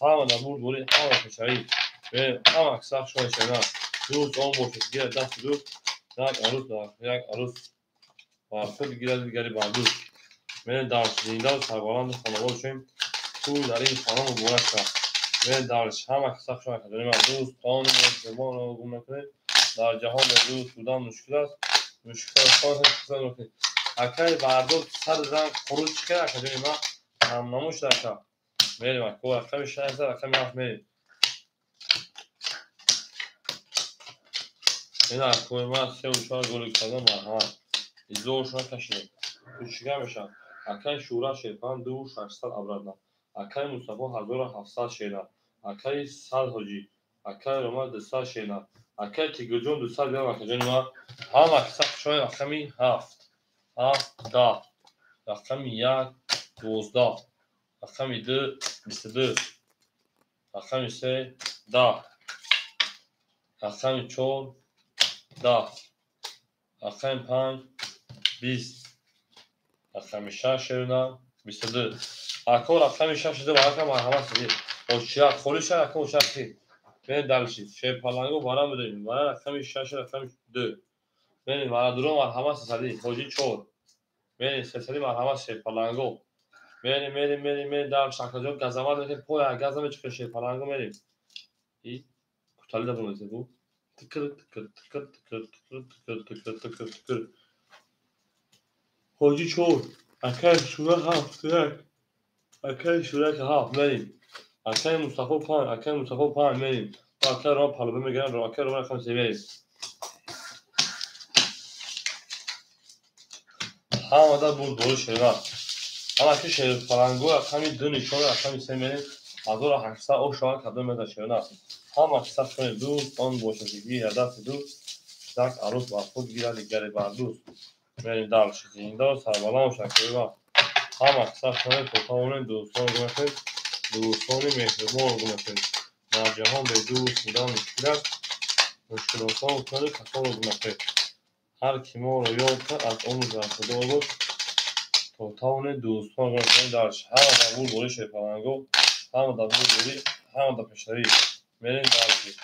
A: همه نبود بوری همه پسری به همه اکساخ شون شنا روز اون باشه گیر دست دو یک عروس دار یک عروس واسه گیر دیگری بعدو من دارش زنده و سربالان خانواده شیم تو در این خانه مبارک شد من دارش همه اکساخ شون داریم روز قانون و زبان و گم نکنه در جهان روز بودن مشکل است مشکل خواهد کسان نکنه akay بردار سر زن خروج کرد اکادمی ما هم نموش داشته میریم اکو رقم 6 رقم 7 میریم این اکوی ما 3 و 4 گل کردن مرحمت زور شما کشیده تو چیکار میشن اکای شورا شیپان 2800 ابرادنا اکای مصطفی 1700 شینا اکای سال حاجی اکای روما 200 شینا اکای تیگوجون 200 گرم اکای ما هم اکسا شوی رقمی 7 10 رقمی 1 12 رقمی 2 22 رقمی 3 10 رقمی 4 10 رقمی 5 20 رقمی 6 شینا 22 اکو رقمی 6 شده برای که مرحمت سید اوشیات خوریش اکو اوشیاتی به دلشید شی پالانگو بارا بدیم برای رقمی 6 رقمی 2 ببین برای درو مرحمت سید حاجی 4 ببین سسری مرحمت شی پالانگو میریم در شکل گزمات که پای گزم چه شی پالانگو میریم ای کوتالی دبون میشه بو تکر تکر تکر تکر تکر تکر تکر تکر حاجی 4 اکای شورا 7 اکای شورا که 7 میریم اکای مصطفی 5 اکای مصطفی 5 میریم اکای رو پالو میگیرن رو اکای رو رقم 3 میریم هم دا بود دور شیرا اما که شیر پالانگو رقمی 2 نشون رقمی 3 میریم 1800 او شما کدوم میاد شیرا هم اکثر کنید دوست آن باشه دیگه هدف دوست دک عروس با خود گیره دیگری بر دوست میریم دل شدیم دا سربالام شکری با هم اکثر کنید توتاون دوستان رو میکنید دوستانی مهربان رو میکنید در جهان به دوست میدان مشکلت مشکلات ها کنید کسان رو میکنید هر کی ما رو یاد کرد از اون در خدا باش توتاون دوستان رو میکنید درش هم قبول بوری شیپرانگو هم قبول بوری هم دا پشتری میریم درشی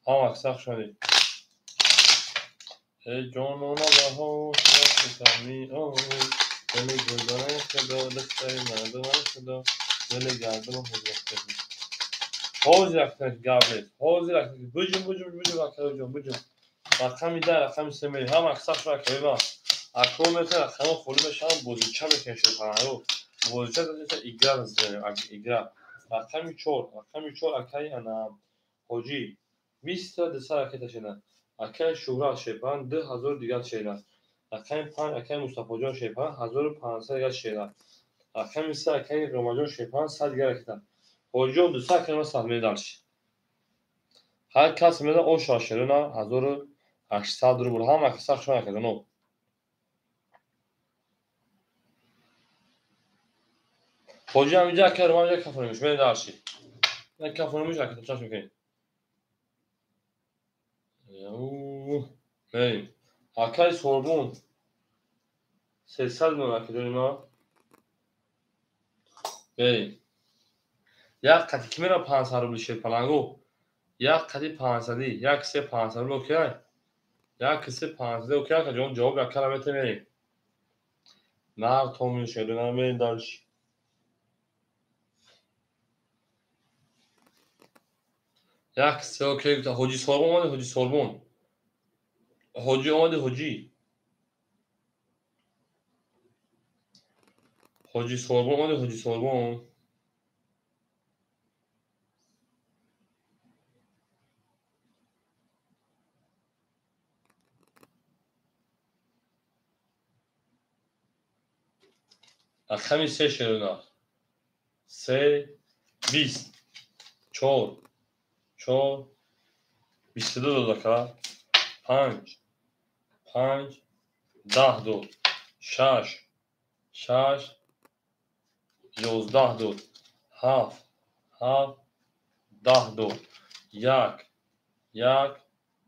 A: هم اکثر شدید ای جانونا بهاش وقت کمی آمد دل گلدانه خدا دسته مردم خدا دل گردم حضرت خدا حوزی رفتن گابلیت حوزی رفتن بجم اکرو جون بجم رقمی 10 رقمی 3 میلی هم اکثر شو که با اکرو میتونه رقم خالی بشه هم بوزیچه میکنه شو پرانو بوزیچه داشته ایگرا بزنه ایگرا رقمی 4 اکای انا حاجی 20 تا دسر اکای تشنه اکای شورا شیپان 2000 دیگر شیرا اکای 5 اکای مصطفی جان شیپان 1500 دیگر شیرا اکای 3 اکای روماجان شیپان 100 دیگر اکتا حاجی 200 کلمه سهمی داشت هر کس میده او شاشرنا 1800 رو هم اکثر شما کردنو حاجی هم اینجا که روماجان کفونیش میده داشتی نه کفونیش اکتا چاش میکنی بریم اکای سوربون 300 میلیون که ما بریم یک قطعی که میره 500 روبل شیر پلنگو یک قطعی 500 یک سه 500 روبل اوکی یک سه 500 اوکی که جون جواب یک کلمه میریم نه تو میشه نه میریم دارش یک سه اوکی تا حاجی سوربون اومده حاجی سوربون حاجی اومده حاجی سوربون اومده حاجی سوربون رقمی 3 شیرنا 3 20 4 22 دکا 5 10 دو 6 11 دو 7 10 دو 1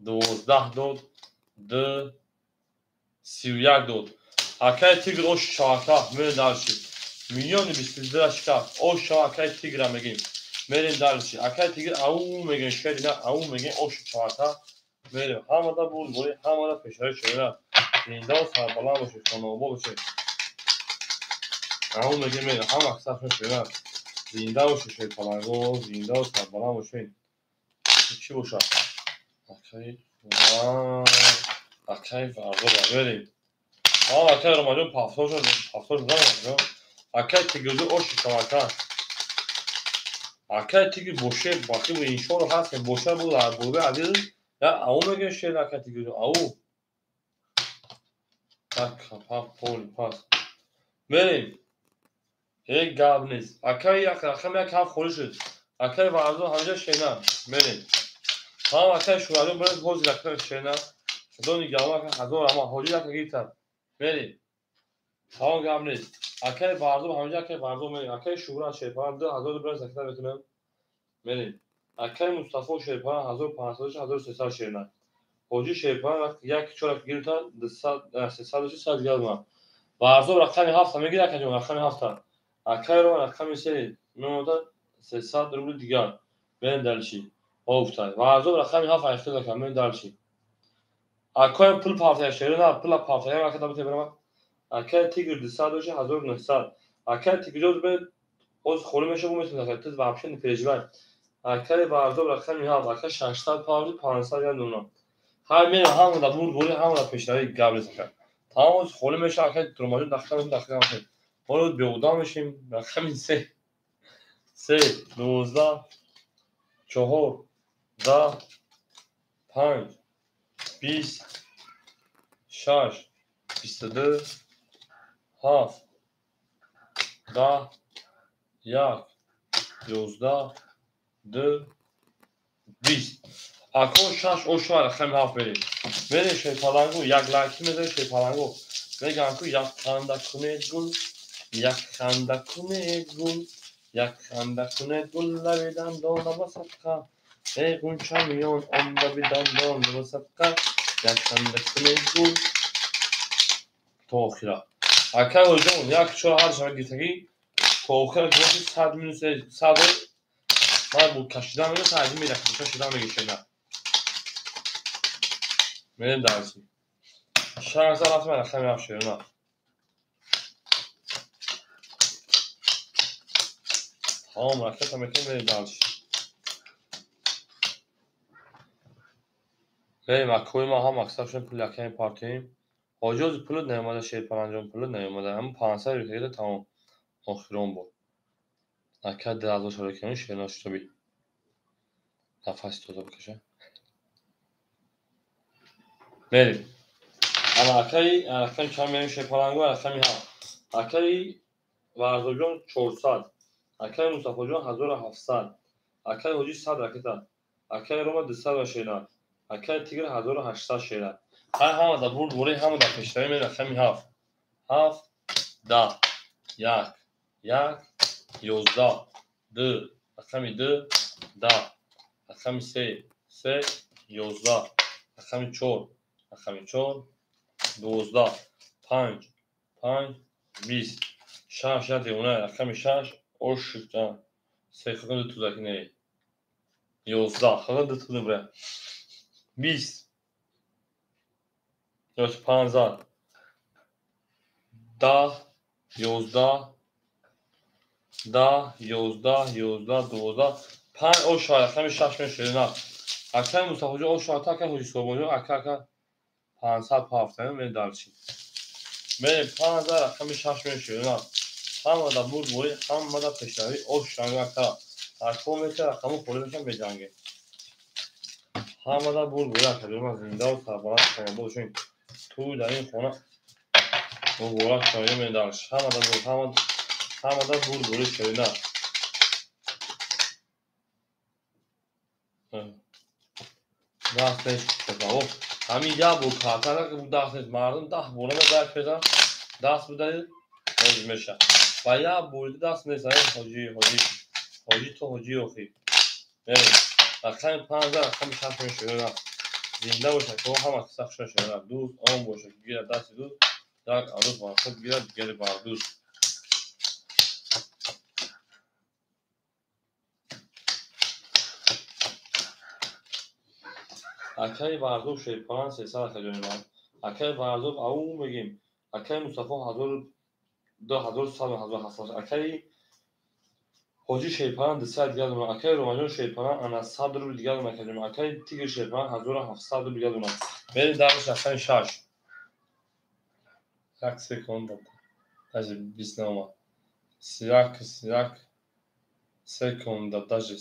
A: 12 دو 2 31 دو اکای تیگر او شاکا میریم درشی میلیون 22 شکا او شاکای تیگر میگیم میریم درشی اکای تیگر او میگیم شدی نه او میگیم او شاکا میریم همه دا بود بوری همه دا پشتری شده زنده و سربلند باشه خانوابا باشه او میگیم میریم همه اکثر شده زنده باشه شوی پلنگو زنده و سربلند باشه چی باشه اکای فردا بریم اکای روماجون پافتور شده اکای تیگردو اوشی کمکن اکای تیگر بوشه باقی و اینشو رو هست بوشه بود در بوده عدیل یا او میگه شده اکای تیگردو او Так, пол пас. بریم. یک گاب نیست. اکای یک رقم یک هفت خوری شد. اکای وردو همینجا شینا. بریم. هم اکای شوالو برد بوز لکن شینا. دونی گاما که هزار اما حالی لکن گیتر. بریم. هم گاب نیست. اکای وردو همینجا اکای وردو بریم. اکای شورا شیپان 2000 برد زکتر بتونم. بریم. اکای مصطفی شیپان 1500 شینا. حاجی شیپان وقت یک چورک گیرتا 300 گیرد ما. وردو رقمی هفت میگیره که رقمی هفت. اکای رو رقمی سری میموده 300 روبل دیگر من دلشی افتاد وارزو رقمی هفت اختیار کنم من دلشی اکای پول پارتیا شده نه پول پارتیا ما کدام تبرم اکای تیگر 200 اکای تیگر به از خوری میشه بود مثل که تو واپشن پیجور اکای وارزو رقمی هفت اکای 600 پاوند 500 یا دونا همین همون دا بود همون پیشنهاد قبل کرد تمام از خوری میشه اکای درماجو داخل حالا به اودام میشیم رقمی 3 12 4 10 5 20 6 22 7 10 1 11 2 20 اکو شش او شوار خم هاف بریم شوی پالانگو یک لاکی میده شوی پالانگو میگم کو یک خنده کنه گل یک خنده کنه گل یک خنده کنه گل لبیدن دانه بسکه ای گونچه میون عمده بیدن دانه بسکه یک خنده کنه گل تا آخره اکر هجوم یک چهار هر شب گیتگی تا آخره که 100 minus 100 من بود کشیدم میگه تعظیم میده کشیدم میگه شنه میریم درسی شهر زن حتما رخمی افشیر نه تمام رکت هم میکنیم میریم درسی بریم اکوی ما هم اکثر شدیم پول یکی پارتیم حاجوز پولت نیومده شیر پرانجام پولت نیومده اما 500 رویه تمام آخرون بود اکر 10,000 شده کنی شیر ناشتا بی نفس توزا بکشه بریم اما اکری چند میریم شیر پرانگو اکری هم اکری ورزوجون 400 اکری مصطفی جون 1700 اکری حاجی 100 رکتا اکری روما 200 شیران اکری تیگر 1800 شیران همه دا برد بوری همه دا پشتایی میریم اکری هفت 10 1 1 11 2 اکری 2 10 اکری 3 11 اکری 4 اکری 4 12 5 5 20 شش یا دیونه اکری 6 اوشتا سه خدا دو تuzak نه 11 خدا دو تuzak بره 20 یا 15 10 11 10 11 11 12 5 او شاید اکری 6 میشه نه اکری مصطفی او شاید تا که حجی صبحونی اکری 500 پافتن من دارچی من 5000 اکری 6 میشه نه همه دا بود بوری همه دا پشتاری او شاید اکری اکو میشه رقمو خوری بشن به جنگه همه دا بود بوری اکری من زنده و سربالت کنم بودشون توی در این خونه و بورک شایده من دارش همه دا بود بوری شایده دست نیست کتا همین یا بود کاتر که بود دست نیست مردم ده بورنه درک پیدا دست بدهید حاج میشه و یا بوری دست نیست حاجی تو حاجی اوخی رقم 5000 رقم 6 میشه زنده باشه که هم از سخت شده دوست آن باشه گیره دست دوست یک عروض واسط گیره دیگری بار دوست اکای وردوب شیپان 300 خیلی من اکای وردوب او بگیم اکای مصطفی 2100 اکای حاجی شیپان 200 دیگر دونم اکای رومانیون شیپان انا 100 رو دیگر دونم اکای تیگر شیپان 1700 رو دیگر دونم بریم درش اکای 6 یک سکند даже 20 نما سیاک سکند даже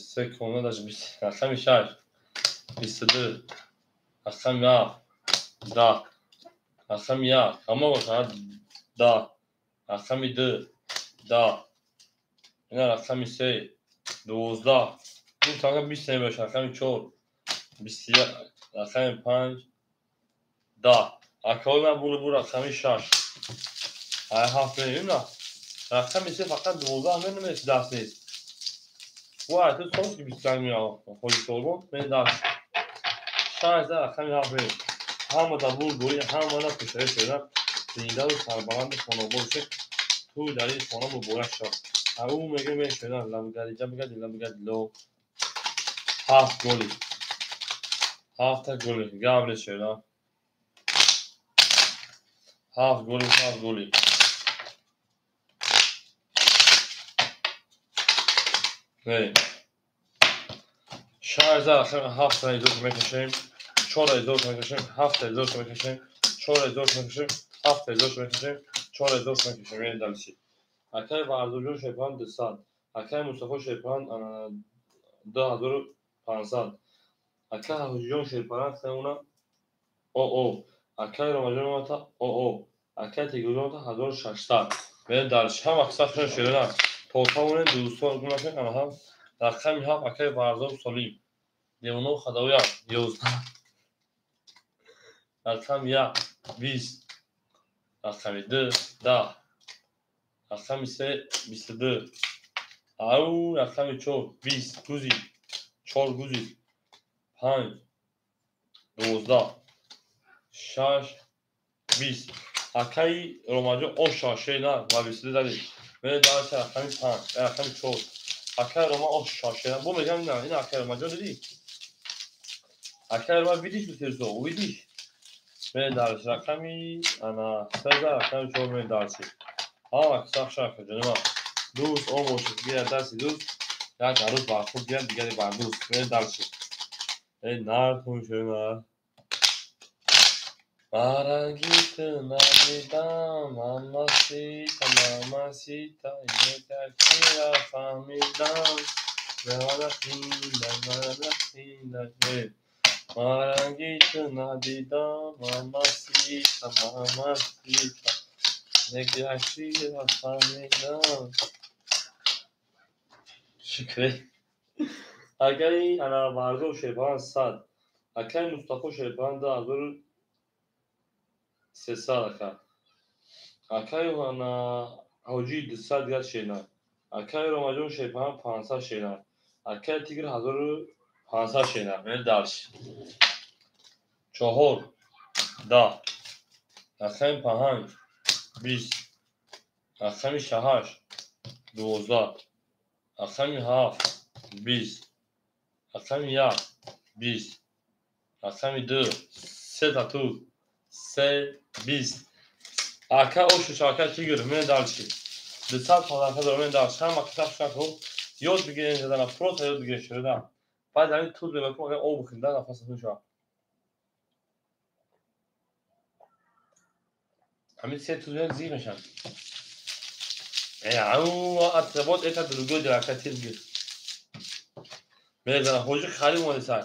A: 20 اکای 6 22 اکای 10 رقم یک اما فقط دا. رقم دو دا. این رقم سه 12. این تا 20 باشه. رقم 4 21. رقم 5 دا. اکاوی من بولو رقم 6 های 7 نه. رقم سه فقط 12 من نمیشه دست نیست. و حتی صوت که 25 میاد خودی سوربون من دست 16 رقم 7 همه دا بول همه دا پشتره شدن زنده و سربلند خانوبال شد توی در این خانه مبارک شد او میگه می شدن لبگردی لو 7 گلی 7 گلی گابل شدن 7 گلی نه 16 رقم 7 ایزوش میکشیم 4 ایزوش میکشیم 7 ایزوش میکشیم 4 ایزوش میکشیم 7 ایزوش میکشیم 4 ایزوش میکشیم این دلشی اکای ورزوجون شیپان 200 اکای مصطفی شیپان 2500 اکای حجیون شیپان خیونا او اکای رمجون ماتا او اکای تیگوزون ماتا 1600 این دلشی هم اکسا شیرنا توتاونه 200 گوناشن هم رقمی هم اکای ورزوج سلیم 99 خداویا 11 رقم 1 20 رقم 2 10 رقم 3 22 او رقم 4 20 گوزی 4 گوزی 5 12 6 20 اکای روماجو او شاشه نه و 22 دادی به دارش رقم 5 رقم 4 اکای روما او شاشه بو میگم نه این اکای روماجو دیدی اکای روما ویدیش بسیرسو ویدیش به دارش رقمی انا 13 رقم 4 به دارشی ها اکساق شاکه جنما دوست او موشک بیار دستی دوست یک عروض برخود بیار دیگری بردوست به دارشی ای نرتون شما Marangita Navidad, mamacita, mamacita, y te quiero familia, Marangita, Marangita Navidad, mamacita, mamacita, y te quiero familia. شکری اگری انا مردم شیبان 100 اگری مصطفی شیبان 2300 اکای وانا حوجی 200 گرد شینا اکای رمجون شیپان 500 شینا اکای تیگر 1500 شینا من دارش 4 10 اکای 5 20 اکای 6 12 اکای 7 20 اکای 1 20 اکای 2 3 تاتو 3 20 اکا او شاکا تیگر من دارشی 200 خدا داره من دارش هم اکتاف شاکو یاد بگیرین زدن پروت یاد بگیرین شده بعد همین توز به بکنم او بخوندن نفستون شو همین سه توز بیان زیر میشن او اتباط ایتا دلوگو در اکا تیگر میزنن حوجه خالی مونده سر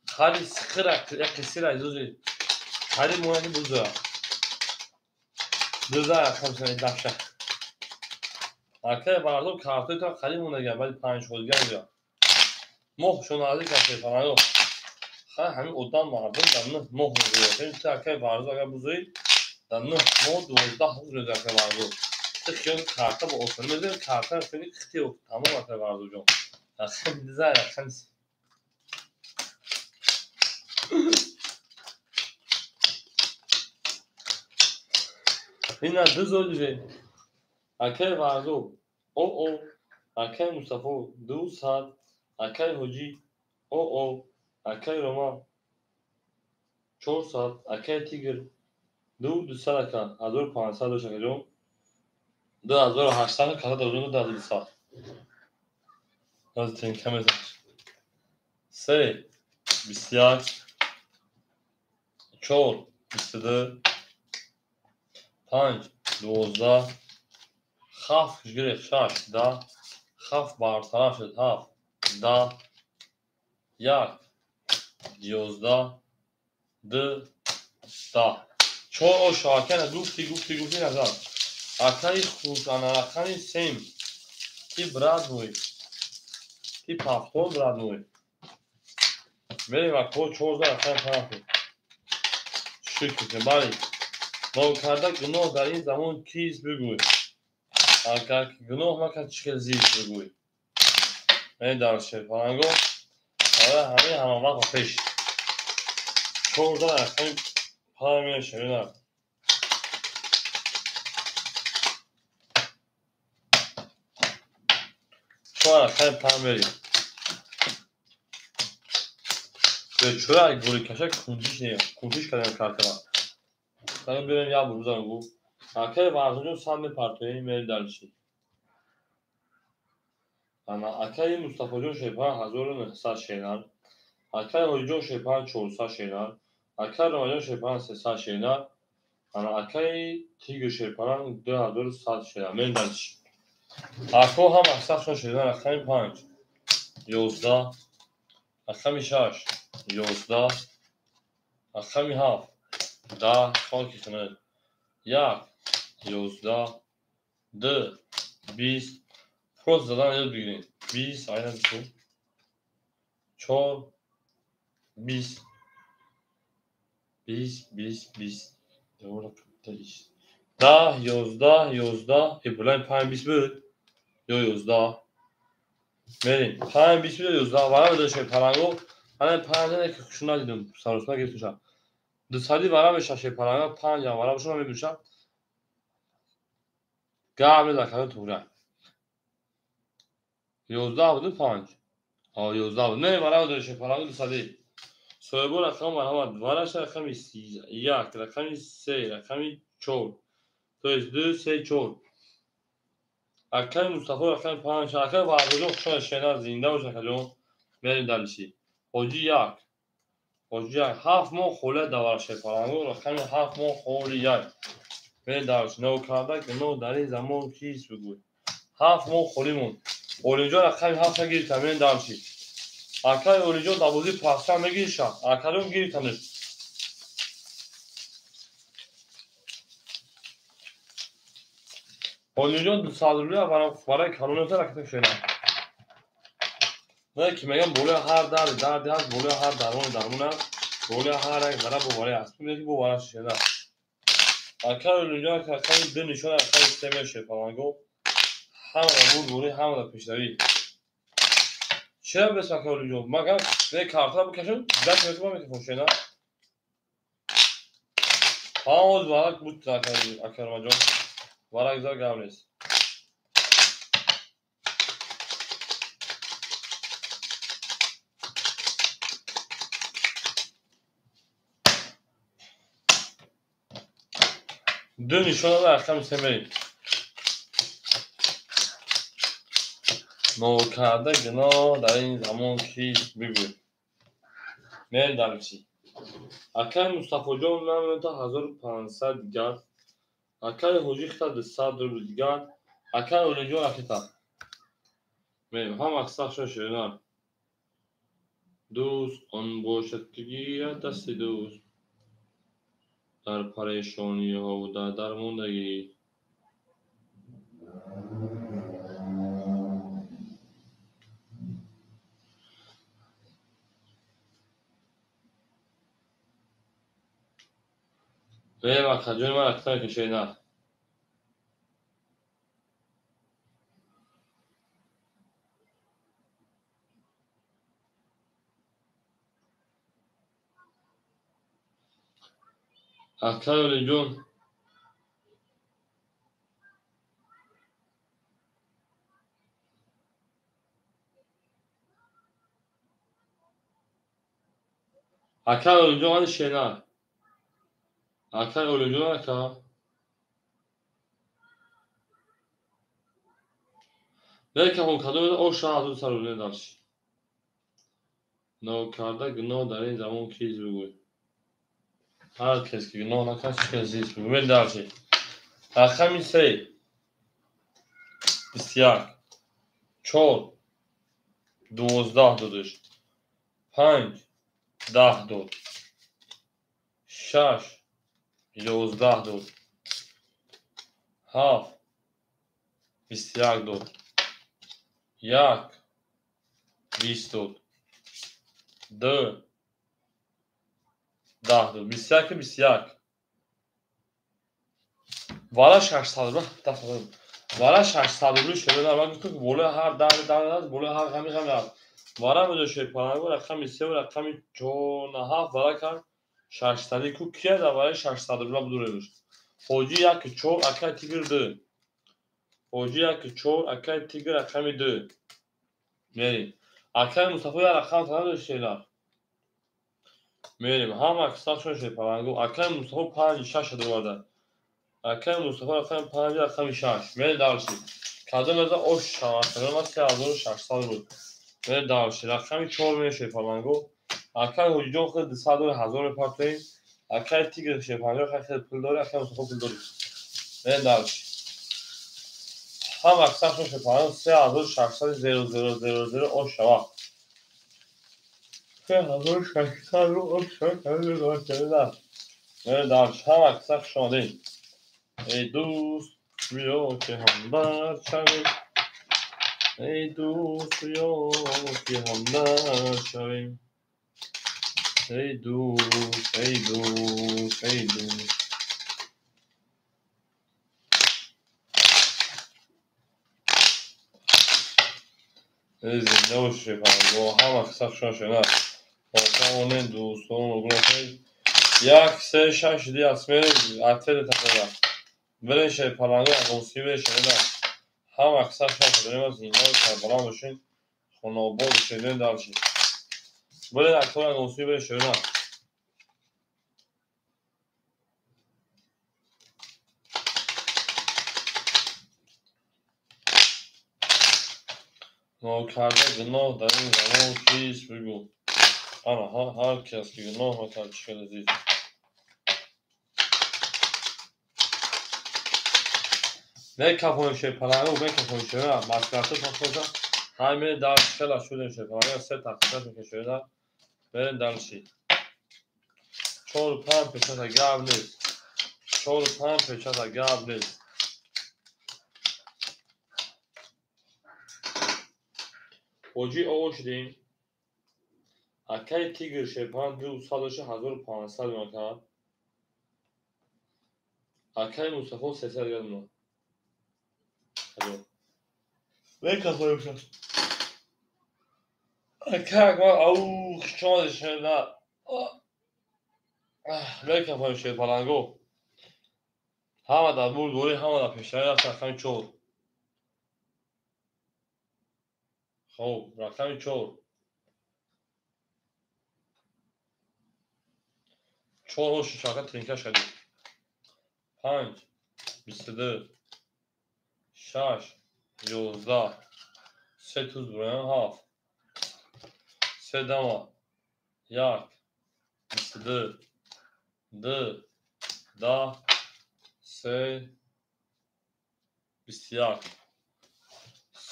A: خالی سخره قصی را ازوزی خالی مونده بوزه دوزه خمسه دفشه اکای مردم کارتوی تا خالی مونده گرد ولی 5 خودگر بیا مخ شون عادی کسی فلانو خیلی همین قدام مردم دنه مخ میگیره این اکای ورزو اگر بزوی دنه مخ 12 روز اکای ورزو تخیل کارتا با اصلا میده کارتا خیلی خیلی تمام اکای ورزو جون خیلی دیزایر خیلی این دو زوجه اکای ورزو او اکای مصطفی 200 اکای حجی او اکای روما 400 اکای تیگر 200 اکا 1500 شکر جون 2800 کاتا دارون 2200 نازترین کم ازش 3 21 4 22 5 12 7 گرفت 6 10 7 برطرف شد 7 10 1 11 2 10 4 او شاکن گفتی نظر اکای خوشانه اکای سیم تی براد بوی تی پافتون براد بوی بریم اکو 14 اکای پافتون شکر باری ما کرده گناه در این زمان کیست بگوی اگر گناه مکرد چکل زیست بگوی این در شیپانگو همه وقت پیش 14 اکای پافتون شویدن شوار اکای پافتون بریم به چرا اگه گوری کشه کنجیش کردیم کارتلا سنگو بریم یا بروزان گو اکای ورزنجون سند پرتوی میل دلشی اما اکای مصطفی جون شیپان 1900 شیران اکای هوی جون شیپان 400 شیران اکای رمجان شیپان 300 شیران اما اکای تیگر شیپان 2100 شیران میل دلشی اکو هم اکساق شون شیران اکای 5 11 اکای 6 11 اکای 7 10 خاکی خنه 1 11 2 20 فروز زدن یاد بگیرین 20 aynen şu 4 20 doğru iş da 11 İbrahim payın 20 بود yo 11 بریم پایین 20 بود 11 ورا بده شه پرنگو الان پنج نه که شونا دیدم سروسما گرفتم دو سالی ورا بشه شه پرنگو پنج ورا بشه میبینم گام دکان تورا 11 بود 5 ها 11 بود نه ورا بده شه پرنگو دو سالی soyabon rakam var ama Maraş'ta rakam yak, rakam rakam çol. To jest 2 3 4 اکای مصطفی رفتن 5 اکای ورزشون خوشن شینا زنده باشه کجون بریم دلشی حاجی یک 7 ماه خوله دوار شفارانگو رقم 7 ماه خولی یک بریم دلشی نو کرده که نو در این زمان کیست بگوی 7 ماه خولیمون اولینجا رقم 7 گیری تمرین دلشی اکای اولینجا دبوزی پاستان بگیری شد اکایون گیری تمرین اولینجا دو سالولی برای کارونتا رکتن شینا نه که میگم بوله هر دردی هست بوله هر درمون هست بوله هر یک ذره بواره هست میگه که بواره شده اکر اولینجا که اکر دو نشان اکر استیمه شفارانگو همه دا بوله همه دا پیشتری چرا بس اکر اولینجا مگم نه کارتا بکشن دست میتونم میتونم شینا همه وارک بود اکر مجان وارک زار گام نیست دو نشان دا اکر استیمه نو کرده گناه در این زمان کیست بگوی میل دلشی اکای مصطفی جان نمیتا 1500 دیگر اکای حجی خطا 200 رو دیگر اکای اولینجا اکتا میریم هم اکساق شدن دوست آن باشد که گیرد دست دوست در پریشانی ها و در درماندگی میریم اکتا جای من اکتا کشه نه اکای اولینجا اکای اولینجا من شینا اکای اولینجا اکا نه که اون کدوم او شاه دو سالونه داشت نو کرده گناه در این زمان کیست بگوی هر کس که گناه نکرد چه زیست بگوی میل داشتی رقم 3 21 4 12 دادش 5 10 داد 6 11 داد. 7 21 داد. 1 20 داد. 2 10 داد. 21 21. Вараш 800 тафадум. Вараш 800 шуда нар гуфтам ки болои ҳар дар аст, болои ҳар ҳамин аст. Вара мудоши паранго рақами 3 ва рақами 4 на 7 вара кар 600 ку кия да вара 600 рубла будуреш. Хоҷи 1 4 акай тигр 2. Хоҷи 1 4 акай тигр рақами 2. Мерим. Акай Мустафо я рақам надоштела. Мерим. Ҳама аксашон ши паранго. Акай Мустафо 5 6 доварда. Акай Мустафо рақами 5 рақами 6. Мери далши. Кадом меза ош шавастагам аст 3600 буд. Мери далши. Рақами 4 меши паранго. Акай ҳуҷиҷон худ 200 дор 1000 партоин. Акай тигр ши паранго хай пул дори, акай Мустафо пул дори. Мери далши. Ҳама аксашон ши паранго 3600 ош шава. 3600 ош шава. Мери далши. Ҳама аксашон дем. ای دوست بیا که هم برشویم. ای دوست بیا که هم برشویم. ای دوست ای دوست ای دوست. ای زنده باشی پرنگو. همه قصفشون شنه آقاونه دوستان بگونه 1 3 6 دی اسمه اتل تقریبا برای شای پرنگو اقوسی به شنه هم اکثر شاید بریم از اینجا کربلا باشین خونه آباد بشین دارشین برای اکثر اقوسی به شنه ما کرده گناه در این زمان چیست بگو اما هر کس که گناه مکرد چکل عزیز نه کپون شای پرنگو نه کپون شای مسکرته پاکوزا همه در چکل شده شای پرنگو 3 تقصیرات که شده برین دلشی 4 و 5 پیچت گرم نیست 4 و 5 پیچت گرم نیست حاجی آقا شدیم اکای تیگر شیپان 200,1500 مکان اکای مصطفی 300 گرم لیکن خویشم اکای اکبر اوه شما شده لیکن خویشم پلنگو همه در بول دوری همه در پیشتری رفت رقمی 4 خب رقمی 4 4 و شاکت ترینکه شدید 5 22 6 11 3 توز بریم 7 3 دما 1 22 2 10 3 21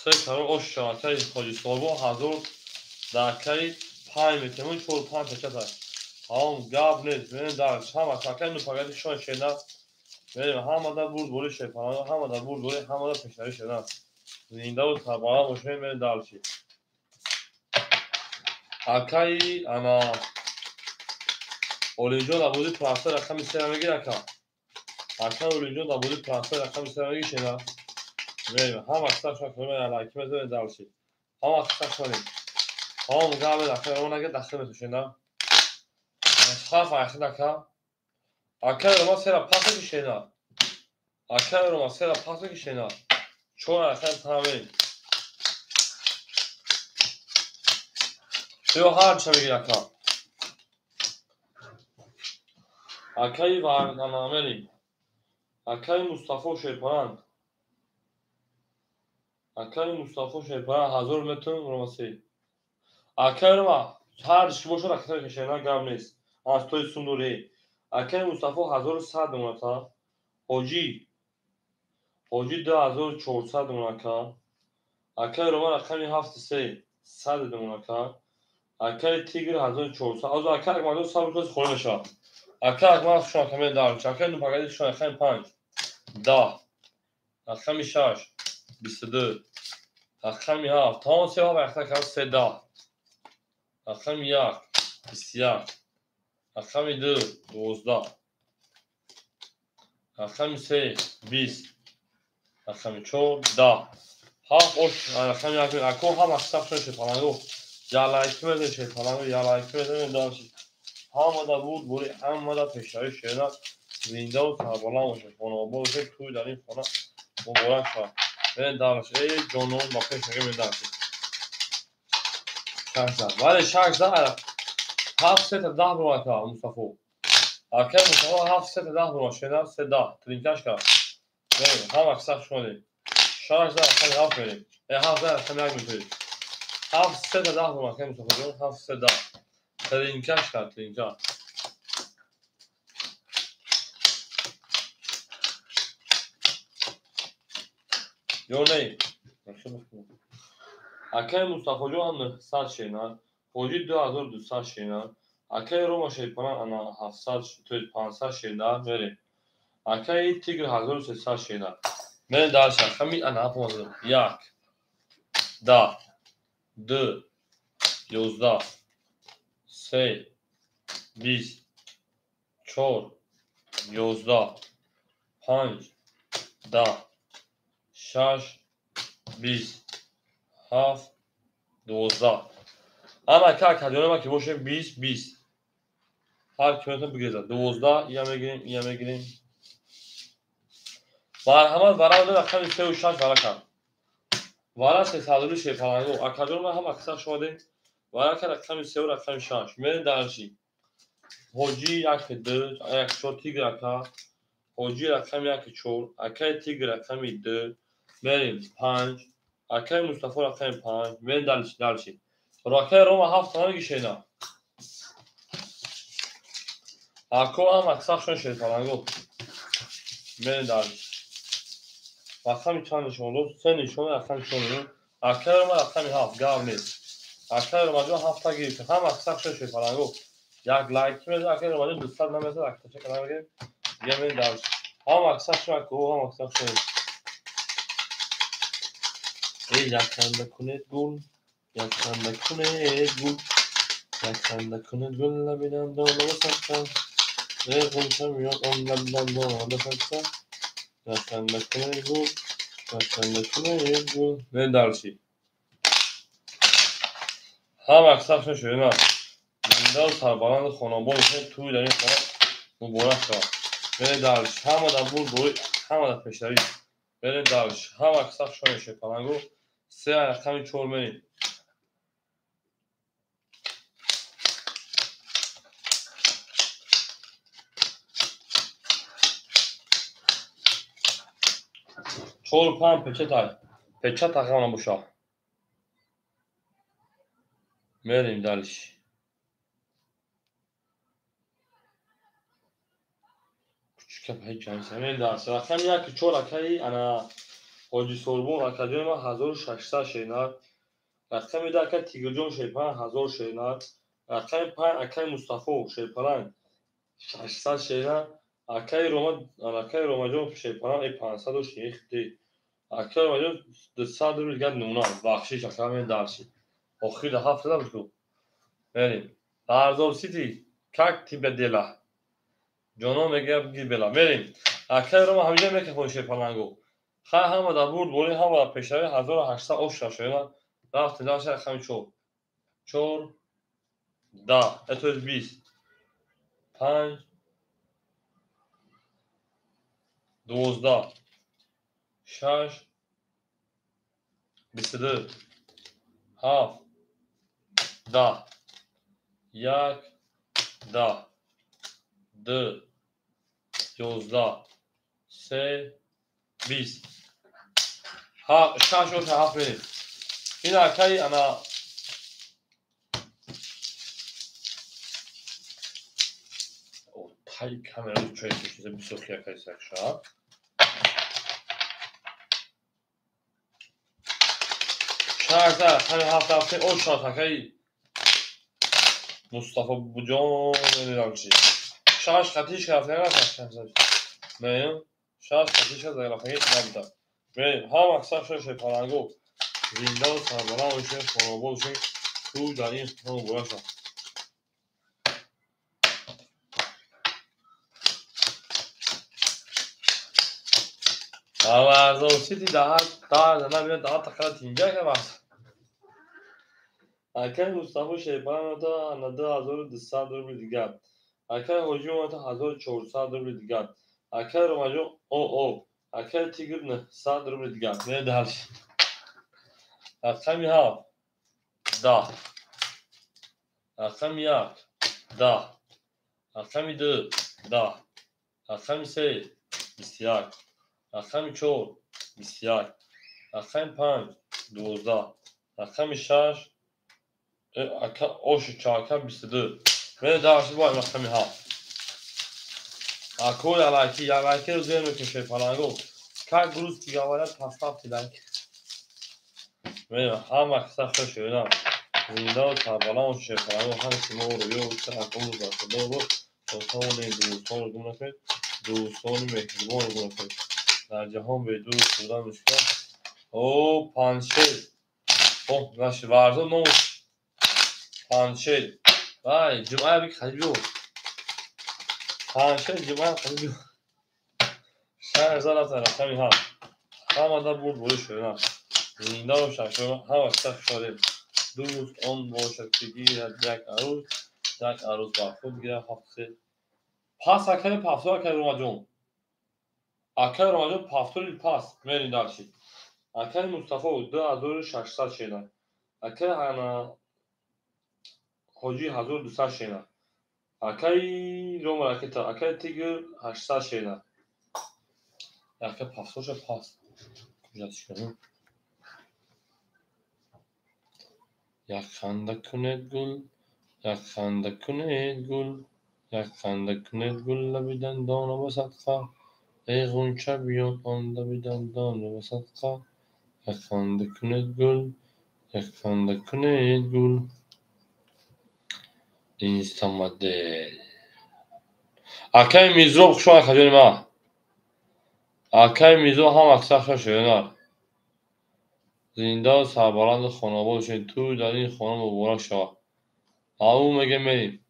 A: 3 کارو oş şarkı Hacı Sorbo hazır dakikayı pay metemun çoğu pay peçete Hamam gabnet benim dar şama şarkı nu pagadi şu şeyler benim hamada bur böyle şey falan hamada bur böyle hamada peşleri şeyler zinde o tabara boşuna benim dar şey akay ana Olinjo da budi plasa rakam istemeye gerek akay Olinjo da budi plasa rakam istemeye şeyler Benim هم اکثر شاکرم علاقه میذاره دلشی هم اکثر شدیم هم قبل داخل اون اگه داخل میشینم خاف اخیر داخل اکثر ما سر پاسه کشینا اکثر ما سر پاسه کشینا چون اکثر تمام شو هر چه میگی داخل اکای وار نامری اکای مصطفی شیپان اکای مصطفی شیپان 1000 متر رومسی اکای ما هر چی باشه اکثر کشینا گرم نیست از توی سندوری اکای مصطفی 1100 مونتا حاجی 2400 مونتا اکای رومان رقمی 73 100 مونتا اکای تیگر 1400 از اکای مادر سال روز خورده شد Акак мас шуна камен дар чакай ну пагади шуна хам 5 10 рақами 6 22 рақами 7 та он се ва вақта кам 3 10 рақами 1 21 рақами 2 12 рақами 3 20 рақами 4 10 ҳафт ош рақами ако ҳам аксар шуна паланго ялайки мезен ше паланго ялайки мезен даши ҳамада буд бури ҳамада пешави шена зинда ва сарбаланд бошед хонобод бошед туй дар ин хона муборак шавад мен дарш ҷонон ба пешаги медарши вале 16 7 сета 10 бурмака Мустафо акай Мустафо 7 сета 10 бурма шена 3 10 тринкаш кард ҳам аксар шуmadем 16 акай 7 мерем 17 акай 1 метавонем 7 сета 10 бурма акай Мустафо ҷон 7 сета 10 тринкаш кард тринкаш ё не акай Мустафо ҷон 100 шенад ҳоҷи 2200 шенад акай рома шепана ана 700 то 500 шенад мерем акай тигр 1300 шенад мерем дар шахами ана апомазо 1 10 2 11 3 20 4 11 5 10 6 20 7 12 ана как ҳаҷонама ки боше 20 20 ҳар киметон бигирезад 12 ия мегирем ия мегирем марҳамат вара дар рақами 3 6 вара кард вара 300 шепаланго акаҷонама ҳам аксар шумадем вара ка рақами 3 рақами 6 мерем дарши ҳоҷи 1 2 1 4 тигр ака ҳоҷи рақами 1 4 акай тигр рақами 2 мерем 5 акай Мустафо рақами 5 мерем дарши ракай рома 7 тонги шена ако ҳам аксар шон шепаланго мерем дарши рақами чанд нишон дод 3 нишон рақами чанд акай рома рақами 7 гав нест акай ромаҷон 7 та гирифт ҳам аксар шон шепаланго як лайки меза акай ромаҷон 200 намеза актача кана мегем я мерем дарши ҳам аксар шон ако ҳам аксар шон яканда кунед гул яканда кунед гул яканда кунед гул лабидан донада сахта ғунча миёд он лабидан донада сахта яканда кунед гул яканда кунед гул мерем дарши ҳам аксар шон шуена зинда сарбаланд хонобод бошед туй дар ин хона муборак шавад мерем дарши ҳамада буд бори ҳамада пешави мерем дарши ҳам аксар шон шепаланго 3 рақами 4 мерем чор пан печат ақамана боша мерем дарши рақами 1 4 акаи ана ҳоҷи сорбон акаҷонама 1600 шенад рақами 2 акай тигрҷон шепаланд 1000 шенад рақами 5 акай Мустафо шепаланд 600 шенад акай ромаҷон шепаланд 500 шехти акай ромаҷон 200 рубл гад нуна бахшиш ака мерем дарши охир да 7 дабушку мерем барзор сити как тебе дела ҷонон мегӯяд гир бела мерем акай рома ҳамиҷа мекафон шепаланго хай ҳамада бурд бори ҳамада пешави 1800 оша шена рафтем дарши рақами 4 4 10 это 20 5 12 6 22 7 10 1 10 2 11 3 20 6 оша 7 мерем ин акай ана тай камераи чои бисохи акай сакша 16 7 10 шат акай Мустафо ҷон شاش خطیش رفته نفشتن میریم شاش خطیش رفته نبودن میریم هم اکثر شش پرنگو زنده و سربلند باشیم خانوابه باشیم تو در این خانو براشم ورزاشتی در نبیده در تقریبا اینجا که بحث اکر مصطفی شیپان تا 9200 روبل دیگر اکر هجوم تا 1400 روبل دیگر اکر روماجو او اکر تیگر 100 روبل دیگر نه دهش اکمی ها 10 اکمی 1 10 اکمی 2 10 اکمی 3 21 اکمی 4 21 اکمی 5 12 اکمی 6 osh 22 من درسی باید اکمی ها اکو یلکی رو زیر میکشه پرنگو که گروز که گوارد پستاب تیلک من هم اکثر خوش شدن زنده و سربلند و شیپرنگو هم سیما و رویه و چه اکو زرده و دوستان رو گونه کنید دوستان مهربان رو گونه کنید در جهان به دوست بودن مشکل او پانشل او نشه ورزا نوش پانشل وای جمعه بی خریبیو پانشل جمعه خریبیو 6000 تا رقمی هم همه برد شدن زنده و شکر هم اکثر شده دوست آن باشد که گیرد یک عروس بر خود گیرد حفظه پس اکر پفتور اکر روماجون اکر روماجون پفتور پس میرین دارشید اکر مصطفی 2600 شیدن اکر حاجی 1200 شیدن اکر روم راکتا اکر تیگر 800 شیدن اکر پفتور شد پس کجاش کنیم یک خنده کند گل یک خنده کند گل یک خنده کند گل لبی دندان و صدقه ای غنچه بیان آن لبی دندان و صدقه یک خنده کند گل یک خنده کند گل اینستامده اکای میزروب شما خجوری ما اکای میزروب هم اکثر خوش شدن زنده و سربلند خانوابه باشین تو در این خانه مبارک شود او میگه میریم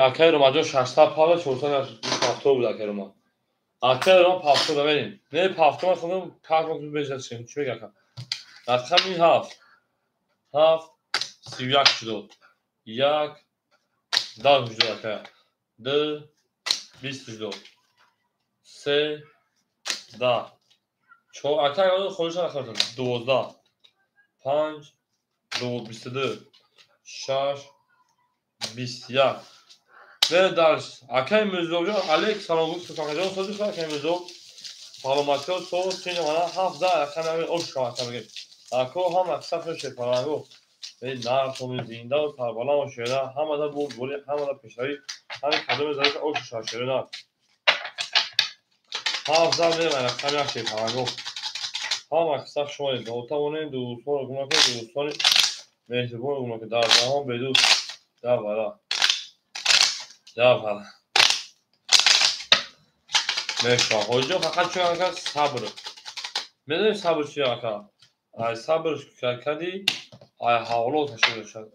A: اکای رو مجا 600 پالا 400 پافتور بود اکای رو ما اکای رو ما پافتور ببینیم نه پافتور ما خودم کار کنم بجنسیم چی بگه کن رقم این هفت 31 شد یک 10 شد اکای 2 20 شد 3 10 4 اکای رو خودش نخوردم 12 5 22 6 21 نه درس اکای مزوجا علیک سلام گفت ساکجان سازی کنه اکای مزوج سلامتی تو چین من 17 اکای اوش کنه میگه اکو هم اکثر فش پرانگو به نار تو زنده و سربلند و شده همه دا بود بولی همه دا پیشایی همین کدوم زایش اوش شده نه 17 نه من اکای فش پرانگو هم اکثر شما دوتاونه دوستان گونه که دوستان مهربان گونه که در جهان به دوست در بالا میشه حاجی فقط چون اگر صبر میدونی صبر چیه اکا ای صبر کردی ای حوالات شد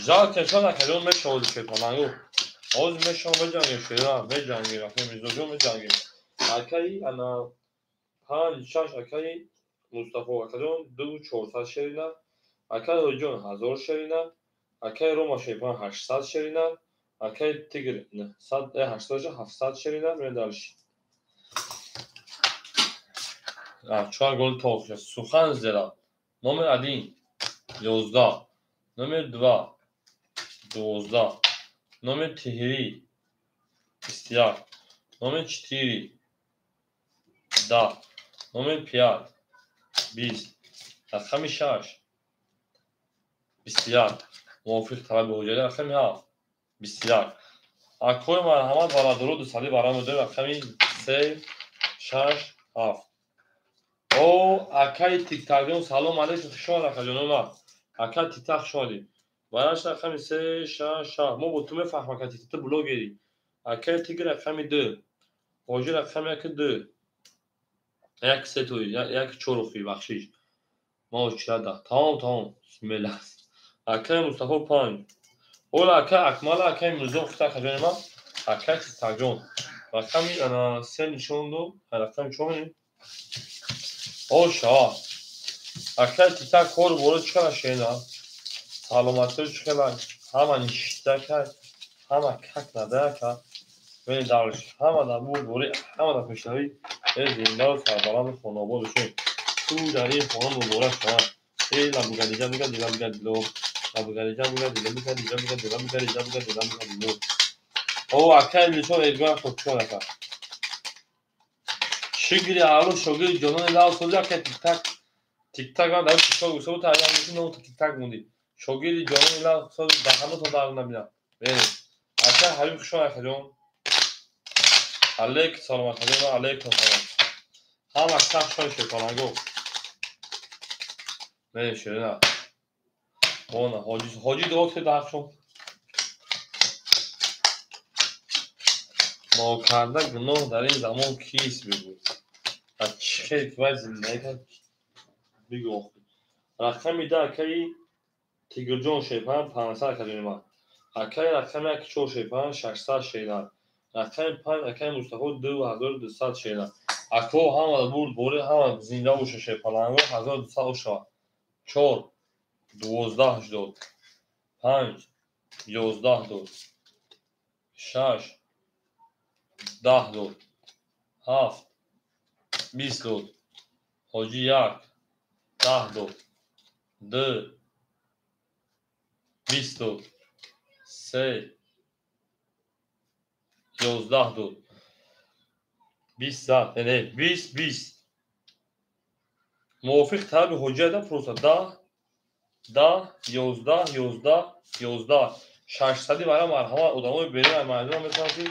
A: جا کشان اکجون میشه حاجی که پناهو حاجی میشه بجنگی شده بجنگی رفته میزوجون بجنگی اکایی انا 5-6 اکایی مصطفی اکجون 2400 شریدن اکای حاجون 1000 شریدن اکای روما شیپان 800 شریدن اکای تیگر 700 شریدن میدارش 4 گل توپ شد سخن زرا نمر 11 نمر 2 12 نمر تهری 21 نمر 4 10 نمر 5 20 رقم 6 21 موافق طلب حجره رقم 7 21 акои марҳамат ва дуруду салӣ барои мудои рақами 3 6 7. о акаи тиктакҷон салом алейкум хушомад акаҷонома. акаи тиктак хушомадӣ. бараш рақами 3 6 7. мо бо ту мефаҳмам ака тиктакта блогери. акаи тиг рақами 2. ҳоҷи рақами 1 2. 1 3 туи 1 4 хуи бахшиш. мо чирада. Тамом. Смелас. акаи Мустафо 5. ола ака акмала акаи Мирзо хушта акаҷонима. акаи тиктакҷон. рақами ана 3 нишон ду. рақами 4. Оша. акаи тиктак кор боро чикара шена. саломатӣ чикара. ҳама ништака. ҳама как надака. вени далш. ҳама да бори. ҳама да пешави. зинда сарбаланд хонобод шуд. ту дар ин хона муборак шавад. Лабугалиҷа бугадило. о акаи нишон эдгар худчон ака. шигри алу шогири ҷонони лав соли акаи тиктак. тиктак ва дар тиктак гусо та ям мишин но тиктак мунди. шогири ҷонони лав соли дахано то дар набинам. бени. акаи ҳабиб хушон акаҷон. алейк салом акаҷон алейкум салом. ҳама как шой шекаранго. бени ширина. ona hoji duo ke darshon мо карда гуноҳ дар ин замон кист бигӯ аз чӣ хел ки вай зиндаги кард бигӯ рақами да акаи тигрҷон шепан 500 акаҷонима акаи рақами 1 4 шепан 600 шена рақами 5 акаи Мустафо 2200 шена ако ҳама бурд бори ҳама зинда боша шепананго 1200 шава 4 12 дод 5 11 дод 6 10 дод 7 20 дод ҳоҷи 1 10 дод 2 20 дод 3 11 дод 20 зад не 20 20 мувофиқ талаби ҳоҷията пурса 10 10 11 11 11 600 барои марҳамат одамои берун аз майдон метавонад ки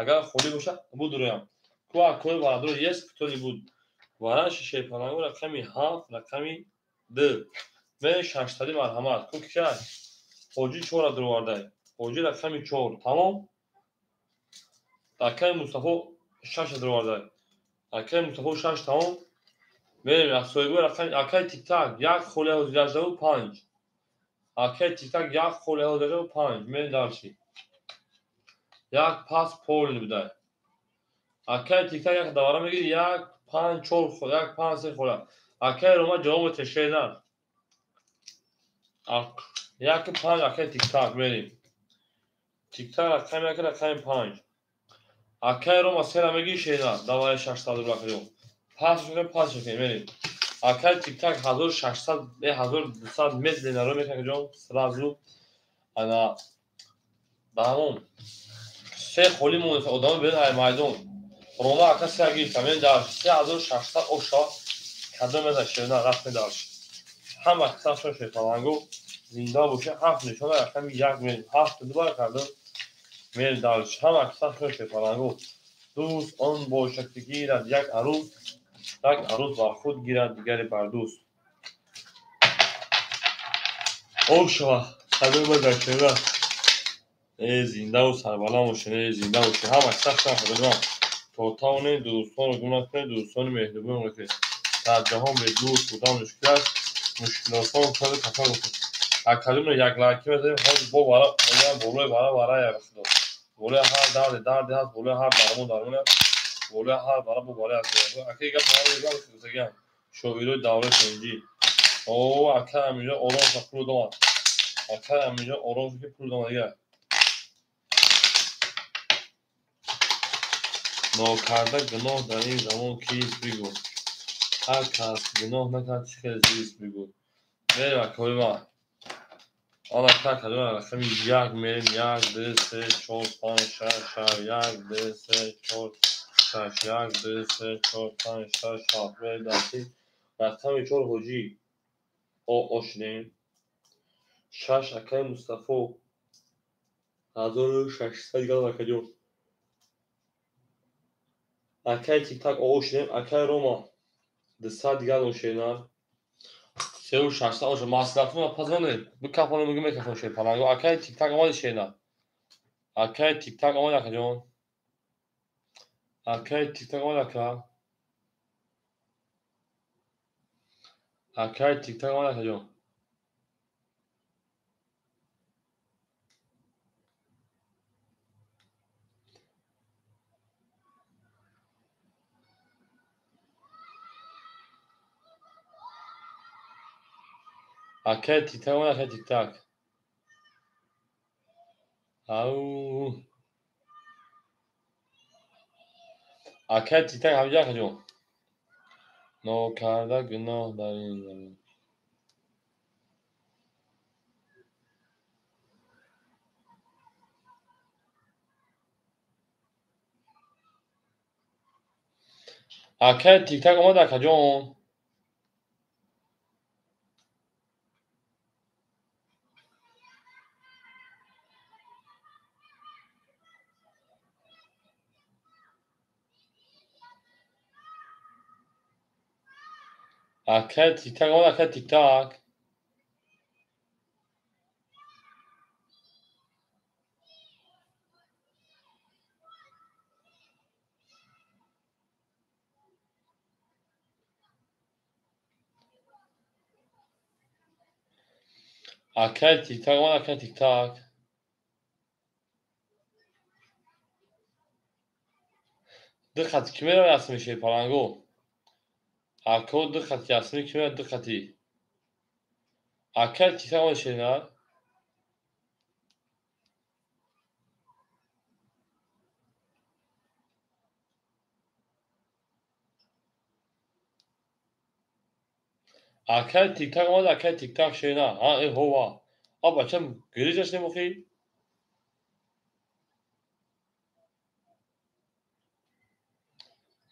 A: агар холӣ бошад будроям ку акои варадро есть ктони буд вараш шепаранго рақами 7 рақами 2 мен 600 марҳамат ку кия ҳоҷи 4 дровардай ҳоҷи рақами 4 тамом акаи Мустафо 6 дровардай акаи Мустафо 6 тамом мерем асоибои рақами акаи тиктак 1 холия ҳозирашдаvu 5 акаи тиктак 1 холия ҳозирашдаvu 5 мерем далши 1 пас полни будай акаи тиктак 1 давара мегири 1 5 4 холия 1 5 3 холия акаи рома ҷавоби тешедан 1 5 акаи тиктак мерем тиктак рақами 1 рақами 5 акаи рома сера мегири шена даваи 600 рублакаҷон пас мерем акаи тиктак 1600 1200 метр ленаро мекаҷон сразу ана тамом се холи монеса одамои берун аз майдон рома ака сера гирифта мен дар 3600 оша кадом меза шена рафт медалш ҳама кисашон шефаланго зинда боша 7 нишона рақами 1 мерем 7 дубар кардо мерем далш ҳама кисашон шефаланго дӯст он бошад ки гирад як арӯз бар худ гирад дигаре бар дӯст ошава кадом меза шена зиндаву сарбаланд бошед зинда бошед ҳама кисашон шефаланго то тавонед дӯстонро гумрат кунед дӯстони меҳрубонро ки дар ҷаҳон бедӯст будан мушкил аст мушкилотҳо кади кафа гуфтед академро як лайки мезанем ҳоҷ бо болои бара яхдо болои ҳар дарде ҳаст болои ҳар дармон аст болои ҳар бара бо бара акаи гап гузагиам шоирои давлати инҷи о акаи амиҷон оромша пул домад акаи амиҷон оромша ки пул домадига нокарда гуноҳ дар ин замон кист бигӯ ҳар кас гуноҳ накард чӣ хел зист бигӯ мерем акои ма он ака кадом рақами 1 мерем 1 2 3 4 5 6 7 1 2 3 4 6 1 2 3 4 5 6 7 мерем далши рақами 4 ҳоҷи ошидем 6 акаи Мустафо 1600 گال акадио. Акай тик-так оошидем, акай рома 200 гал ошенар. 3600 оша маслафтуна пазоне. Бикафоне муги мекафон ше паранго. Акай тик-так омад шена. Акай тик-так омад акаҷон. Акай тик-так омад ака. Акай тик-так омад акаҷон. Акай тик-так омад акай тик-так. Ау. Акай тик-так ҳамҷа акаҷон. Нокарда гуноҳ дар ин замин. Акай тик-так омад акаҷон. Акай тик-так омад акай тик-так. Акай тик-так омад акай тик-так. Диққат ки меравад ясми шепаранго. Ако диққат ясми ки меравад диққати. Акай тик-так омад шенад. Акай тик-так омад акай тик-так шена. Е ҳова. А бачам гирижаш немухӣ?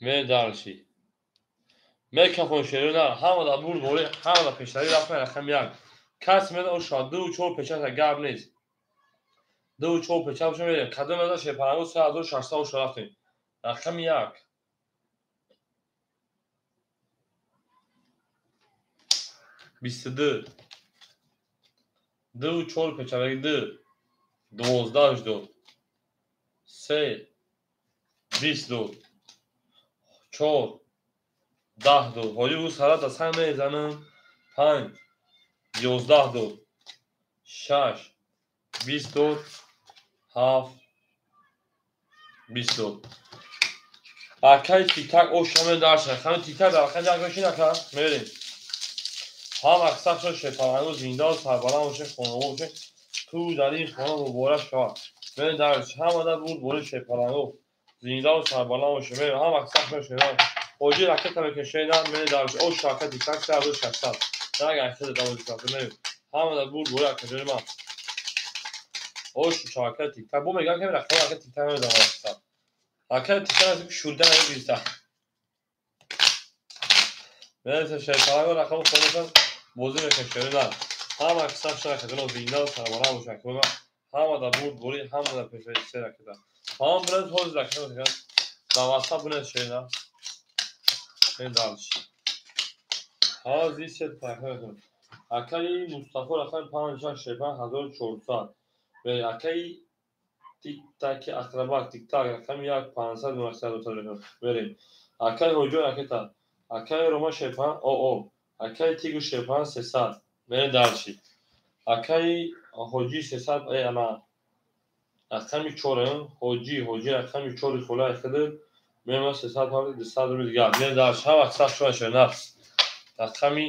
A: Медарши. Мекафон шерона ҳамада бурбори ҳамада пешрави рафтан рақам як. Кас меда ошо 2-4 печата гап нест. 2-4 печата шо медем. Кадом меда шепаранго 3600 ошо рафтем. Рақам як. 22. 2-4 печаваги 2. 12 дод. 3. 20 дод. 4. 10 дод. Ҳоҷи рӯз ҳарата санг мезанам. 5. 11 дод. 6. 20 дод. 7. 20 дод. Акай тик-так ошаме дарша. Хами тик-так дар рақам як мешина ка? Мерем. ҳам аксаршон шепаранго зинда сарбаланд боше, хонаво боше. ту дар ин хона муборак шавад. Мерем дарш ҳамада бурбори шепаранго зинда сарбаланд боше. Мерем ҳам аксаршон шенад. ҳоҷи ракета мекашенад. Мерем дарш ош акай тик-так 3600. Як акай давоздаҳ. Мерем ҳамада бурбори акаҷони ман. ош акай тик-так. Бо мегӯям ки рақам акай тик-так медавад. Акай тик-так аз шурда намебиста. Мерем шепаранго рақам хонашон бозӣ мекашенад. ҳама аксаршон акаҷоно зинда сарбаланд боше. ҳамада бурбори ҳамада пешрави се ракета. ҳам бинед ҳоз ракета мекашенад. дар васаб бинед шена. медалш. ҳози сет ракета. Акай Мустафо рақам 56-1400. Мерем акай тик-таки ақрабак тик-так рақам 1500. Мерем акай ҳоҷиё ракета. Акай рома шепан оо. Акай тигу шепан 300. Мерем дарши. Акай ҳоҷи 300 ана. Рақами 4 ҳоҷи рақами 4 холаи хидр. Мерем 300 ҳам 200 рубли гап. Мерем дарш ҳам аксар шуа шенад. Рақами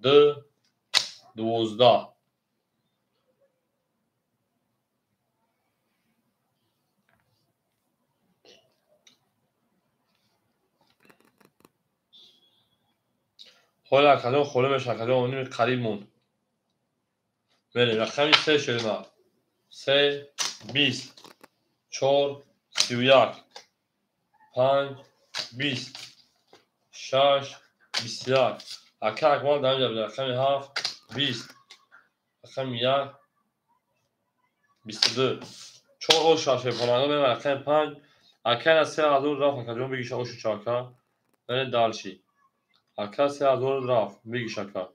A: 2-12. ҳола акаҷон холе меша акаҷон оними қариб мон. Мерем рақами 3 шенад. 3 20. 4 31. 5 20. 6 21. Акай акмал дар инҷа бида. Рақами 7 20. Рақами 1 22. 4 oşa şey falan ben raqam 5 akar 3000 raf akar بگیش oşu çaka ben dalşi akar 3000 raf بگیش akar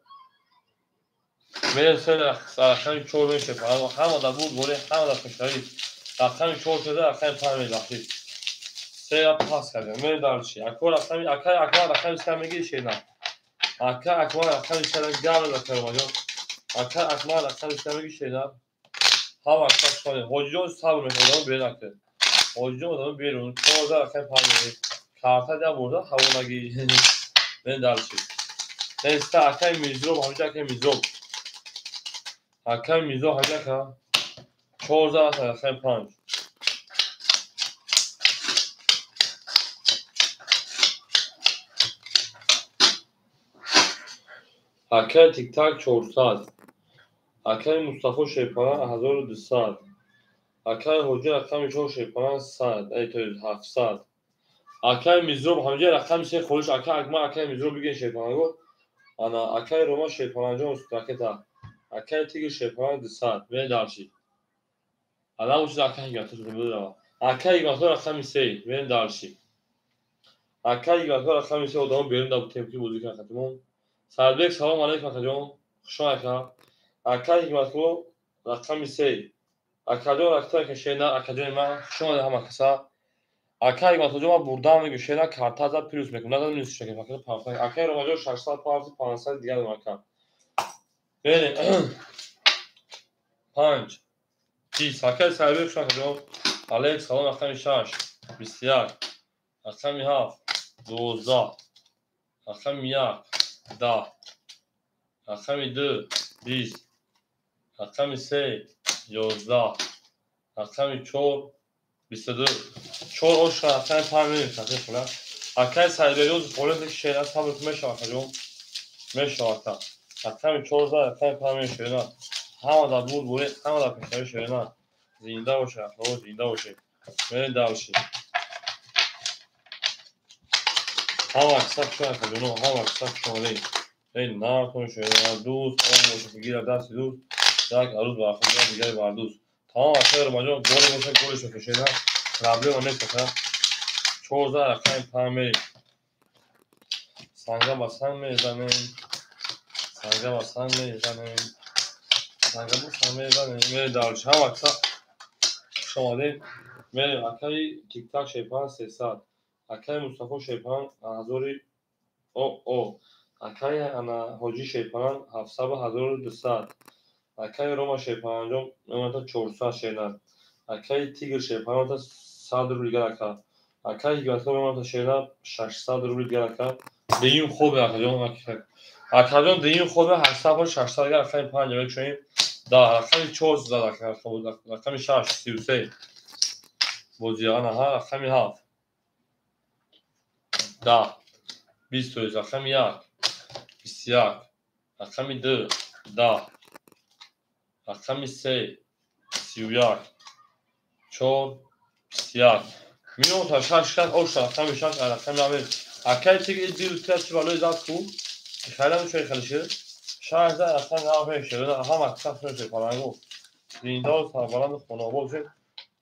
A: من سر رقم 4 میشه هم در بود بوده هم در پشتایی رقم 4 شده رقم 5 میدهید سه را پاس کردم من dalşi akar رقم سه میگی şey نه akar رقم سه گام دکتر ماجو akar رقم سه میگی şey نه هم akar شده hoca sabır mesela bir dakika hoca adamı bir onu orada raqam paylaşıyor karta da burada havuna giy ben dalşi neyse akar mizro hoca akar mizro akar mizro hoca ka 14 raqam 5 akar tik tak 400 akar Mustafa Şeypana 1200 akar hoca raqam 4 Şeypana 100 ey to 700 akar mizro hoca raqam se خودش akar mizro bigin Şeypana go ana akar Roma Şeypana jo raketa akar tigir Şeypana 200 ben dalşi ana uç akar gatı burada akar gatı raqam se ben dalşi akar gatı raqam se odamı benim de bu tepki bozuk hakikaten Sadbek salam aleyküm akacağım. Şuayka. Akay hikmatku rakam ise. Akacağım rakta ki şeyler akacağım ben. Şu anda hem akasa. Akay hikmatku buradan ve şeyler kartaza pürüz mekum. Neden nüs şekil fakir parti. Akay romajo şarşlar parti pansal diğer marka. Beni. Panç. Cis. Akay sadbek şu akacağım. Aleyküm salam akam şaş. Bisiyar. Akam haf. 12. Akam yak. Da. Akam 2. 20 رقم 3 11 رقم 4 22 4 oş raqam 5 میشه فلان akay sayılıyoruz polonda şeyler sabır meş akacağım meş akta raqam 4 raqam 5 میشه havada بود بوده havada peşleri şeyler زنده باشه o زنده باشه من dalşi hava kısak şu akacağım hava kısak şu olay ey ne konuşuyor دوست olmuş بگیر دست دوست یک عروض با خود دیگه بردوز تمام اخیر ماجرا گل باشه گلش کشیدن پرابلم نیست 14 رقم 5 میری سنگا با سنگ میزنیم سنگا با سنگ میزنیم سنگا با سنگ میزنیم میری دارش هم اکسا شماده میری اکای تیک تاک شیپان 300 اکای مصطفی شیپان هزاری او اکای انا حاجی شیپان 700 و 1200 akay Roma şeypanjom memata 400 şeyler akay Tigr şeypanata 100 rubl geraka akay hikmatko memata şeyler 600 rubl geraka deyim خوبه akajom akajom deyim خوبه 800 و 600 گر akay 5 demek şöyle da akay 400 akay akay 6 33 boziyana ha akay haf da 20 akay yak 20 akay 2 da رقم 3 31 4 21 میون تا شش کات اوش رقم شش رقم اول اکای تیگ دیو تاچ بالای زاد کو خیلی میشه خیلی شه 16 رقم اول شه هم اکثر شه پلنگو دیندار تا بالام خانواده شه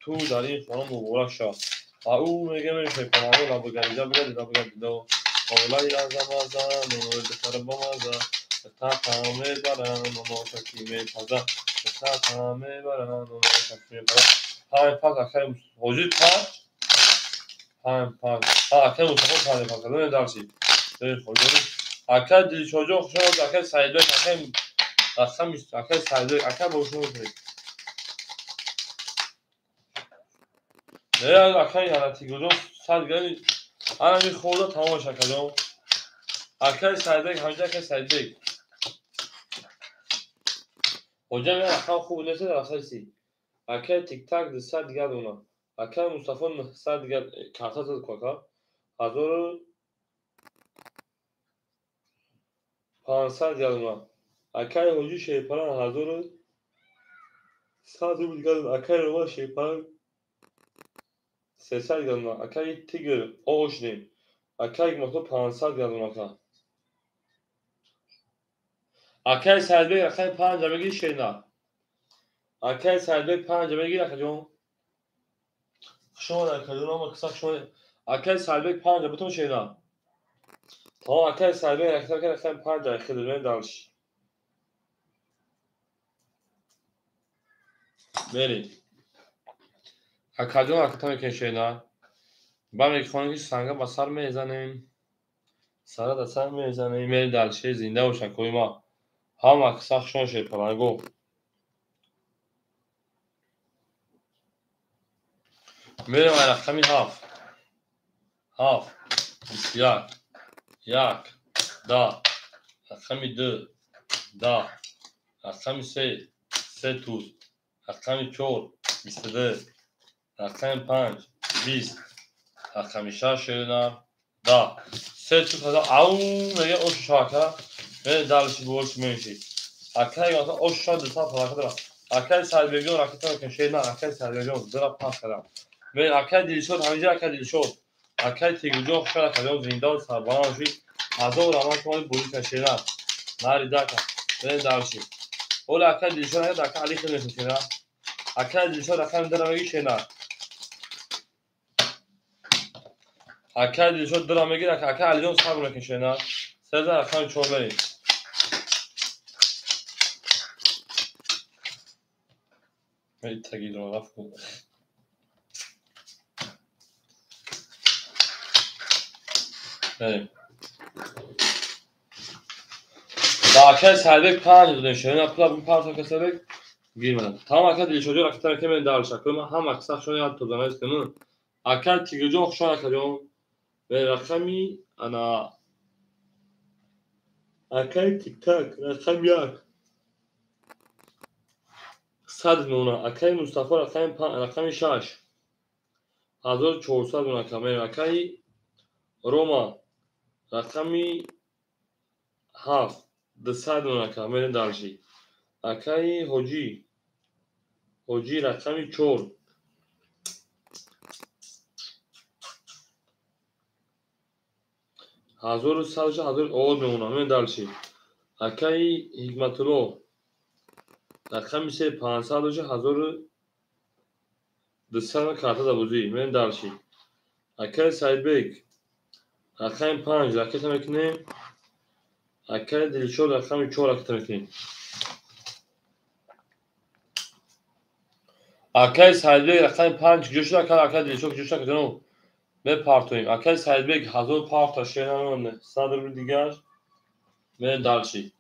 A: تو در این خانم مبارک شد او میگه میشه پلنگو لابگریجا بگید دو اولای از مازن نور دکتر بامازا تا تمام برام ما شکی پزا تا تمام برام ما شکی پزا های پاک اخیر وجود پاک های پاک اخیر مصطفی پاک پاک نه درسی خودی اخیر دل çocuğu خوشا اخیر سعید بک اخیر سعید بک اخیر بوشو میکنی نه اخیر یعنی تیگودو سال گلی انا می خورده تمامش کردم اخیر سعید بک همینجا که سعید بک hocam ya rakam خوب نیست اساسی اکای تیک تاک 200 دیگه اونا اکای مصطفی 900 دیگه کارتا زد کوکا 1500 دیگه اونا اکای حجی شیپان 1100 دیگه اکای روما شیپان 300 دیگه اونا اکای تیگر اوشنی اکای مصطفی 500 دیگه اونا اکای سلبی اکای 5 میگی شینا اکای سلبی 5 میگی اکجون شما در کدوم ما کسا شما اکل سالبک 5 بتون şeyler. Tamam اکل سالبک رقم 5 خدمت دارش. برید. کدوم اکتام که şeyler. با میخوام که سنگ با سر میزنیم. سر دا سر میزنیم. میری دلشه زنده باشن کوی ما. هم اکساق شون شد پلنگو. میریم رقمی هاف یک دا رقمی 2 دا رقمی 3 توز رقمی 4 22 رقمی 5 20 رقمی 6 şeyler da 3 توز او میگه او شاکا به دلش بولش میشی اکای گفت او شاد تا فراخ اکای سالبیگون راکتا که şeyler اکای سالبیگون درا پاس کردم به اکای دیشور همینجا اکای دیشور اکای تیگوجو خشلا کردم زنده سربانشی هزار رمان شما بولی که şeyler ناری داکا به دلشی اول اکای دیشور هست اکای علی خیلی میشه اکای دیشور اکای درامگی şeyler اکای دیشور درامگی اکای علیون صبر که şeyler سه اکای چوبری می تگید رو رفت بریم با اکای سالبک 5 دادن şeyler پلا bu parça keserek girmeden. Tam akad dilşocu rakıtan kemen dağılış akılma hem aksak şunu yat tozana istemem. Akad tigocu şunu akıyorum ve rakami ana akad tiktak rakam yak. Sad nuna akay Mustafa rakami şaş. Hazır çoğursad nuna kamer akay Roma rakami haf. Dısad nuna kamer dağılışı. Akay Hoci rakami çor. Hazır sadece hazır oğul memnunum dağılışı. Akay Hikmatullah رقمی سه 500 باشه 1200 کارت دبوزی من دارشی اکل ساید بیگ رقم 5 راکت میکنه اکل دلشور رقم 4 راکت میکنه اکل ساید بیگ رقم 5 جوش اکل دلشور جوش کنو به پارتویم اکل ساید بیگ 1000 پارت شیرانه صدر دیگر من دارشی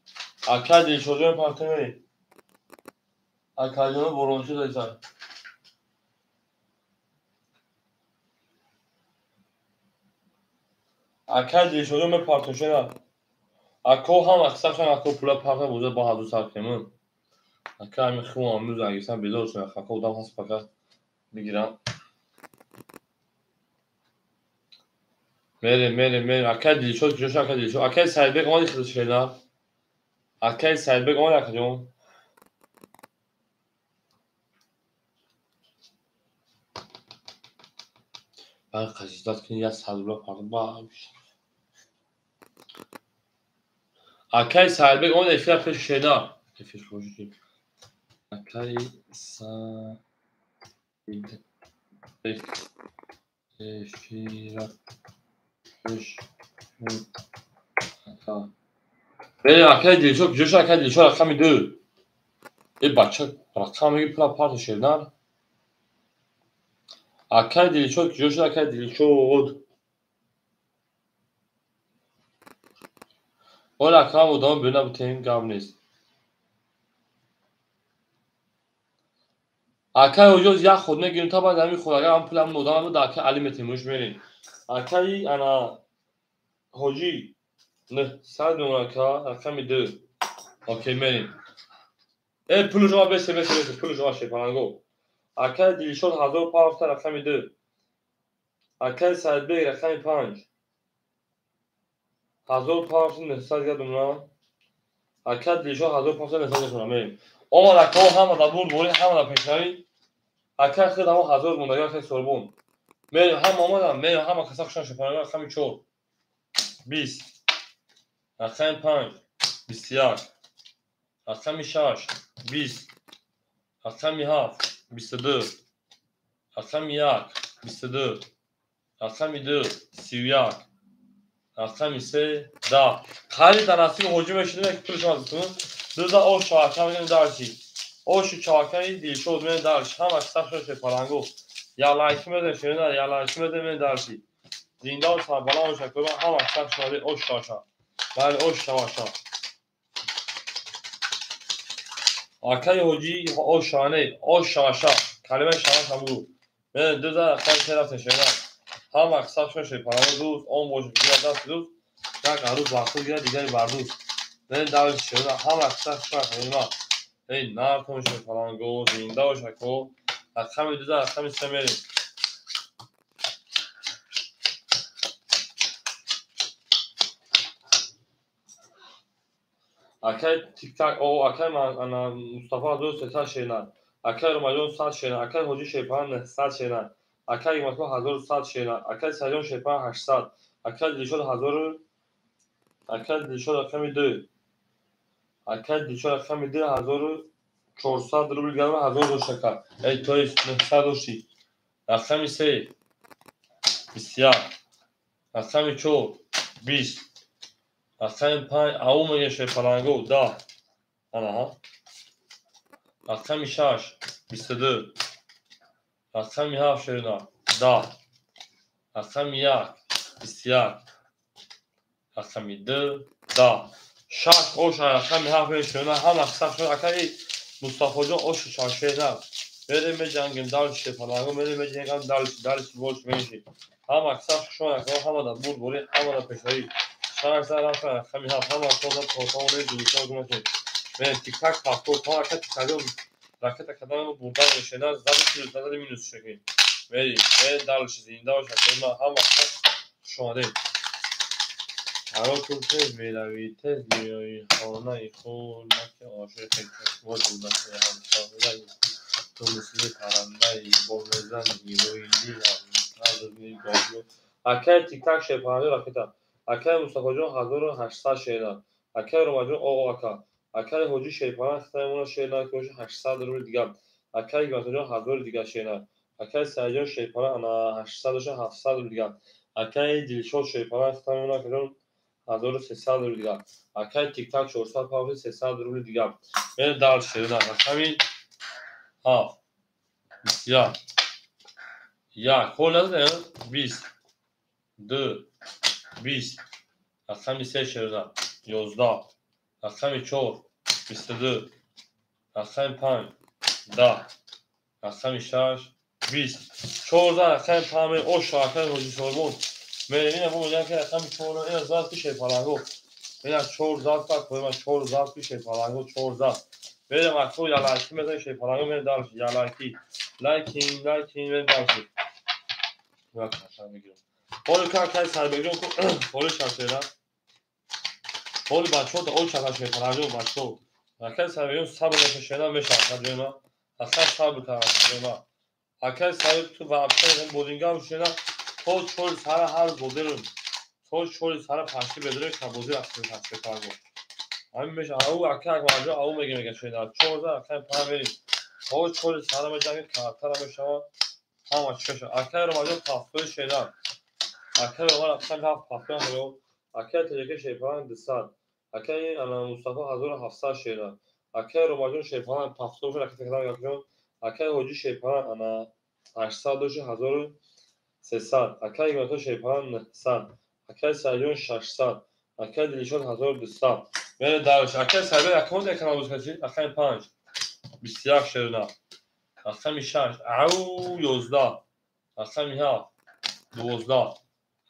A: اکل دلشور من پارتویم اکل برونچو دایسان اکل دلشور من پارتوشنا اکو هم اکسپشن اکو پولا پاکه بوده با هدو ساکمون اکا همین خوب آموز اگیستن بیدار شده اکو دام هست پاکه بگیرم میریم اکا دیلشود جوش اکا دیلشود اکا سایدبک آمدی خیلی شیده اکا سایدبک آمدی اکا جون ben kaçacağız ki ya salbura pardon bağırmış. Akay Selbek onu efir peş şeyde. Efir koşucu. Akay Selbek efir peş Beni Akay değil çok Josh Akay değil çok rakam idi. Bak rakam gibi parça şeyler. Akay değil çok Josh Akay değil çok o rakam odam böyle bir temin gamnez. Akay hocuz ya خود نگیریم تا بعد همین خود اگر هم پولم مدام رو داکه علی متیموش میرین Akay ana hoji نه صد نمونکا رقمی 2 اوکی میریم پول جواب بسه پول جواب شپانگو اکل دیلشون 1000 پاوفتا رقمی 2 اکل سایدبیگ رقمی 5 1000 پاوفتا نسال گردم نا اکل دیلشون 1000 پاوفتا نسال گردم میریم اما رقم همه دا بود بولی همه دا پیشنوی اکل خیلی همه 1000 مونده یا خیلی سربون میریم هم آمدم میریم همه کسا کشان شپانگو رقمی 4 20 رقمی 5 21 رقمی 6 20 رقمی 7 22 رقمی 1 22 رقم 2 31 رقم 3 10 خیلی تناسب هجوم شده که پولش آزتون دوزا او شواکه میدونی دارشی او شو شواکه دیل شد من دارش هم اکثر شده پرانگو یا لایکی میدونی شده یا لایکی میدونی من دارشی زنده و سابالا و شکل هم اکثر شده او شاشا بله او شواشا آکای هجی او شانه او شاشا کلمه شانه هم بود من دوزا خیلی طرف شده هم اکثر شده پرانگو دوز اون موجود دست دوز یک عروض وقتی گیره دیگری بردوز من دارش شده هم اکثر شده این نار میشه فلانگو زنده و شکو از همه دوزه از همه سه میریم اکای تیک تاک او اکای مصطفی دوست ستا شینن اکای رمجون 100 شینن اکای حجی شیپان 100 شینن اکای مطبوع 1100 شینن اکای سریون شیپان 800 اکای دیشود 1000 اکای دیشود رقم 2 اکای دیشود رقم 2 1400 روبل گرم 1000 دو شکر ای توی 900 دوشی رقم 3 بسیار رقم 4 20 رقم 5 او میشه فلانگو 10 آنها رقم 6 22 رقم 7 شیرنا 10 رقم 1 21 رقم 2 10 6 اوش رقم 7 شیرنا هم اکثر شد اکای مصطفی جان اوش شاشینا بریم به جنگیم دارش فلانگو بریم به جنگیم دارش بولش میشی هم اکثر شد هم دا بود بوری هم دا پشایی شهر سر رقم 7 هم اکثر پروتون دوستا گمشه من تیک تاک پاسپورت ها راکت کدوم راکت کدوم بودن نشنا زدی که زدی مینوس شکل میری دالش زنده و شکل ما هم وقت شده هوا تو تز میروی تز میایی خانه خون که عاشق بود بودن هم شاهده تو مثل پرنده با مزن گیروی دیل نازنی گاهی اکای تیک تاک شپانه راکت اکای مصطفی جان 1800 شینا اکای رمجون او اکا اکای حجی شیپان ختمون شینا که 800 روبل دیگه اکای گاتجان 1000 دیگه شینا اکای سریجان شیپان انا 800 700 روبل دیگه اکای دیلشود شیپان ختمون که 1300 روبل دیگه اکای تیک تاک 400 پاوند 300 روبل دیگه من دال شینا همین ها بسیار یا کل نزده 20 2 20 رقم 3 شیرنا 11 رقم 4 22 رقم 5 10 رقم 6 20 14 رقم 5 او شاکر حجی سرمون میرین ابو میگن که رقم 14 این از پیش پالانگو میگن 14 تا کوما 14 پیش پالانگو 14 میرم اکو یا لایکی میذارم شه پالانگو میرم دارش یا لایکین میرم دارش وقت میگیرم پول کار سر بگیرم پول شاشینا پول بچه‌ها تا اون چقدر شه پالانگو بچه‌ها اکای سر صبر نشینا میشه اصلا اصلا صبر کنم اکای سر تو وابستن بودینگام شینا تو چول سر هر بودرم تو چول سر پاشی بدره که بودی اصلا پاشی کارو همین میشه او اکای واجو او میگه شینا چول اکای پامری تو چول سر مجانی کارتر میشه هم چش اکای رو واجو پاسپورت شینا اکای رو اصلا پاسپورت رو اکای تجربه شیپان دسات اکای انا مصطفی 1700 شینا اکای رو واجو شیپان پاسپورت رو که کردم اکای حجی شیپان انا 800 1300 اکای گاتو شیپان 900 اکای سریون 600 اکای دیلیشون 1200 من دارش اکای سریون اکاونت اکانال بزنید اکای 5 21 شیرنا اکای 6 او 11 اکای 7 12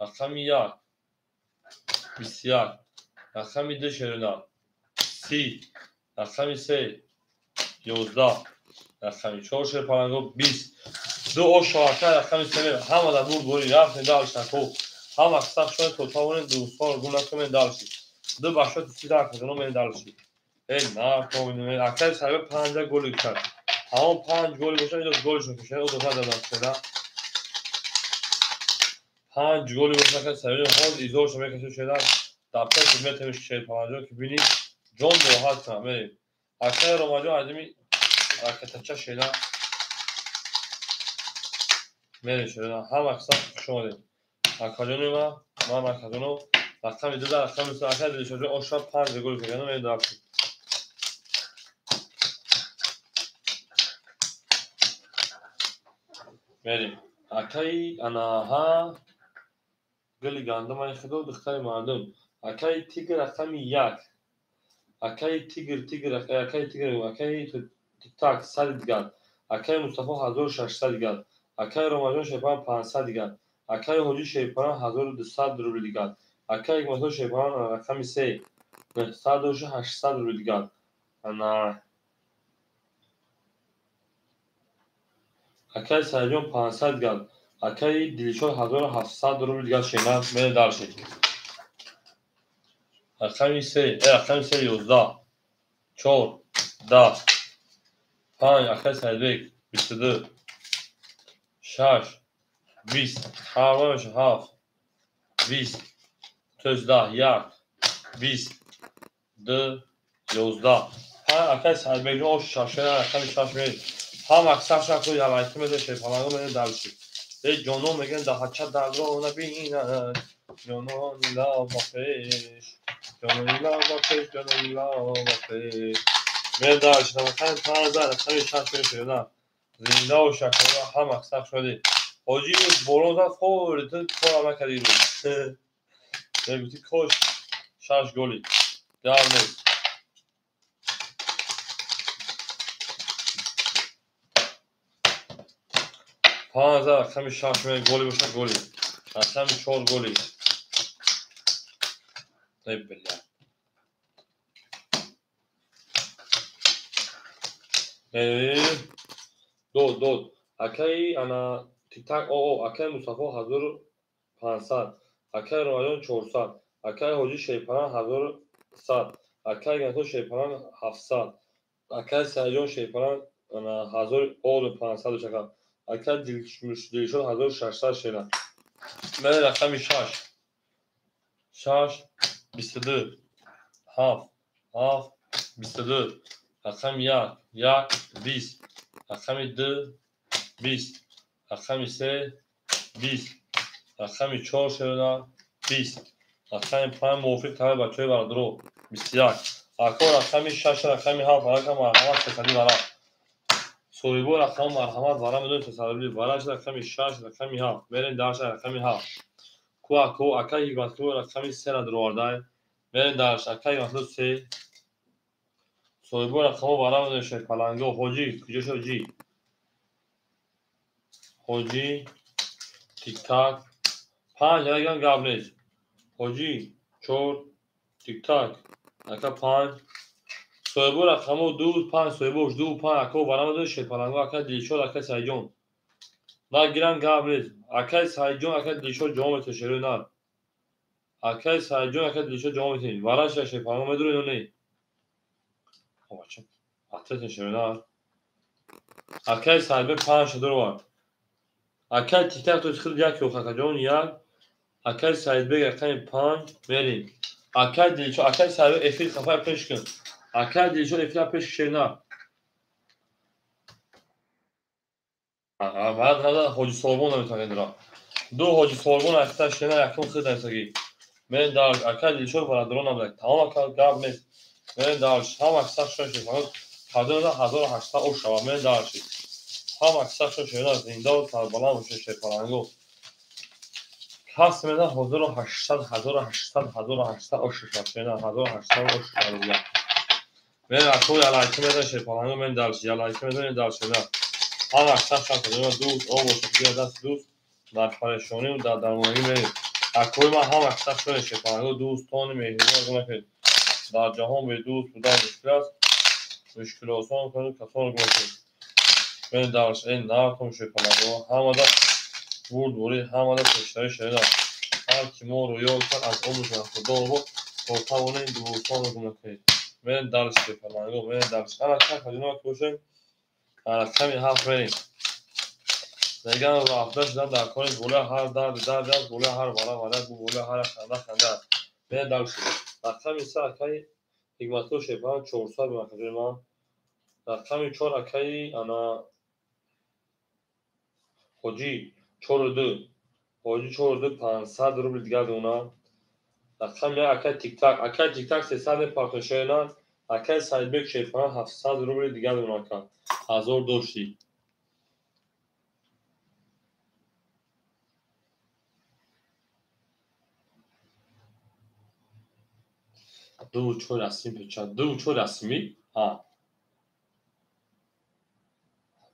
A: اکای 1 21 اکای 2 شیرنا 30 اکای 3 11 اکای 4 شیرپالانگو 20 دو او شاکر اکای سمیر همه دا بود بوری رفت دالش نکو هم اکثر شده توتاون دوستان رو گونه کنم دالشی دو باشد سی در کدنو من دالشی ای نه کنم اکثر سر 50 گل کرد همون 5 گل بشه اینو گل شد که او دو تا دادن شده 5 گل بشه که سر هول ایزو شما که شده دفتر خدمت میشه شیر 50 که ببینید جون راحت کنه اکثر روماجو ادمی حرکت چه شده بریم شده هم اکثر شما دید اکاجونی من اکاجونو رقمی دو در رقمی سو اکاد دیده شده آشرا 5 گل کنم بریم دار شد بریم اکای اناها گلی گندم های خدو دختر مردم اکای تیگر رقمی یک اکای تیگر اکای تیک تاک 100 گل اکای مصطفی 1600 گل اکای رمضان شیپان 500 گل اکای حجی شیپان 1200 روبل گل اکای مصطفی شیپان رقمی 3 800 روبل گل انا اکای سرجان 500 گل اکای دیلیشور 1700 روبل گل شیمان من دارشید رقمی 3 رقمی 3 11 4 10 5 اکای سربیک 22 6 20 حرامش 7 20 13 1 20 2 11 ها اکای سربیک او شاشه رقمی شاشه هم اکثر شکل یا لایتی میده شیپانگو میده دلشی به جانو میگن ده هچه در رو نبینن جانو نیلا بافش جانو نیلا بافش جانو نیلا بافش میده دلشی نمکن تازه رقمی شاشه شده زنده و شکل هم اکثر شده حاجی برون زد خورد تو همه کردی رو نگوتی کش شش گلی در نیست 5000 رقمی شش میده گلی باشه گلی رقمی 4 گلی طيب بالله دود اکای انا تیک تاک او اکای مصطفی 1500 اکای رایان 400 اکای حاجی شیپان 1100 اکای گنتو شیپان 700 اکای سرجان شیپان انا 1500 چکا اکای دیلشون 1600 شینا من رقمی 6 22 7 7 22 رقم 1 20 رقم 2 20 رقم 3 20 رقم 4 شده 20 رقم 5 موافق تمام بچه بردارو 21 رقم 6 رقم 7 رقم مرحمت سکندی برا سوریبو رقم مرحمت برا میدون تصادلی برا شد رقم 6 رقم 7 برین درش رقم 7 کو اکای حکمتلو رقم 3 ندارو وارده برین درش اکای حکمتلو 3 سویبو رقم برا میدون شد پلنگو حاجی کجا شد جی حاجی تیک تاک 5 یگان گاب نیست حاجی 4 تیک تاک اکا 5 سویبو رقمو 2 5 سویبوش 2 5 اکا برا میدون شد پلنگو اکا دیلشور اکا سایجون نه گیرن گاب نیست اکا سایجون اکا دیلشور جامع تشریو نه اکای سایجون اکا دیلشور جامع تین برا شد پلنگو میدون اینو نی بچه اتت تشریو نه اکای سایبه 5 شده رو وار اکای تیک تاک تو خیلی یک اوخا جون یک اکای سایدبگ اکای 5 بریم اکای دیلشور اکای سایبه افیل خفای پیش کن اکای دیلشور افیل پیش شینا بعد هذا حاجی سوربون نمیتونه درا دو حاجی سوربون اکتا شینا یکم خود نسگی من دار اکای دیلشور برا درون نبلک تمام اکای گاب نیست من دارش هم اکثر شوشی فقط حدود 1800 او شوا من دارشی هم اکثر شوشی زنده و سربلند و شوشی پلنگو کاس میدن 1800 اوشش شینا 1800 اوشش دیگه من اکوی علایتی میدن شی پلنگو من دارشی علایتی میدن دارشی نه هم اکثر شوشی دوست او واسه دست دوست در پریشانی و در درمانی می اکوی ما هم اکثر شوشی پلنگو دوستان مهربون کنه در جهان به دوست بودن مشکل است مشکل آسان کنید کسان کنید من درش این نرکم شپلنگو همه برد بوری همه پشتری شده هر کی ما رو یاد کن از عمرشون خدا رو تا توانه این دوستان رو گونه کنید من درش شپلنگو من درش هر کم خدینا کوشن هر کمی حرف بریم نگم رفته شدن در کار بوله هر درد است بوله هر وره بوله هر خنده است من درش رقم 3 اکای حکمتلو شیپان 400 به مخاطر ما رقم 4 اکای انا حاجی 4 حاجی 4 500 روبل دیگر دونا رقم یا اکای تیک تاک 300 پاکشینا اکای سایبک شیفان 700 روبل دیگر دونا کن 1000 دوشتی دو چو رسمی پچه دو چو رسمی ها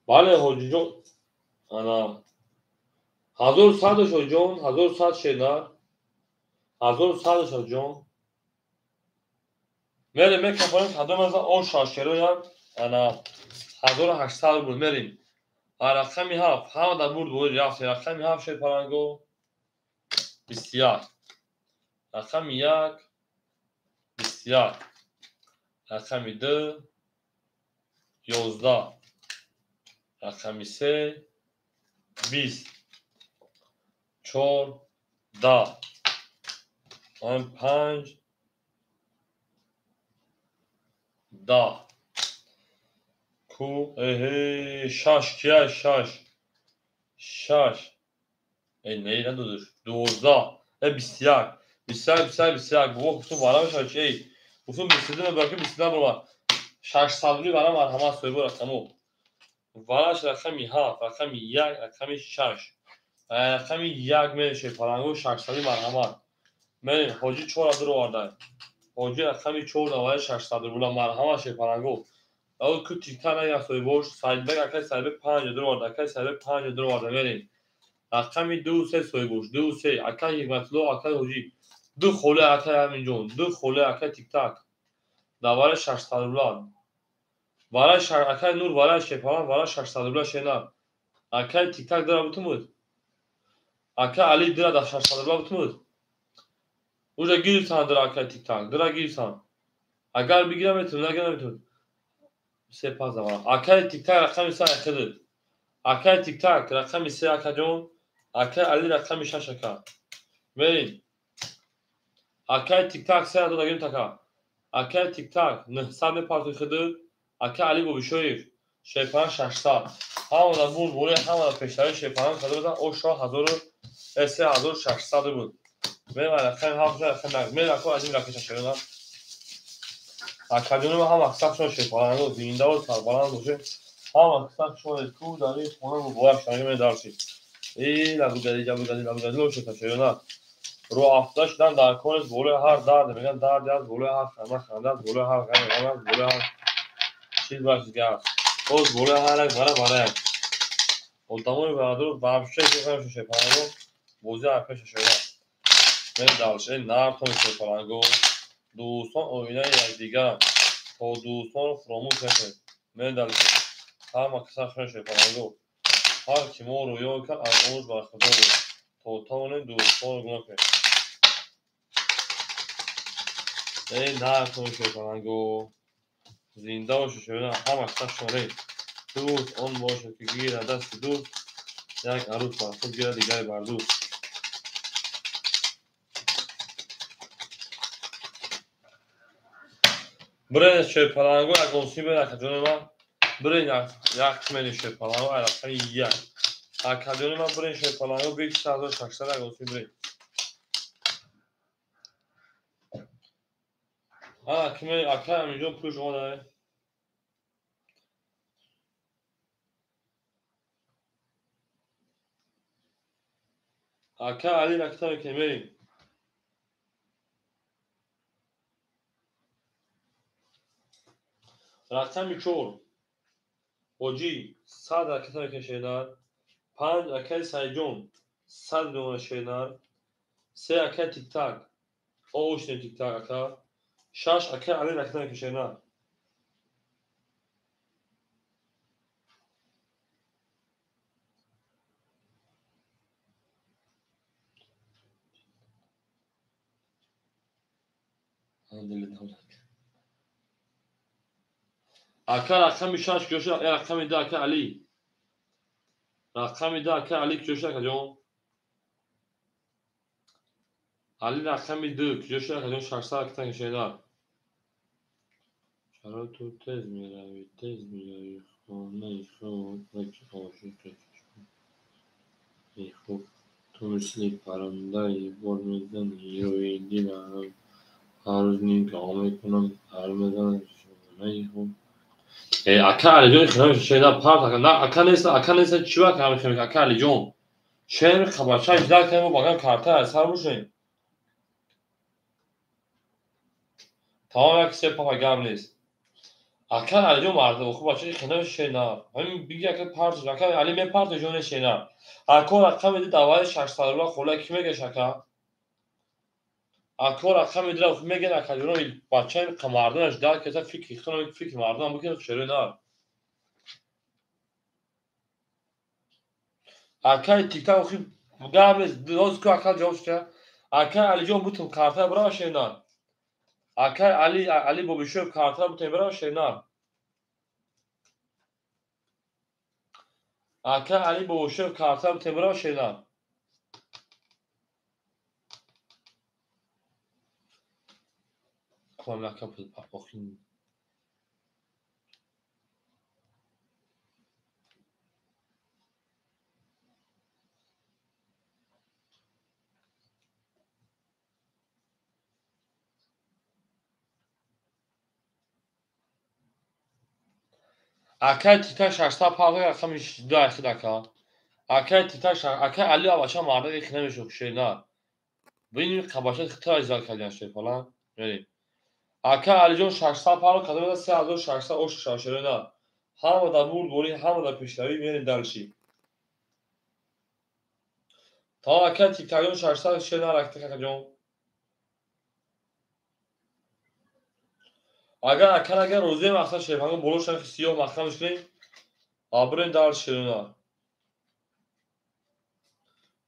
A: بله حاجی جون انا 1100 شو جون 1100 شینا 1100 شو جون میریم میکنیم کدوم از اون شاشرو یا انا 1800 بود میریم رقمی هفت همه در بود بود رفت رقمی هفت شد پرنگو بسیار رقمی یک بسیار رقمی 2 11 رقمی 3 20 4 10 5 10 کو شش کیه شش ای نه ندادش 12 بسیار بسیار بابا گفتم برام شد ای گفتم بسیدن برکه بسیدن بابا 600 برام مرحمت سوی رقمو وارش رقمی هفت رقمی یک رقمی 6 رقمی یک میشه پرنگو 600 مرحمت من حاجی 4 رو آورده حاجی رقمی 4 و 600 بولا مرحمت شه پرنگو او که تیکا نه سوی باش ساید بگ اکای ساید بگ 5 رو آورده اکای ساید بگ 5 رو آورده میریم رقمی 2 3 سوی باش 2 3 اکای یک مطلو اکای حاجی دو خوله اکای همین جون دو خوله اکای تیک تاک دواره 600 بولا وارش اکای نور وارش شه پرنگ وارش 600 بولا شینا اکای تیک تاک داره بتومود اکای علی داره در 600 بولا بتومود اوجا گیرسان داره اکای تیک تاک داره گیرسان اگر بگیرم میتونم نگیرم میتونم سپاس دارم اکای تیک تاک رقمی 3 اکده اکای تیک تاک رقمی 3 اکا جون اکای علی رقمی 6 اکا بریم اکای تیک تاک 3 دو دگیم تاکا اکای تیک تاک 900 پارتو خده اکای علی بوبیشویف شیپان 600 همون بود بوله همون پیشتری شیپان خده بودن او شا 3600 بود بریم رقمی 7 رقمی نگم میرم اکو از این رقمی ششیدن اکادیمی هم اکثر شون شیپان رو زینده و سربالان باشه هم اکثر شون کو داری خونه رو باید شنگه می دارشید ای لبوگدی لو شکشیدن رو آفتاش شدن در کنید بوله هر درد میگن دردی از بوله هر خنده خنده از بوله هر غم غم از بوله هر چیز باشه گرد باز بوله هر یک برای و تمامی برادر رو برفشه که کنم شیپانگو بوزی حرفه ششیدن من دارشه نرتون شیپانگو دوستان اوینه یک دیگر تا دوستان رو فراموش نکنید من دارشه هم اکثر خیلی شیپانگو هر کی ما رو یاد کرد از اونش برخدا بود تا تاونه دوستان رو گناه کنید ای نرتون شیپانگو زنده باشه شده هم اکثر شده دوست آن باشه که گیره دست دوست یک عروس بر خود گیره دیگری بر دوست برین شیپانگو یک اونسی بین اکادیون من برین یک منی شیپانگو ایرقی یک اکادیون من برین شیپانگو بیک 1600 یک اونسی برین اکمه اکای همینجا پوش آده اکای علی رکتر که برین رقمی 4 حاجی 100 رکتر کشیدن 5 اکای سایجون 100 دونه شیدن 3 اکای تیک تاک اوشن تیک تاک اکا 6 اکای علی رکتر کشیدن اکا رقمی 6 کشید رقمی 2 اکای علی رقمی 2 اکای علی کشید اکا جون علی رقمی 2 کشید اکا جون 600 اکتا کشیدن چرا تو تز میروی خانه خود بک عاشق خب تو مثل پرنده بار میزنی روی دیدم هر روز نگاه میکنم هر میزنم شونه خوب اکا علی جون خیلی شیدا پارت نه اکا نیست چی وقت همه خیلی اکا علی جون شهر خبرچه اجرا کنیم و باگم کارته از هر باشیم تمام یک سه پا گم نیست اکا علی جون مرده و خوب بچه خیلی شیدا همین بگی اکا پارت اکا علی می پارت جون شیدا اکا رقم میده دوای 6 سال خوله کی میگه شکا اکا رقم میده و میگه اکا جون بچه مردانش دار که فکر کنم فکر مردان بگه شروع نه اکا تیک تاک خوب گم نیست دوز کو اکا جواب شد اکا علی جون بوتون کارته برای شیدا اکا علی بابیشو کارته بوتون برای شیدا اکا علی بابیشو کارته بوتون برای شیدا کنم اکا پاپاخین اکا تیتا 600 پاگه اکا میش دو اخید اکا اکا تیتا اکا علی آباشا مرده که نمیشه شیدا ببینیم قباشا خطا اجرا کردن شد فلان بریم اکا علی جون 600 پاگه کدوم 3600 اوش شاشره همه دا بود بولی همه دا پیشروی میرین دلشی تا اکا تیتا جون 600 شیدا رکته اکا جون اگر روزی مقصد شیفانگو بلوشن که سیاه مخمش کنیم آبرین دار شیرنا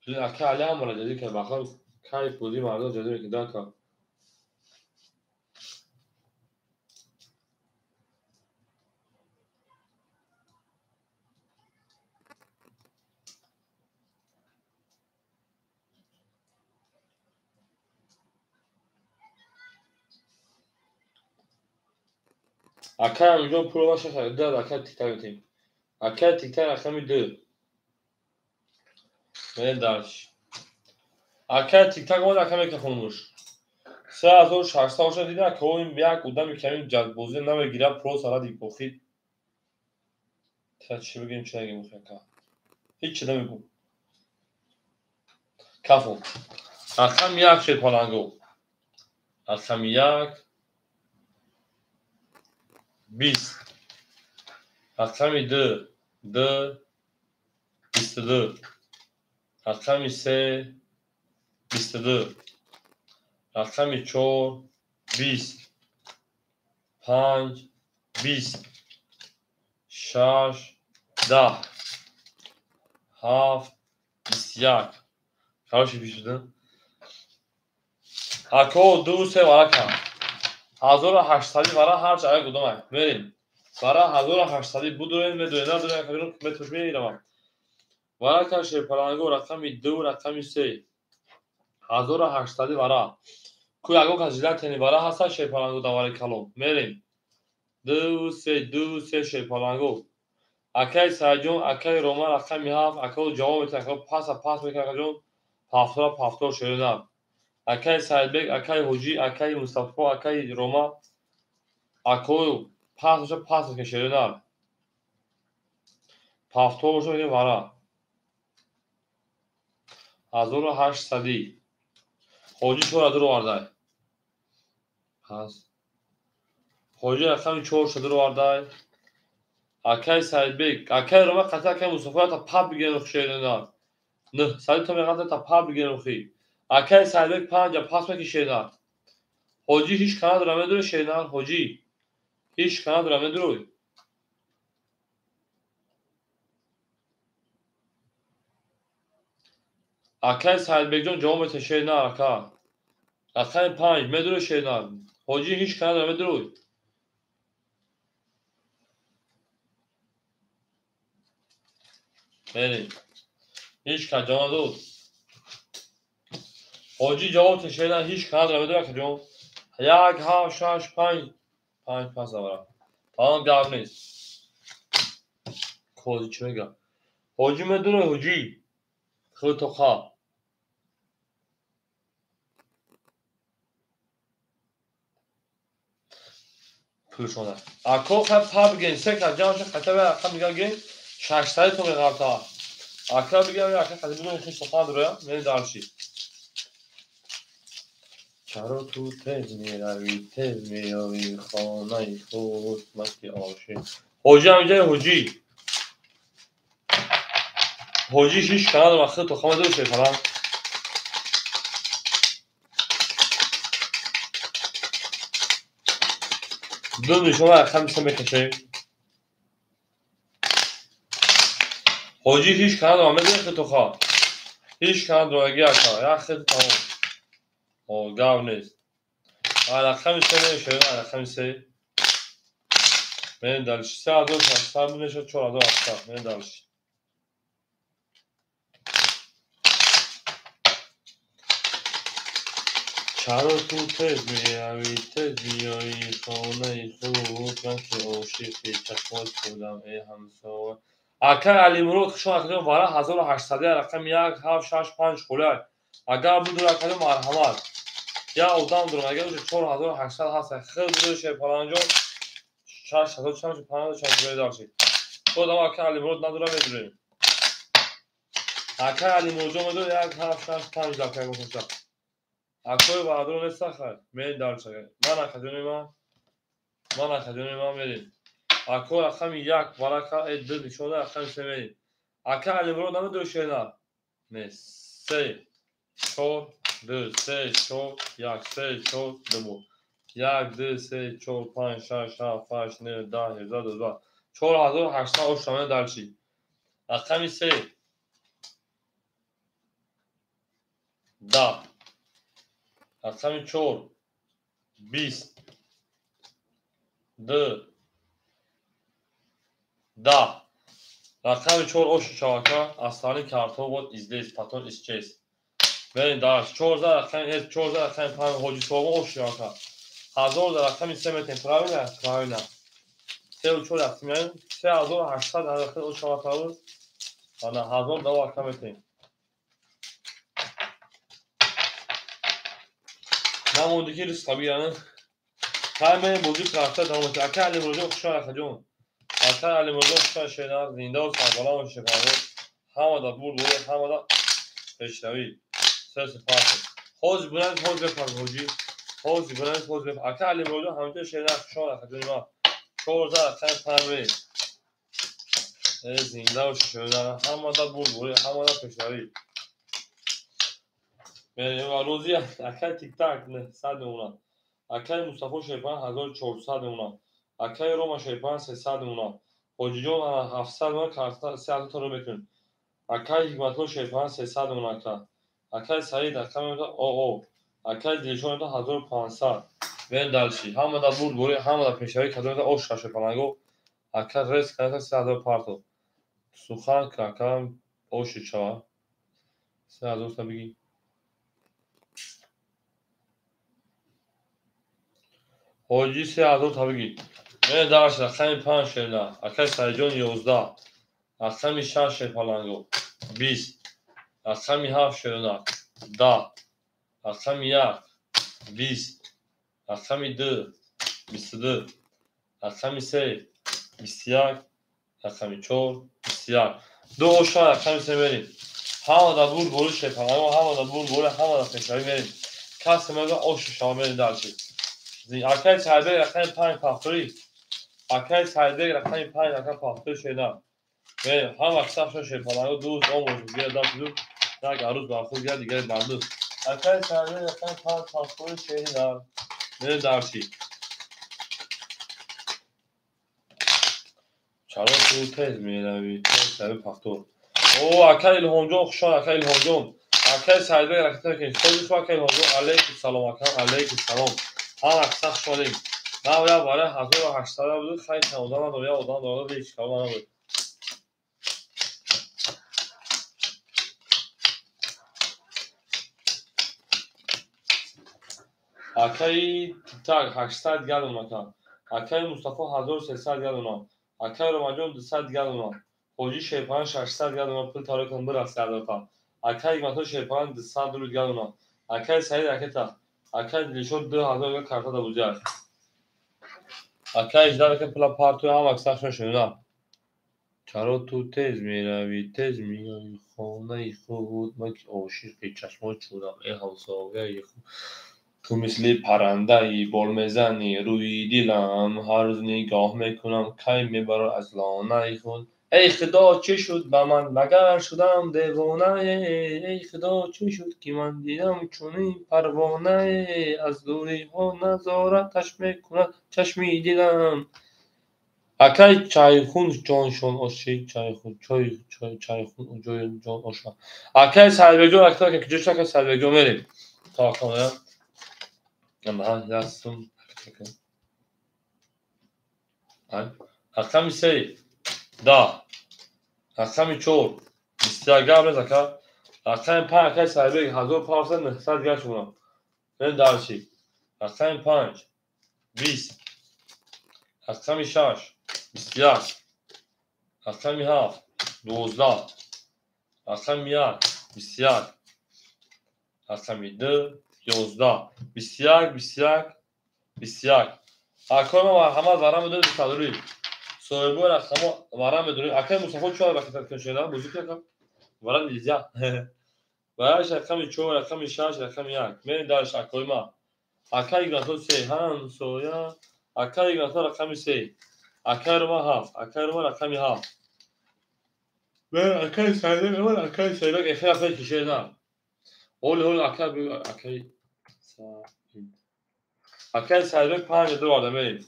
A: اکا علی هم ولا جدی که بخوام کاری پولی مردم جدی که داکا اکا هم جون پول باشه خیلی داد اکا تیک تاک تیم اکا تیک تاک اکا می دو من دارش اکا تیک تاک بود اکا می که خونوش 3600 باشه دیدن که این بیاک بودم میکنیم جد بوزی نمیگیره پرو سالا دیگ بخید تا چی بگیم چی نگیم اکا هیچ چی نمیگم کافو اکا میاک شد پالانگو اکا میاک 20 اکا می دو دو 22 اکا می سه 22 اکا 4 20 5 20 6 10 7 21 کارشی پیش بدن اکا دو سه ورکا 1800 برای هر جای کدومه بریم برای 1800 بدوین میدونن ندارن که بریم متوش میرم ورکا شپرانگو رقمی دو رقمی سه 1800 برای کوی اگو کجیده تنی برای هستا شپرانگو دواره کلوم میریم دو سه شپرانگو اکای ساجون اکای روما رقمی هفت اکا جواب میتونه اکا پاس میکنه اکا جون پافتور شده اکای سایدبک اکای هوجی اکای مصطفی اکای روما اکو پاس که شده پافتور شده وارا 1800 هوجی چورا درو وارده پس هوجی رقمی 4 شده رو وارده اکای سایدبک اکای روما قطعا اکای مصطفی تا پاپ بگیره شده نه سایت تو میگه تا پاپ بگیره خی اکای سایدبک 5 پاس میکشه هوجی هیچ کانال درامه داره شیدان هوجی هیچ کانال درامه داره اکای سایدبک جون جواب میته شیدان اکای 5 میدونه شیدان هوجی هیچ کانال درامه داره یعنی هیچ کانال جواب داد هوجی جواب میته شیدان هیچ کانال درامه داره که جون یک ها شش 5 پاس داره تمام جواب نیست هوجی چی میگه هوجی میدونه هوجی خطوخا پلشونه اکو خب پاب گین سک جانش خطبه رقم میگه گین ششتای تو میگارتا اکا میگه اکا خطبه بدون خیش تخان داره من دارشی چرا تو تز میروی خانه خود مکی آشی حوجی هم اینجا حوجی شیش کنه دارم خیلی تخمه دو شه کنم دو نشونه رقم میسه بکشه حوجی هیچ کنه دارم میدونه خیلی تخمه هیچ کنه دارم اگه اکا یا خیلی تمام او گاو نیست رقم میسه نمیشه رقم میسه من دالش سه عدد هست بودن شد 4 عدد هست من دالش چرا تو تز میایی خانه خود من که عاشقی چشمات خودم ای همسایه اکر علی مرود شما اکرم واره 1800 رقم 1765 خلای اگر بود رقم مرحمت یا اودام درم اگر 4800 هست خیلی بوده شه پلنجا 6000 چند داشتید خودم اکر علی مرود ندارم میدونیم اکر علی مرود میدونم 1765 دقیقه گفتم اکوی بهادر نستخر من دارچه من اخجونی من میریم اکو رقم یک ورقه ادد شده رقم سه میریم اکا علی مرود نمه دو شیده نه سه چور دو سه چور یک سه چور دو یک دو سه چور پنج شش هفت هشت نه ده 1112 4800 دارچی رقم سه ده رقم چور 20 دو ده رقم 4 osh çaka aslanın kartovot izleyiz patron isçeyiz. Ben daraş 4 raqam 4 raqam pan hoji soğuma osh çaka. Hazır da raqam istemetin pravina. Se uçur yaptım yani. Se hazır 800 raqam o çakalı. Ana hazır da raqam etin. Namondi ki risk tabii yani. Hemen bozuk kartta devam ediyor. Akali bozuk kuşa rakacağım. اکر علی مرزا شیدار زنده و سربالا و شکارو همه دا بود همه دا پیشروی سه سپاس حوز بلند حوز بپر حوجی حوز بلند حوز بپر اکر علی مرزا همینطور شیدار شور اخجونی ما چورزا اکر پرمی زنده و شیدار همه دا بود همه دا پیشروی و روزی اکر تیک تاک نه صد اونا اکر مصطفی شیپان 1400 اونا اکر روما شیپان 300 اونا حاجی جان 700 من کارتا 3 تا رو بکن اکای حکمتو شیپان 300 من اکای سعید اکای او اکای دیشون 1500 wen dalshi hamma da bud buri hamma da peshavi kadro osh shashe panago akar res kanata 3000 parto sukhan kakam osh chava 3000 ta bigi hoji 3000 ta bigi wen dalshi khami 5 shela akay sajon 11 akami 6 panago 20 akami 7 shela 10 akami 1 20 akami 2 22 akami 3 21 akami 4 21 دو اشتر akami 3 بریم همه دا بول بول شیطان همه دا بول بول همه دا فشاری بریم کسی مگه اوش شما بریم درچی زین اکای سایده رقم 5 پافتوری اکای سایده رقم 5 رقم پافتوری شیطان بریم هم اکساف شو شیطان دوست آموز گیر دست دو یک عروض برخود گیر دیگر بردوست اکای سایده رقم 5 پافتوری شیطان بریم درچی چرا تو تز میروی تز پافتور او اکای الهامجون خوشحال اکای الهامجون اکای سعیده رکتر کنید خودش اکای الهامجون علیک سلام اکرم علیک سلام هم اکسخ شمالیم نه باید برای 1800 بود خیلی تمودن هم دویا اودان دارده به اشکال من بود اکای تیتاک 800 گلون مکان اکای مصطفی 1300 گلون اکای رمجون 200 گلون حوجی شیپان 600 گلون پل تاره کن برست کرده تا Akay Matı Şerpan Dıssan Duruz Galuna. Akay Sayın Aketa. Akay Dilişon 2000 karta da bulacak. Akay İcdar Akay Pula Partiyo هم اکثر شنیدم. چرا تو تز میروی تز میای خانه خود من که عاشق چشمات شدم ای همسایه خود تو مثل پرنده ای بال میزنی روی دیلم هر روز نگاه میکنم کی میبره از لانه خود ای خدا چه شد به من مگر شدم دیوانه ای خدا چه شد که من دیدم چونین پروانه از دوری ها نظارتش میکند چشمی دیدم Akay çayxun جانشون آشی çayxun çayxun جان آشا Akay Selvegio aktar که کجاش akay Selvegio میریم تا کنم من yazdım akşam ise da akşam çor istiagam zaka akşam pan akay Selvegio hazır parsa nehsat geçmuna ben darşi akşam panç 20 akşam şaş istiag akşam haf 12 akşam ya istiag akşam 11 istiag akşam var ama varam ödül saduri soybu akşam varam ödül akşam musafir şu vakit köşeden müzik yakam varam izya Vayaş akşam çoğu akşam şaş akşam yak men darş akoyma akay gato se han soya akay gato akşam se akarma haf akarma akşam haf ve akay sayılır ama akay sayılır efendim kişiden ol akay akay sayılır 5 دو آدمه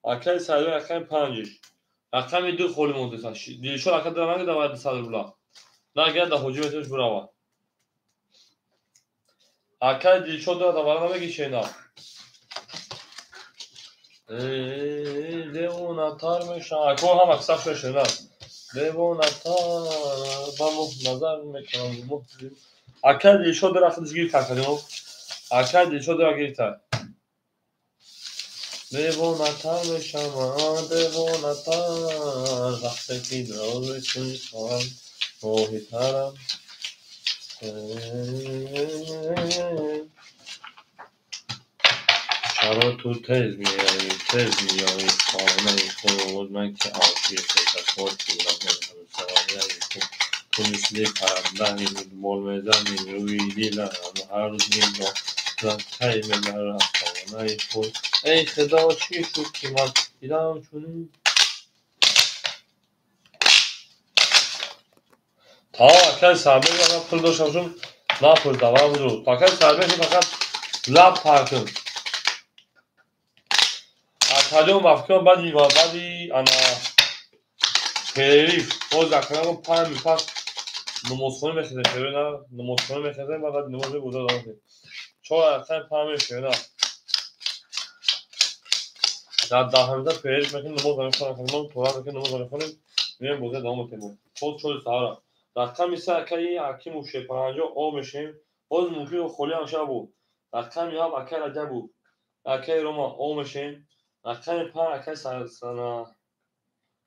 A: akay sayılır akay 5 akay دو خالی مونده ساش دیشو akay درمان که باید صدر بلا نه گه ده هجوم اتش براوا akay دیشو دو تا برنامه گیشه نه لیون اتار میشه اکو هم اکساف میشه نه لیون اتار بامو نظر میکنم akay دیشو در اخر دیگه کنیم akay دیشو در اگه تا لیوانتر بشم لیوانتر وقتی که دارشون خواهم ماهیترم چرا تو تز میایی خانه خود من که عاشق چشمات شدم همسایه خود تو مثل پرنده بال میزنی روی دیلم هر روز نگاه کی میبره از خانه خود ای خدا چی شد که من دیدم چونین تا akay sahibi ama pul doşamşum ne yapıyoruz devam ediyoruz. Akay sahibi fakat lab parkın. Akadyon mafkon badی ana perif o zakanım pay mi pas نمازخونه میخزن چرا نه نمازخونه میخزن بعد نماز بودا دارم چون اصلا پا میشه نه در دهانزده پیش میکنیم نماز میخونیم خانم تورا میکنیم نماز میخونیم میریم بودا دام میکنیم خود شد سهارا رقم میسه اکی حکیم و شپرانجا او میشیم باز ممکن خالی هم شب بود رقم یا اکی رجب بود اکی روما او میشیم رقم پا اکی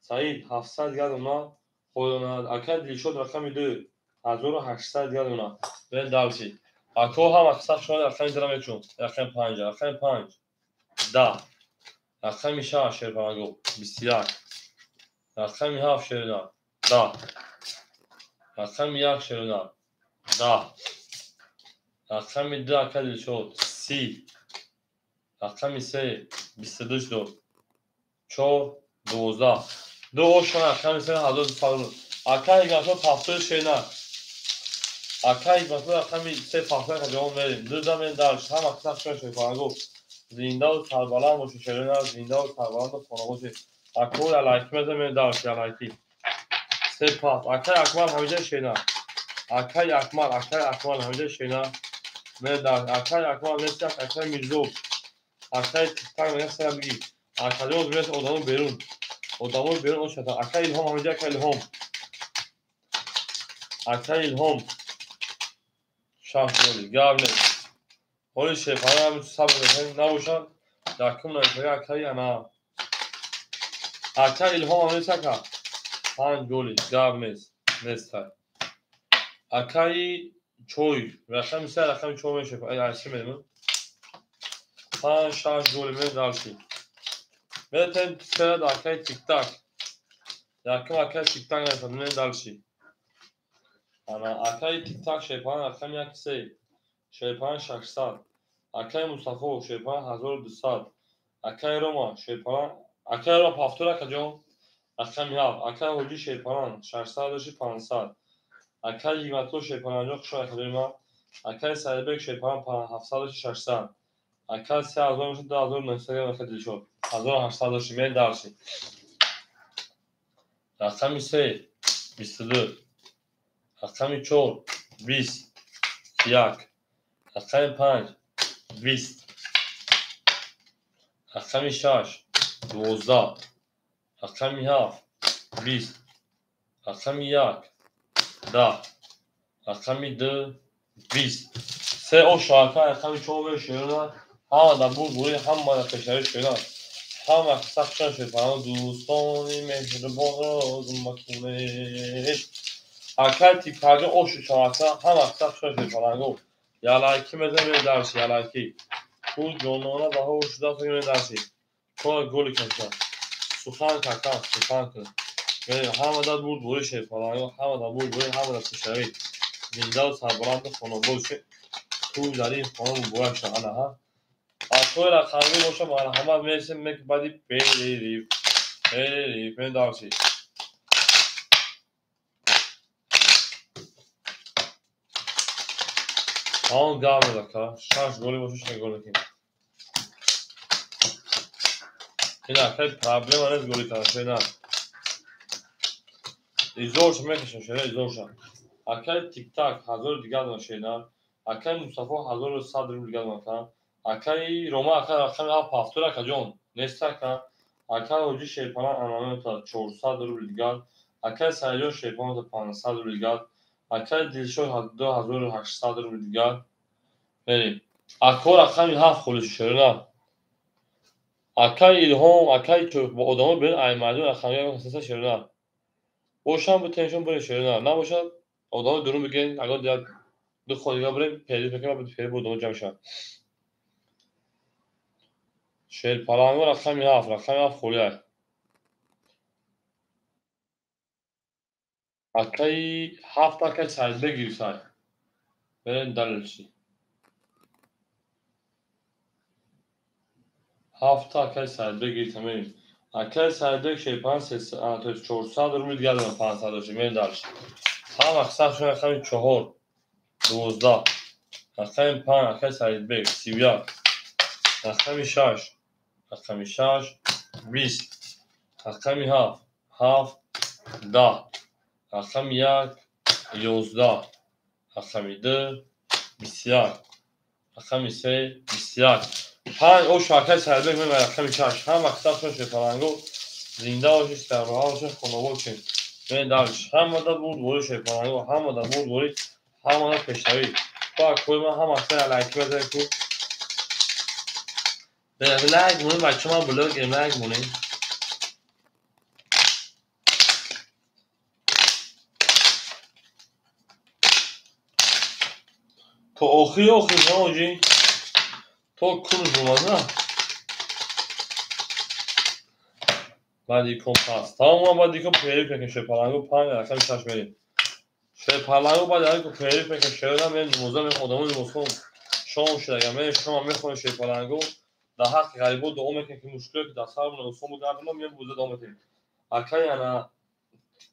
A: سعید 700 گرد اونا خودنا اکی دیل شد رقم 2 1800 گرد اونا به دالچی اکو هم اکثر شد رقم درام چون رقم 5 رقم 5 10 رقم 6 شرپاگو 21 رقم 7 شرنا 10 رقم 1 شرنا 10 رقم 2 اکی شد 30 رقم 3 22 شد 4 12 دو شما رقم 3 حالا سال اکی گفتم پافتو شینا اکی گفتم رقم 3 پافتو که جوان میریم دو زمین درش هم اکثر شما شرپاگو زنده و کربلا موشه شرنا زنده و کربلا تو خانواده اکو علایکی میزنم درش علایکی سه پاف اکی اکمال همیشه شینا اکی اکمال همیشه شینا من در اکی اکمال نسیت اکی میزو اکی تک نسیت بگی اکی جوز میشه odamın بیرون اون شده اکی الهام همیشه اکی الهام شانس داری گاب نه ولی شفاهی هم تو سب بزنید نباشن دکم نمیشه اکی انا اکی الهام همیشه اکی پنج گولی گاب نیست Akay çoy. Rakam ise rakam çoy meşe. Ay arşi benim. Ha şarj golüme darşı. Ve tem sera da akay tik tak. Yakım akay tik tak yapalım darşı. Ana akay tik tak şey falan rakam yakse. Şey falan şarjsal. Akay Mustafa şey falan hazır dışsal. Akay Roma şey falan. Akay Roma paftura kajon. Akay Mihav. Akay hoca şey falan şarjsal dışı pansal. Akay Yimatlo şey falan yok şu akademi. Akay Serbek şey falan hafsal dışı şarjsal. Akay se hazır dışı da hazır nefsine bakı dilşor. Hazır hafsal dışı men darşı. Rakam ise bisıdı. Rakam 4 20 yak. Rakam 5 20 rakam 6 12 rakam 7 20 rakam 1 10 rakam 2 20 سه او شاکا رقم چوب شیرنا هم در بود بوی هم ما در کشوری شیرنا هم سخشان شد فرما دوستانی مهربان راز مکنه اکل تیکاجه او شاکا هم سخشان شد فرما یالایکی مزن به درسی یالایکی bu John'una daha hoşuna sayın edersin. Sonra gol kaçar. Suhan kakan, suhan kı. Ve hamada bu şey falan yok. Hamada bu hamada dışarı. Zindal sabrandı konu bu şey. Tu dari konu bu akşam ana ha. Akoyla kangi boşa bana hama mevsim mek badi beri ben darsi. Tamam galiba dakika. Şarj golü boşa şey golü kim. Yine akıl problem anız golü kan şeyler. İzorsa mekişin şeyler izorsa. Akıl tik tak hazır digal şeyler. Akıl Mustafa hazır sadr digal kan. Akıl Roma akıl haftura kajon. Nesta kan. Akıl hoca şey falan anlamı ta çor sadr digal. Akıl sayıyor şey falan da pan sadr digal. Akıl dilşor hazır haş sadr digal. Verim. Akor akıl haf khuluş şeyler. Akay ilham, akay çok bu adamı ben aymadın akayya hassas şeyler. Boşan bu tension böyle şeyler. Ne boşan? Adamı durum bugün agar diğer du khodiga bire peri pekema bu peri bu adamı camşa. Şer palan var akay haf khulya. Akay hafta akay sayede girsay. Ben dalilsi. Hafta akay sayede girtamam. Akay sayede şey pan ses anatoş çorsa durumu diğer ben pan sadoşu ben dalilsi. Tam aksa şuna akay 4 12 رقم 5 رقم سعید 30 رقم 6 رقم 6 20 رقم 7 7 10 رقم 1 11 رقم 2 21 رقم 3 21 پنج او شاکه سعید من رقم 6 هم مقصد شد فرانگو زنده باشی استراحت باشی خانواده باشی من درش هم مدت بود بوری شد فرانگو هم مدت بود بوری هم مدت پشتوی با کوی من هم اصلا علیکی بزنی کو lag mune bachcha man blog lag mune to oxi ne hoji to kunuz olmaz بعدی کمپاس تمام بعدی که پیری که شه پلنگو پنج رقم شش بریم شه پلنگو بعد که پیری که شه من موزه خودمون مسلم شما شده من شما میخونه شه پلنگو ده حق غریبو دومه که مشکلی که دستار من مسلم بود گردم میام بوده دومه تیم اکای انا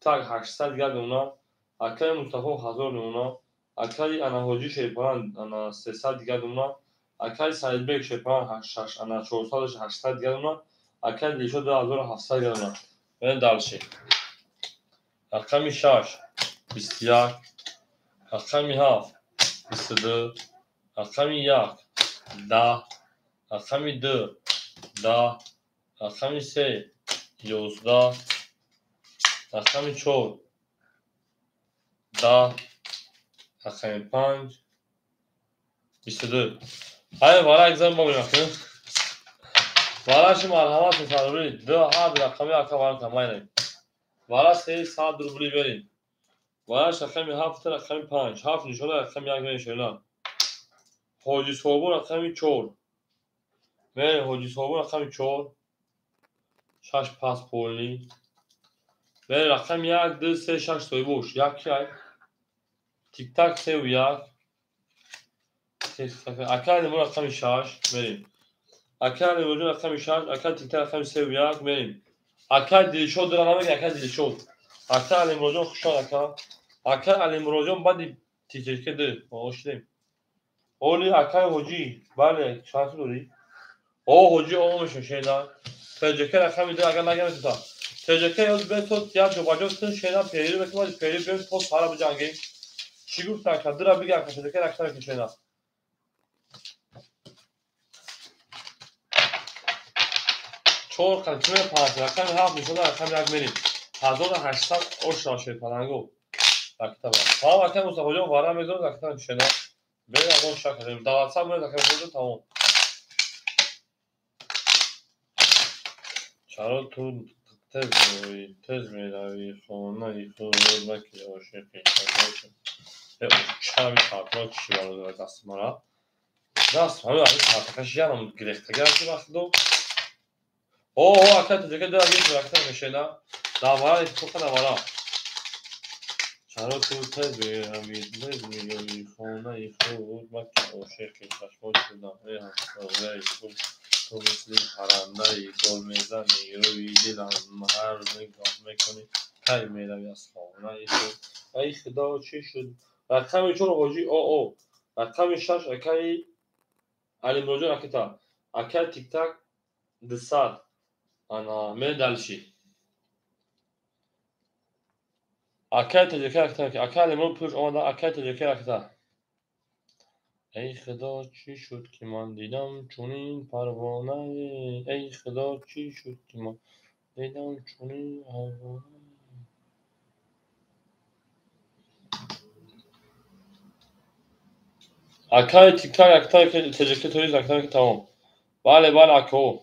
A: تاگ 800 گرد اونا اکای مصطفی هزار اونا اکای انا هوجی شه پلنگ انا 300 گرد اونا اکای سعید بک شه پلنگ 8 انا 400 800 گرد اونا اکای دیشو 2700 گرد اونا ben dalşı. رقم 6 21 رقم 7 22 رقم 1 10 رقم 2 10 رقم 3 11 رقم 4 10 رقم 5 22 های وارا اگزام با میرفتیم وارا شما مرحمت فرمایید دو هر رقمی اکا وارا کمای نه وارا 3 ساعت روبلی بریم وارش رقمی 7 رقمی 5 7 نشونه رقمی 1 میشه. حاجی صابون رقمی 4 میره حاجی صابون رقمی 4 6 پاس پولی میره رقم 1 2 3 6 توی boş 1 تیک تاک 3 و 1 اکل مو رقمی 6 بریم اکل مو رقمی 6 اکل تیک تاک رقمی 3 و 1 بریم اکل دیشو دارم میگه اکل دیشو اکل مروجون خوشا اکل مروجون بعد تیک که ده باشه اولی اکل حاجی بله شانس داری او حاجی او میشه şeyden TCK رقمی ده اگر نگم تو TCK یاد به تو یا جو باجوستن şeyden peri beklemedi peri bir post para bu cangi چی گفتن که درا بگم که TCK رقمی şeyden چور کنترل پاس رقم 7 میشه رقم 1 میریم 1800 اوشا شد پلنگو رقم ها رقم مصطفی جان وارا میذارم رقم şeyden بریم اون شکل دواتسا میره رقم خود تمام چرا تو تز میروی خونه خود مکی عاشقی چرا میتونم چی وارد دست مرا دست مرا از تاکش یانم گرفته گرفته وقتی اوه اکت دیگه داره یه رقم میشه داوره تو داوره چرا تو تز میروی خونه خود مکی عاشقی چشمات شدم تو مثل پرنده گل میزنی روی دلم هر نگاه میکنی کی میروی از خانه خود ای خدا چی شد رقم 4 حاجی او رقم 6 اکی علی مروجان اکتا اکی تیک تاک دسات انا من دلشی اکی تجربه اکتا اکی علی مروجان پوش آمده اکی تجربه اکتا ای خدا چی شد که من دیدم چونین پروانه ای خدا چی شد که من دیدم چونین پروانه اکای تیک تاک اکتا که تجربه توریز اکتا که تمام بله اکو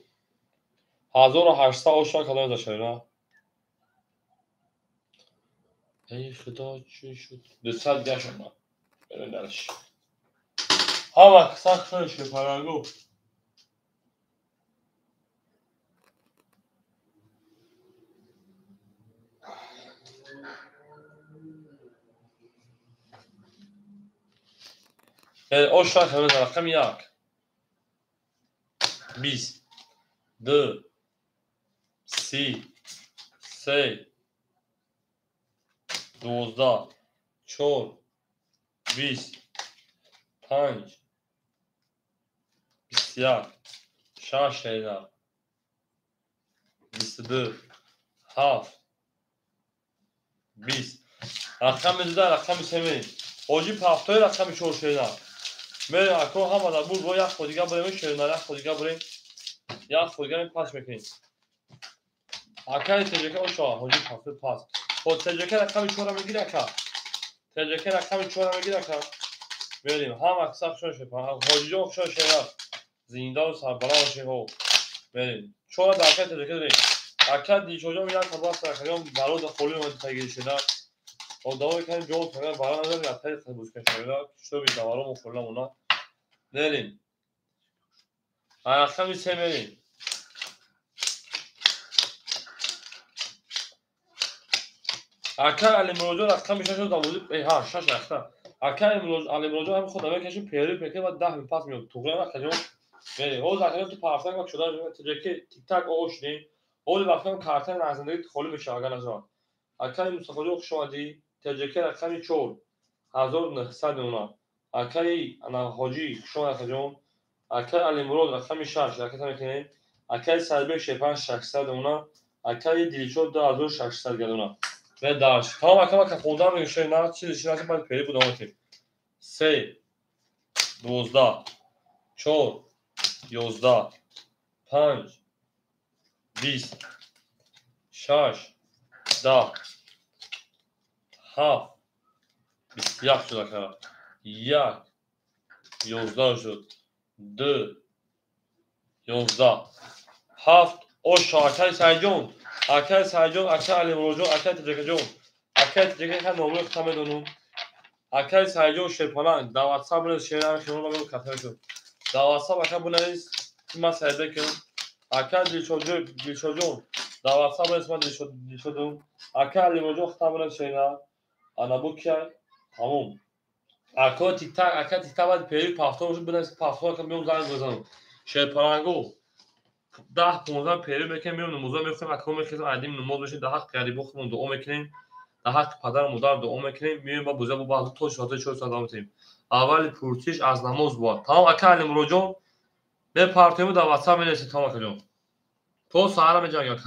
A: 1800 اوشا کلمه داشته نه ای خدا چی شد 200 گشم برن درش ها وقت سخت شد پرنگو اوشا کلمه رقم 1 20 2 30 3 12 4 20 5 21 6 şeyler 22 7 20 رقم 12 رقم 3 اوجی پافتای رقم 4 şeyler میره اکو هم از بود با یک خودیگه بریم شیرنا یک خودیگه بریم یک خودیگه پاس میکنیم اکای تجربه اوشا حاجی پافت پاس خود تجربه رقم 4 میگیره که تجربه رقم 4 میگیره که بریم هم اکساق شد حاجی جان شد şeyler زندان سربلند شه ها بریم 4 دقیقه تجربه داریم اکد دی چوجا میاد خبر سرخیام برای دخولی اومد تگیری شده و داوری کنیم جون فقط برای نظر گفتاری خبوز کشیده شو بی دوارم و کلم اونا بریم رقم 3 بریم اکد علی مروجو رقم 6 داوود ای ها 6 رقم اکد علی مروجو هم خود کشیم پیری پیکه و 10 پاس میاد تو گرام کجا بریم او زاکن تو پارسان وقت شده تجربه تیک تاک اوشنی اول وقتم کارتن از زندگی خالی میشه اگر نزار اکای مصطفی شوادی تجربه رقم 4 1900 اونا اکای انا حاجی شما خجون اکای علی مراد رقم 6 رقم میکنه اکای سلبی شپان 600 اونا اکای دیلیچو 2600 گدونا و داش تا مکان که خوندم میشه نه چیزی چیزی بعد پیری بودم که 3 12 4 11 5 20 6 10 7 21 شد که 1 11 شد 2 11 7 اوشا اکای سایجون اکای علی مروجو اکای تجربه جون Akay دیگه هم نمره ختم دونم akay سایجو شپانان داواتسا بونه شیران شنو رو کاتر شد داواتسا باشه بونه ما سایده کنم akay dilşocuğum داواتسا بونه اسم dilşocuğum akay limocu ختم بونه شیران ana bu ki tamam akay tiktak باید پیری پافتون شد بونه پافتون کنم بیام زنگ بزنم شپانانگو 10-15 پیری بکنیم بیام نموزا میفتیم اکو میکنیم عدیم نماز بشیم ده حق قریب خودمون دعا میکنیم ده حق پدر و مادر دعا میکنیم میایم با بوزه با بعض تو شاده شو صدا میتیم اول پورتیش از نماز بود تمام اکل مروجون به پارتیمو در واتساپ میرسید تمام اکل تو سهارم جان یا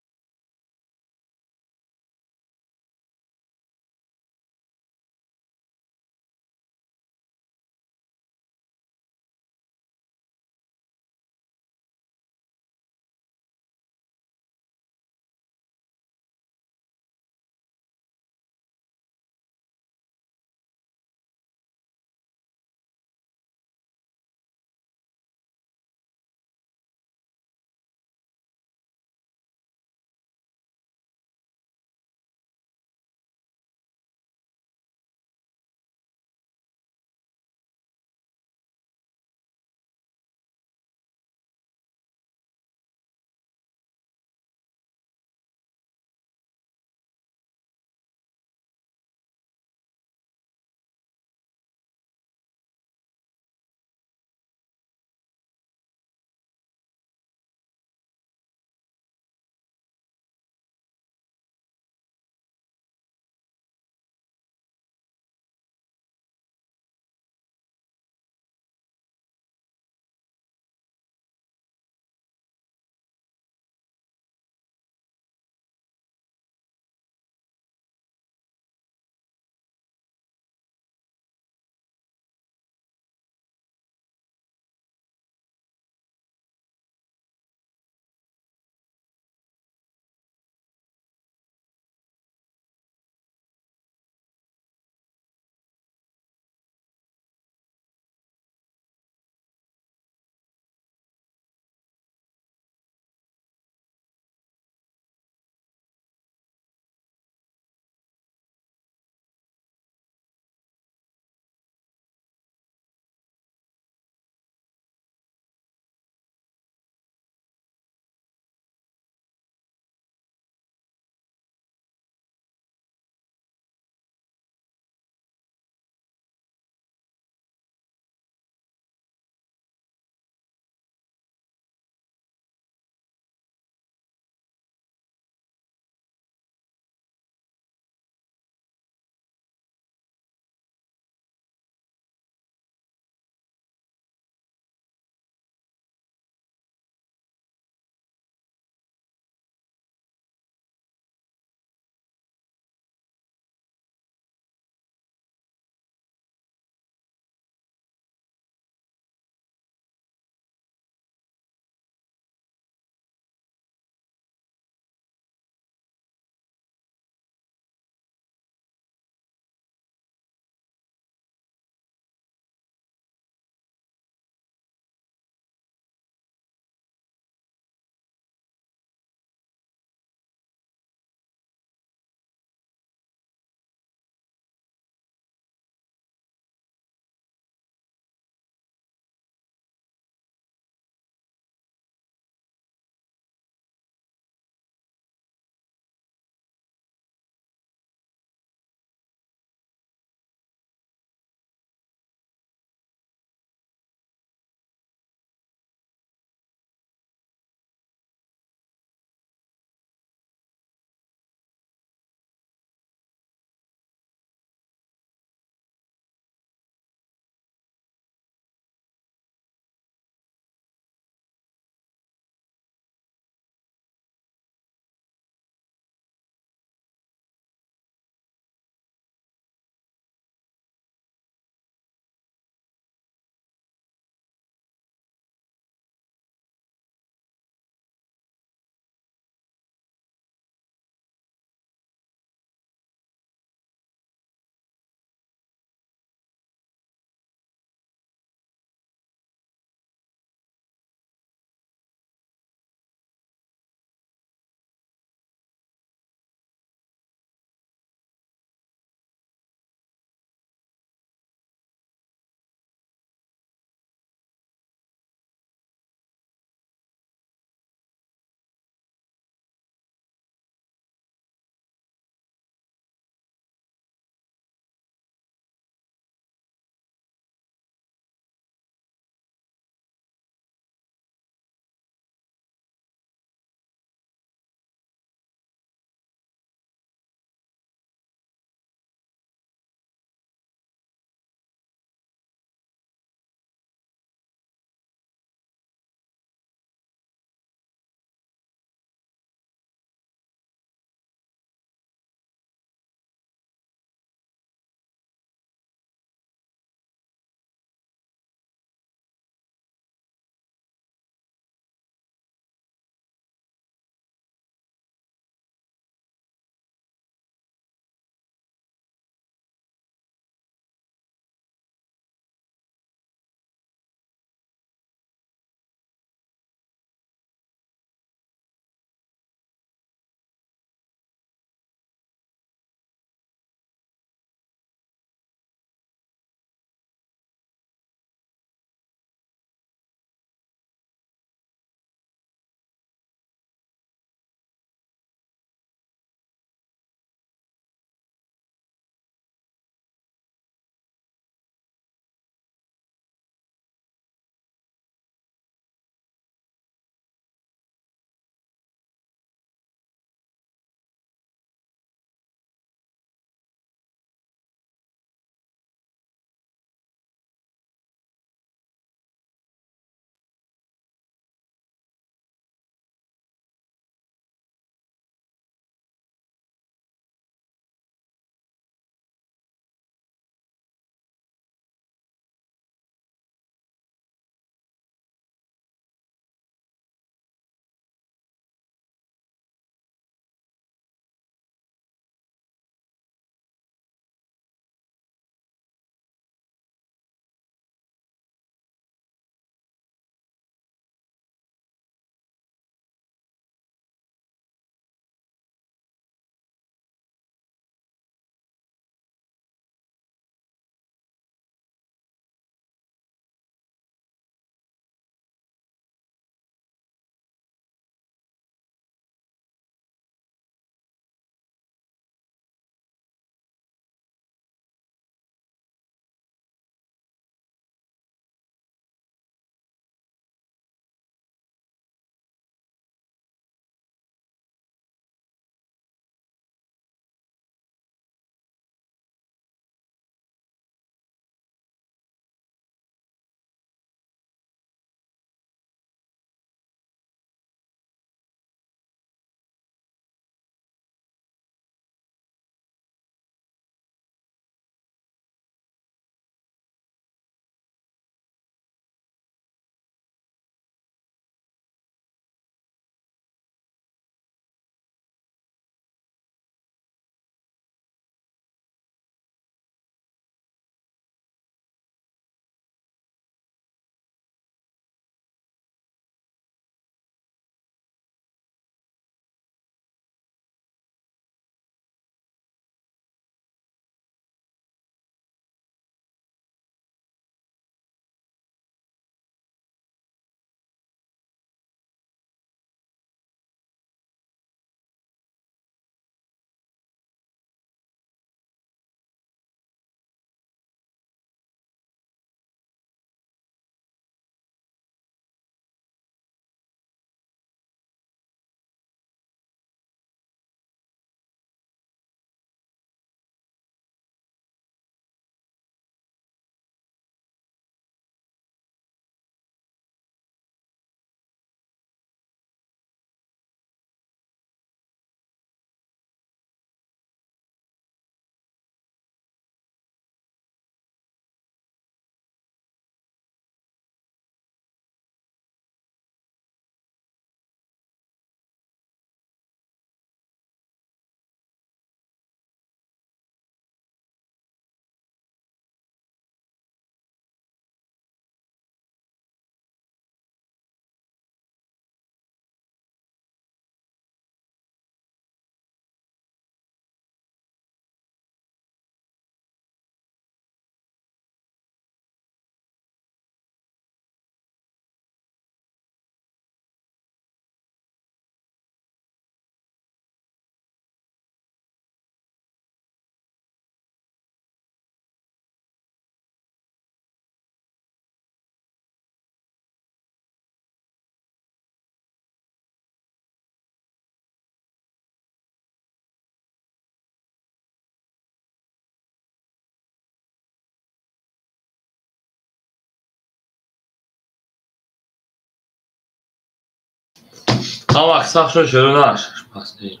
A: Ama aksakşon şerunlar. Pas değil.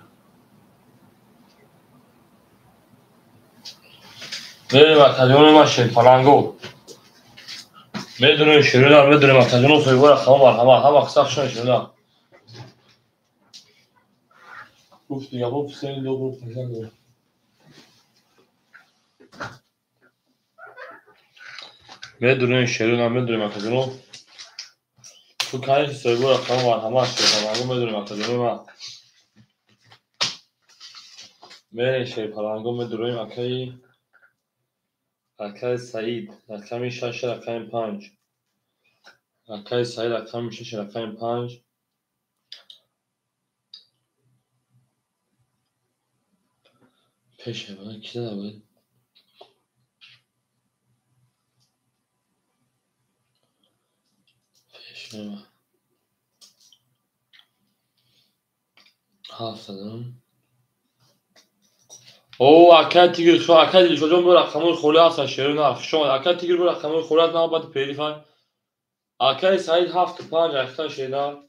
A: Benim akadyonum var şey falango. بدون شروع بدون مخزون سویوار همه اقساط شده گفت یا با سن دو گفت مثلا بدون شروع بدون مخزون تو کاری سویوار همه شده بدون مخزون ما من شی پلنگو بدون اکی سعید رقم 6 رقم 5 اکی سعید رقم 6 رقم 5 پیش من کی داره پیش من حافظم او اکد تیگر شو اکد شجون برا خمول خوله هستن شیرون حرف شما اکد تیگر برا خمول خوله نه بعد پیریفان اکد سعید 7-5 اختار شیدا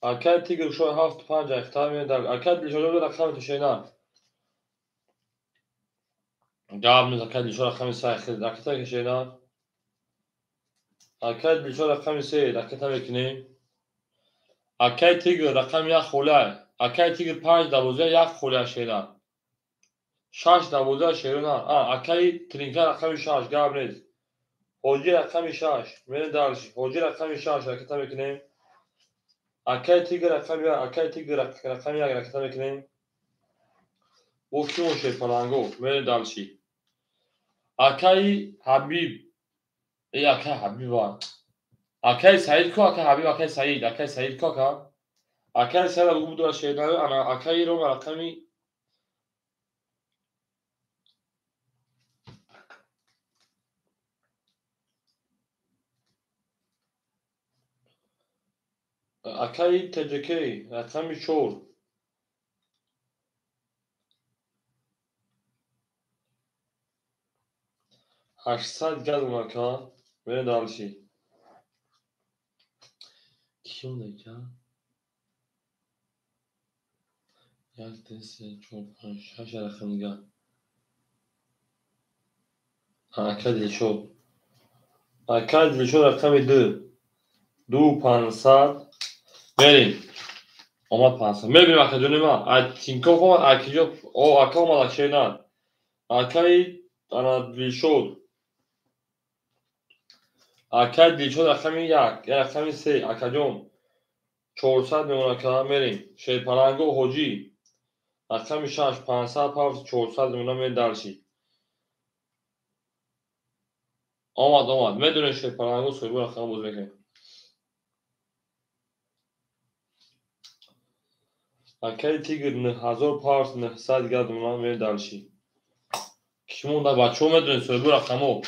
A: اکد تیگر شو 7-5 اختار می در اکد شجون برا خمول شیدا جواب می اکد شو رقم 3 اختار اکد شیدا اکد شو رقم 3 اکد میکنی اکد تیگر رقم 1 خوله اکد تیگر 5 12 1 خوله شیدا 6-12 شیرون اکد ترینکا رقم 6 جواب نیست حجی رقم 6 من دارش حجی رقم 6 حرکت میکنیم اکای تیگر رقم 1 اکای تیگر رقم 1 حرکت میکنیم و کی موشه پلنگو من دارشی اکای حبیب ای اکای حبیب وان اکای سعید کو اکای حبیب اکای سعید کو کا اکای سعید ابو دو شیدان انا اکای رو رقمی اکای تجکی رقم 4 800 گل اونکا من دارشی کیون دیگه 1 2 3 4 5 6 رقم دیگه اکای دلشو اکای دلشو رقم 2 500 بریم اومد 500 میبینیم اکادونی ما تینکو اومد اکیجو او اکا اومد اکشیدن اکای انا دیلشود اکای دیلشود رقم 1 رقم 3 اکاجون 400 میمونه که میریم شیر پلنگو حجی رقم 6 500 پاوز 400 میمونه می درشی اومد میدونه شیر پلنگو سویبو رقم بوز میکنیم اکای تیگر 9000 پاوز 900 گرد میمونه می درشی کشمون در بچه ها میدونه سویبو رقمو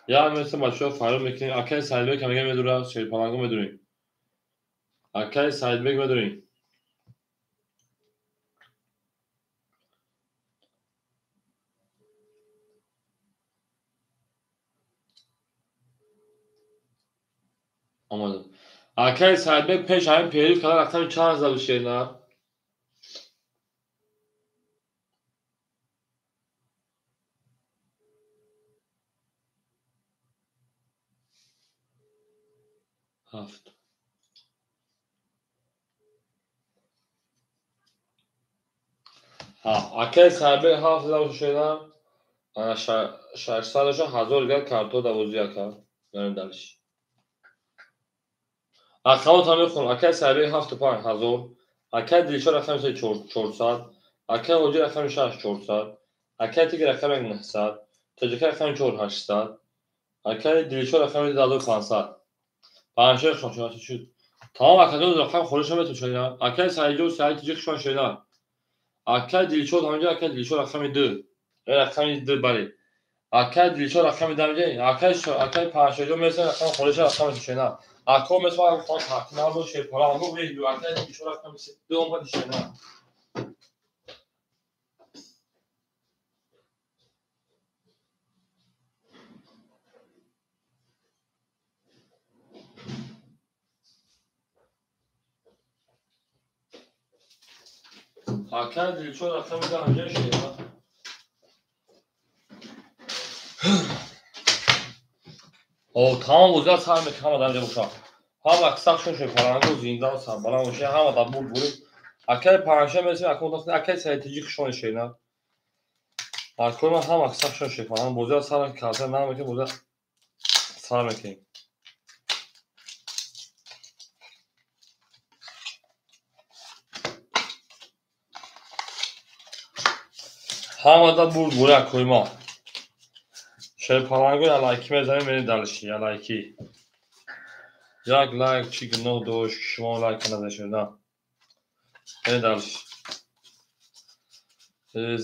A: یا مثل بچه ها فرار میکنیم اکای سایلبک که میگه میدونه شیر پلنگو میدونیم اکای سایلبک میدونیم Anladım. Arkadaşlar ben peşin peri kadar aktarım çağırızda bir şeyler. Haft. Arkadaşlar ben hafızda bir şeyler. Ana şarjlarca hazır gel kartı da bozuyor ka. Yani dermiş. Akşam tamam konu. Arkadaşlar ben hafta pay hazır. Arkadaşlar dilşar akşam şey 400. Arkadaşlar hoca akşam 400. Arkadaşlar akşam 900. Çocuklar akşam 800. Arkadaşlar dilşar akşam 500. Başka şu. Tamam arkadaşlar rakam konuşamıyor çocuğa. Arkadaşlar sadece o sadece şu an şeyler. Arkadaşlar dilşor hamca arkadaşlar dilşor rakamı dı. Rakamı dı bari. Arkadaşlar dilşor rakamı da hamca. Arkadaşlar paylaşıyor mesela rakam konuşuyor rakamı şeyler. Arkadaşlar mesela hakkında bu şey para alma ve diyor arkadaşlar dilşor rakamı dı olmadı şeyler. Hakan Dilçol rakamı da hangi şey ya? tamam o zaman sağ mı kama da uşaq. Ha bak sağ şun parango zindan sağ bana o şey ha da bu. Hakan paranşa mesela akonda hakan strateji şun şeyler. Hakan ha bak sağ şun paran boza sağ kalsa ne ki boza sağ ki. Havada buraya koyma. Şey parango ya like mesela beni dalış ya like. Jak like chicken no doş şuan like kana da şurada. Beni dalış.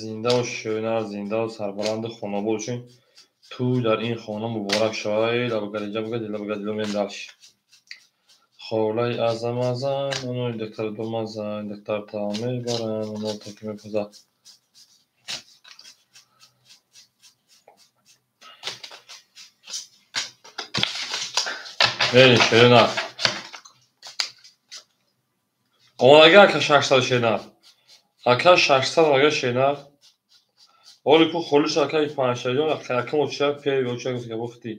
A: زنده و شوینا زنده و سربلند خانواده için تو در این خانه مبارک شوید لبگدیجا بگدیلا من dalış. خولای ازم اونو دکتر دومازن دکتر تعمیر برن اونو تکمه پزا. Verin Şener. Ona gel arkadaşlar Şener. Arkadaşlar Şener. Oلی کو خلوش arkadaş پنجشنبه خیلی مچه پی و چه که گفتی.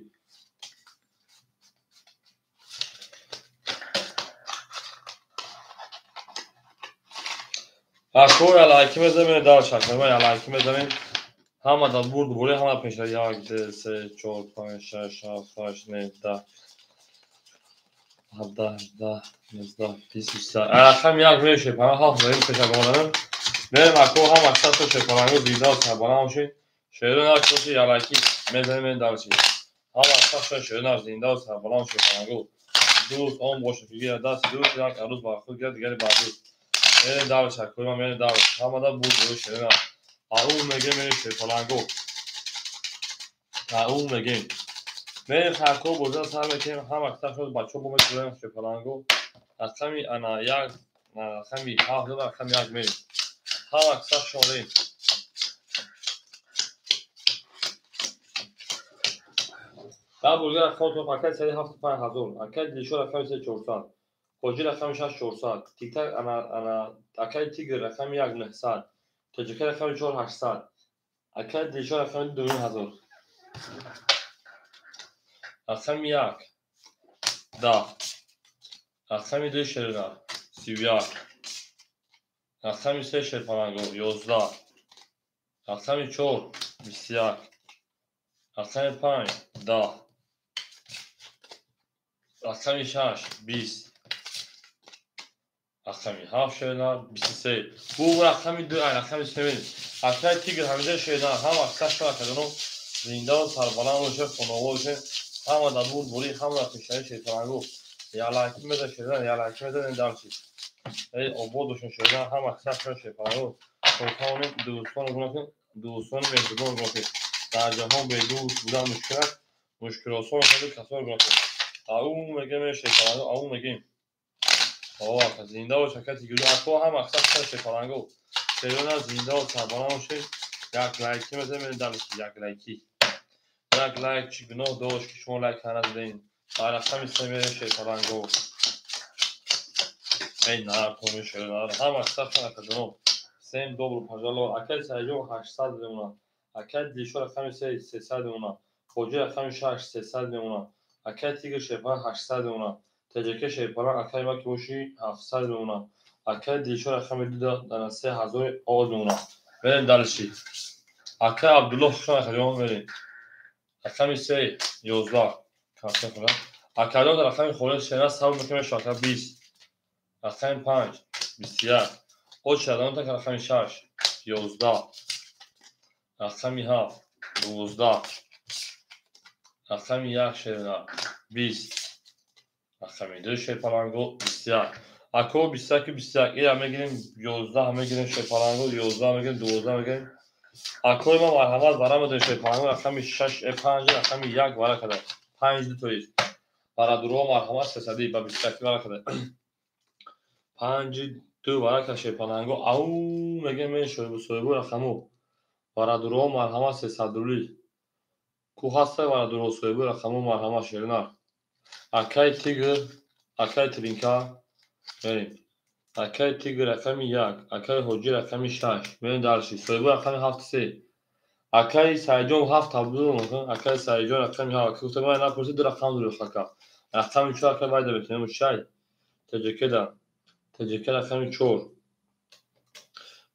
A: Ako ya like mezemin daha şarkıma ya like mezemin همه دا برد بوری همه پیش یک دو سه چهار پنج شش هفت هشت نه ده 17 18 19 20 23 رقم یک میشه پناه هفت داریم پیش گمانم بریم اکو هم اکثر تو شپرانگو دیده و سربانه همشین شهرون اکو شی یلکی میزنیم این دارچی هم اکثر شو شهرون از دیده و سربانه هم شپرانگو دوست اون باشه فیگیر دست دوست یک عروض با خود گرد دیگری بعدی میریم دارچ اکوی ما میریم دارچ همه دا بود بوری شهرون اون میگه میریم شپرانگو اون میگیم میریم خرکو بوزن سر میکنیم هم اکثر شد بچه بومه کنیم شپرانگو از کمی انا یک کمی هفته و کمی یک میریم هم اکثر شدیم در بولگر اکاونت رو پاکت سری هفته 5000 اکاونت دیشو رقم 400 خوجی رقم 400 تیک تاک انا اکاونت تیگر رقم 1900 تجربه رقم 4800 اکاونت دیشو رقم 2000 رقم 1 10 رقم 2 شرنا 31 رقم 3 شرپانگو 11 رقم 4 21 رقم 5 10 رقم 6 20 رقم 7 شرنا 23 bu رقم 2 رقم 3 اکثر تیگر همیشه شرنا هم اکثر شما کدوم زنده و سربلند باشه خانواده باشه هم در بود بوری هم در پیشنهاد شیطانگو یا لایکی میده شدن یا لایکی میده دارچی ای آبادشون شدن هم اکثر شدن شیطانگو خودتان دوستان مهربان گفتید در جهان به دوست بودن مشکل آسان شده کسان گفتید اون میگه می شیطانگو اون میگیم که زنده و شرکتی گلو اکوا هم اکثر شدن شیطانگو شدن زنده و سربلند باشه یک لایکی میده می دارچی یک لایکی یک لایک چی گناه داشت که شما لایک ندادین رقم استمیل شیطانگو ای نه کنی شده هم اکثر شده کدوم سیم دوبرو پجالو اکل سایجو 800 میمونه اکل دیشو رقم 300 میمونه خوجی رقم 6 300 میمونه اکل تیگر شیپان 800 میمونه تجرکه شیپان اکل ما که باشی 700 میمونه اکل دیشو رقم 2 3000 آد میمونه بریم دلشی اکل عبدالله شما کدوم بریم رقم 3 11 کافه کنم اکلات رقم خورد شنا سال میکنه شاکر 20 رقم 5 21 خود شدان تا رقم 6 11 رقم 7 12 رقم 1 شنا 20 رقم 2 شپرانگو 21 اکو 21 21 این همه گیریم 11 همه گیریم شپرانگو 11 میگیم 12 میگیم اکو ما مرحمت برام دو شپرانگو رقم 6 5 رقم 1 برا کده 5 دو تویست برای درو مرحمت 300 با 21 برا کده 5 2 برای که شپرانگو او میگه من شویبو رقمو برای درو مرحمت 300 دولی کو هسته برای درو شویبو رقمو مرحمت شیرنا اکای تیگر اکای ترینکا بریم اکای تیگر رقم 1 اکای حجی رقم 6 بریم درشی سایبو رقم 7 3 اکای سایجان 7 تابلو میکنه اکای سایجان رقم 7 که ما اینا پرسید رقم رو خاکا رقم 4 اکای باید بتونیم شای تجکه دا تجکه رقم 4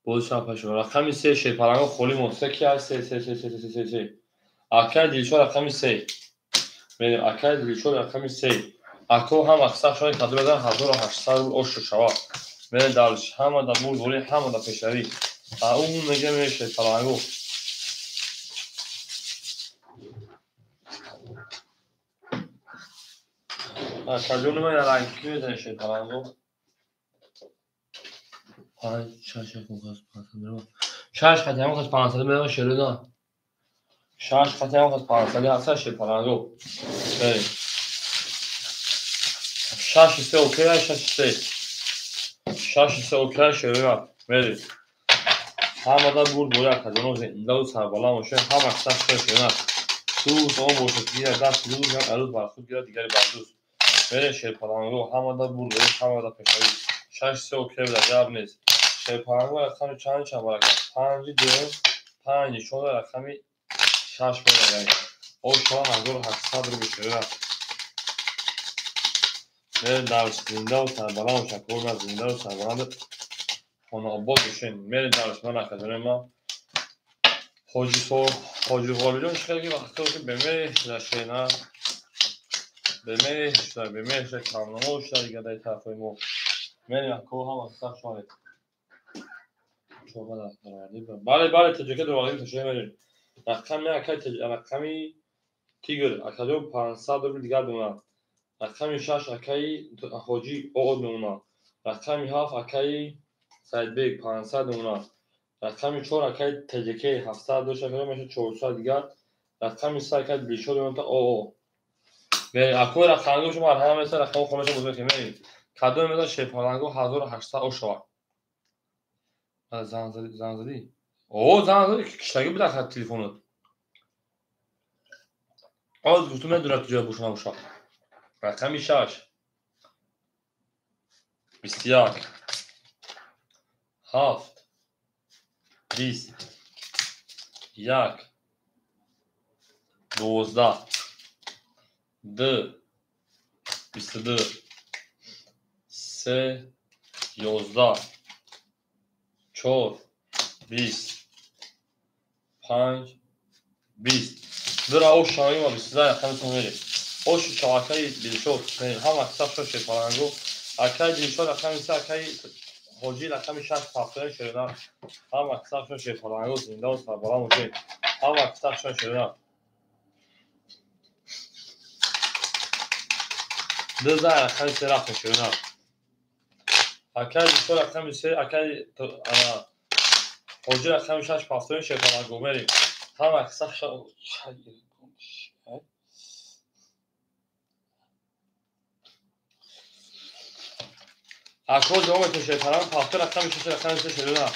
A: بولش هم پشم رقم 3 شی پرانگو خولی مونسه کی هست 3 3 3 3 3 3 اکای دیلشو رقم 3 بریم اکای دیلشو رقم 3 اکو هم اکثر شده کدو بدن 1800 اوش شوا بریم درش همه دا مول بولی همه دا پشوی اون میگه میشه پرانگو کدوم من رنگی میزنه شی پرانگو های شاش کوکاس پاسدارو شاش خدمه کوکاس پاسدارو شروع شاش خدمه کوکاس پاسدارو هست شی پرانگو شاش سه اوکی شاش سه اوکی شروع میری همه دا بود بوده کدوم زنده سر بالا میشه هم اکثر شروع تو شما موسیقی دست لوز یا عروض بر خود گیرد دیگری بردوز میره شی پرانگو همه دا بود همه دا پشوی شاش سه اوکی بوده جواب نیست شی پرانگو رقم چند برکت 5 2 5 شده رقمی 6 برگردیم او شما 1800 رو بشه میره در زنده و سربلند و شکر من زنده و سربلند خانه آباد بشین میره درش من اکادمی ما حاجی غالجان شکر که وقتا که بمیش داشته نه بمیش کامنامه شده دیگه در طرفای ما میره اکو هم اکثر شده چوبه دست بردی بله تجربه دروازیم تشریح میریم رقمی تیگر اکادمی 500 رو دیگر دونه رقمی 6 اکای حاجی او دونه رقمی 7 اکای سعید بیگ 500 دونه رقمی 4 اکای تجکه 700 دوش اکای میشه 400 دیگر رقمی 3 اکای بیشو دونه او به اکو رقمی شما مرحله مثل رقم خونش بزرگ میریم کدو میذاره شیپالانگو 1800 او شوا زنزدی او زنزدی کشتگی بود اخر تلفنت آز گفتم ندونه تو جای بوشنا بوشا رقمی 6 21 7 20 1 12 2 22 3 11 4 20 5 20 درا او شایی ما 22 رقمتون میره او شاکای دیلشو هم اکثر شد شیپالانگو اکای دیلشو رقمی 3 اکای حاجی رقمی 6 پافتای شده هم اکثر شد شیپالانگو زنده و سربالا موشه هم اکثر شد شده دو رقمی 3 رقم شده اکای دیلشو رقمی 3 اکای حاجی رقمی 6 پافتای شیپالانگو میریم هم اکثر شد اکو جواب تو شیپالانگو پافتای رقمی 6 رقمی 3 شده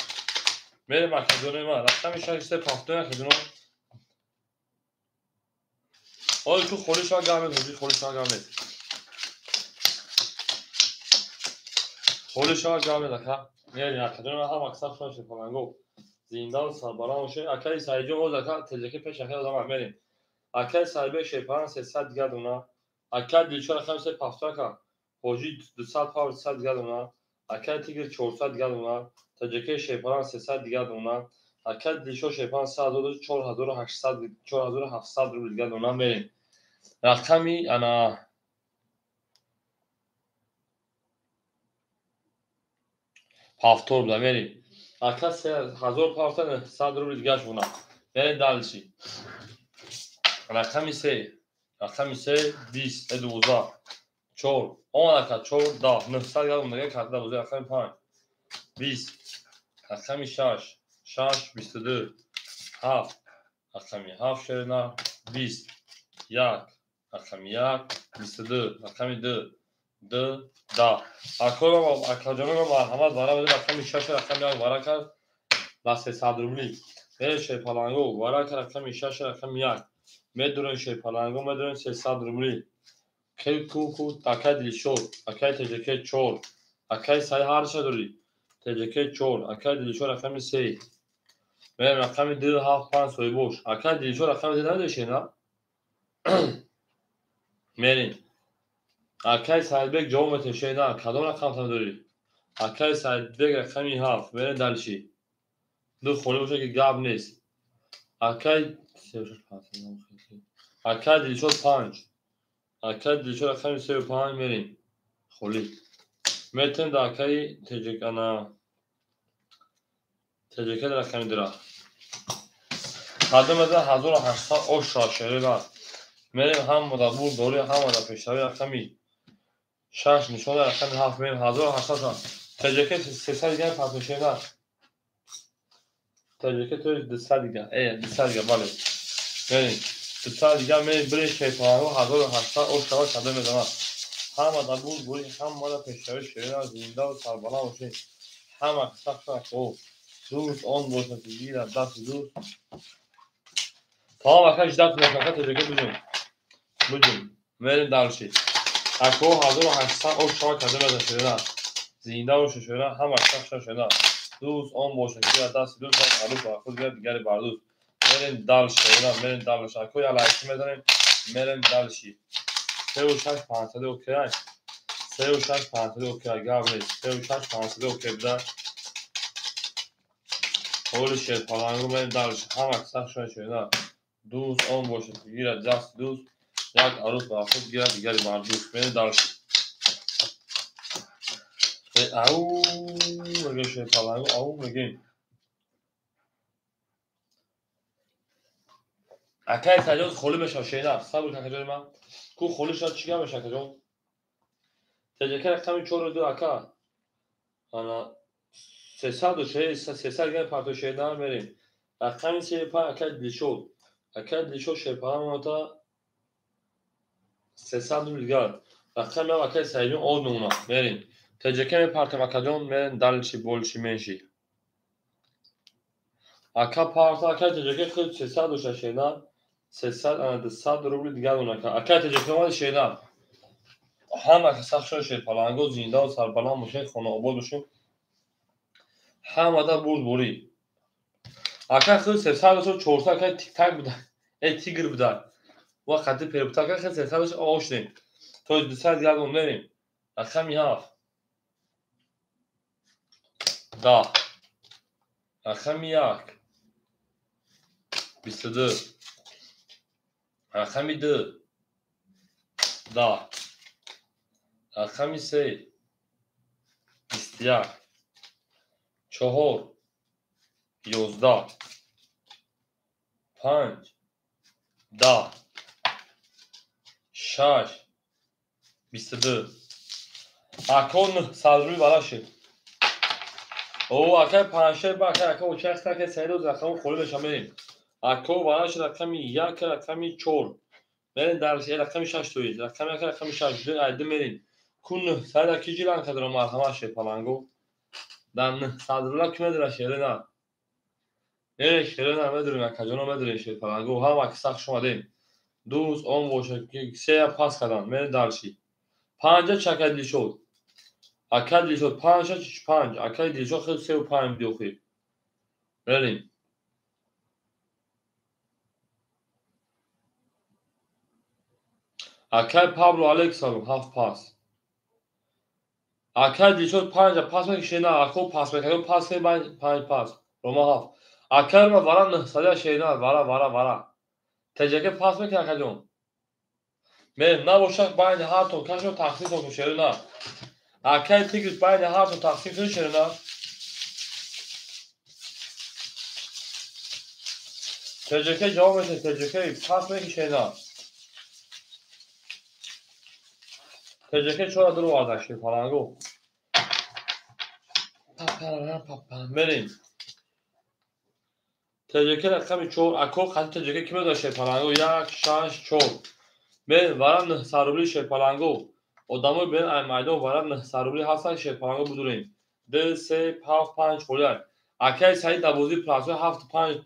A: میریم اکادمی ما رقمی 6 3 پافتای اکادمی آره تو خودش ها گرمه حاجی خودش ها گرمه خودش ها گرمه دکا میریم اکادمی ما هم اکثر شد شیپالانگو زنده و سربالا میشه اکای سایجون او دکا تجربه پیش اکای آدم میریم اکای سایبه شیپالانگ 300 دیگر دونه اکای دیلچو رقم 3 پافتای کا حاجی 200 پاور 300 دیگر دونه اکای تیگر 400 دیگر دونه تجربه شیپالانگ 300 دیگر دونه اکای دیلچو شیپالانگ 4800 4700 رو دیگر دونه میریم رقمی انا پافتور بوده میریم اکا 3000 پافتن 100 روبل دیگه شونه میریم دلشی رقمی 3 رقمی 3 20 12 4 10 اکا 4 10 900 گرم دیگه کرده بوده رقمی 5 20 رقمی 6 6 22 7 رقمی 7 شده 20 1 رقمی 1 22 رقمی 2 2 10 اکادمی ما مرحمت برای بده رقمی 6 رقمی 1 برای کرد و 300 روبلی میره شیپالانگو برای کرد رقمی 6 رقمی 1 میدونن شیپالانگو میدونن 300 روبلی که کو تاکه دیلشو اکای تجکه 4 اکای سعی هرچه داری تجکه چور اکای دیلیشو رقم 3 میریم رقم 2 7 5 سوی boş اکای دیلیشو رقم 2 نداشتی نه میریم اکای سعی بگ جواب تشه نه کدام رقم هم داری اکای سعی بگ رقم 7 میریم دلشی دو خالی باشه که گاب نیست اکای اکای دیلیشو 5 اکای دیلیشو رقم 3 و 5 میریم خالی متن دا اکای تجک انا تجکه رقم درا قدم ده 1800 اوشا شریرا میریم هم مدبور دوری هم مدب پیشتوی رقمی 6 نشون رقم 7 میریم 1800 تجکه 300 دیگه پرپیشه نه تجکه توی 200 دیگه 200 دیگه بله میریم 200 دیگه میریم بری شیطانو 1800 اوشا شده میدونم هم مدبور دوری هم مدب پیشتوی شریرا زنده و سربالا باشه هم سخت او دوست آن باشه که گیر از دست دوست tamam arkadaşlar mutlaka teşekkür ediyorum. Bugün verin darışı. Ako hazır o hasan o şava kademe de şöyle. Zinda o şöyle hem arkadaşlar şöyle. Düz 10 boşun ki hatta düz var alıp var. Kız gel barduz. Verin darışı. Verin darışı. Ako ya layık medenim. Verin darışı. Sev şaş pansede okey. Sev şaş pansede okey. Gavre. Sev şaş pansede okey bir Holy shit falan verin darışı. Hem arkadaşlar şöyle. دوز آن باشه که گیرد دست دوز یک عروس با خود گیرد دیگری مردوز بین دارش او مگه شیطان او مگه اکای تجاوز خالی بشه شینا صبر کن کجا من کو خالی شد چیکار بشه کجا تجکر رقم 4 دو اکا انا 300 300 گه پارتو شینا میریم رقم 3 پا اکای دیشو اکای دیشو شیطان ماتا 300 میلیارد رقم یا اکای سایبیم اون نونا میریم تجکه پارت مکدون میرن دلشی بولشی منشی اکا پارت اکای تجکه خود 300 و شینا 300 انا 200 روبل دیگر اون اکای تجکه ما شینا هم اکا سخت شد پلنگو زنده و سربلند باشه خونه آباد باشه هم ادا برد بوری اکا خود 300 و 400 اکای تیک تاک بوده تیگر بوده و خطی پیربوتا اکا خود 300 و آشنیم تو 200 دیگر اون میریم رقم هفت دا رقم 1 22 رقم 2 دا رقم 3 21 4 11 5 10 6 22 اکون صدروی بالاشه او اکای پنجشه با اکا و چه که سه روز رقم خوری بشم بریم اکو بالاش رقم 1 رقم 4 بریم درش رقم 6 توی رقم 1 رقم 6 عده میریم کون سر کی جیلان کدر مرحمه شه پلنگو دن صدرلا کی مدر شه نه نه شه نه مدر کجا مدر شه پلنگو هم اکسخ شما دیم دوز اون باشه که سه پاس کردن میریم درشی پنجه چکدی شد اکدی شد 5 اکدی شد خیلی 3 و 5 دیوخی بریم اکای پابلو الکسالو هفت پاس اکدی شد 5 پاس میکشه نه اکو پاس میکنه پاس که 5 پاس روما هفت اکای ما ورا نه ساده شینا ورا تجکه پاس میکنه اکجون من نباشه باید هر تو کشو تخصیص کنم شده نه اکای تیگرز باید هر تو تخصیص شده نه تجکه جواب میشه تجکه پاس میکشه نه تجکه چرا درو آدشی پلنگو بریم تجکه رقم 4 اکو خط تجکه کی داشته پلنگو 1 6 4 من ورم سروبلی شه پلنگو ادامو بین میدان ورم سروبلی هستن شه پلنگو بدونیم 2 3 7 5 خورد اکای سعید دوازی پلاس 7 5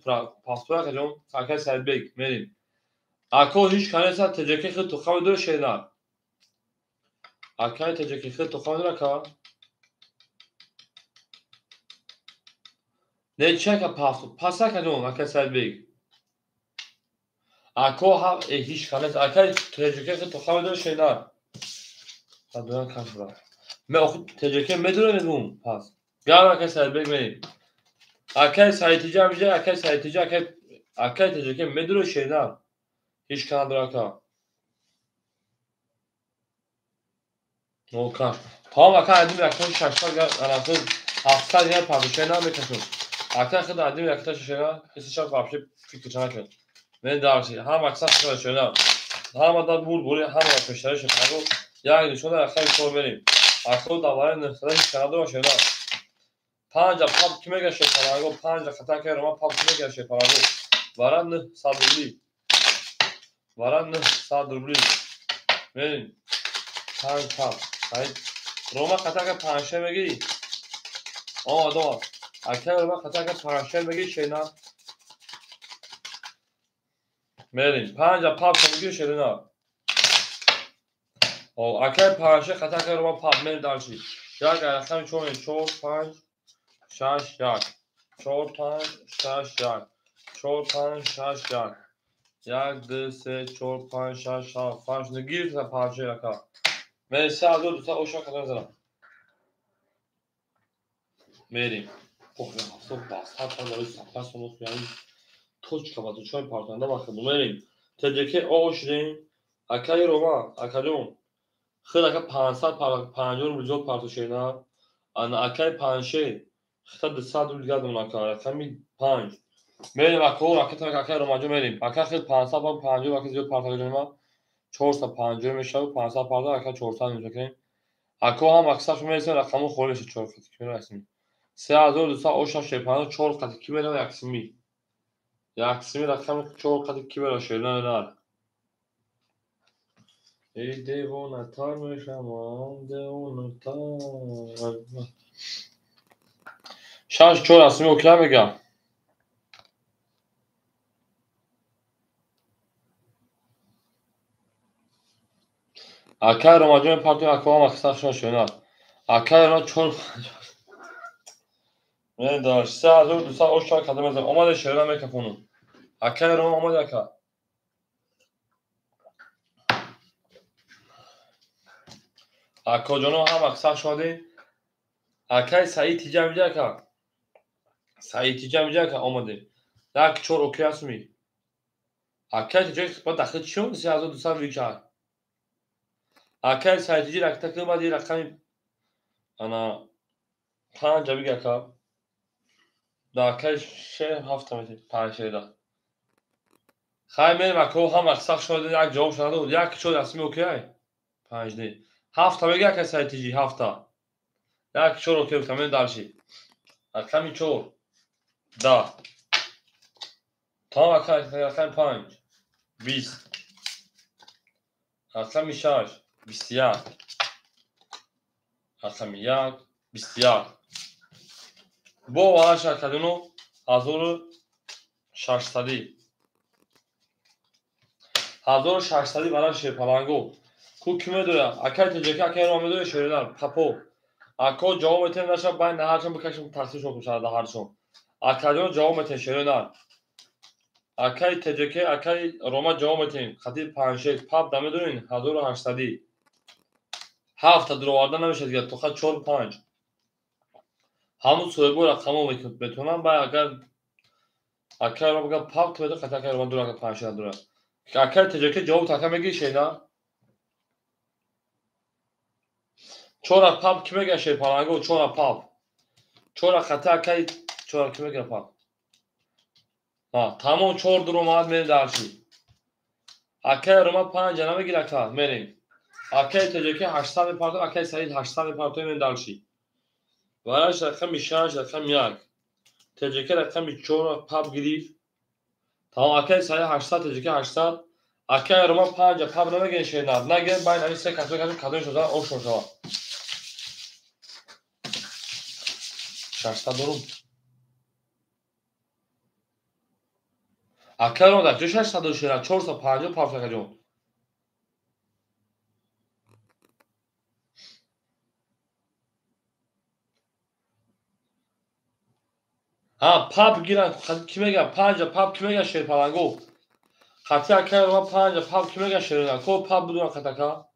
A: پاسپورت کجون اکای سعید بگ میریم اکو هیچ کنه تجکه خود تو خود دور شه نه اکای تجکه خود تو خود را کا Neçeka pafto. Pasaka don aka selbig. Ako ha hiç kanet aka tecrüke ki toxamedon şeyler. Tadıran kaçra. Me oku tecrüke medure nedum pas. Gel aka selbig me. Aka saytici amca aka saytici aka tecrüke medure şeyler. Hiç kanadır aka. Volkan. Tamam aka adım yaklaşık şaşlar gel anasın. Hafta gel pablo şeyler me kaçın. Aka kadar adım yaklaşık şeyler. Hesap vapşe fikir çanakın. Ne dersi? Ha maksat şöyle. Hamadan buraya hamara köşeleri şefaru. Yani şöyle akşam sor vereyim. Akıl davarın nefsine şefaru var şöyle. Panca pap kime geçe parago. Panca kata kerama pap kime geçe parago. Varan sabırlı. Varan sabırlı. Verin. Pan pap. Hayır. Roma kata ke panşe megi. O adam. Akşam Roma kata ke panşe megi şeyna. Verin. Panca pap megi şeyna. O akşam panşe kata ke Roma pap men darşi. Ya akşam çoğun çoğu panç. Şaş yak. Çorpan şaş yak. Çorpan şaş yak. Yakdı se çorpan şaş yak. Falan şimdi girse parça yaka. Mesela durursa o şakadan sana. Vereyim. Oh ya çok bas. Hatta böyle saplar sonu yani. Toç kabatı çöl partlarında bakın. Vereyim. Teceki o şirin. Akay Roma. Akadyon. Xıraka pansal panjor milyon partı şeyler. Ana akay panşe. Xıta dışa dülgad onaka. Kami panj. Merim ako raketa akay romancı merim. Akay xil pansa pan panjı vakit yok partajama. Çorsa panjı meşav pansa parda akay çorsa nüzekin. Ako ham aksaf merim rakamı xoleş çorsa kimi resmi. Se azor dusa o şaf şepanı çor katı kimi ra yaksimi. Yaksimi rakamı çor katı kimi ra şeyler öner. Ey devona tarmış aman devona tar. Şaş çor asmi okuyar mı gel? Akay romancı partiyo ako ham aksaf şöyle. Akay romancı çor Ne dar se azor dusa o şaf katı mezem. Omade şeyler mikrofonu. Akay roman omade aka. Ako canım ham aksaf şöyle. Akay sayı ticamcı aka. Sayı ticamcı aka omade. Dak çor okuyas mi? Akay ticamcı ba daxil çiyon se azor dusa vikar. Akay sayı ticamcı rakta kılma diye rakam ana panca bir aka. Dakay şey hafta mı? Panşeyda. Xaymer Mako ham aksaf şöyle yak cevap şanadı oldu. Yak çor asmi okuyay. Panjde. Hafta bega ka sayı tici hafta. Yak çor okuyay tamam darşi. Akami çor. Da. Tamam akay panj. 20. Akami şaş. 20. Akami yak. 20. Bu valla şarkadını Hazoru şarştadi. Hazoru şarştadi valla şey palango. Ku kime döya? Akay teceki akay rame döya şeyler. Papo. Ako cevap eten naşa ben ne harcam birkaçım tahsis okum sana da harcam. Akadyon cevap eten şeyler. Akay teceki akay Roma cevap eten. Kadir panşek pap dame döyin. Hazoru şarştadi. Hafta duvarda nمیشه دیگه تو خط 4 5 همون سویبو رقمو بتونم با اگر اگر بگم پاپ تو بده قطعا که من دور اگر 5 دور اگر تجربه جواب تا میگی şeyna çora pap kime geçer panago çora pap çora kata kay çora kime geçer pap ha tamam çor durum ad men darşi aker roma 5 caname giraka merin aker tecrübe 800 pardon aker sayı 800 pardon men darşi Varaş rakam işaret rakam yak tecrübe rakam çora pap girif Tamam akay sayı 800 tecrübe 800 akay roma 5 pap neme gen şeyna ne gen ben hani se katı kadın şoza o şoza şarsta durum akay roma da 600 şeyna 450 pap sakacım ها پاپ گیرن کی میگه 5 پاپ کی میگه شیر پلنگو خطی اکر ما 5 پاپ کی میگه شیر نه کو پاپ بدون خطا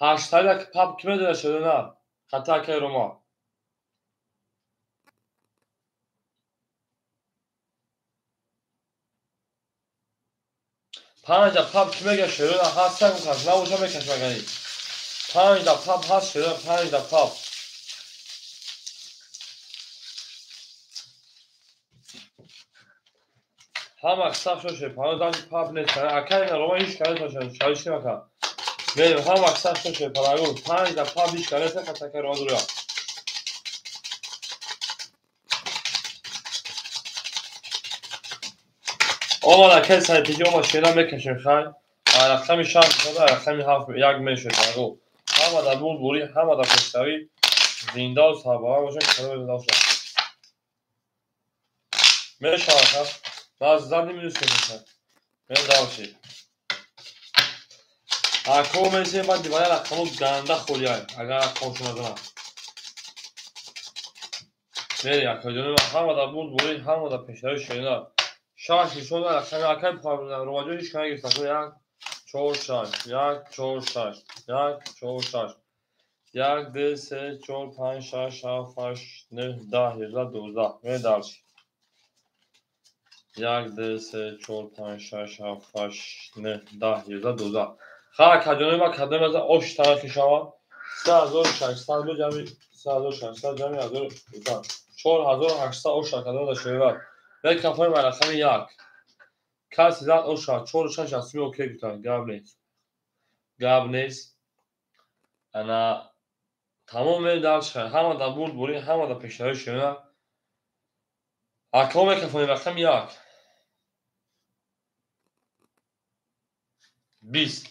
A: 8 پاپ کی میگه شیر نه خطی اکر ما 5 پاپ کی میگه شیر نه هست میکنه نه اوجا میکش مگنی 5 پاپ هست شیر 5 پاپ هم اکثر شوشه پانو داشت پاپ نیست اکر نه روما هیچ کاری توشه شایشی مکا میریم هم اکثر شوشه پلنگو 5 پاپ هیچ کاری نیست خطی اکر ما دوریا اومد اکر سایتیجی اومد شیرا میکشیم خواهی رقمی شهر شده رقمی 7 یک میشه پلنگو همه در بود بوری همه در پشتوی زنده و صحبه ها باشن که خدا بزنده شد میشه آخر من از زن نمیدوست که میشه میشه دارشی اکو میشه من دیوانی رقمو گنده خوری های اگر اکو شما دارم میری اکو جانو همه در بود بوری همه در پشتوی شیرین شاش شده رقمی اکر رواجو هیچ کنه گیست یک 4 6 یک 4 6 یک 4 6 یک 2 3 4 5 6 7 8 9 10 11 12 میره دارشی 1 2 3 4 5 6 7 8 9 10 11 12 ها کدومی با کدومی از آش طرفی شما 3600 رو جمعی 3600 جمعی 4800 آش کدومی داشته بید به کفای مرخم یک کسی زد آش 46 اسمی اوکی بتاین گاب نیست انا تمام میل درش خیلی همه در بود بوری همه در پیشتری شونه اکام کفای مرخم یک 20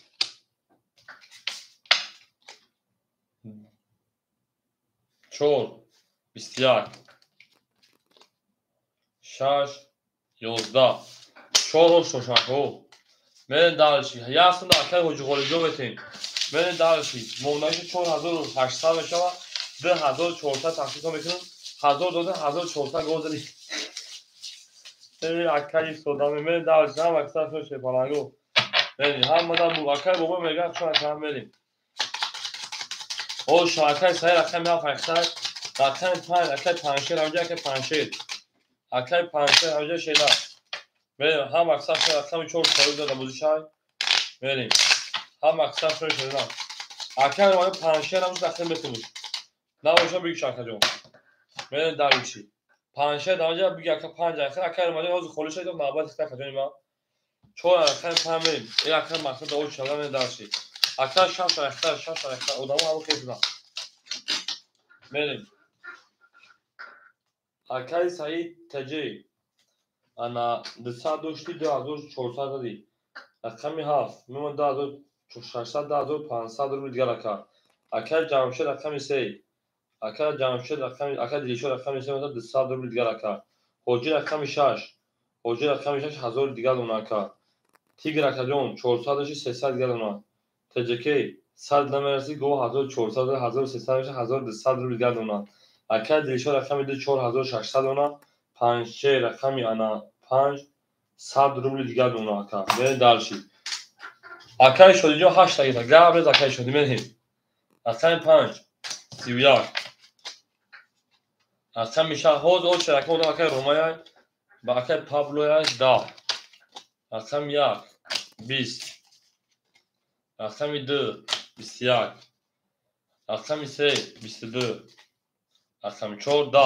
A: 4 21 6 11 4 شوشاکو من دارشی یاستون اکل حجی قولجو بتین من دارشی مونایش 4800 بشه 2400 تحقیق میکنم 1000 داده 1400 گوزنی اکلی سودامی من دارشی هم اکثر شوشه پلنگو من هم مدام بو اکل بابا میگه چون اکل بریم او شاکل سعی اکل میام اکثر اکل پنج اکل پنجشیر همجا اکل پنجشیر اکل پنجشیر همجا شیده بریم هم اکثر شد اکل چور سالی داده بودی شای بریم هم اکثر شد شده اکل رو پنجشیر همجا اکل بکنید نه اوشا بگی شاکل جون بریم داریشی پنجشیر همجا بگی اکل پنج اکل رو مالی حوض خولی شده محبت اکل کجانی ما چون اکل پنج بریم این اکل مقصد اوش شده بریم دارشی اکل شش اکل ادامو همون خیلی نه بریم اکل سعید تجی انا دستا دوشتی 2400 دادی رقمی هفت میمون 2600 2500 رو دیگه رکا اکل جمشید رقمی 3 اکل جمشید رقمی اکل دیشو رقمی 3 مثلا 200 رو دیگه رکا حجی رقمی 6 حجی رقمی 6 1000 دیگه اوناکا تیگ رکجون 400 300 دیگه اونا تجکی 100 نمیرسی گو 1400 1300 میشه 1200 رو دیگه اونا اکل دیشو رقمی 4600 اونا 5 رقمی انا 5 100 روبل دیگه اوناکا به دالشی اکای شدی جو 8 دقیقه گابرز اکای شدی میریم اکای 5 31 اکای میشه حوض او چرا که اون اکای رومای با اکای پابلو 10 اکای 1 20 اکای 2 21 اکای 3 22 اکای 4 10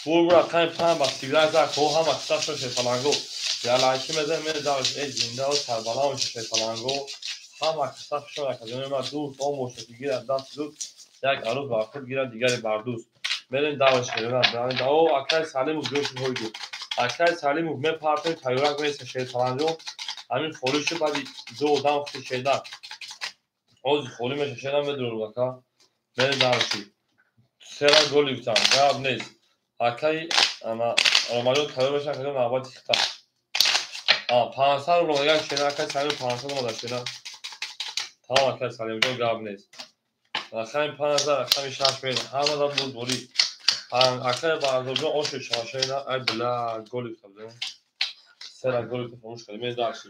A: بور اکای 5 با 31 زد کو هم اکثر شده فلانگو یا لایکی مده میره داش ای زنده و کربلا و شده فلانگو هم اکثر شده اکادمی ما دوست او موشکی گیر از دست دوست یک عروض با خود گیرد دیگری بردوست بریم دعوش کنیم بریم او اکای سالم و جوش هویدو اکای سالم و من پارتای تایورک میسه شده فلانجو همین خولیشو بعدی دو دام خود شده اوزی خولی میشه شده بدرون بکا بریم دعوشی سرا گولی بتان گراب نیست اکای اما رومالو تایور بشن کنیم نباید تیختا 500 رو مگه شده اکای سالم 500 رو داشته تمام اکای سالم جو گراب نیست رقم 5000 رقم 6 میده همه دا بود بوری اکای برداشت آش شاشینا ای بلا گلی کرده سر گلی که فراموش کردیم داشتی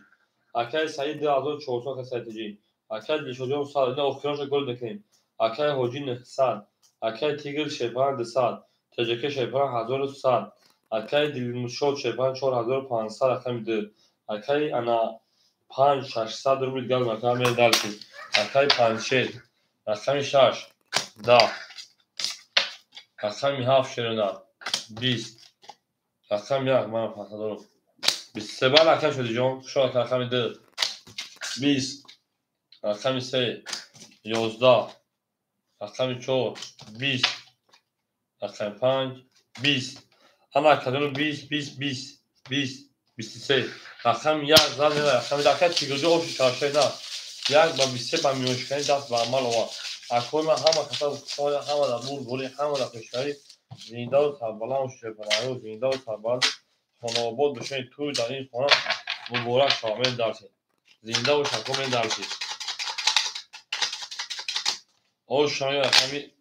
A: اکای سعید 2400 که سایتجی اکای دیشوجو سال نه اخیراش گل دکیم اکای هوجین 100 اکای تیگر شپان 200 تجکه شپان 1100 اکای دیلمشود شپان 4500 اکای میده اکای انا 5600 روبل گل مکان داشتی اکای 56 اکای 6 10 اکای هفت شرنا 20 اکای یک من پاسدارم 23 اکای شدی جون شو اکای میده 20 اکای 3 11 اکای 4 20 اکای 5 20 اما اکای 20 20 20 20 23 اکای یک زل نه اکای اکای تیگرجو اوش چارشه نه یک با 23 با میوشکنی دست با عمل و اکای من همه کسا خواهی همه در بول بولی همه در پشکاری زنده و سربالان و شپرانو زنده و سربالان خانه آباد بشنید توی در این خانه مبارک شامل درسی زنده و شکومل درسی اوش شامل اکای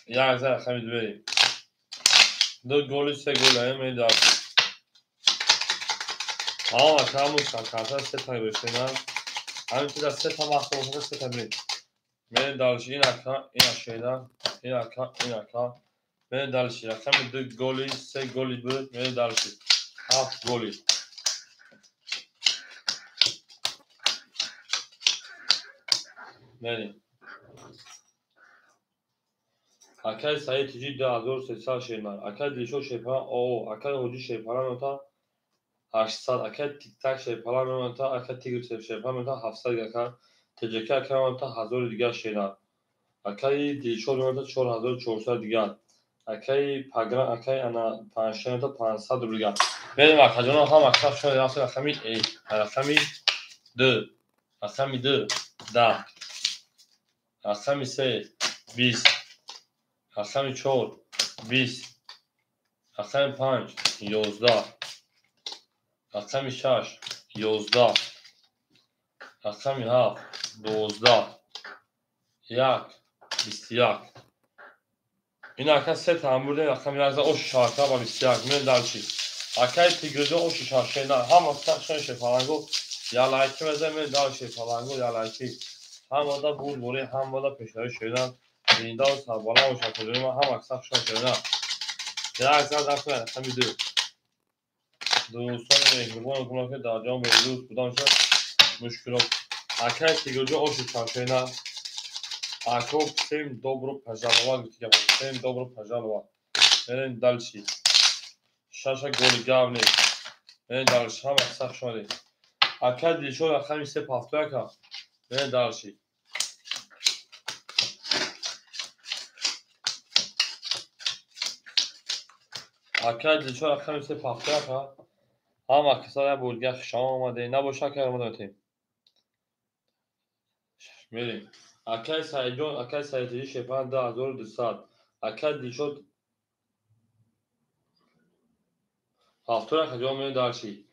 A: یک زل اکای بریم دو گلی سه گل همین درسی اکای همون سرکارتر سه تایی بشنن همین که در سه تا مخصوص بکنه سه تا بریم من درسی این اکای این اشیدن این اکای من درسی اکای دو گلی سه گلی بود من درسی هفت گلی بریم اکای سعید تیجی 2300 شیرمن اکای دیشو شیپران او اکای هوجی شیپران متا 800 اکای تیک تاک شیپران متا اکای تیگر شیپران متا 700 اکای تجکه اکای متا 1000 دیگر شیرن اکای دیشو متا 4400 دیگر اکای پاگران اکای انا 500 متا 500 دیگر بریم اکای جون هم اکای شون راست اکای ای اکای 2 اکای 2 10 اکای 3 20 اکای 4 20 اکای 5 11 اکای 6 11 اکای 7 12 یک 21 این اکای سه تنبوده اکای یک اوش شارکا با 21 من درچی اکای تیگرجو اوش شارشه نه هم اکای شون شفالانگو یا لایکی مزه من دار شفالانگو یا لایکی هم وادا بول بوری هم وادا پشتای شیدن زنده و سربالا و شکلوری ما هم اکساق شون شیدن یا اکساق درکنه اکای دو دوستان مهربان کنم که در جام بروز بودن شد مشکلات اکای تیگرجو اوش شارشه نه اکو всем добро пожаловать к тебе всем добро пожаловать мен дальше шаша голи гавни мен дальше هم اکساق شده اکای دیشو اکای سه پافتو اکا من دالشی اکای دیشو اکای سه پافتو اکا هم اکسا بولگه شام آمده نباشه که آمده میریم اکای سایجون اکای سایتجی شپان 2200 اکای دیشو پافتو اکا جا من دالشی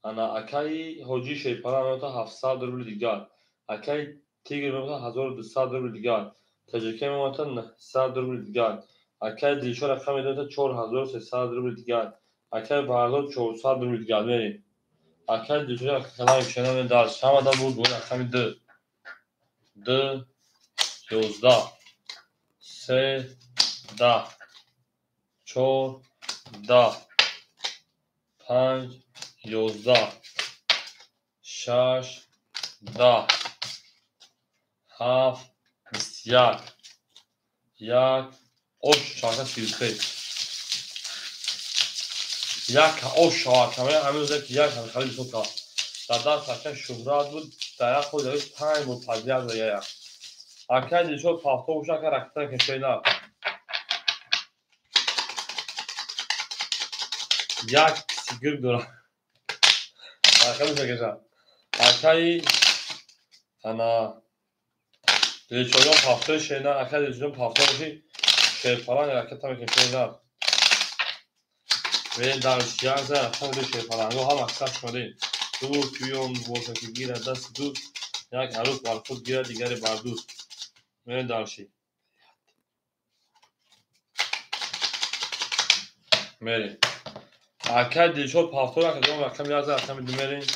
A: انا اکای هوجی شپان متا 700 روبل دیگر اکای تیگر متا 1200 روبل دیگر تجکه متا 900 روبل دیگر اکای دیشو رقم متا 4300 روبل دیگر اکای برداشت 400 روبل دیگر میریم اکای دیشو اکای شنا من دالش هم دا بود اکای 2 11 3 10 4 10 5 11 6 10 7 21 یک اوش شاکه 33 یک اوش شاکه همه روزه که یک هم خیلی سوکا در دست اکای شهرات بود در یک خود دویش 5 بود پذیر از یک اکای دیشو پافتو بوشه که رکتن کشه نه یک سیگر دورا اکای میشه کشه اکای انا دیشویان پافتو شینه اکای دیشویان پافتو بوشی شیرپالان رکت هم کشه نه و درش یک زن اکای دو شیرپالانگو هم اکساق شده دو تویون بوشه که گیره دست دو یک عروس بر خود گیره دیگری بر دوست من درشی بریم اکر دیشو پافتور اکر رقم 11 رقم دو بریم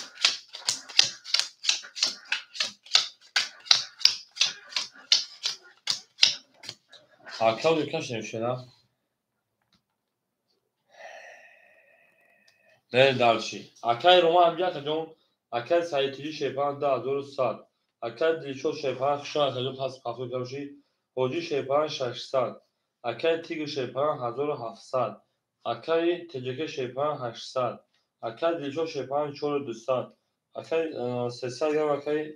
A: اکر رو یکش نمیشه نه نه دارچی اکر روما هم بیاد کجون اکر سایتیجی شیپان 2100 اکر دیشو شیپان خشان کجون پس پافتور کروشی حجی شیپان 600 اکر تیگر شیپان 1700 اکر تجکه شیپان 800 اکر دیشو شیپان 4200 اکر 300 گرم اکر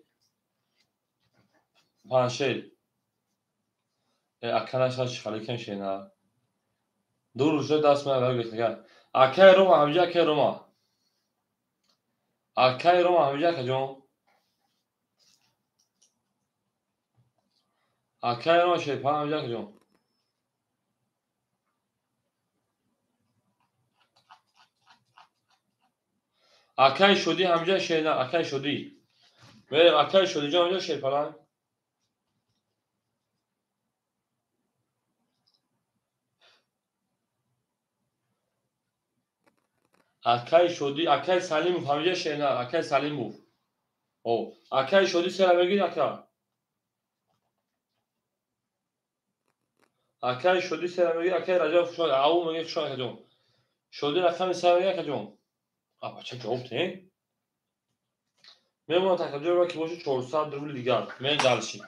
A: پانشل اکرش هاش خالی کن شینا دو روزه دست من برای گفتگاه اکر روما همجا اکر روما اکر روما همجا کجون اکر روما شیپان همجا کجون اکر شدی همجا شینا اکر شدی بریم اکر شدی جا همجا شیپان اکر شدی اکر سلیم بو همجا شینا اکر سلیم بو او اکر شدی سلام بگیر اکر اکر شدی سلام بگیر اکر رجا فشار او مگه فشار کجون شدی رقم سلام بگیر کجون آبا چه جواب تین میمون تکجور را که باشه 400 روبل دیگر من دلشی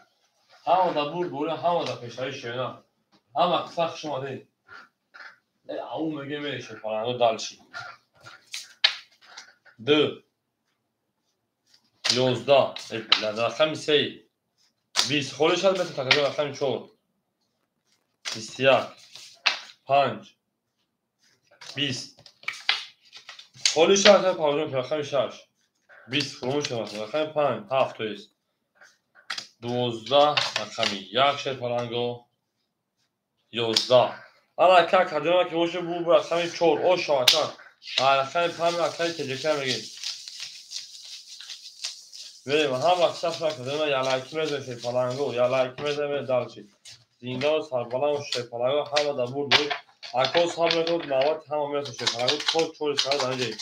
A: همه دا بوره همه دا پیشایی شینا همه قصخ شما دین او مگه میشه پرانو دلشی دو 11 رقم 3 20 خودش هست مثل تکجور رقم 4 21 5 20 خودش هست پارجون رقم 6 20 خرومش هست رقم 5 7 است 12 رقم 1 شد پرانگو 11 حالا که کجا که باشه بو رقم 4 او شاکان رقم 5 رقم تجکه میگیم بریم هم اکسف نکردیم یا لایکی میزه پالانگو یا لایکی میزه دالچی زیندا سربالان و شپالانگو همه دا بود اکوز هم نکرد مواد همه میرسه شپالانگو تو چوری سر دانجی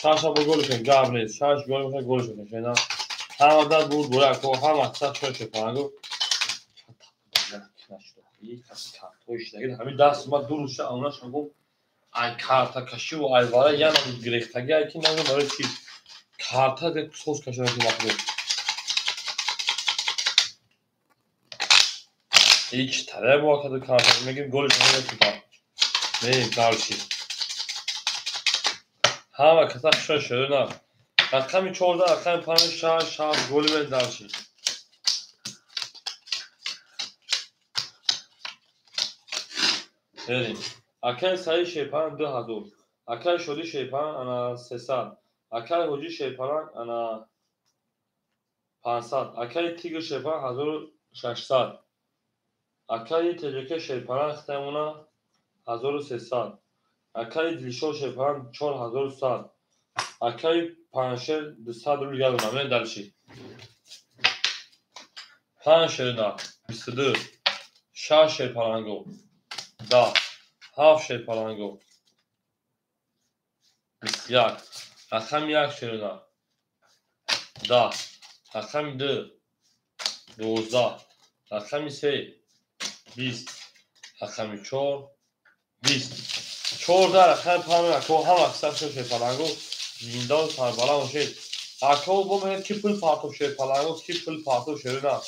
A: شاش با گلش کن گاب نیست شاش گلش کن شینا همه دا بود اکو هم اکسف شپالانگو یک کسی کارتوش دیگه همین دست ما دو روشه اوناش میگم ای کارتا کشی و ایواره یعنی گریختگی ای که نمیدونم برای چی کارتا ده سوس کشیدن تو مخلوق هیچ تره با کدو کارتا میگیم گلش نمیده تو کار نیم دارچی همه کتا خشن شده نه رقمی 14 رقمی 5 6 گل به دارچی بریم اکر سایی شیپان 2000 اکر شدی شیپان انا 300 اکر حجی شیپان انا 500 اکر تیگر شیپان 1600 اکر تجکه شیپان اختمونا 1300 اکر دیلشو شیپان 4100 اکر پانشل 200 روبل گردم من دلشی پانشل نه 22 6 شیپانگو 10 7 شیپانگو 21 رقم 1 شیرنا 10 رقم 2 12 رقم 3 20 رقم 4 20 14 رقم 5 اکو هم اکثر شد شیپالانگو زیندان سربالا مشید اکو با مهد کی پل پارتو شیپالانگو کی پل پارتو شیرنا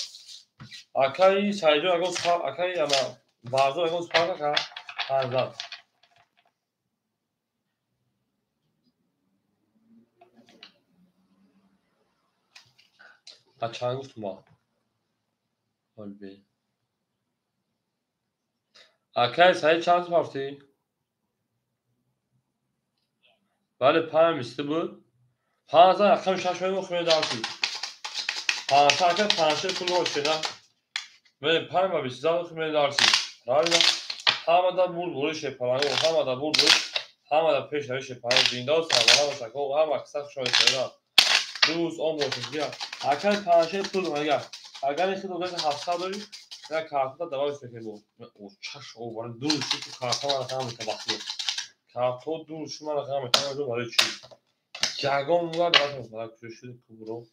A: اکایی سایجو اگو سپاق اکایی اما بازو اگو سپاق اکا پانزد اچان گفت ما حال بی اکایی سایج چند پارتی؟ بله 5 میسته بود 15 رقم 6 میگم خیلی دارتی 15 که 5 پول باشه نه به 5 و 20 خیلی دارتی راوینا همه دا بول شیپالانگو همه دا بول همه دا پیش روی شیپالانگو زیندا و سربالا و سکو هم اکسف شده شده روز اون باشه بیا اکر 5 پول مگه اگر این خیلی دوزه 700 داری نه کارتا دوایش بکنم او چش او ولی دورشی تو کارتا من رقم میکنم کارتا دورشی من رقم میکنم دو برای چی جاگام اونور دوایش میکنم کشید کبرو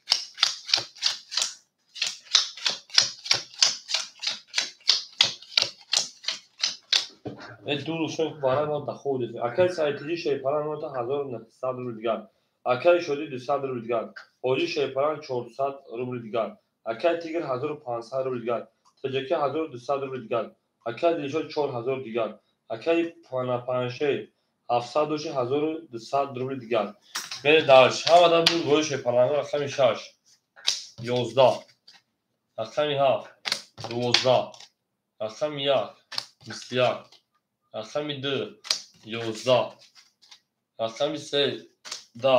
A: دورشی برای ما دخوده اکل سایتیجی شیپران ما تا 1900 روبل دیگر اکل شدی 200 روبل دیگر اوجی شیپران 400 روبل دیگر اکل تیگر 1500 روبل دیگر تجکی 1200 روبل دیگر اکل دیشو 4000 دیگر اکل پانشه 700 1200 روبل دیگر بره دارش همه دا بود گوی شیپران رقمی 6 11 رقمی 7 12 رقمی 1 21 رقمی 2 11 رقمی 3 10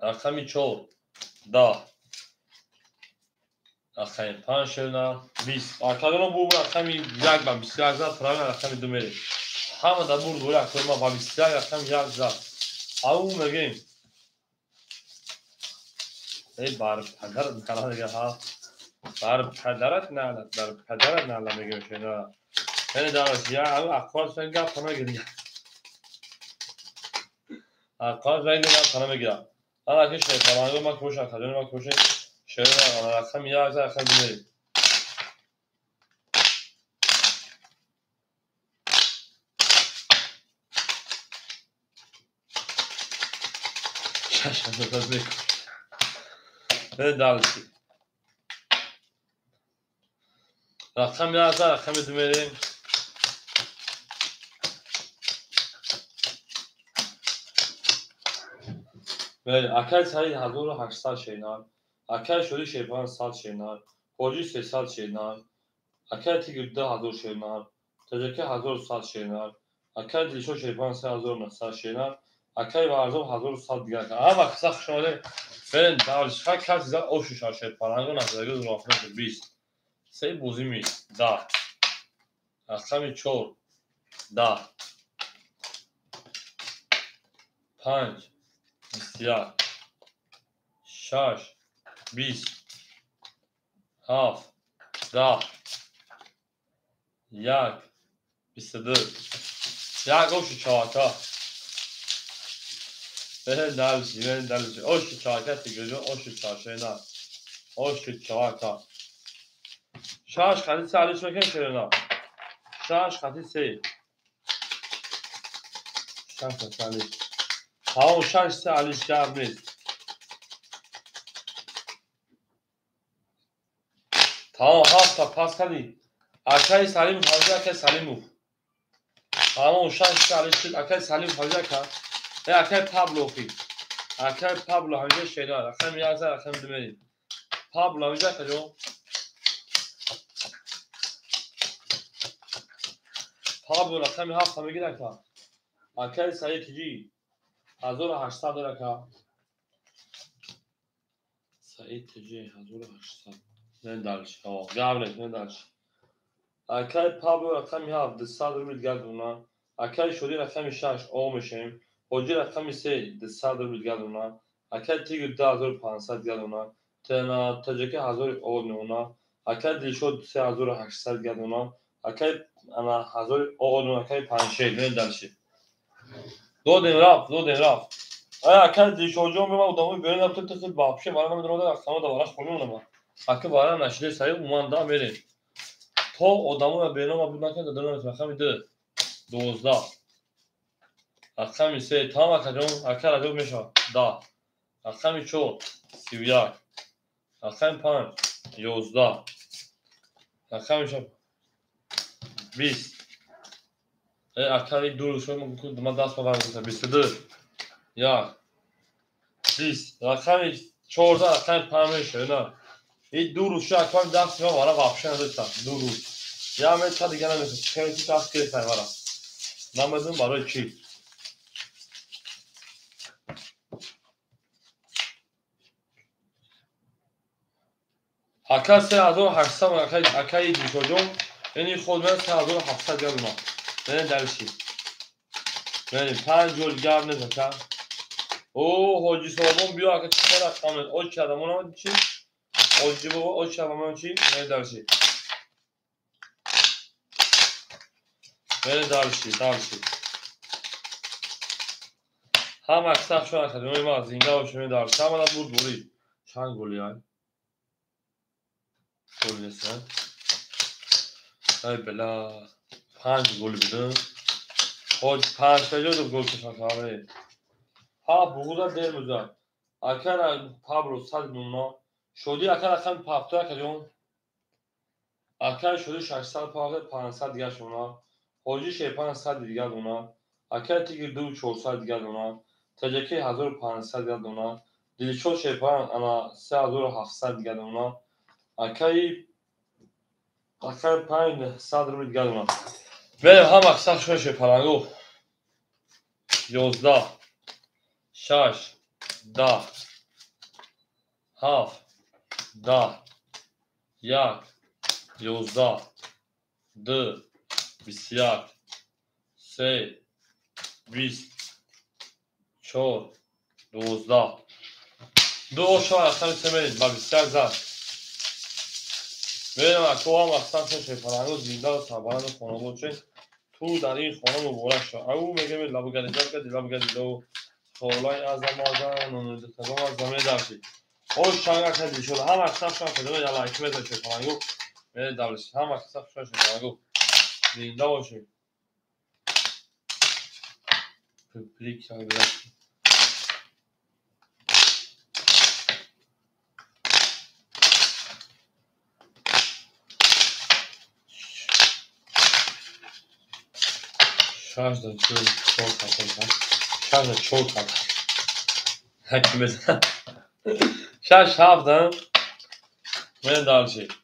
A: رقمی 4 10 رقمی 5 شدن 20 آکادون بو رقمی 1 با 21 زد پرای رقمی 2 میره همه در بود گوی رقمی ما با 21 رقمی 1 زد اون میگیم ای بار پدرت میکنه دیگه ها بار پدرت نالت بار پدرت نالت میگیم شنا یعنی دارش یا او اقوال سنگا پناه گیری اقوال سنگا پناه میگیرم اما که شیطانه ما کوش آکادون ما کوش شنا انا رقم یا از رقم میری شش تا میکنه نه دارشی رقم یا از رقم میری بله اکل سری 1800 شینار اکل شدی شیپان 100 شینار خوجی 300 شینار اکل تیگر 10000 شینار تجکی 1100 شینار اکل دیشو شیپان 3900 شینار اکل ورزم 1100 دیگر اما کسا شماله بله دارش خواهد کسی زد اوشوشا شیپان انگو نزدگی در رافنه 20 سه بوزی می 10 رقمی 4 10 5 21 6 20 7 10 1 22 یک اوشو چهارتا برن دلشی اوشو چهارتا تیگرجون اوشو چهارشینا اوشو چهارتا شاش خطی سالیش بکن شرنا شاش خطی سی شاش سالیش همون شاش سالیش کرد نیست تمام هفت تا پاس کردی اکای سالیم حاضر اکای سالیمو همون شاش سالیش اکای سالیم حاضر کرد اکای پابلو خی اکای پابلو همیشه شینا رقم 11 رقم 2 میری پابلو همیشه کجا پابلو رقم 7 هم میگیره که اکای سایی تیجی 1800 داره که سایی تیجی 1800 نه دارش قابل نه دارش اکای پابلو رقم 7 200 روبل دیگر دونا اکای شدی رقم 6 او میشیم اوجی رقم 3 200 روبل دیگر دونا اکای تیگر 2500 دیگر دونا تنا تجکی 1000 او دونا اکای دیشو 3800 دیگر دونا اکای انا 1000 او دونا اکای 5 نه دارش دو دن رفت اکای دیشو جو میما ادامه برین رفت تو خود باشه برام میدونم رقم دوباره خونم اکای بارا نشده سری اومان دا میره تو odamı ve benim abimden de dönemez rakam 2 12 rakam 3 tam akacağım akar acaba meşa da rakam 3 31 rakam 5 11 rakam 3 20 akar duruşu mu kuduma das var mesela 22 ya 20 rakam 14 rakam 5 ne duruşu akar das var bana vapşan lütfen duruş یا من تا دیگه نمیشه خیلی تاس که سایوارا نامدون برای چی اکا 3800 اکای دیشوجون یعنی خود من 3700 گرم ما نه درشی یعنی 5 جول گرم نزکا او حاجی صاحبون بیا اکا چطور رقمت او چه آدمون چی حاجی بابا او چه آدمون چی نه درشی بره دارشی هم اکثر شو نکرد ما زینده باشه بره دارشی هم الان بود چند گلی های گل نیستن ای بلا 5 گل بدن خود 5 تا گل کشان کنه ها بوغدا در میذار اگر پابلو صد نونا شدی اگر پاپتا کجون اگر شدی 600 پاگه 500 دیگه شونا حاجی شه 500 دیگه دونا اگر تیگر 2 400 دیگه دونا تجکی 1500 دیگه دونا دیلچو شه پان انا 3700 دیگه دونا اگر 500 رو دیگه دونا بریم هم اکثر شوشه پرنگو 11 6 10 7 10 1 11 2 21 3 20 4 12 دو شما اصلا سمید با 21 زد بریم اکو هم اصلا شوشه پرنگو زنده و سربرند خانه بود چه تو در این خانه مبارک شد او میگه می لبو گدی دو خولای از آمازن و نزدتگاه از زمین درشید او شنگه کدی شده هم اصلا شما کدوم یا لایک میزن شد پرنگو بریم دولشید هم اصلا شوشه پرنگو زنده باشید پلیک های بلد شارژ دارم چول کن هکی بزن شارژ هفت دارم بریم دولشید